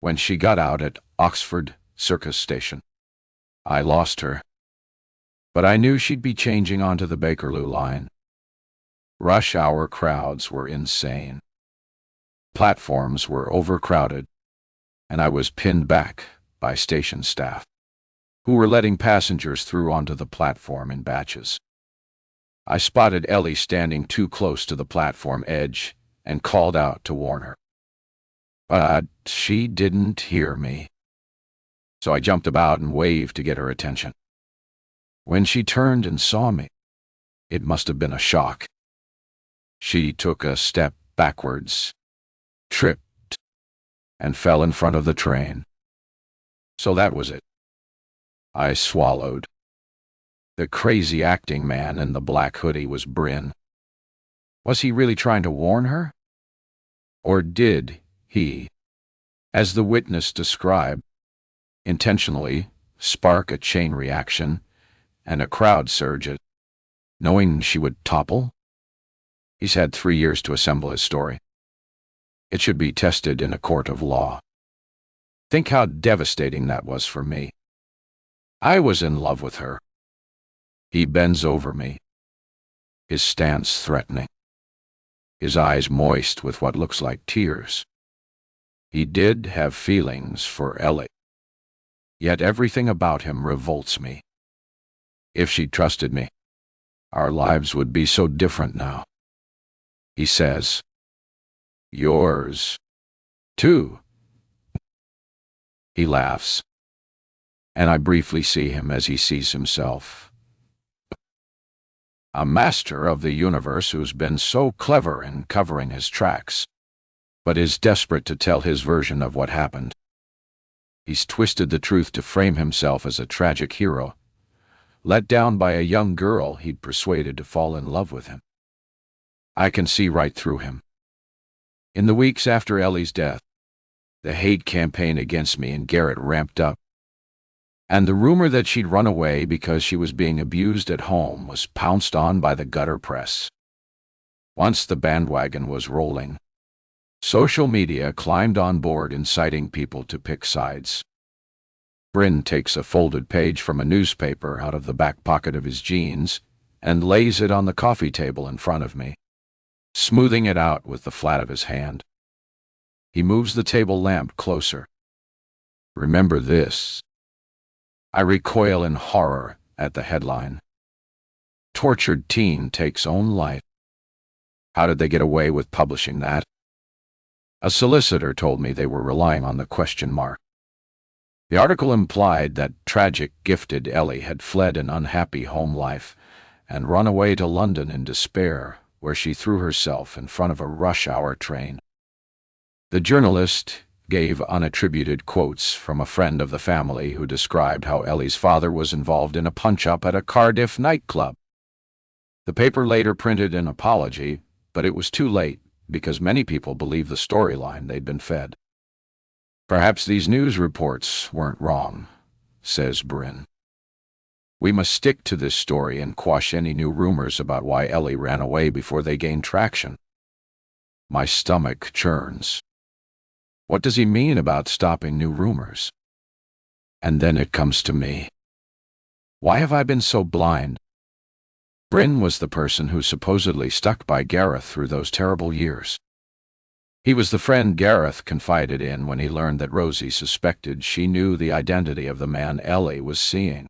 When she got out at Oxford Circus Station, I lost her, but I knew she'd be changing onto the Bakerloo line. Rush hour crowds were insane. Platforms were overcrowded, and I was pinned back by station staff, who were letting passengers through onto the platform in batches. I spotted Ellie standing too close to the platform edge and called out to warn her. But she didn't hear me, so I jumped about and waved to get her attention. When she turned and saw me, it must have been a shock. She took a step backwards, tripped, and fell in front of the train. So that was it. I swallowed. The crazy acting man in the black hoodie was Bryn. Was he really trying to warn her? Or did he, as the witness described, intentionally spark a chain reaction and a crowd surge at, knowing she would topple? He's had 3 years to assemble his story. It should be tested in a court of law. Think how devastating that was for me. I was in love with her. He bends over me, his stance threatening, his eyes moist with what looks like tears. He did have feelings for Ellie. Yet everything about him revolts me. If she trusted me, our lives would be so different now. He says, "Yours, too." He laughs, and I briefly see him as he sees himself. A master of the universe who's been so clever in covering his tracks, but is desperate to tell his version of what happened. He's twisted the truth to frame himself as a tragic hero, let down by a young girl he'd persuaded to fall in love with him. I can see right through him. In the weeks after Ellie's death, the hate campaign against me and Garrett ramped up, and the rumor that she'd run away because she was being abused at home was pounced on by the gutter press. Once the bandwagon was rolling, social media climbed on board, inciting people to pick sides. Bryn takes a folded page from a newspaper out of the back pocket of his jeans and lays it on the coffee table in front of me, smoothing it out with the flat of his hand. He moves the table lamp closer. "Remember this." I recoil in horror at the headline. "Tortured teen takes own life." How did they get away with publishing that? A solicitor told me they were relying on the question mark. The article implied that tragic, gifted Ellie had fled an unhappy home life and run away to London in despair, where she threw herself in front of a rush-hour train. The journalist gave unattributed quotes from a friend of the family who described how Ellie's father was involved in a punch-up at a Cardiff nightclub. The paper later printed an apology, but it was too late because many people believed the storyline they'd been fed. "Perhaps these news reports weren't wrong," says Bryn. "We must stick to this story and quash any new rumors about why Ellie ran away before they gain traction." My stomach churns. What does he mean about stopping new rumors? And then it comes to me. Why have I been so blind? Bryn was the person who supposedly stuck by Gareth through those terrible years. He was the friend Gareth confided in when he learned that Rosie suspected she knew the identity of the man Ellie was seeing.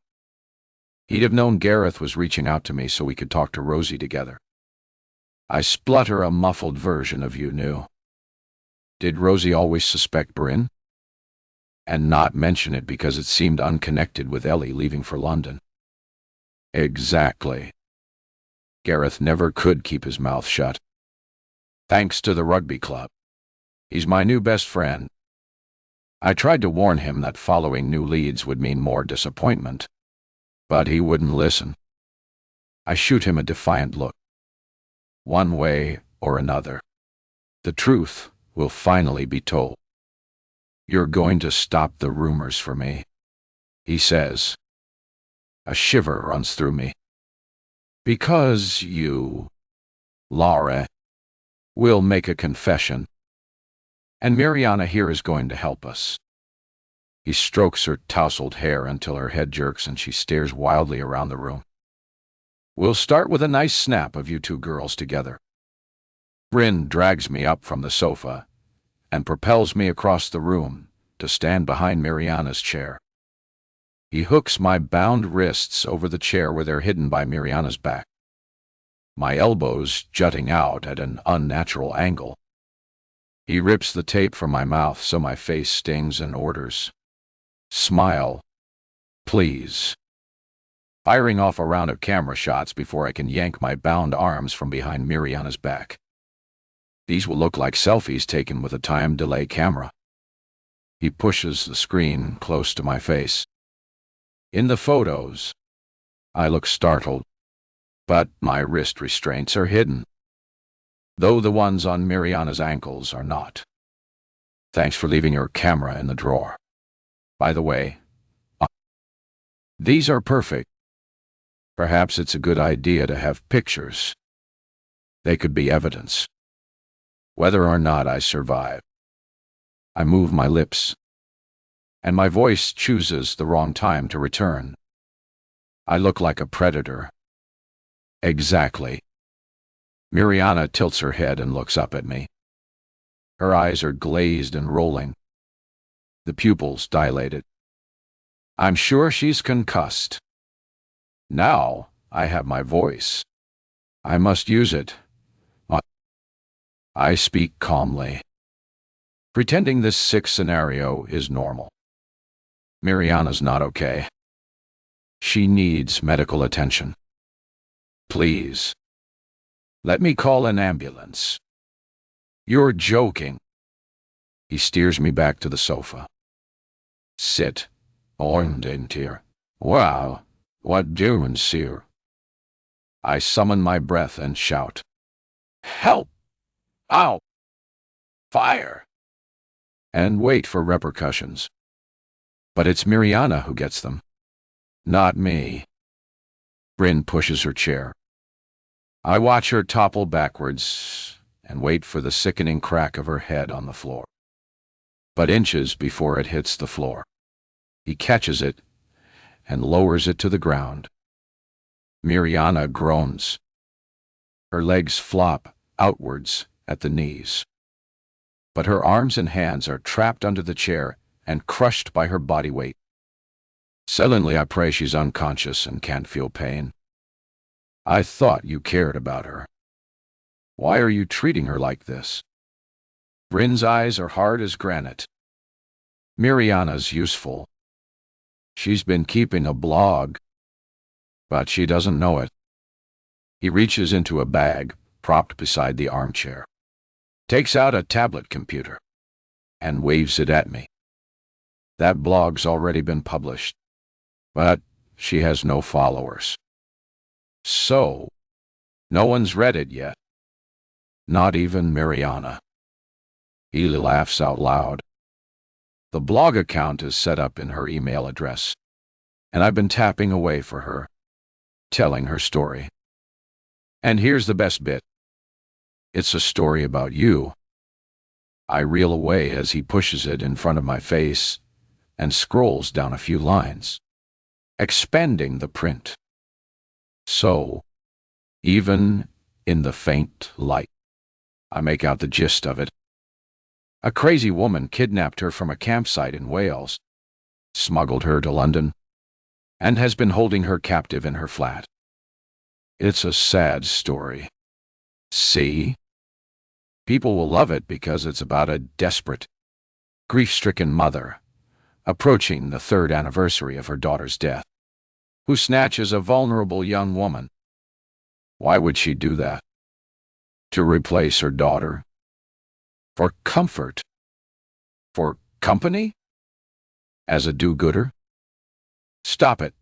He'd have known Gareth was reaching out to me so we could talk to Rosie together. I splutter a muffled version of "you knew." Did Rosie always suspect Bryn? And not mention it because it seemed unconnected with Ellie leaving for London? Exactly. Gareth never could keep his mouth shut. Thanks to the rugby club. He's my new best friend. I tried to warn him that following new leads would mean more disappointment, but he wouldn't listen. I shoot him a defiant look. One way or another, the truth will finally be told. "You're going to stop the rumors for me," he says. A shiver runs through me. "Because you, Laura, will make a confession, and Miriana here is going to help us." He strokes her tousled hair until her head jerks and she stares wildly around the room. "We'll start with a nice snap of you two girls together." Bryn drags me up from the sofa and propels me across the room to stand behind Miriana's chair. He hooks my bound wrists over the chair where they're hidden by Miriana's back, my elbows jutting out at an unnatural angle. He rips the tape from my mouth so my face stings and orders, "Smile, please," firing off a round of camera shots before I can yank my bound arms from behind Miriana's back. These will look like selfies taken with a time delay camera. He pushes the screen close to my face. In the photos, I look startled, but my wrist restraints are hidden, though the ones on Miriana's ankles are not. "Thanks for leaving your camera in the drawer. By the way, these are perfect. Perhaps it's a good idea to have pictures. They could be evidence. Whether or not I survive." I move my lips, and my voice chooses the wrong time to return. I look like a predator. Exactly. Miriana tilts her head and looks up at me. Her eyes are glazed and rolling, the pupils dilated. I'm sure she's concussed. Now I have my voice. I must use it. I speak calmly, pretending this sick scenario is normal. Miriana's not okay. She needs medical attention. Please, let me call an ambulance. You're joking. He steers me back to the sofa. Sit. Orndintier. Wow, what doing, sir? I summon my breath and shout. Help! Ow! Fire! And wait for repercussions. But it's Miriana who gets them, not me. Bryn pushes her chair. I watch her topple backwards and wait for the sickening crack of her head on the floor. But inches before it hits the floor, he catches it and lowers it to the ground. Miriana groans. Her legs flop outwards at the knees, but her arms and hands are trapped under the chair and crushed by her body weight. Sullenly I pray she's unconscious and can't feel pain. I thought you cared about her. Why are you treating her like this? Bryn's eyes are hard as granite. Miriana's useful. She's been keeping a blog, but she doesn't know it. He reaches into a bag propped beside the armchair, takes out a tablet computer, and waves it at me. That blog's already been published, but she has no followers. So, no one's read it yet. Not even Miriana. He laughs out loud. The blog account is set up in her email address, and I've been tapping away for her, telling her story. And here's the best bit. It's a story about you. I reel away as he pushes it in front of my face and scrolls down a few lines, expanding the print. So, even in the faint light, I make out the gist of it. A crazy woman kidnapped her from a campsite in Wales, smuggled her to London, and has been holding her captive in her flat. It's a sad story. See? People will love it because it's about a desperate, grief-stricken mother approaching the 3rd anniversary of her daughter's death, who snatches a vulnerable young woman. Why would she do that? To replace her daughter? For comfort? For company? As a do-gooder? Stop it.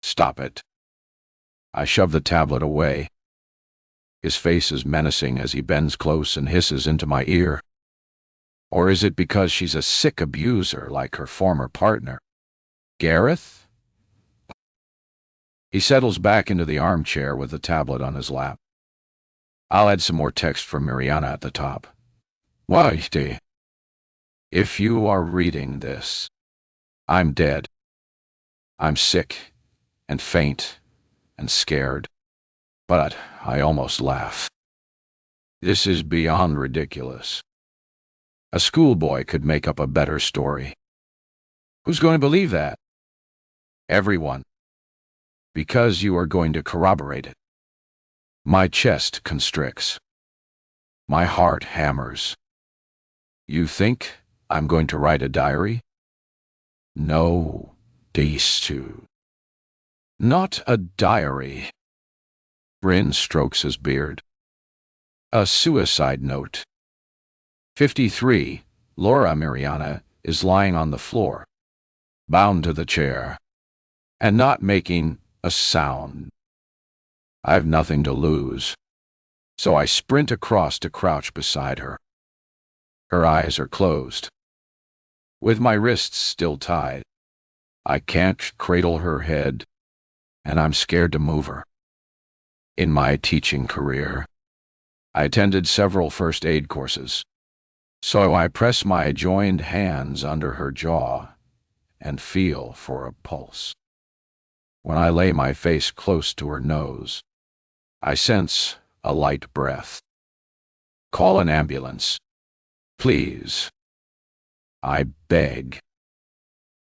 Stop it. I shove the tablet away. His face is menacing as he bends close and hisses into my ear. Or is it because she's a sick abuser like her former partner? Gareth? He settles back into the armchair with the tablet on his lap. I'll add some more text from Miriana at the top. Why, if you are reading this, I'm dead. I'm sick and faint and scared, but I almost laugh. This is beyond ridiculous. A schoolboy could make up a better story. Who's going to believe that? Everyone. Because you are going to corroborate it. My chest constricts. My heart hammers. You think I'm going to write a diary? No, these two. Not a diary. Bryn strokes his beard. A suicide note. 53. Laura Miriana is lying on the floor, bound to the chair, and not making a sound. I've nothing to lose, so I sprint across to crouch beside her. Her eyes are closed. With my wrists still tied, I can't cradle her head, and I'm scared to move her. In my teaching career, I attended several first aid courses, so I press my joined hands under her jaw and feel for a pulse. When I lay my face close to her nose, I sense a light breath. Call an ambulance. Please. I beg.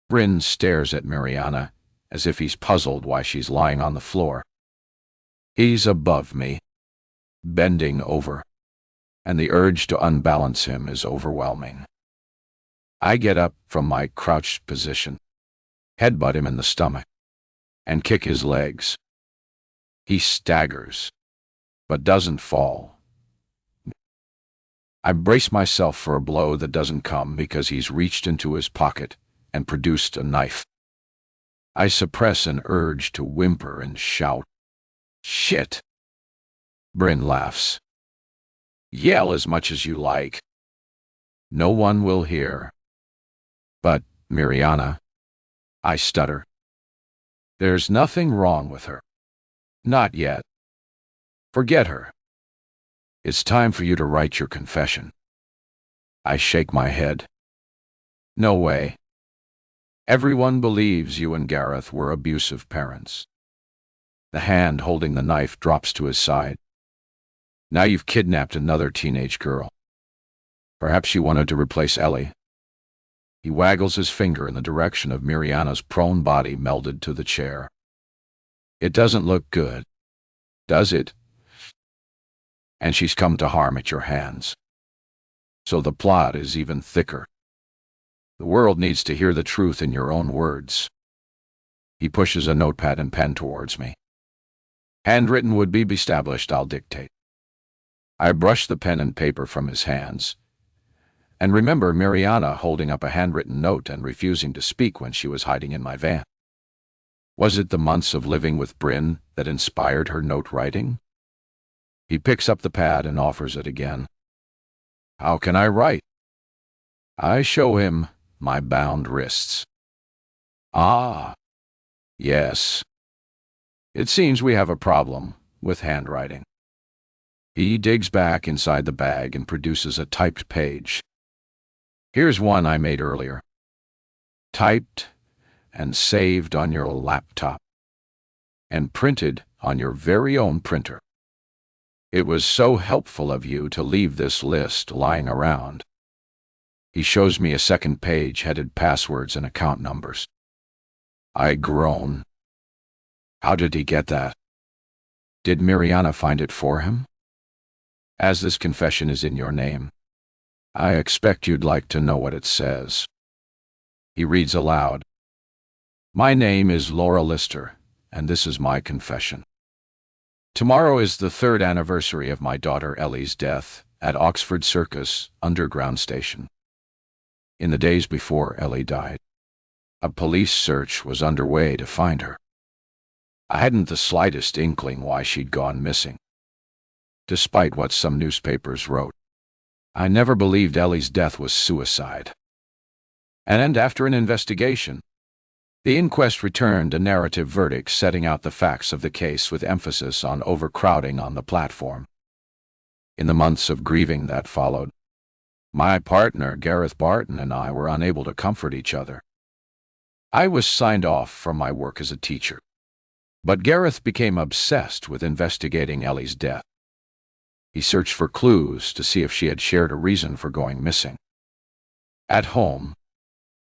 Bryn stares at Miriana as if he's puzzled why she's lying on the floor. He's above me, bending over, and the urge to unbalance him is overwhelming. I get up from my crouched position, headbutt him in the stomach, and kick his legs. He staggers, but doesn't fall. I brace myself for a blow that doesn't come because he's reached into his pocket and produced a knife. I suppress an urge to whimper and shout, "Shit!" Bryn laughs. Yell as much as you like. No one will hear. But, Miriana, I stutter. There's nothing wrong with her. Not yet. Forget her. It's time for you to write your confession. I shake my head. No way. Everyone believes you and Gareth were abusive parents. The hand holding the knife drops to his side. Now you've kidnapped another teenage girl. Perhaps you wanted to replace Ellie. He waggles his finger in the direction of Miriana's prone body melded to the chair. It doesn't look good, does it? And she's come to harm at your hands. So the plot is even thicker. The world needs to hear the truth in your own words. He pushes a notepad and pen towards me. Handwritten would be established, I'll dictate. I brush the pen and paper from his hands, and remember Miriana holding up a handwritten note and refusing to speak when she was hiding in my van. Was it the months of living with Bryn that inspired her note writing? He picks up the pad and offers it again. How can I write? I show him my bound wrists. Ah, yes. It seems we have a problem with handwriting. He digs back inside the bag and produces a typed page. Here's one I made earlier. Typed and saved on your laptop, and printed on your very own printer. It was so helpful of you to leave this list lying around. He shows me a second page headed passwords and account numbers. I groan. How did he get that? Did Miriana find it for him? As this confession is in your name, I expect you'd like to know what it says. He reads aloud. My name is Laura Lister, and this is my confession. Tomorrow is the 3rd anniversary of my daughter Ellie's death at Oxford Circus Underground Station. In the days before Ellie died, a police search was underway to find her. I hadn't the slightest inkling why she'd gone missing. Despite what some newspapers wrote, I never believed Ellie's death was suicide. And after an investigation, the inquest returned a narrative verdict setting out the facts of the case with emphasis on overcrowding on the platform. In the months of grieving that followed, my partner, Gareth Barton, and I were unable to comfort each other. I was signed off from my work as a teacher, but Gareth became obsessed with investigating Ellie's death. He searched for clues to see if she had shared a reason for going missing. At home,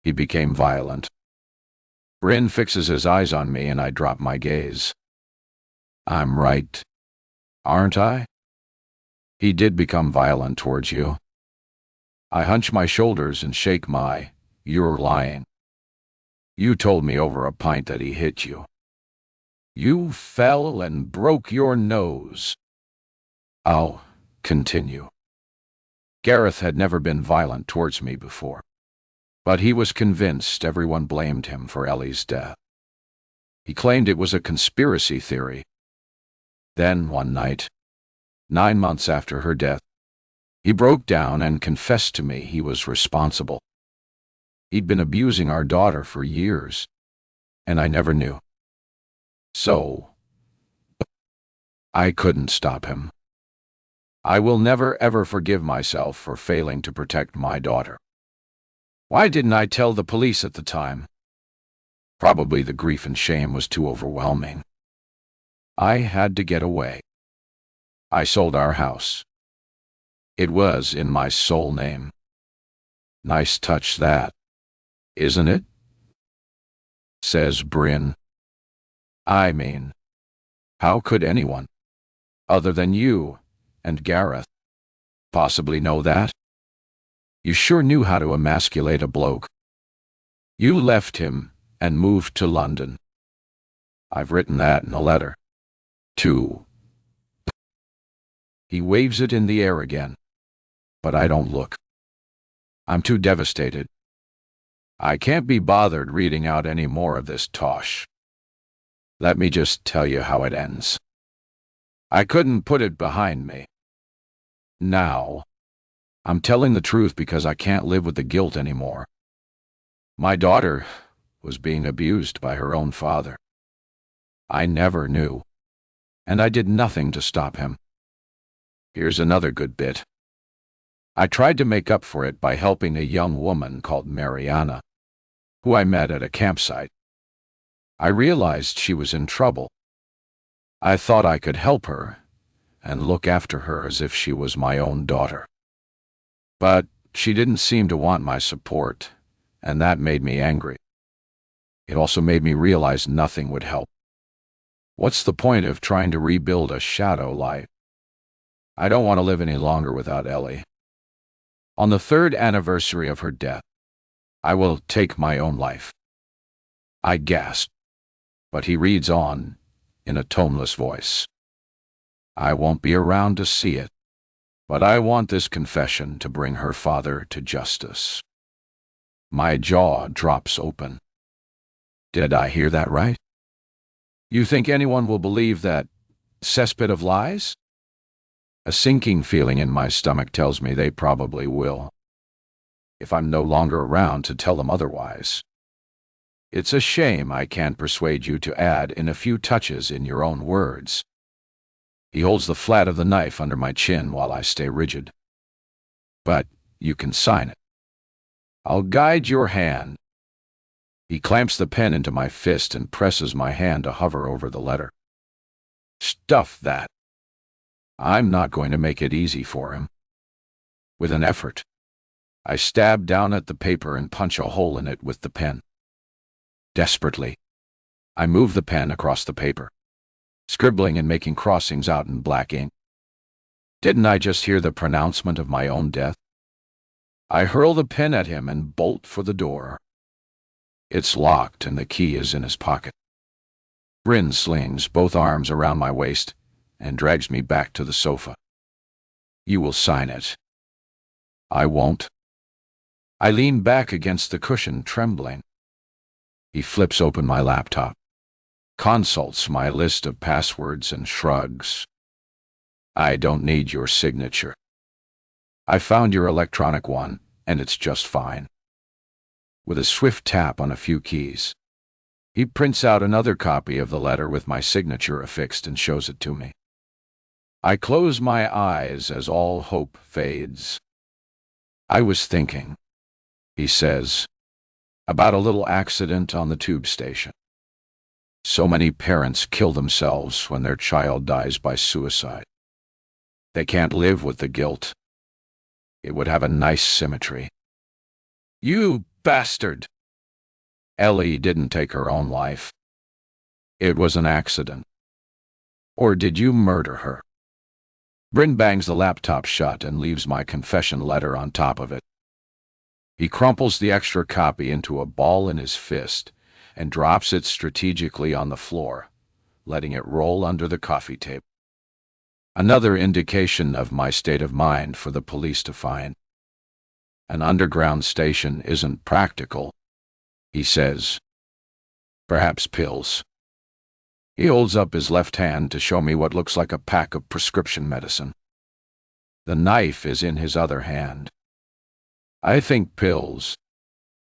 he became violent. Bryn fixes his eyes on me and I drop my gaze. I'm right, aren't I? He did become violent towards you. I hunch my shoulders and shake my, you're lying. You told me over a pint that he hit you. You fell and broke your nose. I'll continue. Gareth had never been violent towards me before, but he was convinced everyone blamed him for Ellie's death. He claimed it was a conspiracy theory. Then, one night, 9 months after her death, he broke down and confessed to me he was responsible. He'd been abusing our daughter for years, and I never knew. So, I couldn't stop him. I will never ever forgive myself for failing to protect my daughter. Why didn't I tell the police at the time? Probably the grief and shame was too overwhelming. I had to get away. I sold our house. It was in my soul name. Nice touch that, isn't it? Says Bryn. I mean, how could anyone, other than you and Gareth, possibly know that? You sure knew how to emasculate a bloke. You left him and moved to London. I've written that in a letter. To. He waves it in the air again, but I don't look. I'm too devastated. I can't be bothered reading out any more of this tosh. Let me just tell you how it ends. I couldn't put it behind me. Now, I'm telling the truth because I can't live with the guilt anymore. My daughter was being abused by her own father. I never knew, and I did nothing to stop him. Here's another good bit. I tried to make up for it by helping a young woman called Miriana, who I met at a campsite. I realized she was in trouble. I thought I could help her and look after her as if she was my own daughter. But she didn't seem to want my support, and that made me angry. It also made me realize nothing would help. What's the point of trying to rebuild a shadow life? I don't want to live any longer without Ellie. On the 3rd anniversary of her death, I will take my own life. I gasped, but he reads on in a toneless voice. I won't be around to see it, but I want this confession to bring her father to justice. My jaw drops open. Did I hear that right? You think anyone will believe that cesspit of lies? A sinking feeling in my stomach tells me they probably will, if I'm no longer around to tell them otherwise. It's a shame I can't persuade you to add in a few touches in your own words. He holds the flat of the knife under my chin while I stay rigid. But you can sign it. I'll guide your hand. He clamps the pen into my fist and presses my hand to hover over the letter. Stuff that. I'm not going to make it easy for him. With an effort, I stab down at the paper and punch a hole in it with the pen. Desperately, I move the pen across the paper, scribbling and making crossings out in black ink. Didn't I just hear the pronouncement of my own death? I hurl the pen at him and bolt for the door. It's locked and the key is in his pocket. Bryn slings both arms around my waist and drags me back to the sofa. You will sign it. I won't. I lean back against the cushion, trembling. He flips open my laptop, consults my list of passwords and shrugs. I don't need your signature. I found your electronic one, and it's just fine. With a swift tap on a few keys, he prints out another copy of the letter with my signature affixed and shows it to me. I close my eyes as all hope fades. I was thinking, he says, about a little accident on the tube station. So many parents kill themselves when their child dies by suicide. They can't live with the guilt. It would have a nice symmetry. You bastard! Ellie didn't take her own life. It was an accident. Or did you murder her? Bryn bangs the laptop shut and leaves my confession letter on top of it. He crumples the extra copy into a ball in his fist and drops it strategically on the floor, letting it roll under the coffee table. Another indication of my state of mind for the police to find. An underground station isn't practical, he says. Perhaps pills. He holds up his left hand to show me what looks like a pack of prescription medicine. The knife is in his other hand. I think pills,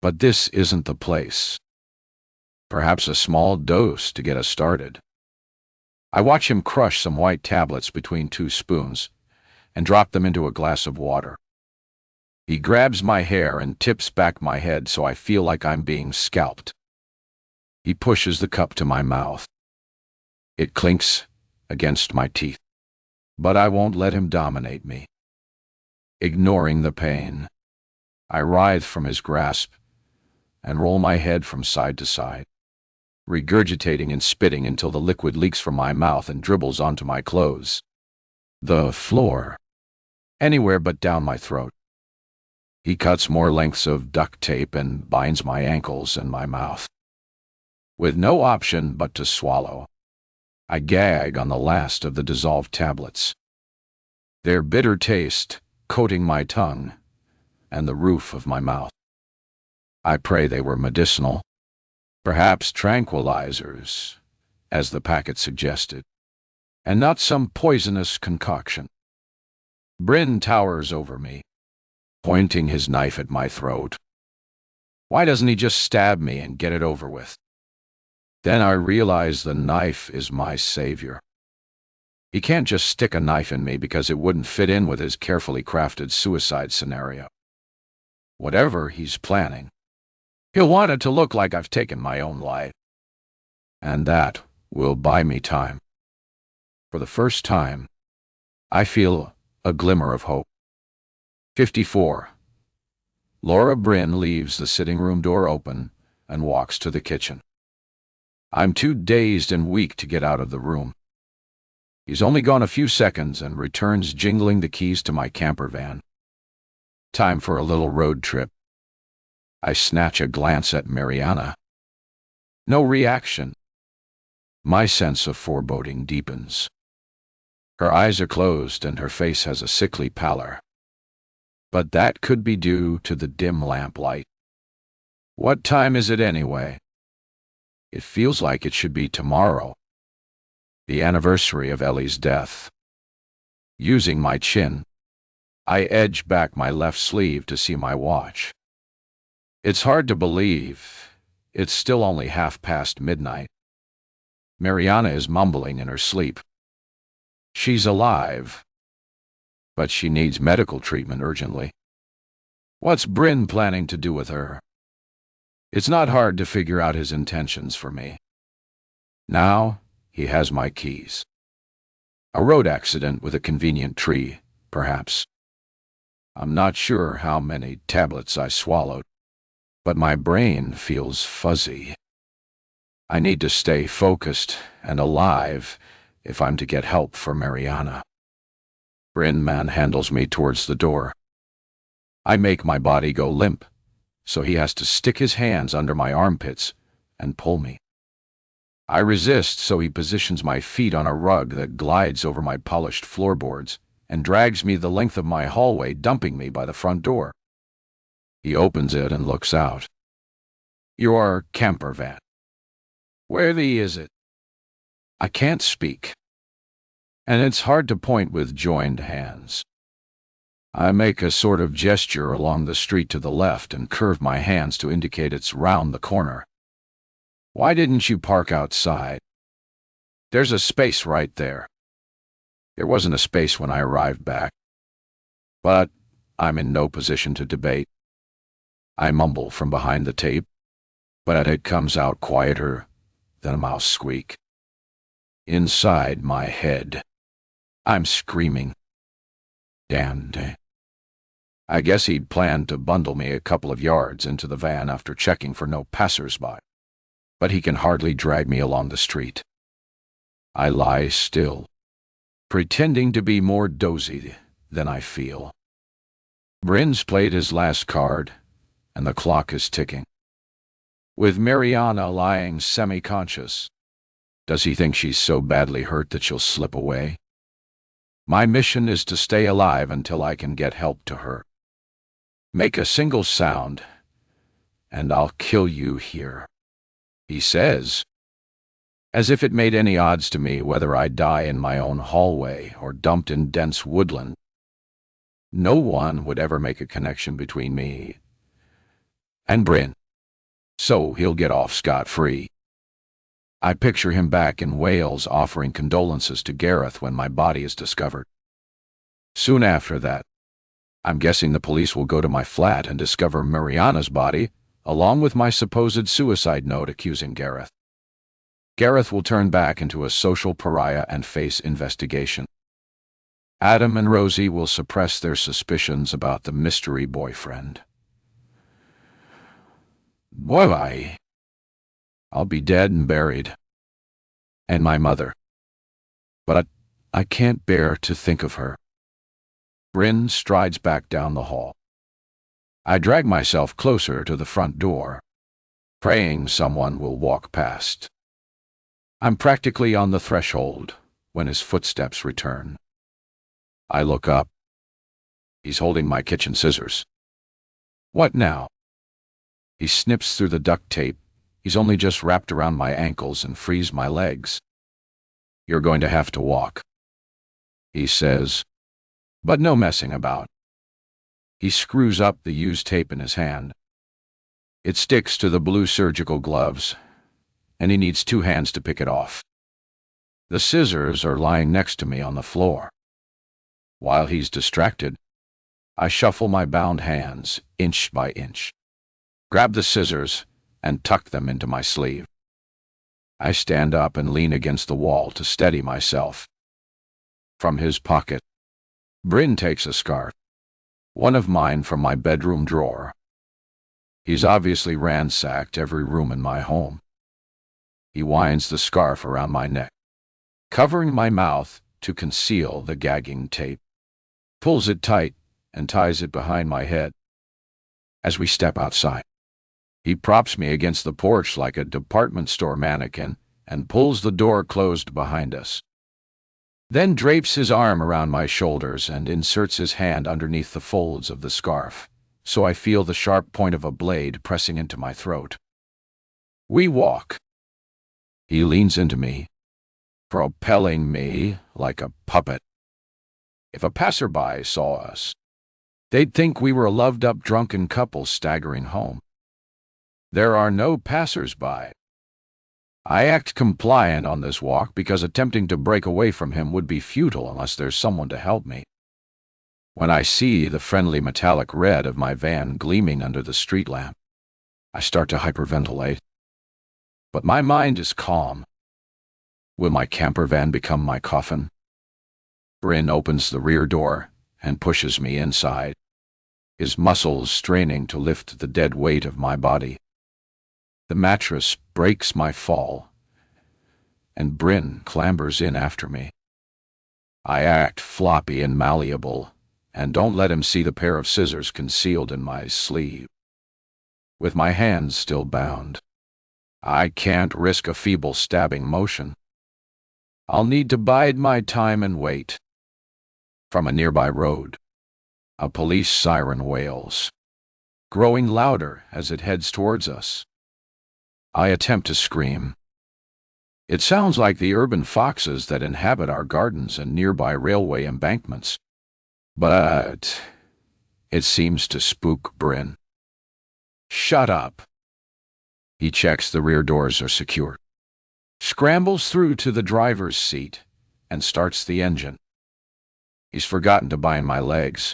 but this isn't the place. Perhaps a small dose to get us started. I watch him crush some white tablets between 2 spoons and drop them into a glass of water. He grabs my hair and tips back my head so I feel like I'm being scalped. He pushes the cup to my mouth. It clinks against my teeth, but I won't let him dominate me. ignoring the pain. I writhe from his grasp and roll my head from side to side, regurgitating and spitting until the liquid leaks from my mouth and dribbles onto my clothes. The floor. Anywhere but down my throat. He cuts more lengths of duct tape and binds my ankles and my mouth. With no option but to swallow, I gag on the last of the dissolved tablets, their bitter taste coating my tongue and the roof of my mouth. I pray they were medicinal, perhaps tranquilizers, as the packet suggested, and not some poisonous concoction. Bryn towers over me, pointing his knife at my throat. Why doesn't he just stab me and get it over with? Then I realize the knife is my savior. He can't just stick a knife in me because it wouldn't fit in with his carefully crafted suicide scenario. Whatever he's planning, he'll want it to look like I've taken my own life. And that will buy me time. For the first time, I feel a glimmer of hope. 54. Laura Bryn leaves the sitting room door open and walks to the kitchen. I'm too dazed and weak to get out of the room. He's only gone a few seconds and returns jingling the keys to my campervan. Time for a little road trip. I snatch a glance at Miriana. No reaction. My sense of foreboding deepens. Her eyes are closed and her face has a sickly pallor. But that could be due to the dim lamplight. What time is it anyway? It feels like it should be tomorrow, the anniversary of Ellie's death. Using my chin, I edge back my left sleeve to see my watch. It's hard to believe. It's still only midnight. Miriana is mumbling in her sleep. She's alive, but she needs medical treatment urgently. What's Bryn planning to do with her? It's not hard to figure out his intentions for me. Now, he has my keys. A road accident with a convenient tree, perhaps. I'm not sure how many tablets I swallowed, but my brain feels fuzzy. I need to stay focused and alive if I'm to get help for Miriana. Bryn manhandles me towards the door. I make my body go limp, so he has to stick his hands under my armpits and pull me. I resist, so he positions my feet on a rug that glides over my polished floorboards and drags me the length of my hallway, dumping me by the front door. He opens it and looks out. Your campervan. Where is it? I can't speak, and it's hard to point with joined hands. I make a sort of gesture along the street to the left and curve my hands to indicate it's round the corner. Why didn't you park outside? There's a space right there. There wasn't a space when I arrived back. But I'm in no position to debate. I mumble from behind the tape, but it comes out quieter than a mouse squeak. Inside my head, I'm screaming. Damned. I guess he'd planned to bundle me a couple of yards into the van after checking for no passers-by, but he can hardly drag me along the street. I lie still, pretending to be more dozy than I feel. Bryn's played his last card, and the clock is ticking. With Miriana lying semi-conscious, does he think she's so badly hurt that she'll slip away? My mission is to stay alive until I can get help to her. Make a single sound, and I'll kill you here, he says, as if it made any odds to me whether I die in my own hallway or dumped in dense woodland. No one would ever make a connection between me and Bryn, so he'll get off scot-free. I picture him back in Wales offering condolences to Gareth when my body is discovered. Soon after that, I'm guessing the police will go to my flat and discover Miriana's body, along with my supposed suicide note accusing Gareth. Gareth will turn back into a social pariah and face investigation. Adam and Rosie will suppress their suspicions about the mystery boyfriend. Boy, I'll be dead and buried. And my mother. But I can't bear to think of her. Bryn strides back down the hall. I drag myself closer to the front door, praying someone will walk past. I'm practically on the threshold when his footsteps return. I look up. He's holding my kitchen scissors. What now? He snips through the duct tape. He's only just wrapped around my ankles and frees my legs. You're going to have to walk, he says, but no messing about. He screws up the used tape in his hand. It sticks to the blue surgical gloves, and he needs 2 hands to pick it off. The scissors are lying next to me on the floor. While he's distracted, I shuffle my bound hands inch by inch, grab the scissors, and tuck them into my sleeve. I stand up and lean against the wall to steady myself. From his pocket, Bryn takes a scarf, one of mine from my bedroom drawer. He's obviously ransacked every room in my home. He winds the scarf around my neck, covering my mouth to conceal the gagging tape, pulls it tight, and ties it behind my head. As we step outside, he props me against the porch like a department store mannequin and pulls the door closed behind us. Then drapes his arm around my shoulders and inserts his hand underneath the folds of the scarf, so I feel the sharp point of a blade pressing into my throat. We walk. He leans into me, propelling me like a puppet. If a passerby saw us, they'd think we were a loved-up drunken couple staggering home. There are no passers-by. I act compliant on this walk because attempting to break away from him would be futile unless there's someone to help me. When I see the friendly metallic red of my van gleaming under the street lamp, I start to hyperventilate. But my mind is calm. Will my campervan become my coffin? Bryn opens the rear door and pushes me inside, his muscles straining to lift the dead weight of my body. The mattress breaks my fall, and Bryn clambers in after me. I act floppy and malleable, and don't let him see the pair of scissors concealed in my sleeve. With my hands still bound, I can't risk a feeble stabbing motion. I'll need to bide my time and wait. From a nearby road, a police siren wails, growing louder as it heads towards us. I attempt to scream. It sounds like the urban foxes that inhabit our gardens and nearby railway embankments. But it seems to spook Bryn. Shut up. He checks the rear doors are secure, scrambles through to the driver's seat, and starts the engine. He's forgotten to bind my legs.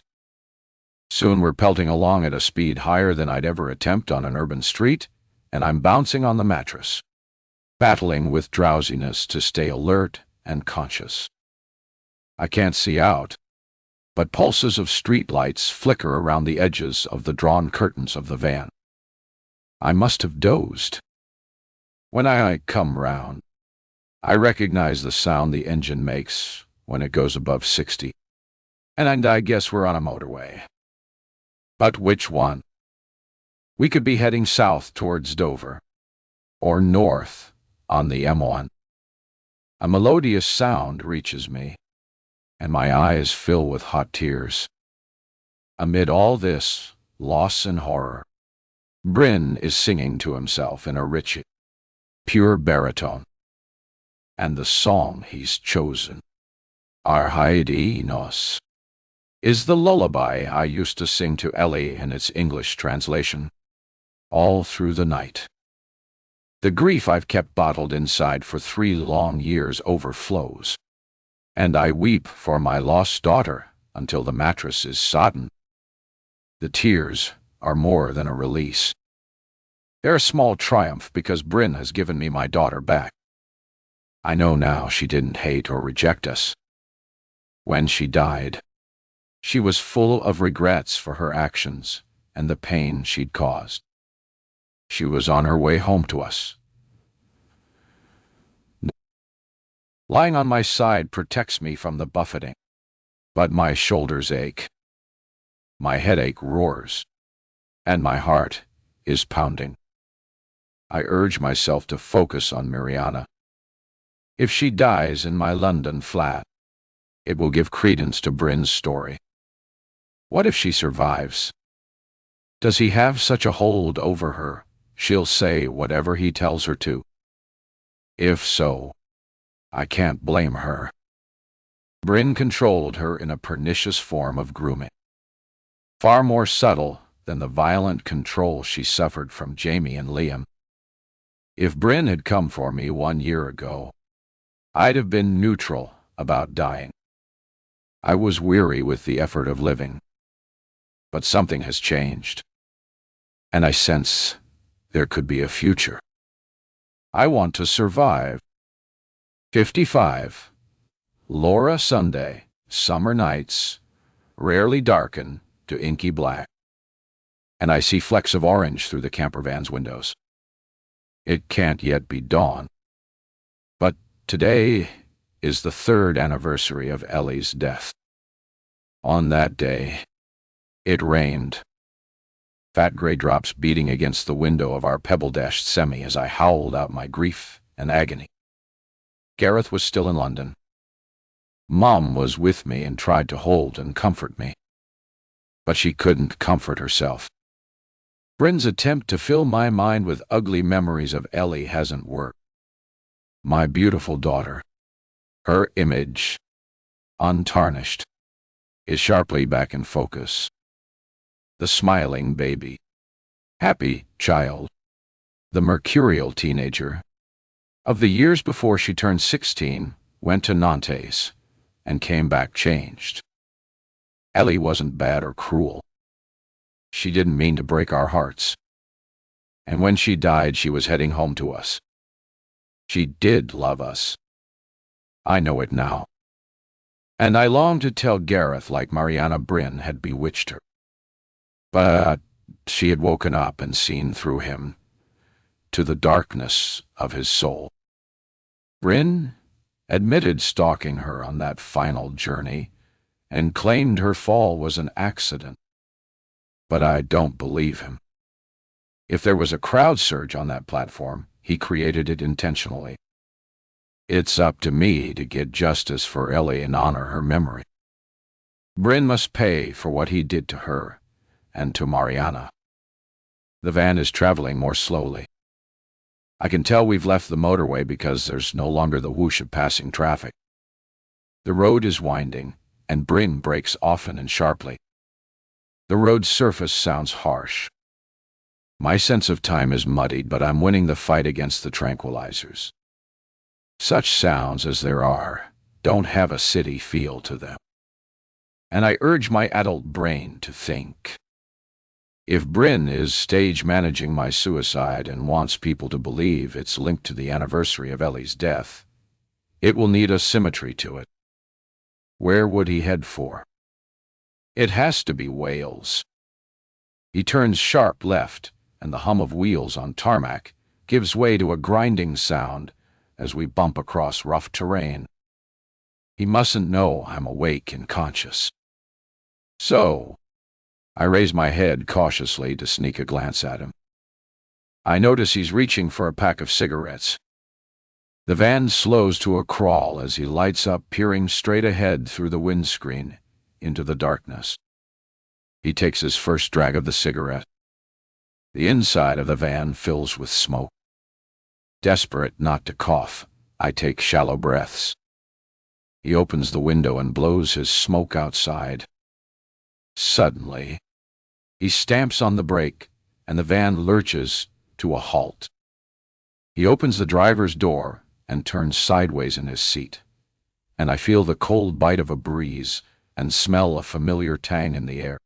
Soon we're pelting along at a speed higher than I'd ever attempt on an urban street, and I'm bouncing on the mattress, battling with drowsiness to stay alert and conscious. I can't see out, but pulses of street lights flicker around the edges of the drawn curtains of the van. I must have dozed. When I come round, I recognize the sound the engine makes when it goes above 60, and I guess we're on a motorway. But which one? We could be heading south towards Dover, or north on the M1. A melodious sound reaches me, and my eyes fill with hot tears. Amid all this loss and horror, Bryn is singing to himself in a rich, pure baritone. And the song he's chosen, Arhaidinos, is the lullaby I used to sing to Ellie in its English translation, all through the night. The grief I've kept bottled inside for 3 long years overflows, and I weep for my lost daughter until the mattress is sodden. The tears are more than a release. They're a small triumph because Bryn has given me my daughter back. I know now she didn't hate or reject us. When she died, she was full of regrets for her actions and the pain she'd caused. She was on her way home to us. Lying on my side protects me from the buffeting, but my shoulders ache, my headache roars, and my heart is pounding. I urge myself to focus on Miriana. If she dies in my London flat, it will give credence to Bryn's story. What if she survives? Does he have such a hold over her, she'll say whatever he tells her to? If so, I can't blame her. Bryn controlled her in a pernicious form of grooming, far more subtle than the violent control she suffered from Jamie and Liam. If Bryn had come for me 1 year ago, I'd have been neutral about dying. I was weary with the effort of living. But something has changed, and I sense there could be a future. I want to survive. 55. Laura Sunday, summer nights, rarely darken to inky black, and I see flecks of orange through the campervan's windows. It can't yet be dawn, but today is the 3rd anniversary of Ellie's death. On that day, it rained. Fat gray drops beating against the window of our pebble-dashed semi as I howled out my grief and agony. Gareth was still in London. Mom was with me and tried to hold and comfort me, but she couldn't comfort herself. Bryn's attempt to fill my mind with ugly memories of Ellie hasn't worked. My beautiful daughter, her image, untarnished, is sharply back in focus. The smiling baby, happy child, the mercurial teenager, of the years before she turned 16, went to Nantes, and came back changed. Ellie wasn't bad or cruel. She didn't mean to break our hearts. And when she died, she was heading home to us. She did love us. I know it now. And I long to tell Gareth like Miriana Bryn had bewitched her. But she had woken up and seen through him, to the darkness of his soul. Bryn admitted stalking her on that final journey and claimed her fall was an accident. But I don't believe him. If there was a crowd surge on that platform, he created it intentionally. It's up to me to get justice for Ellie and honor her memory. Bryn must pay for what he did to her and to Miriana. The van is traveling more slowly. I can tell we've left the motorway because there's no longer the whoosh of passing traffic. The road is winding, and Bryn brakes often and sharply. The road's surface sounds harsh. My sense of time is muddied, but I'm winning the fight against the tranquilizers. Such sounds as there are don't have a city feel to them. And I urge my adult brain to think. If Bryn is stage managing my suicide and wants people to believe it's linked to the anniversary of Ellie's death, it will need a symmetry to it. Where would he head for? It has to be Wales. He turns sharp left, and the hum of wheels on tarmac gives way to a grinding sound as we bump across rough terrain. He mustn't know I'm awake and conscious. So, I raise my head cautiously to sneak a glance at him. I notice he's reaching for a pack of cigarettes. The van slows to a crawl as he lights up, peering straight ahead through the windscreen into the darkness. He takes his first drag of the cigarette. The inside of the van fills with smoke. Desperate not to cough, I take shallow breaths. He opens the window and blows his smoke outside. Suddenly, he stamps on the brake, and the van lurches to a halt. He opens the driver's door and turns sideways in his seat, and I feel the cold bite of a breeze and smell a familiar tang in the air.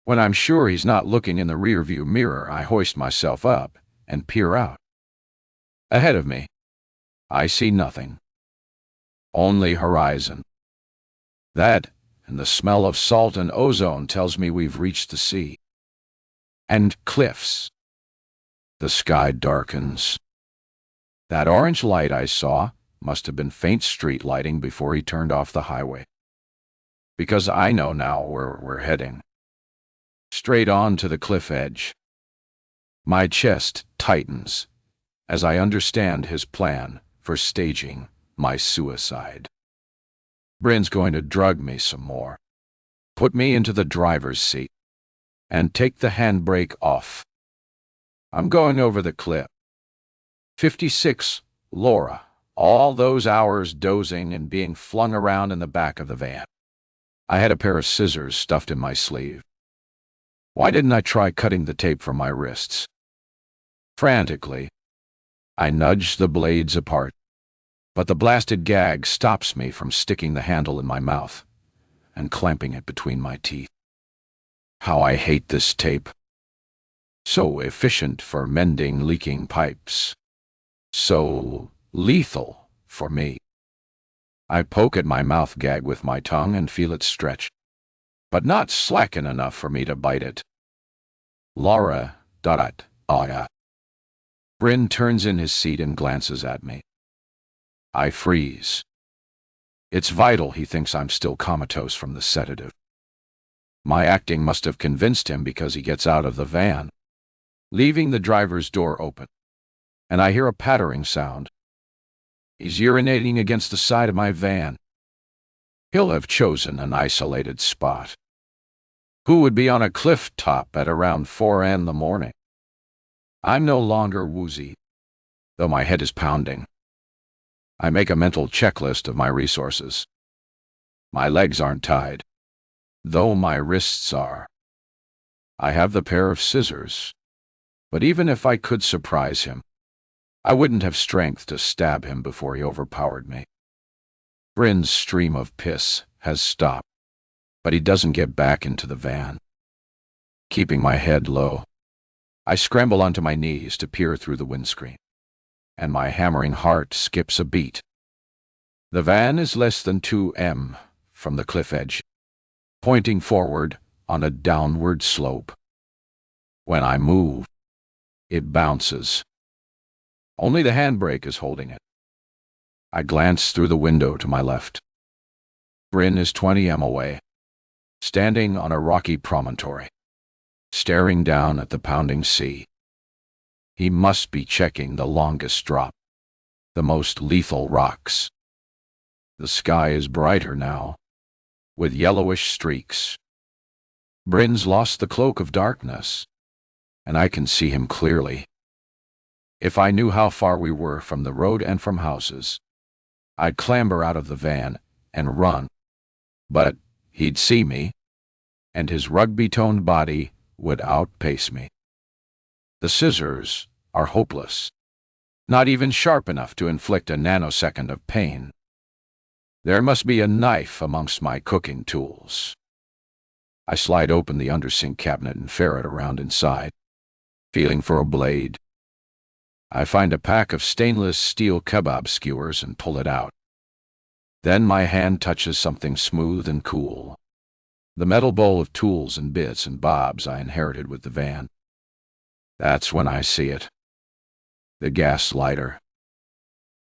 When I'm sure he's not looking in the rearview mirror, I hoist myself up and peer out. Ahead of me, I see nothing. Only horizon. That, and the smell of salt and ozone tells me we've reached the sea. And cliffs. The sky darkens. That orange light I saw must have been faint street lighting before he turned off the highway. Because I know now where we're heading. Straight on to the cliff edge. My chest tightens as I understand his plan for staging my suicide. Bryn's going to drug me some more, put me into the driver's seat, and take the handbrake off. I'm going over the cliff. 56, Laura, all those hours dozing and being flung around in the back of the van. I had a pair of scissors stuffed in my sleeve. Why didn't I try cutting the tape from my wrists? Frantically, I nudge the blades apart, but the blasted gag stops me from sticking the handle in my mouth and clamping it between my teeth. How I hate this tape. So efficient for mending leaking pipes. So lethal for me. I poke at my mouth gag with my tongue and feel it stretch, but not slacken enough for me to bite it. Laura, yeah. Bryn turns in his seat and glances at me. I freeze. It's vital he thinks I'm still comatose from the sedative. My acting must have convinced him because he gets out of the van, leaving the driver's door open, and I hear a pattering sound. He's urinating against the side of my van. He'll have chosen an isolated spot. Who would be on a cliff top at around 4 a.m? I'm no longer woozy, though my head is pounding. I make a mental checklist of my resources. My legs aren't tied, though my wrists are. I have the pair of scissors, but even if I could surprise him, I wouldn't have strength to stab him before he overpowered me. Bryn's stream of piss has stopped, but he doesn't get back into the van. Keeping my head low, I scramble onto my knees to peer through the windscreen, and my hammering heart skips a beat. The van is less than 2 m from the cliff edge, pointing forward on a downward slope. When I move, it bounces. Only the handbrake is holding it. I glance through the window to my left. Bryn is 20 m away, standing on a rocky promontory, staring down at the pounding sea. He must be checking the longest drop, the most lethal rocks. The sky is brighter now, with yellowish streaks. Bryn's lost the cloak of darkness, and I can see him clearly. If I knew how far we were from the road and from houses, I'd clamber out of the van and run. But he'd see me, and his rugby-toned body would outpace me. The scissors are hopeless, not even sharp enough to inflict a nanosecond of pain. There must be a knife amongst my cooking tools. I slide open the undersink cabinet and ferret around inside, feeling for a blade. I find a pack of stainless steel kebab skewers and pull it out. Then my hand touches something smooth and cool. The metal bowl of tools and bits and bobs I inherited with the van. That's when I see it. The gas lighter.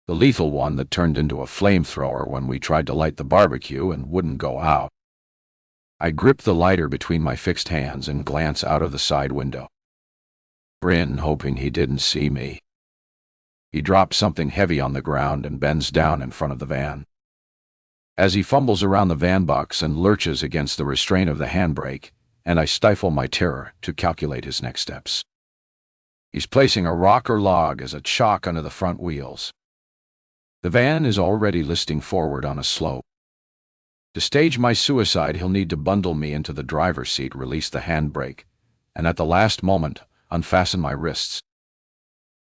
The lethal one that turned into a flamethrower when we tried to light the barbecue and wouldn't go out. I grip the lighter between my fixed hands and glance out of the side window. Bryn, hoping he didn't see me. He drops something heavy on the ground and bends down in front of the van. As he fumbles around the van box and lurches against the restraint of the handbrake, and I stifle my terror to calculate his next steps. He's placing a rock or log as a chock under the front wheels. The van is already listing forward on a slope. To stage my suicide, he'll need to bundle me into the driver's seat, release the handbrake, and at the last moment, unfasten my wrists.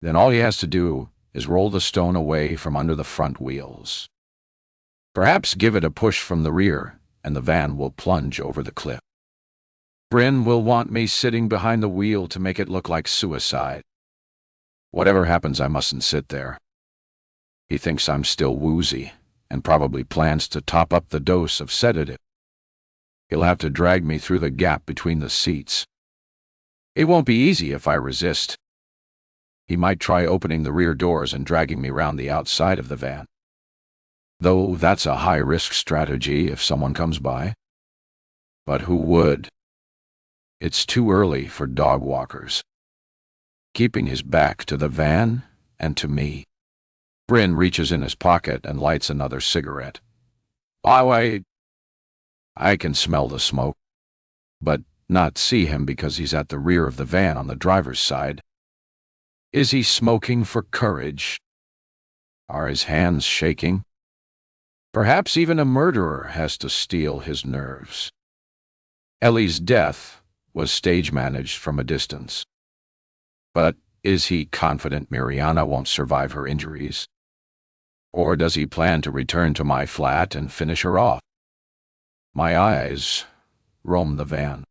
Then all he has to do is roll the stone away from under the front wheels. Perhaps give it a push from the rear, and the van will plunge over the cliff. Bryn will want me sitting behind the wheel to make it look like suicide. Whatever happens, I mustn't sit there. He thinks I'm still woozy, and probably plans to top up the dose of sedative. He'll have to drag me through the gap between the seats. It won't be easy if I resist. He might try opening the rear doors and dragging me round the outside of the van. Though that's a high-risk strategy if someone comes by. But who would? It's too early for dog walkers. Keeping his back to the van and to me. Bryn reaches in his pocket and lights another cigarette. I can smell the smoke, but not see him because he's at the rear of the van on the driver's side. Is he smoking for courage? Are his hands shaking? Perhaps even a murderer has to steel his nerves. Ellie's death was stage-managed from a distance. But is he confident Miriana won't survive her injuries? Or does he plan to return to my flat and finish her off? My eyes roam the van.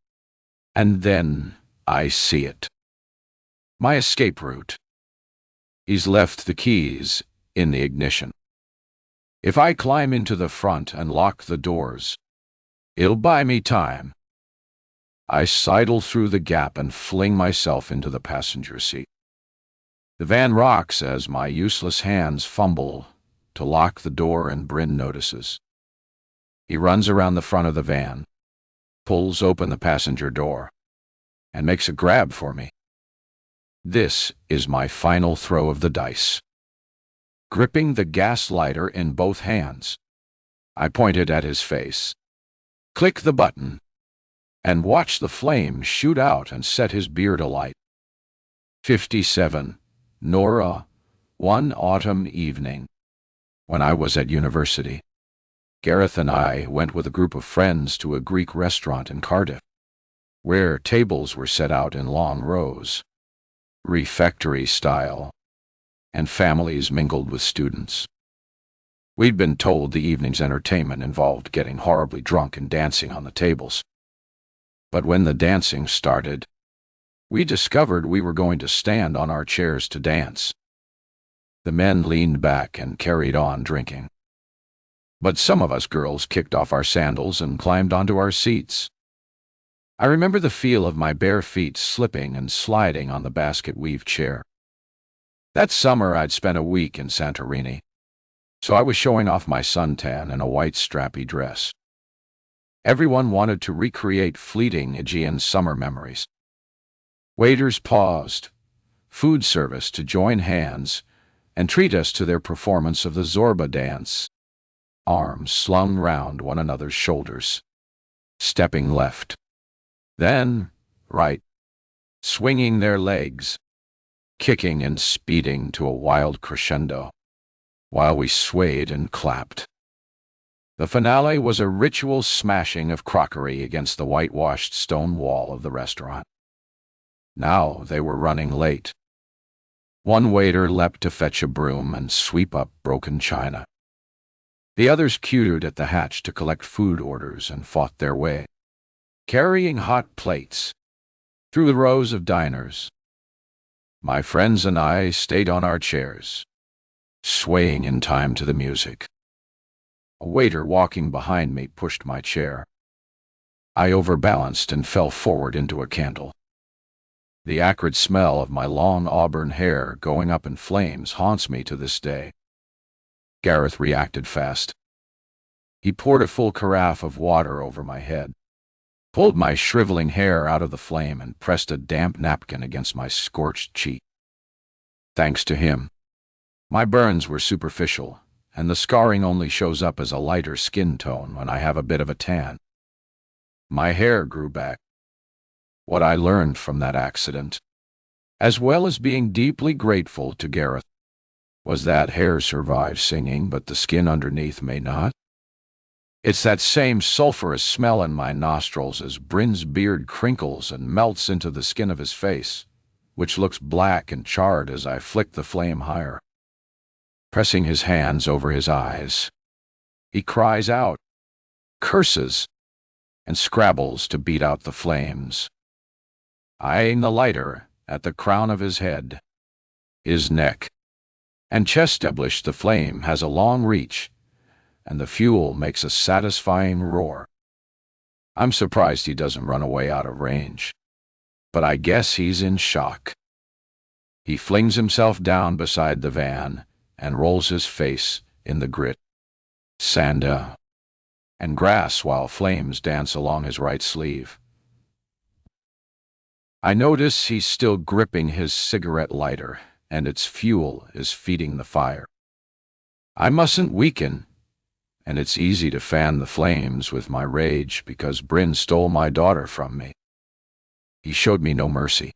And then I see it. My escape route. He's left the keys in the ignition. If I climb into the front and lock the doors, it'll buy me time. I sidle through the gap and fling myself into the passenger seat. The van rocks as my useless hands fumble to lock the door, and Bryn notices. He runs around the front of the van, pulls open the passenger door, and makes a grab for me. This is my final throw of the dice. Gripping the gas lighter in both hands, I point it at his face, click the button, and watch the flame shoot out and set his beard alight. 57. Nora, one autumn evening. When I was at university, Gareth and I went with a group of friends to a Greek restaurant in Cardiff, where tables were set out in long rows, refectory style, and families mingled with students. We'd been told the evening's entertainment involved getting horribly drunk and dancing on the tables. But when the dancing started, we discovered we were going to stand on our chairs to dance. The men leaned back and carried on drinking. But some of us girls kicked off our sandals and climbed onto our seats. I remember the feel of my bare feet slipping and sliding on the basket-weave chair. That summer I'd spent a week in Santorini, so I was showing off my suntan in a white strappy dress. Everyone wanted to recreate fleeting Aegean summer memories. Waiters paused, food service to join hands and treat us to their performance of the Zorba dance, arms slung round one another's shoulders, stepping left, then right, swinging their legs, kicking and speeding to a wild crescendo, while we swayed and clapped. The finale was a ritual smashing of crockery against the whitewashed stone wall of the restaurant. Now they were running late. One waiter leapt to fetch a broom and sweep up broken china. The others queued at the hatch to collect food orders and fought their way, carrying hot plates through the rows of diners. My friends and I stayed on our chairs, swaying in time to the music. A waiter walking behind me pushed my chair. I overbalanced and fell forward into a candle. The acrid smell of my long auburn hair going up in flames haunts me to this day. Gareth reacted fast. He poured a full carafe of water over my head, pulled my shriveling hair out of the flame, and pressed a damp napkin against my scorched cheek. Thanks to him, my burns were superficial, and the scarring only shows up as a lighter skin tone when I have a bit of a tan. My hair grew back. What I learned from that accident, as well as being deeply grateful to Gareth, was that hair survives singing, but the skin underneath may not. It's that same sulphurous smell in my nostrils as Bryn's beard crinkles and melts into the skin of his face, which looks black and charred as I flick the flame higher. Pressing his hands over his eyes, he cries out, curses, and scrabbles to beat out the flames. I aim the lighter at the crown of his head, his neck, and chest. The flame has a long reach, and the fuel makes a satisfying roar. I'm surprised he doesn't run away out of range, but I guess he's in shock. He flings himself down beside the van and rolls his face in the grit, sand, and grass while flames dance along his right sleeve. I notice he's still gripping his cigarette lighter, and its fuel is feeding the fire. I mustn't weaken, and it's easy to fan the flames with my rage because Bryn stole my daughter from me. He showed me no mercy.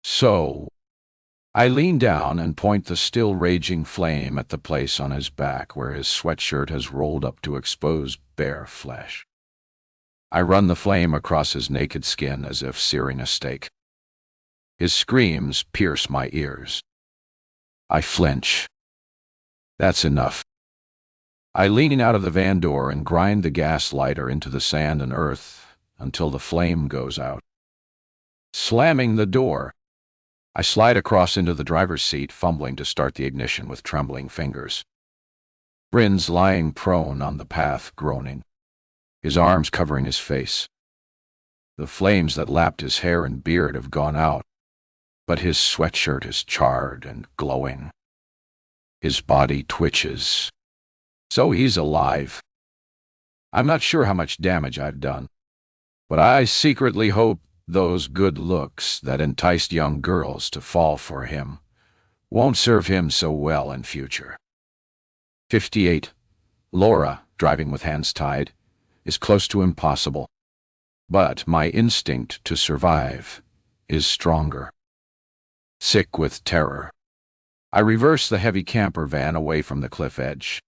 So I lean down and point the still raging flame at the place on his back where his sweatshirt has rolled up to expose bare flesh. I run the flame across his naked skin as if searing a steak. His screams pierce my ears. I flinch. That's enough. I lean out of the van door and grind the gas lighter into the sand and earth until the flame goes out. Slamming the door, I slide across into the driver's seat, fumbling to start the ignition with trembling fingers. Bryn's lying prone on the path, groaning, his arms covering his face. The flames that lapped his hair and beard have gone out, but his sweatshirt is charred and glowing. His body twitches. So he's alive. I'm not sure how much damage I've done, but I secretly hope those good looks that enticed young girls to fall for him won't serve him so well in future. 58. Laura, driving with hands tied, is close to impossible, but my instinct to survive is stronger. Sick with terror, I reverse the heavy camper van away from the cliff edge.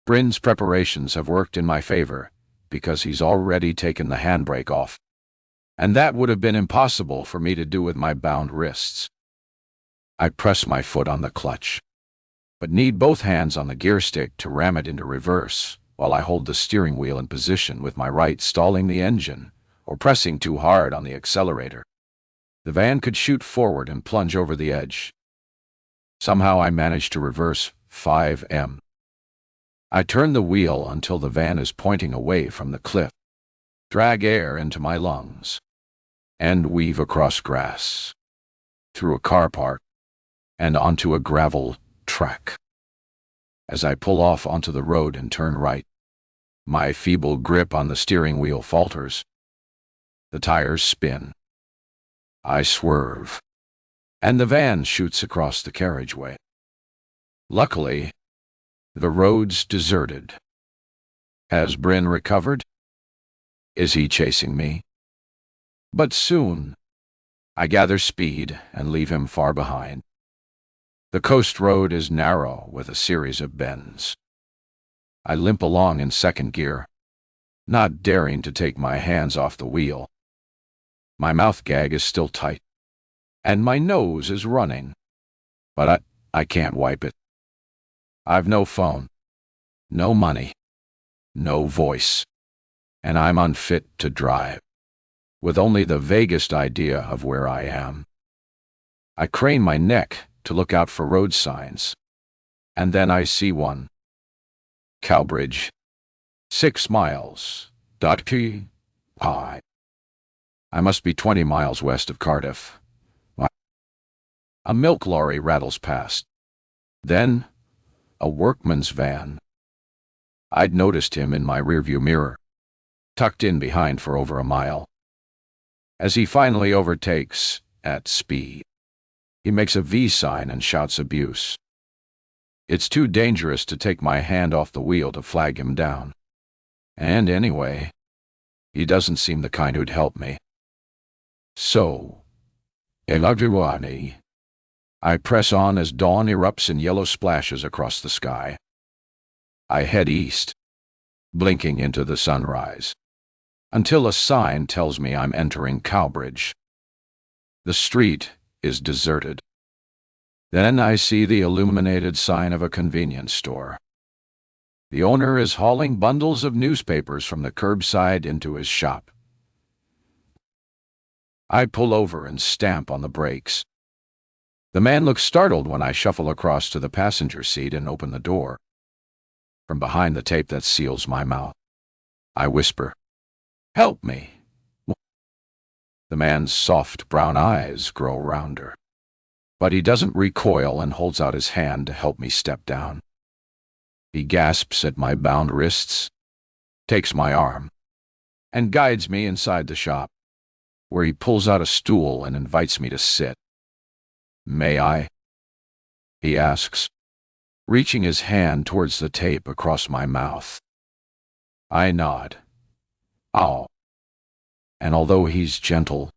Bryn's preparations have worked in my favor because he's already taken the handbrake off, and that would have been impossible for me to do with my bound wrists. I press my foot on the clutch, but need both hands on the gear stick to ram it into reverse while I hold the steering wheel in position with my right stalling the engine or pressing too hard on the accelerator. The van could shoot forward and plunge over the edge. Somehow I manage to reverse 5M. I turn the wheel until the van is pointing away from the cliff, drag air into my lungs, and weave across grass, through a car park, and onto a gravel track. As I pull off onto the road and turn right, my feeble grip on the steering wheel falters. The tires spin. I swerve, and the van shoots across the carriageway. Luckily, the road's deserted. Has Bryn recovered? Is he chasing me? But soon, I gather speed and leave him far behind. The coast road is narrow with a series of bends. I limp along in second gear, not daring to take my hands off the wheel. My mouth gag is still tight, and my nose is running, but I can't wipe it. I've no phone, no money, no voice, and I'm unfit to drive, with only the vaguest idea of where I am. I crane my neck to look out for road signs, and then I see one. Cowbridge, 6 miles. Hi. I must be 20 miles west of Cardiff. A milk lorry rattles past. Then, a workman's van. I'd noticed him in my rearview mirror, tucked in behind for over a mile. As he finally overtakes, at speed, he makes a V sign and shouts abuse. It's too dangerous to take my hand off the wheel to flag him down. And anyway, he doesn't seem the kind who'd help me. So, I press on as dawn erupts in yellow splashes across the sky. I head east, blinking into the sunrise, until a sign tells me I'm entering Cowbridge. The street is deserted. Then I see the illuminated sign of a convenience store. The owner is hauling bundles of newspapers from the curbside into his shop. I pull over and stamp on the brakes. The man looks startled when I shuffle across to the passenger seat and open the door. From behind the tape that seals my mouth, I whisper, "Help me." The man's soft brown eyes grow rounder, but he doesn't recoil and holds out his hand to help me step down. He gasps at my bound wrists, takes my arm, and guides me inside the shop, where he pulls out a stool and invites me to sit. "May I?" he asks, reaching his hand towards the tape across my mouth. I nod. "Ow." And although he's gentle,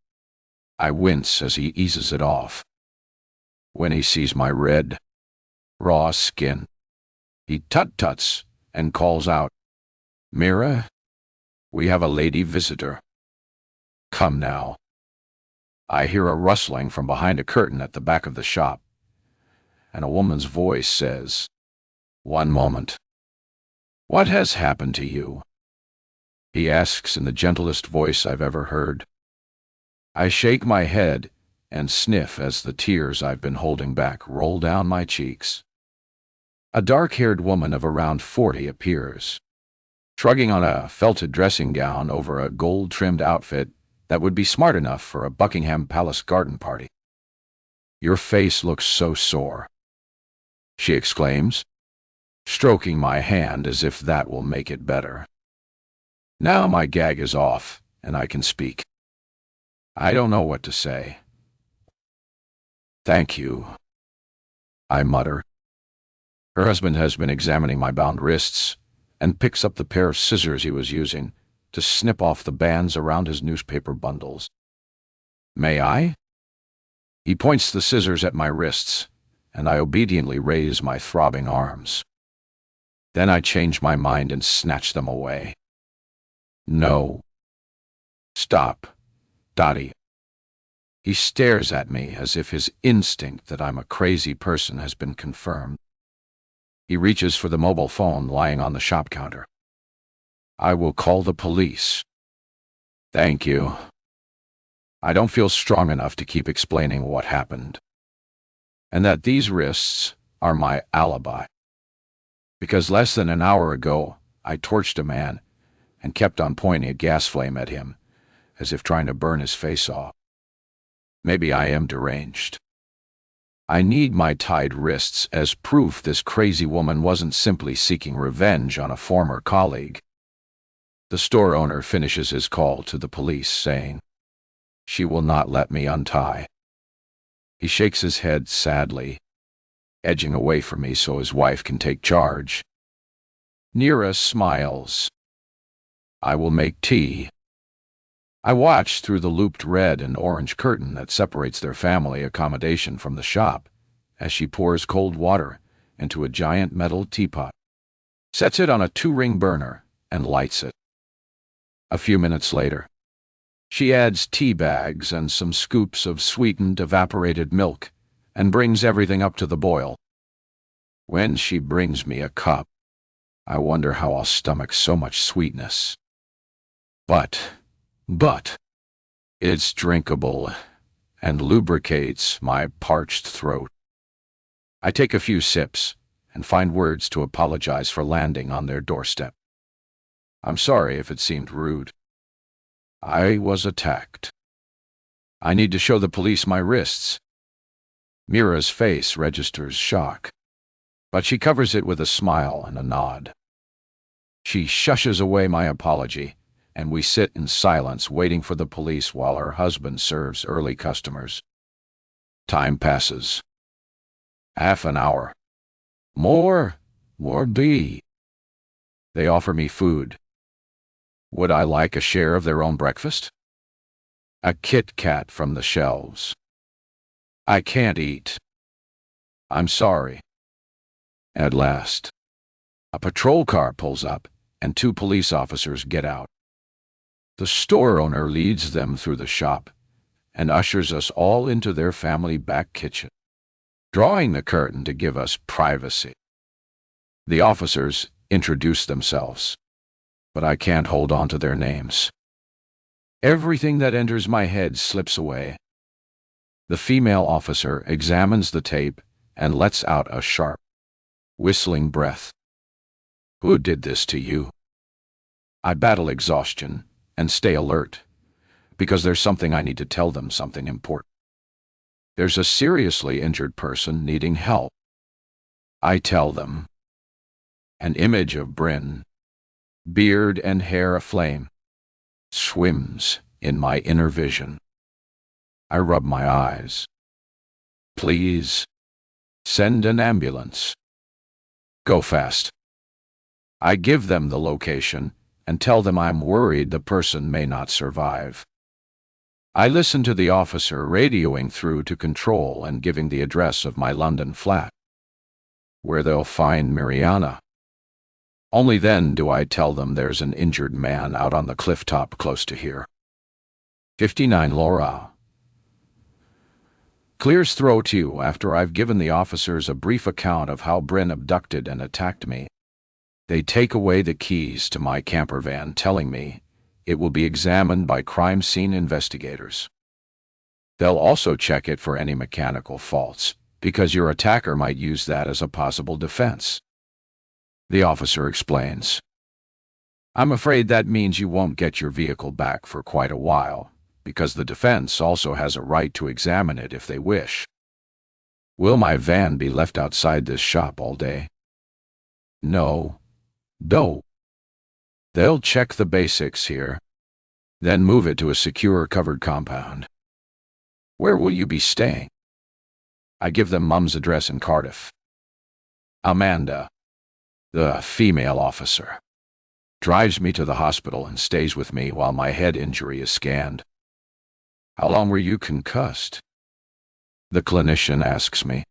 I wince as he eases it off. When he sees my red, raw skin, he tut-tuts and calls out, "Mira, we have a lady visitor. Come now." I hear a rustling from behind a curtain at the back of the shop, and a woman's voice says, "One moment. What has happened to you?" he asks in the gentlest voice I've ever heard. I shake my head and sniff as the tears I've been holding back roll down my cheeks. A dark-haired woman of around 40 appears, shrugging on a felted dressing gown over a gold-trimmed outfit that would be smart enough for a Buckingham Palace garden party. "Your face looks so sore," she exclaims, stroking my hand as if that will make it better. Now my gag is off, and I can speak. I don't know what to say. "Thank you," I mutter. Her husband has been examining my bound wrists and picks up the pair of scissors he was using to snip off the bands around his newspaper bundles. "May I?" He points the scissors at my wrists, and I obediently raise my throbbing arms. Then I change my mind and snatch them away. "No. Stop, Dottie." He stares at me as if his instinct that I'm a crazy person has been confirmed. He reaches for the mobile phone lying on the shop counter. "I will call the police." "Thank you." I don't feel strong enough to keep explaining what happened, and that these wrists are my alibi. Because less than an hour ago, I torched a man and kept on pointing a gas flame at him, as if trying to burn his face off. Maybe I am deranged. I need my tied wrists as proof this crazy woman wasn't simply seeking revenge on a former colleague. The store owner finishes his call to the police, saying, "She will not let me untie." He shakes his head sadly, edging away from me so his wife can take charge. Nira smiles. "I will make tea." I watch through the looped red and orange curtain that separates their family accommodation from the shop as she pours cold water into a giant metal teapot, sets it on a 2-ring burner, and lights it. A few minutes later, she adds tea bags and some scoops of sweetened evaporated milk and brings everything up to the boil. When she brings me a cup, I wonder how I'll stomach so much sweetness. But it's drinkable and lubricates my parched throat. I take a few sips and find words to apologize for landing on their doorstep. I'm sorry if it seemed rude. I was attacked. I need to show the police my wrists. Mira's face registers shock, but she covers it with a smile and a nod. She shushes away my apology, and we sit in silence waiting for the police while her husband serves early customers. Time passes. Half an hour. More B. They offer me food. Would I like a share of their own breakfast? A Kit Kat from the shelves. I can't eat. I'm sorry. At last, a patrol car pulls up, and 2 police officers get out. The store owner leads them through the shop and ushers us all into their family back kitchen, drawing the curtain to give us privacy. The officers introduce themselves, but I can't hold on to their names. Everything that enters my head slips away. The female officer examines the tape and lets out a sharp, whistling breath. Who did this to you? I battle exhaustion and stay alert, because there's something I need to tell them, something important. There's a seriously injured person needing help. I tell them. An image of Bryn, beard and hair aflame, swims in my inner vision. I rub my eyes. Please, send an ambulance. Go fast. I give them the location and tell them I'm worried the person may not survive. I listen to the officer radioing through to control and giving the address of my London flat, where they'll find Miriana. Only then do I tell them there's an injured man out on the cliff top close to here. 59 Laura. Clears throat too after I've given the officers a brief account of how Bryn abducted and attacked me. They take away the keys to my campervan, telling me it will be examined by crime scene investigators. They'll also check it for any mechanical faults, because your attacker might use that as a possible defense. The officer explains. I'm afraid that means you won't get your vehicle back for quite a while, because the defense also has a right to examine it if they wish. Will my van be left outside this shop all day? No. They'll check the basics here, then move it to a secure covered compound. Where will you be staying? I give them Mum's address in Cardiff. Amanda, the female officer, drives me to the hospital and stays with me while my head injury is scanned. How long were you concussed? The clinician asks me.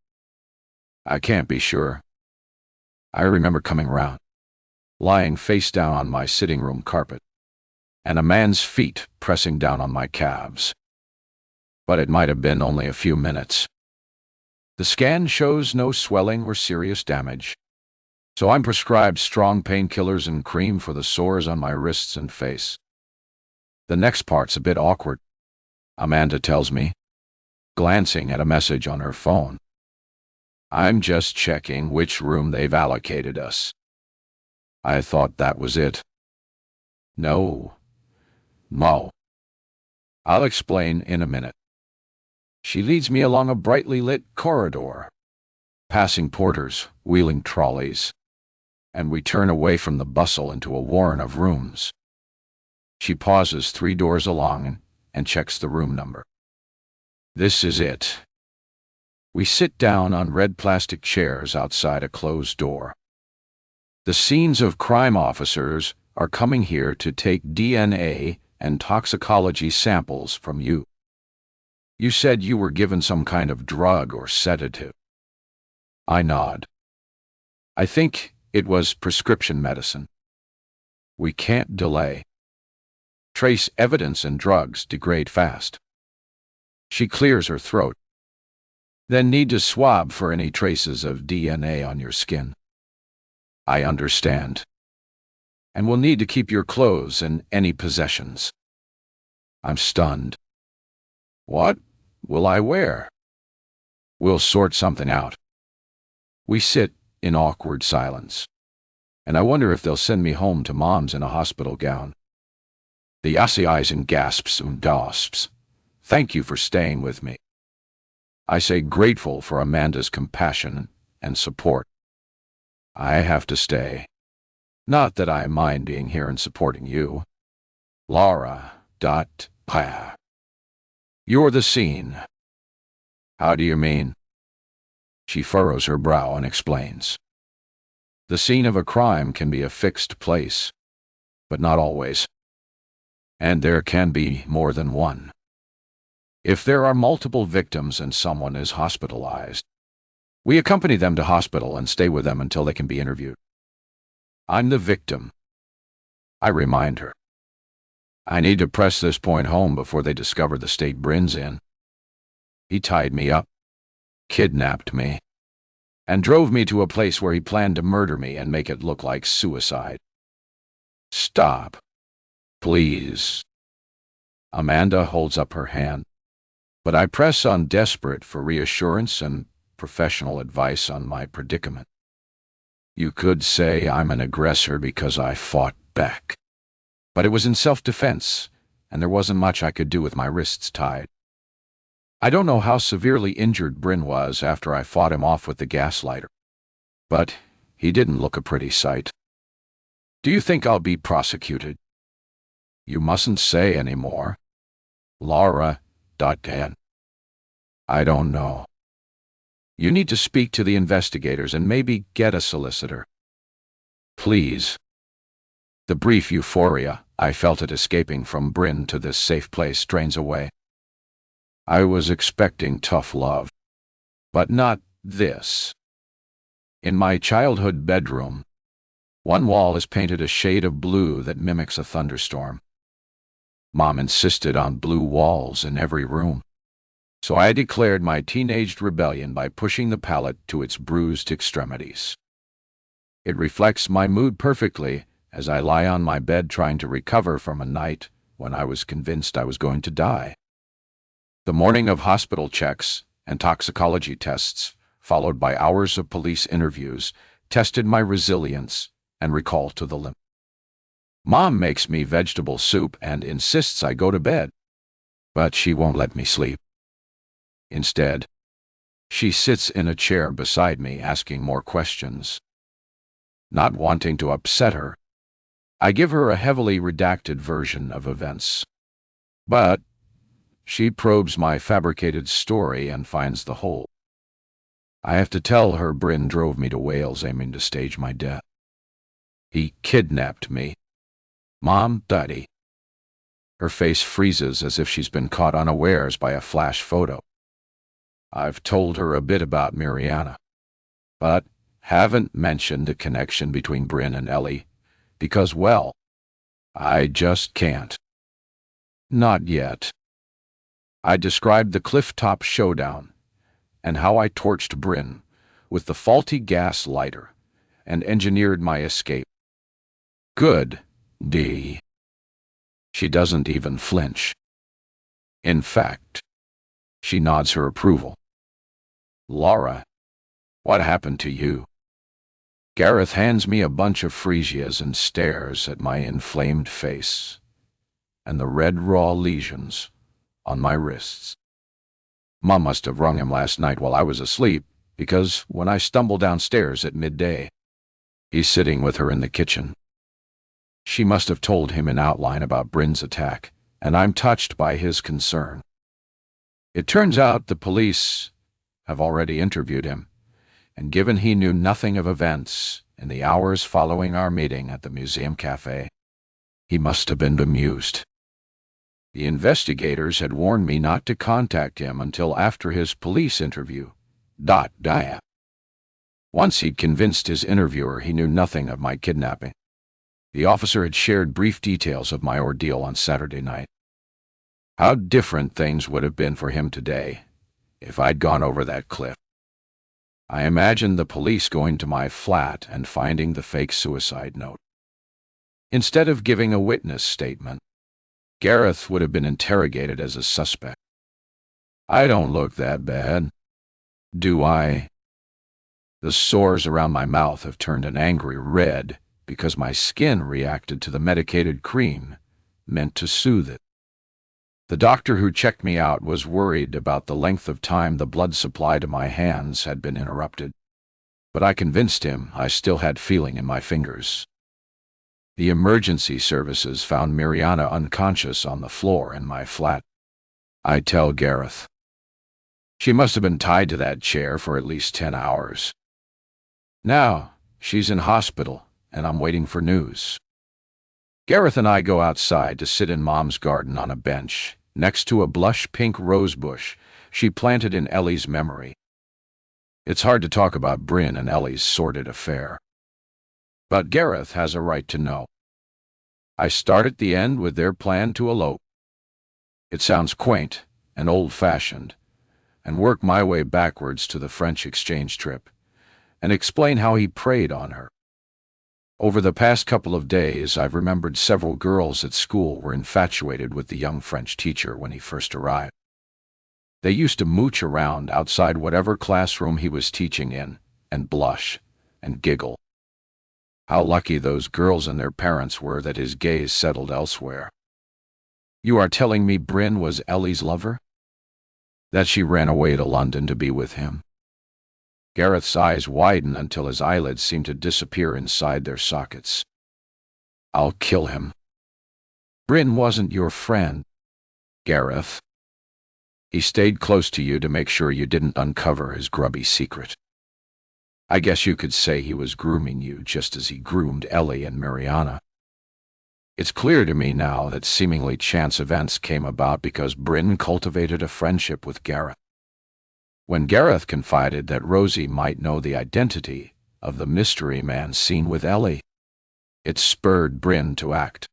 I can't be sure. I remember coming round, lying face down on my sitting room carpet, and a man's feet pressing down on my calves. But it might have been only a few minutes. The scan shows no swelling or serious damage, so I'm prescribed strong painkillers and cream for the sores on my wrists and face. The next part's a bit awkward, Amanda tells me, glancing at a message on her phone. I'm just checking which room they've allocated us. I thought that was it. No. I'll explain in a minute. She leads me along a brightly lit corridor, passing porters, wheeling trolleys, and we turn away from the bustle into a warren of rooms. She pauses 3 doors along and checks the room number. This is it. We sit down on red plastic chairs outside a closed door. The scenes of crime officers are coming here to take DNA and toxicology samples from you. You said you were given some kind of drug or sedative. I nod. I think it was prescription medicine. We can't delay. Trace evidence and drugs degrade fast. She clears her throat. Then need to swab for any traces of DNA on your skin. I understand. And we'll need to keep your clothes and any possessions. I'm stunned. What will I wear? We'll sort something out. We sit in awkward silence, and I wonder if they'll send me home to Mom's in a hospital gown. The Asiaisen gasps and gasps. Thank you for staying with me. I say grateful for Amanda's compassion and support. I have to stay. Not that I mind being here and supporting you. Laura. You're the scene. How do you mean? She furrows her brow and explains. The scene of a crime can be a fixed place, but not always. And there can be more than one. If there are multiple victims and someone is hospitalized, we accompany them to hospital and stay with them until they can be interviewed. I'm the victim. I remind her. I need to press this point home before they discover the state Bryn's in. He tied me up, kidnapped me, and drove me to a place where he planned to murder me and make it look like suicide. Stop. Please. Amanda holds up her hand, but I press on, desperate for reassurance and professional advice on my predicament. You could say I'm an aggressor because I fought back. But it was in self-defense, and there wasn't much I could do with my wrists tied. I don't know how severely injured Bryn was after I fought him off with the gaslighter, but he didn't look a pretty sight. Do you think I'll be prosecuted? You mustn't say any more. Laura. Dan. I don't know. You need to speak to the investigators and maybe get a solicitor. Please. The brief euphoria I felt at escaping from Bryn to this safe place drains away. I was expecting tough love, but not this. In my childhood bedroom, one wall is painted a shade of blue that mimics a thunderstorm. Mom insisted on blue walls in every room, so I declared my teenaged rebellion by pushing the palette to its bruised extremities. It reflects my mood perfectly as I lie on my bed trying to recover from a night when I was convinced I was going to die. The morning of hospital checks and toxicology tests, followed by hours of police interviews, tested my resilience and recall to the limit. Mom makes me vegetable soup and insists I go to bed, but she won't let me sleep. Instead, she sits in a chair beside me asking more questions. Not wanting to upset her, I give her a heavily redacted version of events. But she probes my fabricated story and finds the hole. I have to tell her Bryn drove me to Wales aiming to stage my death. He kidnapped me. Mom, Daddy. Her face freezes as if she's been caught unawares by a flash photo. I've told her a bit about Miriana, but haven't mentioned a connection between Bryn and Ellie, because, well, I just can't. Not yet. I described the cliff-top showdown and how I torched Bryn with the faulty gas lighter and engineered my escape. Good, Dee. She doesn't even flinch. In fact, she nods her approval. Laura, what happened to you? Gareth hands me a bunch of freesias and stares at my inflamed face and the red raw lesions on my wrists. Mom must have rung him last night while I was asleep, because when I stumble downstairs at midday, he's sitting with her in the kitchen. She must have told him in outline about Bryn's attack, and I'm touched by his concern. It turns out the police have already interviewed him, and given he knew nothing of events in the hours following our meeting at the museum cafe, he must have been bemused. The investigators had warned me not to contact him until after his police interview. Once he'd convinced his interviewer he knew nothing of my kidnapping, the officer had shared brief details of my ordeal on Saturday night. How different things would have been for him today if I'd gone over that cliff. I imagined the police going to my flat and finding the fake suicide note. Instead of giving a witness statement, Gareth would have been interrogated as a suspect. I don't look that bad, do I? The sores around my mouth have turned an angry red because my skin reacted to the medicated cream meant to soothe it. The doctor who checked me out was worried about the length of time the blood supply to my hands had been interrupted, but I convinced him I still had feeling in my fingers. The emergency services found Miriana unconscious on the floor in my flat. I tell Gareth. She must have been tied to that chair for at least 10 hours. Now, she's in hospital, and I'm waiting for news. Gareth and I go outside to sit in Mom's garden on a bench, next to a blush pink rose bush she planted in Ellie's memory. It's hard to talk about Bryn and Ellie's sordid affair. But Gareth has a right to know. I start at the end with their plan to elope. It sounds quaint and old-fashioned, and work my way backwards to the French exchange trip, and explain how he preyed on her. Over the past couple of days, I've remembered several girls at school were infatuated with the young French teacher when he first arrived. They used to mooch around outside whatever classroom he was teaching in, and blush and giggle How lucky those girls and their parents were that his gaze settled elsewhere. You are telling me Bryn was Ellie's lover? That she ran away to London to be with him? Gareth's eyes widened until his eyelids seemed to disappear inside their sockets. I'll kill him. Bryn wasn't your friend, Gareth. He stayed close to you to make sure you didn't uncover his grubby secret. I guess you could say he was grooming you just as he groomed Ellie and Miriana. It's clear to me now that seemingly chance events came about because Bryn cultivated a friendship with Gareth. When Gareth confided that Rosie might know the identity of the mystery man seen with Ellie, it spurred Bryn to act.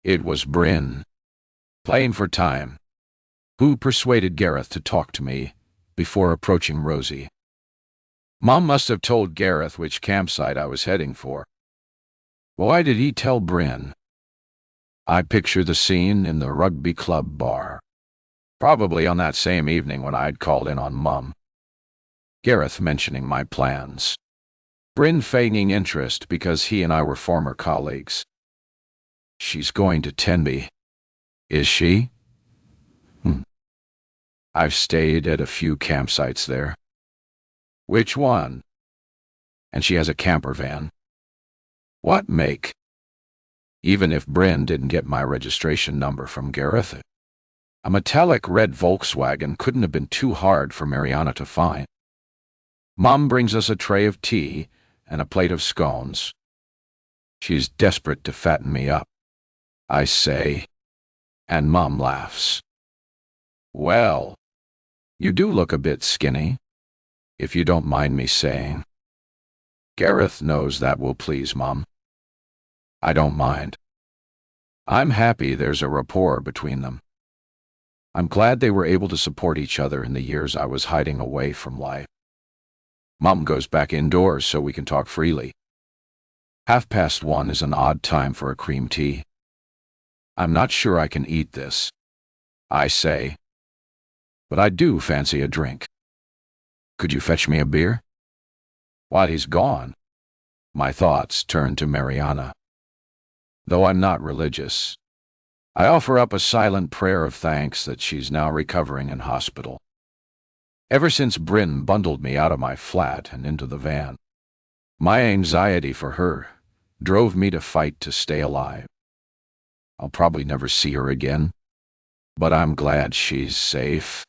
It was Bryn, playing for time, who persuaded Gareth to talk to me before approaching Rosie. Mom must have told Gareth which campsite I was heading for. Why did he tell Bryn? I picture the scene in the rugby club bar, probably on that same evening when I'd called in on Mum. Gareth mentioning my plans. Bryn feigning interest because he and I were former colleagues. She's going to Tenby. Is she? I've stayed at a few campsites there. Which one? And she has a campervan. What make? Even if Bryn didn't get my registration number from Gareth, a metallic red Volkswagen couldn't have been too hard for Miriana to find. Mom brings us a tray of tea and a plate of scones. She's desperate to fatten me up, I say, and Mom laughs. Well, you do look a bit skinny, if you don't mind me saying. Gareth knows that will please Mom. I don't mind. I'm happy there's a rapport between them. I'm glad they were able to support each other in the years I was hiding away from life. Mom goes back indoors so we can talk freely. 1:30 is an odd time for a cream tea. I'm not sure I can eat this, I say, but I do fancy a drink. Could you fetch me a beer? While he's gone, my thoughts turn to Miriana. Though I'm not religious, I offer up a silent prayer of thanks that she's now recovering in hospital. Ever since Bryn bundled me out of my flat and into the van, my anxiety for her drove me to fight to stay alive. I'll probably never see her again, but I'm glad she's safe.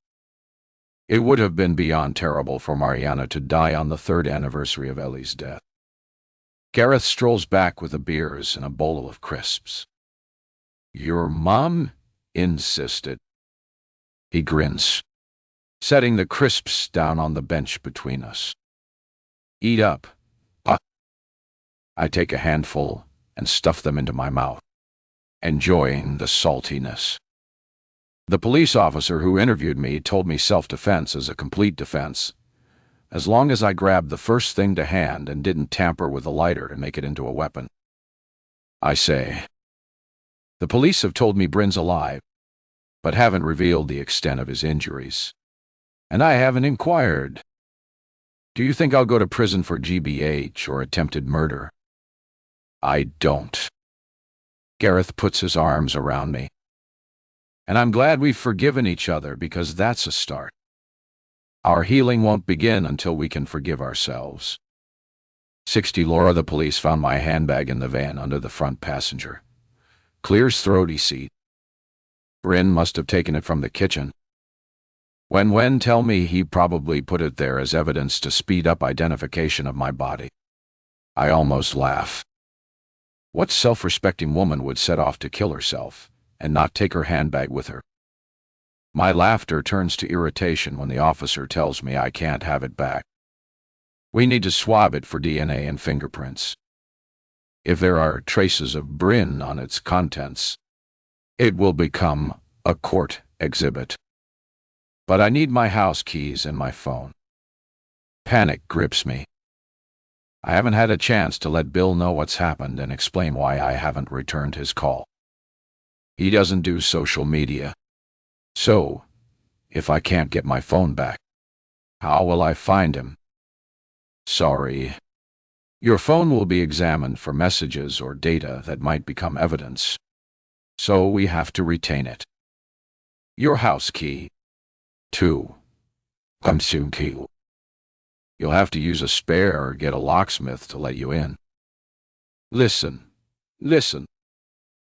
It would have been beyond terrible for Miriana to die on the 3rd anniversary of Ellie's death. Gareth strolls back with the beers and a bowl of crisps. Your mom insisted. He grins, setting the crisps down on the bench between us. Eat up. I take a handful and stuff them into my mouth, enjoying the saltiness. The police officer who interviewed me told me self-defense is a complete defense, as long as I grabbed the first thing to hand and didn't tamper with the lighter to make it into a weapon. I say, the police have told me Bryn's alive, but haven't revealed the extent of his injuries. And I haven't inquired. Do you think I'll go to prison for GBH or attempted murder? I don't. Gareth puts his arms around me. And I'm glad we've forgiven each other because that's a start. Our healing won't begin until we can forgive ourselves. 60 Laura, the police found my handbag in the van under the front passenger. Clear's throaty seat. Bryn must have taken it from the kitchen. When tell me he probably put it there as evidence to speed up identification of my body. I almost laugh. What self-respecting woman would set off to kill herself and not take her handbag with her? My laughter turns to irritation when the officer tells me I can't have it back. We need to swab it for DNA and fingerprints. If there are traces of Bryn on its contents, it will become a court exhibit. But I need my house keys and my phone. Panic grips me. I haven't had a chance to let Bill know what's happened and explain why I haven't returned his call. He doesn't do social media. So, if I can't get my phone back, how will I find him? Sorry. Your phone will be examined for messages or data that might become evidence, so we have to retain it. Your house key. 2. Kamsun key. You'll have to use a spare or get a locksmith to let you in. Listen.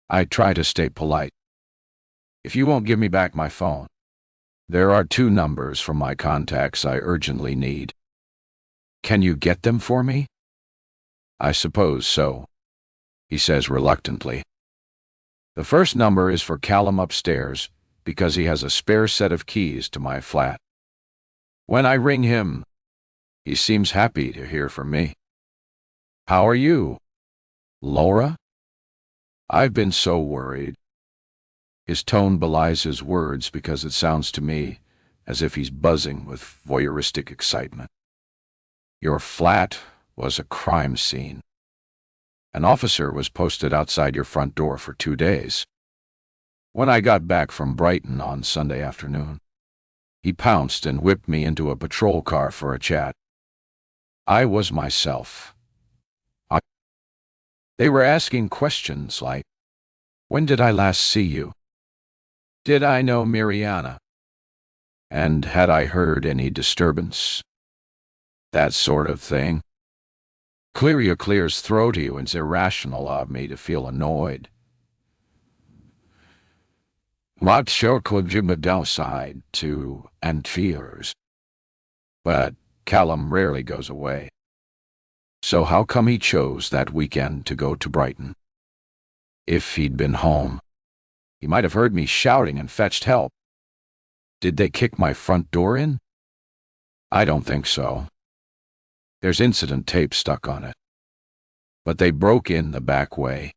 I try to stay polite. If you won't give me back my phone, there are 2 numbers from my contacts I urgently need. Can you get them for me? I suppose so, he says reluctantly. The first number is for Callum upstairs because he has a spare set of keys to my flat. When I ring him, he seems happy to hear from me. How are you, Laura? I've been so worried. His tone belies his words because it sounds to me as if he's buzzing with voyeuristic excitement. Your flat was a crime scene. An officer was posted outside your front door for 2 days. When I got back from Brighton on Sunday afternoon, he pounced and whipped me into a patrol car for a chat. I was myself. They were asking questions like, when did I last see you? Did I know Miriana? And had I heard any disturbance? That sort of thing. Clear's throat to you, and it's irrational of me to feel annoyed. What sure could you downside to and fears? But Callum rarely goes away. So how come he chose that weekend to go to Brighton? If he'd been home, he might have heard me shouting and fetched help. Did they kick my front door in? I don't think so. There's incident tape stuck on it. But they broke in the back way.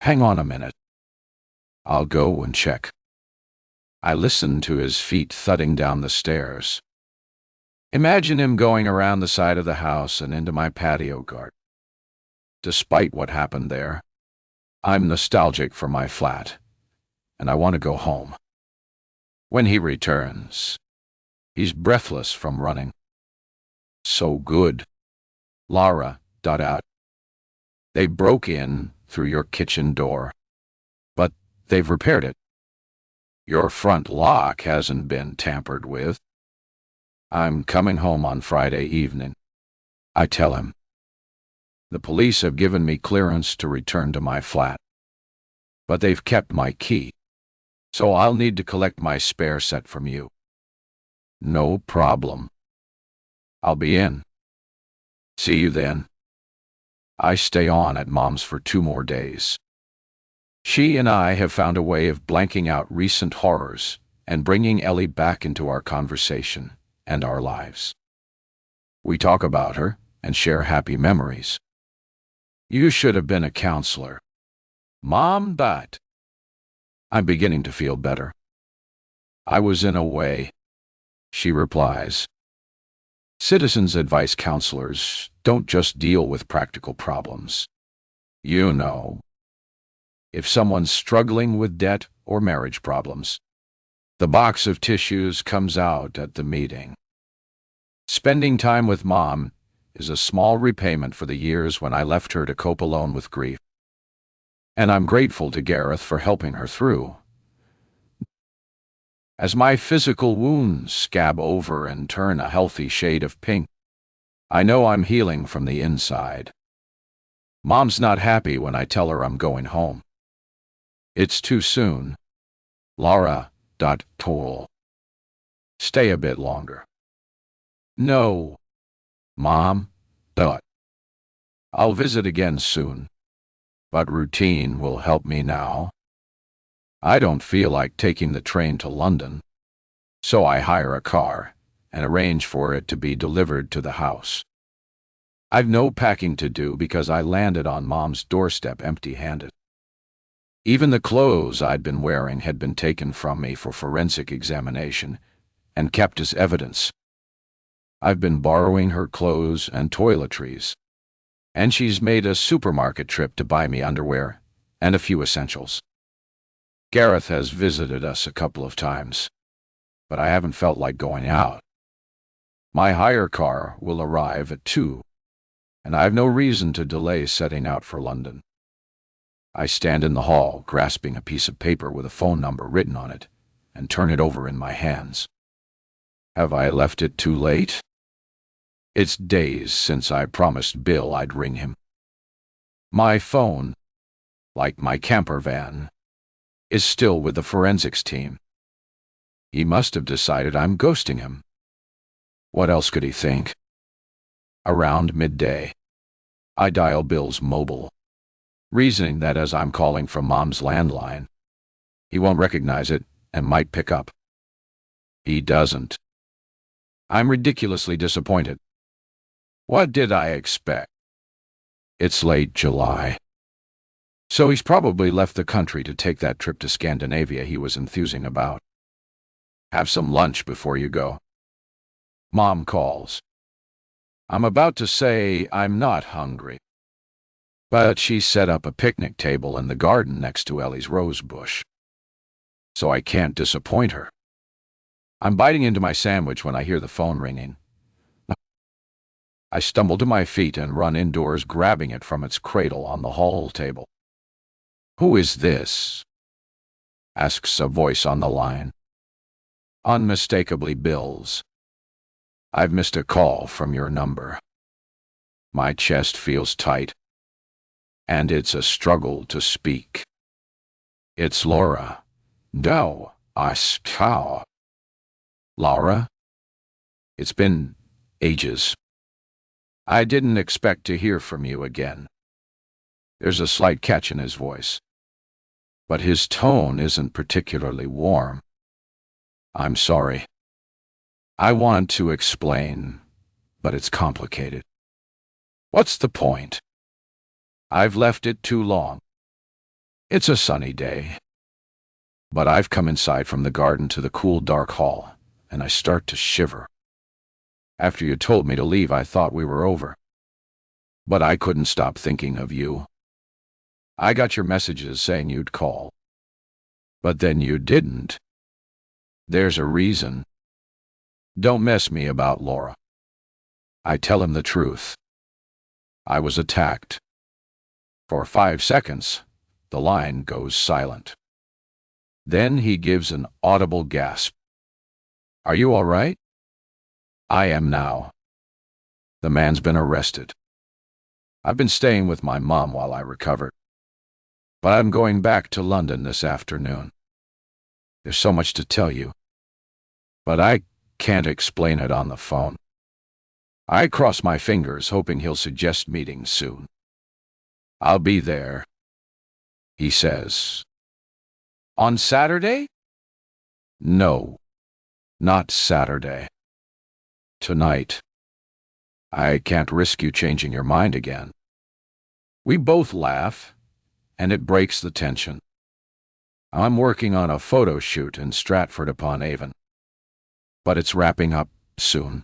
Hang on a minute. I'll go and check. I listened to his feet thudding down the stairs. Imagine him going around the side of the house and into my patio garden. Despite what happened there, I'm nostalgic for my flat, and I want to go home. When he returns, he's breathless from running. So good. Laura, out. They broke in through your kitchen door, but they've repaired it. Your front lock hasn't been tampered with. I'm coming home on Friday evening. I tell him. The police have given me clearance to return to my flat, but they've kept my key, so I'll need to collect my spare set from you. No problem. I'll be in. See you then. I stay on at Mom's for 2 more days. She and I have found a way of blanking out recent horrors and bringing Ellie back into our conversation and our lives. We talk about her and share happy memories. You should have been a counselor. Mom, but I'm beginning to feel better. I was in a way, she replies. Citizens advice counselors don't just deal with practical problems. You know, if someone's struggling with debt or marriage problems, the box of tissues comes out at the meeting. Spending time with Mom is a small repayment for the years when I left her to cope alone with grief. And I'm grateful to Gareth for helping her through. As my physical wounds scab over and turn a healthy shade of pink, I know I'm healing from the inside. Mom's not happy when I tell her I'm going home. It's too soon. Laura, toll. Stay a bit longer. No. Mom, I'll visit again soon, but routine will help me now. I don't feel like taking the train to London, so I hire a car and arrange for it to be delivered to the house. I've no packing to do because I landed on Mom's doorstep empty-handed. Even the clothes I'd been wearing had been taken from me for forensic examination and kept as evidence. I've been borrowing her clothes and toiletries, and she's made a supermarket trip to buy me underwear and a few essentials. Gareth has visited us a couple of times, but I haven't felt like going out. My hire car will arrive at 2, and I've no reason to delay setting out for London. I stand in the hall, grasping a piece of paper with a phone number written on it, and turn it over in my hands. Have I left it too late? It's days since I promised Bill I'd ring him. My phone, like my campervan, is still with the forensics team. He must have decided I'm ghosting him. What else could he think? Around midday, I dial Bill's mobile, reasoning that as I'm calling from Mom's landline, he won't recognize it and might pick up. He doesn't. I'm ridiculously disappointed. What did I expect? It's late July. So he's probably left the country to take that trip to Scandinavia he was enthusing about. Have some lunch before you go. Mom calls. I'm about to say I'm not hungry, but she set up a picnic table in the garden next to Ellie's rose bush, so I can't disappoint her. I'm biting into my sandwich when I hear the phone ringing. I stumble to my feet and run indoors, grabbing it from its cradle on the hall table. Who is this? Asks a voice on the line. Unmistakably Bill's. I've missed a call from your number. My chest feels tight, and it's a struggle to speak. It's Laura. No, how? Laura? It's been ages. I didn't expect to hear from you again. There's a slight catch in his voice, but his tone isn't particularly warm. I'm sorry. I want to explain, but it's complicated. What's the point? I've left it too long. It's a sunny day, but I've come inside from the garden to the cool, dark hall, and I start to shiver. After you told me to leave, I thought we were over, but I couldn't stop thinking of you. I got your messages saying you'd call, but then you didn't. There's a reason. Don't mess me about Laura. I tell him the truth. I was attacked. For 5 seconds, the line goes silent. Then he gives an audible gasp. Are you all right? I am now. The man's been arrested. I've been staying with my mom while I recovered, but I'm going back to London this afternoon. There's so much to tell you, but I can't explain it on the phone. I cross my fingers, hoping he'll suggest meeting soon. I'll be there, he says. On Saturday? No, not Saturday. Tonight. I can't risk you changing your mind again. We both laugh, and it breaks the tension. I'm working on a photo shoot in Stratford-upon-Avon, but it's wrapping up soon.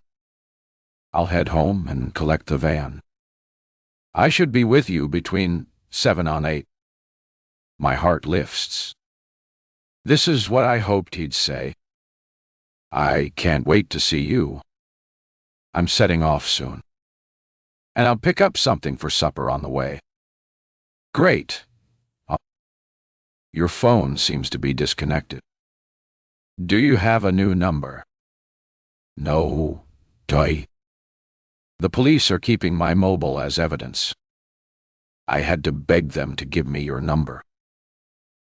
I'll head home and collect the van. I should be with you between 7 and 8. My heart lifts. This is what I hoped he'd say. I can't wait to see you. I'm setting off soon, and I'll pick up something for supper on the way. Great. Your phone seems to be disconnected. Do you have a new number? No, Toy. The police are keeping my mobile as evidence. I had to beg them to give me your number.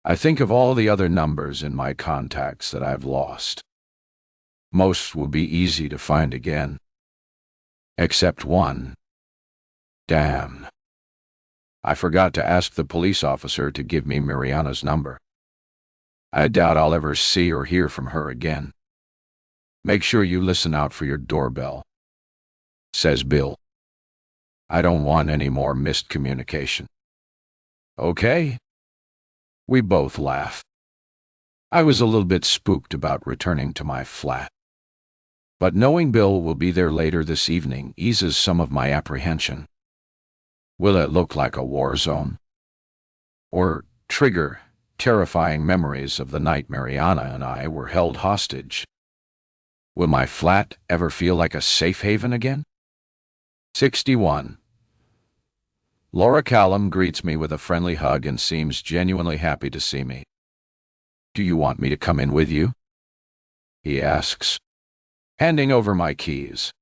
I think of all the other numbers in my contacts that I've lost. Most will be easy to find again. Except one. Damn. I forgot to ask the police officer to give me Miriana's number. I doubt I'll ever see or hear from her again. Make sure you listen out for your doorbell, says Bill. I don't want any more missed communication. Okay? We both laugh. I was a little bit spooked about returning to my flat, but knowing Bill will be there later this evening eases some of my apprehension. Will it look like a war zone? Or trigger terrifying memories of the night Miriana and I were held hostage? Will my flat ever feel like a safe haven again? 61. Laura Callum greets me with a friendly hug and seems genuinely happy to see me. "Do you want me to come in with you?" he asks, handing over my keys.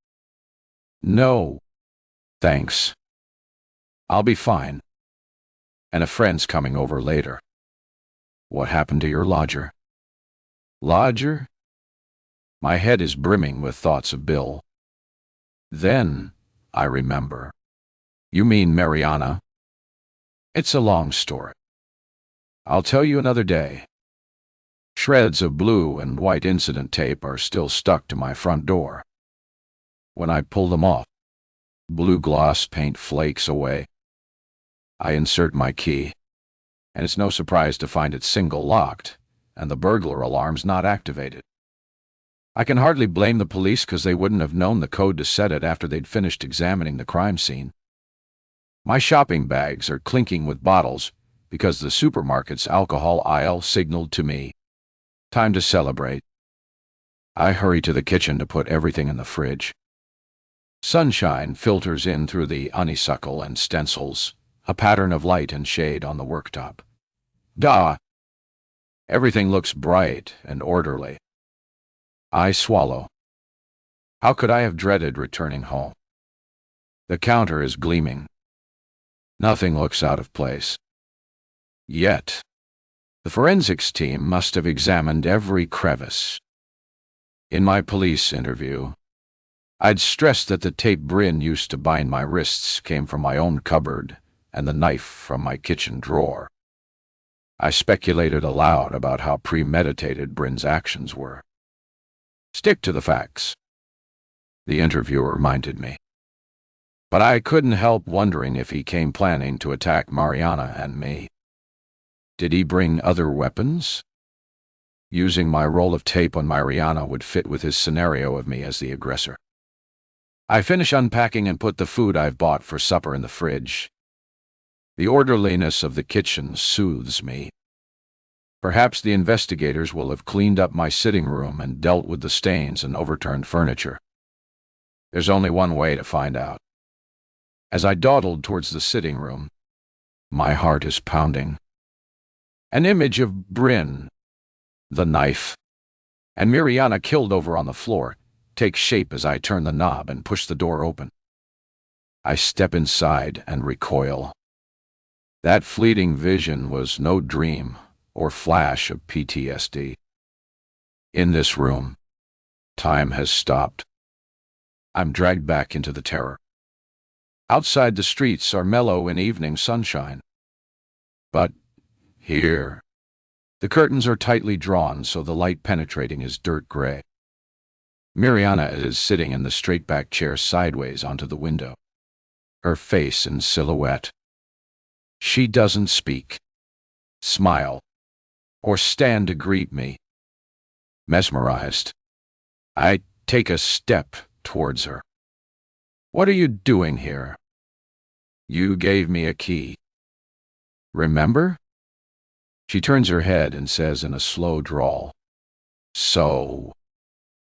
"No, thanks. I'll be fine. And a friend's coming over later." "What happened to your lodger?" "Lodger?" My head is brimming with thoughts of Bill. Then I remember. "You mean Miriana?" "It's a long story. I'll tell you another day." Shreds of blue and white incident tape are still stuck to my front door. When I pull them off, blue gloss paint flakes away. I insert my key, and it's no surprise to find it single-locked, and the burglar alarm's not activated. I can hardly blame the police because they wouldn't have known the code to set it after they'd finished examining the crime scene. My shopping bags are clinking with bottles because the supermarket's alcohol aisle signaled to me, time to celebrate. I hurry to the kitchen to put everything in the fridge. Sunshine filters in through the honeysuckle and stencils, a pattern of light and shade on the worktop. Duh! Everything looks bright and orderly. I swallow. How could I have dreaded returning home? The counter is gleaming. Nothing looks out of place. Yet, the forensics team must have examined every crevice. In my police interview, I'd stressed that the tape Bryn used to bind my wrists came from my own cupboard and the knife from my kitchen drawer. I speculated aloud about how premeditated Bryn's actions were. "Stick to the facts," the interviewer reminded me. But I couldn't help wondering if he came planning to attack Miriana and me. Did he bring other weapons? Using my roll of tape on Miriana would fit with his scenario of me as the aggressor. I finish unpacking and put the food I've bought for supper in the fridge. The orderliness of the kitchen soothes me. Perhaps the investigators will have cleaned up my sitting room and dealt with the stains and overturned furniture. There's only one way to find out. As I dawdled towards the sitting room, my heart is pounding. An image of Bryn, the knife, and Miriana killed over on the floor takes shape as I turn the knob and push the door open. I step inside and recoil. That fleeting vision was no dream or flash of PTSD. In this room, time has stopped. I'm dragged back into the terror. Outside, the streets are mellow in evening sunshine. But here, the curtains are tightly drawn so the light penetrating is dirt gray. Miriana is sitting in the straight-back chair sideways onto the window, her face in silhouette. She doesn't speak, smile, or stand to greet me. Mesmerized, I take a step towards her. "What are you doing here?" "You gave me a key. Remember?" She turns her head and says in a slow drawl, "So,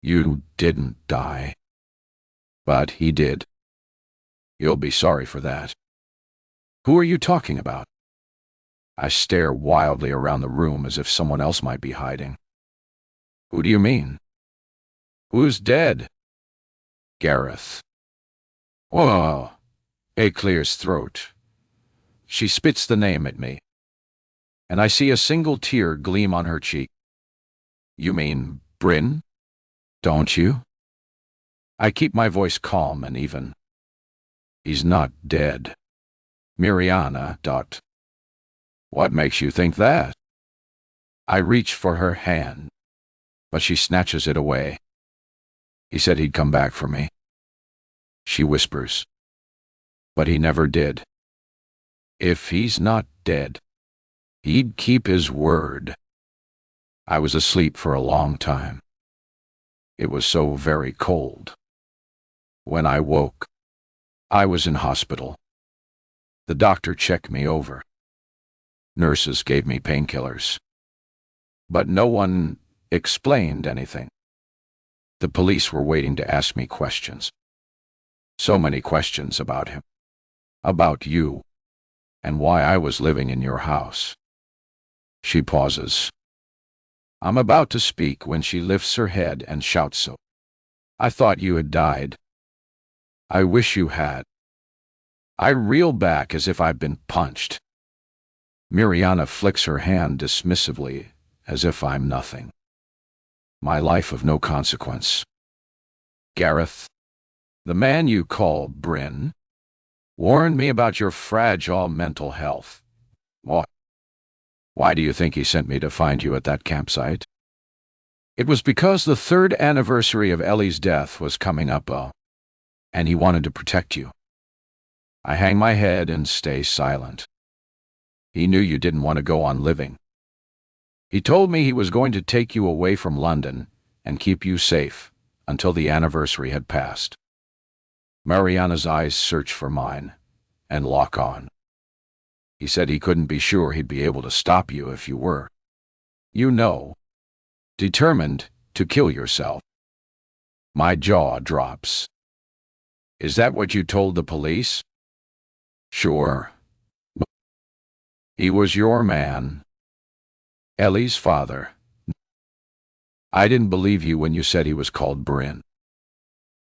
you didn't die." "But he did. You'll be sorry for that." "Who are you talking about?" I stare wildly around the room as if someone else might be hiding. "Who do you mean?" "Who's dead?" "Gareth." "Whoa!" It clears throat. She spits the name at me, and I see a single tear gleam on her cheek. "You mean Bryn, don't you?" I keep my voice calm and even. "He's not dead. Miriana. What makes you think that?" I reach for her hand, but she snatches it away. "He said he'd come back for me," she whispers. "But he never did. If he's not dead, he'd keep his word." I was asleep for a long time. It was so very cold. When I woke, I was in hospital. The doctor checked me over. Nurses gave me painkillers. But no one explained anything. The police were waiting to ask me questions. So many questions about him. About you. and why I was living in your house. She pauses. I'm about to speak when she lifts her head and shouts so. I thought you had died. I wish you had. I reel back as if I've been punched. Miriana flicks her hand dismissively, as if I'm nothing. My life of no consequence. Gareth, the man you call Bryn, warned me about your fragile mental health. What? Why do you think he sent me to find you at that campsite? It was because the 3rd anniversary of Ellie's death was coming up, and he wanted to protect you. I hang my head and stay silent. He knew you didn't want to go on living. He told me he was going to take you away from London and keep you safe until the anniversary had passed. Miriana's eyes search for mine and lock on. He said he couldn't be sure he'd be able to stop you if you were, determined to kill yourself. My jaw drops. Is that what you told the police? Sure. He was your man. Ellie's father. I didn't believe you when you said he was called Bryn.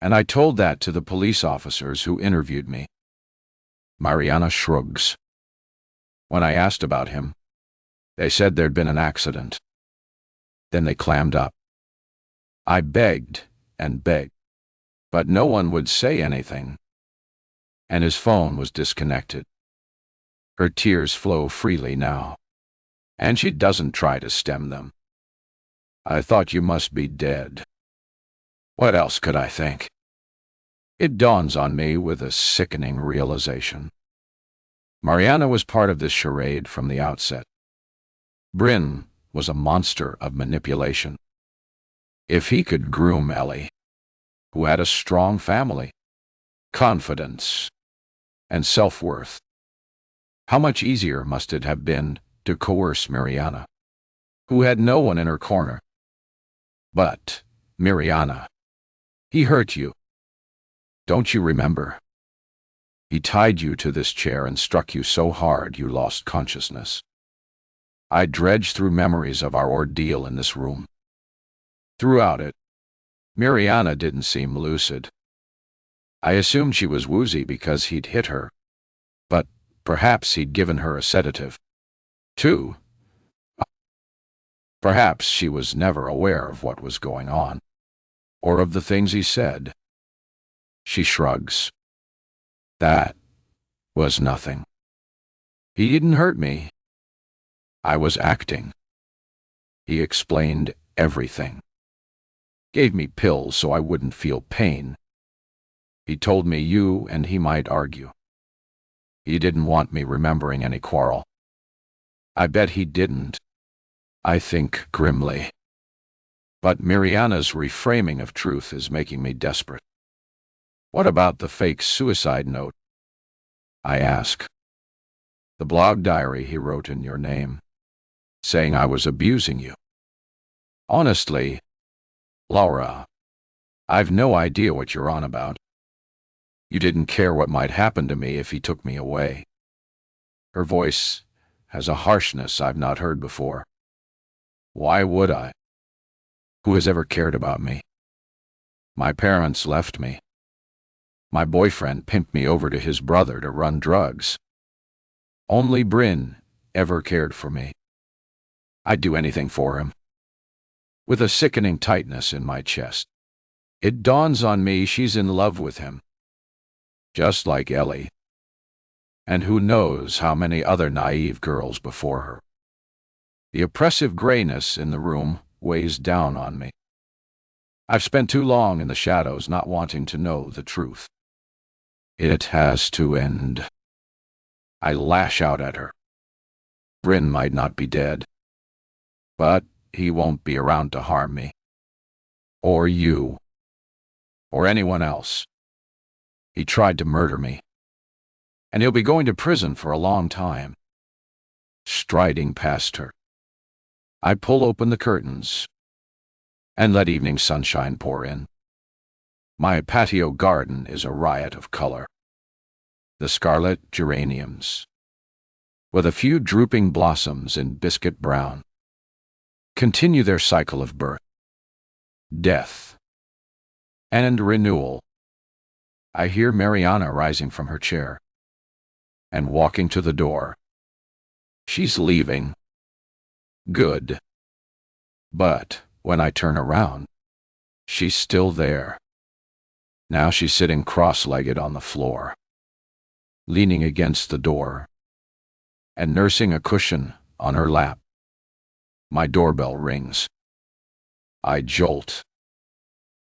And I told that to the police officers who interviewed me. Miriana shrugs. When I asked about him, they said there'd been an accident. Then they clammed up. I begged and begged, but no one would say anything. And his phone was disconnected. Her tears flow freely now, and she doesn't try to stem them. I thought you must be dead. What else could I think? It dawns on me with a sickening realization. Miriana was part of this charade from the outset. Bryn was a monster of manipulation. If he could groom Ellie, who had a strong family, confidence, and self-worth, how much easier must it have been to coerce Miriana, who had no one in her corner. But, Miriana, he hurt you. Don't you remember? He tied you to this chair and struck you so hard you lost consciousness. I dredged through memories of our ordeal in this room. Throughout it, Miriana didn't seem lucid. I assumed she was woozy because he'd hit her, but perhaps he'd given her a sedative, too. Perhaps she was never aware of what was going on, or of the things he said. She shrugs. That was nothing. He didn't hurt me. I was acting. He explained everything. Gave me pills so I wouldn't feel pain. He told me you and he might argue. He didn't want me remembering any quarrel. I bet he didn't. I think grimly. But Miriana's reframing of truth is making me desperate. What about the fake suicide note? I ask. The blog diary he wrote in your name, saying I was abusing you. Honestly, Laura, I've no idea what you're on about. You didn't care what might happen to me if he took me away. Her voice has a harshness I've not heard before. Why would I? Who has ever cared about me? My parents left me. My boyfriend pimped me over to his brother to run drugs. Only Bryn ever cared for me. I'd do anything for him. With a sickening tightness in my chest, it dawns on me she's in love with him. Just like Ellie. And who knows how many other naive girls before her. The oppressive grayness in the room weighs down on me. I've spent too long in the shadows not wanting to know the truth. It has to end. I lash out at her. Bryn might not be dead, but he won't be around to harm me. Or you. Or anyone else. He tried to murder me. And he'll be going to prison for a long time. Striding past her, I pull open the curtains and let evening sunshine pour in. My patio garden is a riot of color. The scarlet geraniums, with a few drooping blossoms in biscuit brown, continue their cycle of birth, death, and renewal. I hear Miriana rising from her chair and walking to the door. She's leaving. Good. But when I turn around, she's still there. Now she's sitting cross-legged on the floor, leaning against the door, and nursing a cushion on her lap. My doorbell rings. I jolt,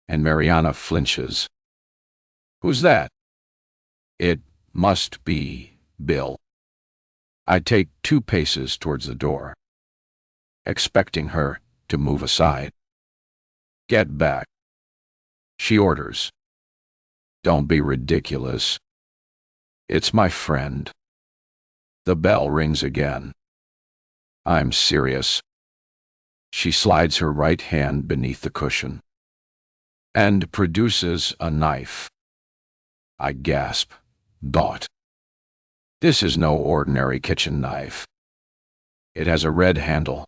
and Miriana flinches. Who's that? It must be Bill. I take 2 paces towards the door, expecting her to move aside. Get back, she orders. Don't be ridiculous. It's my friend. The bell rings again. I'm serious. She slides her right hand beneath the cushion and produces a knife. I gasp. Dot. This is no ordinary kitchen knife. It has a red handle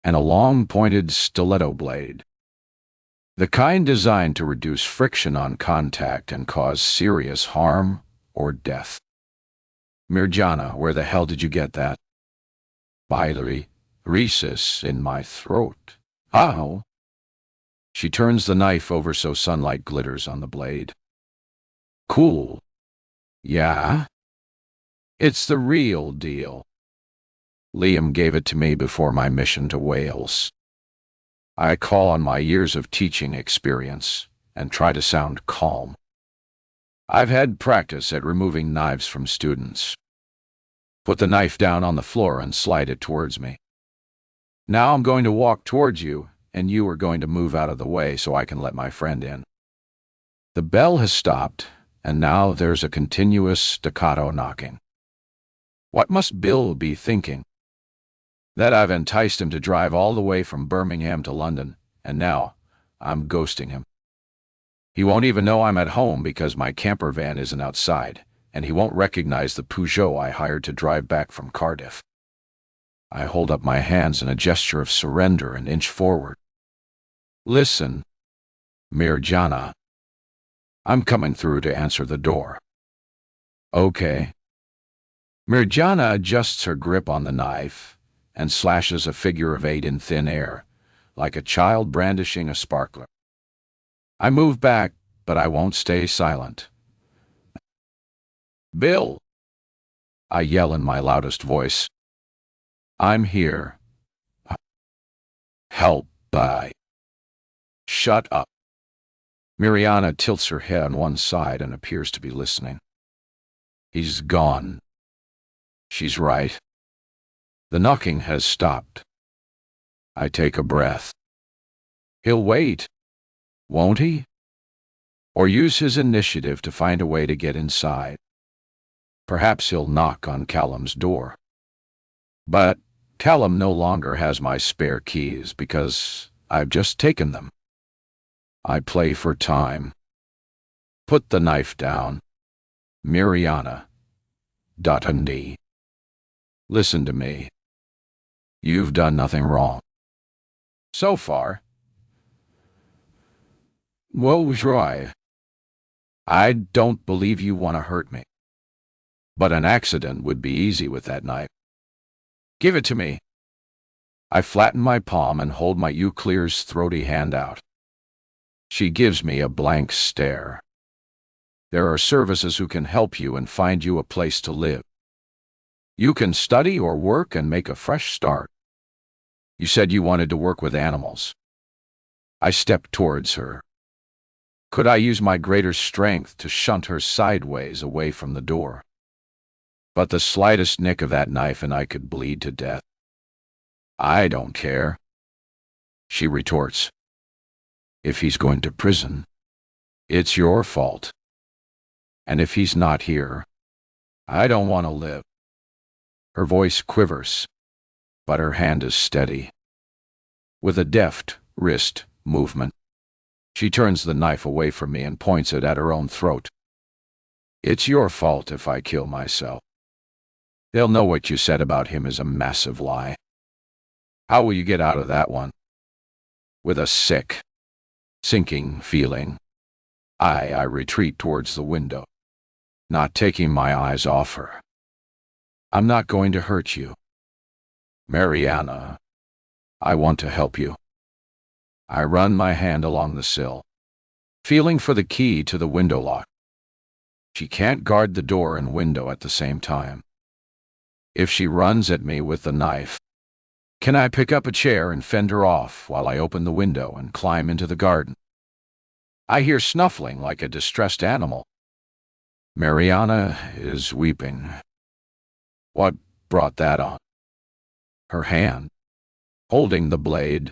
and a long pointed stiletto blade, the kind designed to reduce friction on contact and cause serious harm or death. Miriana, where the hell did you get that? Biliary rhesus in my throat. Ow! She turns the knife over so sunlight glitters on the blade. Cool. Yeah? It's the real deal. Liam gave it to me before my mission to Wales. I call on my years of teaching experience and try to sound calm. I've had practice at removing knives from students. Put the knife down on the floor and slide it towards me. Now I'm going to walk towards you, and you are going to move out of the way so I can let my friend in. The bell has stopped, and now there's a continuous staccato knocking. What must Bill be thinking? That I've enticed him to drive all the way from Birmingham to London, and now I'm ghosting him. He won't even know I'm at home because my campervan isn't outside, and he won't recognize the Peugeot I hired to drive back from Cardiff. I hold up my hands in a gesture of surrender and inch forward. Listen, Miriana. I'm coming through to answer the door. Okay. Miriana adjusts her grip on the knife and slashes a figure of 8 in thin air, like a child brandishing a sparkler. I move back, but I won't stay silent. Bill! I yell in my loudest voice. I'm here. Help, bye. Shut up. Miriana tilts her head on one side and appears to be listening. He's gone. She's right. The knocking has stopped. I take a breath. He'll wait, won't he? Or use his initiative to find a way to get inside. Perhaps he'll knock on Callum's door. But Callum no longer has my spare keys because I've just taken them. I play for time. Put the knife down. Miriana. Dotandi. Listen to me. You've done nothing wrong. So far. Well, try. I don't believe you want to hurt me. But an accident would be easy with that knife. Give it to me. I flatten my palm and hold my Euclier's throaty hand out. She gives me a blank stare. There are services who can help you and find you a place to live. You can study or work and make a fresh start. You said you wanted to work with animals. I stepped towards her. Could I use my greater strength to shunt her sideways away from the door? But the slightest nick of that knife and I could bleed to death. I don't care. She retorts. If he's going to prison, it's your fault. And if he's not here, I don't want to live. Her voice quivers, but her hand is steady. With a deft wrist movement, she turns the knife away from me and points it at her own throat. It's your fault if I kill myself. They'll know what you said about him is a massive lie. How will you get out of that one? With a sick, sinking feeling, I retreat towards the window, not taking my eyes off her. I'm not going to hurt you. Miriana, I want to help you. I run my hand along the sill, feeling for the key to the window lock. She can't guard the door and window at the same time. If she runs at me with the knife, can I pick up a chair and fend her off while I open the window and climb into the garden? I hear snuffling like a distressed animal. Miriana is weeping. What brought that on? Her hand, holding the blade,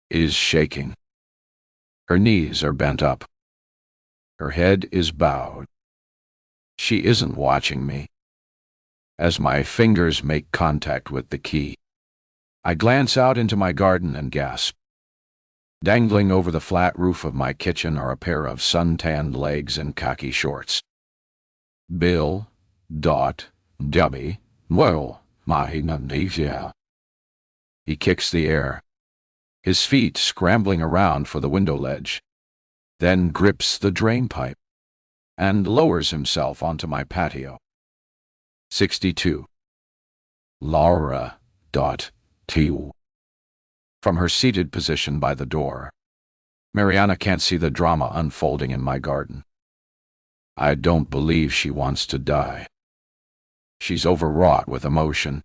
is shaking. Her knees are bent up. Her head is bowed. She isn't watching me. As my fingers make contact with the key, I glance out into my garden and gasp. Dangling over the flat roof of my kitchen are a pair of sun-tanned legs and khaki shorts. Bill, Dot, Debbie, well, my amnesia. He kicks the air, his feet scrambling around for the window ledge, then grips the drain pipe and lowers himself onto my patio. 62. Laura. T. From her seated position by the door, Miriana can't see the drama unfolding in my garden. I don't believe she wants to die. She's overwrought with emotion,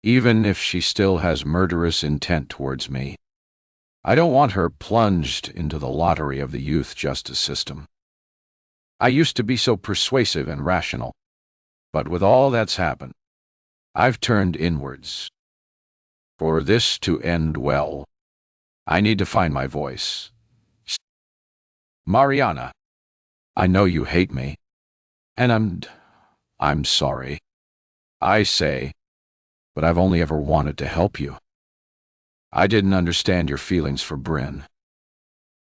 even if she still has murderous intent towards me. I don't want her plunged into the lottery of the youth justice system. I used to be so persuasive and rational, but with all that's happened, I've turned inwards. For this to end well, I need to find my voice. Miriana, I know you hate me, and I'm sorry. I say, but I've only ever wanted to help you. I didn't understand your feelings for Bryn.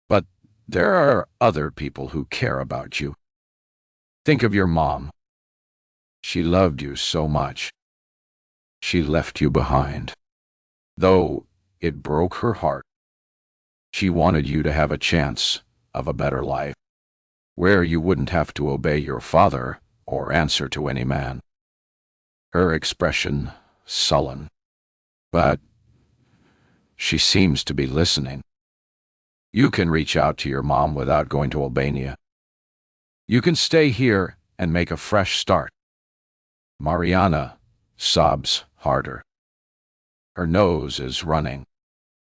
But there are other people who care about you. Think of your mom. She loved you so much. She left you behind. Though it broke her heart, she wanted you to have a chance of a better life, where you wouldn't have to obey your father or answer to any man. Her expression sullen, but she seems to be listening. You can reach out to your mom without going to Albania. You can stay here and make a fresh start. Miriana sobs harder. Her nose is running,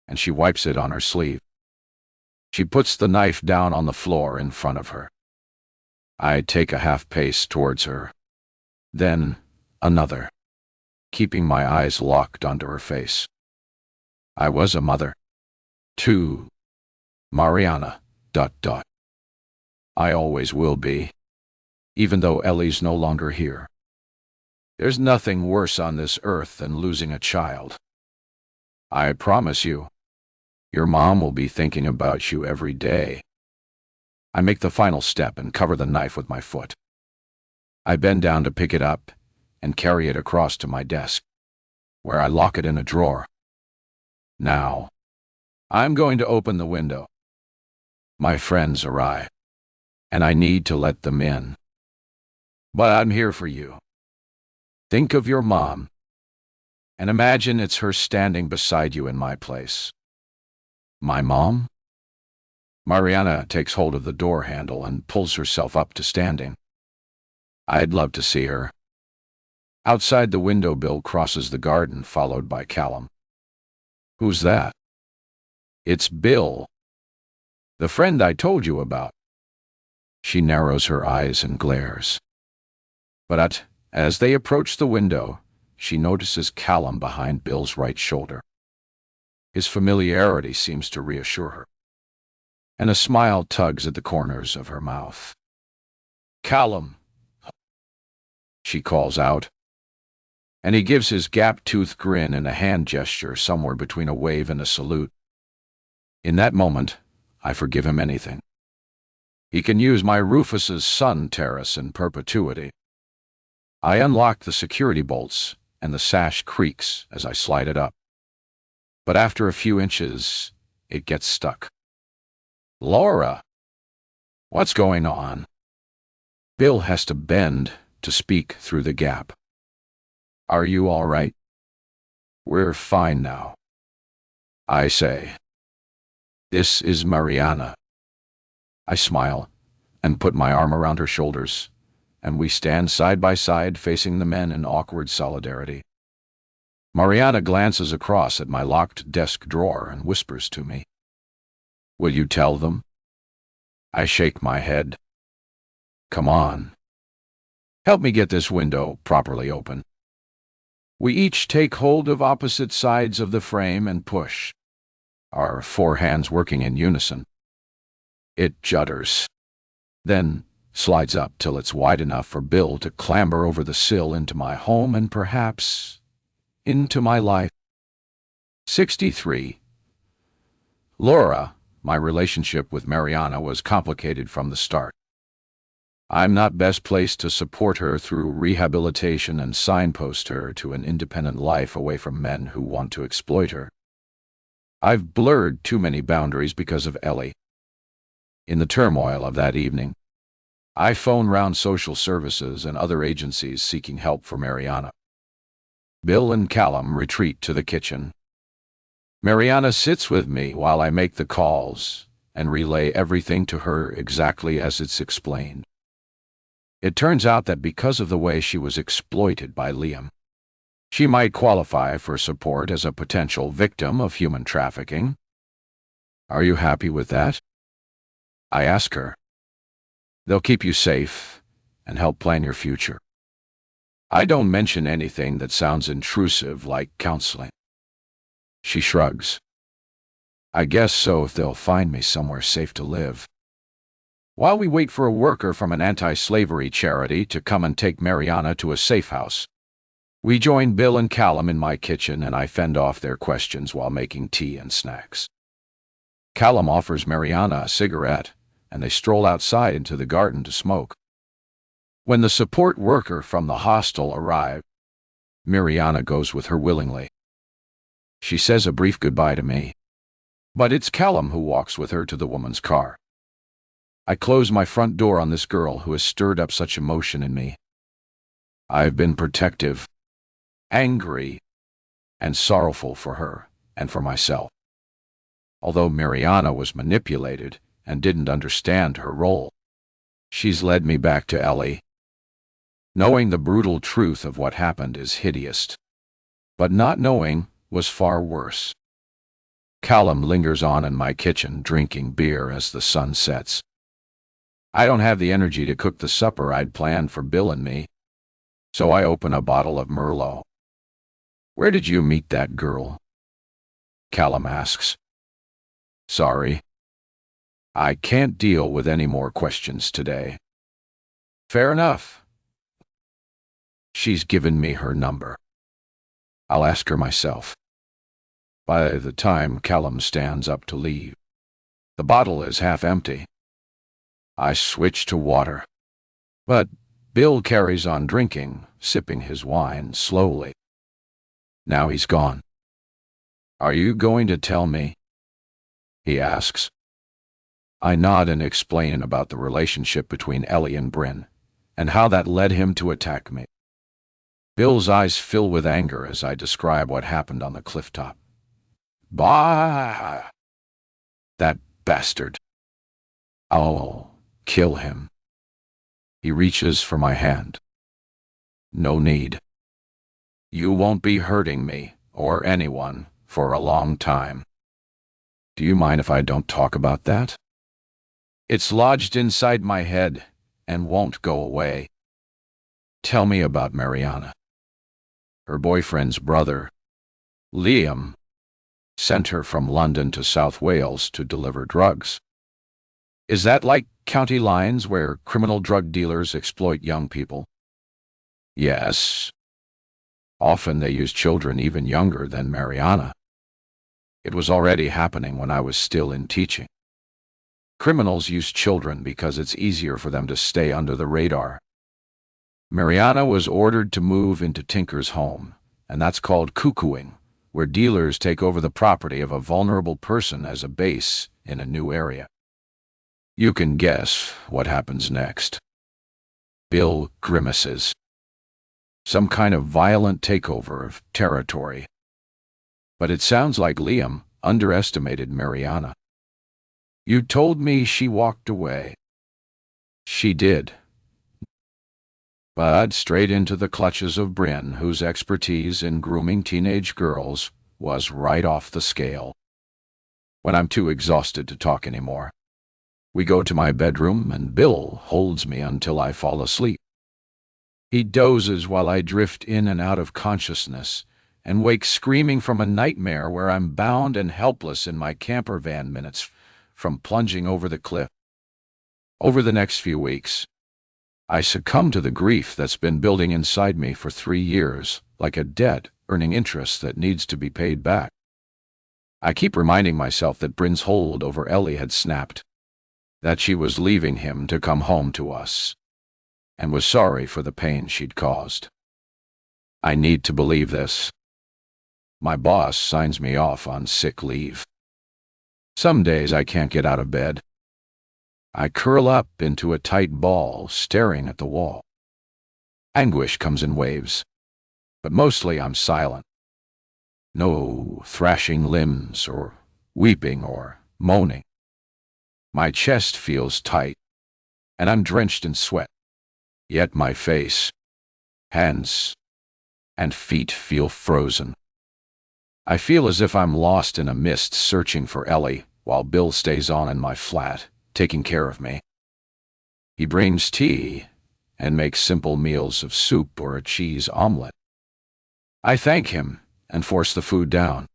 and she wipes it on her sleeve. She puts the knife down on the floor in front of her. I take a half pace towards her, then another, keeping my eyes locked onto her face. I was a mother, too. Miriana, ... I always will be, even though Ellie's no longer here. There's nothing worse on this earth than losing a child. I promise you, your mom will be thinking about you every day. I make the final step and cover the knife with my foot. I bend down to pick it up and carry it across to my desk, where I lock it in a drawer. Now, I'm going to open the window. My friends arrive, and I need to let them in. But I'm here for you. Think of your mom, and imagine it's her standing beside you in my place. My mom? Miriana takes hold of the door handle and pulls herself up to standing. I'd love to see her. Outside the window, Bill crosses the garden, followed by Callum. Who's that? It's Bill, the friend I told you about. She narrows her eyes and glares. But as they approach the window, she notices Callum behind Bill's right shoulder. His familiarity seems to reassure her, and a smile tugs at the corners of her mouth. Callum, she calls out, and he gives his gap-toothed grin in a hand gesture somewhere between a wave and a salute. In that moment, I forgive him anything. He can use my Rufus's sun terrace in perpetuity. I unlock the security bolts, and the sash creaks as I slide it up. But after a few inches, it gets stuck. Laura! What's going on? Bill has to bend to speak through the gap. Are you all right? We're fine now, I say. This is Miriana. I smile and put my arm around her shoulders, and we stand side by side facing the men in awkward solidarity. Miriana glances across at my locked desk drawer and whispers to me, "Will you tell them?" I shake my head. Come on. Help me get this window properly open. We each take hold of opposite sides of the frame and push, our 4 hands working in unison. It judders, then slides up till it's wide enough for Bill to clamber over the sill into my home and perhaps into my life. 63. Laura, my relationship with Miriana was complicated from the start. I'm not best placed to support her through rehabilitation and signpost her to an independent life away from men who want to exploit her. I've blurred too many boundaries because of Ellie. In the turmoil of that evening, I phone round social services and other agencies seeking help for Miriana. Bill and Callum retreat to the kitchen. Miriana sits with me while I make the calls and relay everything to her exactly as it's explained. It turns out that because of the way she was exploited by Liam, she might qualify for support as a potential victim of human trafficking. Are you happy with that? I ask her. They'll keep you safe and help plan your future. I don't mention anything that sounds intrusive like counseling. She shrugs. I guess so if they'll find me somewhere safe to live. While we wait for a worker from an anti-slavery charity to come and take Miriana to a safe house, we join Bill and Callum in my kitchen and I fend off their questions while making tea and snacks. Callum offers Miriana a cigarette and they stroll outside into the garden to smoke. When the support worker from the hostel arrives, Miriana goes with her willingly. She says a brief goodbye to me, but it's Callum who walks with her to the woman's car. I close my front door on this girl who has stirred up such emotion in me. I've been protective, angry, and sorrowful for her and for myself. Although Miriana was manipulated and didn't understand her role, she's led me back to Ellie. Knowing the brutal truth of what happened is hideous, but not knowing was far worse. Callum lingers on in my kitchen drinking beer as the sun sets. I don't have the energy to cook the supper I'd planned for Bill and me, so I open a bottle of Merlot. Where did you meet that girl? Callum asks. Sorry. I can't deal with any more questions today. Fair enough. She's given me her number. I'll ask her myself. By the time Callum stands up to leave, the bottle is half empty. I switch to water, but Bill carries on drinking, sipping his wine slowly. Now he's gone. Are you going to tell me? He asks. I nod and explain about the relationship between Ellie and Bryn, and how that led him to attack me. Bill's eyes fill with anger as I describe what happened on the clifftop. Bah! That bastard. I'll kill him. He reaches for my hand. No need. You won't be hurting me, or anyone, for a long time. Do you mind if I don't talk about that? It's lodged inside my head and won't go away. Tell me about Miriana. Her boyfriend's brother, Liam, sent her from London to South Wales to deliver drugs. Is that like county lines where criminal drug dealers exploit young people? Yes. Often they use children even younger than Miriana. It was already happening when I was still in teaching. Criminals use children because it's easier for them to stay under the radar. Miriana was ordered to move into Tinker's home, and that's called cuckooing, where dealers take over the property of a vulnerable person as a base in a new area. You can guess what happens next. Bill grimaces. Some kind of violent takeover of territory. But it sounds like Liam underestimated Miriana. You told me she walked away. She did. But straight into the clutches of Bryn, whose expertise in grooming teenage girls was right off the scale. When I'm too exhausted to talk anymore, we go to my bedroom and Bill holds me until I fall asleep. He dozes while I drift in and out of consciousness and wake screaming from a nightmare where I'm bound and helpless in my campervan minutes from plunging over the cliff. Over the next few weeks, I succumb to the grief that's been building inside me for 3 years, like a debt earning interest that needs to be paid back. I keep reminding myself that Bryn's hold over Ellie had snapped, that she was leaving him to come home to us, and was sorry for the pain she'd caused. I need to believe this. My boss signs me off on sick leave. Some days I can't get out of bed. I curl up into a tight ball, staring at the wall. Anguish comes in waves, but mostly I'm silent. No thrashing limbs or weeping or moaning. My chest feels tight, and I'm drenched in sweat. Yet my face, hands, and feet feel frozen. I feel as if I'm lost in a mist searching for Ellie while Bill stays on in my flat, taking care of me. He brings tea and makes simple meals of soup or a cheese omelet. I thank him and force the food down.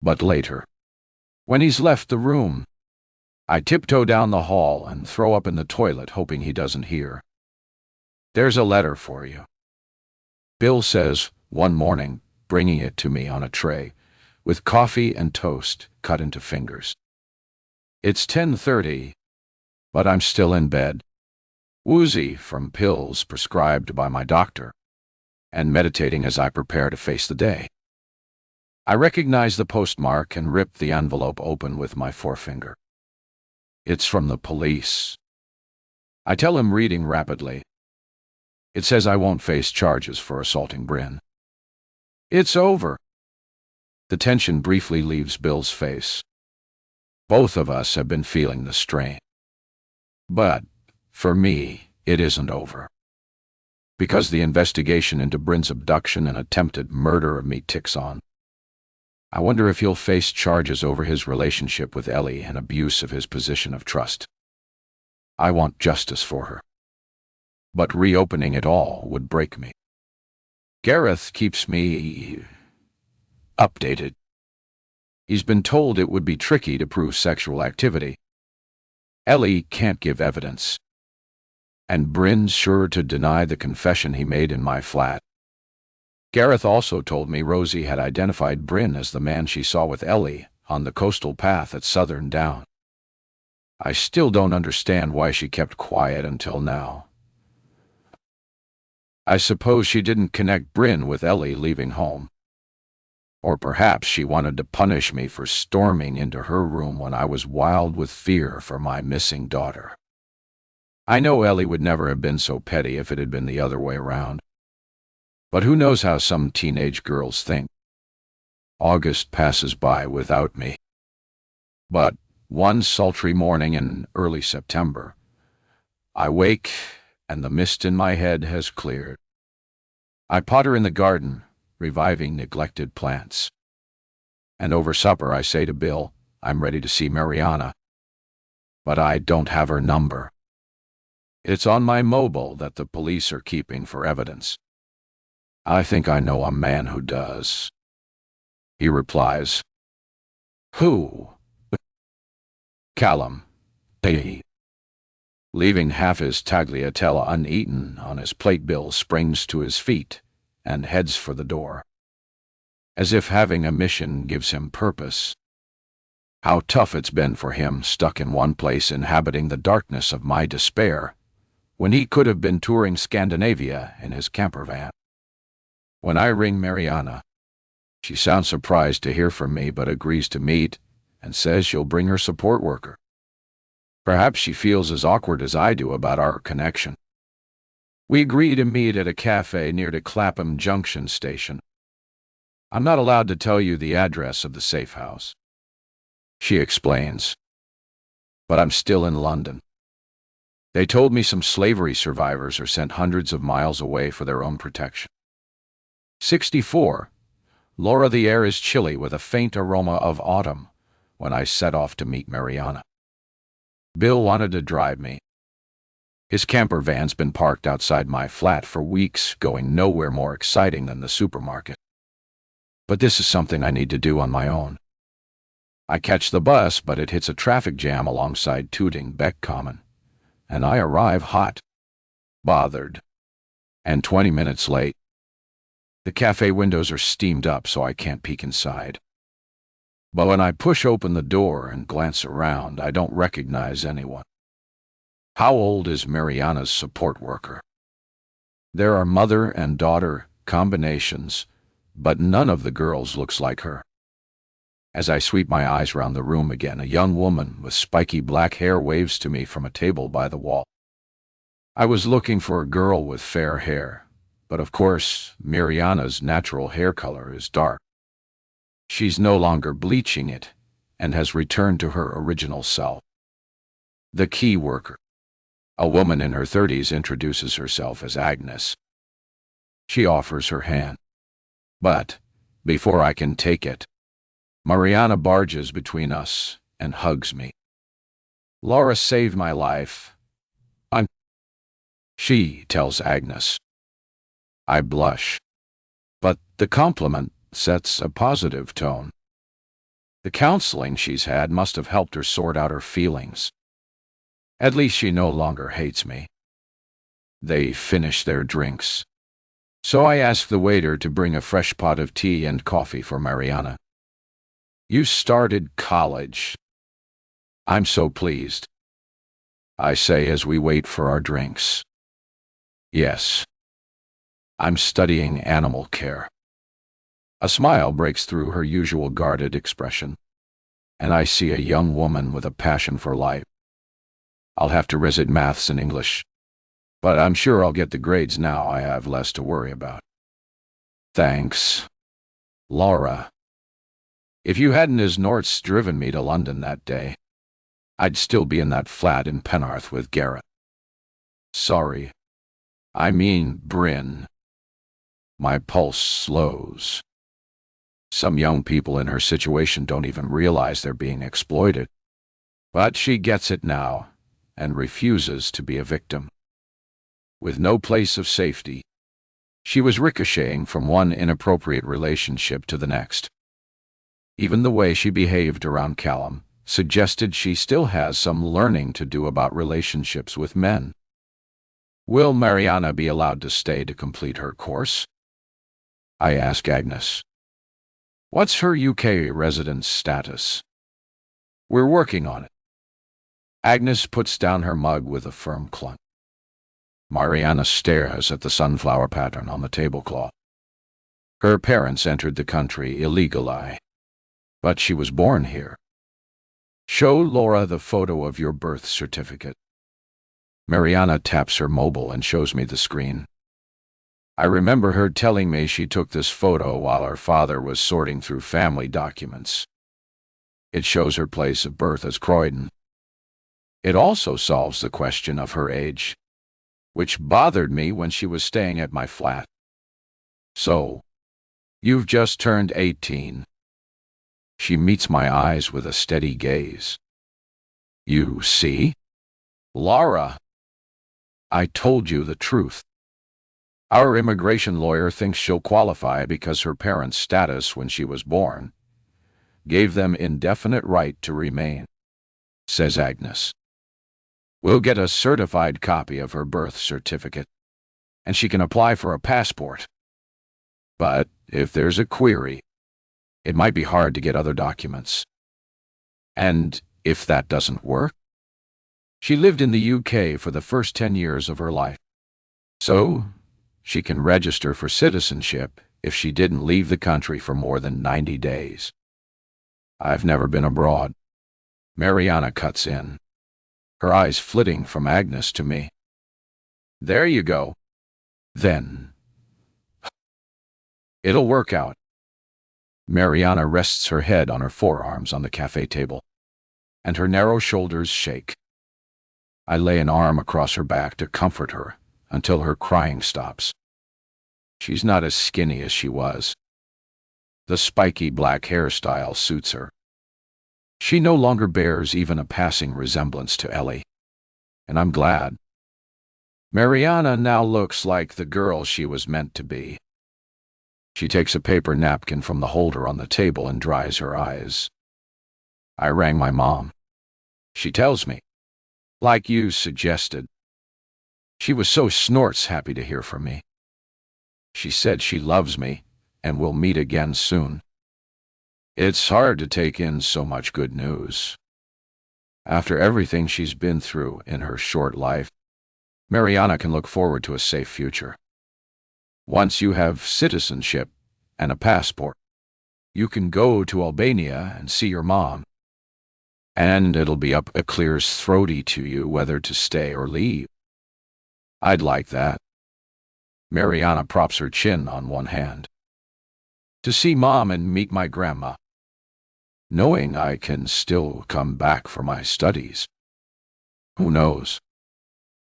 But later, when he's left the room, I tiptoe down the hall and throw up in the toilet, hoping he doesn't hear. There's a letter for you, Bill says one morning, bringing it to me on a tray, with coffee and toast cut into fingers. It's 10:30, but I'm still in bed, woozy from pills prescribed by my doctor, and meditating as I prepare to face the day. I recognize the postmark and rip the envelope open with my forefinger. It's from the police. I tell him, reading rapidly. It says I won't face charges for assaulting Bryn. It's over. The tension briefly leaves Bill's face. Both of us have been feeling the strain. But, for me, it isn't over. Because the investigation into Bryn's abduction and attempted murder of me ticks on. I wonder if he'll face charges over his relationship with Ellie and abuse of his position of trust. I want justice for her. But reopening it all would break me. Gareth keeps me updated. He's been told it would be tricky to prove sexual activity. Ellie can't give evidence. And Bryn's sure to deny the confession he made in my flat. Gareth also told me Rosie had identified Bryn as the man she saw with Ellie on the coastal path at Southern Down. I still don't understand why she kept quiet until now. I suppose she didn't connect Bryn with Ellie leaving home. Or perhaps she wanted to punish me for storming into her room when I was wild with fear for my missing daughter. I know Ellie would never have been so petty if it had been the other way around. But who knows how some teenage girls think. August passes by without me. But one sultry morning in early September, I wake and the mist in my head has cleared. I potter in the garden, reviving neglected plants. And over supper I say to Bill, I'm ready to see Miriana. But I don't have her number. It's on my mobile that the police are keeping for evidence. I think I know a man who does. He replies, Who? Callum. Hey. Leaving half his tagliatelle uneaten on his plate, Bill springs to his feet and heads for the door. As if having a mission gives him purpose. How tough it's been for him, stuck in one place inhabiting the darkness of my despair, when he could have been touring Scandinavia in his campervan. When I ring Miriana, she sounds surprised to hear from me but agrees to meet and says she'll bring her support worker. Perhaps she feels as awkward as I do about our connection. We agree to meet at a cafe near to Clapham Junction Station. I'm not allowed to tell you the address of the safe house, she explains, but I'm still in London. They told me some slavery survivors are sent hundreds of miles away for their own protection. 64. Laura, the air is chilly with a faint aroma of autumn when I set off to meet Miriana. Bill wanted to drive me. His camper van's been parked outside my flat for weeks, going nowhere more exciting than the supermarket. But this is something I need to do on my own. I catch the bus, but it hits a traffic jam alongside Tooting Beck Common, and I arrive hot, bothered, and 20 minutes late. The cafe windows are steamed up so I can't peek inside. But when I push open the door and glance around, I don't recognize anyone. How old is Miriana's support worker? There are mother and daughter combinations, but none of the girls looks like her. As I sweep my eyes round the room again, a young woman with spiky black hair waves to me from a table by the wall. I was looking for a girl with fair hair, but of course, Miriana's natural hair color is dark. She's no longer bleaching it and has returned to her original self. The key worker, a woman in her 30s, introduces herself as Agnes. She offers her hand. But, before I can take it, Miriana barges between us and hugs me. Laura saved my life. She tells Agnes. I blush. But the compliment sets a positive tone. The counseling she's had must have helped her sort out her feelings. At least she no longer hates me. They finish their drinks. So I ask the waiter to bring a fresh pot of tea and coffee for Miriana. You started college. I'm so pleased, I say as we wait for our drinks. Yes. I'm studying animal care. A smile breaks through her usual guarded expression, and I see a young woman with a passion for life. I'll have to resit maths and English, but I'm sure I'll get the grades now. I have less to worry about. Thanks, Laura. If you hadn't as Nort's driven me to London that day, I'd still be in that flat in Penarth with Garrett. Sorry. I mean Bryn. My pulse slows. Some young people in her situation don't even realize they're being exploited. But she gets it now and refuses to be a victim. With no place of safety, she was ricocheting from one inappropriate relationship to the next. Even the way she behaved around Callum suggested she still has some learning to do about relationships with men. Will Miriana be allowed to stay to complete her course? I ask Agnes. What's her UK residence status? We're working on it. Agnes puts down her mug with a firm clunk. Miriana stares at the sunflower pattern on the tablecloth. Her parents entered the country illegally, but she was born here. Show Laura the photo of your birth certificate. Miriana taps her mobile and shows me the screen. I remember her telling me she took this photo while her father was sorting through family documents. It shows her place of birth as Croydon. It also solves the question of her age, which bothered me when she was staying at my flat. So, you've just turned 18. She meets my eyes with a steady gaze. You see? Laura, I told you the truth. Our immigration lawyer thinks she'll qualify because her parents' status when she was born gave them indefinite right to remain, says Agnes. We'll get a certified copy of her birth certificate, and she can apply for a passport. But if there's a query, it might be hard to get other documents. And if that doesn't work, She lived in the UK for the first 10 years of her life, so she can register for citizenship if she didn't leave the country for more than 90 days. I've never been abroad. Miriana cuts in, her eyes flitting from Agnes to me. There you go. Then it'll work out. Miriana rests her head on her forearms on the cafe table, and her narrow shoulders shake. I lay an arm across her back to comfort her until her crying stops. She's not as skinny as she was. The spiky black hairstyle suits her. She no longer bears even a passing resemblance to Ellie, and I'm glad. Miriana now looks like the girl she was meant to be. She takes a paper napkin from the holder on the table and dries her eyes. I rang my mom. She tells me, like you suggested. She was so snorts happy to hear from me. She said she loves me and we'll meet again soon. It's hard to take in so much good news. After everything she's been through in her short life, Miriana can look forward to a safe future. Once you have citizenship and a passport, you can go to Albania and see your mom. And it'll be up a clear's throaty to you whether to stay or leave. I'd like that. Miriana props her chin on one hand. To see Mom and meet my grandma. Knowing I can still come back for my studies. Who knows?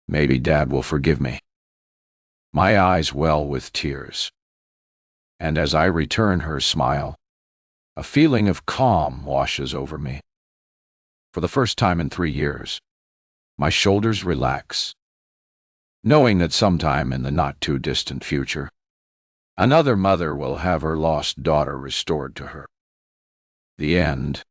Maybe Dad will forgive me. My eyes well with tears. And as I return her smile, a feeling of calm washes over me. For the first time in 3 years, my shoulders relax, knowing that sometime in the not-too-distant future, another mother will have her lost daughter restored to her. The end.